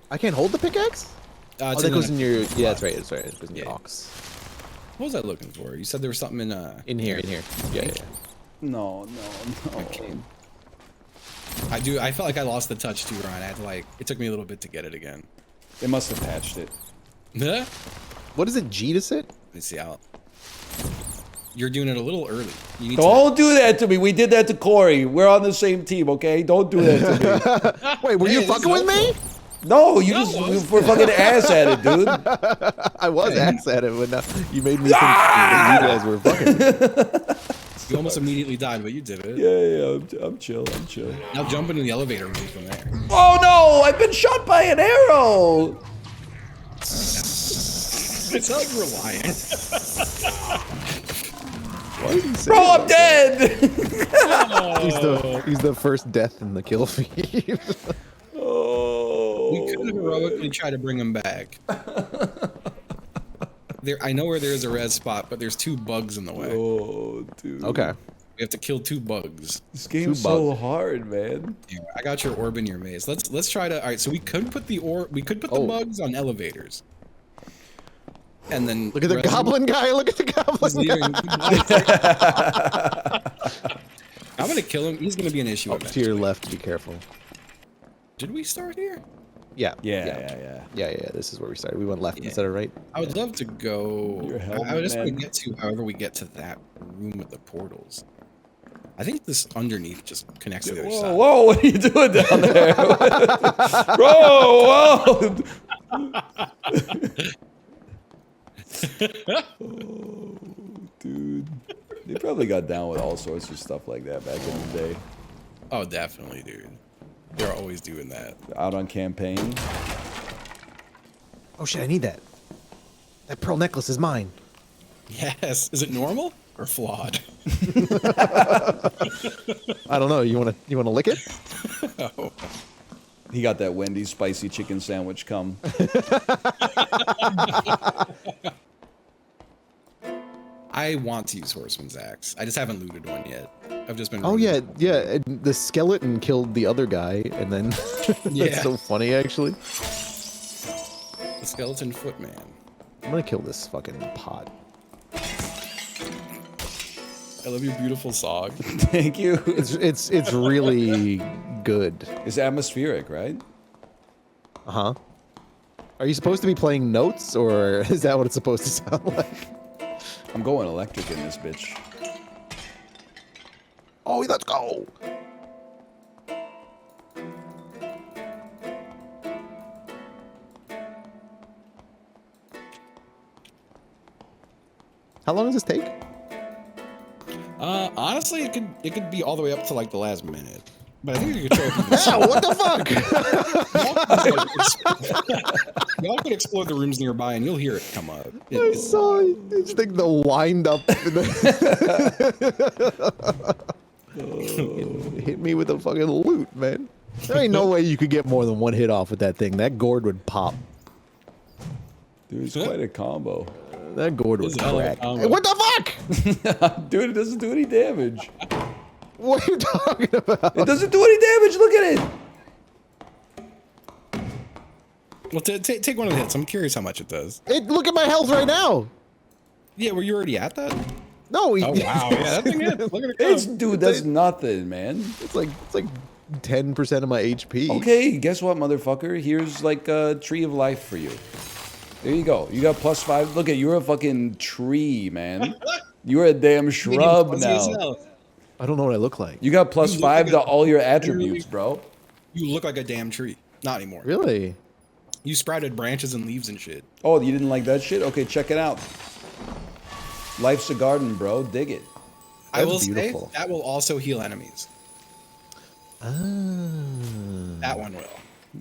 I can't hold the pickaxe? Oh, that goes in your that's right, that's right. It goes in your box. What was I looking for? You said there was something in here. Yeah. No. Okay. I felt like I lost the touch too, Ryan. I had to it took me a little bit to get it again. They must have patched it. Huh? What is it, G to sit? Let's see how. You're doing it a little early. Don't do that to me. We did that to Corey. We're on the same team, okay? Don't do that to me. Wait, were you fucking with me? No, you were fucking ass at it, dude. I was ass at it, but now you made me think you guys were fucking. You almost immediately died, but you did it. Yeah, I'm chill. Now jump into the elevator and move from there. Oh no! I've been shot by an arrow! It's not like we're lying. Why did he say Bro, it I'm like dead! He's the first death in the kill feed. We could heroically try to bring him back. I know where there's a red spot, but there's 2 bugs in the way. Oh, dude. Okay. We have to kill 2 bugs. This game's so hard, man. Yeah, I got your orb in your maze. Let's try to. All right, so we could put the bugs on elevators. And then look at the goblin guy. Look at the goblin guy. I'm gonna kill him. He's gonna be an issue. To your left. Be careful. Did we start here? Yeah. Yeah. This is where we started. We went left instead of right. I would love to go. Helmet, I would just want to man. get to however we get to that room with the portals. I think this underneath just connects to the other side. Whoa, what are you doing down there? Bro, oh, dude. They probably got down with all sorts of stuff like that back in the day. Oh, definitely, dude. They're always doing that. Out on campaign. Oh shit! I need that. That pearl necklace is mine. Yes. Is it normal or flawed? I don't know. You wanna lick it? Oh. He got that Wendy's spicy chicken sandwich come. I want to use Horseman's Axe. I just haven't looted one yet. I've just been. Oh yeah. And the skeleton killed the other guy, and then it's so funny actually. The skeleton footman. I'm gonna kill this fucking pot. I love your beautiful song. Thank you. It's really good. It's atmospheric, right? Uh-huh. Are you supposed to be playing notes, or is that what it's supposed to sound like? I'm going electric in this bitch. Oh, let's go. How long does this take? Honestly, it could be all the way up to like the last minute. But I think you could show up. Yeah, what the fuck? Y'all could explore the rooms nearby and you'll hear it come up. I saw it. It's like the wind up. Hit me with the fucking loot, man. There ain't no way you could get more than one hit off with that thing. That gourd would pop. Dude, it's quite a combo. That gourd would It's a hell of a crack. combo. What the fuck? Dude, it doesn't do any damage. What are you talking about? It doesn't do any damage. Look at it. Well, take one of the hits. I'm curious how much it does. Look at my health right now. Yeah, were you already at that? No. Oh wow, yeah, that thing hit. Look at it go. Dude, that's nothing, man. It's like 10% of my HP. Okay, guess what, motherfucker? Here's like a tree of life for you. There you go. You got +5. Look at you're a fucking tree, man. You're a damn shrub now. I don't know what I look like. You got +5 to all your attributes, bro. You look like a damn tree. Not anymore. Really? You sprouted branches and leaves and shit. Oh, you didn't like that shit? Okay, check it out. Life's a garden, bro. Dig it. I will say that will also heal enemies. That one will.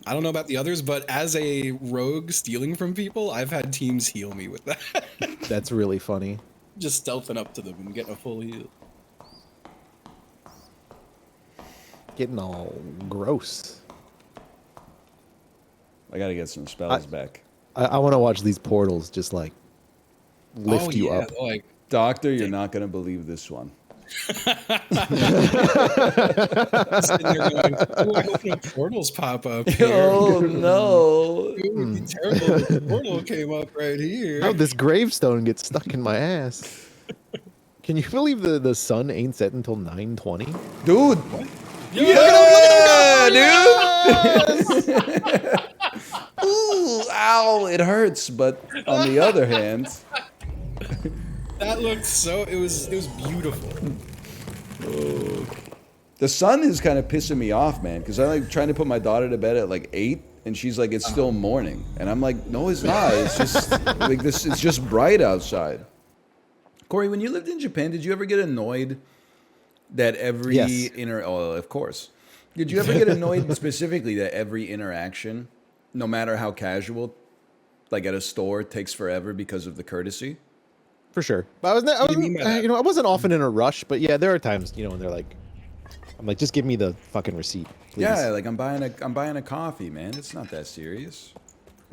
I don't know about the others, but as a rogue stealing from people, I've had teams heal me with that. That's really funny. Just stealthing up to them and getting a full heal. Getting all gross. I gotta get some spells back. I want to watch these portals just like lift you up. Like, Doctor, you're not gonna believe this one. sitting there going, "Oh, I hope no portals pop up here." Oh no! It would be terrible if the portal came up right here. Oh, this gravestone gets stuck in my ass. Can you believe the sun ain't set until 9:20? Dude! Yeah, dude! Ooh, ow, it hurts, but on the other hand... That looked so... It was beautiful. Oh. The sun is kind of pissing me off, man, because I'm like trying to put my daughter to bed at like 8, and she's like, it's still morning. And I'm like, no, it's not. It's just like this. It's just bright outside. Corey, when you lived in Japan, did you ever get annoyed that every Oh, of course. Did you ever get annoyed specifically that every interaction, no matter how casual, like at a store, takes forever because of the courtesy? For sure. But I wasn't often in a rush, but yeah, there are times, when they're like, I'm like, just give me the fucking receipt, please. Yeah, like I'm buying a coffee, man. It's not that serious.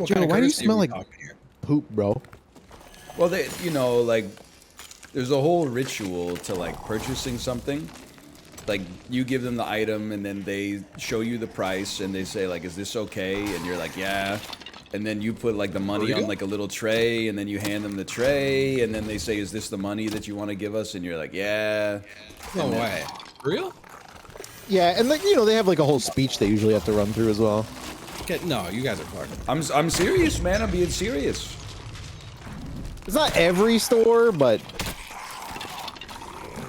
Joe, why do you smell like poop, bro? Well, like, there's a whole ritual to like purchasing something. Like you give them the item and then they show you the price and they say like, is this okay? And you're like, yeah. And then you put like the money on like a little tray and then you hand them the tray and then they say, is this the money that you want to give us? And you're like, yeah. No way. Real? Yeah, and like, they have like a whole speech they usually have to run through as well. No, you guys are fucking. I'm serious, man. I'm being serious. It's not every store, but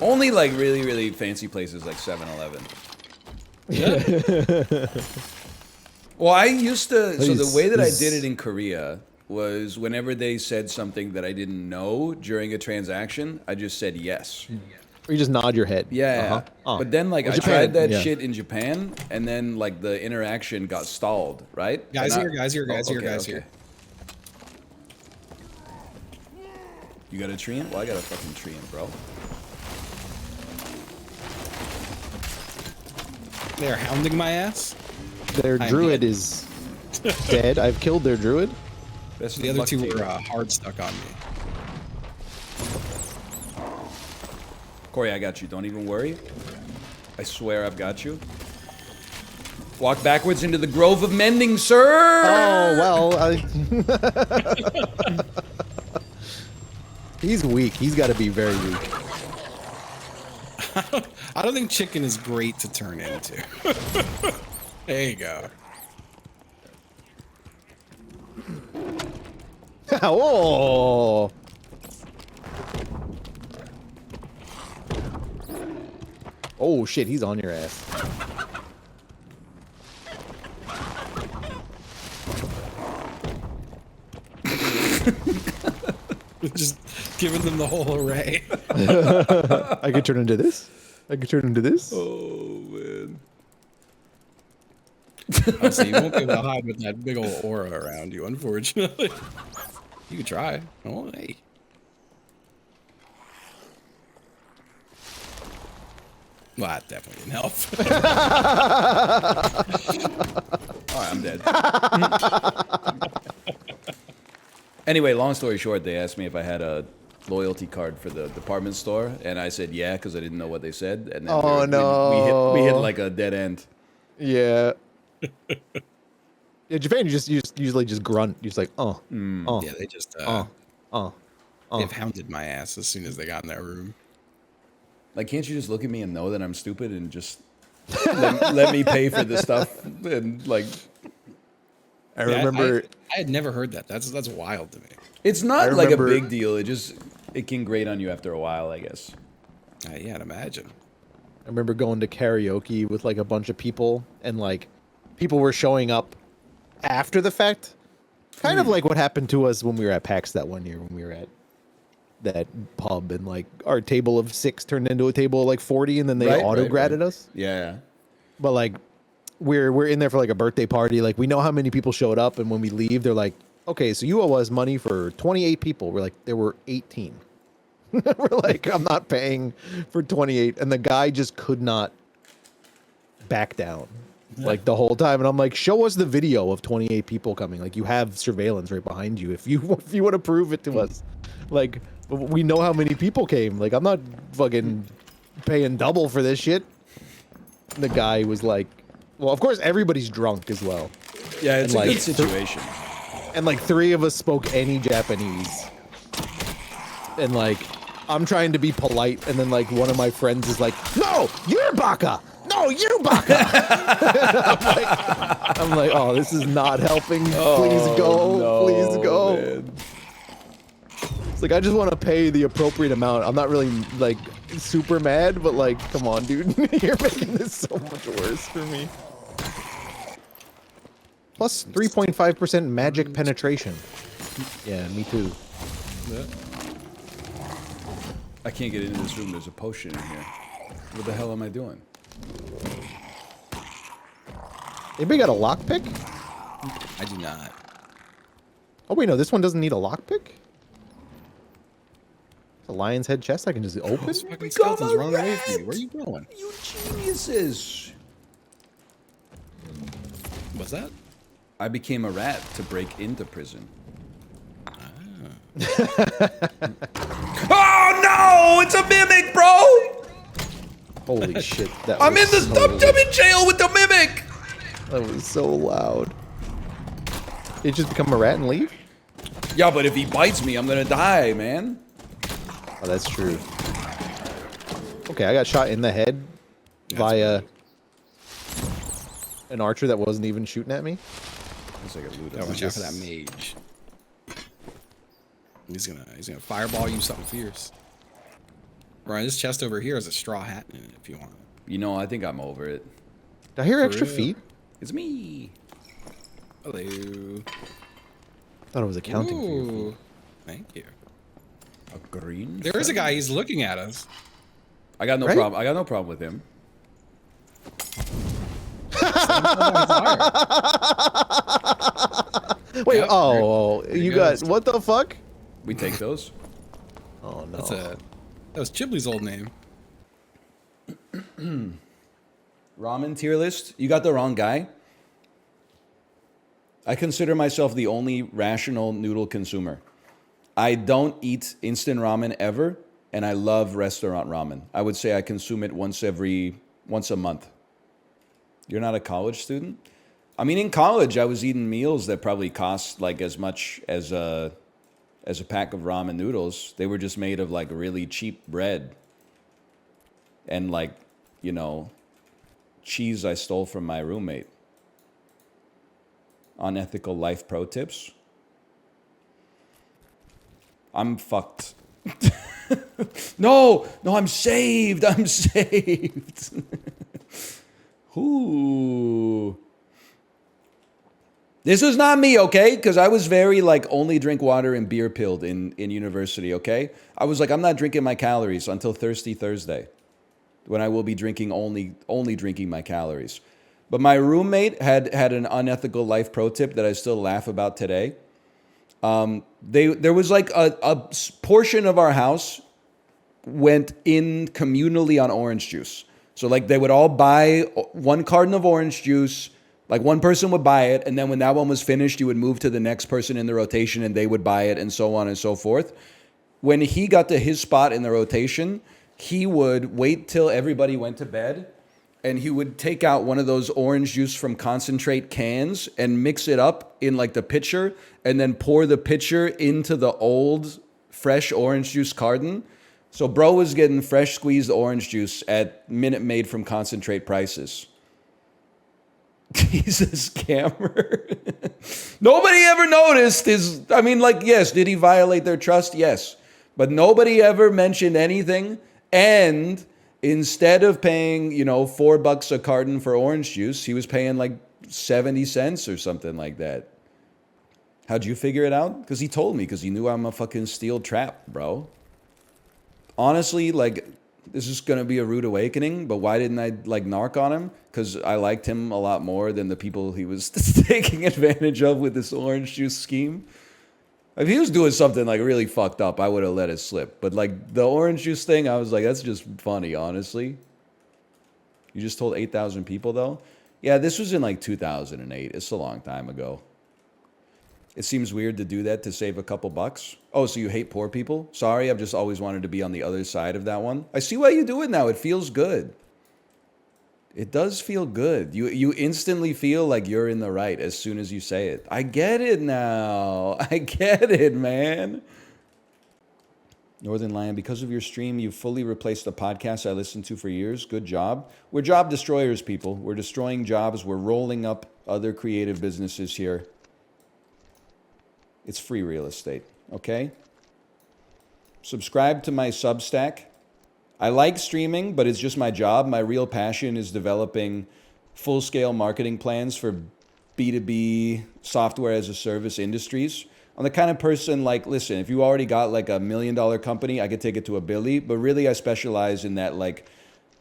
only like really, really fancy places like 7-Eleven. Yeah. Well, I used to, so the way that I did it in Korea was whenever they said something that I didn't know during a transaction, I just said yes. Or you just nod your head. Yeah. But then like I tried that shit in Japan and then like the interaction got stalled, right? Guys here. You got a treant? Well, I got a fucking treant, bro. They're hounding my ass? Their druid is dead. I've killed their druid. The other two were hard stuck on me. Corey, I got you. Don't even worry. I swear I've got you. Walk backwards into the Grove of Mending, sir! Oh, well. He's weak. He's got to be very weak. I don't think chicken is great to turn into. There you go. Oh! Oh shit, he's on your ass. Just giving them the whole array. I could turn into this. I could turn into this. Oh man. So you won't be able to hide with that big old aura around you, unfortunately. You could try. Oh, hey. Well, that definitely didn't help. Alright, I'm dead. Anyway, long story short, they asked me if I had a loyalty card for the department store, and I said yeah, because I didn't know what they said. And then we hit like a dead end. Yeah. Yeah, Japan, you usually just grunt. You're just like, oh. Yeah, they just, they've hounded my ass as soon as they got in that room. Like, can't you just look at me and know that I'm stupid and just let me pay for the stuff? And like, I remember I had never heard that. That's wild to me. It's not like a big deal. It can grate on you after a while, I guess. Yeah, I'd imagine. I remember going to karaoke with like a bunch of people, and like people were showing up after the fact. Kind of like what happened to us when we were at PAX that one year when we were at that pub, and like our table of 6 turned into a table of like 40, and then they auto-graded us. Yeah. But like we're in there for like a birthday party. Like we know how many people showed up, and when we leave, they're like, okay, so you owe us money for 28 people. We're like, there were 18. We're like, I'm not paying for 28. And the guy just could not back down like the whole time. And I'm like, show us the video of 28 people coming. Like, you have surveillance right behind you. If you want to prove it to us, like, we know how many people came. Like, I'm not fucking paying double for this shit. The guy was like, well, of course, everybody's drunk as well. Yeah, it's and a good situation. And like 3 of us spoke any Japanese. And like, I'm trying to be polite, and then like one of my friends is like, no, you're baka. No, you baka. I'm like, oh, this is not helping. Please go. No, please go. Man. It's like, I just want to pay the appropriate amount. I'm not really like super mad, but like, come on, dude. You're making this so much worse for me. Plus 3.5% magic penetration. Yeah, me too. Yeah. I can't get into this room. There's a potion in here. What the hell am I doing? Anybody got a lockpick? I do not. Oh wait, no, this one doesn't need a lockpick? The lion's head chest I can just open? Those fucking skeletons running away from me. Where are you going? You geniuses! What's that? I became a rat to break into prison. Oh no! It's a mimic, bro! Holy shit! I'm in jail with the mimic. That was so loud. You just become a rat and leave? Yeah, but if he bites me, I'm gonna die, man. Oh, that's true. Okay, I got shot in the head via an archer that wasn't even shooting at me. Looks like a loot. Watch out for that mage. He's gonna fireball you something fierce. Right, this chest over here has a straw hat in it if you want. You know, I think I'm over it. Did I hear extra feet? It's me. Hello. Thought it was accounting for your feet. Thank you. A green? There is a guy, he's looking at us. I got no problem. I got no problem with him. Wait, Yep, oh, there you goes. got, what the fuck? We take those. Oh no. That was Chibley's old name. Ramen tier list? You got the wrong guy. I consider myself the only rational noodle consumer. I don't eat instant ramen ever, and I love restaurant ramen. I would say I consume it once a month. You're not a college student? I mean, in college, I was eating meals that probably cost like as much as a pack of ramen noodles. They were just made of like really cheap bread and like, you know, cheese I stole from my roommate. Unethical life pro tips. I'm fucked. No, I'm saved. I'm saved. Ooh. This is not me, okay? Because I was very like only drink water and beer pilled in university, okay? I was like, I'm not drinking my calories until Thirsty Thursday, when I will be drinking only drinking my calories. But my roommate had an unethical life pro tip that I still laugh about today. There was like a portion of our house went in communally on orange juice. So like they would all buy one carton of orange juice. Like one person would buy it, and then when that one was finished, you would move to the next person in the rotation, and they would buy it, and so on and so forth. When he got to his spot in the rotation, he would wait till everybody went to bed, and he would take out one of those orange juice from concentrate cans and mix it up in like the pitcher, and then pour the pitcher into the old fresh orange juice carton. So bro was getting fresh squeezed orange juice at Minute Maid from concentrate prices. He's a scammer. Nobody ever noticed his, I mean, like, yes, did he violate their trust? Yes. But nobody ever mentioned anything. And instead of paying, you know, $4 a carton for orange juice, he was paying like 70 cents or something like that. How'd you figure it out? Because he told me, because he knew I'm a fucking steel trap, bro. Honestly, like, this is going to be a rude awakening, but why didn't I, like, narc on him? Because I liked him a lot more than the people he was taking advantage of with this orange juice scheme. If he was doing something, like, really fucked up, I would have let it slip. But, like, the orange juice thing, I was like, that's just funny, honestly. You just told 8,000 people, though? Yeah, this was in, like, 2008. It's a long time ago. It seems weird to do that to save a couple bucks. Oh, so you hate poor people? Sorry, I've just always wanted to be on the other side of that one. I see why you do it now. It feels good. It does feel good. You instantly feel like you're in the right as soon as you say it. I get it now. I get it, man. Northernlion, because of your stream, you've fully replaced the podcast I listened to for years. Good job. We're job destroyers, people. We're destroying jobs. We're rolling up other creative businesses here. It's free real estate, okay? Subscribe to my Substack. I like streaming, but it's just my job. My real passion is developing full-scale marketing plans for B2B software as a service industries. I'm the kind of person like, listen, if you already got like $1 million company, I could take it to $1 billion, but really I specialize in that like,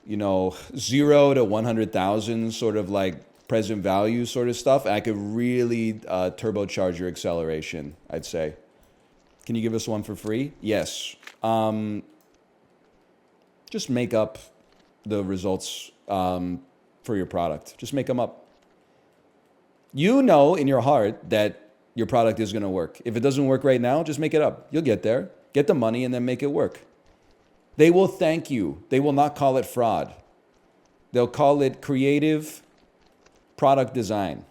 you know, 0 to 100,000 sort of like present value sort of stuff. And I could really turbocharge your acceleration, I'd say. Can you give us one for free? Yes. Just make up the results for your product. Just make them up. You know in your heart that your product is going to work. If it doesn't work right now, just make it up. You'll get there. Get the money and then make it work. They will thank you. They will not call it fraud. They'll call it creative product design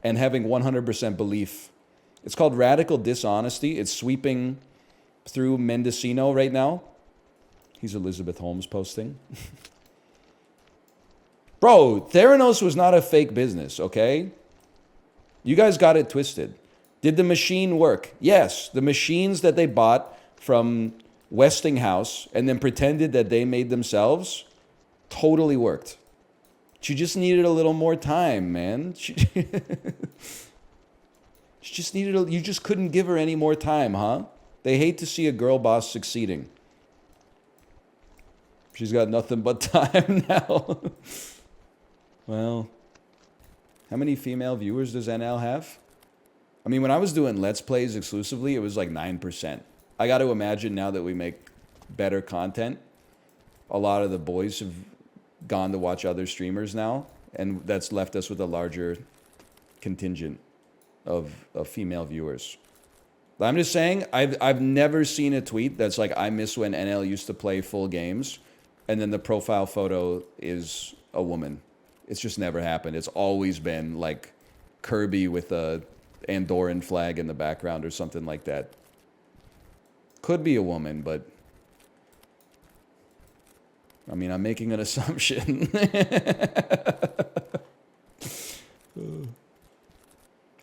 and having 100% belief. It's called radical dishonesty. It's sweeping through Mendocino right now. He's Elizabeth Holmes posting. Bro, Theranos was not a fake business, okay? You guys got it twisted. Did the machine work? Yes. The machines that they bought from Westinghouse and then pretended that they made themselves totally worked. She just needed a little more time, man. She just needed you just couldn't give her any more time, huh? They hate to see a girl boss succeeding. She's got nothing but time now. Well, how many female viewers does NL have? I mean, when I was doing Let's Plays exclusively, it was like 9%. I got to imagine now that we make better content, a lot of the boys have gone to watch other streamers now, and that's left us with a larger contingent of female viewers. But I'm just saying, I've never seen a tweet that's like, I miss when NL used to play full games, and then the profile photo is a woman. It's just never happened. It's always been like Kirby with a Andorran flag in the background or something like that. Could be a woman, but I mean, I'm making an assumption.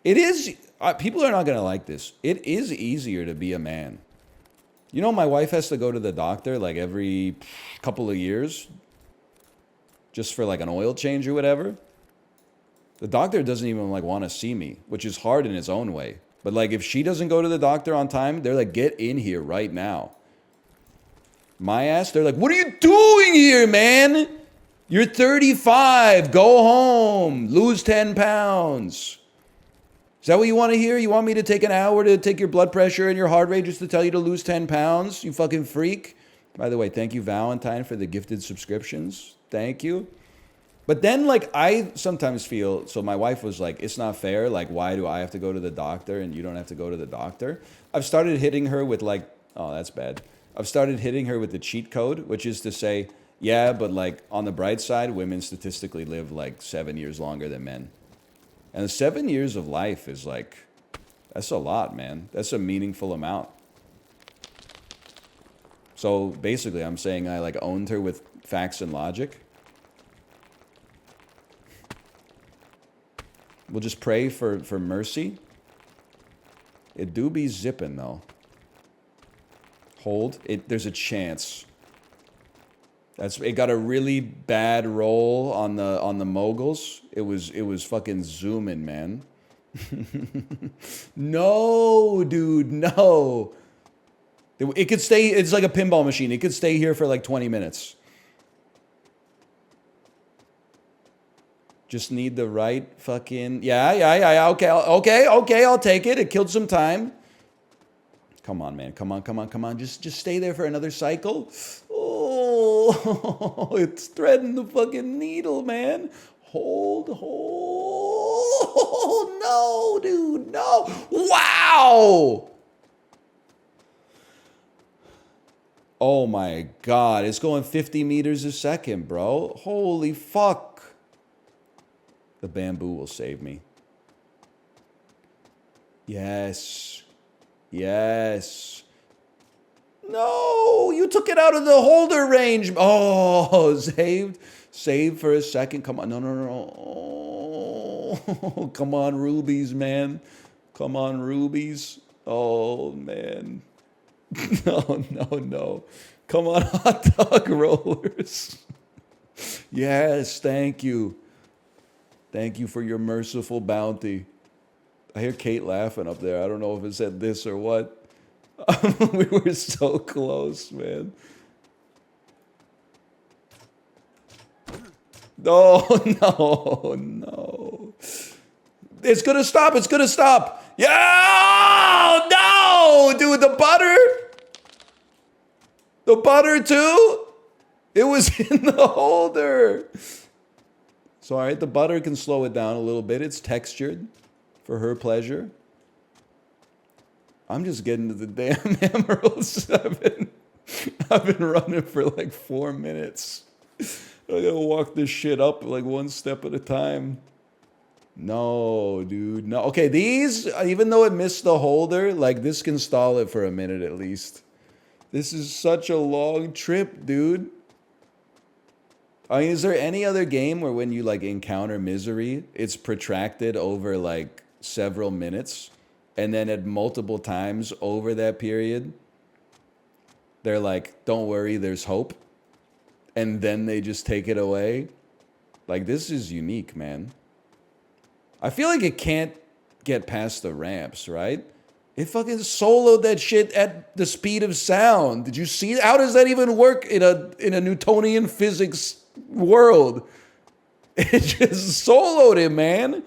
It is, people are not going to like this. It is easier to be a man. You know, my wife has to go to the doctor like every couple of years just for like an oil change or whatever. The doctor doesn't even like want to see me, which is hard in its own way. But like if she doesn't go to the doctor on time, they're like, get in here right now. My ass, they're like, what are you doing here, man? You're 35. Go home. Lose 10 pounds. Is that what you want to hear? You want me to take an hour to take your blood pressure and your heart rate just to tell you to lose 10 pounds? You fucking freak. By the way, thank you, Valentine, for the gifted subscriptions. Thank you. But then, like, I sometimes feel, so my wife was like, it's not fair. Like, why do I have to go to the doctor and you don't have to go to the doctor? I've started hitting her with like, oh, that's bad. I've started hitting her with the cheat code, which is to say, yeah, but like on the bright side, women statistically live like 7 years longer than men. And 7 years of life is like, that's a lot, man. That's a meaningful amount. So basically, I'm saying I like owned her with facts and logic. We'll just pray for mercy. It do be zipping though. Hold. There's a chance. It got a really bad roll on the moguls. It was fucking zooming, man. No, dude, no. It could stay, it's like a pinball machine. It could stay here for like 20 minutes. Just need the right fucking, yeah, okay, I'll take it. It killed some time. Come on, man, come on. Just stay there for another cycle. Oh, it's threading the fucking needle, man. Hold, no, dude, no. Wow. Oh my God, it's going 50 meters a second, bro. Holy fuck. The bamboo will save me. Yes. Yes. No, you took it out of the holder range. Oh, saved. Saved for a second. Come on. No. Oh, come on, rubies, man. Come on, rubies. Oh, man. No. Come on, hot dog rollers. Yes, thank you. Thank you for your merciful bounty. I hear Kate laughing up there. I don't know if it said this or what. We were so close, man. No. It's gonna stop. Yeah! No! No, dude, the butter. The butter too? It was in the holder. So, all right, the butter can slow it down a little bit. It's textured for her pleasure. I'm just getting to the damn emeralds. I've been running for like 4 minutes. I gotta walk this shit up like one step at a time. No, dude, no. Okay, these, even though it missed the holder, like this can stall it for a minute at least. This is such a long trip, dude. I mean, is there any other game where when you like encounter misery, it's protracted over like several minutes, and then at multiple times over that period, they're like, don't worry, there's hope. And then they just take it away. Like, this is unique, man. I feel like it can't get past the ramps, right? It fucking soloed that shit at the speed of sound. Did you see? How does that even work in a Newtonian physics world? It just soloed it, man.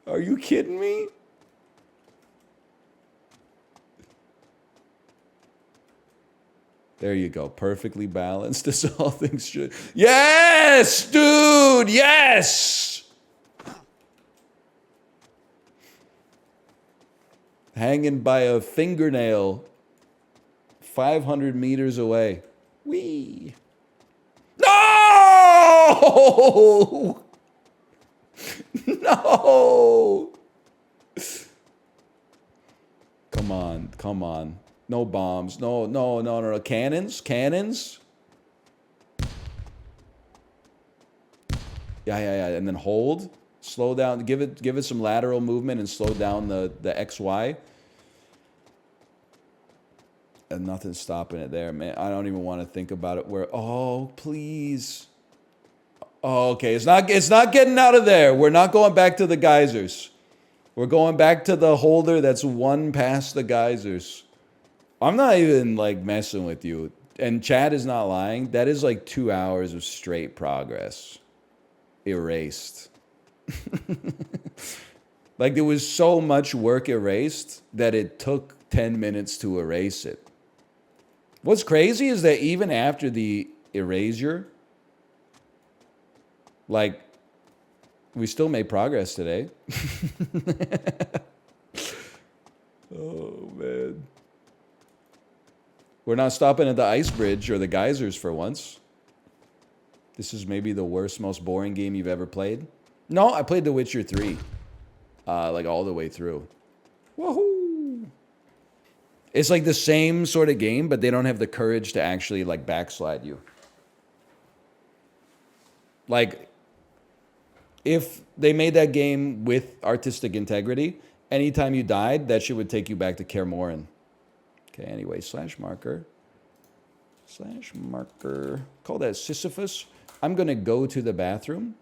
Are you kidding me? There you go. Perfectly balanced as all things should. Yes, dude. Yes. Hanging by a fingernail 500 meters away. Whee. No! No! Come on, come on. No bombs. No. Cannons? Cannons? Yeah. And then hold. Slow down. Give it some lateral movement and slow down the XY. And nothing's stopping it there, man. I don't even want to think about it. Oh, please. Oh, okay. It's not getting out of there. We're not going back to the geysers. We're going back to the holder that's one past the geysers. I'm not even like messing with you. And Chad is not lying. That is like 2 hours of straight progress. Erased. Like there was so much work erased that it took 10 minutes to erase it. What's crazy is that even after the erasure, like, we still made progress today. Oh, man. We're not stopping at the ice bridge or the geysers for once. This is maybe the worst, most boring game you've ever played. No, I played The Witcher 3. Like all the way through. Woohoo! It's like the same sort of game, but they don't have the courage to actually like backslide you. Like, if they made that game with artistic integrity, anytime you died, that shit would take you back to Kaer Morhen. Okay, anyway, /marker. /marker. Call that Sisyphus. I'm going to go to the bathroom.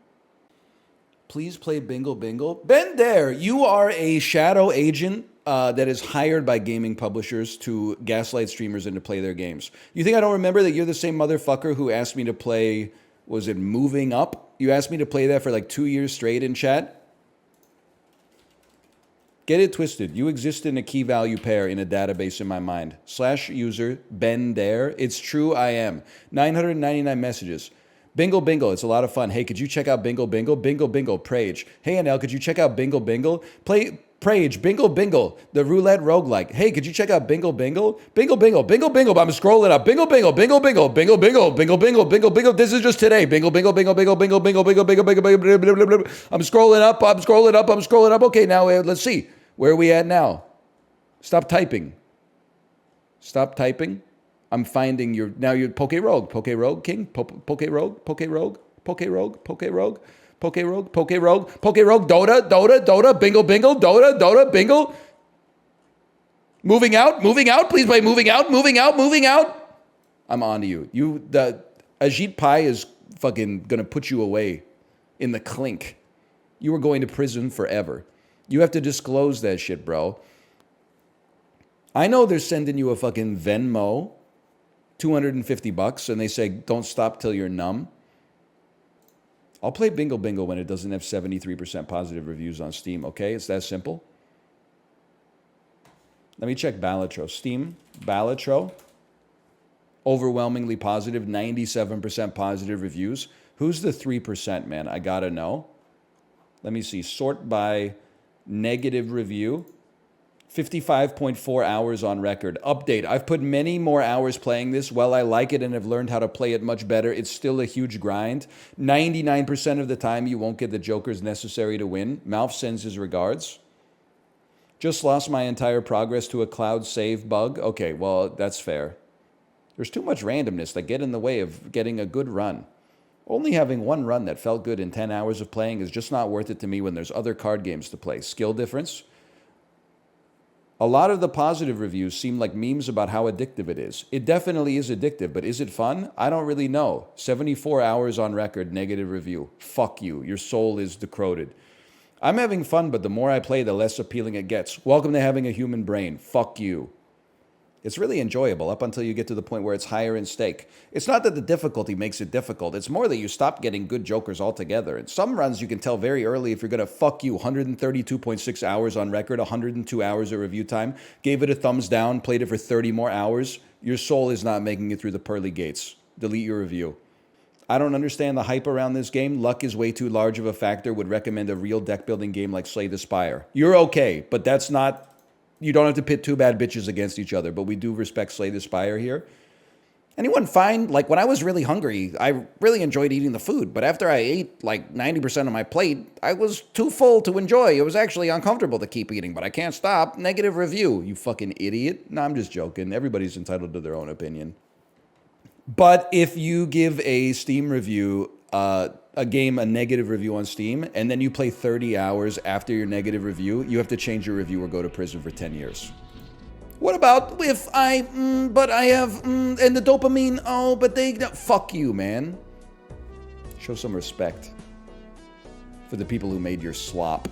Please play Bingle Bingle. Ben Dare, you are a shadow agent that is hired by gaming publishers to gaslight streamers and to play their games. You think I don't remember that you're the same motherfucker who asked me to play, was it Moving Up? You asked me to play that for like 2 years straight in chat? Get it twisted. You exist in a key value pair in a database in my mind. /user Ben Dare. It's true, I am. 999 messages. Bingle Bingle, it's a lot of fun. Hey, could you check out Bingle Bingle? Bingle Bingle, Prage. Hey, NL, could you check out Bingle Bingle? Play Prage, Bingle Bingle, the roulette roguelike. Hey, could you check out Bingle Bingle? Bingle Bingle, Bingle Bingle, I'm scrolling up. Bingle Bingle, Bingle Bingle, Bingle Bingle, Bingle Bingle, Bingle Bingle. This is just today. Bingle Bingle, Bingle Bingle, Bingle Bingle, Bingle Bingle, Bingle Bingle. I'm scrolling up, I'm scrolling up, I'm scrolling up. Okay, now let's see. Where are we at now? Stop typing. Stop typing. I'm finding your, now you're Poke Rogue King, Poke Rogue, Dota, Dota, Bingle. Moving out, please play moving out. I'm on to you. The Ajit Pai is fucking gonna put you away in the clink. You are going to prison forever. You have to disclose that shit, bro. I know they're sending you a fucking Venmo, $250, and they say, don't stop till you're numb. I'll play Bingo Bingo when it doesn't have 73% positive reviews on Steam, okay? It's that simple. Let me check Balatro. Steam, Balatro, overwhelmingly positive, 97% positive reviews. Who's the 3%, man? I gotta know. Let me see. Sort by negative review. 55.4 hours on record. Update. I've put many more hours playing this. While I like it and have learned how to play it much better, it's still a huge grind. 99% of the time, you won't get the jokers necessary to win. Malf sends his regards. Just lost my entire progress to a cloud save bug. Okay, well, that's fair. There's too much randomness that get in the way of getting a good run. Only having one run that felt good in 10 hours of playing is just not worth it to me when there's other card games to play. Skill difference. A lot of the positive reviews seem like memes about how addictive it is. It definitely is addictive, but is it fun? I don't really know. 74 hours on record, negative review. Fuck you. Your soul is decroded. I'm having fun, but the more I play, the less appealing it gets. Welcome to having a human brain. Fuck you. It's really enjoyable up until you get to the point where it's higher in stake. It's not that the difficulty makes it difficult. It's more that you stop getting good jokers altogether. In some runs, you can tell very early if you're going to fuck you. 132.6 hours on record, 102 hours of review time. Gave it a thumbs down, played it for 30 more hours. Your soul is not making it through the pearly gates. Delete your review. I don't understand the hype around this game. Luck is way too large of a factor. Would recommend a real deck building game like Slay the Spire. You're okay, but that's not... You don't have to pit two bad bitches against each other, but we do respect Slay the Spire here. Anyone find, like, when I was really hungry, I really enjoyed eating the food, but after I ate, like, 90% of my plate, I was too full to enjoy. It was actually uncomfortable to keep eating, but I can't stop. Negative review, you fucking idiot. No, I'm just joking. Everybody's entitled to their own opinion. But if you give a Steam review, a game a negative review on Steam, and then you play 30 hours after your negative review, you have to change your review or go to prison for 10 years. What about if but I have, and the dopamine, oh, but they, fuck you, man. Show some respect for the people who made your slop.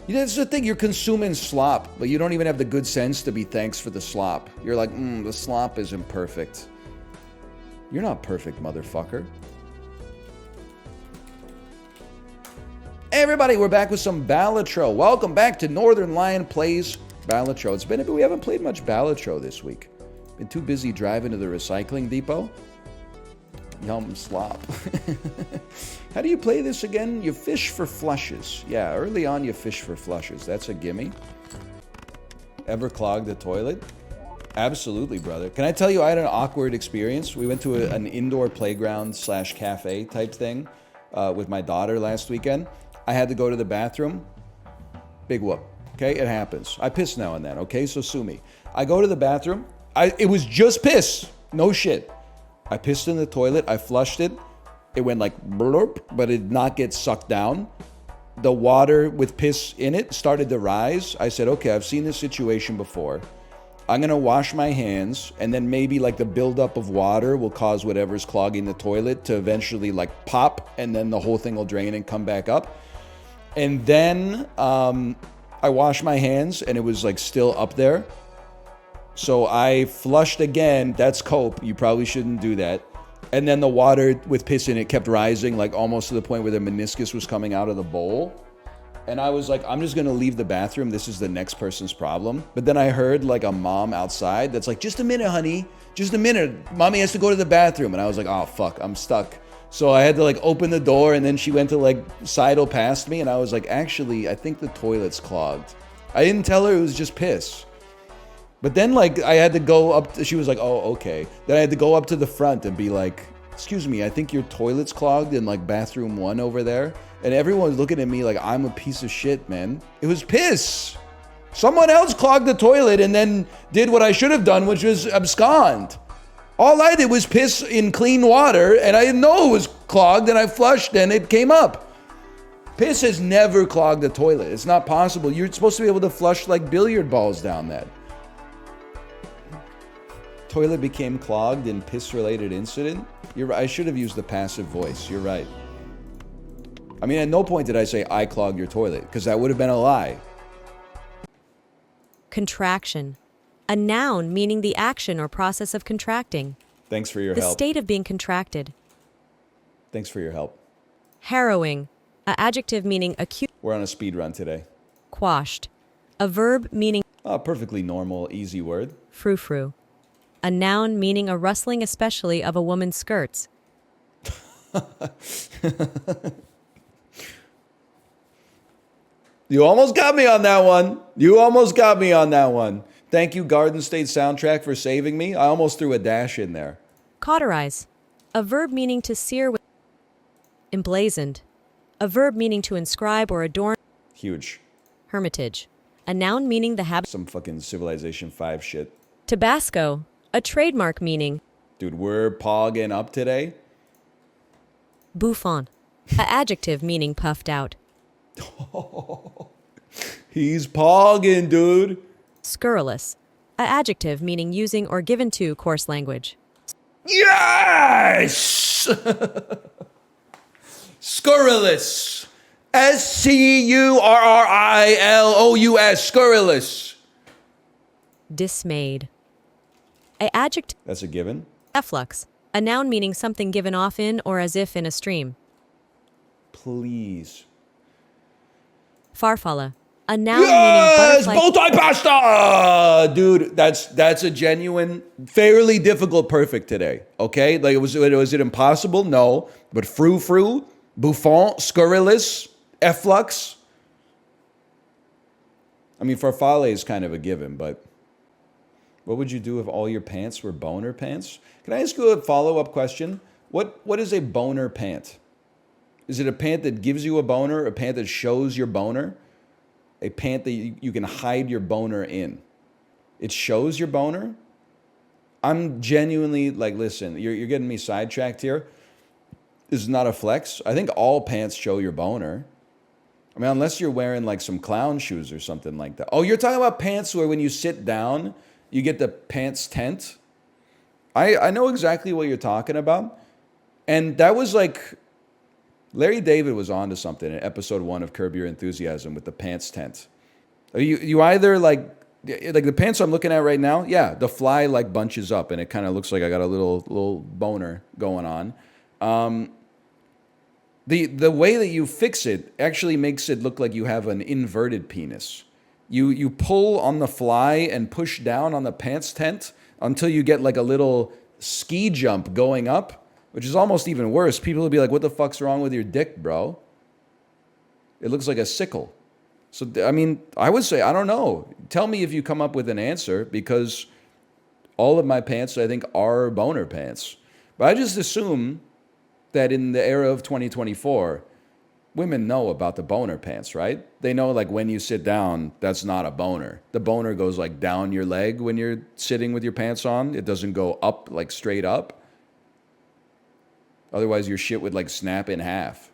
You know, that's the thing, you're consuming slop, but you don't even have the good sense to be thanks for the slop. You're like, the slop isn't perfect. You're not perfect, motherfucker. Hey everybody, we're back with some Balatro. Welcome back to Northernlion Plays Balatro. It's been a bit, we haven't played much Balatro this week. Been too busy driving to the recycling depot. Yum slop. How do you play this again? You fish for flushes. Yeah, early on you fish for flushes. That's a gimme. Ever clogged the toilet? Absolutely, brother. Can I tell you, I had an awkward experience. We went to an indoor playground / cafe type thing with my daughter last weekend. I had to go to the bathroom. Big whoop. Okay, it happens. I piss now and then, okay? So sue me. I go to the bathroom. It was just piss. No shit. I pissed in the toilet. I flushed it. It went like blurp, but it did not get sucked down. The water with piss in it started to rise. I said, okay, I've seen this situation before. I'm going to wash my hands, and then maybe like the buildup of water will cause whatever's clogging the toilet to eventually like pop, and then the whole thing will drain and come back up. And then I washed my hands, and it was like still up there. So I flushed again. That's cope. You probably shouldn't do that. And then the water with piss in it kept rising, like almost to the point where the meniscus was coming out of the bowl. And I was like, I'm just going to leave the bathroom. This is the next person's problem. But then I heard like a mom outside that's like, just a minute, honey. Just a minute. Mommy has to go to the bathroom. And I was like, oh, fuck, I'm stuck. So I had to like open the door, and then she went to like sidle past me. And I was like, actually, I think the toilet's clogged. I didn't tell her it was just piss. But then like I had to go up. She was like, oh, okay. Then I had to go up to the front and be like, excuse me, I think your toilet's clogged in like bathroom 1 over there. And everyone's looking at me like I'm a piece of shit, man. It was piss. Someone else clogged the toilet and then did what I should have done, which was abscond. All I did was piss in clean water, and I didn't know it was clogged, and I flushed, and it came up. Piss has never clogged the toilet. It's not possible. You're supposed to be able to flush like billiard balls down that. Toilet became clogged in piss-related incident? You're right. I should have used the passive voice. You're right. I mean, at no point did I say I clogged your toilet, because that would have been a lie. Contraction. A noun meaning the action or process of contracting. Thanks for your help. The help. state of being contracted. Thanks for your help. Harrowing. A adjective meaning acute. We're on a speed run today. Quashed. A verb meaning Oh, perfectly normal, easy word. frou-frou. A noun meaning a rustling especially of a woman's skirts. You almost got me on that one. You almost got me on that one. Thank you, Garden State Soundtrack, for saving me. I almost threw a dash in there. Cauterize. A verb meaning to sear with. Emblazoned. A verb meaning to inscribe or adorn. Huge. Hermitage. A noun meaning the habit. Some fucking Civilization 5 shit. Tabasco. A trademark meaning. Dude, we're pogging up today. Bouffon. A adjective meaning puffed out. He's pogging, dude. Scurrilous. A adjective meaning using or given to coarse language. Yes! Scurrilous. Scurrilous. Scurrilous. Dismayed. A adjective. That's a given. Efflux. A noun meaning something given off in or as if in a stream. Please. Farfalla. A noun Yes! meaning butterfly. Bowtie pasta! Dude, that's a genuine, fairly difficult perfect today. Okay? Like, was it impossible? No. But frou-frou, bouffon, scurrilous, efflux. I mean, farfalle is kind of a given, but what would you do if all your pants were boner pants? Can I ask you a follow-up question? What is a boner pant? Is it a pant that gives you a boner? A pant that shows your boner? A pant that you can hide your boner in? It shows your boner? I'm genuinely like, listen, you're getting me sidetracked here. This is not a flex. I think all pants show your boner. I mean, unless you're wearing like some clown shoes or something like that. Oh, you're talking about pants where when you sit down, you get the pants tent? I know exactly what you're talking about. And that was like, Larry David was onto something in episode 1 of Curb Your Enthusiasm with the pants tent. You either like the pants I'm looking at right now, yeah, the fly like bunches up and it kind of looks like I got a little boner going on. The way that you fix it actually makes it look like you have an inverted penis. You pull on the fly and push down on the pants tent until you get like a little ski jump going up, which is almost even worse. People will be like, what the fuck's wrong with your dick, bro? It looks like a sickle. So, I mean, I would say, I don't know. Tell me if you come up with an answer, because all of my pants, I think, are boner pants. But I just assume that in the era of 2024, women know about the boner pants, right? They know, like, when you sit down, that's not a boner. The boner goes, like, down your leg when you're sitting with your pants on. It doesn't go up, like, straight up. Otherwise, your shit would, like, snap in half.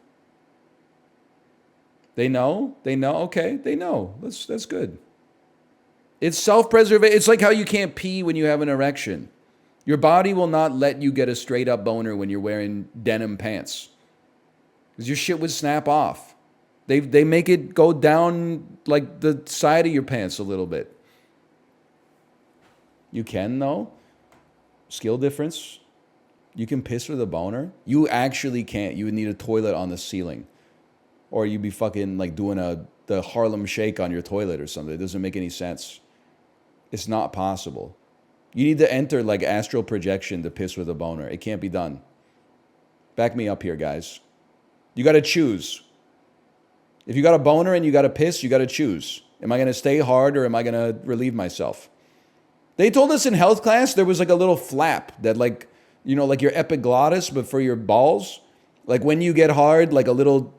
They know? They know? Okay, they know. That's good. It's self-preservation. It's like how you can't pee when you have an erection. Your body will not let you get a straight-up boner when you're wearing denim pants. Because your shit would snap off. They make it go down like the side of your pants a little bit. You can, though. Skill difference. You can piss with a boner. You actually can't. You would need a toilet on the ceiling. Or you'd be fucking like doing the Harlem Shake on your toilet or something. It doesn't make any sense. It's not possible. You need to enter like astral projection to piss with a boner. It can't be done. Back me up here, guys. You got to choose. If you got a boner and you got to piss, you got to choose. Am I going to stay hard or am I going to relieve myself? They told us in health class there was like a little flap that like, you know, like your epiglottis, but for your balls. Like when you get hard, like a little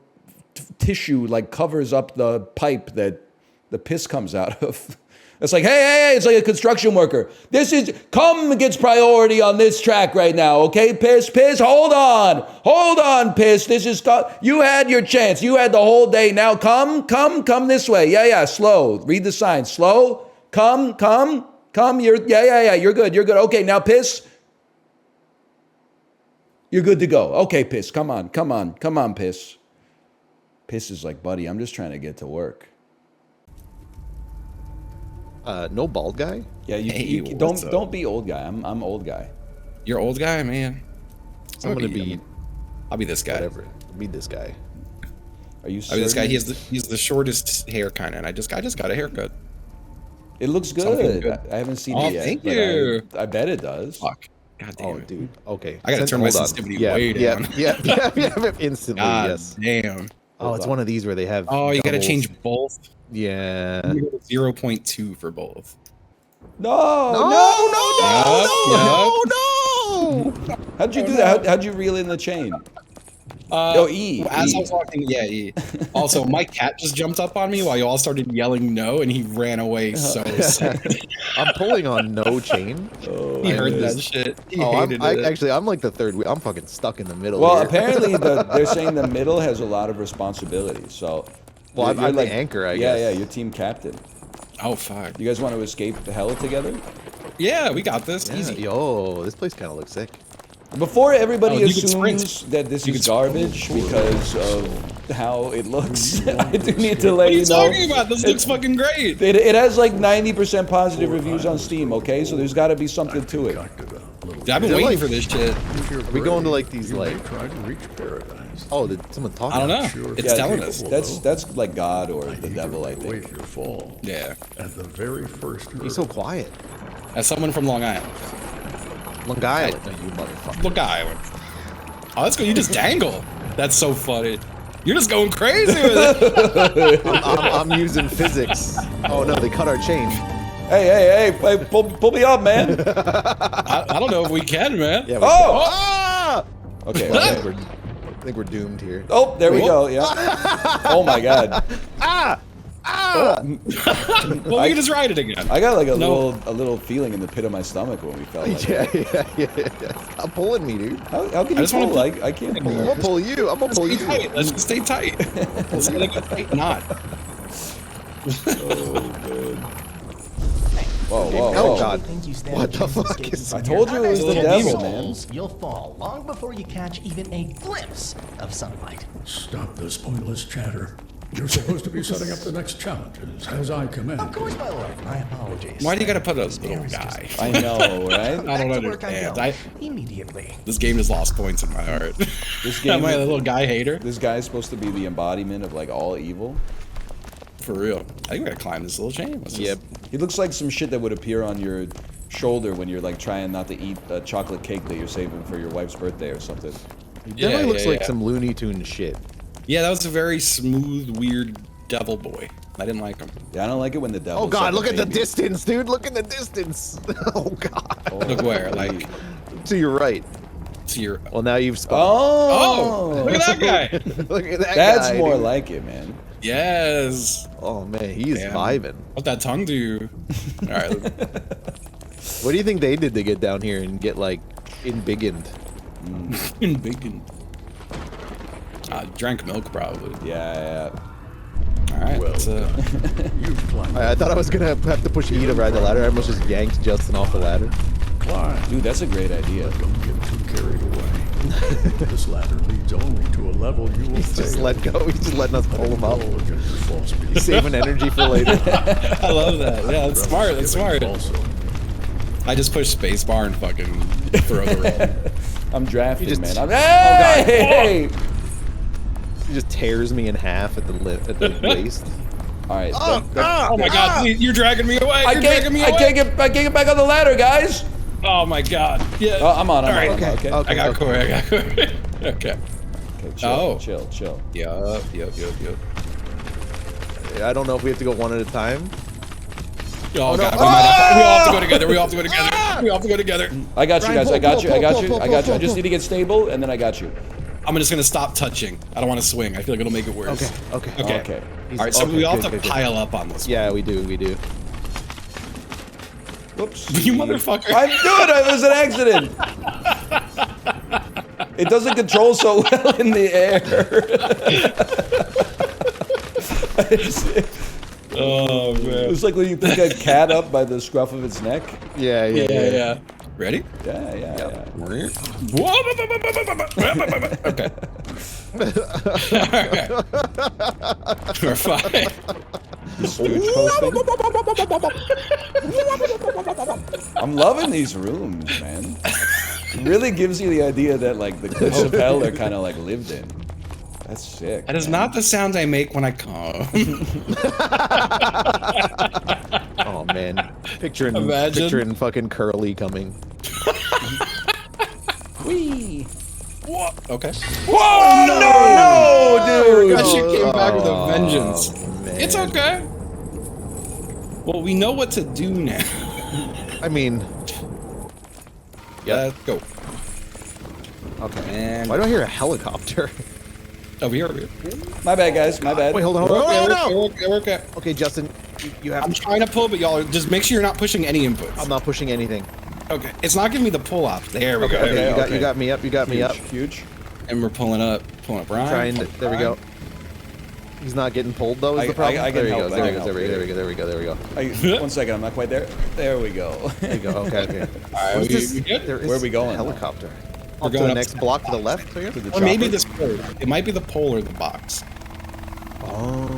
tissue like covers up the pipe that the piss comes out of. It's like, hey, it's like a construction worker. This is, cum gets priority on this track right now, okay? Piss, hold on, piss. This is, you had your chance. You had the whole day. Now come this way. Yeah, slow. Read the sign. Slow, come, you're good. Okay, now piss. You're good to go. Okay, piss, come on, piss. Piss is like, buddy, I'm just trying to get to work. No bald guy? Yeah, you don't be old guy. I'm old guy. You're old guy, man. I'm gonna be I'll be this guy. Whatever. Be this guy. Are you? I'll be this guy. He's the shortest hair kind, and I just got a haircut. It looks good. I haven't seen it yet. Thank you. I bet it does. Fuck. God damn it, dude. Okay. I gotta turn my sensitivity way down. Yeah. Instantly. God yes. Damn. Oh, it's one of these where they have. Oh, you gotta doubles. change both. Yeah. 0.2 for both. No. How'd you do that? How'd you reel in the chain? E. As I was walking, E. Also, my cat just jumped up on me while you all started yelling no, and he ran away so sad. I'm pulling on no chain. He heard that shit. He hated it. Actually, I'm like the third wheel. I'm fucking stuck in the middle. Well, here. apparently they're saying the middle has a lot of responsibility. So, well, I'm like the anchor, I guess. Yeah, you're team captain. Oh fuck! You guys want to escape the hell together? Yeah, we got this. Easy. Yo, this place kind of looks sick. Before everybody you can assumes that this is garbage because of how it looks, I do need to let you know. What are you talking about? This looks fucking great. It has like 90% positive reviews on Steam, okay? So there's got to be something to it. Dude, I've been waiting for this shit. Are we going to like these like? Oh, did someone talk? I don't know. It's telling us. That's like God or the devil, I think. Yeah. At the very first. He's so quiet. As someone from Long Island. Long Island, you motherfucker. Long Island. Oh, that's good. You just dangle. That's so funny. You're just going crazy with it. I'm using physics. Oh no, they cut our chain. Hey, pull me up, man. I don't know if we can, man. Yeah, Okay. I think we're doomed here. Oh, there we go. Yeah. Oh my God. Well, we can just ride it again. I got like a little feeling in the pit of my stomach when we felt like yeah. Stop pulling me, dude. How can you pull? I can't pull. I'm gonna pull you. I'm gonna pull you. Tight. Let's just stay tight. Let's get like a tight knot. Oh, good. Whoa. Oh God. What the fuck is? I told you it was the devil, man. You'll fall long before you catch even a glimpse of sunlight. Stop this pointless chatter. You're supposed to be setting up the next challenges as I command. Of course, my lord. My apologies. Why do you gotta put a little guy? I know, right? I don't understand. Immediately. This game has lost points in my heart. This game, am I a little guy hater? This guy is supposed to be the embodiment of like all evil. For real. I think we gotta climb this little chain. Yep. He looks like some shit that would appear on your shoulder when you're like trying not to eat a chocolate cake that you're saving for your wife's birthday or something. He definitely looks like some Looney Tunes shit. Yeah, that was a very smooth, weird devil boy. I didn't like him. Yeah, I don't like it when the devil. Oh God, look at the distance, dude. Look at the distance. Oh God. Look where? Like to your right. To your. Well, now you've spun. Oh, look at that guy. Look at that guy. That's more dude. like it, man. Yes. Oh man, he is vibing. What that tongue do? All right. What do you think they did to get down here and get like embiggened? Embiggened. Drank milk probably. Yeah. All right. Well, let's, I thought I was gonna have to push me to ride the ladder. I almost just yanked Justin off the ladder. Why? Dude, that's a great idea. Don't get too carried away. This ladder leads only to a level you will He's just fail. let go. He's just letting us pull him up. Roll against your false He's belief. saving energy for later. I love that. Yeah, that's smart. That's smart. Also, I just push spacebar and fucking throw the roll. I'm drafting, just- man. Hey! He just tears me in half at the waist. All right. Oh my God! Please, you're dragging me away. You're dragging me away. I can't get back on the ladder, guys. Oh my God! Yeah. Oh, I'm on. All right. Okay. I got Corey. Okay. Okay. Chill. Yup. I don't know if we have to go one at a time. Oh God! We all have to go together. We all have to go together. I got you guys. I got you. I just need to get stable, and then I got you. I'm just gonna stop touching. I don't want to swing. I feel like it'll make it worse. Okay. All right. So we all have to pile up on this. Yeah, we do. Whoops. You motherfucker. It was an accident. It doesn't control so well in the air. Oh man. It's like when you pick a cat up by the scruff of its neck. Yeah. Ready? Yeah. Okay. We're fine. I'm loving these rooms, man. Really gives you the idea that like the cliffs of hell are kind of like lived in. That's sick. That is not the sound I make when I come. Oh man, picturing fucking Curly coming. Wee. What? Okay. Whoa! No, dude! That shit came back with a vengeance. Man. It's okay. Well, we know what to do now. I mean, Let's go. Okay. And why do I hear a helicopter? Over here. My bad, guys. My bad. Wait, hold on. We're okay. Okay, Justin, you have. I'm trying to pull, but y'all just make sure you're not pushing any inputs. I'm not pushing anything. Okay, it's not giving me the pull up. There we go. Okay, you got me up. You got me up. Huge. And we're pulling up Brian. Trying to, there we go. He's not getting pulled though. Is the problem? There he goes. There we go. 1 second. I'm not quite there. There we go. There you go. Okay. All right, we good? Where are we going? Helicopter. We're To going the up next block to the left. Here? Or maybe this pole. It might be the pole or the box. Oh.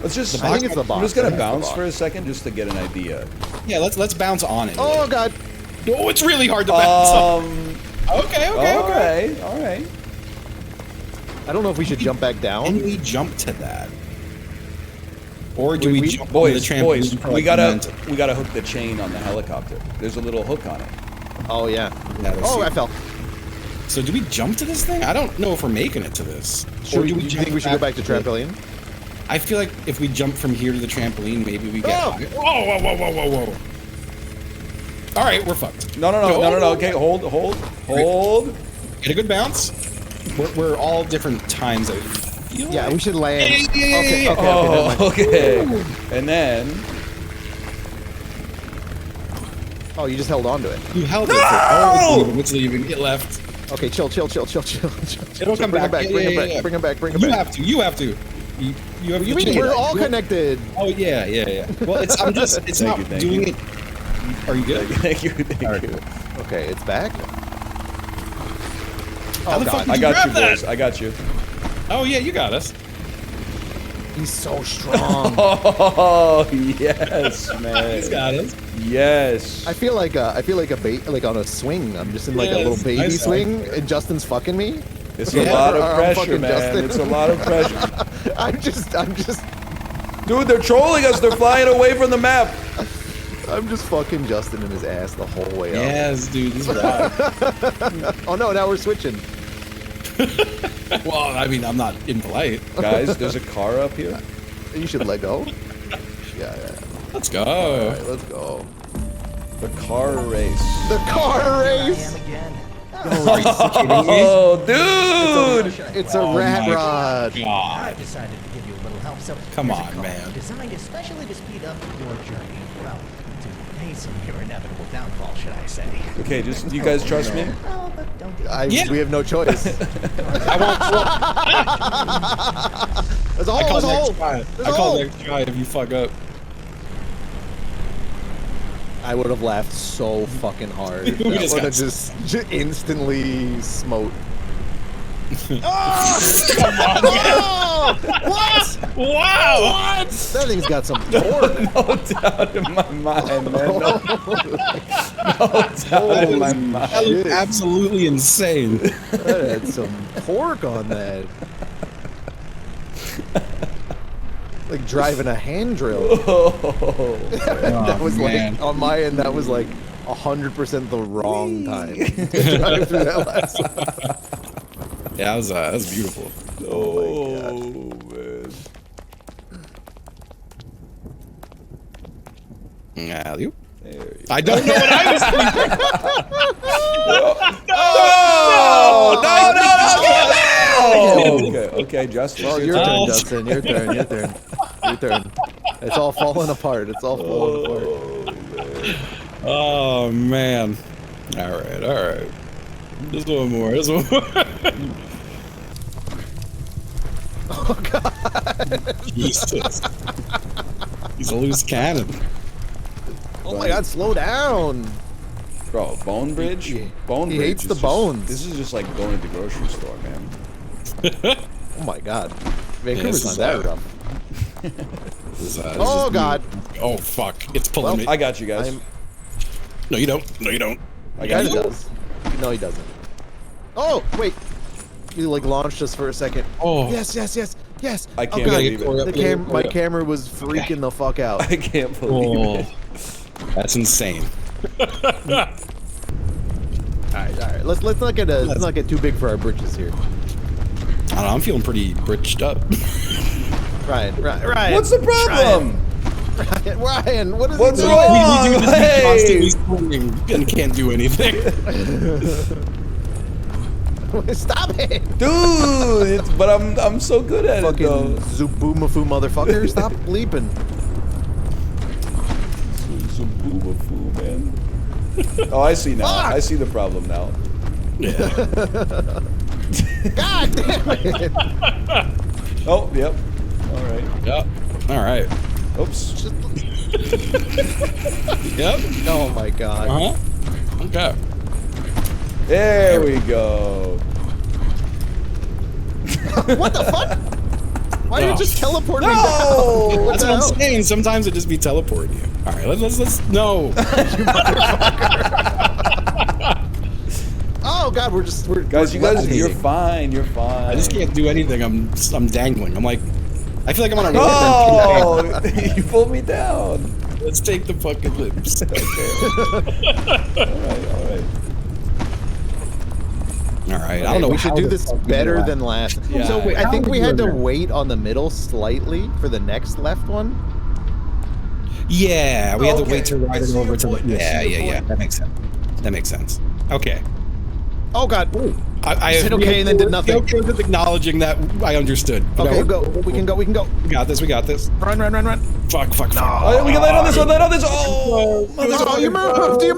Let's just. I think it's the box. I'm just gonna bounce for a second just to get an idea. Yeah, let's bounce on it. Oh god. Oh, it's really hard to bounce on. Okay. All right. I don't know if we should jump back down. Can we jump to that? Or do we jump boys, on the trampoline? boys, for, we like, gotta hook the chain on the helicopter. There's a little hook on it. Oh yeah. Oh, I fell. So do we jump to this thing? I don't know if we're making it to this. Or do we think we should go back to trampoline? I feel like if we jump from here to the trampoline, maybe we get. Oh. Whoa. All right, we're fucked. No. Okay, hold. Get a good bounce. We're all different times. I feel Yeah, like. we should land. Yeah. Okay. And then. Oh, you just held on to it. You held it. Oh, it's leaving. It left. Okay, chill. It'll come Bring back. it back. Bring it back. You have to. You have You to. mean we're all connected? Oh yeah. Well, it's Thank not you, thank doing you. it. Are you good? Thank you. Okay, it's back. How the fuck did I you got grab you, that? boys. I got you. Oh yeah, you got us. He's so strong. Oh yes, man. He's got us. Yes. I feel like a like on a swing. I'm just in like a little baby nice swing, and Justin's fucking me. It's a lot of I'm pressure, fucking man. Justin. It's a lot of pressure. I'm just. Dude, they're trolling us. They're flying away from the map. I'm just fucking Justin in his ass the whole way up. Yes, dude. This is wild. Oh no, now we're switching. Well, I mean, I'm not impolite. Guys, there's a car up here. You should let go. Yeah. Let's go. All right, let's go. The car race. The car race. Oh, dude! It's a rat rod. I've decided to give you a little help. So Come here's a on, car man. Designed especially to speed up your journey. Well, to hasten your inevitable downfall, should I say? Okay, just you guys trust me? Oh, but don't be. We have no choice. I won't. There's a hole. There's a hole. I call next try if you fuck up. I would have laughed so fucking hard. We That just would got have just instantly smote. Come on, man. What? Wow. What? That thing's got some torque. No doubt in my mind, man. No doubt in my mind. That looked absolutely insane. That had some torque on that. Like driving a hand drill. That was man. like on my end. That was like 100% the wrong time to drive through that last one. Yeah, that was beautiful. Oh man. Alley-oop. I don't know what I was thinking. No! Okay, Justin. Well, your turn, Justin. Your turn. It's all falling apart. Oh man. All right. Just one more. Oh god. Jesus. He's a loose cannon. Oh my god, slow down. Bro, Bone Bridge? Bone He Bridge hates is the just- bones. This is just like going to the grocery store, man. Oh my god. Vancouver's this not is, that rough. Oh god. Oh fuck. It's pulling me. I got you guys. No, you don't. I got Kinda you. does. No, he doesn't. Oh, wait. You like launched us for a second. Oh. Yes, yes, yes, yes. I can't God. believe it. My camera was freaking the fuck out. I can't believe it. That's insane. All right. Let's not get too big for our britches here. I don't know. I'm feeling pretty britched up. Ryan. What's the problem? Ryan, what is What's he wrong? doing? We Hey! constantly swimming and can't do anything. Stop it, dude! But I'm so good at it though. Zuboomafu motherfucker! Stop bleeping. Zuboomafu, man. Oh, I see now. I see the problem now. God damn it! Oh, yep. All right. Yep. All right. Oops. Yep. Oh my god. Okay. There we go. What the fuck? Why you just teleport me down? That's what I'm saying. Sometimes it just be teleporting you. All right, let's no. Oh god, we're guys. You're fine. You're fine. I just can't do anything. I'm dangling. I'm like, I feel like I'm on a rope. Oh, you pulled me down. Let's take the fucking lips. Okay. All right. All right. I don't know. We should do this better than last. Yeah. So I think we had to wait on the middle slightly for the next left one. Yeah, we had to wait to ride it over to. Yeah. That makes sense. Okay. Oh god. I said okay and then did nothing. Okay with acknowledging that I understood. Okay, go. We can go. We got this. Run. Fuck. Oh, we can land on this one. Oh, you moved. The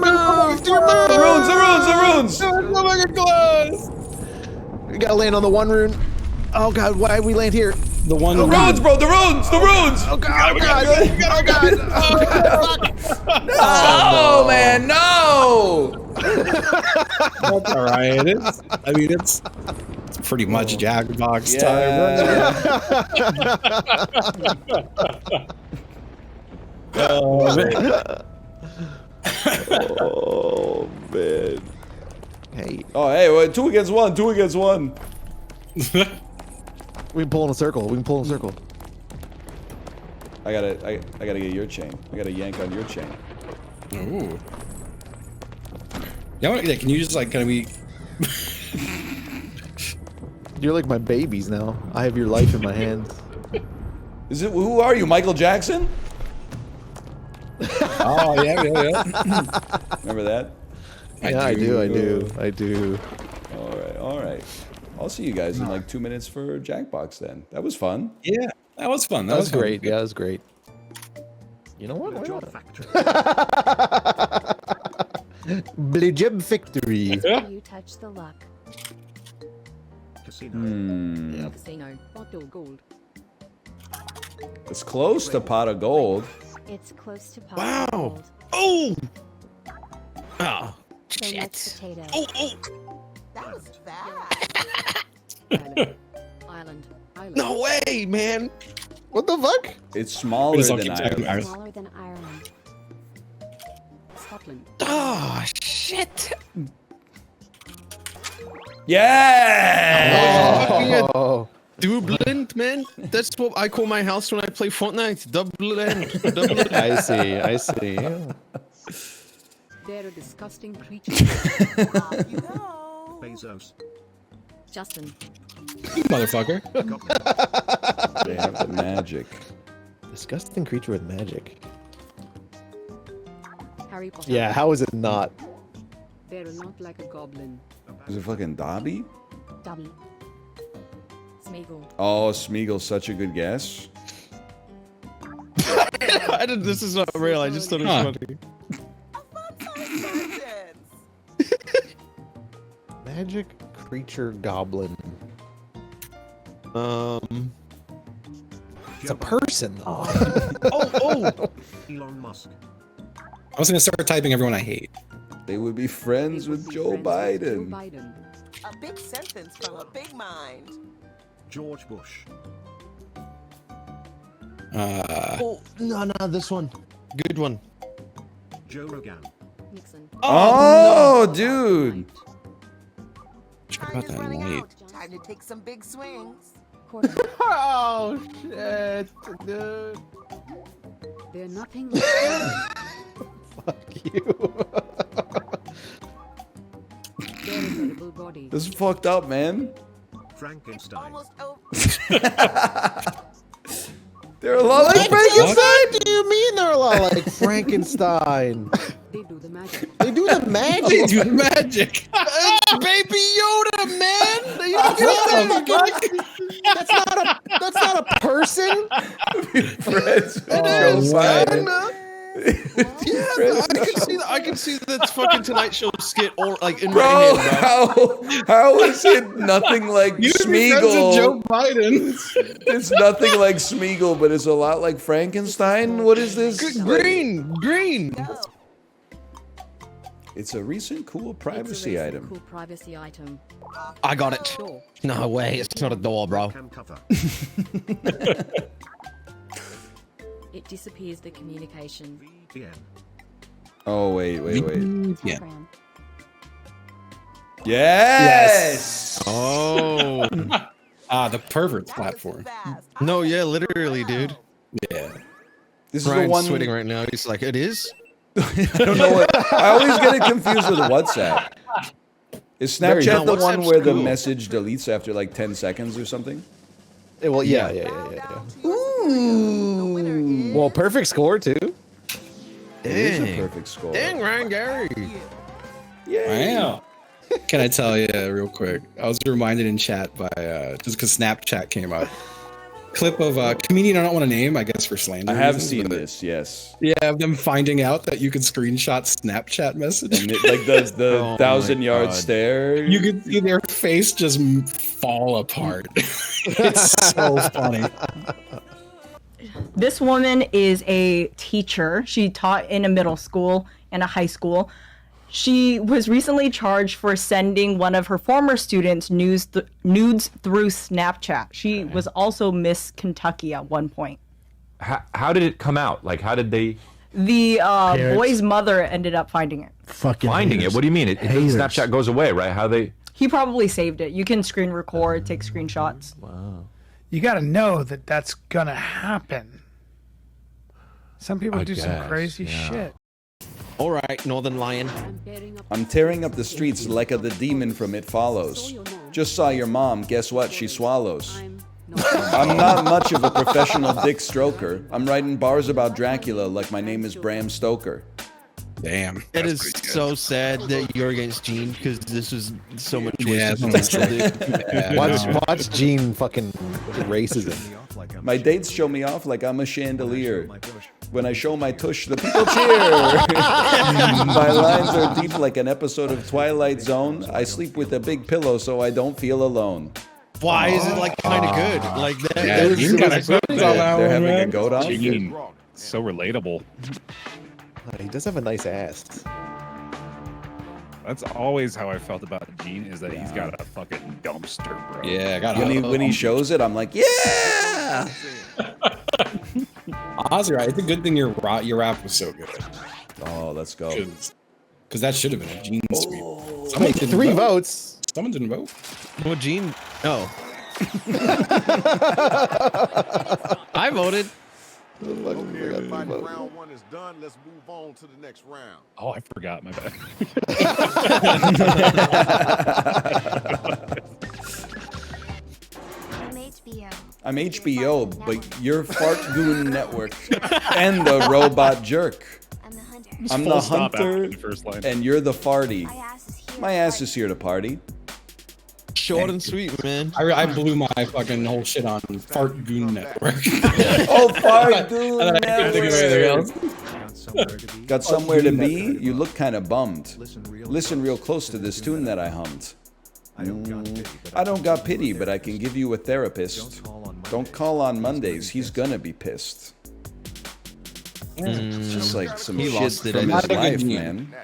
runes. We gotta land on the one rune. Oh god, why we land here? The one. The runes, bro. The runes. Oh god. Fuck. No, man. No. That's all right. It's pretty much Jackbox time. Oh man. Hey. Oh, hey, wait, 2 against 1. 2 against 1. We can pull in a circle. I gotta get your chain. I gotta yank on your chain. Ooh. Yeah, can you just like kind of be? You're like my babies now. I have your life in my hands. Who are you, Michael Jackson? Oh yeah. Remember that? Yeah, I do. All right. I'll see you guys in like 2 minutes for Jackbox then. That was fun. Yeah, that was fun. That was great. Yeah, that was great. You know what? Blejeb victory. You touch the luck. Casino. Casino. Pot or gold. It's close to pot of gold. It's close to pot of gold. Oh. So much potato. That was fast. Island. No way, man. What the fuck? It's smaller than Ireland. Smaller than Ireland. Scotland. Oh shit. Yeah. Oh. Dublin, man. That's what I call my house when I play Fortnite. Dublin. I see. Yeah. They're a disgusting creature. Bezos. Justin. You motherfucker. They have the magic. Disgusting creature with magic. Harry Potter. Yeah, how is it not? They're not like a goblin. Is it fucking Dobby? Dobby. Smeagol. Oh, Smeagol's such a good guess. This is not real. I just thought it was funny. Magic creature goblin. It's a person though. Elon Musk. I was gonna start typing everyone I hate. They would be friends with Joe Biden. A big sentence from a big mind. George Bush. Oh, no, this one. Good one. Joe Rogan. Nixon. Oh, dude. About that light. Time to take some big swings. Oh shit, dude. They're nothing. Fuck you. This is fucked up, man. Frankenstein. They're a lot like Frankenstein. Frankenstein. What do you mean they're a lot like Frankenstein? They do the magic. They do the magic. They do the magic. It's Baby Yoda, man. You don't get that fucking. That's not a person. Friends. I can see that fucking Tonight Show skit or like in Bro, my head, bro. how is it nothing like Smeagol? Joe Biden. It's nothing like Smeagol, but it's a lot like Frankenstein. What is this? Green. It's a recent cool privacy item. Cool privacy item. I got it. No way, it's not a door, bro. It disappears the communication. Oh wait. Yeah. Yes. Oh. The pervert's platform. No, yeah, literally, dude. Yeah. This is Brian's the one. sweating right now. He's like, it is. I don't know what. I always get it confused with WhatsApp. Is Snapchat the one where the message deletes after like 10 seconds or something? Well, yeah. Ooh. Well, perfect score too. It is a perfect score. Dang, Ryan Gary. Wow. Can I tell you real quick? I was reminded in chat by just because Snapchat came out. Clip of a comedian I don't want to name, I guess for slander. I have reasons, seen but this, yes. Yeah, of them finding out that you could screenshot Snapchat messages. And like the 1,000-yard stare. You could see their face just fall apart. It's so funny. This woman is a teacher. She taught in a middle school and a high school. She was recently charged for sending one of her former students nudes through Snapchat. She was also Miss Kentucky at one point. How did it come out? Like, how did they... The boy's mother ended up finding it. Finding it? What do you mean? Snapchat goes away, right? How they... He probably saved it. You can screen record, take screenshots. Wow. You got to know that that's going to happen. Some people do some crazy shit. All right, Northernlion. I'm tearing up the streets like the demon from It Follows. Just saw your mom. Guess what? She swallows. I'm not much of a professional dick stroker. I'm writing bars about Dracula like my name is Bram Stoker. Damn. It is so sad that you're against Gene because this was so much worse. Yeah, Watch Gene fucking racism. My dates show me off like I'm a chandelier. When I show my tush, the people cheer. My lines are deep like an episode of Twilight Zone. I sleep with a big pillow so I don't feel alone. Why is it like kind of good? Like that? Yeah, they're having a goat off. Gene, so relatable. He does have a nice ass. That's always how I felt about Gene, is that he's got a fucking dumpster, bro. Yeah, I got when he shows it, I'm like, yeah. Ozzy, right? It's a good thing your rap was so good. Oh, let's go. Because that should have been a Gene sweep. Someone did 3 votes. Someone didn't vote. Well, Gene. Oh. I voted. Okay, everybody, round 1 is done. Let's move on to the next round. Oh, I forgot. My bad. I'm HBO, but you're Fart Goon Network and the Robot Jerk. I'm the hunter, and you're the farty. My ass is here to party. Short and sweet, man. I blew my fucking whole shit on Fart Goon Network. Oh, Fart Goon I couldn't think of anything else. Got somewhere to be? You look kind of bummed. Listen real close to this tune that I hummed. I don't got pity, but I can give you a therapist. Don't call on Mondays, he's gonna be pissed. It's just like some shit from his life, man.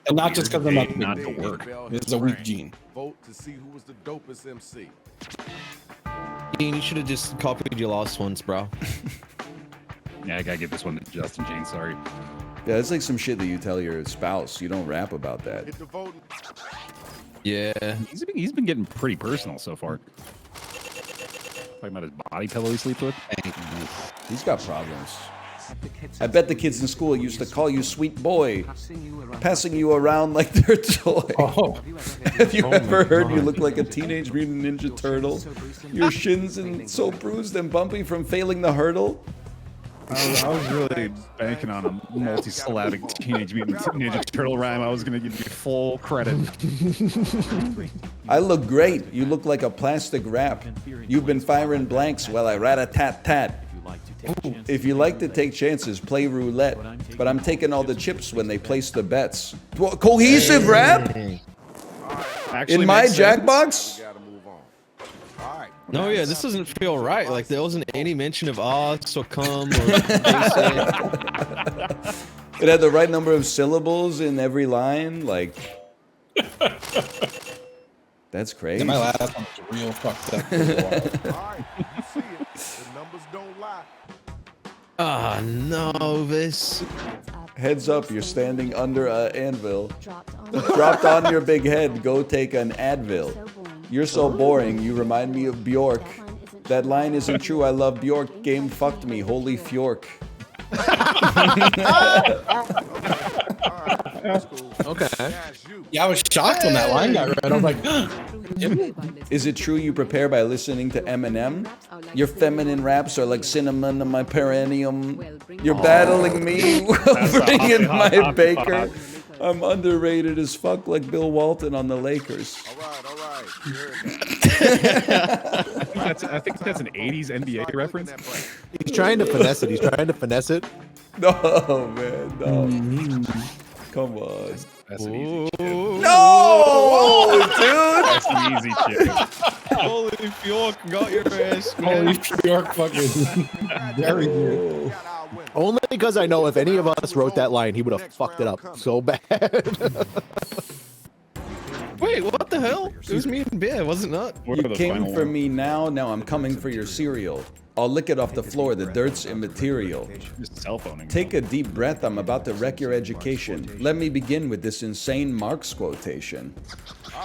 And not just because I'm not to work. It's a weak Gene. Vote to see who was the dopest MC. Gene, you should have just copied your last ones, bro. Yeah, I gotta give this one to Justin, Gene. Sorry. Yeah, it's like some shit that you tell your spouse. You don't rap about that. Hit the voting. Yeah, he's been getting pretty personal so far. Talking about his body pillow he sleeps with. He's got problems. I bet the kids in school used to call you sweet boy, passing you around like their toy. Oh. Have you ever heard you look like a Teenage Mutant Ninja Turtle? Your shins and so bruised and bumpy from failing the hurdle? I was really banking on a multi-syllabic Teenage Mutant Ninja Turtle rhyme. I was going to give you full credit. I look great. You look like a plastic wrap. You've been firing blanks while I rat-a-tat-tat. If you like to take chances, play roulette. But I'm taking all the chips when they place the bets. Cohesive rap? In my Jackbox? No, yeah, this doesn't feel right. Like there wasn't any mention of us or come or It had the right number of syllables in every line. Like, that's crazy. Yeah, my last one was real fucked up. Alright, you see it. The numbers don't lie. Ah, no, this. Heads up, you're standing under an anvil. Dropped on your big head, go take an Advil. You're so boring, you remind me of Bjork. That line isn't true, I love Bjork. Game fucked me, holy fjork. Okay. Yeah, I was shocked when that line got read. I was like, Is it true you prepare by listening to Eminem? Your feminine raps are like cinnamon on my perineum. You're battling me, bringing my baker. I'm underrated as fuck like Bill Walton on the Lakers. All right. I think that's an 80s NBA reference. He's trying to finesse it. He's trying to finesse it. No, man, no. Come on. That's an easy chip. No, dude. That's an easy chip. Holy Fjork got your ass, man. holy York fucking very good. Only because I know if any of us wrote that line, he would have fucked it up so bad. Wait, what the hell? It was me and Bear, was it not? You came for me now I'm coming for your cereal. I'll lick it off the floor, the dirt's immaterial. Just cell phoning. Take a deep breath, I'm about to wreck your education. Let me begin with this insane Marx quotation.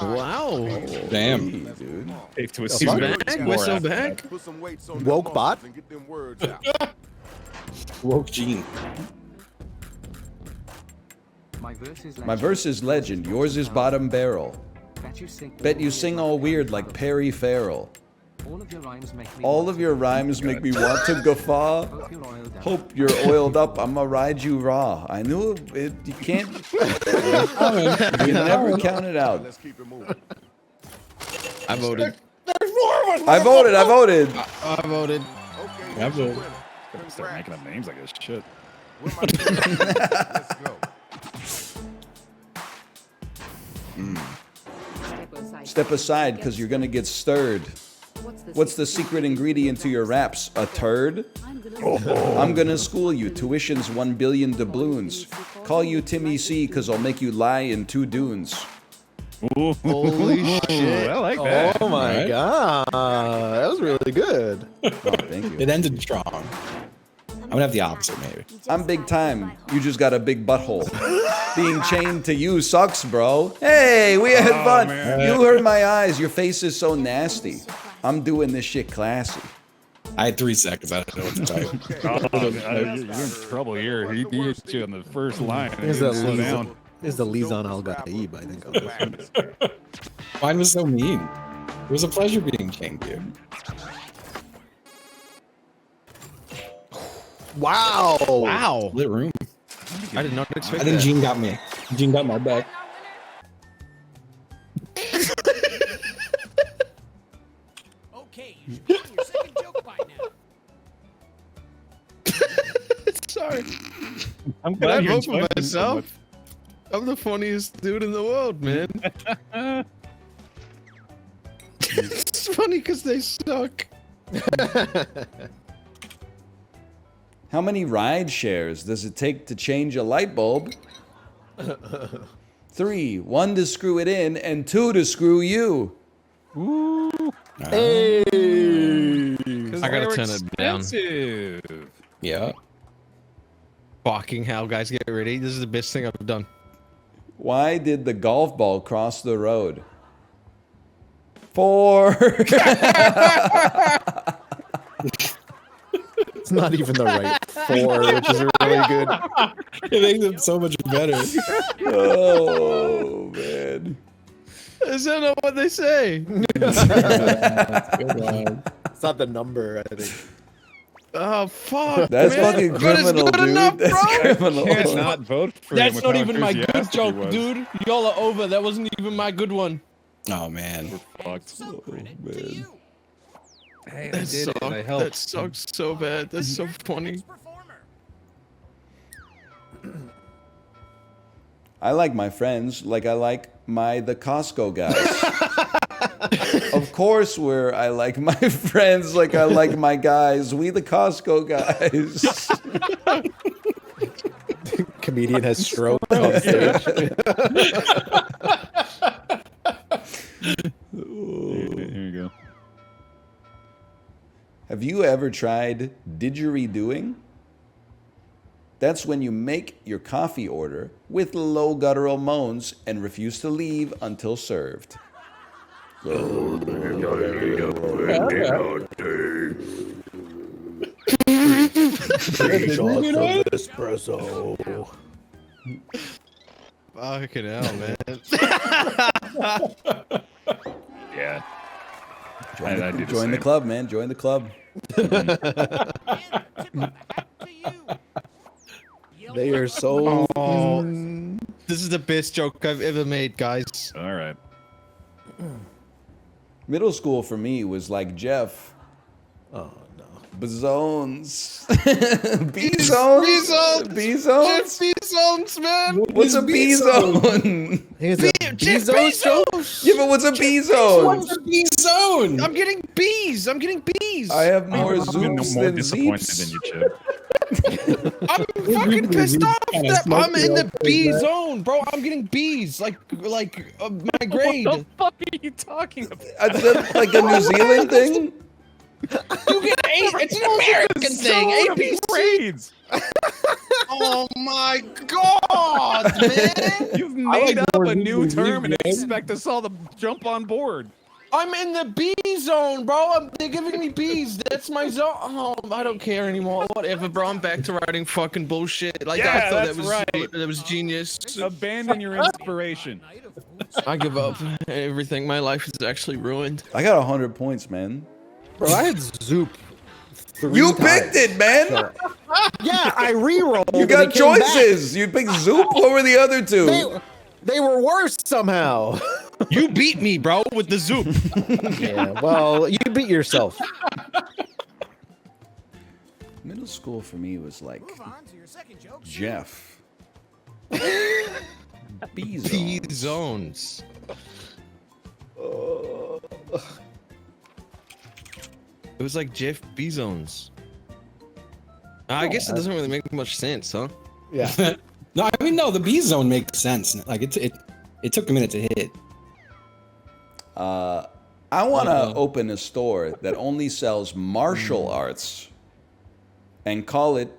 Wow. Damn. Hey, dude. Safe to We're assume back. We're so back. Put some weights on Woke bot? and get them words out. Woke Gene. My verse is legend, yours is bottom barrel. Bet you sing all weird like Perry Farrell. All of your rhymes make me want to guffaw. Hope you're oiled up, I'ma ride you raw. I knew it, you can't. You never count it out. Let's keep it moving. I voted. I voted. I voted. Okay, I voted. Gotta start making up names like this shit. Let's go. Step aside, because you're gonna get stirred. What's the secret ingredient to your raps? A turd? I'm gonna school you. Tuition's 1 billion doubloons. Call you Timmy C, because I'll make you lie in 2 dunes. Ooh. Holy shit. I like that. Oh my god. That was really good. Oh, thank you. It ended strong. I'm gonna have the opposite, maybe. I'm big time. You just got a big butthole. Being chained to you sucks, bro. Hey, we had fun. Man. You hurt my eyes. Your face is so nasty. I'm doing this shit classy. I had 3 seconds. I don't know what to type. You're in trouble here. He hit you on the first line. And Here's he the didn't slow down. Lisan Al Gaijin, I think. On this one. Mine was so mean. It was a pleasure being chained to you. Wow. Wow. Lit room. I did not expect I think that. Gene got me. Gene got my back. Okay, you should be on your second joke by now. Sorry. I'm Can I glad you're vote for enjoying myself? I'm the funniest dude in the world, man. It's funny because they suck. How many ride shares does it take to change a light bulb? 3, 1 to screw it in, and 2 to screw you. Ooh. Hey. I gotta turn it down. Yeah. Fucking hell, guys, get ready. This is the best thing I've done. Why did the golf ball cross the road? 4. It's not even the right 4, which is really good. It makes it so much better. Oh man. Is that not what they say? It's not the number, I think. Oh fuck! That's man. fucking But criminal, it's good dude. enough, That's bro. criminal. Can't not vote for him That's with not how even my good enthusiastic he joke, was. dude. Y'all are over. That wasn't even my good one. Oh man. We're fucked. Oh, man. Hey, That sucks. That sucks so bad. That's so funny. I like my friends like I like the Costco guys. Of course, I like my friends like I like my guys. We the Costco guys. Comedian has stroke on stage. Here you go. Have you ever tried didgeridooing? That's when you make your coffee order with low guttural moans and refuse to leave until served. Espresso. Fucking hell, man. Yeah. Join the club, man. Join the club. They are so. Oh, this is the best joke I've ever made, guys. All right. Middle school for me was like Jeff. Oh no. Bazones. B-zones? B-zones? Jeff B-zones, man. What's a B-zone? It's a Bezos. Yeah, but what's a B-zone? What's a B-zone? I'm getting bees. I'm getting bees. I have more I'm zoops more than disappointed zeeps. than you, Chip. I'm fucking pissed off that I'm in the bee zone, bro. I'm getting bees, like my grade. What the fuck are you talking about? Is that like a New Zealand thing? You get it's an American thing. APC. Grades. Oh my god, man! You've made like up more a new New term and Zealand. expect us all to jump on board. I'm in the bee zone, bro. They're giving me bees. That's my zone. Oh, I don't care anymore. Whatever, bro. I'm back to writing fucking bullshit. Like Yeah, I thought that's that was right. that was genius. Abandon your inspiration. I give up. Everything. My life is actually ruined. I got 100 points, man. Bro, I had Zoop. You picked it, man. Yeah, I re-rolled. You got choices. You picked Zoop. What were the other two? They were worse somehow. You beat me, bro, with the Zoop. Yeah, well, you beat yourself. Middle school for me was like Jeff. Bee zones. It was like Jeff Bezos. I guess it doesn't really make much sense, huh? Yeah. No, I mean no, the B zone makes sense. Like it took a minute to hit. I want to open a store that only sells martial arts and call it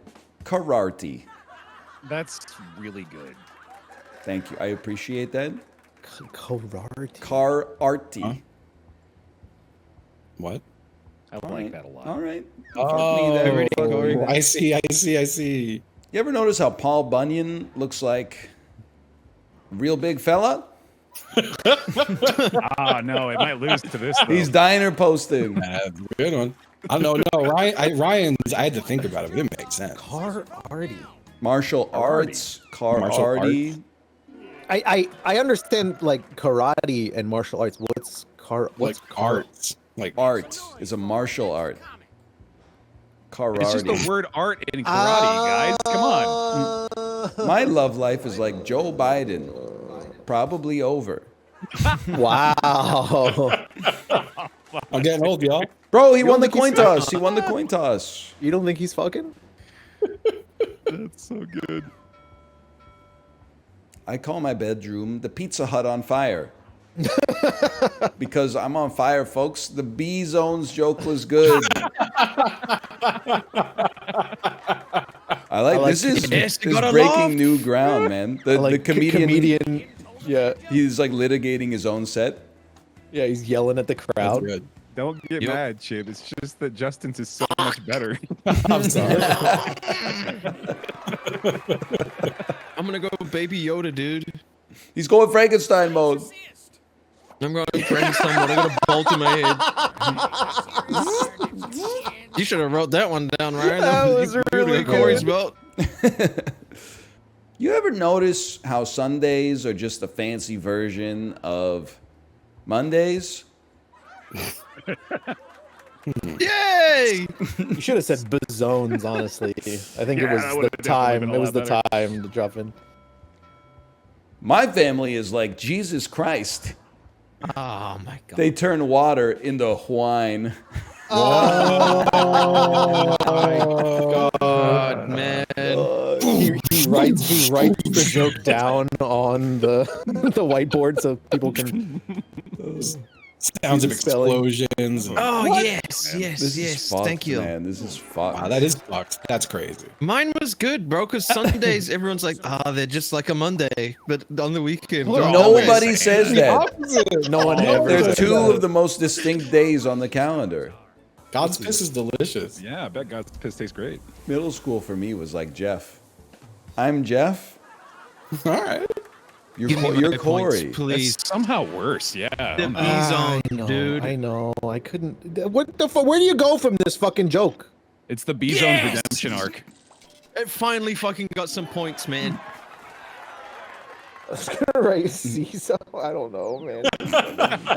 karate. That's really good. Thank you. I appreciate that. Karate. Karate. Huh? What? I like that a lot. All right. Oh, I see. You ever notice how Paul Bunyan looks like a real big fella? Ah, no, it might lose to this, though. He's diner posting. Good one. I don't know. Ryan's. I had to think about it, but it makes sense. Karate. Martial arts. Karate. I understand like karate and martial arts. What's arts? Like art is a martial art. Karate. It's just the word art in karate, guys. Come on. My love life is like Joe Biden. Probably over. Wow. I'm getting old, y'all. Bro, he won the coin toss. He won the coin toss. You don't think he's fucking? That's so good. I call my bedroom the Pizza Hut on fire. Because I'm on fire, folks. The B zones joke was good. I like this is breaking new ground, man. The comedian yeah, he's like litigating his own set. Yeah, he's yelling at the crowd. Don't get mad, Chib. It's just that Justin's is so much better. I'm sorry. I'm gonna go Baby Yoda, dude. He's going Frankenstein mode. I'm going Frankenstein mode. I got a bolt in my head. You should have wrote that one down, Ryan. That was really Corey's good. belt. You ever notice how Sundays are just a fancy version of Mondays? Yay! You should have said bazones, honestly. I think Yeah, it that was would've the definitely time. been a It was lot the better. time to drop in. My family is like Jesus Christ. Oh my god. They turn water into wine. Oh my god, man. He writes the joke down on the the whiteboard so people can. Sounds of spelling. explosions. And... Oh What? yes, yes, This yes. is fucked, Thank you. man. This is fucked. Wow, that is fucked. That's crazy. Mine was good, bro. Because Sundays, everyone's like, they're just like a Monday, but on the weekend, they're Nobody always- says that. No one ever. They're says two that. of the most distinct days on the calendar. God's piss is delicious. Yeah, I bet God's piss tastes great. Middle school for me was like Jeff. I'm Jeff. All right. You're Corey. Please. That's somehow worse. Yeah. The B zone, dude. I know. I couldn't. What the fuck? Where do you go from this fucking joke? It's the B Zone's redemption arc. It finally fucking got some points, man. I was gonna write CISO. I don't know, man.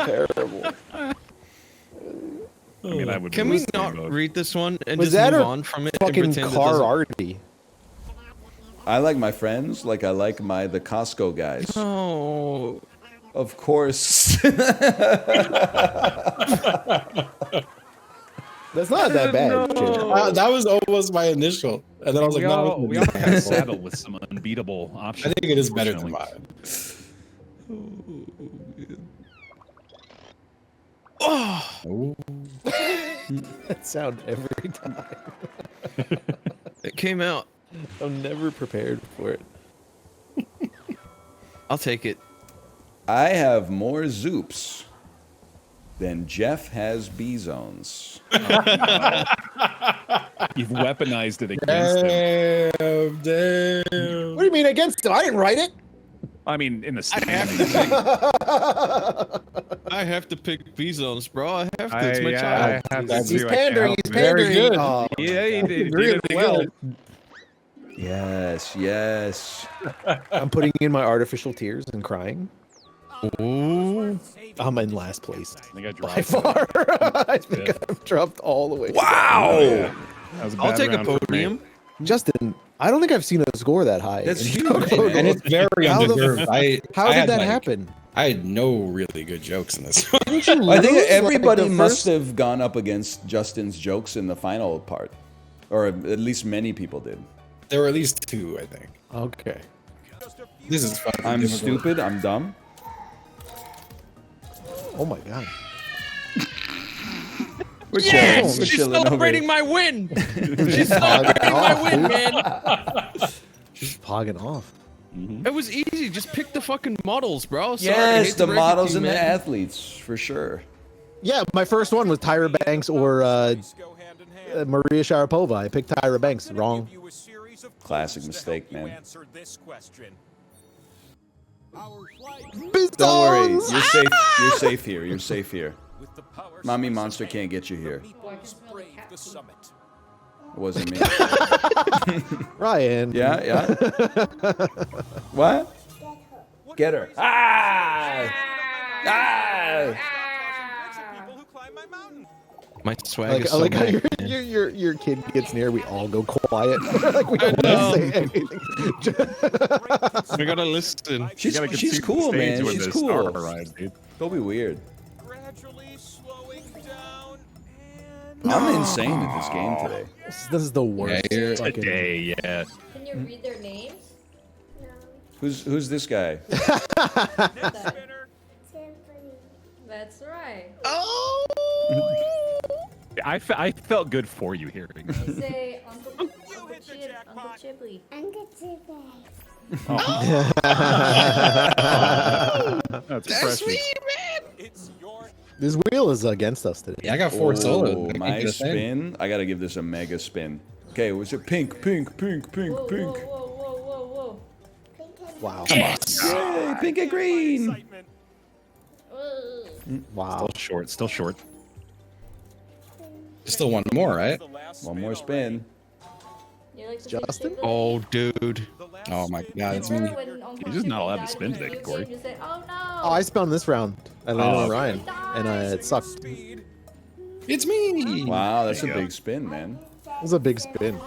Terrible. I mean, I would. Can we not read this one and Was just that move a on from it? and fucking pretend it car doesn't- arty? I like my friends like I like the Costco guys. Oh. Of course. That's not that bad. Chip. That was almost my initial, and then I was like, no. we all got saddled with some unbeatable options. I think it is better than mine. Oh. That sound every time. It came out. I'm never prepared for it. I'll take it. I have more Zoops than Jeff has B-zones. You've weaponized it against him. Damn. What do you mean against him? I didn't write it. I mean, in the I have to pick B zones, bro. I have to. It's my child. He's pandering. He's pandering. Very good. Oh, Yeah, he did Really it well. good. Yes, yes. I'm putting in my artificial tears and crying. Ooh. I'm in last place. I think I By dropped far. I think I've dropped all the way. Wow! That was a I'll bad take a round for me. podium. Justin, I don't think I've seen a score that high. That's in huge, Pogo. man. And it's very How the undeserved. How I did had, that like, happen? I had no really good jokes in this. I think everybody must have gone up against Justin's jokes in the final part. Or at least many people did. There were at least two, I think. Okay. This is fucking I'm difficult. stupid, I'm dumb. Oh my god. We're Yes! We're She's chilling over celebrating here. my win! She's celebrating my win, man! Just pogging off. It was easy. Just pick the fucking models, bro. Sorry, I Yes, hate to the break it to models you, and the man. athletes, for sure. Yeah, my first one was Tyra Banks or Maria Sharapova. I picked Tyra Banks. Wrong. Classic mistake, man. Bizons! Don't worry, you're safe. You're safe here. You're safe here. Mommy Monster can't get you here. It wasn't me. Ryan. Yeah. What? Get her. Ah! My swag Like, is I so like how bad. your kid gets near, we all go quiet. Like we don't want to say anything. I gotta listen. She's gotta she's concede cool, the stage man. when She's the cool. star arrives, dude. Don't be weird. I'm insane at this game today. This is the worst. Yeah, fucking- Today, yeah. Can you read their names? Who's this guy? That's right. Oh! I felt good for you hearing that. Say Uncle Chibli. Uncle Chibli. That's That's precious. me, man! It's your This wheel is against us today. Yeah, I got 4 solo. I My get a thing. spin. I gotta give this a mega spin. Okay, was it pink, pink, pink, pink, Whoa, pink? whoa. Wow. Yay, pink and green. Wow. Still short. Still short. There's still one more, right? One more spin. Justin? Oh, dude. Oh my god, it's me. You're just not allowed to spin today, Corey. You said, oh no. Oh, I spun this round. I landed on Ryan, and it sucked. It's me. Wow, that's a big spin, man. It was a big spin.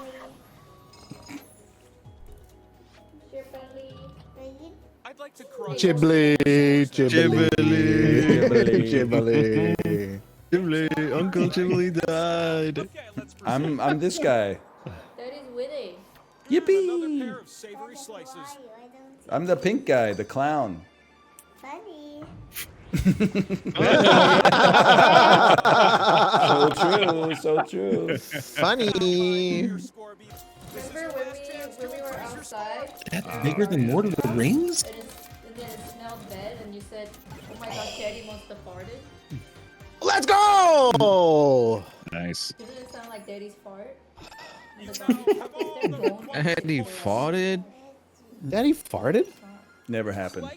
I'd like to cry. Chibli, Chibli, Chibli, Chibli. Chibli, Uncle Chibli died. I'm this guy. That is witty. Yippee! Savory slices. I'm the pink guy, the clown. Funny. So true, so true. Funny. Remember when we were outside? That's bigger than Lord of the Rings? And then it smelled bad, and you said, "Oh my God, Teddy must have farted." Let's go! Nice. Didn't it sound like Daddy's fart? Daddy farted? Daddy farted? Never happened.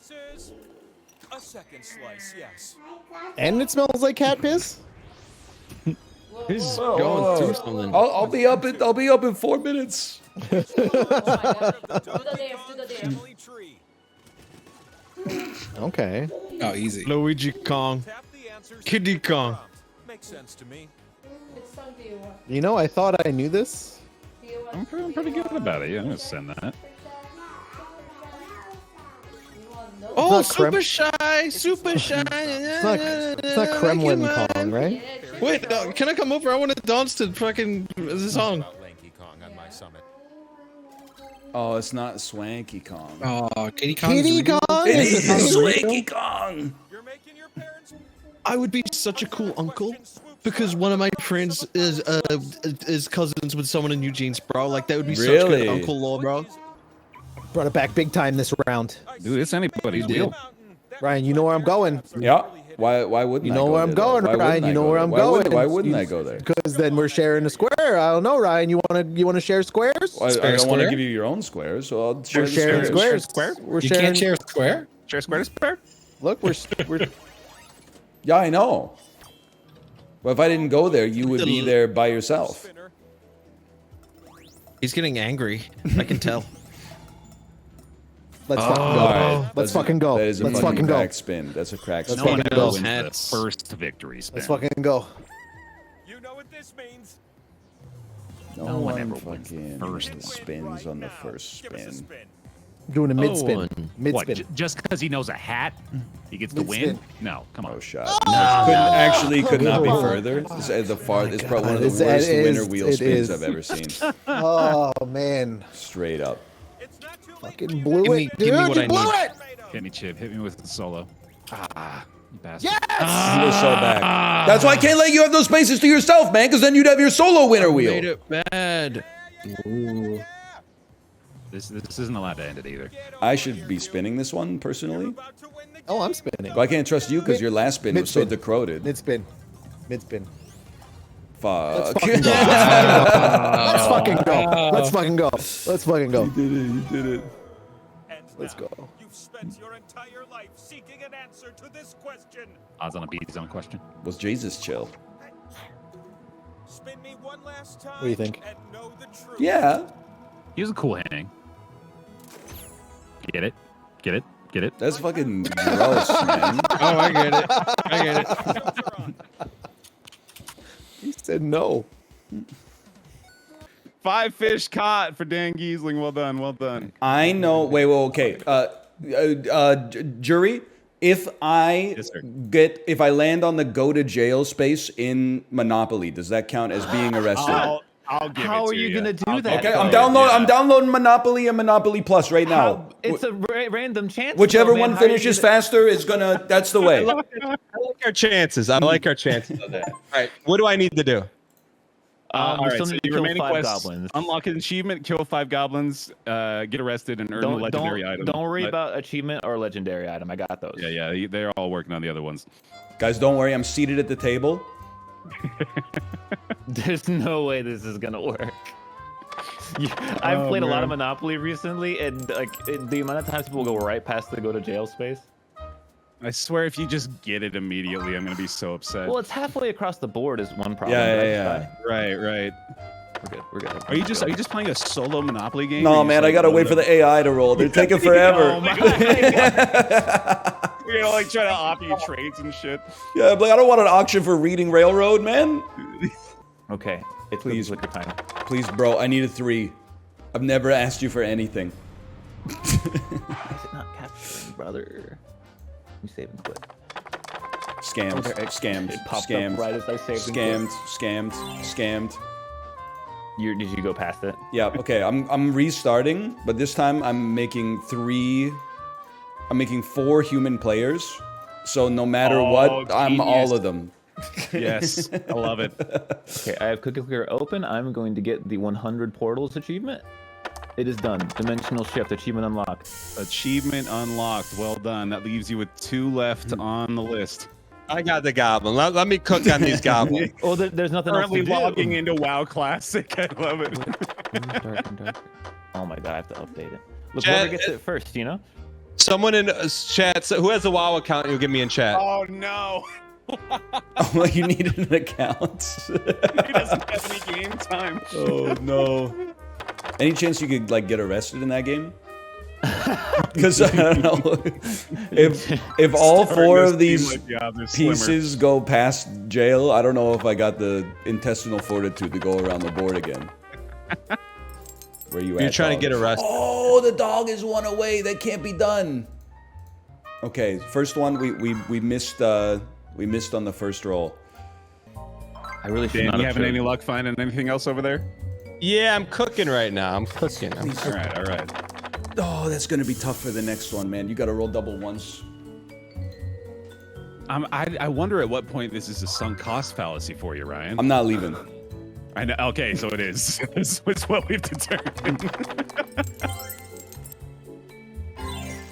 A second slice, yes. And it smells like cat piss? He's going through something. I'll be up in 4 minutes. Do the dance. Okay. Oh, easy. Luigi Kong. Kiddy Kong. Makes sense to me. Which song do you want? You know, I thought I knew this. I'm pretty good about it. Yeah, I'm gonna send that. Oh, It's not super shy, super shy. It's not Kremlin Kong, right? Wait, can I come over? I want to dance to fucking the song. Lanky Kong on my summit. Oh, it's not Swanky Kong. Oh, Kitty Kong. Kitty Kong? It is Swanky Kong. I would be such a cool uncle because one of my friends is cousins with someone in Eugene's, bro. Like that would be such Really? good uncle law, bro. Brought it back big time this round. Dude, it's anybody's wheel. Ryan, you know where I'm going. Yeah. Why wouldn't You I know go where I'm there, though? going, Why Ryan. wouldn't You I know go where there? I'm Why going. Why wouldn't I go there? Because then we're sharing a square. I don't know, Ryan. You wanna share squares? I don't want square? to give you your own squares, so I'll share We're the sharing squares. squares. We're You sharing. can't share a square? Share square to square. Look, we're. Yeah, I know. But if I didn't go there, you would be there by yourself. He's getting angry. I can tell. Let's fucking go. Alright, Let's that's fucking go. That is a Let's fucking fucking go. crack spin. That's a crack Let's spin. fucking No one go. knows Hats. the first victory spin. Let's fucking go. You know what this means? No one one ever wins fucking the first spins on the first Give us a spin. spin. Doing a mid Oh, spin. one. Mid What? spin. Just because he knows a hat, he gets to win? Mid-spin. No, come on. No shot. Could not be further. This is the far. It's probably one of the It's- worst it is- winner wheel it spins is. I've ever seen. Oh man. Straight up. Fucking blew Give it. me Dude, what you I blew need. it! Hit me, Chip. Hit me with the solo. Ah, you bastard. Yes! You were so back. That's why I can't let you have those spaces to yourself, man, because then you'd have your solo winner Made wheel. it bad. Ooh. This isn't allowed to end it either. I should be spinning this one, personally. Oh, I'm spinning. But I can't trust you because your last spin was so Mid-spin. decroded. Mid spin. Mid spin. Fuck. Let's fucking go. Let's fucking go. Let's fucking go. You did it. Let's go. You've spent your entire life seeking an answer to this question. Odds on a beat zone question. Was Jesus chill? Spin me one last time. What do you think? And know the truth. Yeah. He was a cool hang. Get it? Get it? Get it? That's fucking gross, man. Oh, I get it. I get it. He said no. 5 fish caught for Dan Giesling. Well done. Well done. I know. Wait, well, okay. Jury, if I Yes, sir. if I land on the go to jail space in Monopoly, does that count as being arrested? I'll give How it are to you gonna do that? Okay, I'm downloading Monopoly and Monopoly Plus right now. It's a random chance. Whichever though, man. one How are you finishes gonna- faster is gonna. That's the way. I like our chances. I like our chances on that. All right, what do I need to do? All we right, still so need to your kill remaining 5 quests: goblins. unlock an achievement, kill 5 goblins, get arrested, and earn a legendary item. Don't worry But- about achievement or legendary item. I got those. Yeah, they're all working on the other ones. Guys, don't worry. I'm seated at the table. There's no way this is gonna work. I've played a lot of Monopoly recently, and like the amount of times people go right past the go to jail space. I swear, if you just get it immediately, I'm gonna be so upset. Well, it's halfway across the board is one problem. Yeah. Right. We're good. Are you just playing a solo Monopoly game? No, man, I gotta wait for the AI to roll. They're taking forever. Oh my God. You're gonna like try to opt your trades and shit. Yeah, but I don't want an auction for reading Railroad, man. Okay, it's please, liquor time. Please, bro, I need a 3. I've never asked you for anything. Why is it not capturing, brother? You saving quick. Scammed, Okay. scammed, It popped scammed, up right as I saved scammed, scammed. Did you go past it? Yeah. Okay. I'm restarting, but this time I'm making 4 human players. So no matter what, I'm all of them. Yes, I love it. Okay, I have Cookie Clicker open. I'm going to get the 100 portals achievement. It is done. Dimensional shift achievement unlocked. Achievement unlocked. Well done. That leaves you with 2 left on the list. I got the goblin. Let me cook on these goblins. Oh, there's nothing Currently else to do. logging into WoW Classic. I love it. Oh my god, I have to update it. Look, Chat, whoever gets it first, you know? Someone in chat, who has a WoW account, you'll give me in chat. Oh no. Oh, you need an account. He doesn't have any game time. Oh no. Any chance you could like get arrested in that game? Because I don't know if all 4 of these pieces go past jail, I don't know if I got the intestinal fortitude to go around the board again. Where you at? You're trying to get arrested. Oh, the dog is 1 away. That can't be done. Okay, first one we missed. We missed on the first roll. I really should Dan, not you have having any luck finding anything else over there? Yeah, I'm cooking right now. I'm cooking. All right. Oh, that's gonna be tough for the next one, man. You gotta roll double once. I wonder at what point this is a sunk cost fallacy for you, Ryan. I'm not leaving. I know. Okay, so it is. It's what we've determined.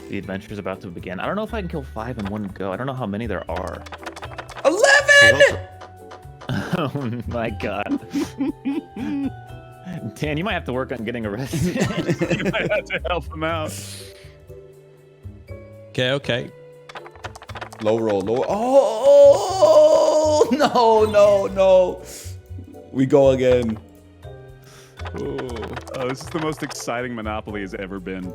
The adventure's about to begin. I don't know if I can kill 5 in one go. I don't know how many there are. 11! Oh my god. Dan, you might have to work on getting arrested. You might have to help him out. Okay. Low roll, low. Oh no. We go again. Oh, this is the most exciting Monopoly has ever been.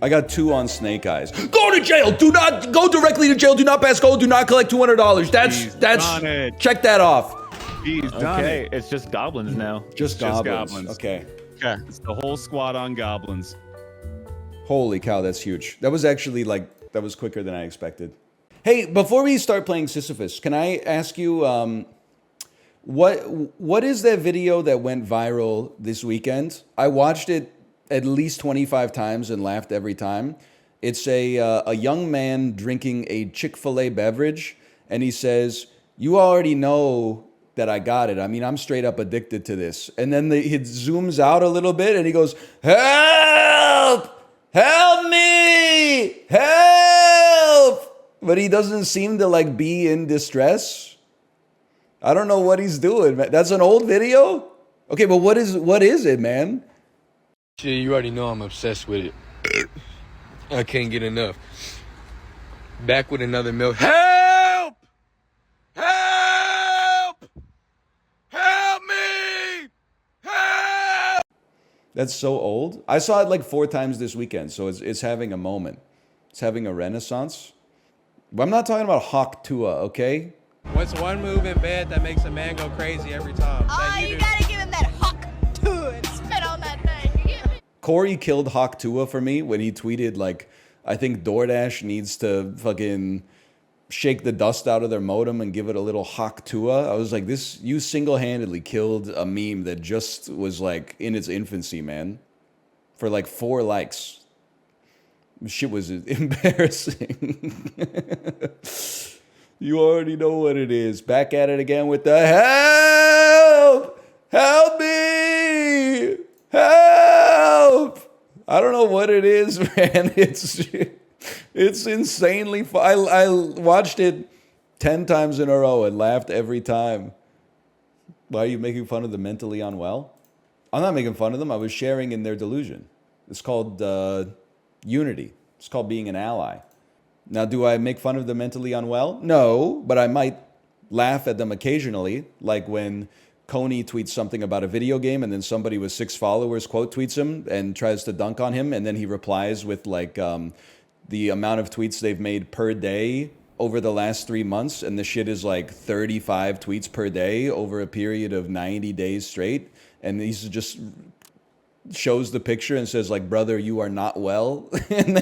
I got 2 on Snake Eyes. Go to jail. Do not go directly to jail. Do not pass go. Do not collect $200. That's check that off. Okay, it's just goblins now. Just goblins. Okay. It's the whole squad on goblins. Holy cow, that's huge. That was actually that was quicker than I expected. Hey, before we start playing Sisyphus, can I ask you what is that video that went viral this weekend? I watched it at least 25 times and laughed every time. It's a young man drinking a Chick-fil-A beverage, and he says, "You already know that I got it. I mean, I'm straight up addicted to this." And then it zooms out a little bit, and he goes, "Help! Help me! Help!" But he doesn't seem to be in distress. I don't know what he's doing, man. That's an old video? Okay, but what is it, man? Shit, you already know I'm obsessed with it. I can't get enough. Back with another milk. Help! Help! Help me! Help! That's so old. I saw it 4 times this weekend, so it's having a moment. It's having a renaissance. But I'm not talking about Hawk Tua, okay? What's one move in bed that makes a man go crazy every time? Oh, you gotta give him that hawk to it. Spit on that thing. You get me? Corey killed Hawk Tua for me when he tweeted, I think DoorDash needs to fucking shake the dust out of their modem and give it a little Hawk Tua. I was like, you single-handedly killed a meme that just was in its infancy, man. For 4 likes. Shit was embarrassing. You already know what it is. Back at it again with the help! Help me! Help! I don't know what it is, man. It's insanely fun. I watched it 10 times in a row and laughed every time. Why are you making fun of the mentally unwell? I'm not making fun of them. I was sharing in their delusion. It's called unity. It's called being an ally. Now, do I make fun of the mentally unwell? No, but I might laugh at them occasionally, like when Coney tweets something about a video game and then somebody with 6 followers quote tweets him and tries to dunk on him, and then he replies with like the amount of tweets they've made per day over the last 3 months, and the shit is like 35 tweets per day over a period of 90 days straight, and he's just shows the picture and says like, brother, you are not well. And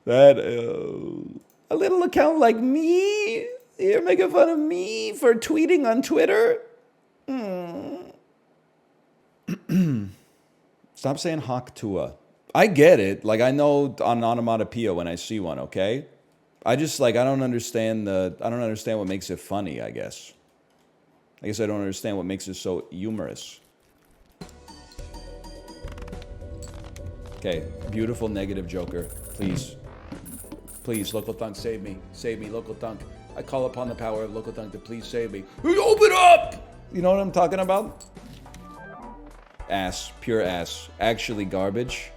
that a little account like me, you're making fun of me for tweeting on Twitter. Stop saying Haktua. I get it. Like, I know on onomatopoeia when I see one, okay? I just, like, I don't understand what makes it funny, I guess. I guess I don't understand what makes it so humorous. Okay, beautiful negative joker. Please. Please, Local Thunk, save me. Save me, Local Thunk. I call upon the power of Local Thunk to please save me. Open up! You know what I'm talking about? Ass. Pure ass. Actually garbage.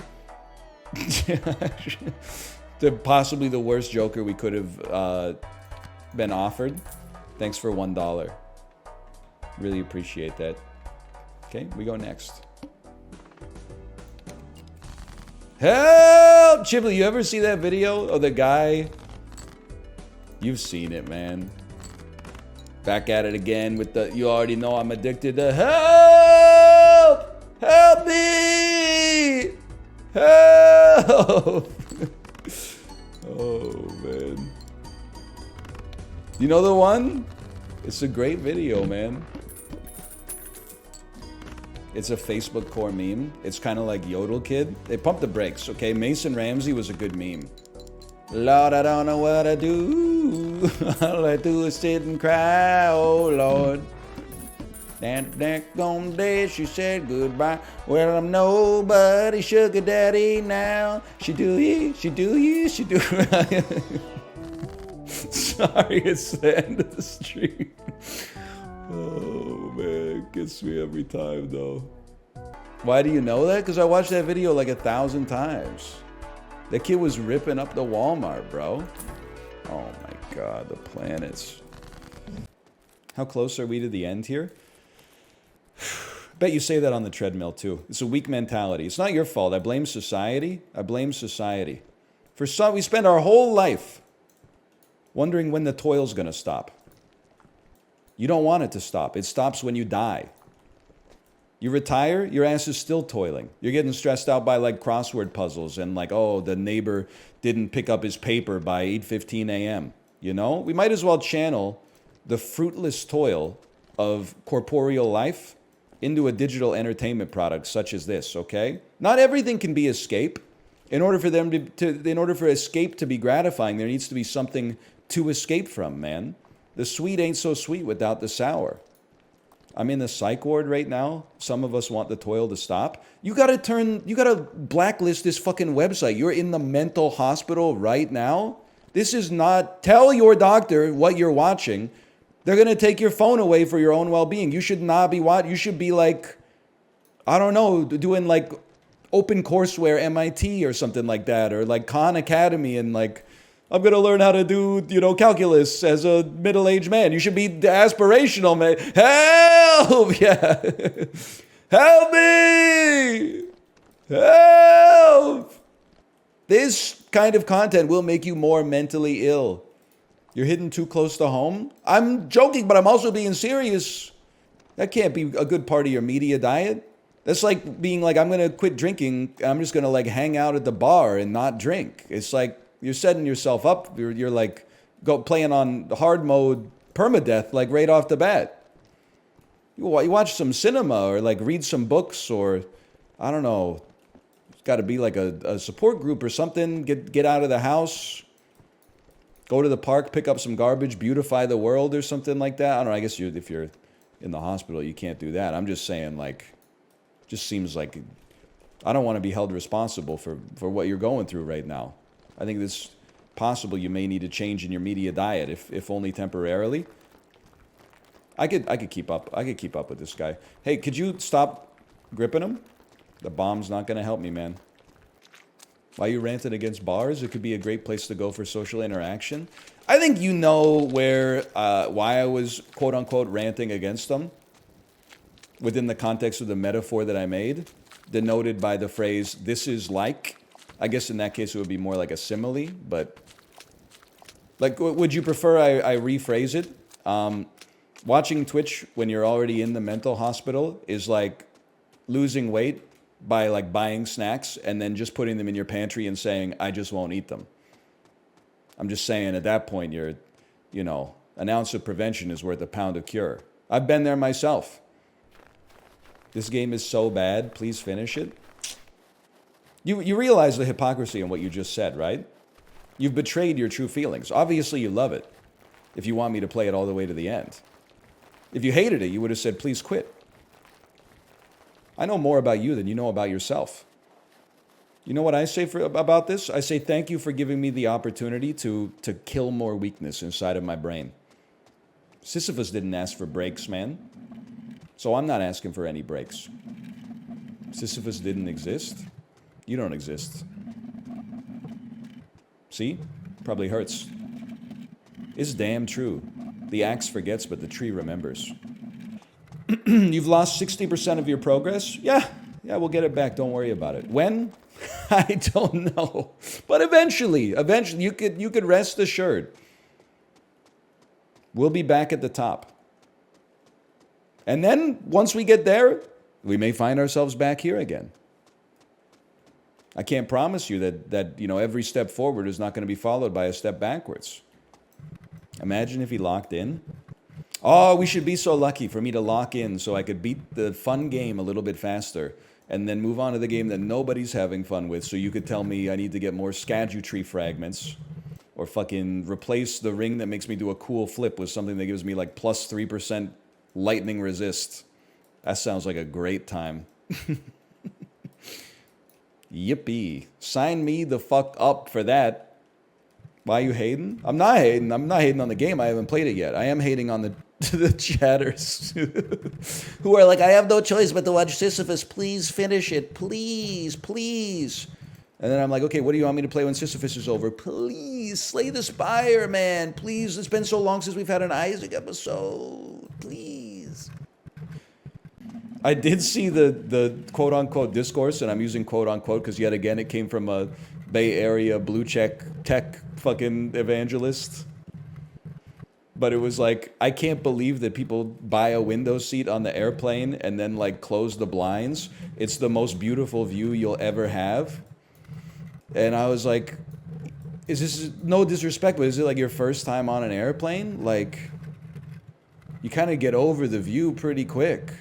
Possibly the worst joker we could have been offered. Thanks for $1. Really appreciate that. Okay, we go next. Help! Chibli, you ever see that video of the guy? You've seen it, man. Back at it again with the, you already know I'm addicted to help! Help me! Help! Oh, man. You know the one? It's a great video, man. It's a Facebook core meme. It's kind of like Yodel Kid. They pumped the brakes, okay? Mason Ramsey was a good meme. Lord, I don't know what I do. All I do is sit and cry, oh Lord. That next day she said goodbye. Well, I'm nobody sugar daddy now. She do ye, she do ye, she do right. Sorry, it's the end of the stream. Oh man, it gets me every time though. Why do you know that? Because I watched that video like 1,000 times. That kid was ripping up the Walmart, bro. Oh my god, the planets. How close are we to the end here? Bet you say that on the treadmill too. It's a weak mentality. It's not your fault. I blame society. I blame society. For some, we spend our whole life wondering when the toil's gonna stop. You don't want it to stop. It stops when you die. You retire, your ass is still toiling. You're getting stressed out by like crossword puzzles and like, oh, the neighbor didn't pick up his paper by 8:15 a.m. You know? We might as well channel the fruitless toil of corporeal life into a digital entertainment product such as this, okay? Not everything can be escape. In order for escape to be gratifying, there needs to be something to escape from, man. The sweet ain't so sweet without the sour. I'm in the psych ward right now. Some of us want the toil to stop. You gotta blacklist this fucking website. You're in the mental hospital right now. This is not, tell your doctor what you're watching. They're gonna take your phone away for your own well-being. You should not be you should be like, I don't know, doing like OpenCourseWare MIT or something like that, or like Khan Academy, and like, I'm gonna learn how to do, you know, calculus as a middle-aged man. You should be aspirational, man. Help! Yeah. Help me! Help! This kind of content will make you more mentally ill. You're hitting too close to home? I'm joking, but I'm also being serious. That can't be a good part of your media diet. That's like being like, I'm gonna quit drinking. I'm just gonna like hang out at the bar and not drink. It's like, you're setting yourself up. You're like playing on hard mode permadeath, like right off the bat. You watch some cinema or like read some books, or I don't know. It's got to be like a support group or something. Get out of the house. Go to the park, pick up some garbage, beautify the world or something like that. I don't know, I guess if you're in the hospital, you can't do that. I'm just saying, like, just seems like I don't want to be held responsible for what you're going through right now. I think it's possible you may need a change in your media diet, if only temporarily. I could keep up. I could keep up with this guy. Hey, could you stop gripping him? The bomb's not going to help me, man. Why you ranted against bars? It could be a great place to go for social interaction. I think you know where why I was quote-unquote ranting against them within the context of the metaphor that I made, denoted by the phrase, this is like. I guess in that case it would be more like a simile, but like, would you prefer I rephrase it? Watching Twitch when you're already in the mental hospital is like losing weight by like buying snacks and then just putting them in your pantry and saying, I just won't eat them. I'm just saying at that point, you know, an ounce of prevention is worth a pound of cure. I've been there myself. This game is so bad, please finish it. You realize the hypocrisy in what you just said, right? You've betrayed your true feelings. Obviously you love it if you want me to play it all the way to the end. If you hated it, you would have said, please quit. I know more about you than you know about yourself. You know what I say about this? I say thank you for giving me the opportunity to kill more weakness inside of my brain. Sisyphus didn't ask for breaks, man. So I'm not asking for any breaks. Sisyphus didn't exist. You don't exist. See? Probably hurts. It's damn true. The axe forgets, but the tree remembers. You've lost 60% of your progress? Yeah, we'll get it back. Don't worry about it. When? I don't know. But eventually, you could rest assured. We'll be back at the top. And then, once we get there, we may find ourselves back here again. I can't promise you that you know, every step forward is not going to be followed by a step backwards. Imagine if he locked in. Oh, we should be so lucky for me to lock in so I could beat the fun game a little bit faster and then move on to the game that nobody's having fun with, so you could tell me I need to get more Skadutry fragments or fucking replace the ring that makes me do a cool flip with something that gives me like plus 3% lightning resist. That sounds like a great time. Yippee. Sign me the fuck up for that. Why are you hating? I'm not hating. I'm not hating on the game. I haven't played it yet. I am hating on the chatters who are like, I have no choice but to watch Sisyphus. Please finish it. Please, please. And then I'm like, okay, what do you want me to play when Sisyphus is over? Please, Slay the Spire, man. Please, it's been so long since we've had an Isaac episode. Please. I did see the quote-unquote discourse, and I'm using quote-unquote because yet again it came from a Bay Area blue check tech fucking evangelist. But it was like, I can't believe that people buy a window seat on the airplane and then like close the blinds. It's the most beautiful view you'll ever have. And I was like, is this, no disrespect, but is it like your first time on an airplane? Like, you kind of get over the view pretty quick.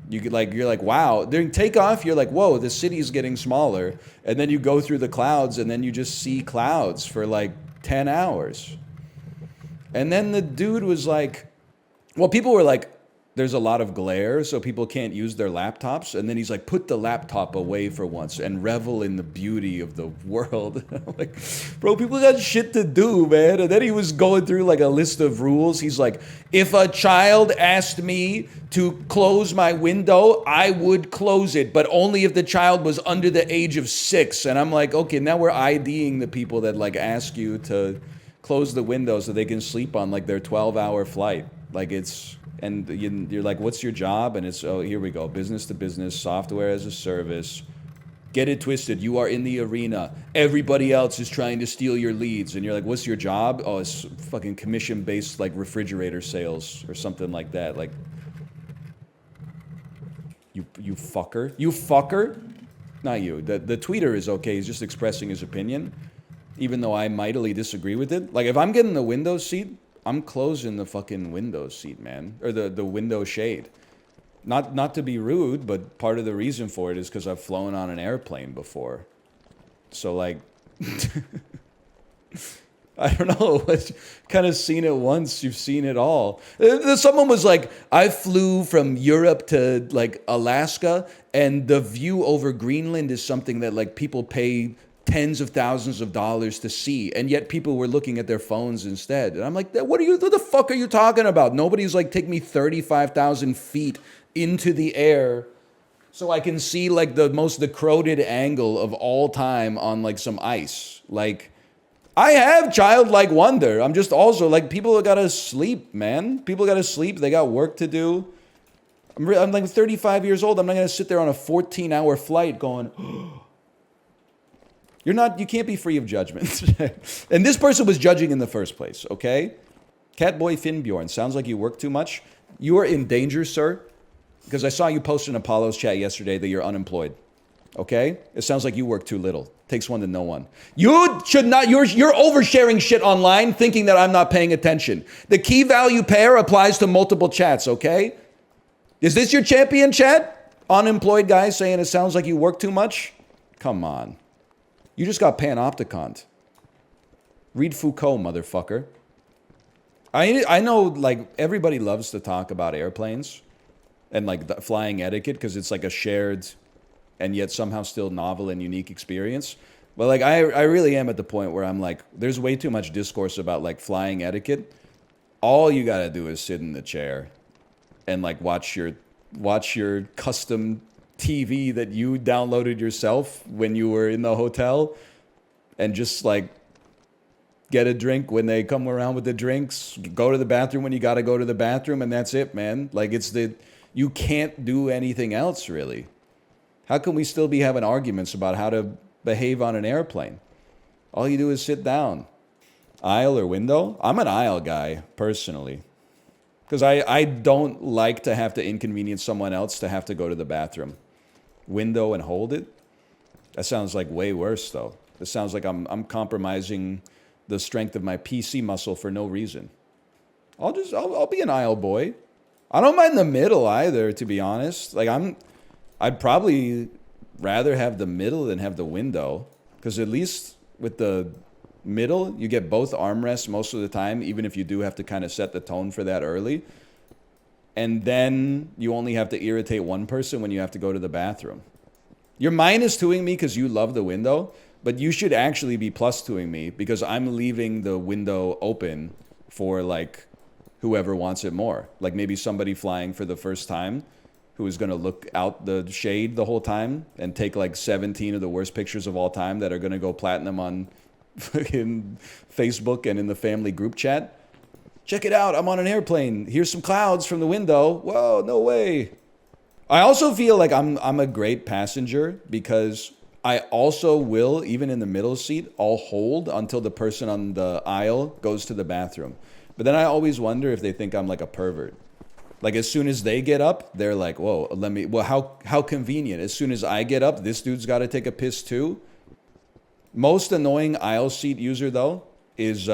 You could like, you're like, wow. During takeoff, you're like, whoa, the city's getting smaller. And then you go through the clouds and then you just see clouds for like 10 hours. And then the dude was like, well, people were like, there's a lot of glare, so people can't use their laptops. And then he's like, put the laptop away for once and revel in the beauty of the world. I'm like, bro, people got shit to do, man. And then he was going through like a list of rules. He's like, if a child asked me to close my window, I would close it, but only if the child was under the age of 6. And I'm like, okay, now we're IDing the people that like ask you to close the window so they can sleep on like their 12-hour flight. Like it's... And you're like, what's your job? And it's, oh, here we go. Business to business, software as a service. Get it twisted. You are in the arena. Everybody else is trying to steal your leads. And you're like, what's your job? Oh, it's fucking commission-based, like, refrigerator sales or something like that. Like, you fucker. You fucker? Not you. The tweeter is okay. He's just expressing his opinion, even though I mightily disagree with it. Like, if I'm getting the window seat, I'm closing the fucking window seat, man. Or the window shade. Not to be rude, but part of the reason for it is because I've flown on an airplane before. So, like... I don't know. Kind of seen it once, you've seen it all. Someone was like, I flew from Europe to like Alaska, and the view over Greenland is something that like people pay tens of thousands of dollars to see, and yet people were looking at their phones instead. And I'm like, what the fuck are you talking about? Nobody's like, take me 35,000 feet into the air so I can see like the most decrepit angle of all time on like some ice. Like, I have childlike wonder. I'm just also like, people gotta sleep, man. People gotta sleep. They got work to do. I'm like 35 years old. I'm not gonna sit there on a 14-hour flight going, you can't be free of judgment. And this person was judging in the first place, okay? Catboy Finnbjorn, sounds like you work too much. You are in danger, sir, because I saw you post in Apollo's chat yesterday that you're unemployed, okay? It sounds like you work too little. Takes one to know one. You should not, you're oversharing shit online thinking that I'm not paying attention. The key value pair applies to multiple chats, okay? Is this your champion chat? Unemployed guy saying it sounds like you work too much? Come on. You just got panopticon'd. Read Foucault, motherfucker. I know, like, everybody loves to talk about airplanes and, like, the flying etiquette because it's, like, a shared and yet somehow still novel and unique experience. But, like, I really am at the point where I'm like, there's way too much discourse about, like, flying etiquette. All you gotta do is sit in the chair and, like, watch your custom TV that you downloaded yourself when you were in the hotel and just like get a drink when they come around with the drinks, go to the bathroom when you got to go to the bathroom, and that's it, man. Like you can't do anything else really. How can we still be having arguments about how to behave on an airplane? All you do is sit down. Aisle or window? I'm an aisle guy personally. Because I don't like to have to inconvenience someone else to have to go to the bathroom. Window and hold it? That sounds like way worse, though. It sounds like I'm compromising the strength of my PC muscle for no reason. I'll be an aisle boy. I don't mind the middle either, to be honest. Like I'd probably rather have the middle than have the window, because at least with the middle, you get both armrests most of the time, even if you do have to kind of set the tone for that early. And then you only have to irritate one person when you have to go to the bathroom. You're minus-2ing me because you love the window, but you should actually be plus-2ing me because I'm leaving the window open for, like, whoever wants it more. Like maybe somebody flying for the first time who is going to look out the shade the whole time and take, like, 17 of the worst pictures of all time that are going to go platinum on fucking Facebook and in the family group chat. Check it out, I'm on an airplane. Here's some clouds from the window. Whoa, no way. I also feel like I'm a great passenger because I also will, even in the middle seat, I'll hold until the person on the aisle goes to the bathroom. But then I always wonder if they think I'm like a pervert. Like as soon as they get up, they're like, whoa, how convenient. As soon as I get up, this dude's got to take a piss too. Most annoying aisle seat user though is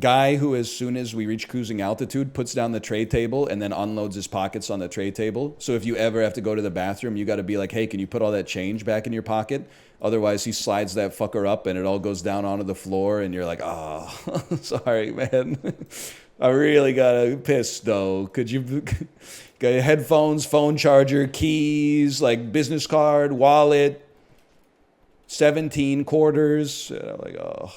guy who, as soon as we reach cruising altitude, puts down the tray table and then unloads his pockets on the tray table. So if you ever have to go to the bathroom, you got to be like, hey, can you put all that change back in your pocket? Otherwise, he slides that fucker up and it all goes down onto the floor and you're like, oh, sorry, man. I really got to piss, though. Could you got your headphones, phone charger, keys, like business card, wallet, 17 quarters. And I'm like, oh.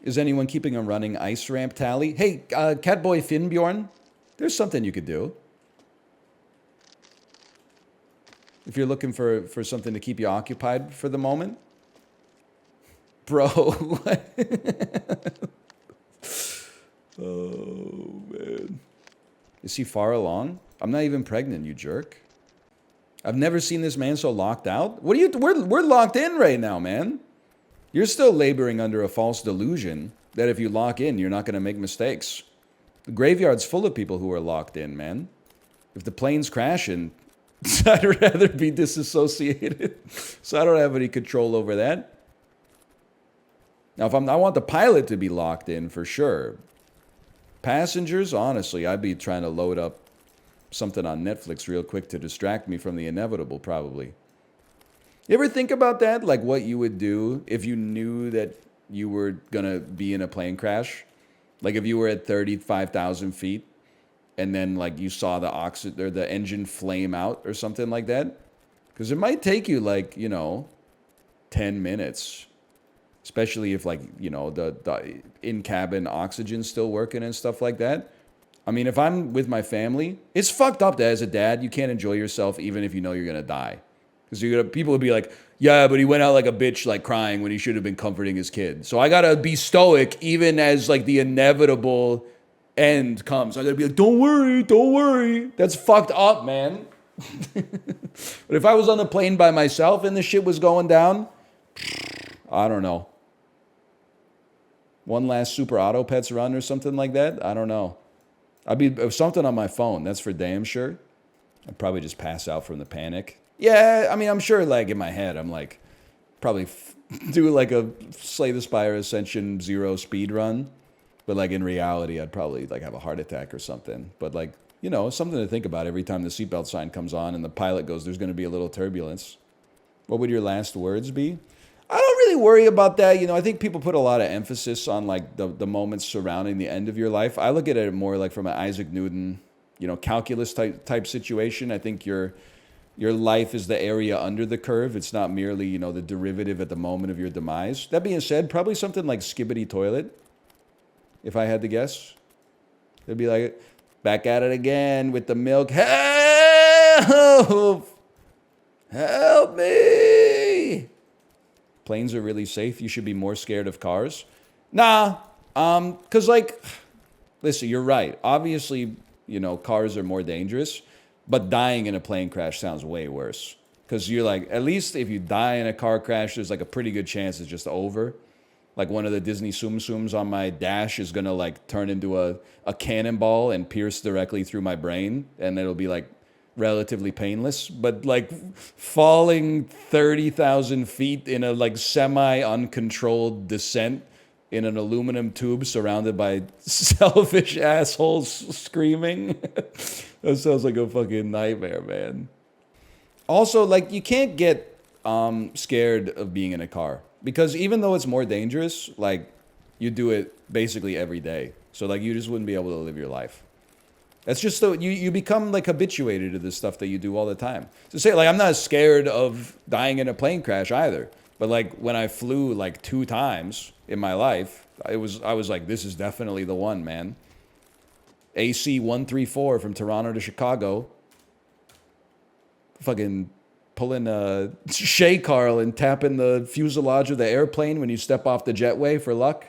Is anyone keeping a running ice ramp tally? Hey, Catboy Finnbjorn, there's something you could do. If you're looking for something to keep you occupied for the moment. Bro. Oh, man. Is he far along? I'm not even pregnant, you jerk. I've never seen this man so locked out. What are you? We're locked in right now, man. You're still laboring under a false delusion that if you lock in, you're not going to make mistakes. The graveyard's full of people who are locked in, man. If the plane's crashing, I'd rather be disassociated. So I don't have any control over that. Now, I want the pilot to be locked in for sure. Passengers, honestly, I'd be trying to load up something on Netflix real quick to distract me from the inevitable, probably. You ever think about that? Like what you would do if you knew that you were gonna be in a plane crash? Like if you were at 35,000 feet and then like you saw the engine flame out or something like that? Because it might take you like, 10 minutes. Especially if like, the in-cabin oxygen's still working and stuff like that. I mean, if I'm with my family, it's fucked up that as a dad, you can't enjoy yourself even if you know you're going to die. Because people would be like, yeah, but he went out like a bitch, like crying when he should have been comforting his kid. So I got to be stoic even as like the inevitable end comes. I got to be like, don't worry. That's fucked up, man. But if I was on the plane by myself and the shit was going down, I don't know. One last Super Auto Pets run or something like that? I don't know. I'd be something on my phone. That's for damn sure. I'd probably just pass out from the panic. Yeah, I mean, I'm sure like in my head, I'm like, probably do like a Slay the Spire Ascension 0 speed run. But like in reality, I'd probably like have a heart attack or something. But like, something to think about every time the seatbelt sign comes on and the pilot goes, there's going to be a little turbulence. What would your last words be? I don't really worry about that. I think people put a lot of emphasis on like the moments surrounding the end of your life. I look at it more like from an Isaac Newton, calculus type situation. I think your life is the area under the curve. It's not merely, the derivative at the moment of your demise. That being said, probably something like Skibbity Toilet, if I had to guess. It'd be like, back at it again with the milk. Help! Help me! Planes are really safe. You should be more scared of cars. Nah, because like, listen, you're right. Obviously, cars are more dangerous, but dying in a plane crash sounds way worse. Because you're like, at least if you die in a car crash, there's like a pretty good chance it's just over. Like one of the Disney Tsum Tsums on my dash is gonna like turn into a cannonball and pierce directly through my brain, and it'll be like relatively painless. But like falling 30,000 feet in a like semi-uncontrolled descent in an aluminum tube surrounded by selfish assholes screaming. That sounds like a fucking nightmare, man. Also, like, you can't get scared of being in a car. Because even though it's more dangerous, like, you do it basically every day. So, like, you just wouldn't be able to live your life. That's just so you become, like, habituated to this stuff that you do all the time. So say, like, I'm not scared of dying in a plane crash either. But, like, when I flew, like, 2 times in my life, I was like, this is definitely the one, man. AC 134 from Toronto to Chicago. Fucking pulling a Shay Carl and tapping the fuselage of the airplane when you step off the jetway for luck.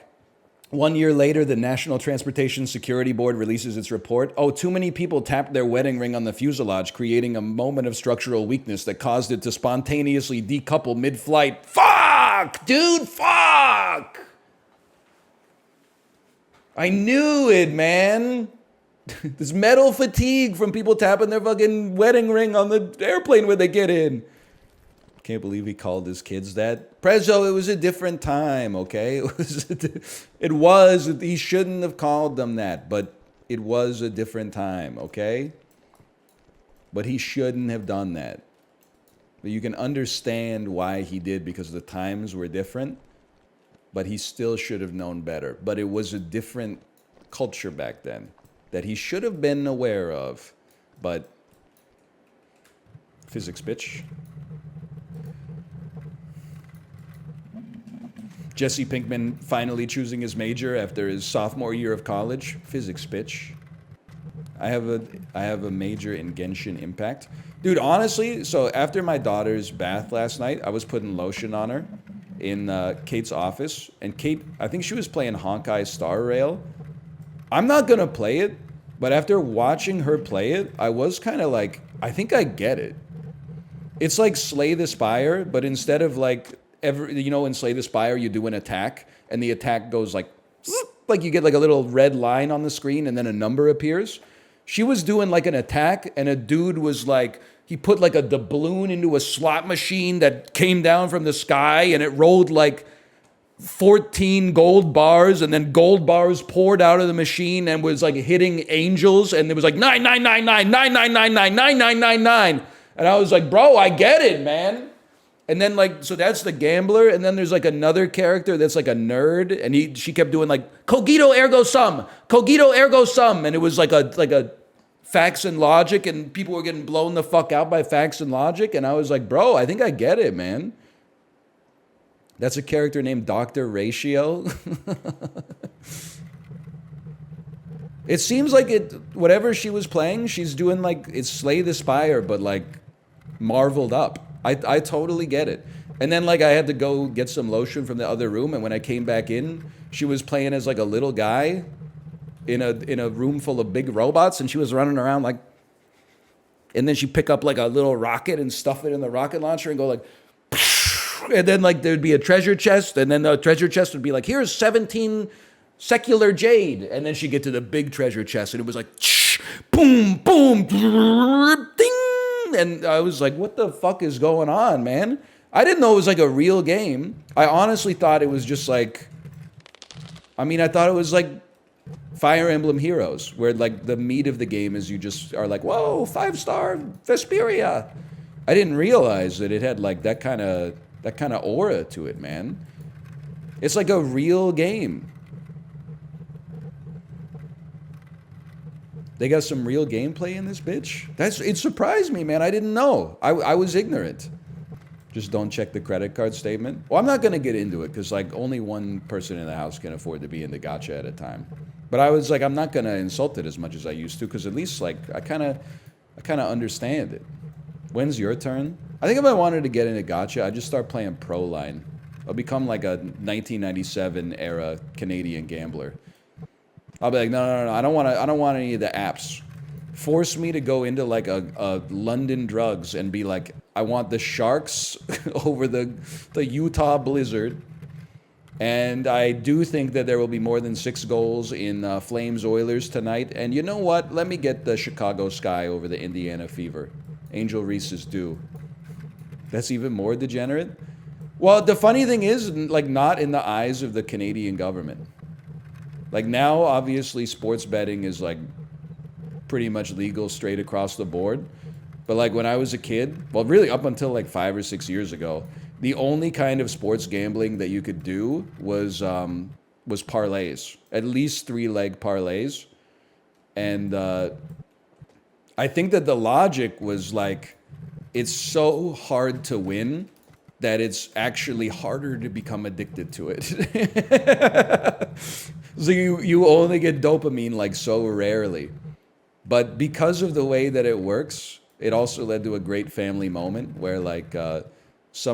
1 year later, the National Transportation Security Board releases its report. Oh, too many people tapped their wedding ring on the fuselage, creating a moment of structural weakness that caused it to spontaneously decouple mid-flight. Fuck, dude, fuck! I knew it, man. This metal fatigue from people tapping their fucking wedding ring on the airplane when they get in. Can't believe he called his kids that. Prezzo, it was a different time, okay? It was. He shouldn't have called them that, but it was a different time, okay? But he shouldn't have done that. But you can understand why he did, because the times were different, but he still should have known better. But it was a different culture back then that he should have been aware of. But physics, bitch. Jesse Pinkman finally choosing his major after his sophomore year of college. Physics, bitch. I have a major in Genshin Impact. Dude, honestly, so after my daughter's bath last night, I was putting lotion on her in Kate's office. And Kate, I think she was playing Honkai Star Rail. I'm not going to play it, but after watching her play it, I was kind of like, I think I get it. It's like Slay the Spire, but instead of like, in Slay the Spire, you do an attack, and the attack goes like you get like a little red line on the screen, and then a number appears. She was doing like an attack, and a dude was like, he put like a doubloon into a slot machine that came down from the sky, and it rolled like 14 gold bars, and then gold bars poured out of the machine and was like hitting angels, and it was like 9999 9999 9999. And I was like, bro, I get it, man. And then like, so that's the gambler, and then there's like another character that's like a nerd, and she kept doing like cogito ergo sum, and it was like a facts and logic, and people were getting blown the fuck out by facts and logic, and I was like, bro, I think I get it, man. That's a character named Dr. Ratio. It seems like whatever she was playing, she's doing like it's Slay the Spire, but like marveled up. I totally get it. And then like I had to go get some lotion from the other room, and when I came back in, she was playing as like a little guy in a room full of big robots, and she was running around like, and then she'd pick up like a little rocket and stuff it in the rocket launcher and go like, and then like there'd be a treasure chest, and then the treasure chest would be like, here's 17 secular jade, and then she'd get to the big treasure chest, and it was like, boom, boom, ding. And I was like, what the fuck is going on, man? I didn't know it was like a real game. I honestly thought it was just like, I thought it was like Fire Emblem Heroes, where like the meat of the game is you just are like, whoa, 5-star Vesperia. I didn't realize that it had like that kind of aura to it, man. It's like a real game. They got some real gameplay in this bitch. It surprised me, man. I didn't know. I was ignorant. Just don't check the credit card statement. Well, I'm not gonna get into it because like only one person in the house can afford to be in the gacha at a time. But I was like, I'm not gonna insult it as much as I used to, because at least like I kind of understand it. When's your turn? I think if I wanted to get into gacha, I'd just start playing Pro Line. I'll become like a 1997 era Canadian gambler. I'll be like, no, I don't want any of the apps. Force me to go into like a London Drugs and be like, I want the Sharks over the Utah Blizzard. And I do think that there will be more than 6 goals in Flames Oilers tonight. And you know what? Let me get the Chicago Sky over the Indiana Fever. Angel Reese's due. That's even more degenerate. Well, the funny thing is, like, not in the eyes of the Canadian government. Like now, obviously, sports betting is like pretty much legal straight across the board. But like when I was a kid, well, really up until like 5 or 6 years ago, the only kind of sports gambling that you could do was parlays, at least 3-leg parlays. And I think that the logic was like, it's so hard to win that it's actually harder to become addicted to it. So you only get dopamine like so rarely. But because of the way that it works, it also led to a great family moment where like or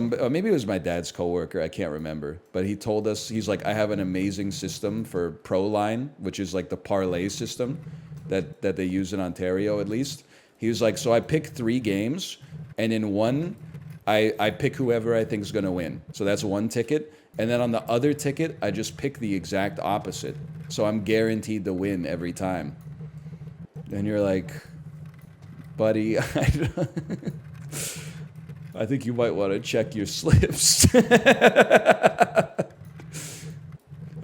maybe it was my dad's coworker, I can't remember. But he told us, he's like, I have an amazing system for Pro Line, which is like the parlay system that they use in Ontario at least. He was like, so I pick 3 games, and in one, I pick whoever I think is going to win. So that's one ticket. And then on the other ticket, I just pick the exact opposite. So I'm guaranteed to win every time. And you're like, buddy, I think you might want to check your slips. I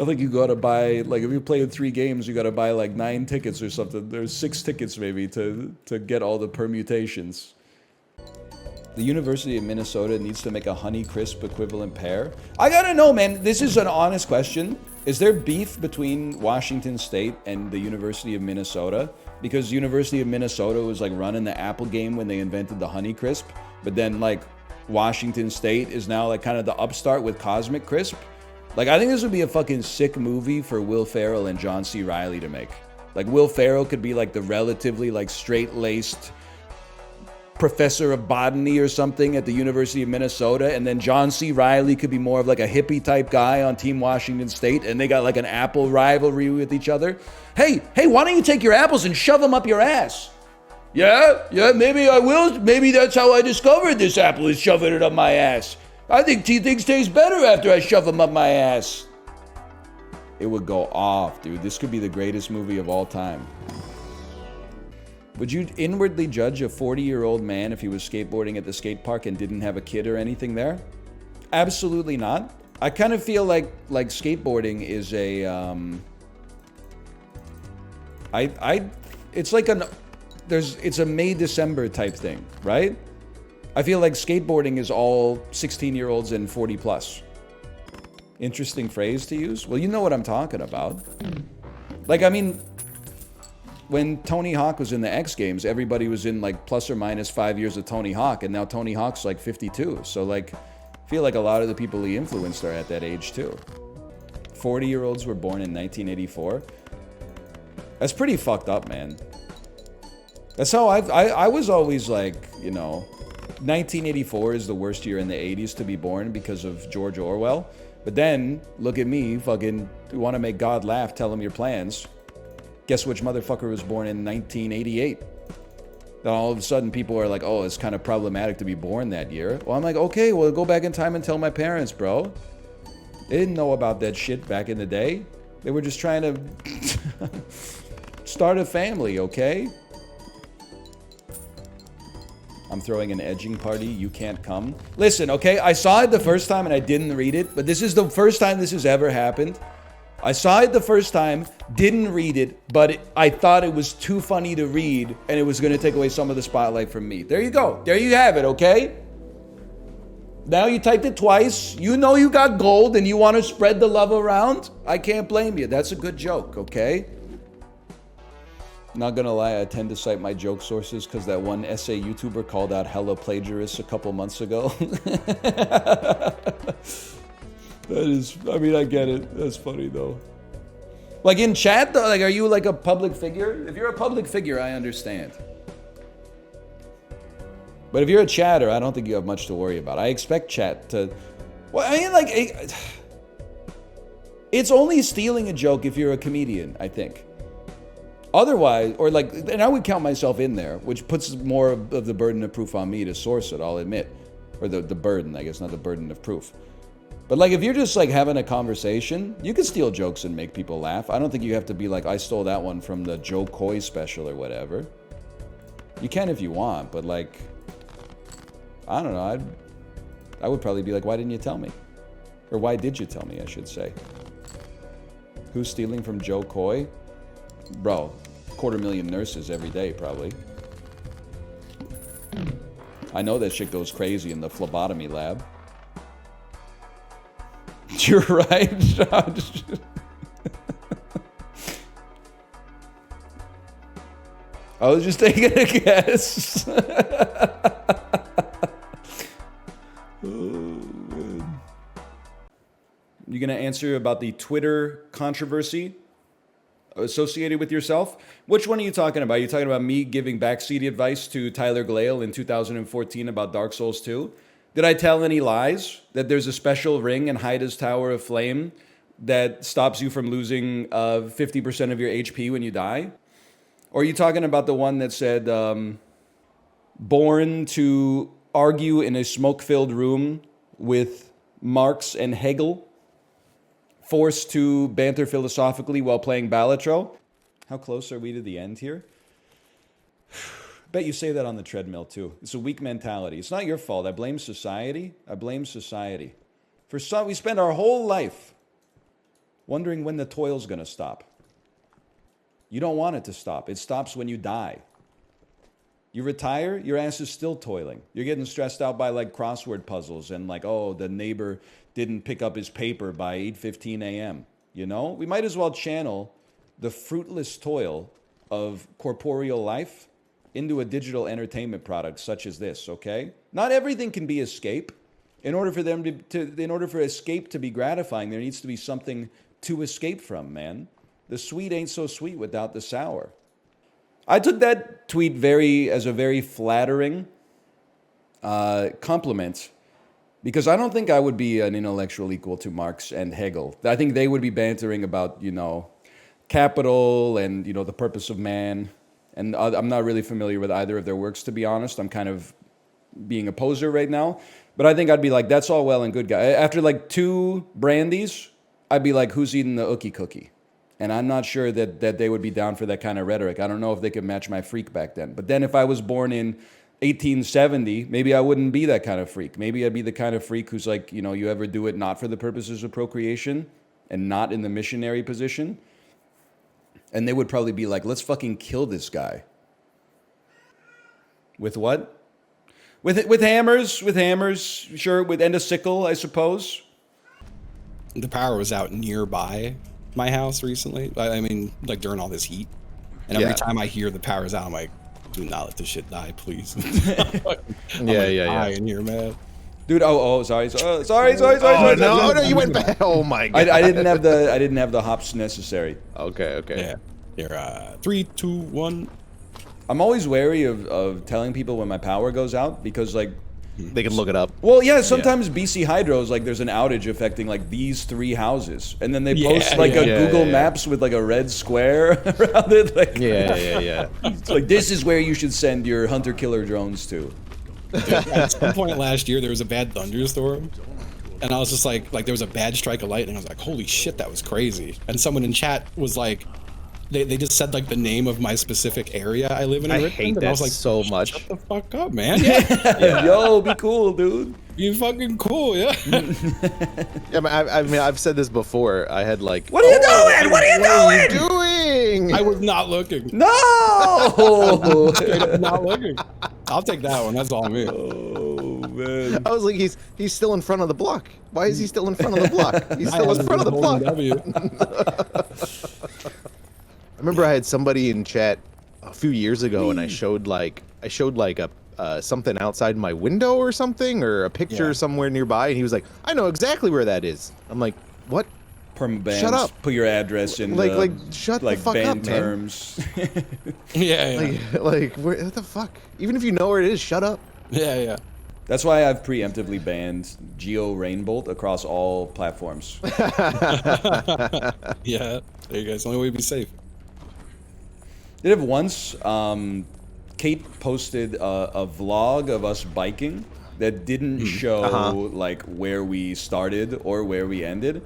think you got to buy, like, if you're playing 3 games, you got to buy like 9 tickets or something. There's 6 tickets maybe to get all the permutations. The University of Minnesota needs to make a Honeycrisp equivalent pear. I gotta know, man, this is an honest question. Is there beef between Washington State and the University of Minnesota? Because the University of Minnesota was like running the Apple game when they invented the Honeycrisp, but then like Washington State is now like kind of the upstart with Cosmic Crisp. Like I think this would be a fucking sick movie for Will Ferrell and John C. Reilly to make. Like Will Ferrell could be like the relatively like straight-laced professor of botany or something at the University of Minnesota, and then John C. Reilly could be more of like a hippie type guy on Team Washington State, and they got like an apple rivalry with each other. Hey, why don't you take your apples and shove them up your ass? Yeah, maybe I will. Maybe that's how I discovered this apple, is shoving it up my ass. I think things taste better after I shove them up my ass. It would go off, dude. This could be the greatest movie of all time. Would you inwardly judge a 40-year-old man if he was skateboarding at the skate park and didn't have a kid or anything there? Absolutely not. I kind of feel like skateboarding is a it's like it's a May-December type thing, right? I feel like skateboarding is all 16-year-olds and 40 plus. Interesting phrase to use. Well, you know what I'm talking about. Like, I mean, when Tony Hawk was in the X Games, everybody was in like plus or minus 5 years of Tony Hawk, and now Tony Hawk's like 52. So like, I feel like a lot of the people he influenced are at that age too. 40-year-olds were born in 1984. That's pretty fucked up, man. That's how I was always like, you know, 1984 is the worst year in the 80s to be born because of George Orwell. But then, look at me, fucking, you want to make God laugh, tell him your plans. Guess which motherfucker was born in 1988? Then all of a sudden people are like, oh, it's kind of problematic to be born that year. Well, I'm like, okay, well, go back in time and tell my parents, bro. They didn't know about that shit back in the day. They were just trying to start a family, okay? I'm throwing an edging party, you can't come. Listen, okay, I saw it the first time and I didn't read it, but this is the first time this has ever happened. I saw it the first time, didn't read it, but I thought it was too funny to read and it was going to take away some of the spotlight from me. There you go. There you have it, okay? Now you typed it twice. You know you got gold and you want to spread the love around. I can't blame you. That's a good joke, okay? Not gonna lie, I tend to cite my joke sources because that one essay YouTuber called out hella plagiarists a couple months ago. That is, I mean, I get it. That's funny though. Like in chat though, like, are you like a public figure? If you're a public figure, I understand. But if you're a chatter, I don't think you have much to worry about. I expect chat to, well, I mean, like, it's only stealing a joke if you're a comedian, I think. Otherwise, or like, and I would count myself in there, which puts more of the burden of proof on me to source it, I'll admit. Or the burden, I guess, not the burden of proof. But like, if you're just like having a conversation, you can steal jokes and make people laugh. I don't think you have to be like, I stole that one from the Joe Coy special or whatever. You can if you want, but like, I don't know, I would probably be like, why didn't you tell me? Or why did you tell me, I should say. Who's stealing from Joe Coy? Bro, 250,000 nurses every day, probably. I know that shit goes crazy in the phlebotomy lab. You're right, Josh. I was just taking a guess. You gonna answer about the Twitter controversy associated with yourself? Which one are you talking about? Are you talking about me giving backseat advice to Tyler Glale in 2014 about Dark Souls 2? Did I tell any lies? That there's a special ring in Haida's Tower of Flame that stops you from losing 50% of your HP when you die? Or are you talking about the one that said, born to argue in a smoke-filled room with Marx and Hegel, forced to banter philosophically while playing Balatro? How close are we to the end here? Bet you say that on the treadmill too. It's a weak mentality. It's not your fault. I blame society. I blame society. For some, we spend our whole life wondering when the toil's going to stop. You don't want it to stop. It stops when you die. You retire, your ass is still toiling. You're getting stressed out by like crossword puzzles and like, oh, the neighbor didn't pick up his paper by 8:15 a.m. You know, we might as well channel the fruitless toil of corporeal life into a digital entertainment product such as this, okay? Not everything can be escape. In order for escape to be gratifying, there needs to be something to escape from, man. The sweet ain't so sweet without the sour. I took that tweet as a very flattering compliment, because I don't think I would be an intellectual equal to Marx and Hegel. I think they would be bantering about, you know, capital and, you know, the purpose of man. And I'm not really familiar with either of their works, to be honest. I'm kind of being a poser right now. But I think I'd be like, that's all well and good, guy. After like 2 brandies, I'd be like, who's eating the ookie cookie? And I'm not sure that they would be down for that kind of rhetoric. I don't know if they could match my freak back then. But then if I was born in 1870, maybe I wouldn't be that kind of freak. Maybe I'd be the kind of freak who's like, you know, you ever do it not for the purposes of procreation and not in the missionary position. And they would probably be like, let's fucking kill this guy. With what? With hammers, sure, and a sickle, I suppose. The power was out nearby my house recently. I mean, like during all this heat. And every time I hear the power's out, I'm like, do not let this shit die, please. Yeah. In here, man. Dude, sorry. Oh, no, you went back. Oh my god. I didn't have the hops necessary. Okay. Yeah. Here, 3, 2, 1. I'm always wary of telling people when my power goes out because like they can look it up. Well, yeah, sometimes BC Hydro's like there's an outage affecting like these 3 houses, and then they post like a Google Maps with like a red square around it. Like, yeah. It's like this is where you should send your hunter killer drones to. At some point last year, there was a bad thunderstorm, and I was just like there was a bad strike of lightning. I was like, holy shit, that was crazy. And someone in chat was like, they just said like the name of my specific area I live in. I Richmond, hate that and I was like, so much. Shut the fuck up, man. Yeah. Yo, be cool, dude. Be fucking cool, yeah. Yeah, I mean, I've said this before. I had like, what are you doing? What are you doing? I was not looking. No. Straight up not looking. I'll take that one. That's all me. Oh man. I was like, he's still in front of the block. Why is he still in front of the block? He's still in front of the block. I remember I had somebody in chat a few years ago, and I showed like a something outside my window or something, or a picture somewhere nearby, and he was like, "I know exactly where that is." I'm like, "What?" Permabans. Shut up. Put your address in shut like the fuck band up, terms. Yeah. Like what the fuck? Even if you know where it is, shut up. Yeah. That's why I've preemptively banned Geo Rainbolt across all platforms. Yeah. There you go. It's the only way to be safe. Did have once, Kate posted a vlog of us biking that didn't show like where we started or where we ended.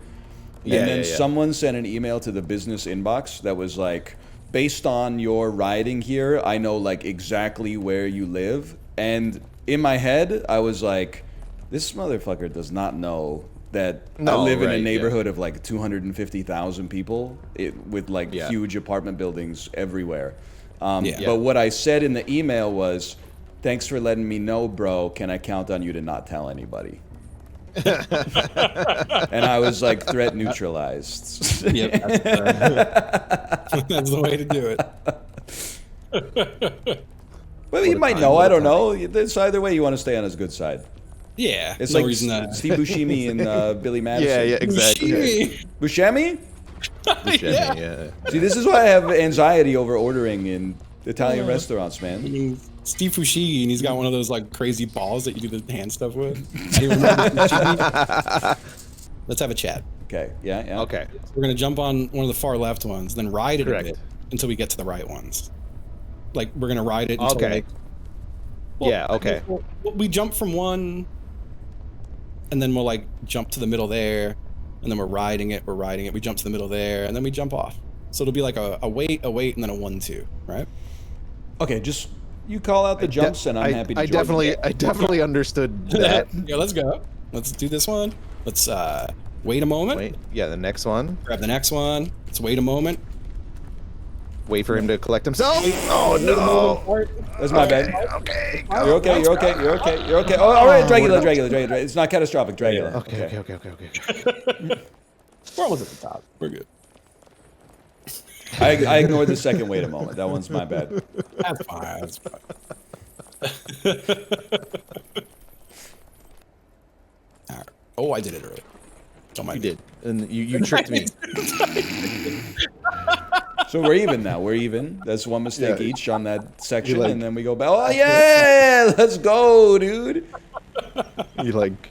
And then someone sent an email to the business inbox that was like, based on your riding here, I know like exactly where you live. And in my head, I was like, this motherfucker does not know that I live in a neighborhood of like 250,000 people with like huge apartment buildings everywhere. But what I said in the email was, thanks for letting me know, bro. Can I count on you to not tell anybody? And I was like threat neutralized. Yep, that's the way to do it. Well, you might know. I don't know. It's either way. You want to stay on his good side. Yeah, it's no like reason to... Steve Buscemi and Billy Madison. Yeah, exactly. Buscemi? Yeah. See, this is why I have anxiety over ordering in Italian restaurants, man. I mean, Steve Fushigi, and he's got one of those like crazy balls that you do the hand stuff with. Let's have a chat. Okay. Yeah. Okay. So we're gonna jump on one of the far left ones, then ride it a bit until we get to the right ones. Like we're gonna ride it until like, okay. We jump from one, and then we'll like jump to the middle there, and then we're riding it. We jump to the middle there, and then we jump off. So it'll be like a wait, and then a 1-2, right? Okay, just you call out the jumps, and I'm happy to join. I definitely understood that. Yeah, let's go. Let's do this one. Let's wait a moment. Yeah, the next one. Grab the next one. Let's wait a moment. Wait for him to collect himself. Oh no! That's my bad. Okay. You're okay. Oh, all right, Dragula. It's not catastrophic, Dragula. Okay. We're almost at the top. We're good. I ignored the second wait a moment. That one's my bad. That's fine. All right. Oh, I did it early. Don't mind. You did, and you tricked me. So we're even now. We're even. That's one mistake each on that section, and then we go back. Oh yeah, let's go, dude. You like.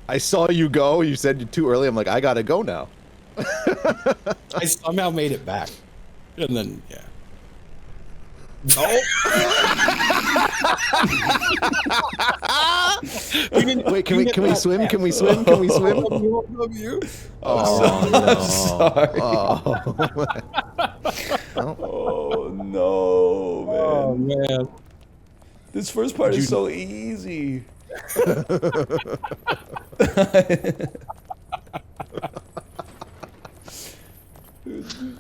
I saw you go. You said you're too early. I'm like, I gotta go now. I somehow made it back, and then Wait, can we swim? Can we swim? Can we swim? Oh, no. Sorry. Oh no, man. Oh man. This first part is so easy.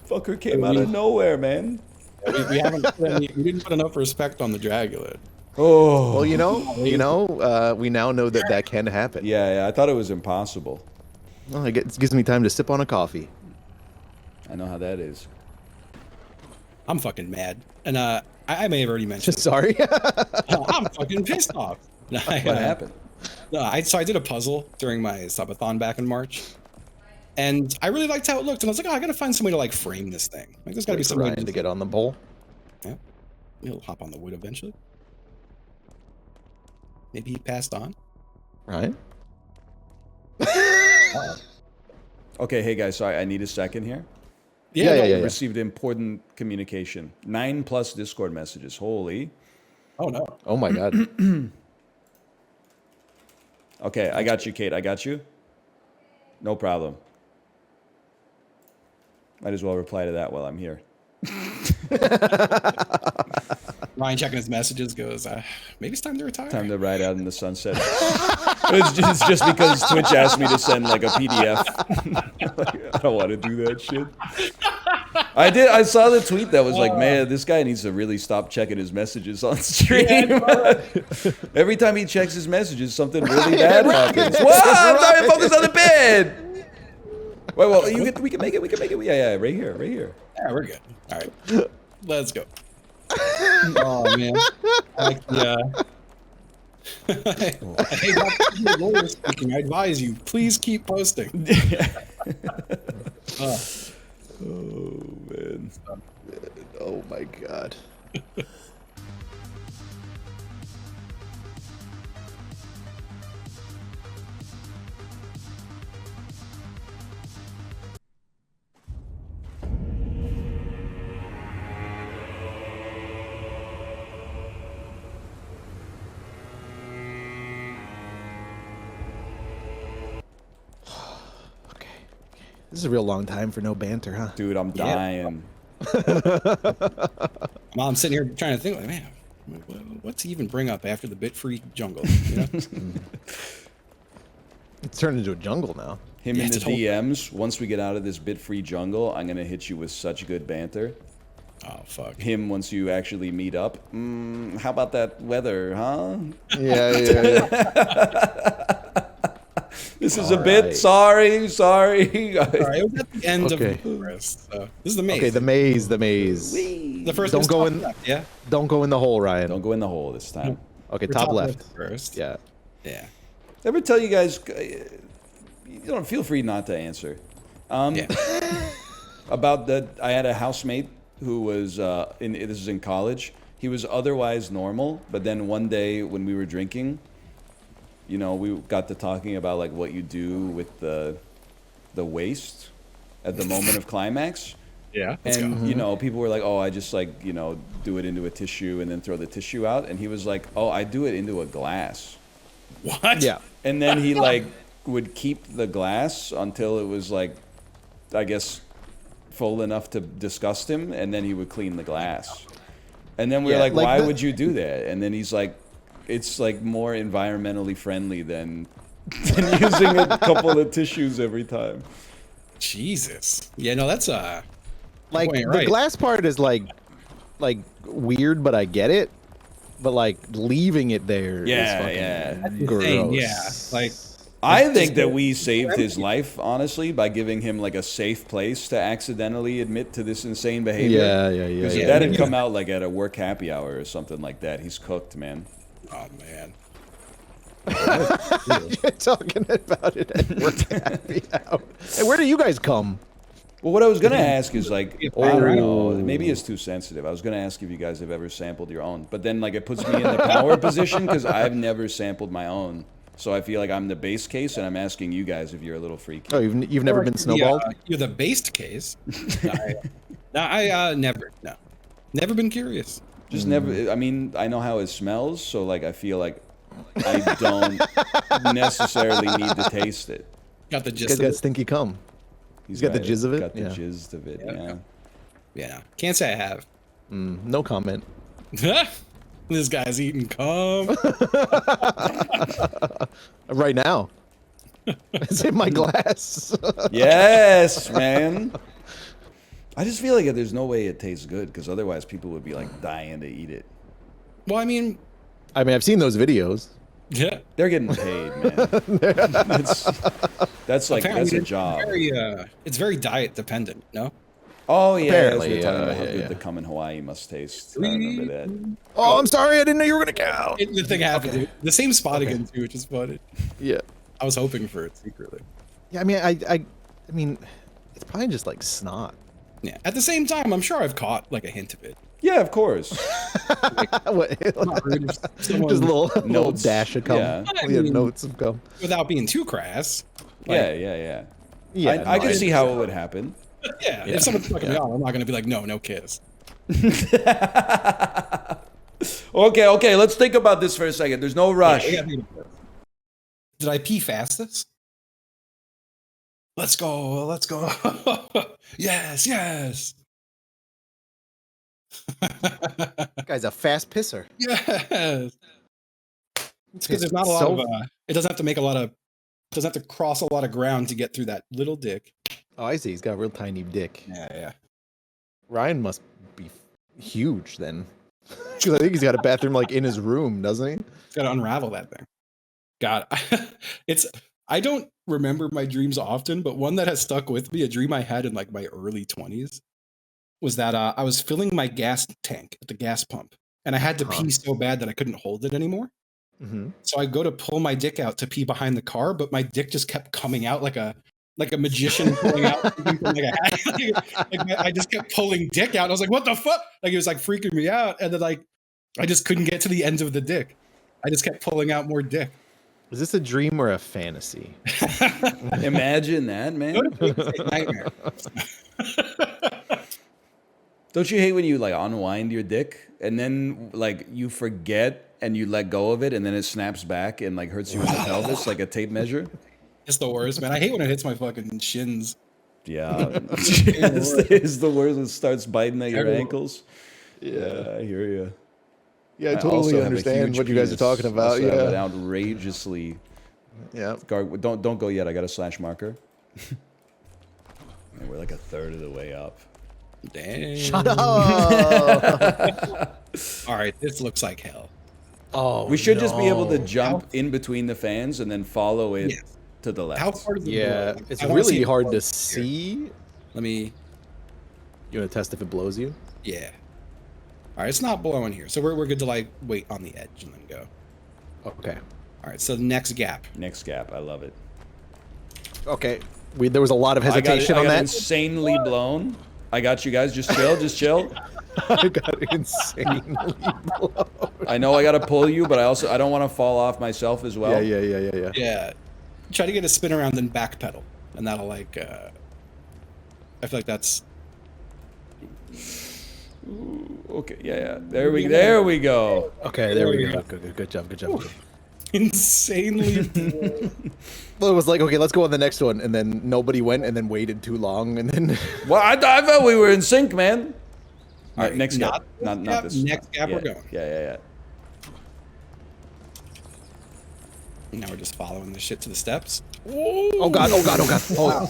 Fucker came out of nowhere, man. We haven't. We didn't put enough respect on the Dragula. Oh. Well, we now know that can happen. Yeah, I thought it was impossible. Well, it gives me time to sip on a coffee. I know how that is. I'm fucking mad. And I may have already mentioned. Sorry. I'm fucking pissed off. What happened? So I did a puzzle during my subathon back in March. And I really liked how it looked. And I was like, oh, I gotta find some way to like frame this thing. Like there's gotta be some way to get on the pole. Yeah. He'll hop on the wood eventually. Maybe he passed on. Right. Okay, hey guys, sorry, I need a second here. Yeah. Received important communication. 9+ Discord messages. Holy. Oh no. Oh my god. Okay, I got you, Kate. I got you. No problem. Might as well reply to that while I'm here. Ryan checking his messages goes, maybe it's time to retire. Time to ride out in the sunset. It's just because Twitch asked me to send like a PDF. I don't want to do that shit. I saw the tweet that was like, man, this guy needs to really stop checking his messages on stream. Every time he checks his messages, something really bad happens. Whoa, I'm trying to focus on the bed. Wait, well, we can make it. We can make it. Yeah, right here. Yeah, we're good. All right, let's go. Oh man, I advise you, please keep posting. Oh man. Oh my god. This is a real long time for no banter, huh? Dude, I'm dying. I'm sitting here trying to think, like, man, what's he even bring up after the bit-free jungle? You know? It's turned into a jungle now. Him in the DMs, once we get out of this bit-free jungle, I'm going to hit you with such good banter. Oh, fuck. Him once you actually meet up. How about that weather, huh? Yeah. This is a bit. Sorry. All right, it was at the end of the forest. So this is the maze. Okay, the maze. The first. Don't go in. Left, yeah. Don't go in the hole, Ryan. Don't go in the hole this time. Okay, top left first. Yeah. Yeah. Ever tell you guys? You don't feel free not to answer. About that, I had a housemate who was this is in college. He was otherwise normal, but then one day when we were drinking, you know, we got to talking about like what you do with the waste at the moment of climax. Yeah. And you know, people were like, "Oh, I just like, you know, do it into a tissue and then throw the tissue out." And he was like, "Oh, I do it into a glass." What? Yeah. And then he like would keep the glass until it was like, I guess, full enough to disgust him, and then he would clean the glass. And then we were like, "Why would you do that?" And then he's like, it's like more environmentally friendly than using a couple of tissues every time. Jesus. Yeah, no, that's like the glass part is like weird, but I get it. But like leaving it there is fucking gross. Yeah, like I think that we saved his life, honestly, by giving him like a safe place to accidentally admit to this insane behavior. Yeah. Because if that had come out like at a work happy hour or something like that, he's cooked, man. Oh man. You're talking about it at work happy hour. Hey, where do you guys come? Well, what I was going to ask is like, I don't know, maybe it's too sensitive. I was going to ask if you guys have ever sampled your own, but then like it puts me in the power position because I've never sampled my own. So I feel like I'm the base case, and I'm asking you guys if you're a little freaky. Oh, you've never been snowballed? You're the based case. I never. No, never been curious. Just never. I mean, I know how it smells, so like I feel like I don't necessarily need to taste it. Got the gist. He's got stinky cum. He's got the jizz of it. Got the jizz of it. Yeah. Yeah. Can't say I have. No comment. This guy's eating cum. Right now. It's in my glass. Yes, man. I just feel like there's no way it tastes good because otherwise people would be like dying to eat it. Well, I mean, I mean, I've seen those videos. Yeah, they're getting paid, man. that's like that's a job. It's very diet dependent. No. Oh yeah, Apparently, we were talking about how yeah, good yeah. the cum in Hawaii must taste. I remember that. Oh, I'm sorry, I didn't know you were gonna count. The thing happened. Okay. The same spot again too, which is funny. Yeah. I was hoping for it secretly. Yeah, I mean, I mean, it's probably just like snot. Yeah. At the same time, I'm sure I've caught like a hint of it. Yeah, of course. What? Not rude if someone- Just a little Notes. dash of cum. Yeah. I We have mean, notes of cum. Without being too crass. Yeah. Yeah, I no, can see how it would happen. Yeah. If someone's fucking me off, I'm not gonna be like, no kiss. Okay, let's think about this for a second. There's no rush. Yeah, did I pee fastest? Let's go. Yes. Guy's a fast pisser. Yes. It's because there's not a lot of. It doesn't have to make a lot of. Doesn't have to cross a lot of ground to get through that little dick. Oh, I see. He's got a real tiny dick. Yeah. Ryan must be huge then. Because I think he's got a bathroom like in his room, doesn't he? He's got to unravel that thing. God, I don't remember my dreams often, but one that has stuck with me, a dream I had in like my early 20s, was that I was filling my gas tank at the gas pump, and I had to pee so bad that I couldn't hold it anymore. Mm-hmm. So I go to pull my dick out to pee behind the car, but my dick just kept coming out like a magician pulling out from like a hat. I just kept pulling dick out. And I was like, what the fuck? Like it was like freaking me out. And then like I just couldn't get to the ends of the dick. I just kept pulling out more dick. Is this a dream or a fantasy? Imagine that, man. Nightmare. Don't you hate when you like unwind your dick and then like you forget and you let go of it and then it snaps back and like hurts you in the pelvis like a tape measure? It's the worst, man. I hate when it hits my fucking shins. Yeah, it's the worst. It starts biting at your ankles. Yeah, I hear you. Yeah, I totally understand what you guys are talking about. Yeah, outrageously. Yeah. Don't go yet. I got a slash marker. Man, we're like a third of the way up. Damn. Shut up. All right, this looks like hell. Oh, we should just be able to jump in between the fans and then follow it to the left. How far does it Yeah, blow? it's I wanna see really it hard blow to here. see. Let me. You want to test if it blows you? Yeah. All right, it's not blowing here, so we're good to like wait on the edge and then go. Okay. All right, so the next gap. Next gap. I love it. Okay. There was a lot of hesitation I on got that. insanely blown. I got you guys. Just chill. Just chill. I got insanely blown. I know I got to pull you, but I don't want to fall off myself as well. Yeah. Yeah. Try to get a spin around and backpedal, and that'll like. I feel like that's. Okay. Yeah. There we go. Okay, there we go. Good job. Insanely. Well, it was like, okay, let's go on the next one, and then nobody went, and then waited too long, and then. Well, I thought we were in sync, man. All right, next not gap. Not this. Next gap, we're going. Yeah. Now we're just following this shit to the steps. Oh god. Oh,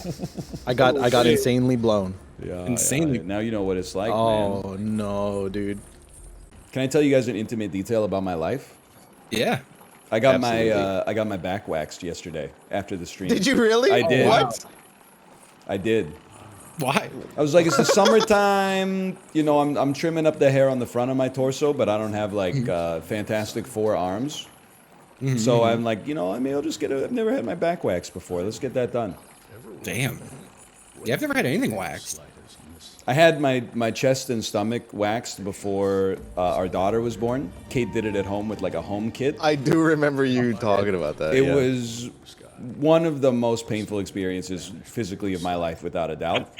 I got insanely blown. Yeah. Insanely. Now you know what it's like, man. Oh no, dude. Can I tell you guys an intimate detail about my life? Yeah. I got Absolutely. my back waxed yesterday after the stream. Did you really? I did. What? I did. Why? I was like, it's the summertime. You know, I'm trimming up the hair on the front of my torso, but I don't have like fantastic forearms. So I'm like, you know, I mean, I'll just I've never had my back waxed before. Let's get that done. Damn. Yeah, I've never had anything waxed. I had my chest and stomach waxed before our daughter was born. Kate did it at home with like a home kit. I do remember you talking about that. It was one of the most painful experiences physically of my life, without a doubt.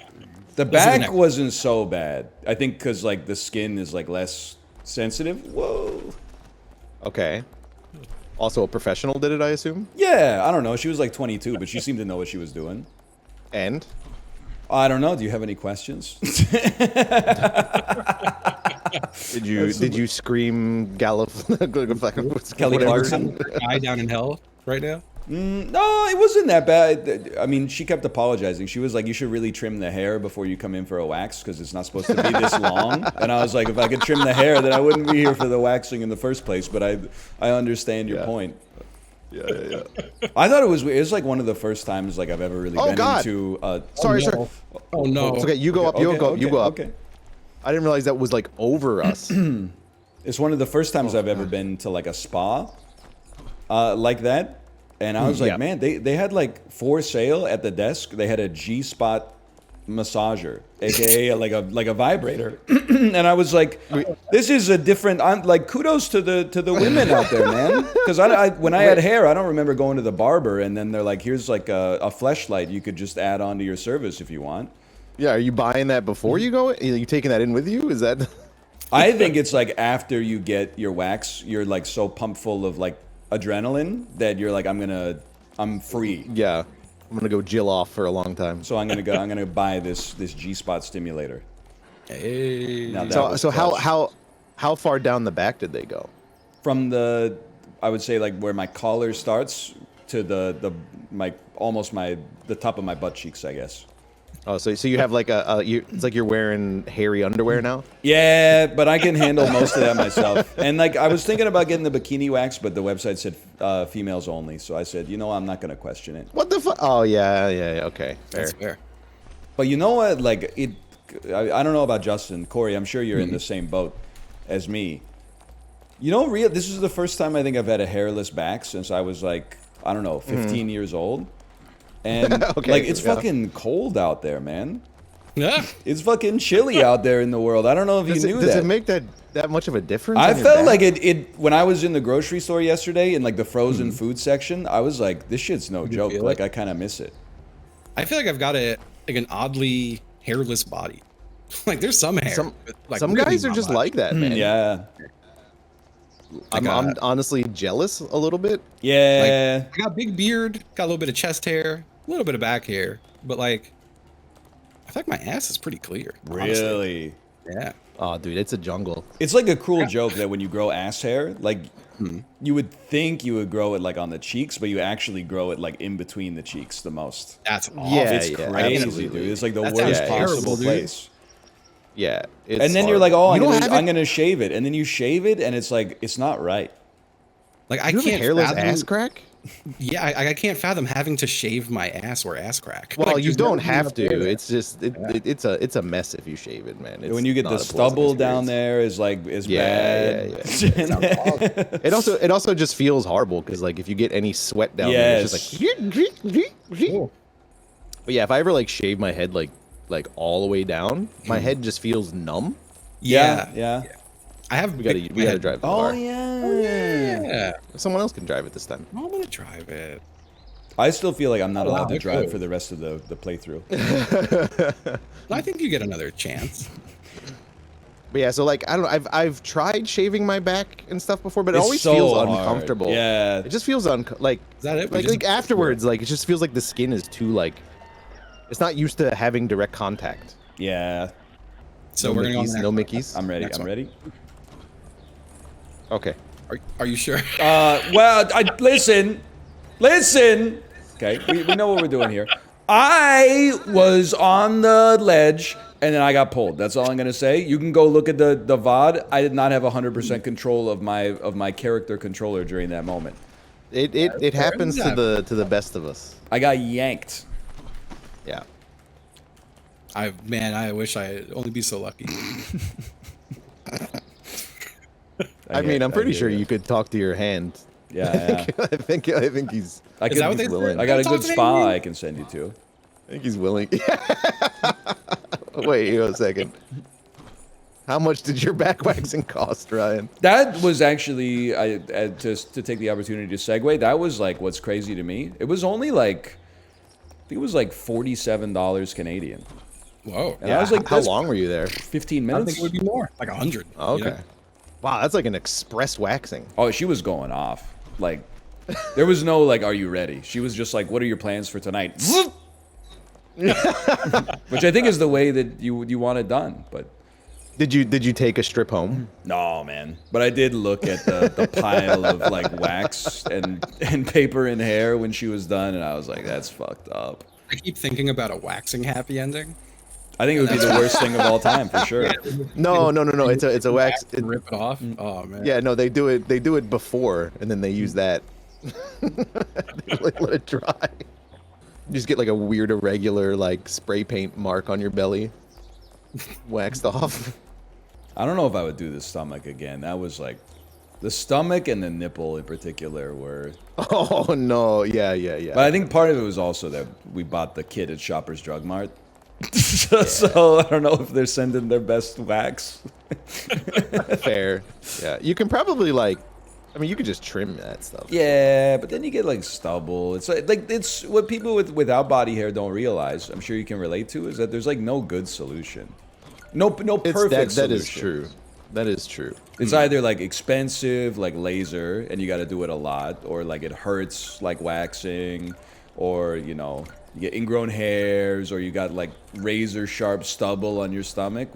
The back wasn't so bad. I think because like the skin is like less sensitive. Whoa. Okay. Also, a professional did it, I assume? Yeah, I don't know. She was like 22, but she seemed to know what she was doing. And? I don't know. Do you have any questions? Did you scream Kelly Clarkson? Guy down in hell right now. No, it wasn't that bad. I mean, she kept apologizing. She was like, you should really trim the hair before you come in for a wax because it's not supposed to be this long. And I was like, if I could trim the hair, then I wouldn't be here for the waxing in the first place. But I understand your point. Yeah. I thought it was weird. It was like one of the first times like I've ever really been into. Sorry. Oh no. It's okay. You go up. You go up. You go up. Okay. I didn't realize that was like over us. It's one of the first times I've ever been to like a spa like that. And I was like, man, they had like for sale at the desk. They had a G-spot massager, aka like a vibrator. And I was like, this is a different. I'm like, kudos to the women out there, man. Because when I had hair, I don't remember going to the barber and then they're like, here's like a fleshlight you could just add on to your service if you want. Yeah, are you buying that before you go? Are you taking that in with you? Is that? I think it's like after you get your wax, you're like so pumped full of like adrenaline that you're like, I'm free. Yeah, I'm gonna go Jill off for a long time. So I'm gonna buy this G-spot stimulator. Hey. So how far down the back did they go? From I would say like where my collar starts to the top of my butt cheeks, I guess. Oh, so you have like it's like you're wearing hairy underwear now? Yeah, but I can handle most of that myself. And like I was thinking about getting the bikini wax, but the website said females only. So I said, I'm not gonna question it. What the fuck? Oh yeah, okay, That's fair. But you know what? Like I don't know about Justin, Corey. I'm sure you're in the same boat as me. This is the first time I think I've had a hairless back since I was like, I don't know, 15 years old. And it's fucking cold out there, man. Yeah. It's fucking chilly out there in the world. I don't know if you knew that. Does it make that much of a difference? I felt like it when I was in the grocery store yesterday in like the frozen food section. I was like, this shit's no joke. Like I kind of miss it. I feel like I've got an oddly hairless body. Like there's some hair. Some really guys are just like that, man. Yeah. I'm honestly jealous a little bit. Yeah. I got a big beard, got a little bit of chest hair, a little bit of back hair, but like, I feel like my ass is pretty clear. Really? Honestly. Yeah. Oh, dude, it's a jungle. It's like a cruel joke that when you grow ass hair, like you would think you would grow it like on the cheeks, but you actually grow it like in between the cheeks the most. That's awful. It's crazy, dude. It's like the worst possible place. Yeah. And then you're like, oh, I'm gonna shave it, and then you shave it, and it's like it's not right. Like I can't hairless ass crack. Yeah, I can't fathom having to shave my ass or ass crack. Well, like, you don't have to. It's just it's a mess if you shave it, man. It's when you get the stubble down there is bad. It also just feels horrible because like if you get any sweat down there, it's just like. But yeah, if I ever like shave my head like all the way down, my head just feels numb. Yeah. I have. We gotta drive the car. Yeah. Someone else can drive it this time. I'm gonna drive it. I still feel like I'm not allowed to drive for the rest of the playthrough. I think you get another chance. But yeah, so like I don't know, I've tried shaving my back and stuff before, but it always feels uncomfortable. Yeah. It just feels like is that it? Like afterwards, like it just feels like the skin is too like it's not used to having direct contact. Yeah. So we're gonna no Mickeys. I'm ready. I'm ready. Okay. Are you sure? Well, listen. Okay, we know what we're doing here. I was on the ledge, and then I got pulled. That's all I'm gonna say. You can go look at the VOD. I did not have 100% control of my character controller during that moment. It happens to the best of us. I got yanked. Yeah. I wish I'd only be so lucky. I'm pretty sure you could talk to your hand. Yeah. I think he's. Is that what they willing. I got a good spa I can send you to. I think he's willing. Wait a second. How much did your back waxing cost, Ryan? That was actually just to take the opportunity to segue. That was like what's crazy to me. It was only like I think it was like $47 Canadian. Whoa. And I was like, how long were you there? 15 minutes. I think it would be more, like 100. Oh, okay. You know? Wow, that's like an express waxing. Oh, she was going off. Like, there was no like, are you ready? She was just like, what are your plans for tonight? Which I think is the way that you want it done. But Did you take a strip home? No, man. But I did look at the pile of like wax and paper and hair when she was done, and I was like, that's fucked up. I keep thinking about a waxing happy ending. I think it would be the worst thing of all time for sure. No. It's a wax. Rip it off. Oh man. Yeah, no, they do it before, and then they use that. They let it dry. You just get like a weird irregular like spray paint mark on your belly, waxed off. I don't know if I would do the stomach again. That was like, the stomach and the nipple in particular were. Oh no, yeah. But I think part of it was also that we bought the kit at Shoppers Drug Mart. So I don't know if they're sending their best wax. Fair. Yeah, you can probably like, I mean, you could just trim that stuff. Yeah, but then you get like stubble. It's like it's what people without body hair don't realize. I'm sure you can relate to is that there's like no good solution. No perfect solution. That is true. That is true. It's either like expensive, like laser, and you got to do it a lot, or like it hurts, like waxing, or you know, you get ingrown hairs, or you got like razor sharp stubble on your stomach.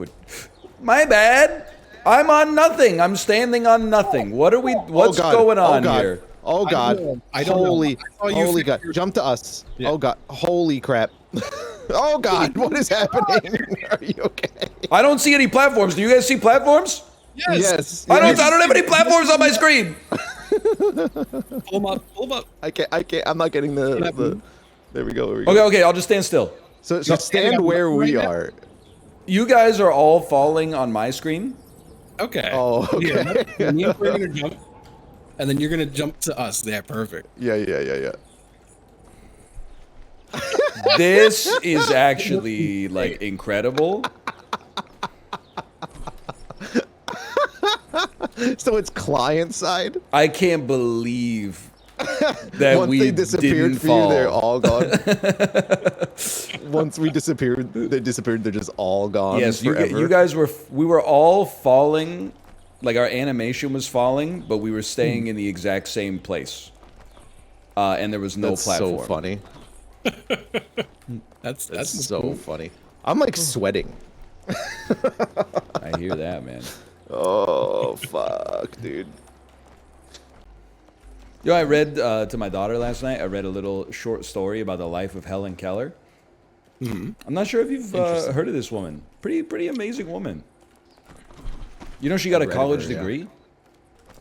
My bad. I'm on nothing. I'm standing on nothing. What are we? What's going on here? Oh God! Holy God! Jump to us! Yeah. Oh God! Holy crap! Oh God! What is happening? Are you okay? I don't see any platforms. Do you guys see platforms? Yes. I don't have any platforms on my screen. Pull them up. I can't. I'm not getting the. There we go. Okay. I'll just stand still. So stand where we are. You guys are all falling on my screen. Okay. Oh, okay. Yeah, me and we're gonna jump, and then you're gonna jump to us. Yeah, perfect. Yeah. This is actually like incredible. So it's client side. I can't believe that Once we they disappeared didn't for fall. you, they're all gone. Once we disappeared, they disappeared. They're just all gone. Yes, forever. you guys were. We were all falling, like our animation was falling, but we were staying in the exact same place. And there was no platform. So funny. That's so cool. funny. I'm like sweating. I hear that, man. Oh fuck, dude. You know, I read to my daughter last night. I read a little short story about the life of Helen Keller. I'm not sure if you've heard of this woman. Pretty amazing woman. You know, she got a college degree.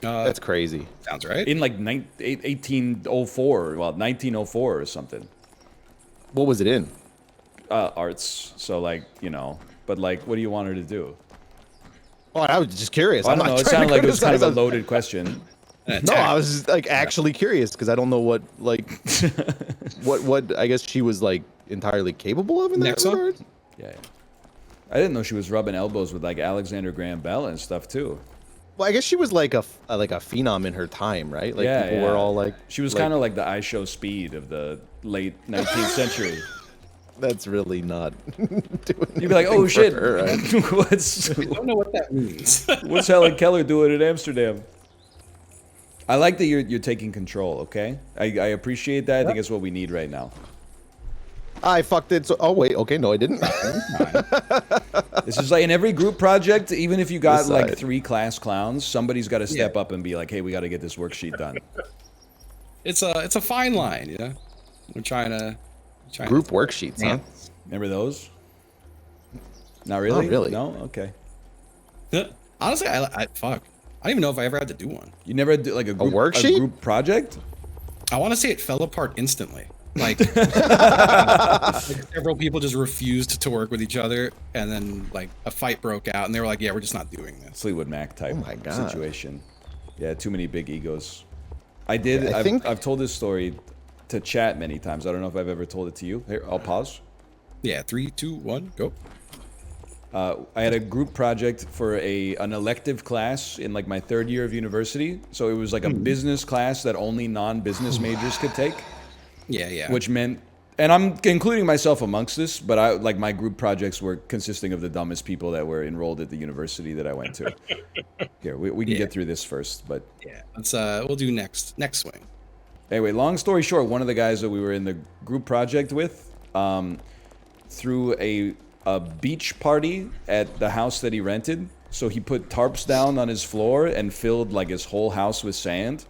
That's crazy. Sounds right. In like 1804, well, 1904 or something. What was it in? Arts. So like, you know, but like, what do you want her to do? Oh, I was just curious. I don't know. It sounded like it was kind of a loaded question. No, I was just, like actually curious because I don't know what like what I guess she was like entirely capable of in that regard. Yeah. I didn't know she was rubbing elbows with like Alexander Graham Bell and stuff too. Well, I guess she was like a phenom in her time, right? Like people were all like she was kind of like the I Show Speed of the late 19th century. That's really not doing. You'd be like, oh shit, her, right? I don't know what that means. What's Helen Keller doing in Amsterdam? I like that you're taking control. Okay, I appreciate that. I think it's what we need right now. I fucked it. So, oh wait, okay, no, I didn't. This is like in every group project. Even if you got like 3 class clowns, somebody's got to step up and be like, hey, we got to get this worksheet done. It's a fine line, you know. We're trying to group worksheets, huh? Remember those? Not really. Not really. No. Okay. Honestly, I fuck. I don't even know if I ever had to do one. You never did like a group worksheet? A group project? I want to say it fell apart instantly. Like, several people just refused to work with each other, and then like a fight broke out, and they were like, "Yeah, we're just not doing this." Fleetwood Mac type situation. Yeah, too many big egos. I did. Yeah, I've told this story to chat many times. I don't know if I've ever told it to you. Here, I'll pause. Yeah, 3, 2, 1, go. I had a group project for an elective class in like my 3rd year of university. So it was like a business class that only non-business majors could take. Yeah. Which meant, and I'm including myself amongst this, but my group projects were consisting of the dumbest people that were enrolled at the university that I went to. Here, we can get through this first, but yeah, let's we'll do next swing. Anyway, long story short, one of the guys that we were in the group project with threw a a beach party at the house that he rented. So he put tarps down on his floor and filled like his whole house with sand.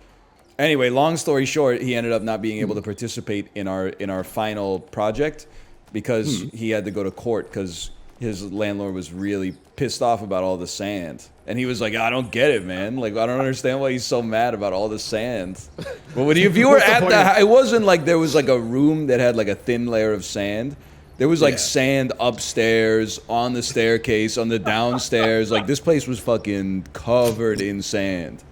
Anyway, long story short, he ended up not being able to participate in our final project because he had to go to court because his landlord was really pissed off about all the sand. And he was like, I don't get it, man. Like, I don't understand why he's so mad about all the sand. But if you were at the... It wasn't like there was like a room that had like a thin layer of sand. There was like sand upstairs, on the staircase, on the downstairs. Like, this place was fucking covered in sand.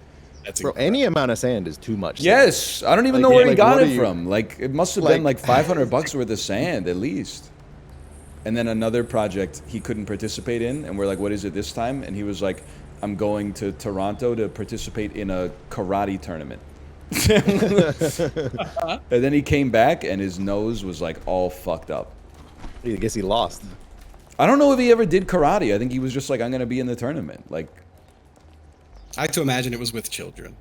Bro, any amount of sand is too much. Sand. Yes, I don't even know where he got it from. Like, it must have been like $500 worth of sand at least. And then another project he couldn't participate in, and we're like, what is it this time? And he was like, I'm going to Toronto to participate in a karate tournament. And then he came back, and his nose was like all fucked up. I guess he lost. I don't know if he ever did karate. I think he was just like, I'm going to be in the tournament. Like, I like to imagine it was with children.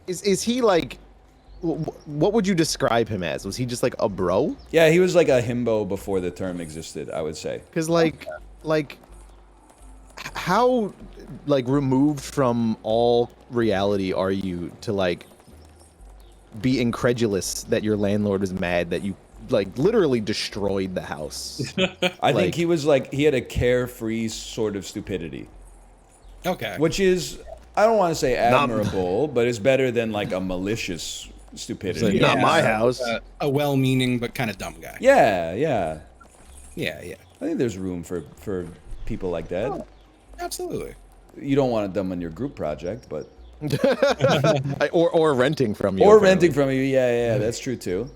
Is he like... What would you describe him as? Was he just like a bro? Yeah, he was like a himbo before the term existed, I would say. Because like how like removed from all reality are you to like be incredulous that your landlord is mad that you like literally destroyed the house? I think he was like, he had a carefree sort of stupidity. Okay. Which is, I don't want to say admirable, but it's better than like a malicious stupidity. Not my house. A well-meaning but kind of dumb guy. Yeah, yeah. Yeah, yeah. I think there's room for people like that. Oh, absolutely. You don't want them on your group project, but... or renting from you. Or renting from you, yeah, that's true too.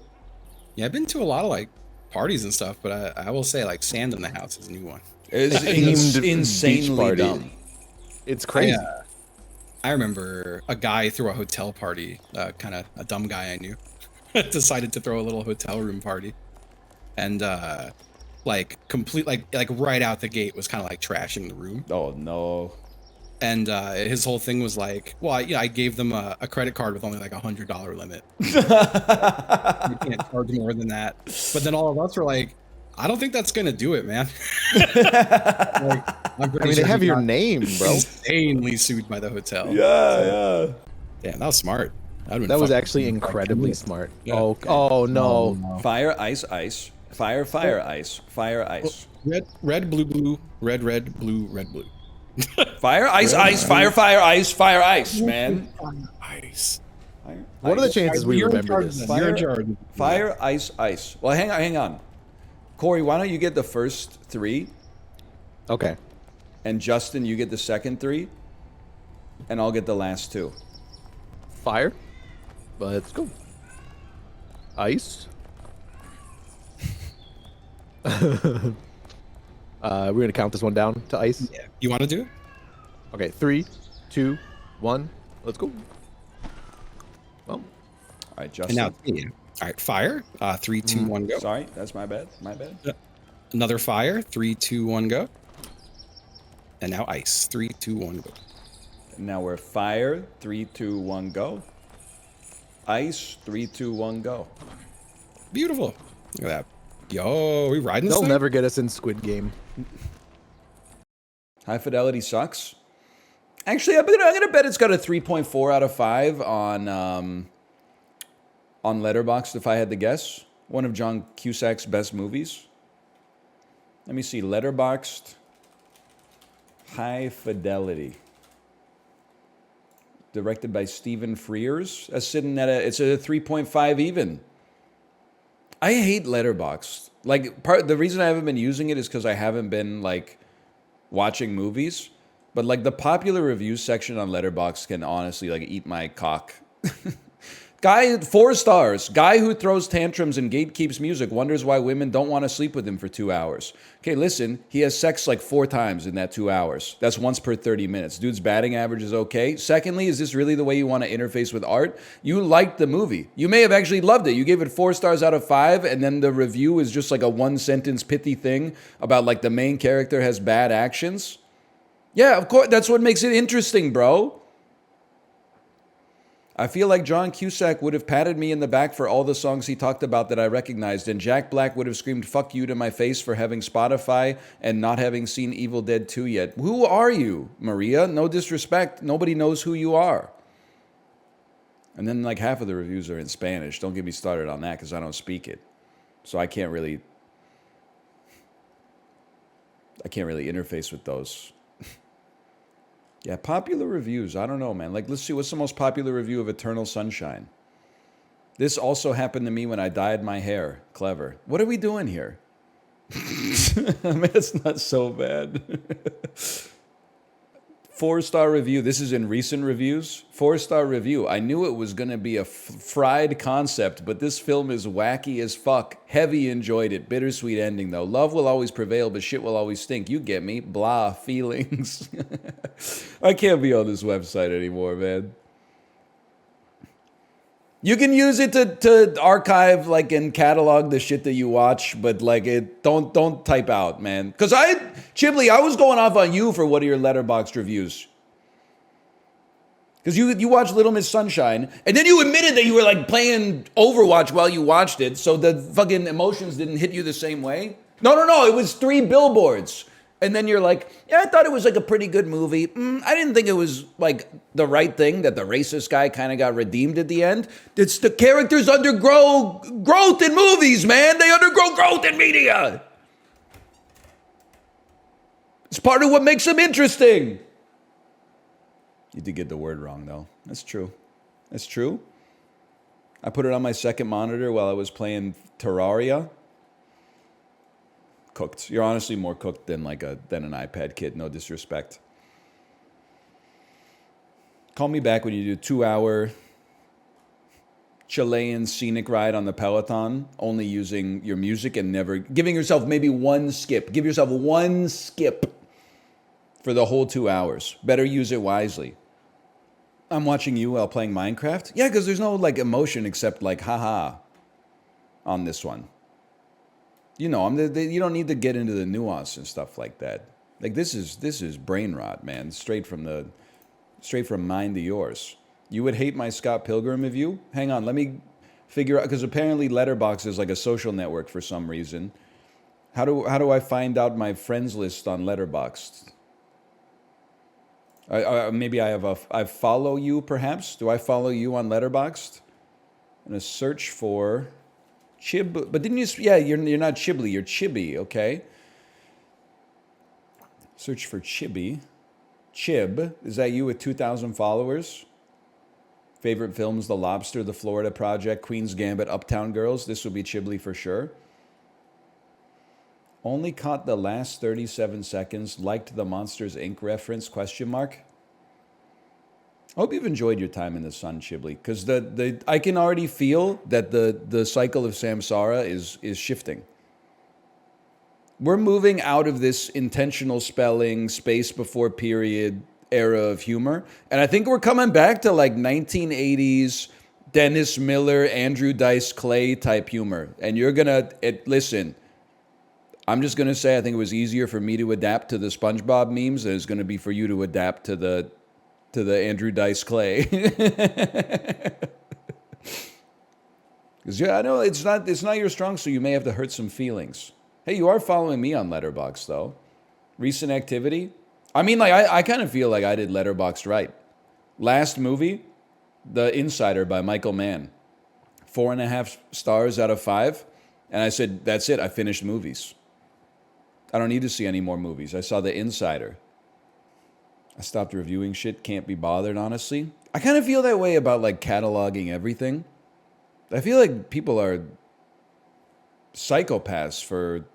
Yeah, I've been to a lot of like parties and stuff, but I will say like sand in the house is a new one. It's insanely dumb. It's crazy. I remember a guy threw a hotel party, kind of a dumb guy I knew, decided to throw a little hotel room party, and like right out the gate was kind of like trashing the room. Oh no! And his whole thing was like, well, I gave them a credit card with only like $100 limit. You can't charge more than that. But then all of us were like, I don't think that's gonna do it, man. I mean, they have your name, bro. Insanely sued by the hotel. Yeah. Damn, that was smart. That was actually incredibly smart. Yeah. Oh no! Fire, ice, ice. Fire, fire, ice. Fire, ice. Red, blue, blue. Red, blue, red, blue. Fire, ice, ice. Fire, fire, ice. Fire, ice, man. Ice. What are the chances we remember this? Fire, ice, ice. Well, hang on. Corey, why don't you get the first three? Okay. And Justin, you get the second three. And I'll get the last two. Fire. Let's go. Ice. We're gonna count this one down to ice. Yeah. You want to do it? Okay. 3, 2, 1. Let's go. Well. All right, Justin. And now, all right, fire. 3, 2, 1, go. Sorry, that's my bad. Another fire. 3, 2, 1, go. And now ice. 3, 2, 1, go. And now we're fire. 3, 2, 1, go. Ice. 3, 2, 1, go. Beautiful. Look at that. Yo, we riding this They'll thing? never get us in Squid Game. High fidelity sucks. Actually, I'm gonna bet it's got a 3.4 out of 5 on Letterboxd, if I had to guess. One of John Cusack's best movies. Let me see. Letterboxd. High Fidelity. Directed by Stephen Frears. That's sitting at it's a 3.5 even. I hate Letterboxd. Like, the reason I haven't been using it is because I haven't been, like, watching movies. But, like, the popular reviews section on Letterboxd can honestly, like, eat my cock. Guy, 4 stars. Guy who throws tantrums and gatekeeps music wonders why women don't want to sleep with him for 2 hours. Okay, listen, he has sex like 4 times in that 2 hours. That's once per 30 minutes. Dude's batting average is okay. Secondly, is this really the way you want to interface with art? You liked the movie. You may have actually loved it. You gave it 4 stars out of 5, and then the review is just like a 1-sentence pithy thing about like the main character has bad actions. Yeah, of course, that's what makes it interesting, bro. I feel like John Cusack would have patted me in the back for all the songs he talked about that I recognized, and Jack Black would have screamed "fuck you" to my face for having Spotify and not having seen Evil Dead 2 yet. Who are you, Maria? No disrespect. Nobody knows who you are. And then like half of the reviews are in Spanish. Don't get me started on that because I don't speak it. So I can't really interface with those. Yeah, popular reviews. I don't know, man. Like, let's see, what's the most popular review of Eternal Sunshine? This also happened to me when I dyed my hair. Clever. What are we doing here? I mean, it's not so bad. 4-star review. This is in recent reviews. 4-star review. I knew it was going to be a fried concept, but this film is wacky as fuck. Heavy enjoyed it. Bittersweet ending, though. Love will always prevail, but shit will always stink. You get me. Blah. Feelings. I can't be on this website anymore, man. You can use it to archive, like, and catalog the shit that you watch, but like don't type out, man. Cause Chiblee, I was going off on you for one of your Letterboxd reviews. Cause you watched Little Miss Sunshine, and then you admitted that you were like playing Overwatch while you watched it, so the fucking emotions didn't hit you the same way. No, it was 3 billboards. And then you're like, yeah, I thought it was like a pretty good movie. I didn't think it was like the right thing that the racist guy kind of got redeemed at the end. It's the characters undergo growth in movies, man. They undergo growth in media. It's part of what makes them interesting. You did get the word wrong, though. That's true. That's true. I put it on my second monitor while I was playing Terraria. Cooked. You're honestly more cooked than an iPad kid. No disrespect. Call me back when you do 2-hour Chilean scenic ride on the Peloton, only using your music and never giving yourself maybe one skip. Give yourself one skip for the whole 2 hours. Better use it wisely. I'm watching you while playing Minecraft. Yeah, because there's no like emotion except like haha on this one. You know, you don't need to get into the nuance and stuff like that. Like this is brain rot, man. Straight from mine to yours. You would hate my Scott Pilgrim review? Hang on, let me figure out, because apparently Letterboxd is like a social network for some reason. How do I find out my friends list on Letterboxd? Maybe I follow you, perhaps. Do I follow you on Letterboxd? I'm gonna search for Chib, but didn't you? Yeah, you're not Chiblee. You're Chibi. Okay. Search for Chibi. Chib, is that you with 2,000 followers? Favorite films: The Lobster, The Florida Project, Queen's Gambit, Uptown Girls. This would be Chiblee for sure. Only caught the last 37 seconds. Liked the Monsters Inc. reference? ? I hope you've enjoyed your time in the sun, Chiblee, because I can already feel that the cycle of samsara is shifting. We're moving out of this intentional spelling, space before period era of humor, and I think we're coming back to like 1980s Dennis Miller, Andrew Dice Clay type humor. And you're gonna listen. I'm just gonna say I think it was easier for me to adapt to the SpongeBob memes than it's gonna be for you to adapt to the Andrew Dice Clay. Because yeah, I know it's not your strong, so you may have to hurt some feelings. Hey, you are following me on Letterboxd though. Recent activity. I mean, like I kind of feel like I did Letterboxd right. Last movie, The Insider by Michael Mann. 4.5 stars out of 5. And I said, that's it. I finished movies. I don't need to see any more movies. I saw The Insider. I stopped reviewing shit. Can't be bothered, honestly. I kind of feel that way about like cataloging everything. I feel like people are psychopaths for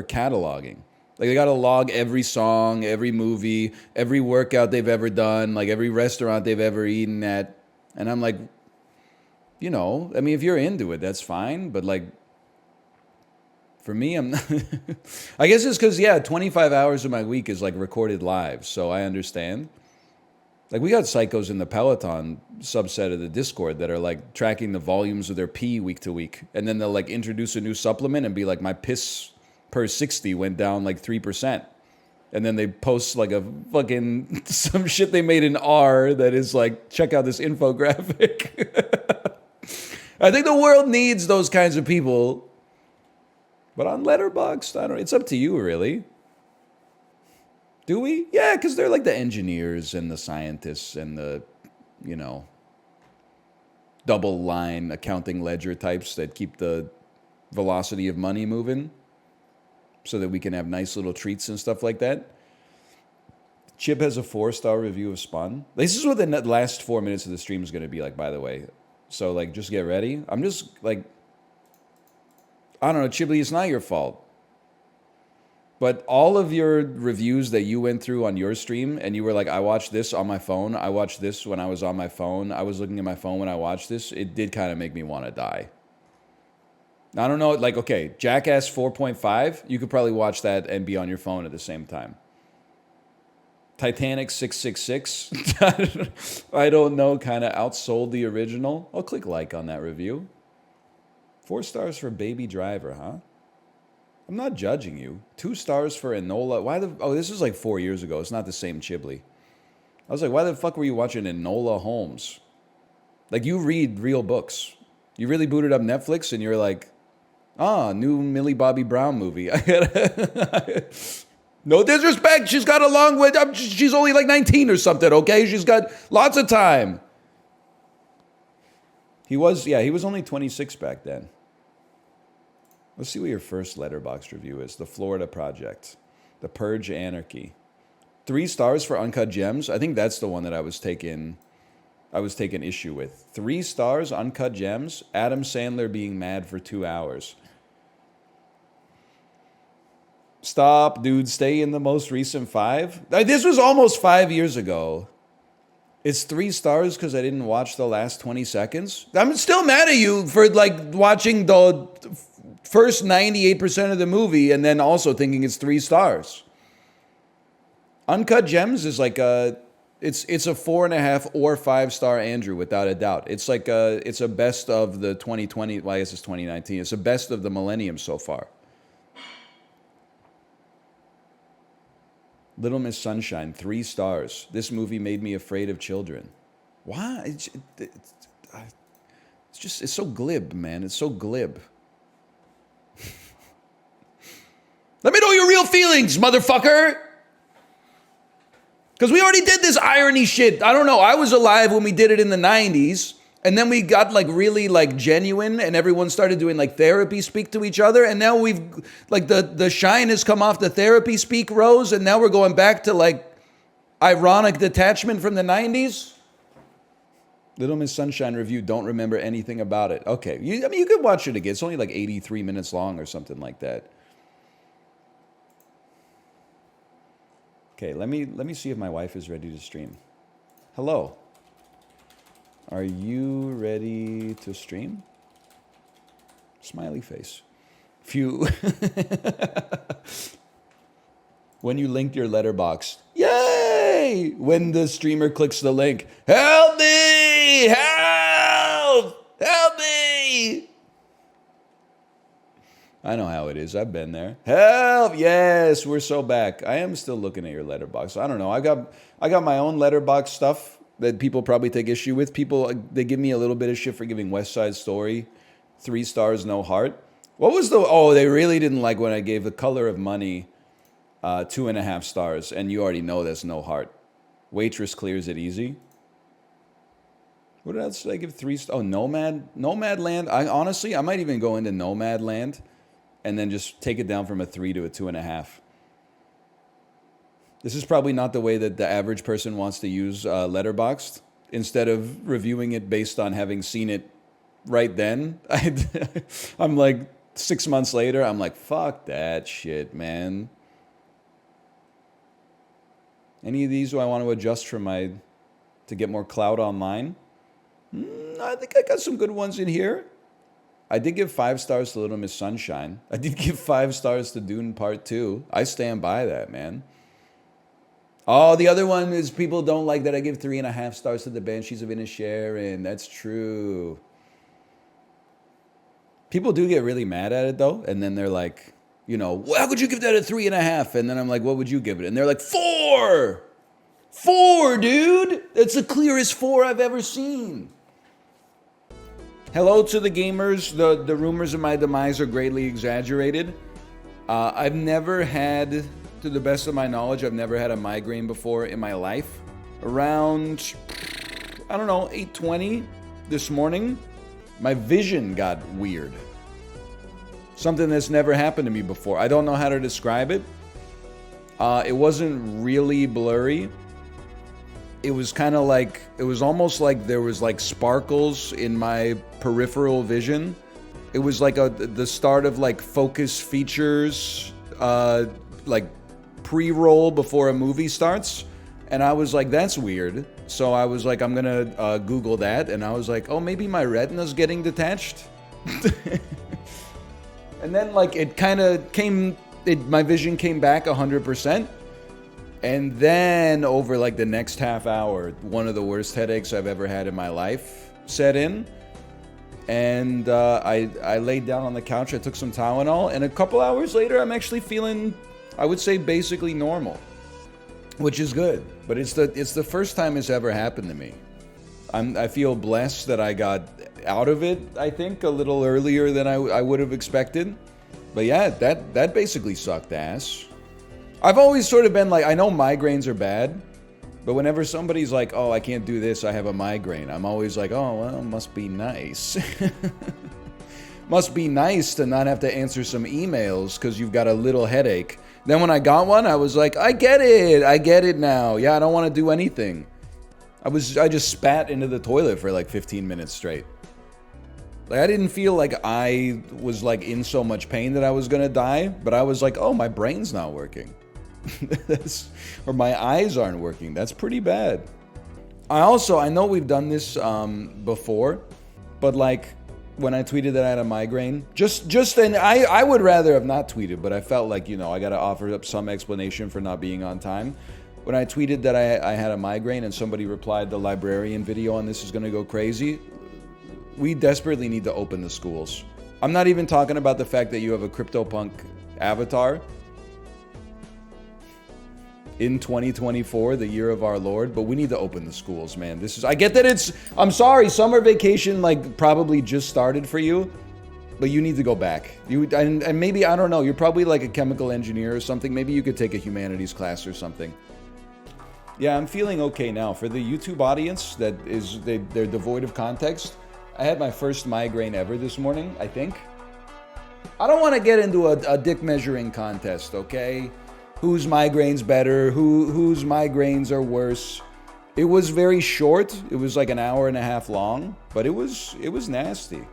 cataloging. Like they gotta log every song, every movie, every workout they've ever done, like every restaurant they've ever eaten at. And I'm like, you know, I mean, if you're into it, that's fine. But like, for me, I'm not. I guess it's because, yeah, 25 hours of my week is like recorded live. So I understand. Like we got psychos in the Peloton subset of the Discord that are like tracking the volumes of their pee week to week. And then they'll like introduce a new supplement and be like, my piss per 60 went down like 3%. And then they post like a fucking some shit they made in R that is like, check out this infographic. I think the world needs those kinds of people. But on Letterboxd, I don't. It's up to you, really. Do we? Yeah, because they're like the engineers and the scientists and the, you know, double line accounting ledger types that keep the velocity of money moving so that we can have nice little treats and stuff like that. Chip has a 4-star review of Spawn. This is what the last 4 minutes of the stream is going to be like, by the way. So, like, just get ready. I'm just, like, I don't know, Chibli, it's not your fault. But all of your reviews that you went through on your stream, and you were like, I watched this on my phone, I watched this when I was on my phone, I was looking at my phone when I watched this, it did kind of make me want to die. I don't know, like, okay, Jackass 4.5, you could probably watch that and be on your phone at the same time. Titanic 666, I don't know, kind of outsold the original. I'll click like on that review. 4 stars for Baby Driver, huh? I'm not judging you. 2 stars for Enola. Why the... Oh, this is like 4 years ago. It's not the same Chibli. I was like, why the fuck were you watching Enola Holmes? Like, you read real books. You really booted up Netflix and you're like, new Millie Bobby Brown movie. No disrespect. She's got a long way. She's only like 19 or something, okay? She's got lots of time. He was only 26 back then. Let's see what your first Letterboxd review is. The Florida Project. The Purge Anarchy. 3 stars for Uncut Gems. I think that's the one that I was taking issue with. 3 stars, Uncut Gems. Adam Sandler being mad for 2 hours. Stop, dude. Stay in the most recent 5. This was almost 5 years ago. It's 3 stars because I didn't watch the last 20 seconds. I'm still mad at you for like watching the first 98% of the movie and then also thinking it's 3 stars. Uncut Gems is like it's a 4.5 or 5-star Andrew without a doubt. It's like it's a best of the 2020. Well, I guess it's 2019. It's a best of the millennium so far. Little Miss Sunshine, 3 stars. This movie made me afraid of children. Why? It's so glib, man. It's so glib. Let me know your real feelings, motherfucker. Because we already did this irony shit. I don't know. I was alive when we did it in the 90s. And then we got like really like genuine and everyone started doing like therapy speak to each other. And now we've like the shine has come off the therapy speak rose. And now we're going back to like ironic detachment from the 90s. Little Miss Sunshine review. Don't remember anything about it. Okay. You could watch it again. It's only like 83 minutes long or something like that. Okay. Let me see if my wife is ready to stream. Hello. Are you ready to stream? Smiley face. When you linked your letterbox. Yay! When the streamer clicks the link. Help me! Help! Help me! I know how it is. I've been there. Help! Yes, we're so back. I am still looking at your letterbox. I don't know. I got my own letterbox stuff that people probably take issue with. People, they give me a little bit of shit for giving West Side Story 3 stars, no heart. What was they really didn't like when I gave The Color of Money 2.5 stars, and you already know that's no heart. Waitress clears it easy. What else did I give 3 stars? Oh, Nomadland. I might even go into Nomadland and then just take it down from a 3 to a 2.5. This is probably not the way that the average person wants to use Letterboxd. Instead of reviewing it based on having seen it right then, I'm like 6 months later, I'm like, fuck that shit, man. Any of these do I want to adjust to get more clout online? I think I got some good ones in here. I did give 5 stars to Little Miss Sunshine. I did give 5 stars to Dune Part 2. I stand by that, man. Oh, the other one is people don't like that I give 3.5 stars to the Banshees of Inisherin. That's true. People do get really mad at it, though. And then they're like, you know, well, how could you give that a 3.5? And then I'm like, what would you give it? And they're like, 4! 4, dude! That's the clearest 4 I've ever seen. Hello to the gamers. The rumors of my demise are greatly exaggerated. I've never had, to the best of my knowledge, I've never had a migraine before in my life. Around, I don't know, 8:20 this morning, my vision got weird. Something that's never happened to me before. I don't know how to describe it. It wasn't really blurry. It was kind of like, it was almost like there was like sparkles in my peripheral vision. It was like the start of like focus features, like pre-roll before a movie starts. And I was like, that's weird. So I was like, I'm gonna Google that. And I was like, oh, maybe my retina's getting detached. And then like it kind of came, my vision came back 100%. And then over like the next half hour, one of the worst headaches I've ever had in my life set in. And I laid down on the couch, I took some Tylenol, and a couple hours later, I'm actually feeling, I would say, basically normal. Which is good, but it's the first time it's ever happened to me. I feel blessed that I got out of it, I think, a little earlier than I would have expected. But yeah, that basically sucked ass. I've always sort of been like, I know migraines are bad, but whenever somebody's like, oh, I can't do this, I have a migraine, I'm always like, oh, well, must be nice. Must be nice to not have to answer some emails because you've got a little headache. Then when I got one, I was like, I get it now. Yeah, I don't want to do anything. I just spat into the toilet for like 15 minutes straight. Like, I didn't feel like I was like in so much pain that I was gonna die, but I was like, oh, my brain's not working. Or my eyes aren't working. That's pretty bad. I know we've done this before, but like when I tweeted that I had a migraine, and I would rather have not tweeted, but I felt like, you know, I gotta offer up some explanation for not being on time. When I tweeted that I had a migraine and somebody replied, the librarian video on this is gonna go crazy, we desperately need to open the schools. I'm not even talking about the fact that you have a CryptoPunk avatar in 2024, the year of our Lord, but we need to open the schools, man. I get that I'm sorry, summer vacation like probably just started for you, but you need to go back. And maybe, I don't know, you're probably like a chemical engineer or something. Maybe you could take a humanities class or something. Yeah, I'm feeling okay now. For the YouTube audience they're devoid of context, I had my first migraine ever this morning, I think. I don't want to get into a dick measuring contest, okay? Whose migraines better, whose migraines are worse. It was very short. It was like an hour and a half long, but it was nasty.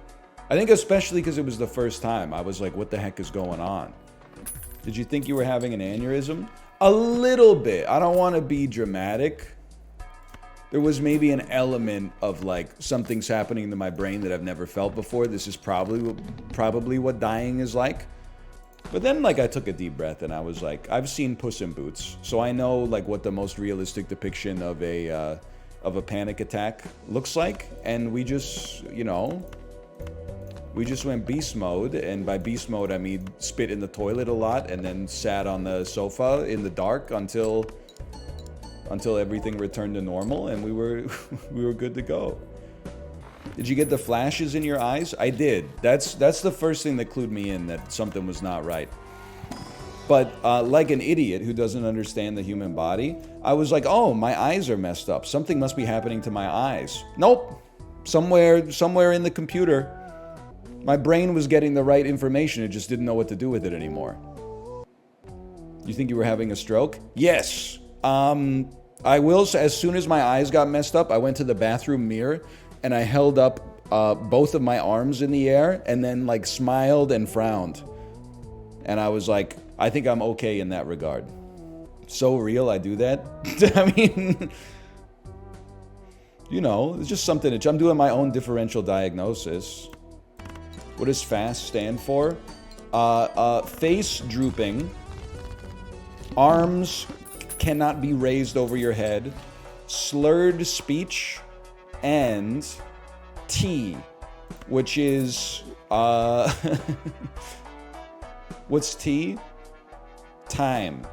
I think especially because it was the first time. I was like, what the heck is going on? Did you think you were having an aneurysm? A little bit. I don't want to be dramatic. There was maybe an element of like something's happening to my brain that I've never felt before. This is probably what dying is like. But then, like, I took a deep breath and I was like, I've seen Puss in Boots, so I know like what the most realistic depiction of a panic attack looks like. And we just, you know, we just went beast mode, and by beast mode I mean spit in the toilet a lot, and then sat on the sofa in the dark until everything returned to normal, and we were good to go. Did you get the flashes in your eyes? I did. That's the first thing that clued me in that something was not right. But like an idiot who doesn't understand the human body, I was like, oh, my eyes are messed up. Something must be happening to my eyes. Nope. Somewhere in the computer, my brain was getting the right information. It just didn't know what to do with it anymore. You think you were having a stroke? Yes. I will say, as soon as my eyes got messed up, I went to the bathroom mirror and I held up both of my arms in the air and then like smiled and frowned. And I was like, I think I'm okay in that regard. So real, I do that. I mean, you know, it's just something that I'm doing my own differential diagnosis. What does FAST stand for? Face drooping, arms cannot be raised over your head, slurred speech, and T, which is What's T? Time.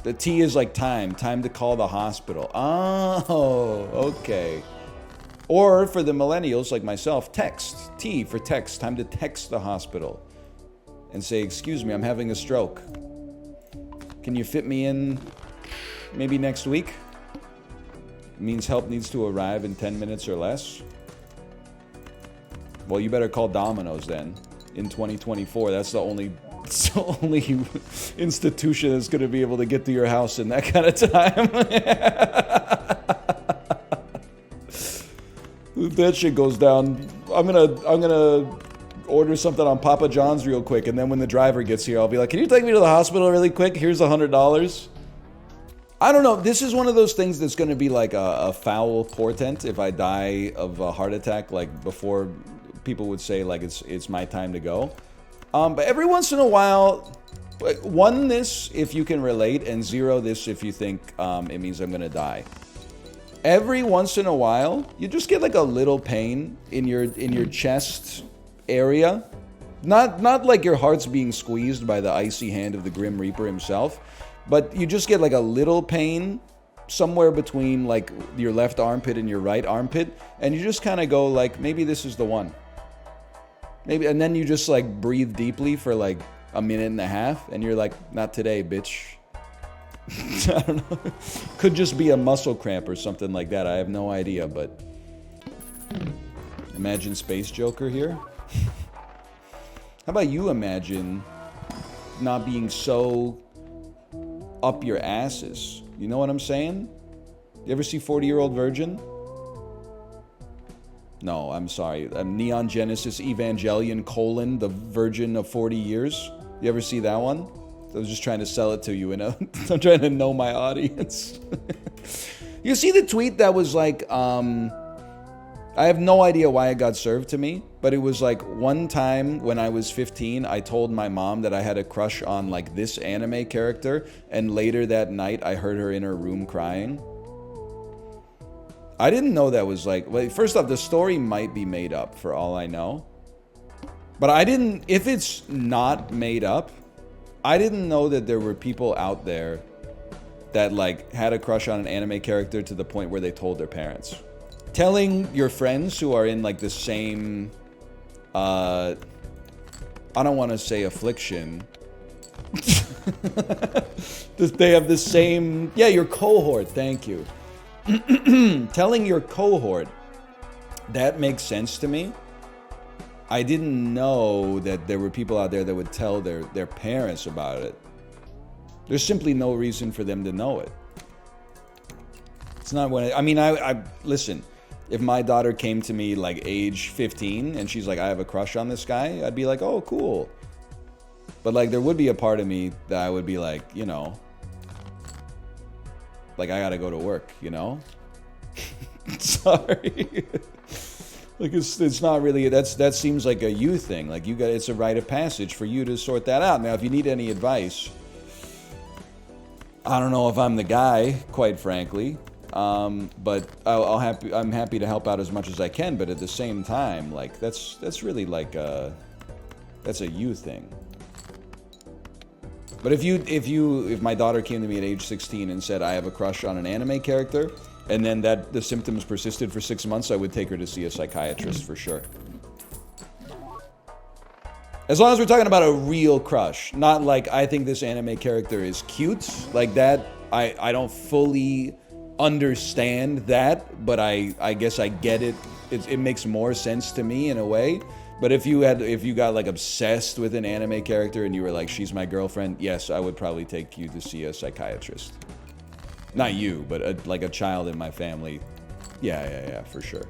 The T is like time. Time to call the hospital. Oh, okay. Or for the millennials like myself, text. T for text. Time to text the hospital and say, excuse me, I'm having a stroke. Can you fit me in maybe next week? It means help needs to arrive in 10 minutes or less. Well, you better call Domino's then in 2024. That's the only institution that's going to be able to get to your house in that kind of time. If that shit goes down, I'm gonna order something on Papa John's real quick, and then when the driver gets here, I'll be like, can you take me to the hospital really quick? Here's $100. I don't know. This is one of those things that's going to be like a foul portent if I die of a heart attack, like before people would say like it's my time to go. But every once in a while, like, 1 this if you can relate, and 0 this if you think it means I'm gonna die. Every once in a while, you just get like a little pain in your chest area. Not like your heart's being squeezed by the icy hand of the Grim Reaper himself, but you just get like a little pain somewhere between like your left armpit and your right armpit, and you just kind of go like, maybe this is the one. Maybe, and then you just like breathe deeply for like a minute and a half, and you're like, not today, bitch. I don't know. Could just be a muscle cramp or something like that. I have no idea, but imagine Space Joker here. How about you imagine not being so up your asses? You know what I'm saying? You ever see 40-Year-Old Virgin? No, I'm sorry. I'm Neon Genesis Evangelion : The Virgin of 40 Years. You ever see that one? I was just trying to sell it to you, I'm trying to know my audience. You see the tweet that was like, I have no idea why it got served to me, but it was like, one time when I was 15, I told my mom that I had a crush on like this anime character, and later that night I heard her in her room crying. I didn't know that was like, first off, the story might be made up for all I know. But I didn't, if it's not made up, I didn't know that there were people out there that like had a crush on an anime character to the point where they told their parents. Telling your friends who are in like the same, I don't want to say affliction. They have the same, yeah, your cohort, thank you. Telling your cohort, that makes sense to me. I didn't know that there were people out there that would tell their parents about it. There's simply no reason for them to know it. It's not when I mean, I listen, if my daughter came to me like age 15 and she's like, I have a crush on this guy, I'd be like, oh, cool. But like, there would be a part of me that I would be like, you know, like I gotta go to work, you know? Sorry. Like it's not really, that seems like a you thing. Like it's a rite of passage for you to sort that out. Now, if you need any advice, I don't know if I'm the guy, quite frankly. But I'm happy to help out as much as I can. But at the same time, like that's really like that's a you thing. But if my daughter came to me at age 16 and said I have a crush on an anime character, and then the symptoms persisted for 6 months, I would take her to see a psychiatrist for sure. As long as we're talking about a real crush, not like I think this anime character is cute, like that. I don't fully understand that, but I guess I get it. It makes more sense to me in a way. But if you got like obsessed with an anime character and you were like, she's my girlfriend, yes, I would probably take you to see a psychiatrist. Not you, but like a child in my family. Yeah, for sure.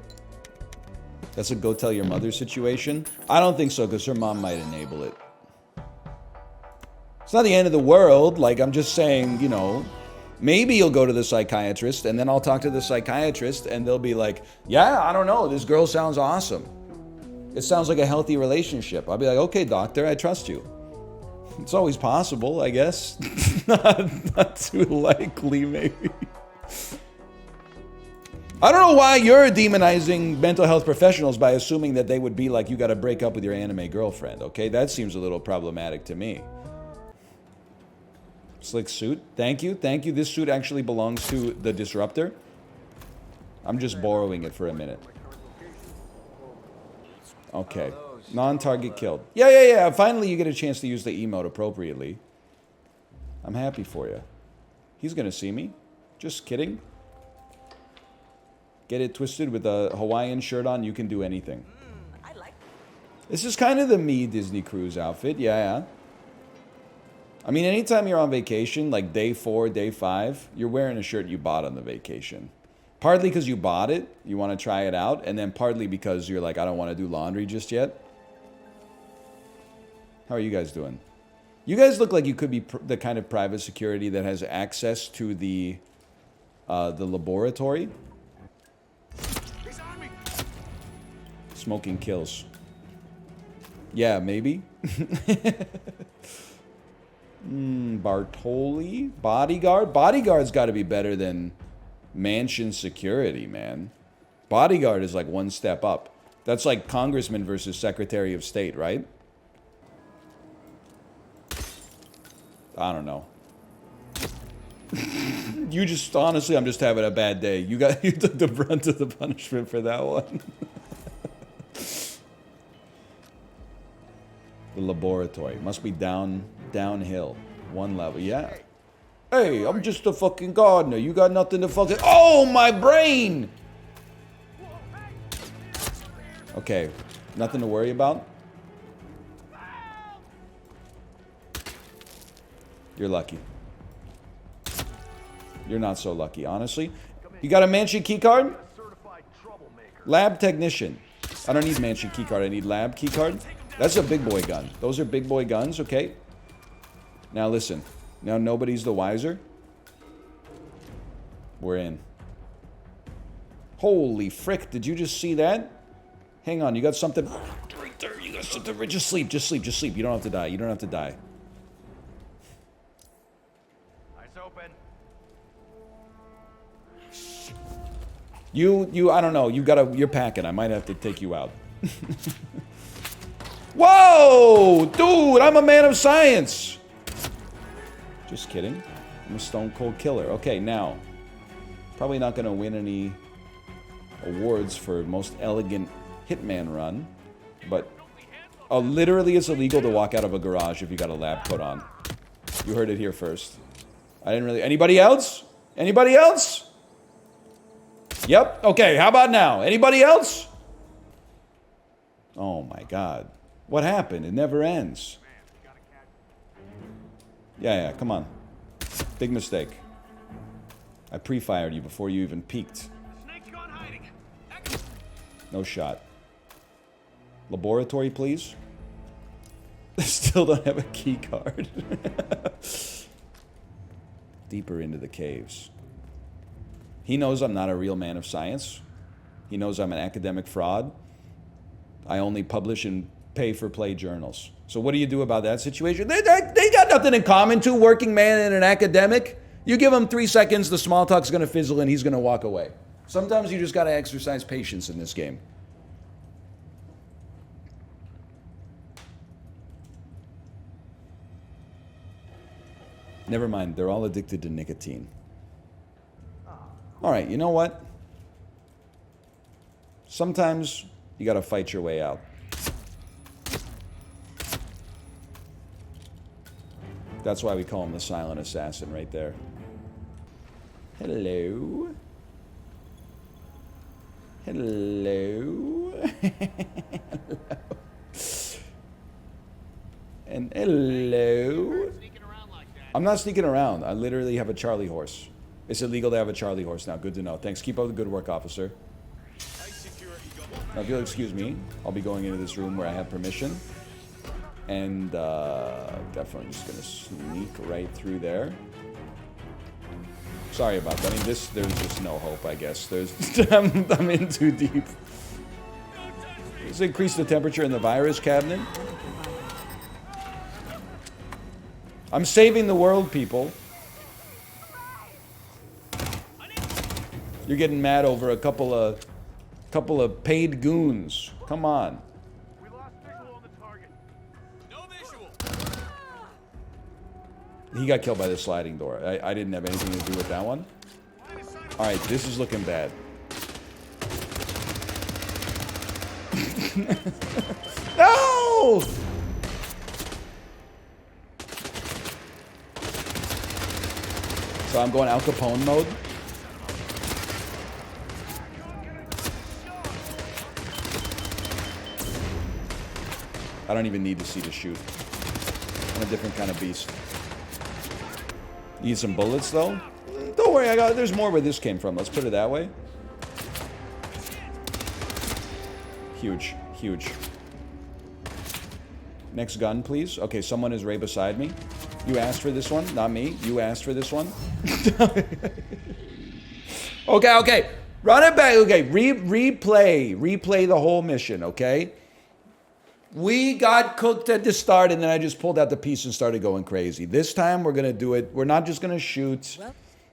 That's a go tell your mother situation? I don't think so, because her mom might enable it. It's not the end of the world. Like, I'm just saying, you know, maybe you'll go to the psychiatrist, and then I'll talk to the psychiatrist, and they'll be like, yeah, I don't know, this girl sounds awesome. It sounds like a healthy relationship. I'll be like, okay, doctor, I trust you. It's always possible, I guess. not too likely, maybe. I don't know why you're demonizing mental health professionals by assuming that they would be like, you gotta break up with your anime girlfriend, okay? That seems a little problematic to me. Slick suit. Thank you. Thank you. This suit actually belongs to the Disruptor. I'm just borrowing it for a minute. Okay. Non-target killed. Yeah. Finally, you get a chance to use the emote appropriately. I'm happy for you. He's gonna see me. Just kidding. Get it twisted with a Hawaiian shirt on. You can do anything. This is kind of the me Disney Cruise outfit. Yeah. I mean, anytime you're on vacation, like day 4, day 5, you're wearing a shirt you bought on the vacation. Partly because you bought it, you want to try it out, and then partly because you're like, I don't want to do laundry just yet. How are you guys doing? You guys look like you could be the kind of private security that has access to the laboratory. Smoking kills. Yeah, maybe. Bartoli? Bodyguard? Bodyguard's got to be better than mansion security, man. Bodyguard is like one step up. That's like Congressman versus Secretary of State, right? I don't know. You just, honestly, I'm just having a bad day. You took the brunt of the punishment for that one. The laboratory. Must be downhill. 1 level. Yeah. Hey, I'm just a fucking gardener. You got nothing to fucking... Oh, my brain! Okay. Nothing to worry about? You're lucky. You're not so lucky, honestly. You got a mansion keycard? Lab technician. I don't need mansion keycard. I need lab keycard. That's a big boy gun. Those are big boy guns, okay? Now listen. Now nobody's the wiser. We're in. Holy frick, did you just see that? Hang on, you got something right there. You got something. Just sleep, just sleep, just sleep. You don't have to die. You don't have to die. Eyes open. I don't know. You're packing. I might have to take you out. Whoa! Dude, I'm a man of science! Just kidding. I'm a stone cold killer. Okay, now. Probably not going to win any awards for most elegant hitman run. But literally it's illegal to walk out of a garage if you got a lab coat on. You heard it here first. I didn't really... Anybody else? Anybody else? Yep. Okay, how about now? Anybody else? Oh my god. What happened? It never ends. Yeah, come on. Big mistake. I pre-fired you before you even peeked. No shot. Laboratory, please. Still don't have a key card. Deeper into the caves. He knows I'm not a real man of science. He knows I'm an academic fraud. I only publish in pay-for-play journals. So what do you do about that situation? They got nothing in common, two working man and an academic. You give him 3 seconds, the small talk's going to fizzle and he's going to walk away. Sometimes you just got to exercise patience in this game. Never mind, they're all addicted to nicotine. All right, you know what? Sometimes you got to fight your way out. That's why we call him the silent assassin right there. Hello. Hello. And hello. I'm not sneaking around. I literally have a Charlie horse. It's illegal to have a Charlie horse now. Good to know. Thanks. Keep up the good work, officer. Now, if you'll excuse me, I'll be going into this room where I have permission. And definitely just gonna sneak right through there. Sorry about that. I mean, there's just no hope, I guess. I'm in too deep. Let's increase the temperature in the virus cabinet. I'm saving the world, people. You're getting mad over a couple of paid goons. Come on. He got killed by the sliding door. I didn't have anything to do with that one. Alright, this is looking bad. No! So I'm going Al Capone mode. I don't even need to see to shoot. I'm a different kind of beast. Need some bullets though? Don't worry, there's more where this came from. Let's put it that way. Huge, huge. Next gun, please. Okay, someone is right beside me. You asked for this one, not me. You asked for this one. Okay. Run it back. Okay, replay the whole mission, okay? We got cooked at the start, and then I just pulled out the piece and started going crazy. This time, we're going to do it. We're not just going to shoot.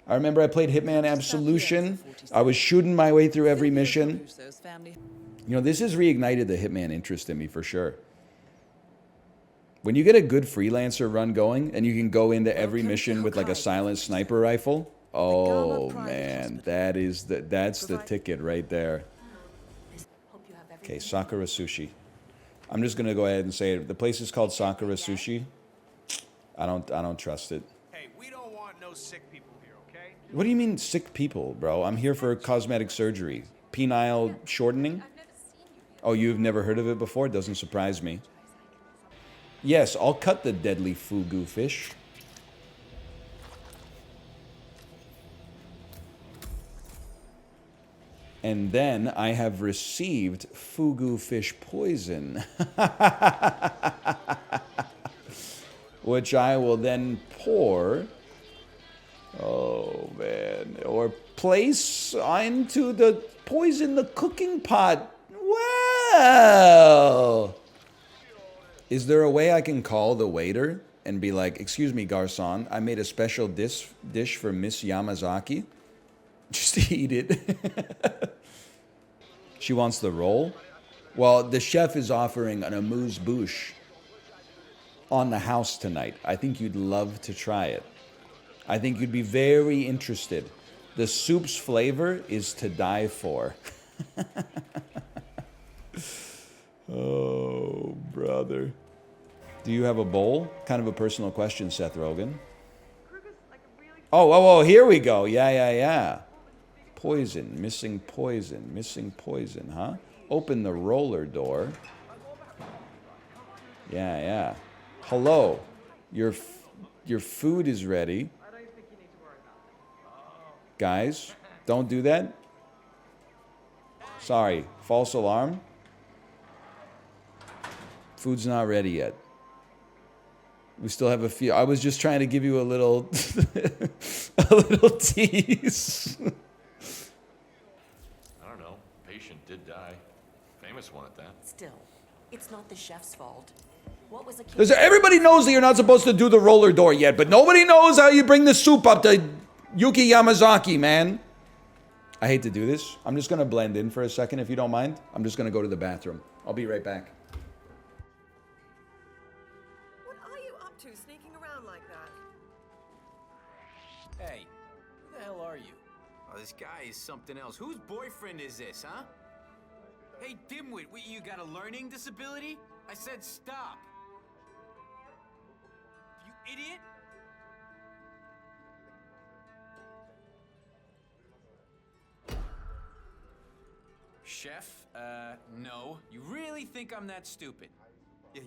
I remember I played Hitman Absolution. I was shooting my way through every mission. You know, this has reignited the Hitman interest in me for sure. When you get a good freelancer run going, and you can go into every mission with like a silent sniper rifle, oh man, that's the ticket right there. Okay, Sakura Sushi. I'm just gonna go ahead and say it. The place is called Sakura Sushi. I don't trust it. Hey, we don't want no sick people here, okay? What do you mean sick people, bro? I'm here for cosmetic surgery. Penile shortening? Oh, you've never heard of it before? Doesn't surprise me. Yes, I'll cut the deadly fugu fish. And then I have received fugu fish poison. Which I will then pour. Oh, man. Or place into the poison the cooking pot. Well. Is there a way I can call the waiter and be like, excuse me, garçon, I made a special dish for Miss Yamazaki? Just eat it. She wants the roll? Well, the chef is offering an amuse-bouche on the house tonight. I think you'd love to try it. I think you'd be very interested. The soup's flavor is to die for. Oh, brother. Do you have a bowl? Kind of a personal question, Seth Rogen. Oh, here we go. Yeah. Poison, missing poison, huh? Open the roller door. Yeah. Hello. Your food is ready. Guys, don't do that. Sorry, false alarm. Food's not ready yet. We still have a few. I was just trying to give you a little tease. I don't know. Patient did die. Famous one at that. Still, it's not the chef's fault. What was Everybody knows that you're not supposed to do the roller door yet, but nobody knows how you bring the soup up to Yuki Yamazaki, man. I hate to do this. I'm just going to blend in for a second, if you don't mind. I'm just going to go to the bathroom. I'll be right back. What are you up to, sneaking around like that? Hey, who the hell are you? Oh, this guy is something else. Whose boyfriend is this, huh? Hey, dimwit, you got a learning disability? I said stop. You idiot! Chef, no. You really think I'm that stupid? Yeah,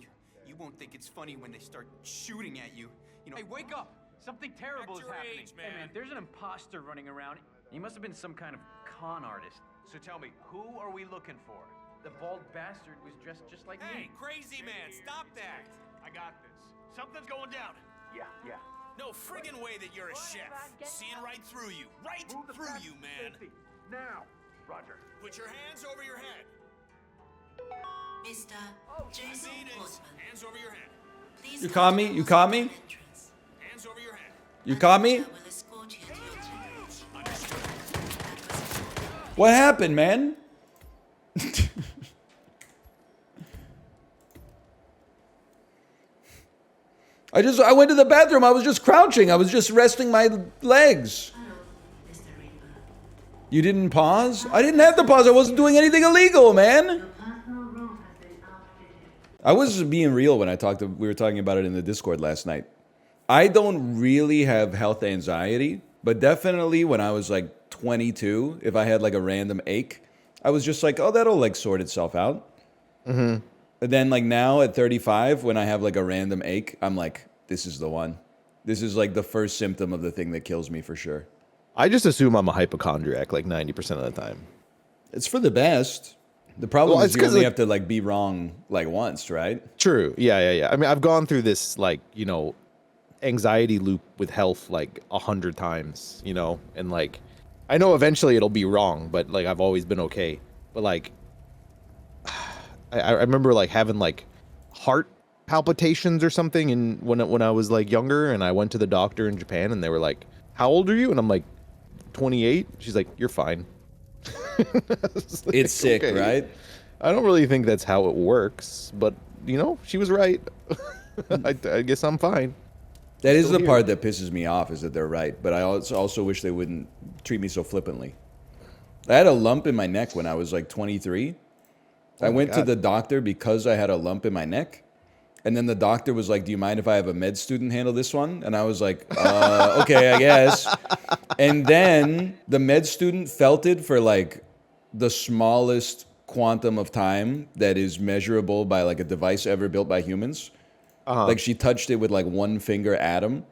you won't think it's funny when they start shooting at you. You know, Hey, wake up! Something terrible is happening. age, Hey, man, there's an imposter running around. He must have been some kind of con artist. So tell me, who are we looking for? The bald bastard was dressed just like Hey, me. crazy man, stop that! I got this. Something's going down. Yeah. No friggin' way that you're a chef. Seeing right through you. Right through you, man. Now, Roger. Put your hands over your head. Mr. Jason Portman. Hands over your head. You caught me? You caught me? Hands over your head. You caught me? What happened, man? I went to the bathroom. I was just crouching. I was just resting my legs. You didn't pause? I didn't have to pause. I wasn't doing anything illegal, man. I was being real when we were talking about it in the Discord last night. I don't really have health anxiety, but definitely when I was like 22, if I had like a random ache, I was just like, oh, that'll like sort itself out. Mm-hmm. But then like now at 35, when I have like a random ache, I'm like, this is the one. This is like the first symptom of the thing that kills me for sure. I just assume I'm a hypochondriac like 90% of the time. It's for the best. The problem is you only have to like be wrong like once, right? True. Yeah. I mean, I've gone through this like, you know, anxiety loop with health like 100 times, you know, and like I know eventually it'll be wrong, but like I've always been okay. But like I remember like having like heart palpitations or something and when I was like younger, and I went to the doctor in Japan and they were like, how old are you? And I'm like 28. She's like, you're fine. Like, it's sick, okay. Right? I don't really think that's how it works, but you know, she was right. I guess I'm fine. That is the part that pisses me off, is that they're right. But I also wish they wouldn't treat me so flippantly. I had a lump in my neck when I was like 23. I went to the doctor because I had a lump in my neck. And then the doctor was like, do you mind if I have a med student handle this one? And I was like, okay, I guess. And then the med student felt it for like the smallest quantum of time that is measurable by like a device ever built by humans. Like she touched it with like one finger atom.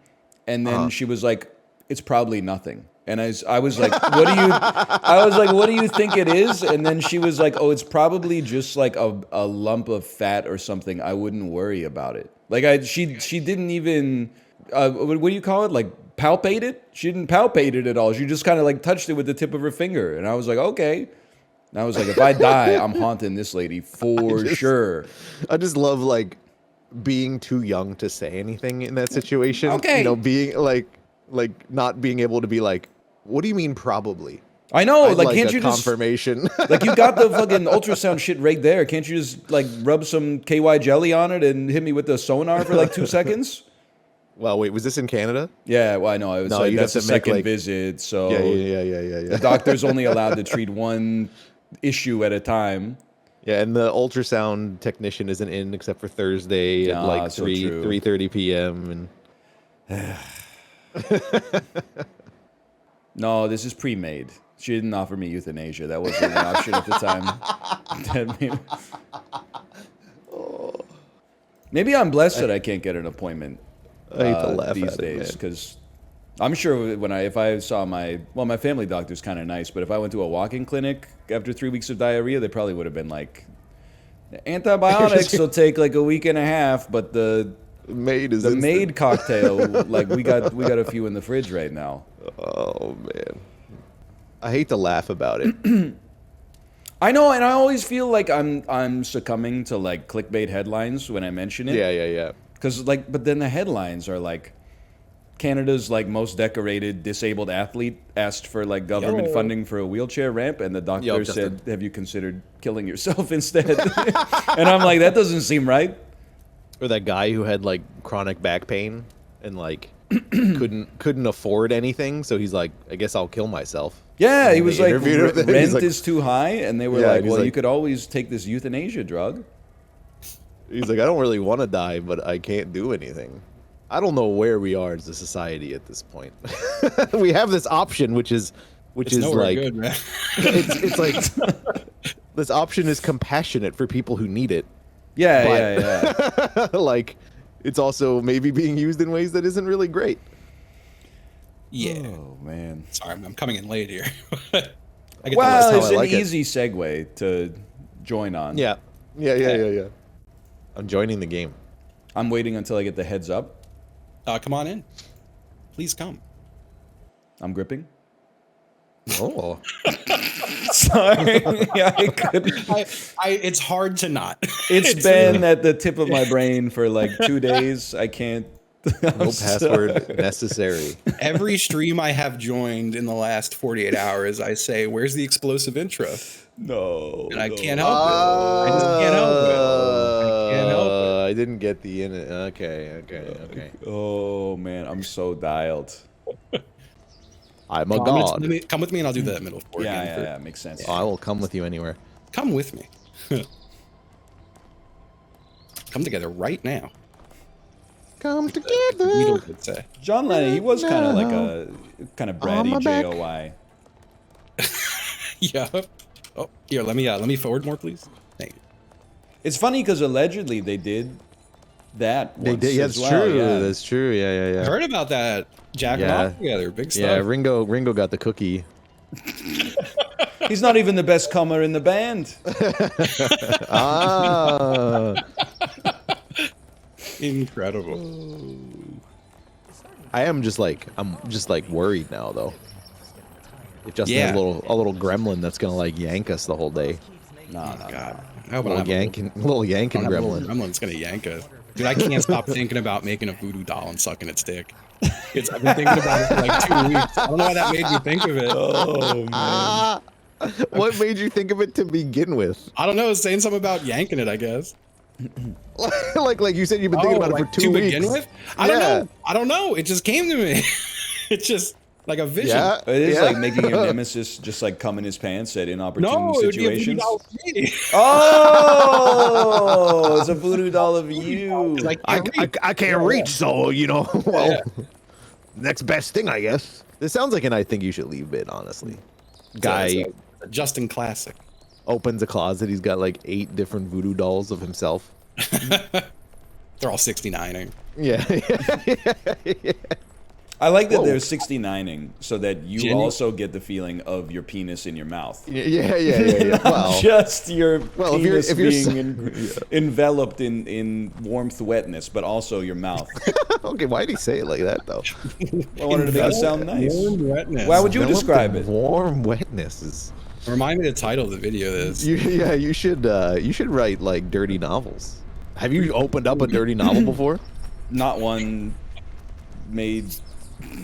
And then she was like, it's probably nothing. And I was like, what do you think it is? And then she was like, oh, it's probably just like a lump of fat or something. I wouldn't worry about it. Like she didn't even, what do you call it? Like palpate it? She didn't palpate it at all. She just kind of like touched it with the tip of her finger. And I was like, okay. And I was like, if I die, I'm haunting this lady for sure. I just love like being too young to say anything in that situation. Okay. You know, being like not being able to be like, what do you mean probably? I know, I'd like can't you confirmation. Just like you got the fucking ultrasound shit right there. Can't you just like rub some KY jelly on it and hit me with the sonar for like 2 seconds? Well, wait, was this in Canada? Yeah, well, I know. I was like, that's the second visit, so yeah. The doctor's only allowed to treat one issue at a time. Yeah, and the ultrasound technician isn't in except for Thursday at like 3:30 p.m. and No, this is pre-made. She didn't offer me euthanasia. That wasn't an option at the time. Maybe I'm blessed that I can't get an appointment I hate to laugh these at days, it, because I'm sure if I saw my family doctor's kind of nice, but if I went to a walk-in clinic after 3 weeks of diarrhea, they probably would have been like, antibiotics will take like a week and a half, but the maid cocktail, like we got a few in the fridge right now. Oh man, I hate to laugh about it. I know, and I always feel like I'm succumbing to like clickbait headlines when I mention it. Yeah. Because like, but then the headlines are like, Canada's like most decorated disabled athlete asked for like government funding for a wheelchair ramp, and the doctor said, "Have you considered killing yourself instead?" And I'm like, that doesn't seem right. Or that guy who had like chronic back pain and like couldn't afford anything, so he's like, I guess I'll kill myself. Yeah, he was like, rent like, is too high, and they were like, well, you could always take this euthanasia drug. He's like, I don't really want to die, but I can't do anything. I don't know where we are as a society at this point. We have this option, which is like, good, man. it's like this option is compassionate for people who need it. Yeah. Like, it's also maybe being used in ways that isn't really great. Yeah. Oh man. Sorry, I'm coming in late here. Well, it's an easy segue to join on. Yeah. I'm joining the game. I'm waiting until I get the heads up. Come on in. Please come. I'm gripping. Oh. Sorry. I couldn't. It's hard to not. It's been at the tip of my brain for like 2 days. I can't. No password necessary. Every stream I have joined in the last 48 hours, I say, where's the explosive intro? No. And I can't help it. I just can't help it. I can't help it. didn't get the in it. Okay. Oh man, I'm so dialed. I'm a god. Come with me and I'll do the middle four Yeah, again. yeah, makes sense. Oh, I will come with you anywhere. Come with me. Come together right now. Come Beatles together. would say. John Lennon, he was kind of like a kind of bratty JOI. Yeah. Oh, here, let me forward more, please. Thank you. It's funny because allegedly they did that. They did. Once That's as well, true. yeah. That's true. Yeah. I heard about that. Jacking off together. Big stuff. Yeah, Ringo got the cookie. He's not even the best comer in the band. Ah. Incredible. I'm just like worried now though. If Justin's a little gremlin that's gonna like yank us the whole day. No, God. Little yanking gremlin. Gremlin's gonna yank us. Dude, I can't stop thinking about making a voodoo doll and sucking its dick. I've been thinking about it for like 2 weeks. I don't know why that made me think of it. Oh man. What made you think of it to begin with? I don't know. It's saying something about yanking it, I guess. like you said, you've been thinking about it for 2 weeks. To begin with? I don't know. It just came to me. It's just like a vision. Yeah, it is like making your nemesis just like come in his pants at inopportune situations. Oh, it's a voodoo doll of you. I can't reach, so well, next best thing, I guess. This sounds like an I think you should leave bit, honestly. Guy, a Justin classic. Opens a closet. He's got like 8 different voodoo dolls of himself. They're all 69ing. Yeah. I like that they're 69ing so that you also get the feeling of your penis in your mouth. Yeah. Not Well, just your penis if you're being enveloped in warmth, wetness, but also your mouth. Okay, why did he say it like that though? I wanted to make it sound nice. Warm wetness. Why would you describe it? Warm wetness is. Remind me the title of the video is. You should write like dirty novels. Have you opened up a dirty novel before? Not one made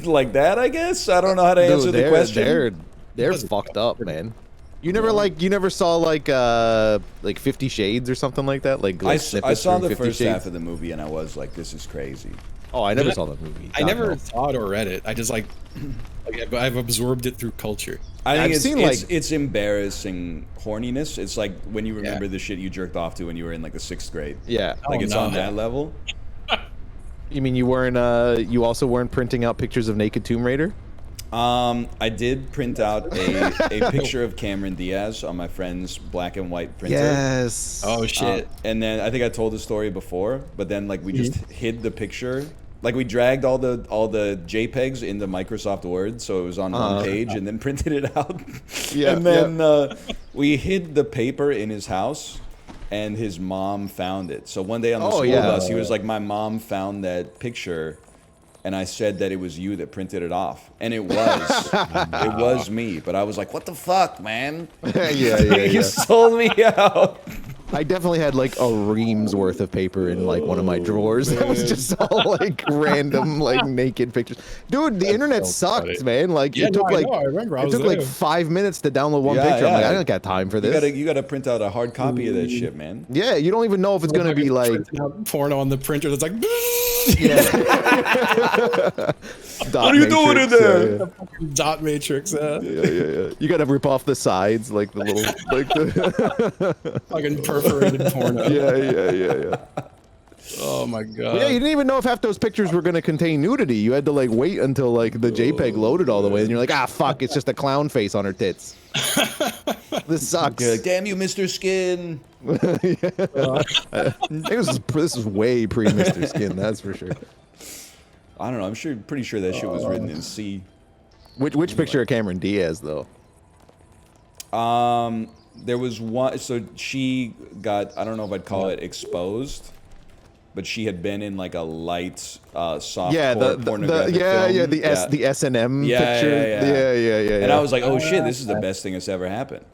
like that, I guess. I don't know how to answer the question. They're fucked up, man. You never saw like 50 Shades or something like that? Like I snippets saw from the 50 first Shades? half of the movie and I was like, this is crazy. Oh, I never saw the movie. I never saw it or read it. I just I've absorbed it through culture. I think it's embarrassing horniness. It's like when you remember the shit you jerked off to when you were in like the 6th grade. Yeah. Like it's on that level. You mean you weren't? You also weren't printing out pictures of naked Tomb Raider? I did print out a picture of Cameron Diaz on my friend's black and white printer. Yes. Oh shit. And then I think I told the story before, but then like we just hid the picture. Like we dragged all the JPEGs into Microsoft Word, so it was on one page, and then printed it out. And then we hid the paper in his house. And his mom found it. So one day on the school bus, he was like, my mom found that picture. And I said that it was you that printed it off. And it was. It was me. But I was like, what the fuck, man? You sold me out. I definitely had like a ream's worth of paper in like one of my drawers. That was just all like random like naked pictures. Dude, the internet sucked, man. Like it took like 5 minutes to download one picture. I'm like, I don't got time for this. You gotta print out a hard copy of that shit, man. Yeah, you don't even know if it's gonna be like porno on the printer that's like what are you doing in there? Dot matrix. Yeah. You gotta rip off the sides, like the little like the fucking perforated porno. Yeah. Oh my god. Well, yeah, you didn't even know if half those pictures were gonna contain nudity. You had to like wait until like the JPEG loaded all the way, and you're like, ah, fuck, it's just a clown face on her tits. This sucks. Like, damn you, Mr. Skin. This is way pre Mr. Skin, that's for sure. I don't know. I'm pretty sure that shit was written in C. Which picture of Cameron Diaz though? There was one. So she got. I don't know if I'd call it exposed, but she had been in like a light, soft pornographic film. The S&M picture. Yeah. And I was like, oh shit, this is the best thing that's ever happened.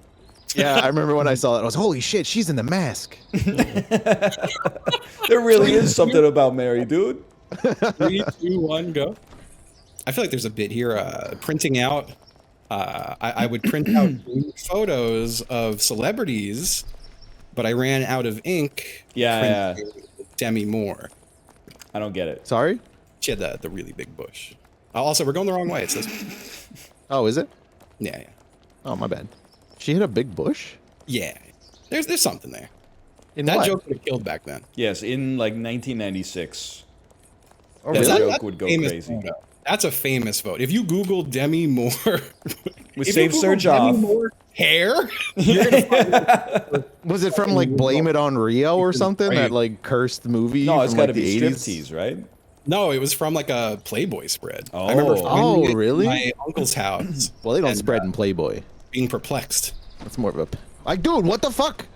Yeah, I remember when I saw it. I was, holy shit, she's in The Mask. There really is something about Mary, dude. 3, 2, 1, go. I feel like there's a bit here. Printing out. I would print out photos of celebrities, but I ran out of ink. Yeah. Demi Moore. I don't get it. Sorry? She had the really big bush. Also, we're going the wrong way. It's this one. Oh, is it? Yeah. Oh, my bad. She hit a big bush? Yeah. There's something there. In that what? joke would have killed back then. Yes, in like 1996. Oh, that really? joke would go Famous crazy. photo. That's a famous vote. If you Google Demi Moore With if safe you Google search Demi off. Moore hair, you're gonna find Was it from like Blame It on Rio or something? Right. That like cursed movie? No, it's from, got like, to be the 80s? striptease, right? No, it was from like a Playboy spread. Oh. I remember finding it in really? my uncle's house. Well, they don't and, spread in Playboy. Being perplexed. That's more of a like, dude, what the fuck?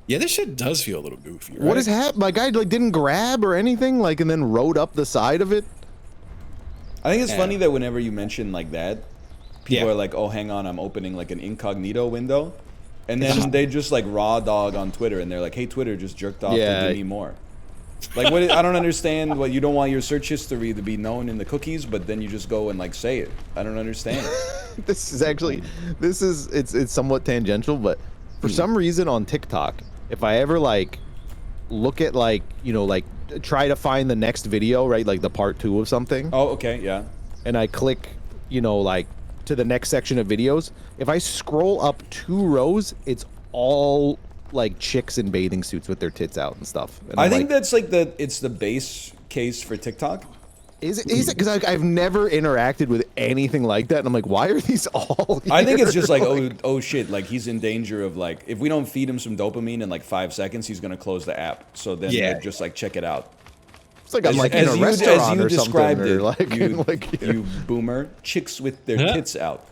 Yeah, this shit does feel a little goofy. Right? What is happening? My guy like didn't grab or anything, like, and then rode up the side of it. I think it's Yeah. funny that whenever you mention like that, people Yeah. are like, "Oh, hang on, I'm opening like an incognito window," and then they just like raw dog on Twitter, and they're like, "Hey, Twitter just jerked off Yeah. to Demi Moore." Like, what? I don't understand. What you don't want your search history to be known in the cookies, but then you just go and like say it. I don't understand. This is actually, it's somewhat tangential, but for some reason on TikTok, if I ever like look at like, you know, like try to find the next video, right, like the part 2 of something, Oh, okay, yeah. and I click, you know, like to the next section of videos, if I scroll up 2 rows, it's all like chicks in bathing suits with their tits out and stuff. And I I'm think like, that's like it's the base case for TikTok. is it because I've never interacted with anything like that, and I'm like, why are these all here? I think it's just like, oh shit, like he's in danger of like, if we don't feed him some dopamine in like 5 seconds, he's gonna close the app. So then Yeah. they're just like, check it out. It's like I'm like in a restaurant or something, described or it, like, you, like, you boomer, chicks with their tits out.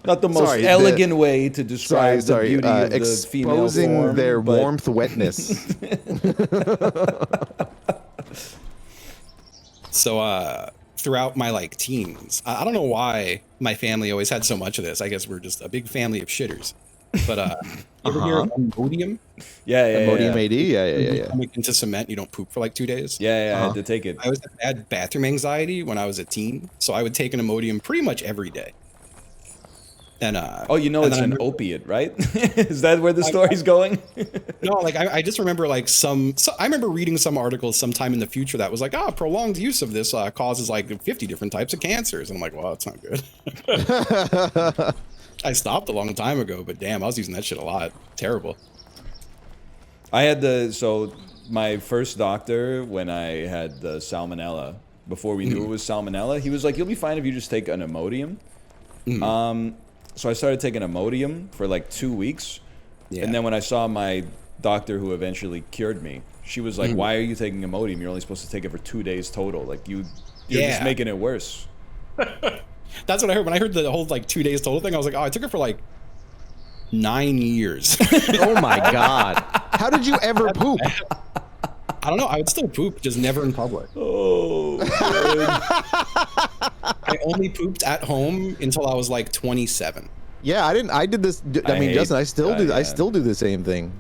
Not the most Sorry, elegant way to describe the beauty of the female exposing form, their but- warmth, wetness. So throughout my like teens, I don't know why my family always had so much of this. I guess we're just a big family of shitters. But you ever hear of Imodium? Yeah, Imodium AD? Yeah. Coming into cement, you don't poop for like 2 days. Yeah, I had to take it. I had bathroom anxiety when I was a teen, so I would take an Imodium pretty much every day. And oh, you know and it's then I an remember- opiate, right? Is that where the story's going? No, like I just remember like I remember reading some articles sometime in the future that was like, prolonged use of this causes like 50 different types of cancers. And I'm like, well, that's not good. I stopped a long time ago, but damn, I was using that shit a lot. Terrible. I had my first doctor when I had the salmonella, before we knew it was salmonella, he was like, you'll be fine if you just take an Imodium. So I started taking Imodium for like 2 weeks. Yeah. And then when I saw my doctor who eventually cured me, she was like, why are you taking Imodium? You're only supposed to take it for 2 days total. Like you're just making it worse. That's what I heard. When I heard the whole like 2 days total thing, I was like, I took it for like 9 years. Oh my God. How did you ever poop? I don't know. I would still poop, just never in public. Oh. I only pooped at home until I was like 27. Yeah, I did this. I mean, Justin, I still do the same thing.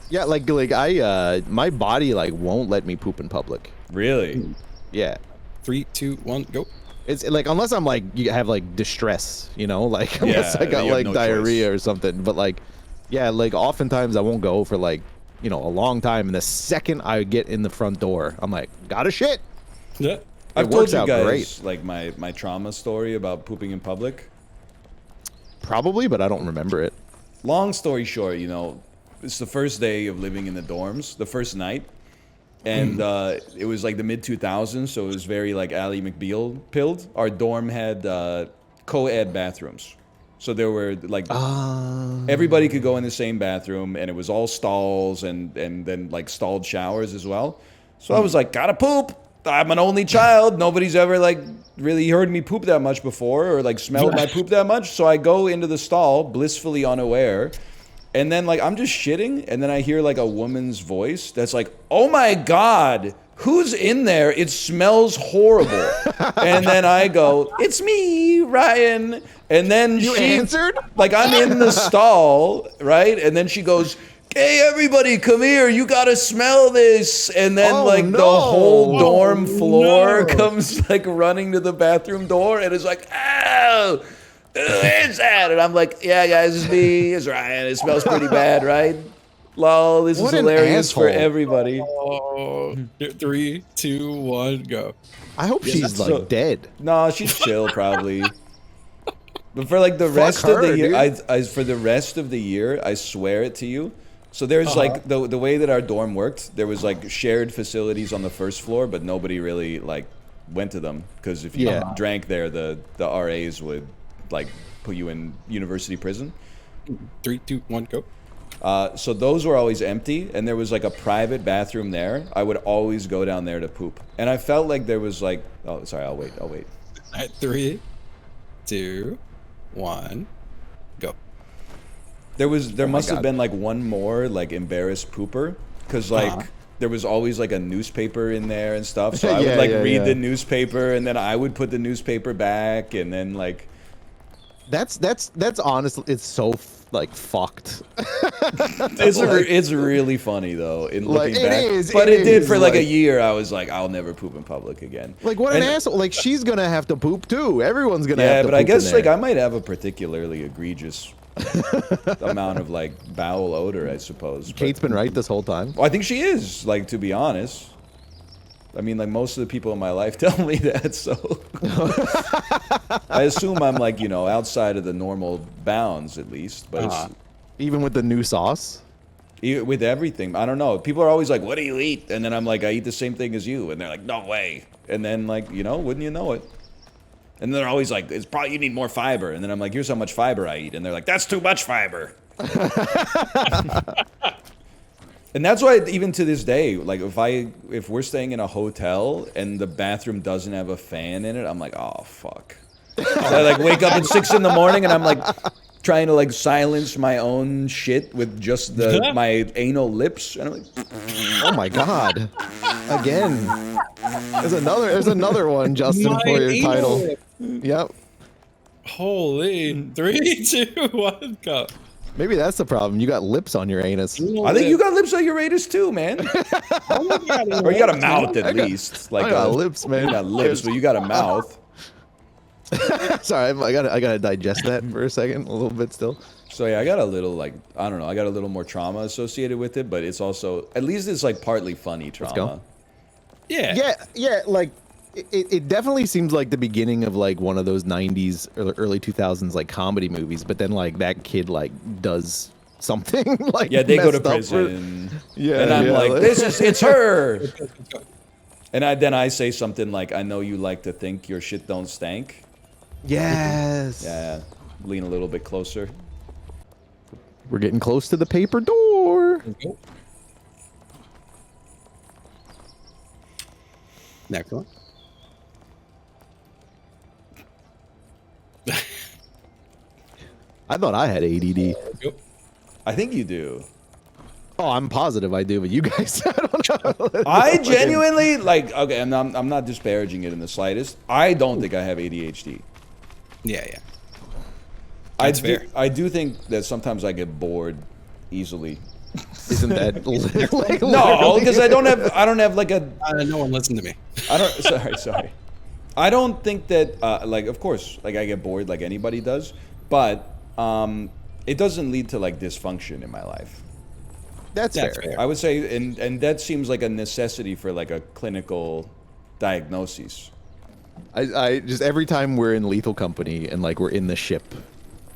Yeah, like I my body like won't let me poop in public. Really? Yeah. 3, 2, 1, go. It's like unless I'm like you have like distress, you know, like unless I got you have like no diarrhea choice. or something. But like, yeah, like oftentimes I won't go for like, you know, a long time. And the second I get in the front door, I'm like, gotta shit. Yeah. I've It told works you out guys great. like my trauma story about pooping in public. Probably, but I don't remember it. Long story short, you know, it's the first day of living in the dorms, the first night. And it was like the mid-2000s, so it was very like Ally McBeal pilled. Our dorm had co-ed bathrooms. So there were like, everybody could go in the same bathroom, and it was all stalls and then like stalled showers as well. So I was like, gotta poop. I'm an only child. Nobody's ever like really heard me poop that much before or like smelled my poop that much. So I go into the stall blissfully unaware. And then like I'm just shitting, and then I hear like a woman's voice that's like, "Oh my God, who's in there? It smells horrible." And then I go, "It's me, Ryan." And then You she answered? like I'm in the stall, right? And then she goes, "Hey, everybody, come here. You gotta smell this." And then the whole dorm floor comes like running to the bathroom door, and it's like, "Oh, who is that?" And I'm like, "Yeah, guys, it's me. It's Ryan. It smells pretty bad, right?" Lol, this What is an hilarious for asshole. everybody. Oh, 3, 2, 1, go. I hope she's like so- dead. No, she's chill probably. But for like the Fuck rest of the her, year, dude. for the rest of the year, I swear it to you. So there's like the way that our dorm worked. There was like shared facilities on the first floor, but nobody really like went to them because if you drank there, the RAs would like put you in university prison. 3, 2, 1, go. So those were always empty, and there was like a private bathroom there. I would always go down there to poop, and I felt like there was like, oh, sorry, I'll wait. All right, 3, 2, 1, go. There must have been like one more like embarrassed pooper, because like there was always like a newspaper in there and stuff. So I would like read the newspaper, and then I would put the newspaper back, and then like. That's honestly, it's so like fucked. It's really funny though in looking Like, back. but it did for like a like- year. I was like, I'll never poop in public again. Like what an asshole! Like she's gonna have to poop too. Everyone's gonna. Yeah, have to but I poop in guess like there. I might have a particularly egregious amount of like bowel odor, I suppose. But, Kate's been right this whole time. well, I think she is. Like to be honest, I mean, like most of the people in my life tell me that, so I assume I'm like outside of the normal bounds at least. But it's, Even with the new sauce. with everything, I don't know. People are always like, "What do you eat?" And then I'm like, "I eat the same thing as you," and they're like, "No way!" And then like wouldn't you know it? And they're always like, "It's probably you need more fiber." And then I'm like, "Here's how much fiber I eat," and they're like, "That's too much fiber." And that's why even to this day, like if we're staying in a hotel and the bathroom doesn't have a fan in it, I'm like, oh fuck. So I like wake up at 6 in the morning and I'm like trying to like silence my own shit with just my anal lips, and I'm like, Oh my god! Again, there's another one, Justin, for your title. Yep. Holy 3, 2, 1, go. Maybe that's the problem. You got lips on your anus. I think you got lips on your anus too, man. Or you got a mouth at least. Like I got lips, man. You got lips, but you got a mouth. Sorry, I gotta digest that for a second, a little bit still. So yeah, I got a little like I don't know, I got a little more trauma associated with it, but it's also at least it's like partly funny trauma. Let's go. Yeah. Like it definitely seems like the beginning of like one of those 90s or early 2000s like comedy movies, but then like that kid like does something like Yeah, they go to messed up prison. Yeah, and I'm yeah, like, it's her. And then I say something like, I know you like to think your shit don't stank. Yes. Yeah, lean a little bit closer. We're getting close to the paper door. Next one. I thought I had ADD. I think you do. Oh, I'm positive I do, but you guys, I don't know. I genuinely like. Okay, and I'm not disparaging it in the slightest. I don't think I have ADHD. Yeah. I do think that sometimes I get bored easily. Isn't that like no? Because I don't have like a. No one listened to me. I don't. Sorry. I don't think that like of course like I get bored like anybody does, but it doesn't lead to like dysfunction in my life. That's fair. I would say, and that seems like a necessity for like a clinical diagnosis. I just every time we're in Lethal Company and like we're in the ship,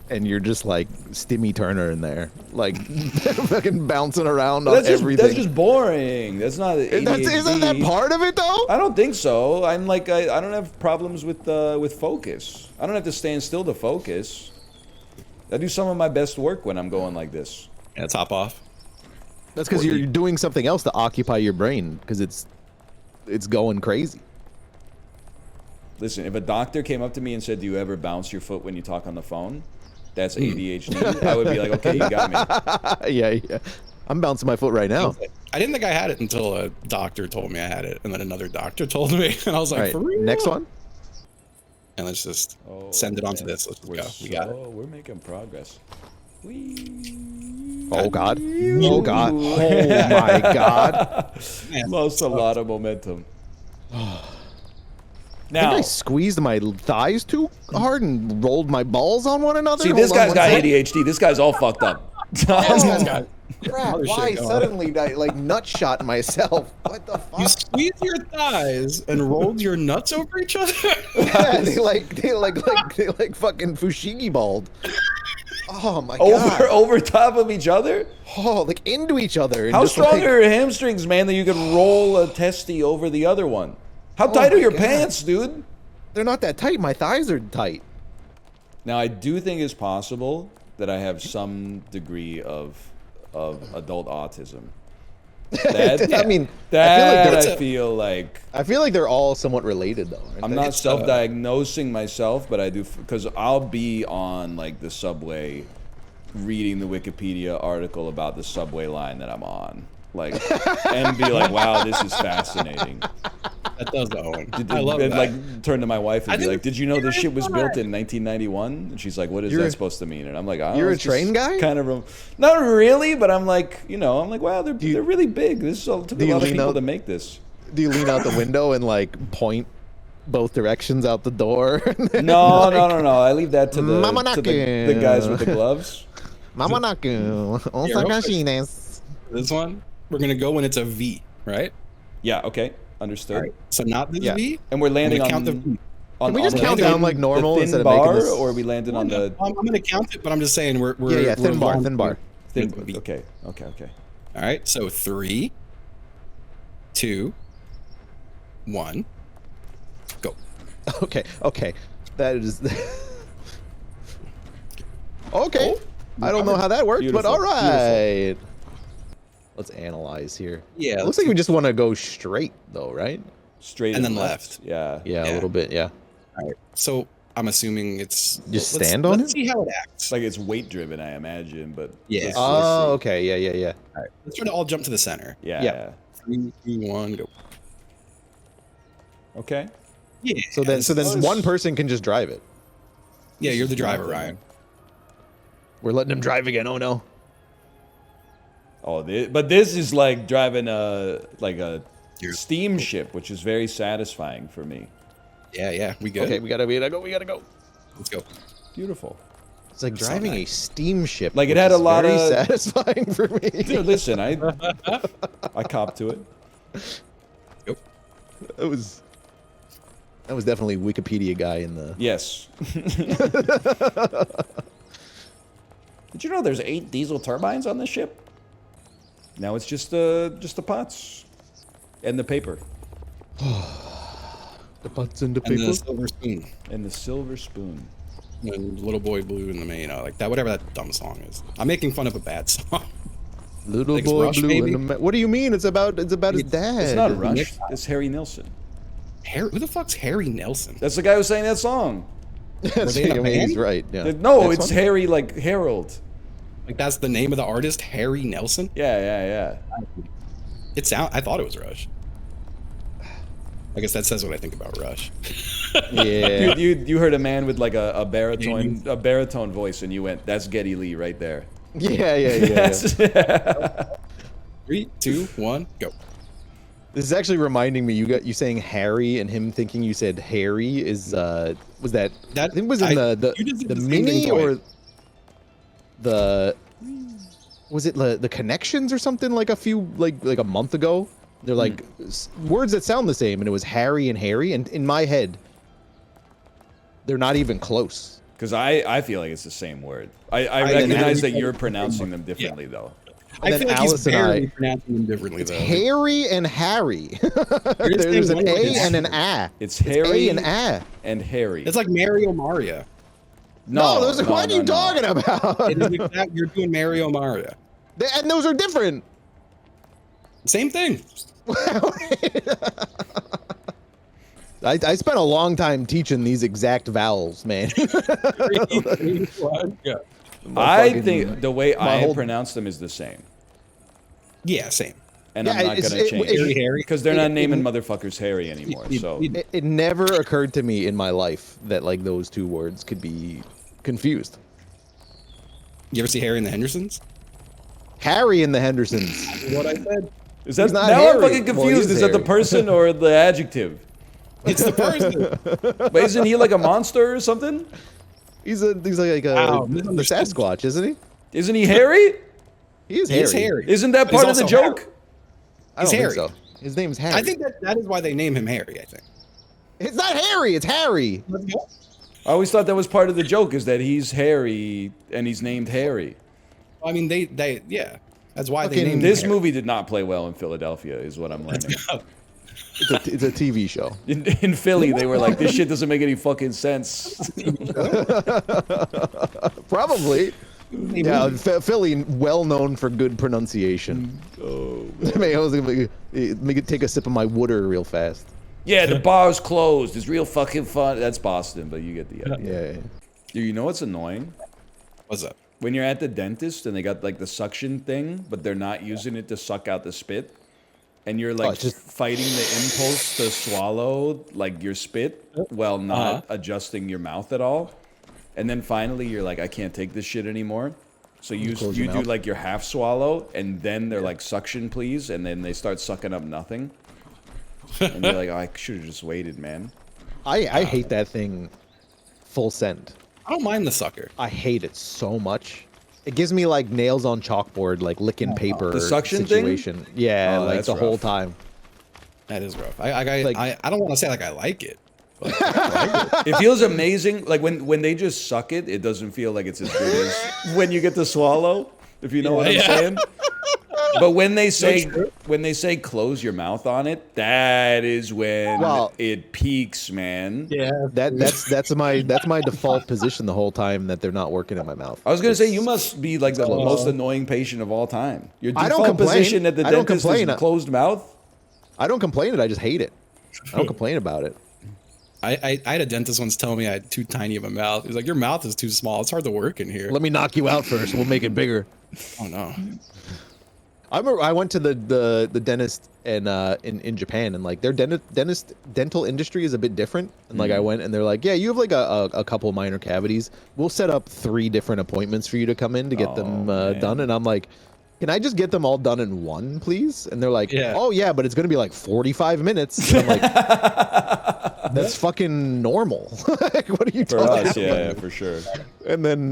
and you're just like Stimmy Turner in there, like fucking bouncing around on everything. That's just boring. That's not. Isn't that part of it though? I don't think so. I'm like I don't have problems with focus. I don't have to stand still to focus. I do some of my best work when I'm going like this. Yeah, top off. That's because you're doing something else to occupy your brain because it's going crazy. Listen, if a doctor came up to me and said, "Do you ever bounce your foot when you talk on the phone?" That's ADHD. I would be like, "Okay, you got me." Yeah. I'm bouncing my foot right now. I didn't think I had it until a doctor told me I had it, and then another doctor told me, and I was like, All right, "For real?" next one. And let's just send it onto this. Let's just go. We got it. We're making progress. Oh god. Oh god. Oh my god. Lost a lot of momentum. I Now, think I squeezed my thighs too hard and rolled my balls on one another. see, this Hold on guy's one got sec. ADHD. This guy's all fucked up. Crap, Other shit why going. suddenly I, like nut shot myself? What the fuck? You squeeze your thighs and rolled your nuts over each other. Yeah, they like fucking fushigi balled. Oh my god. Over top of each other? Oh, like into each other. And How just, strong like, are your hamstrings, man, that you can roll a testy over the other one? How tight are your pants, dude? They're not that tight. My thighs are tight. Now, I do think it's possible that I have some degree of adult autism. That, I mean, I feel like they're all somewhat related, though. I'm not self-diagnosing myself, but I do, because I'll be on like the subway reading the Wikipedia article about the subway line that I'm on, like, and be like, wow, this is fascinating. That does Owen. I love that. Like, turn to my wife and be like, did you know this shit was built in 1991? And she's like, what is that supposed to mean? And I'm like, I don't know. You're a it's train just guy? Kind of, not really, but I'm like, wow, they're really big. This took a lot of people to make this. Do you lean out the window and like point both directions out the door? No. I leave that to the guys with the gloves. This one, we're gonna go when it's a V, right? Yeah. Okay. Understood. Right. So not this V. And we're landing on. Count the V. Can we just count down like normal the thin instead of bar, making this? or are we landing on the? I'm gonna count it, but I'm just saying we're thin bar. Okay. All right. So 3, 2, 1, go. Okay. That is. Okay. I don't know how that worked, but all right. Let's analyze here. Yeah. It looks like we just want to go straight, though, right? Straight and then left. Yeah. Yeah, a little bit. Yeah. All right. So I'm assuming it's just stand on it. Let's see how it acts. Like it's weight driven, I imagine, but yeah. Oh, okay. Yeah. All right. Let's try to all jump to the center. Yeah. 3, 2, 1, go. Okay. Yeah. So then one person can just drive it. Yeah, you're the driver, Ryan. We're letting him drive again. Oh no. Oh, but this is like driving a steamship, which is very satisfying for me. Yeah, we good. Okay, we gotta go. Let's go. Beautiful. It's like driving a steamship. Like it had a lot very of satisfying for me. Dude, listen, I copped to it. Yep. That was definitely Wikipedia guy in the. Yes. Did you know there's 8 diesel turbines on this ship? Now it's just the pots and the paper. The pots and the paper. And the silver spoon. And the silver spoon. And Little Boy Blue in the main, like that, whatever that dumb song is. I'm making fun of a bad song. Little Like Boy Rush, Blue. maybe? What do you mean? It's about his dad. It's not Rush. It's Harry Nilsson. Who the fuck's Harry Nelson? That's the guy who sang that song. He's right. Yeah. No, it's Harry, like Harold. Like that's the name of the artist, Harry Nelson. Yeah. I thought it was Rush. I guess that says what I think about Rush. Yeah. You heard a man with like a baritone voice, and you went, "That's Geddy Lee right there." Yeah. 3, 2, 1, go. This is actually reminding me. You saying Harry and him thinking you said Harry is was that I think it was in the mini or the was it the connections or something like a month ago? They're like words that sound the same, and it was Harry and Harry, and in my head they're not even close. Because I feel like it's the same word. I recognize that you're pronouncing them differently though. I feel like Alice he's barely pronouncing them differently It's though. Harry and Harry. There's an A and an A. It's Harry A and A. and Harry. It's like Mario Mario. No, what are you talking about? It is exact, you're doing Mario Mario. And those are different. Same thing. I spent a long time teaching these exact vowels, man. I think the way I pronounce them is the same. Yeah, same. And I'm not going to change it. Because they're not naming motherfuckers Harry anymore. So it never occurred to me in my life that like those two words could be confused. You ever see Harry and the Hendersons? Harry and the Hendersons. What I said. Is that not now Harry. I'm fucking confused. Is that the person or the adjective? It's the person. But isn't he like a monster or something? He's like a Sasquatch, isn't he? Isn't he hairy? He is He's Harry. Harry. Isn't that But he's part of the also joke? Harry. I don't He's think Harry. so. His name's Harry. I think that is why they name him Harry. I think. It's not Harry. It's Harry. I always thought that was part of the joke, is that he's hairy and he's named Harry. I mean, they yeah. That's why they Fucking named this him Harry. movie did not play well in Philadelphia, is what I'm learning. It's a TV show. In Philly, they were like, this shit doesn't make any fucking sense. Probably. Yeah, Philly, well known for good pronunciation. Oh, man, I was gonna make it take a sip of my water real fast. yeah, the bar's closed. It's real fucking fun. That's Boston, but you get the idea. Yeah. Dude, you know what's annoying? What's up? When you're at the dentist and they got like the suction thing, but they're not using it to suck out the spit, and you're like just fighting the impulse to swallow like your spit while not adjusting your mouth at all. And then finally you're like, I can't take this shit anymore. So you do mouth. like your half swallow, and then they're like, suction please, and then they start sucking up nothing. And you're like, oh, I should have just waited, man. I hate that thing full send. I don't mind the sucker. I hate it so much. It gives me like nails on chalkboard, like licking paper. The suction situation. thing? Yeah, Oh, like that's the whole rough. time. That is rough. I don't want to say like I like it. But It feels amazing. Like when they just suck it, it doesn't feel like it's as good as when you get to swallow. If you know what I'm saying. But when they say close your mouth on it, that is when it peaks, man. Yeah, that's my default position the whole time that they're not working in my mouth. I was gonna say you must be like the most annoying patient of all time. Your I don't default complain. position at the I don't dentist complain. is closed mouth. I don't complain. I just hate it. I don't complain about it. I had a dentist once tell me I had too tiny of a mouth. He's like, your mouth is too small. It's hard to work in here. Let me knock you out first. We'll make it bigger. Oh no. I remember I went to the dentist in Japan, and like their dental industry is a bit different. And like I went and they're like, yeah, you have like a couple minor cavities. We'll set up 3 different appointments for you to come in to get them done. And I'm like, can I just get them all done in one, please? And they're like, oh yeah, but it's gonna be like 45 minutes. And I'm like, that's fucking normal. Like, what are you For talking us, about? yeah, for sure. And then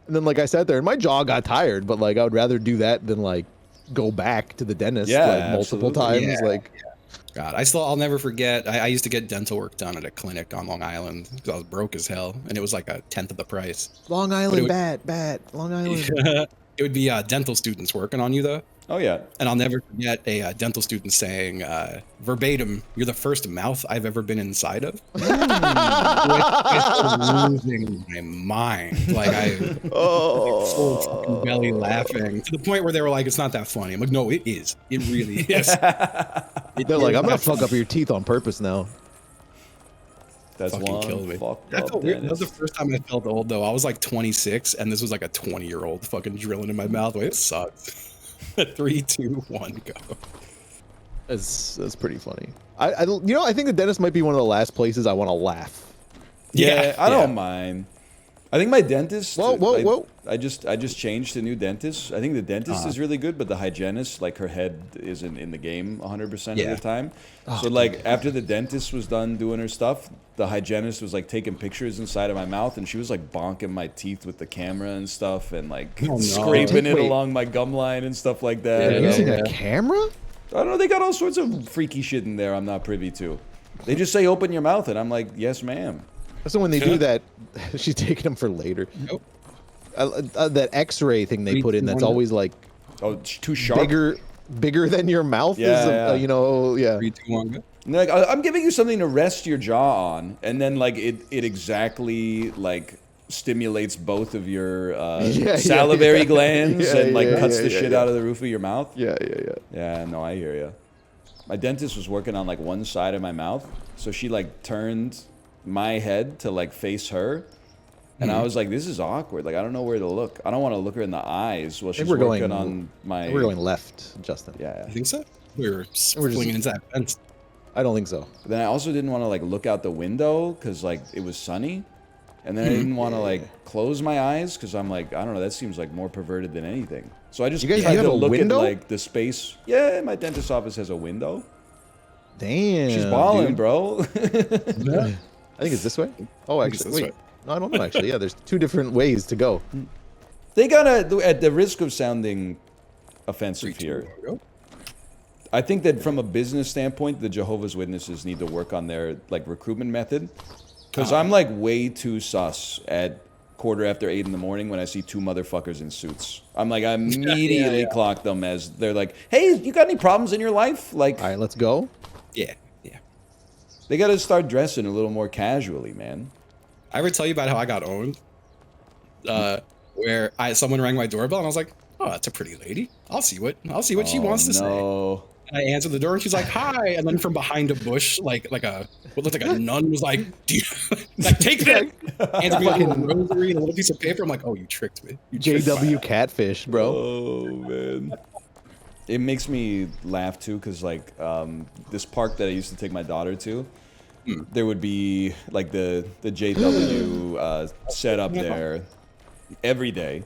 like I sat there and my jaw got tired, but like I would rather do that than like go back to the dentist like multiple times. Yeah. Like, God, I'll never forget. I used to get dental work done at a clinic on Long Island because I was broke as hell, and it was like a 10th of the price. Long Island, bad. Long Island. It would be dental students working on you though. Oh yeah. And I'll never forget a dental student saying verbatim, "You're the first mouth I've ever been inside of." I was losing my mind. Like full fucking belly laughing to the point where they were like, "It's not that funny." I'm like, "No, it is. It really is." They're like, "I'm gonna fuck up your teeth on purpose now." That's fucking one killed me. fucked That up felt weird. That was the dentist. first time I felt old though. I was like 26, and this was like a 20-year-old fucking drilling in my mouth. Like, it sucks. 3, 2, 1, go. That's pretty funny. I think the dentist might be one of the last places I want to laugh. Yeah, I don't mind. I think my dentist. Whoa. I just changed to new dentist. I think the dentist is really good, but the hygienist, like her head isn't in the game 100% of the time. So like after the dentist was done doing her stuff, the hygienist was like taking pictures inside of my mouth, and she was like bonking my teeth with the camera and stuff, and like scraping it along my gum line and stuff like that. Using a camera? I don't know. They got all sorts of freaky shit in there I'm not privy to. They just say open your mouth, and I'm like, yes, ma'am. So when they do that, she's taking them for later. Nope. That X-ray thing they put in, that's always like too sharp, bigger than your mouth. Yeah, is, you know, yeah. 3, 2, 1, go. Like I'm giving you something to rest your jaw on, and then like it exactly like stimulates both of your salivary glands and like cuts the shit out of the roof of your mouth. Yeah. Yeah, no, I hear you. My dentist was working on like one side of my mouth, so she like turned my head to like face her, and I was like, this is awkward. Like I don't know where to look. I don't want to look her in the eyes while she's working on my. We're going left, Justin. Yeah. I think so. We were swinging into that fence. I don't think so. But then I also didn't want to like look out the window because like it was sunny, and then I didn't want to like close my eyes because I'm like, I don't know, that seems like more perverted than anything. So I just tried to look at like the space. Yeah, my dentist's office has a window. Damn. She's balling, dude. bro. I think it's this way. Oh, actually, wait. No, I don't know. Actually, yeah. There's 2 different ways to go. They gotta, at the risk of sounding offensive here, I think that from a business standpoint, the Jehovah's Witnesses need to work on their like recruitment method. Because I'm like way too sus at 8:15 in the morning when I see two motherfuckers in suits. I'm like, I immediately clock them as they're like, hey, you got any problems in your life? Like, all right, let's go. Yeah. They got to start dressing a little more casually, man. I ever tell you about how I got owned? Where someone rang my doorbell and I was like, oh, that's a pretty lady. I'll see what she wants to say. And I answered the door and she's like, hi. And then from behind a bush, like what looked like a nun was like, do you, like, take that. Handed me like a rosary and a little piece of paper. I'm like, oh, you tricked me. JW catfish, bro. Oh, man. It makes me laugh, too, because, like, this park that I used to take my daughter to, there would be, like, the JW set up there every day.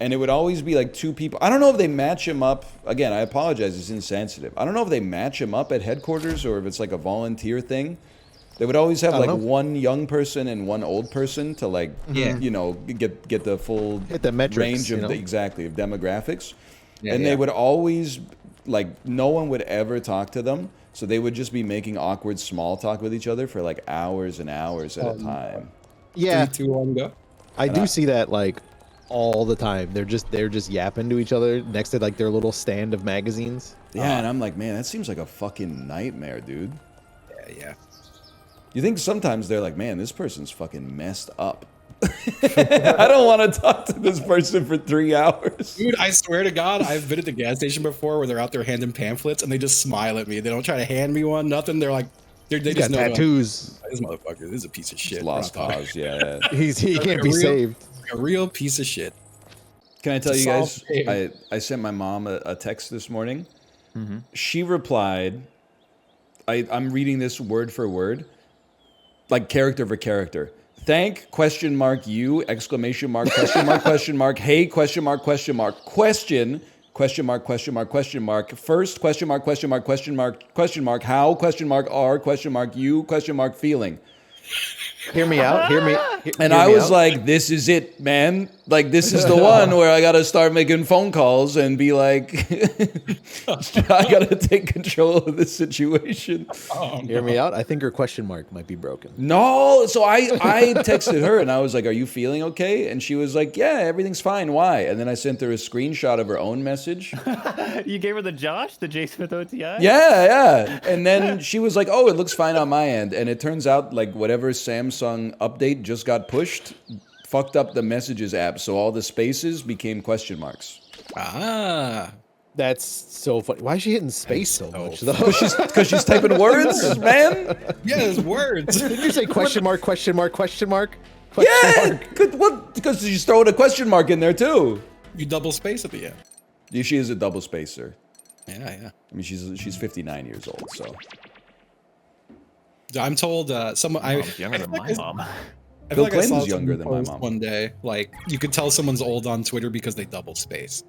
And it would always be like two people. I don't know if they match him up. Again, I apologize, it's insensitive. I don't know if they match him up at headquarters or if it's like a volunteer thing. They would always have like one young person and one old person to like, you know, get the full metrics, range of exactly of demographics. And they would always like no one would ever talk to them. So they would just be making awkward small talk with each other for like hours and hours at a time. Yeah. 3, 2, 1, go. I do see that like all the time. They're just yapping to each other next to like their little stand of magazines. Yeah, and I'm like, man, that seems like a fucking nightmare, dude. Yeah. You think sometimes they're like, man, this person's fucking messed up. I don't want to talk to this person for 3 hours. Dude, I swear to God, I've been at the gas station before where they're out there handing pamphlets and they just smile at me. They don't try to hand me one, nothing. They're like, they just got know tattoos. This motherfucker, this is a piece of shit. Lost cause, yeah. He can't be saved. A real piece of shit. Can I tell you guys? I sent my mom a text this morning. She replied. I'm reading this word for word, like character for character. Thank question mark you exclamation mark question mark question mark hey question mark question mark question mark question mark question mark first question mark question mark question mark how question mark are question mark you question mark feeling. Hear me out. And I was like, this is it, man. Like, this is the one where I got to start making phone calls and be like, I got to take control of this situation. Hear me out. I think her question mark might be broken. No. So I texted her and I was like, are you feeling okay? And she was like, yeah, everything's fine. Why? And then I sent her a screenshot of her own message. You gave her the J. Smith OTI? Yeah. And then she was like, oh, it looks fine on my end. And it turns out like whatever Samsung update just got pushed fucked up the messages app, so all the spaces became question marks. That's so funny. Why is she hitting space so much though? Because she's typing words, man. Yeah, there's words. Did you say question mark, question mark, question mark? Yeah, because she's throwing a question mark in there too. You double space at the end. Yeah, she is a double spacer. Yeah. I mean, she's 59 years old, so. I'm told someone. Younger than my mom. I feel Bill like I saw Clinton's younger than my post mom. one day, like you could tell someone's old on Twitter because they double space.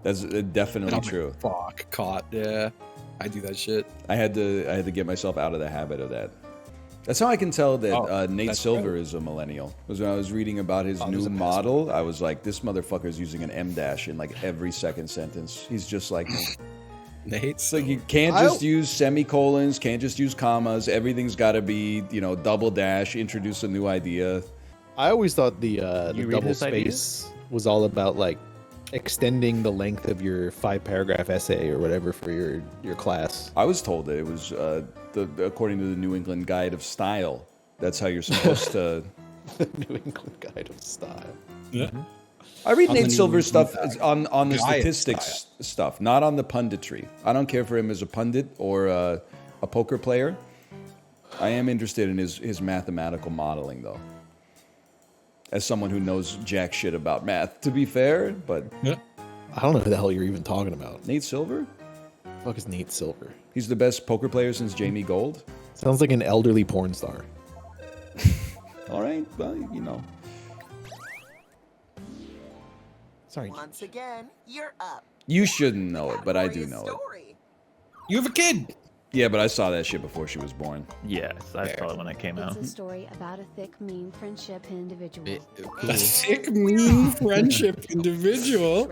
That's definitely true. Fuck, caught. Yeah, I do that shit. I had to get myself out of the habit of that. That's how I can tell that Nate Silver is a millennial. Was when I was reading about his new model, I was like, this motherfucker's using an M dash in like every second sentence. He's just like me. Nate, like you can't just use semicolons, can't just use commas. Everything's got to be, double dash. Introduce a new idea. I always thought the double space was all about like extending the length of your 5-paragraph essay or whatever for your class. I was told that it was according to the New England Guide of Style. That's how you're supposed to. The New England Guide of Style. Yeah. I read Nate Silver's stuff on the statistics stuff, not on the punditry. I don't care for him as a pundit or a poker player. I am interested in his mathematical modeling, though. As someone who knows jack shit about math, to be fair, but... I don't know who the hell you're even talking about. Nate Silver? The fuck is Nate Silver? He's the best poker player since Jamie Gold. Sounds like an elderly porn star. All right, well, Sorry. Once again, you're up. You shouldn't know it, but I do know it. You have a kid. Yeah, but I saw that shit before she was born. Yes, I saw it when it came out. It's a story about a thick, mean friendship individual. A thick, mean friendship individual.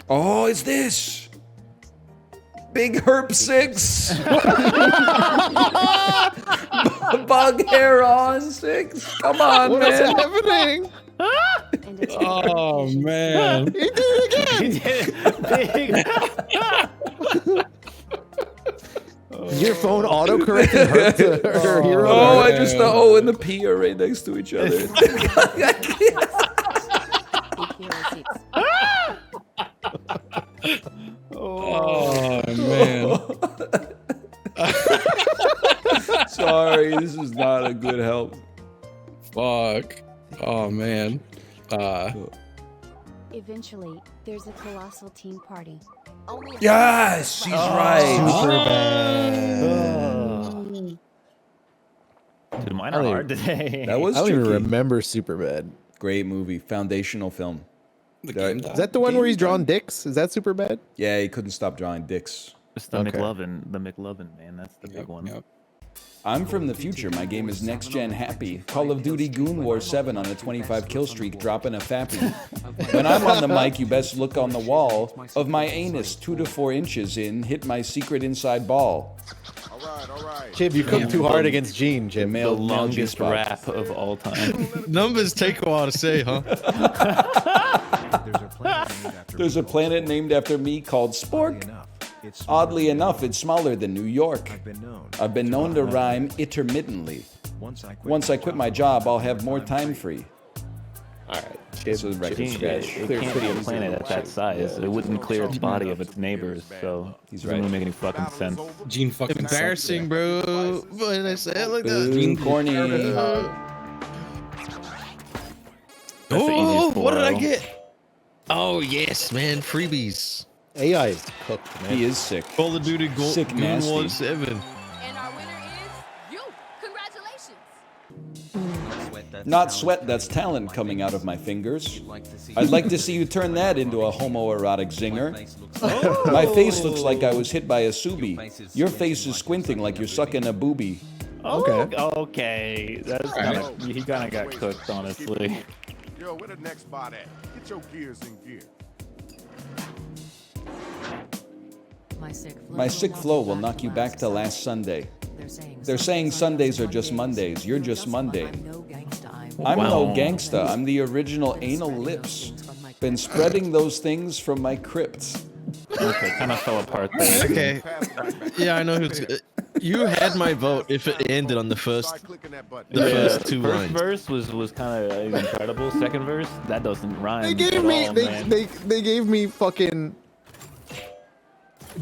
Oh, it's this. Big Herp 6. Bug hair on 6. Come on, What man. is happening? Oh man! He did it again. Your phone autocorrected her to her hero. Oh, I just the O and the P are right next to each other. Oh man! Sorry, this is not a good help. Fuck! Oh man! Eventually, there's a colossal team party. Yes, she's right. Dude, mine are hard today. That was I don't even tricky. remember Superbad. Great movie, foundational film. Is that the one where he's drawing dicks? Is that Superbad? Yeah, he couldn't stop drawing dicks. It's the McLovin, man. That's the big one. I'm from the future. My game is next gen happy. Call of Duty Goon War 7 on a 25 kill streak, dropping a fappy. When I'm on the mic, you best look on the wall of my anus, 2 to 4 inches in. Hit my secret inside ball. All right. Chib, you cooked too hard against Gene, Chib. The longest rap of all time. Numbers take a while to say, huh? There's a planet named after me called Spork. Oddly enough, it's smaller than New York. I've been known to rhyme intermittently. Once I quit my job, I'll have more time free. All right. This is record Gene, scratch. it can't be a planet at that size. It wouldn't clear its body of its neighbors, so he's doesn't really make any fucking sense. Gene fucking Embarrassing, bro. What did I say it like that? Gene corny. Oh, what did I 4-0. get? Oh yes, man, freebies. AI is cooked, man. He is sick. Call of Duty Sick, Goon nasty. War 7. And our winner is you. Congratulations. Not sweat, that's talent coming out of my fingers. I'd like to see you turn that into a homoerotic zinger. My face looks like I was hit by a subi. Your face is squinting like you're sucking a boobie. Okay. That's kinda, he kind of got cooked, honestly. Yo, where the next spot at? Get your gears in gear. My sick flow will knock you back to last Sunday. They're saying Sundays are just Mondays. You're just Monday. I'm no gangsta. I'm the original anal lips. Been spreading those things from my crypt. Okay, kind of fell apart there. Okay. Yeah, I know who's. You had my vote if it ended on the first two First lines. verse was kind of incredible. Second verse, that doesn't rhyme. They gave at me all, man. they gave me fucking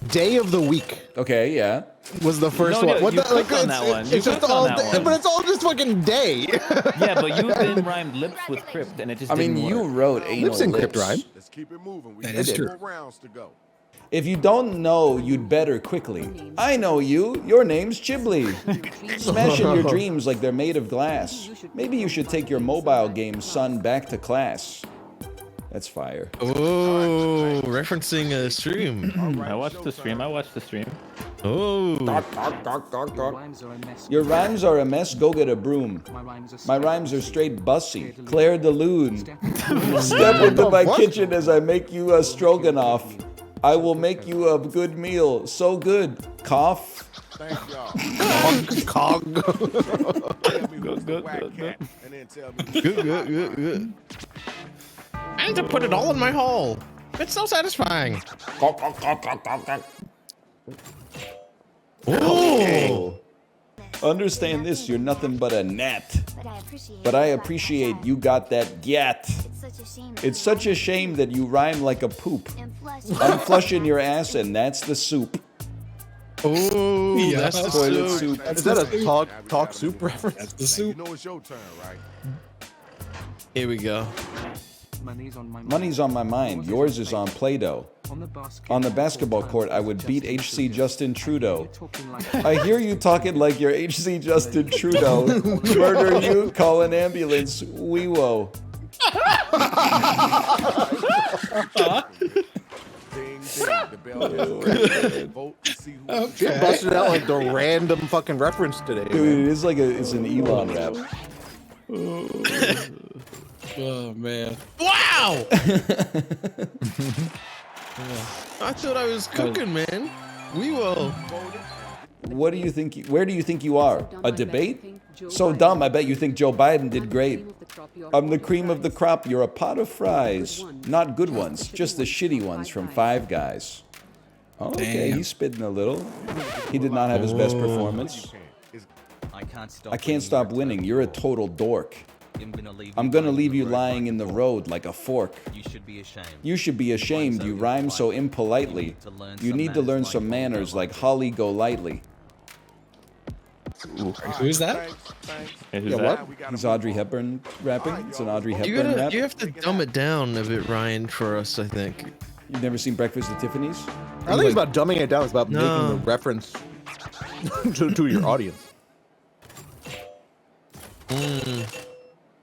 day of the week. Okay, yeah. Was the first No, one. What you the clicked on that one. You It's just clicked on all that one. but it's all just fucking day. Yeah, but you then rhymed lips with crypt, and it just I mean, didn't you work. wrote anal Lips and crypt lips. rhyme. Let's keep it moving. We That got is true. 4 rounds to go. If you don't know, you'd better quickly. I know you. Your name's Chiblee. Smashing your dreams like they're made of glass. Maybe you should take your mobile game son back to class. That's fire. Oh, referencing a stream. I watched the stream. Oh. Your rhymes are a mess, go get a broom. My rhymes are straight bussy. Claire de Lune. Step into my kitchen as I make you a stroganoff. I will make you a good meal. So good. Cough. Thank y'all. Cog. And then tell me. Good. I need to put it all in my hole. It's so satisfying. Oh. Understand this, you're nothing but a gnat. But I appreciate you got that gat. It's such a shame that you rhyme like a poop. I'm flushing your ass and that's the soup. Oh, Yeah. that's the Toilet soup. soup. Is that a talk soup reference? That's the soup. You know it's your turn, right? Here we go. Money's on my mind, yours is on Play-Doh. On the basketball court, I would beat HC Justin Trudeau. I hear you talking like you're HC Justin Trudeau. Murder you, call an ambulance, wee-wo. Ding, ding. The bell just rang. Vote to see who. She busted out like the random fucking reference today. Dude, it is like it's an Elon rap. Oh man! Wow! I thought I was cooking, man. We will. What do you think? Where do you think you are? A debate? So dumb. I bet you think Joe Biden did great. I'm the cream of the crop. You're a pot of fries. Not good ones, just the shitty ones from Five Guys. Oh, okay, he's spitting a little. He did not have his best performance. I can't stop winning. You're a total dork. I'm gonna leave you lying in the road like a fork. You should be ashamed. You should be ashamed. You rhyme so impolitely. You need to learn some manners like Holly Golightly. Who's that? Yeah, what? He's Audrey Hepburn rapping. It's an Audrey Hepburn rap. You have to dumb it down a bit, Ryan, for us, I think. You've never seen Breakfast at Tiffany's? I don't think it's about dumbing it down. It's about making the reference to your audience.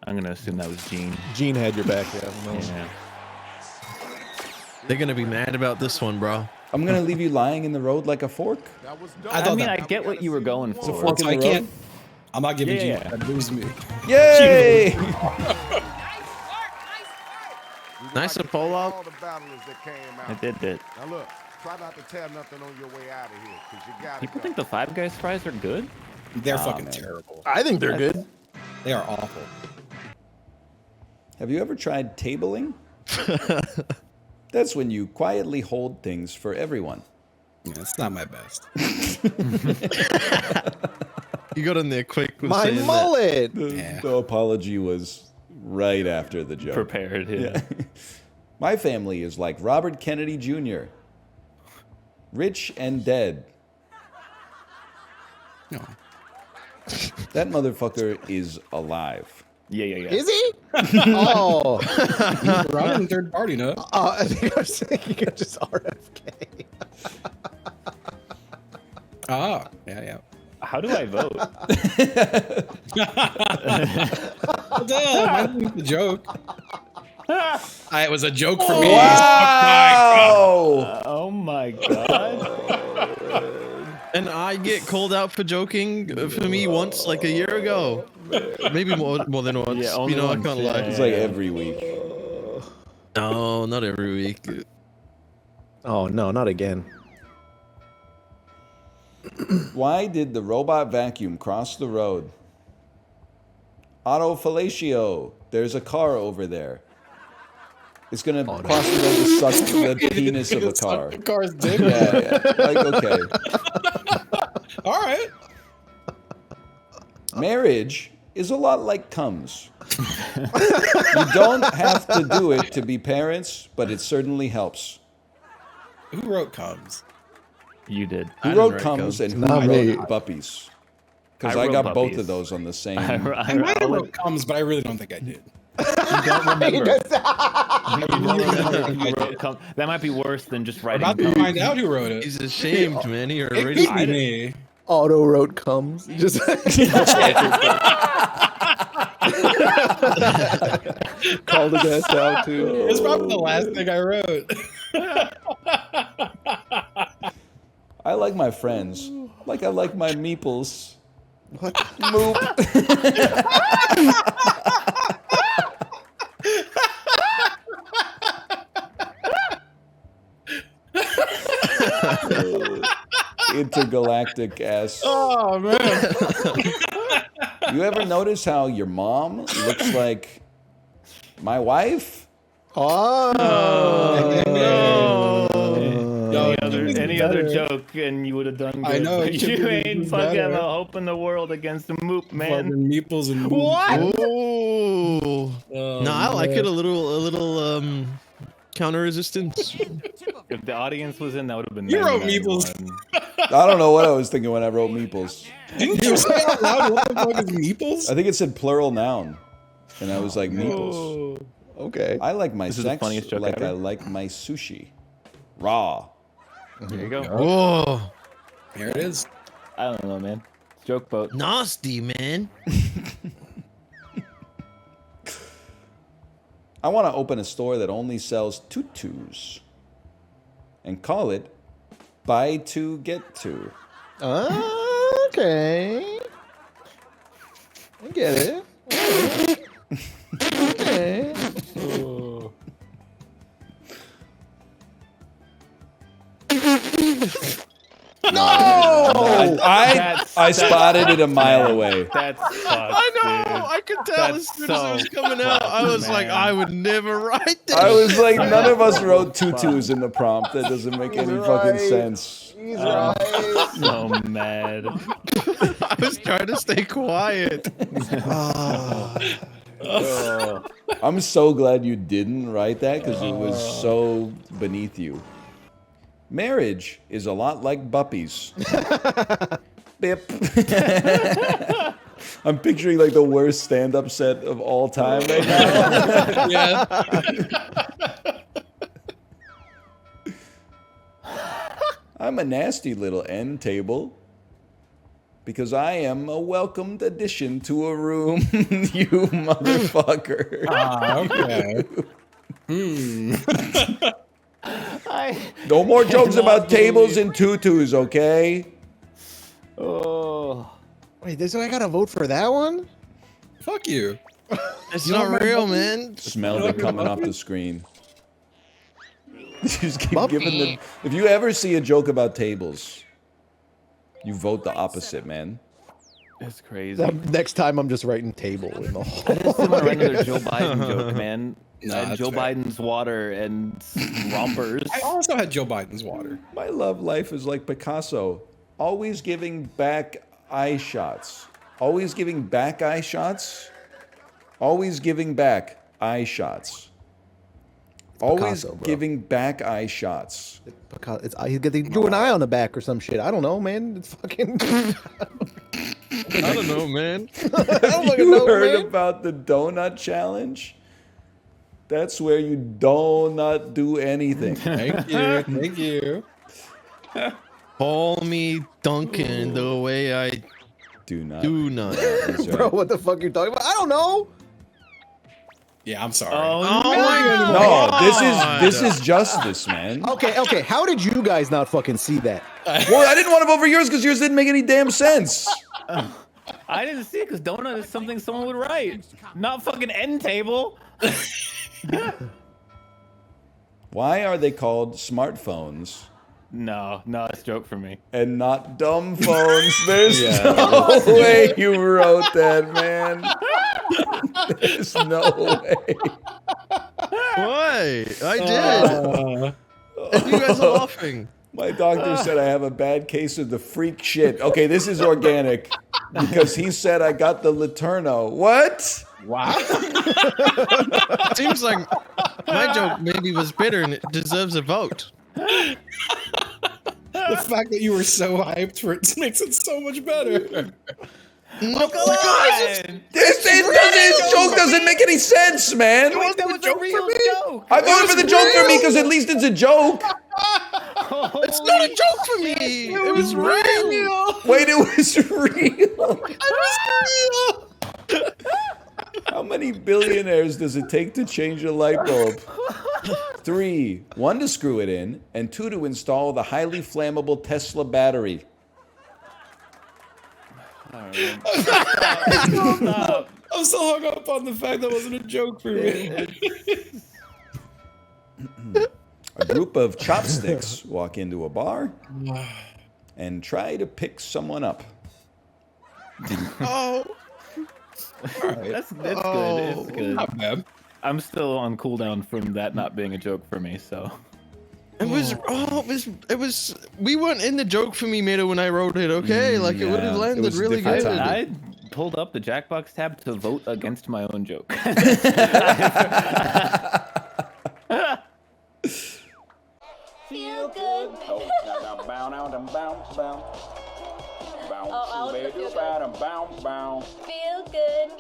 I'm gonna assume that was Gene. Gene had your back, yeah. Yeah. They're gonna be mad about this one, bro. I'm gonna leave you lying in the road like a fork. I mean, I get what you were going for. It's a fork in the road. I'm not giving Yeah, you yeah. that. Lose me. Yay! Nice to pull All out. the battlers that came out. I did it. Now look, try not to tear nothing on your way out of here, because you got People think the Five Guys fries are good? They're Nah, fucking man. terrible. I think they're good. They are awful. Have you ever tried tabling? That's when you quietly hold things for everyone. Yeah, it's not my best. You got in there quick with My saying mullet! The apology was right after the joke. Prepared, yeah. My family is like Robert Kennedy Jr. Rich and dead. No. That motherfucker is alive. Yeah. Is he? Oh. Robert in third party, no? I think I was thinking you're just RFK. Oh, yeah. How do I vote? Damn, the joke. It was a joke for me. Wow! Oh my god. And I get called out for joking for me once, like a year ago. Maybe more than once. Yeah, only I once, can't yeah, lie. It's like every week. No, not every week. Oh, no, not again. Why did the robot vacuum cross the road? Autofellatio. There's a car over there. It's gonna cross the road to suck the penis of a car. The car's dick. Yeah. Like, okay. All right. Marriage is a lot like cums. You don't have to do it to be parents, but it certainly helps. Who wrote Cubs? You did. Who wrote cums and who Not me. wrote buppies? Because I I wrote got both puppies. of those on the same. I might have wrote Cums, but I really don't think I did. You don't remember. You wrote that might be worse than just writing. About to find out who wrote it. He's ashamed, man. He It already could be me. Auto wrote comes. Just call the guest out too. It's probably the last thing I wrote. I like my friends, like I like my meeples. What? Moop. Intergalactic ass. Oh man. You ever notice how your mom looks like my wife? Oh. Any other joke and you would have done good. I know, it You should be ain't fucking better. a hope in the world against the moop, man. Fucking meeples and What? Ooh. No, I like it a little counter resistance. If the audience was in, that would have been. You wrote 99. meeples. I don't know what I was thinking when I wrote meeples. Didn't you say out loud what the fuck is meeples? I think it said plural noun, and I was like meeples. Okay. I like my This is the sex funniest joke like ever. I like my sushi, raw. There you go. Oh, Here it is. I don't know, man. Joke boat. nasty, man. I want to open a store that only sells tutus. and call it buy to get to. Okay. I get it. Okay. No! I spotted it a mile away. That's fucked, I know. dude. I could tell as soon as it was coming out. I was like, I would never write that. I was like, none of us wrote tutus in the prompt. That doesn't make any fucking sense. He's right. So mad. I was trying to stay quiet. I'm so glad you didn't write that because it was so beneath you. Marriage is a lot like buppies. Bip. I'm picturing like the worst stand-up set of all time right now. Yeah. I'm a nasty little end table because I am a welcomed addition to a room, you motherfucker. Okay. No more jokes about tables and tutus, okay? Oh. Wait, this I gotta vote for that one? Fuck you. It's not real, man. Smelled it coming off the screen. Just keep giving the. If you ever see a joke about tables, you vote the opposite, man. It's crazy. Next time I'm just writing table in the hole. I just didn't want to write another Joe Biden joke, man. Nah, Joe fair. Biden's water and rompers. I also had Joe Biden's water. My love life is like Picasso, always giving back eye shots. Always giving back eye shots. Always giving back eye shots. Always Picasso, bro. giving back eye shots. He's getting drew an eye on the back or some shit. I don't know, man. It's fucking. I don't know, man. You heard about the donut challenge? That's where you do not do anything. Thank you. Thank you. Call me Duncan the way I do not. Bro, what the fuck are you talking about? I don't know. Yeah, I'm sorry. Oh No, this is justice, man. Okay. How did you guys not fucking see that? Well, I didn't want to vote for yours because yours didn't make any damn sense. I didn't see it because donut is something someone would write, not fucking end table. Why are they called smartphones? No, it's a joke for me. And not dumb phones. There's no way you wrote that, man. There's no way. Why? I did. And you guys are laughing. My doctor said I have a bad case of the freak shit. Okay, this is organic because he said I got the Laterno. What? Wow. Seems like my joke maybe was better and it deserves a vote. The fact that you were so hyped for it makes it so much better. No, guys, This joke doesn't make any sense, man. That was a real joke. I voted for the joke for me because at least it's a joke. it's not a joke for me. It was real. Wait, it was real. It was real. How many billionaires does it take to change a light bulb? 3, 1 to screw it in, and 2 to install the highly flammable Tesla battery. I'm still hung up on the fact that wasn't a joke for me. A group of chopsticks walk into a bar and try to pick someone up. Oh. That's good. It's good. Not bad. I'm still on cooldown from that not being a joke for me, so. It was. We weren't in the joke for me, Meta, when I wrote it. Okay, like it would have landed really good. I pulled up the Jackbox tab to vote against my own joke. Feel good. Feel good.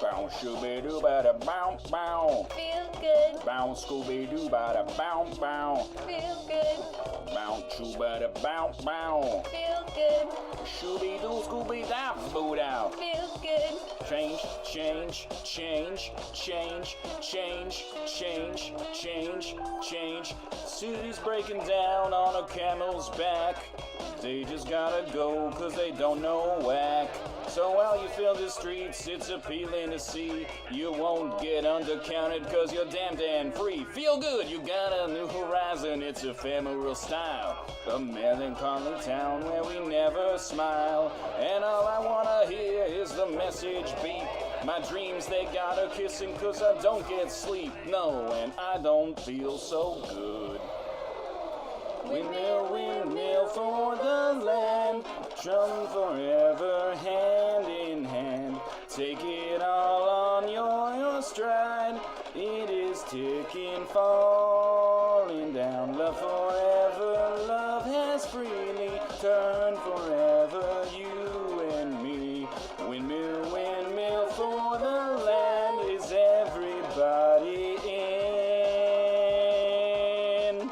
Bounce Scooby Doo bada bounce bounce. Feel good. Bounce Scooby Doo bada bounce bounce. Feel good. Bounce you bada bounce bounce. Feel good. Scooby Doo Scooby Doo boot out. Feel good. change, change, change, change, change, change, change, change. City's breaking down on a camel's back. They just gotta go cause they don't know whack. So while you fill the streets, it's appealing to see. You won't get undercounted cause you're damned and free. Feel good, you got a new horizon, it's ephemeral style. A melancholy town where we never smile. And all I wanna hear is the message beep. My dreams, they got her kissing cause I don't get sleep. No, and I don't feel so good. Windmill, windmill for the land, drum forever, hand in hand. Take it all on your stride. It is ticking, falling down. Love forever, love has freely turned forever, you and me. Windmill, windmill for the land. Is everybody in?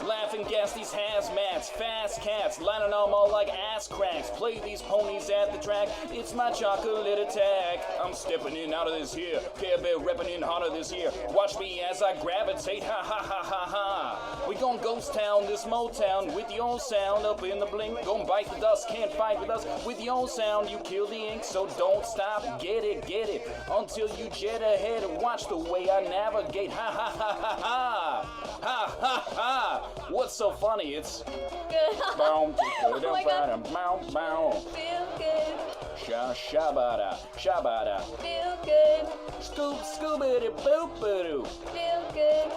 Laughing gas these hazmats, fast cats, lining them all like ass cracks. Play these ponies at the track, it's my chocolate attack. I'm stepping in out of this here, Care Bear repping in harder this year. Watch me as I gravitate, ha ha ha ha ha. We gon' ghost town this Motown with your sound up in the blink. Gon' bite the dust, can't fight with us with your sound. You kill the ink, so don't stop, get it, until you jet ahead and watch the way I navigate. Ha ha ha ha ha, ha ha ha. What's so funny? It's good. Boom, Oh my God. boom, boom. Feel good. Shabada, shabada. Feel good. Scoop, scoobity, boop, boo. Feel good.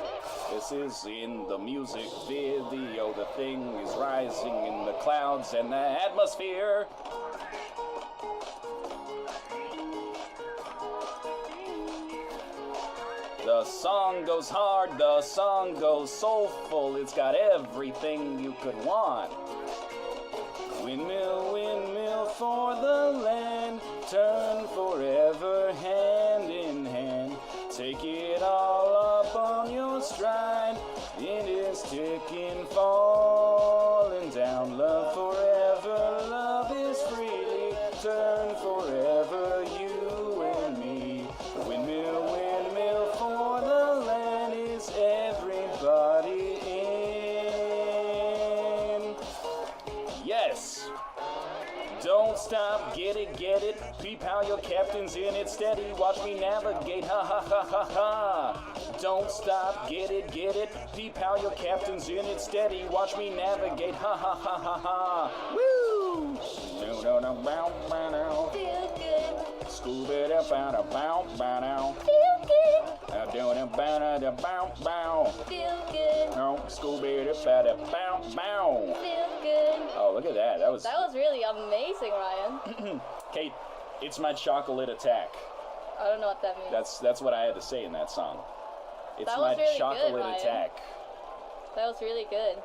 This is in the music video. The thing is rising in the clouds and the atmosphere. The song goes hard, the song goes soulful. It's got everything you could want. Windmill, windmill for the land, turn forever hand in hand. Take it all up on your stride. It is ticking, falling down. Love forever, love is freely turn forever, you and me. Windmill, windmill for the land. Is everybody in? Yes. Don't stop, get it, peep how your captain's in it steady, watch me navigate, ha ha ha ha ha. Don't stop, get it, peep how your captain's in it steady, watch me navigate, ha ha ha ha ha. Woo! Feel good. Scuba da ba bow bow. Feel good. Doing a ba da bow bow. Feel good. No, Scuba da ba bow bow. Feel good. Oh, look at that. That was really amazing, Ryan. Kate, it's my chocolate attack. I don't know what that means. That's what I had to say in that song. It's That my was really chocolate good, Ryan. attack. That was really good.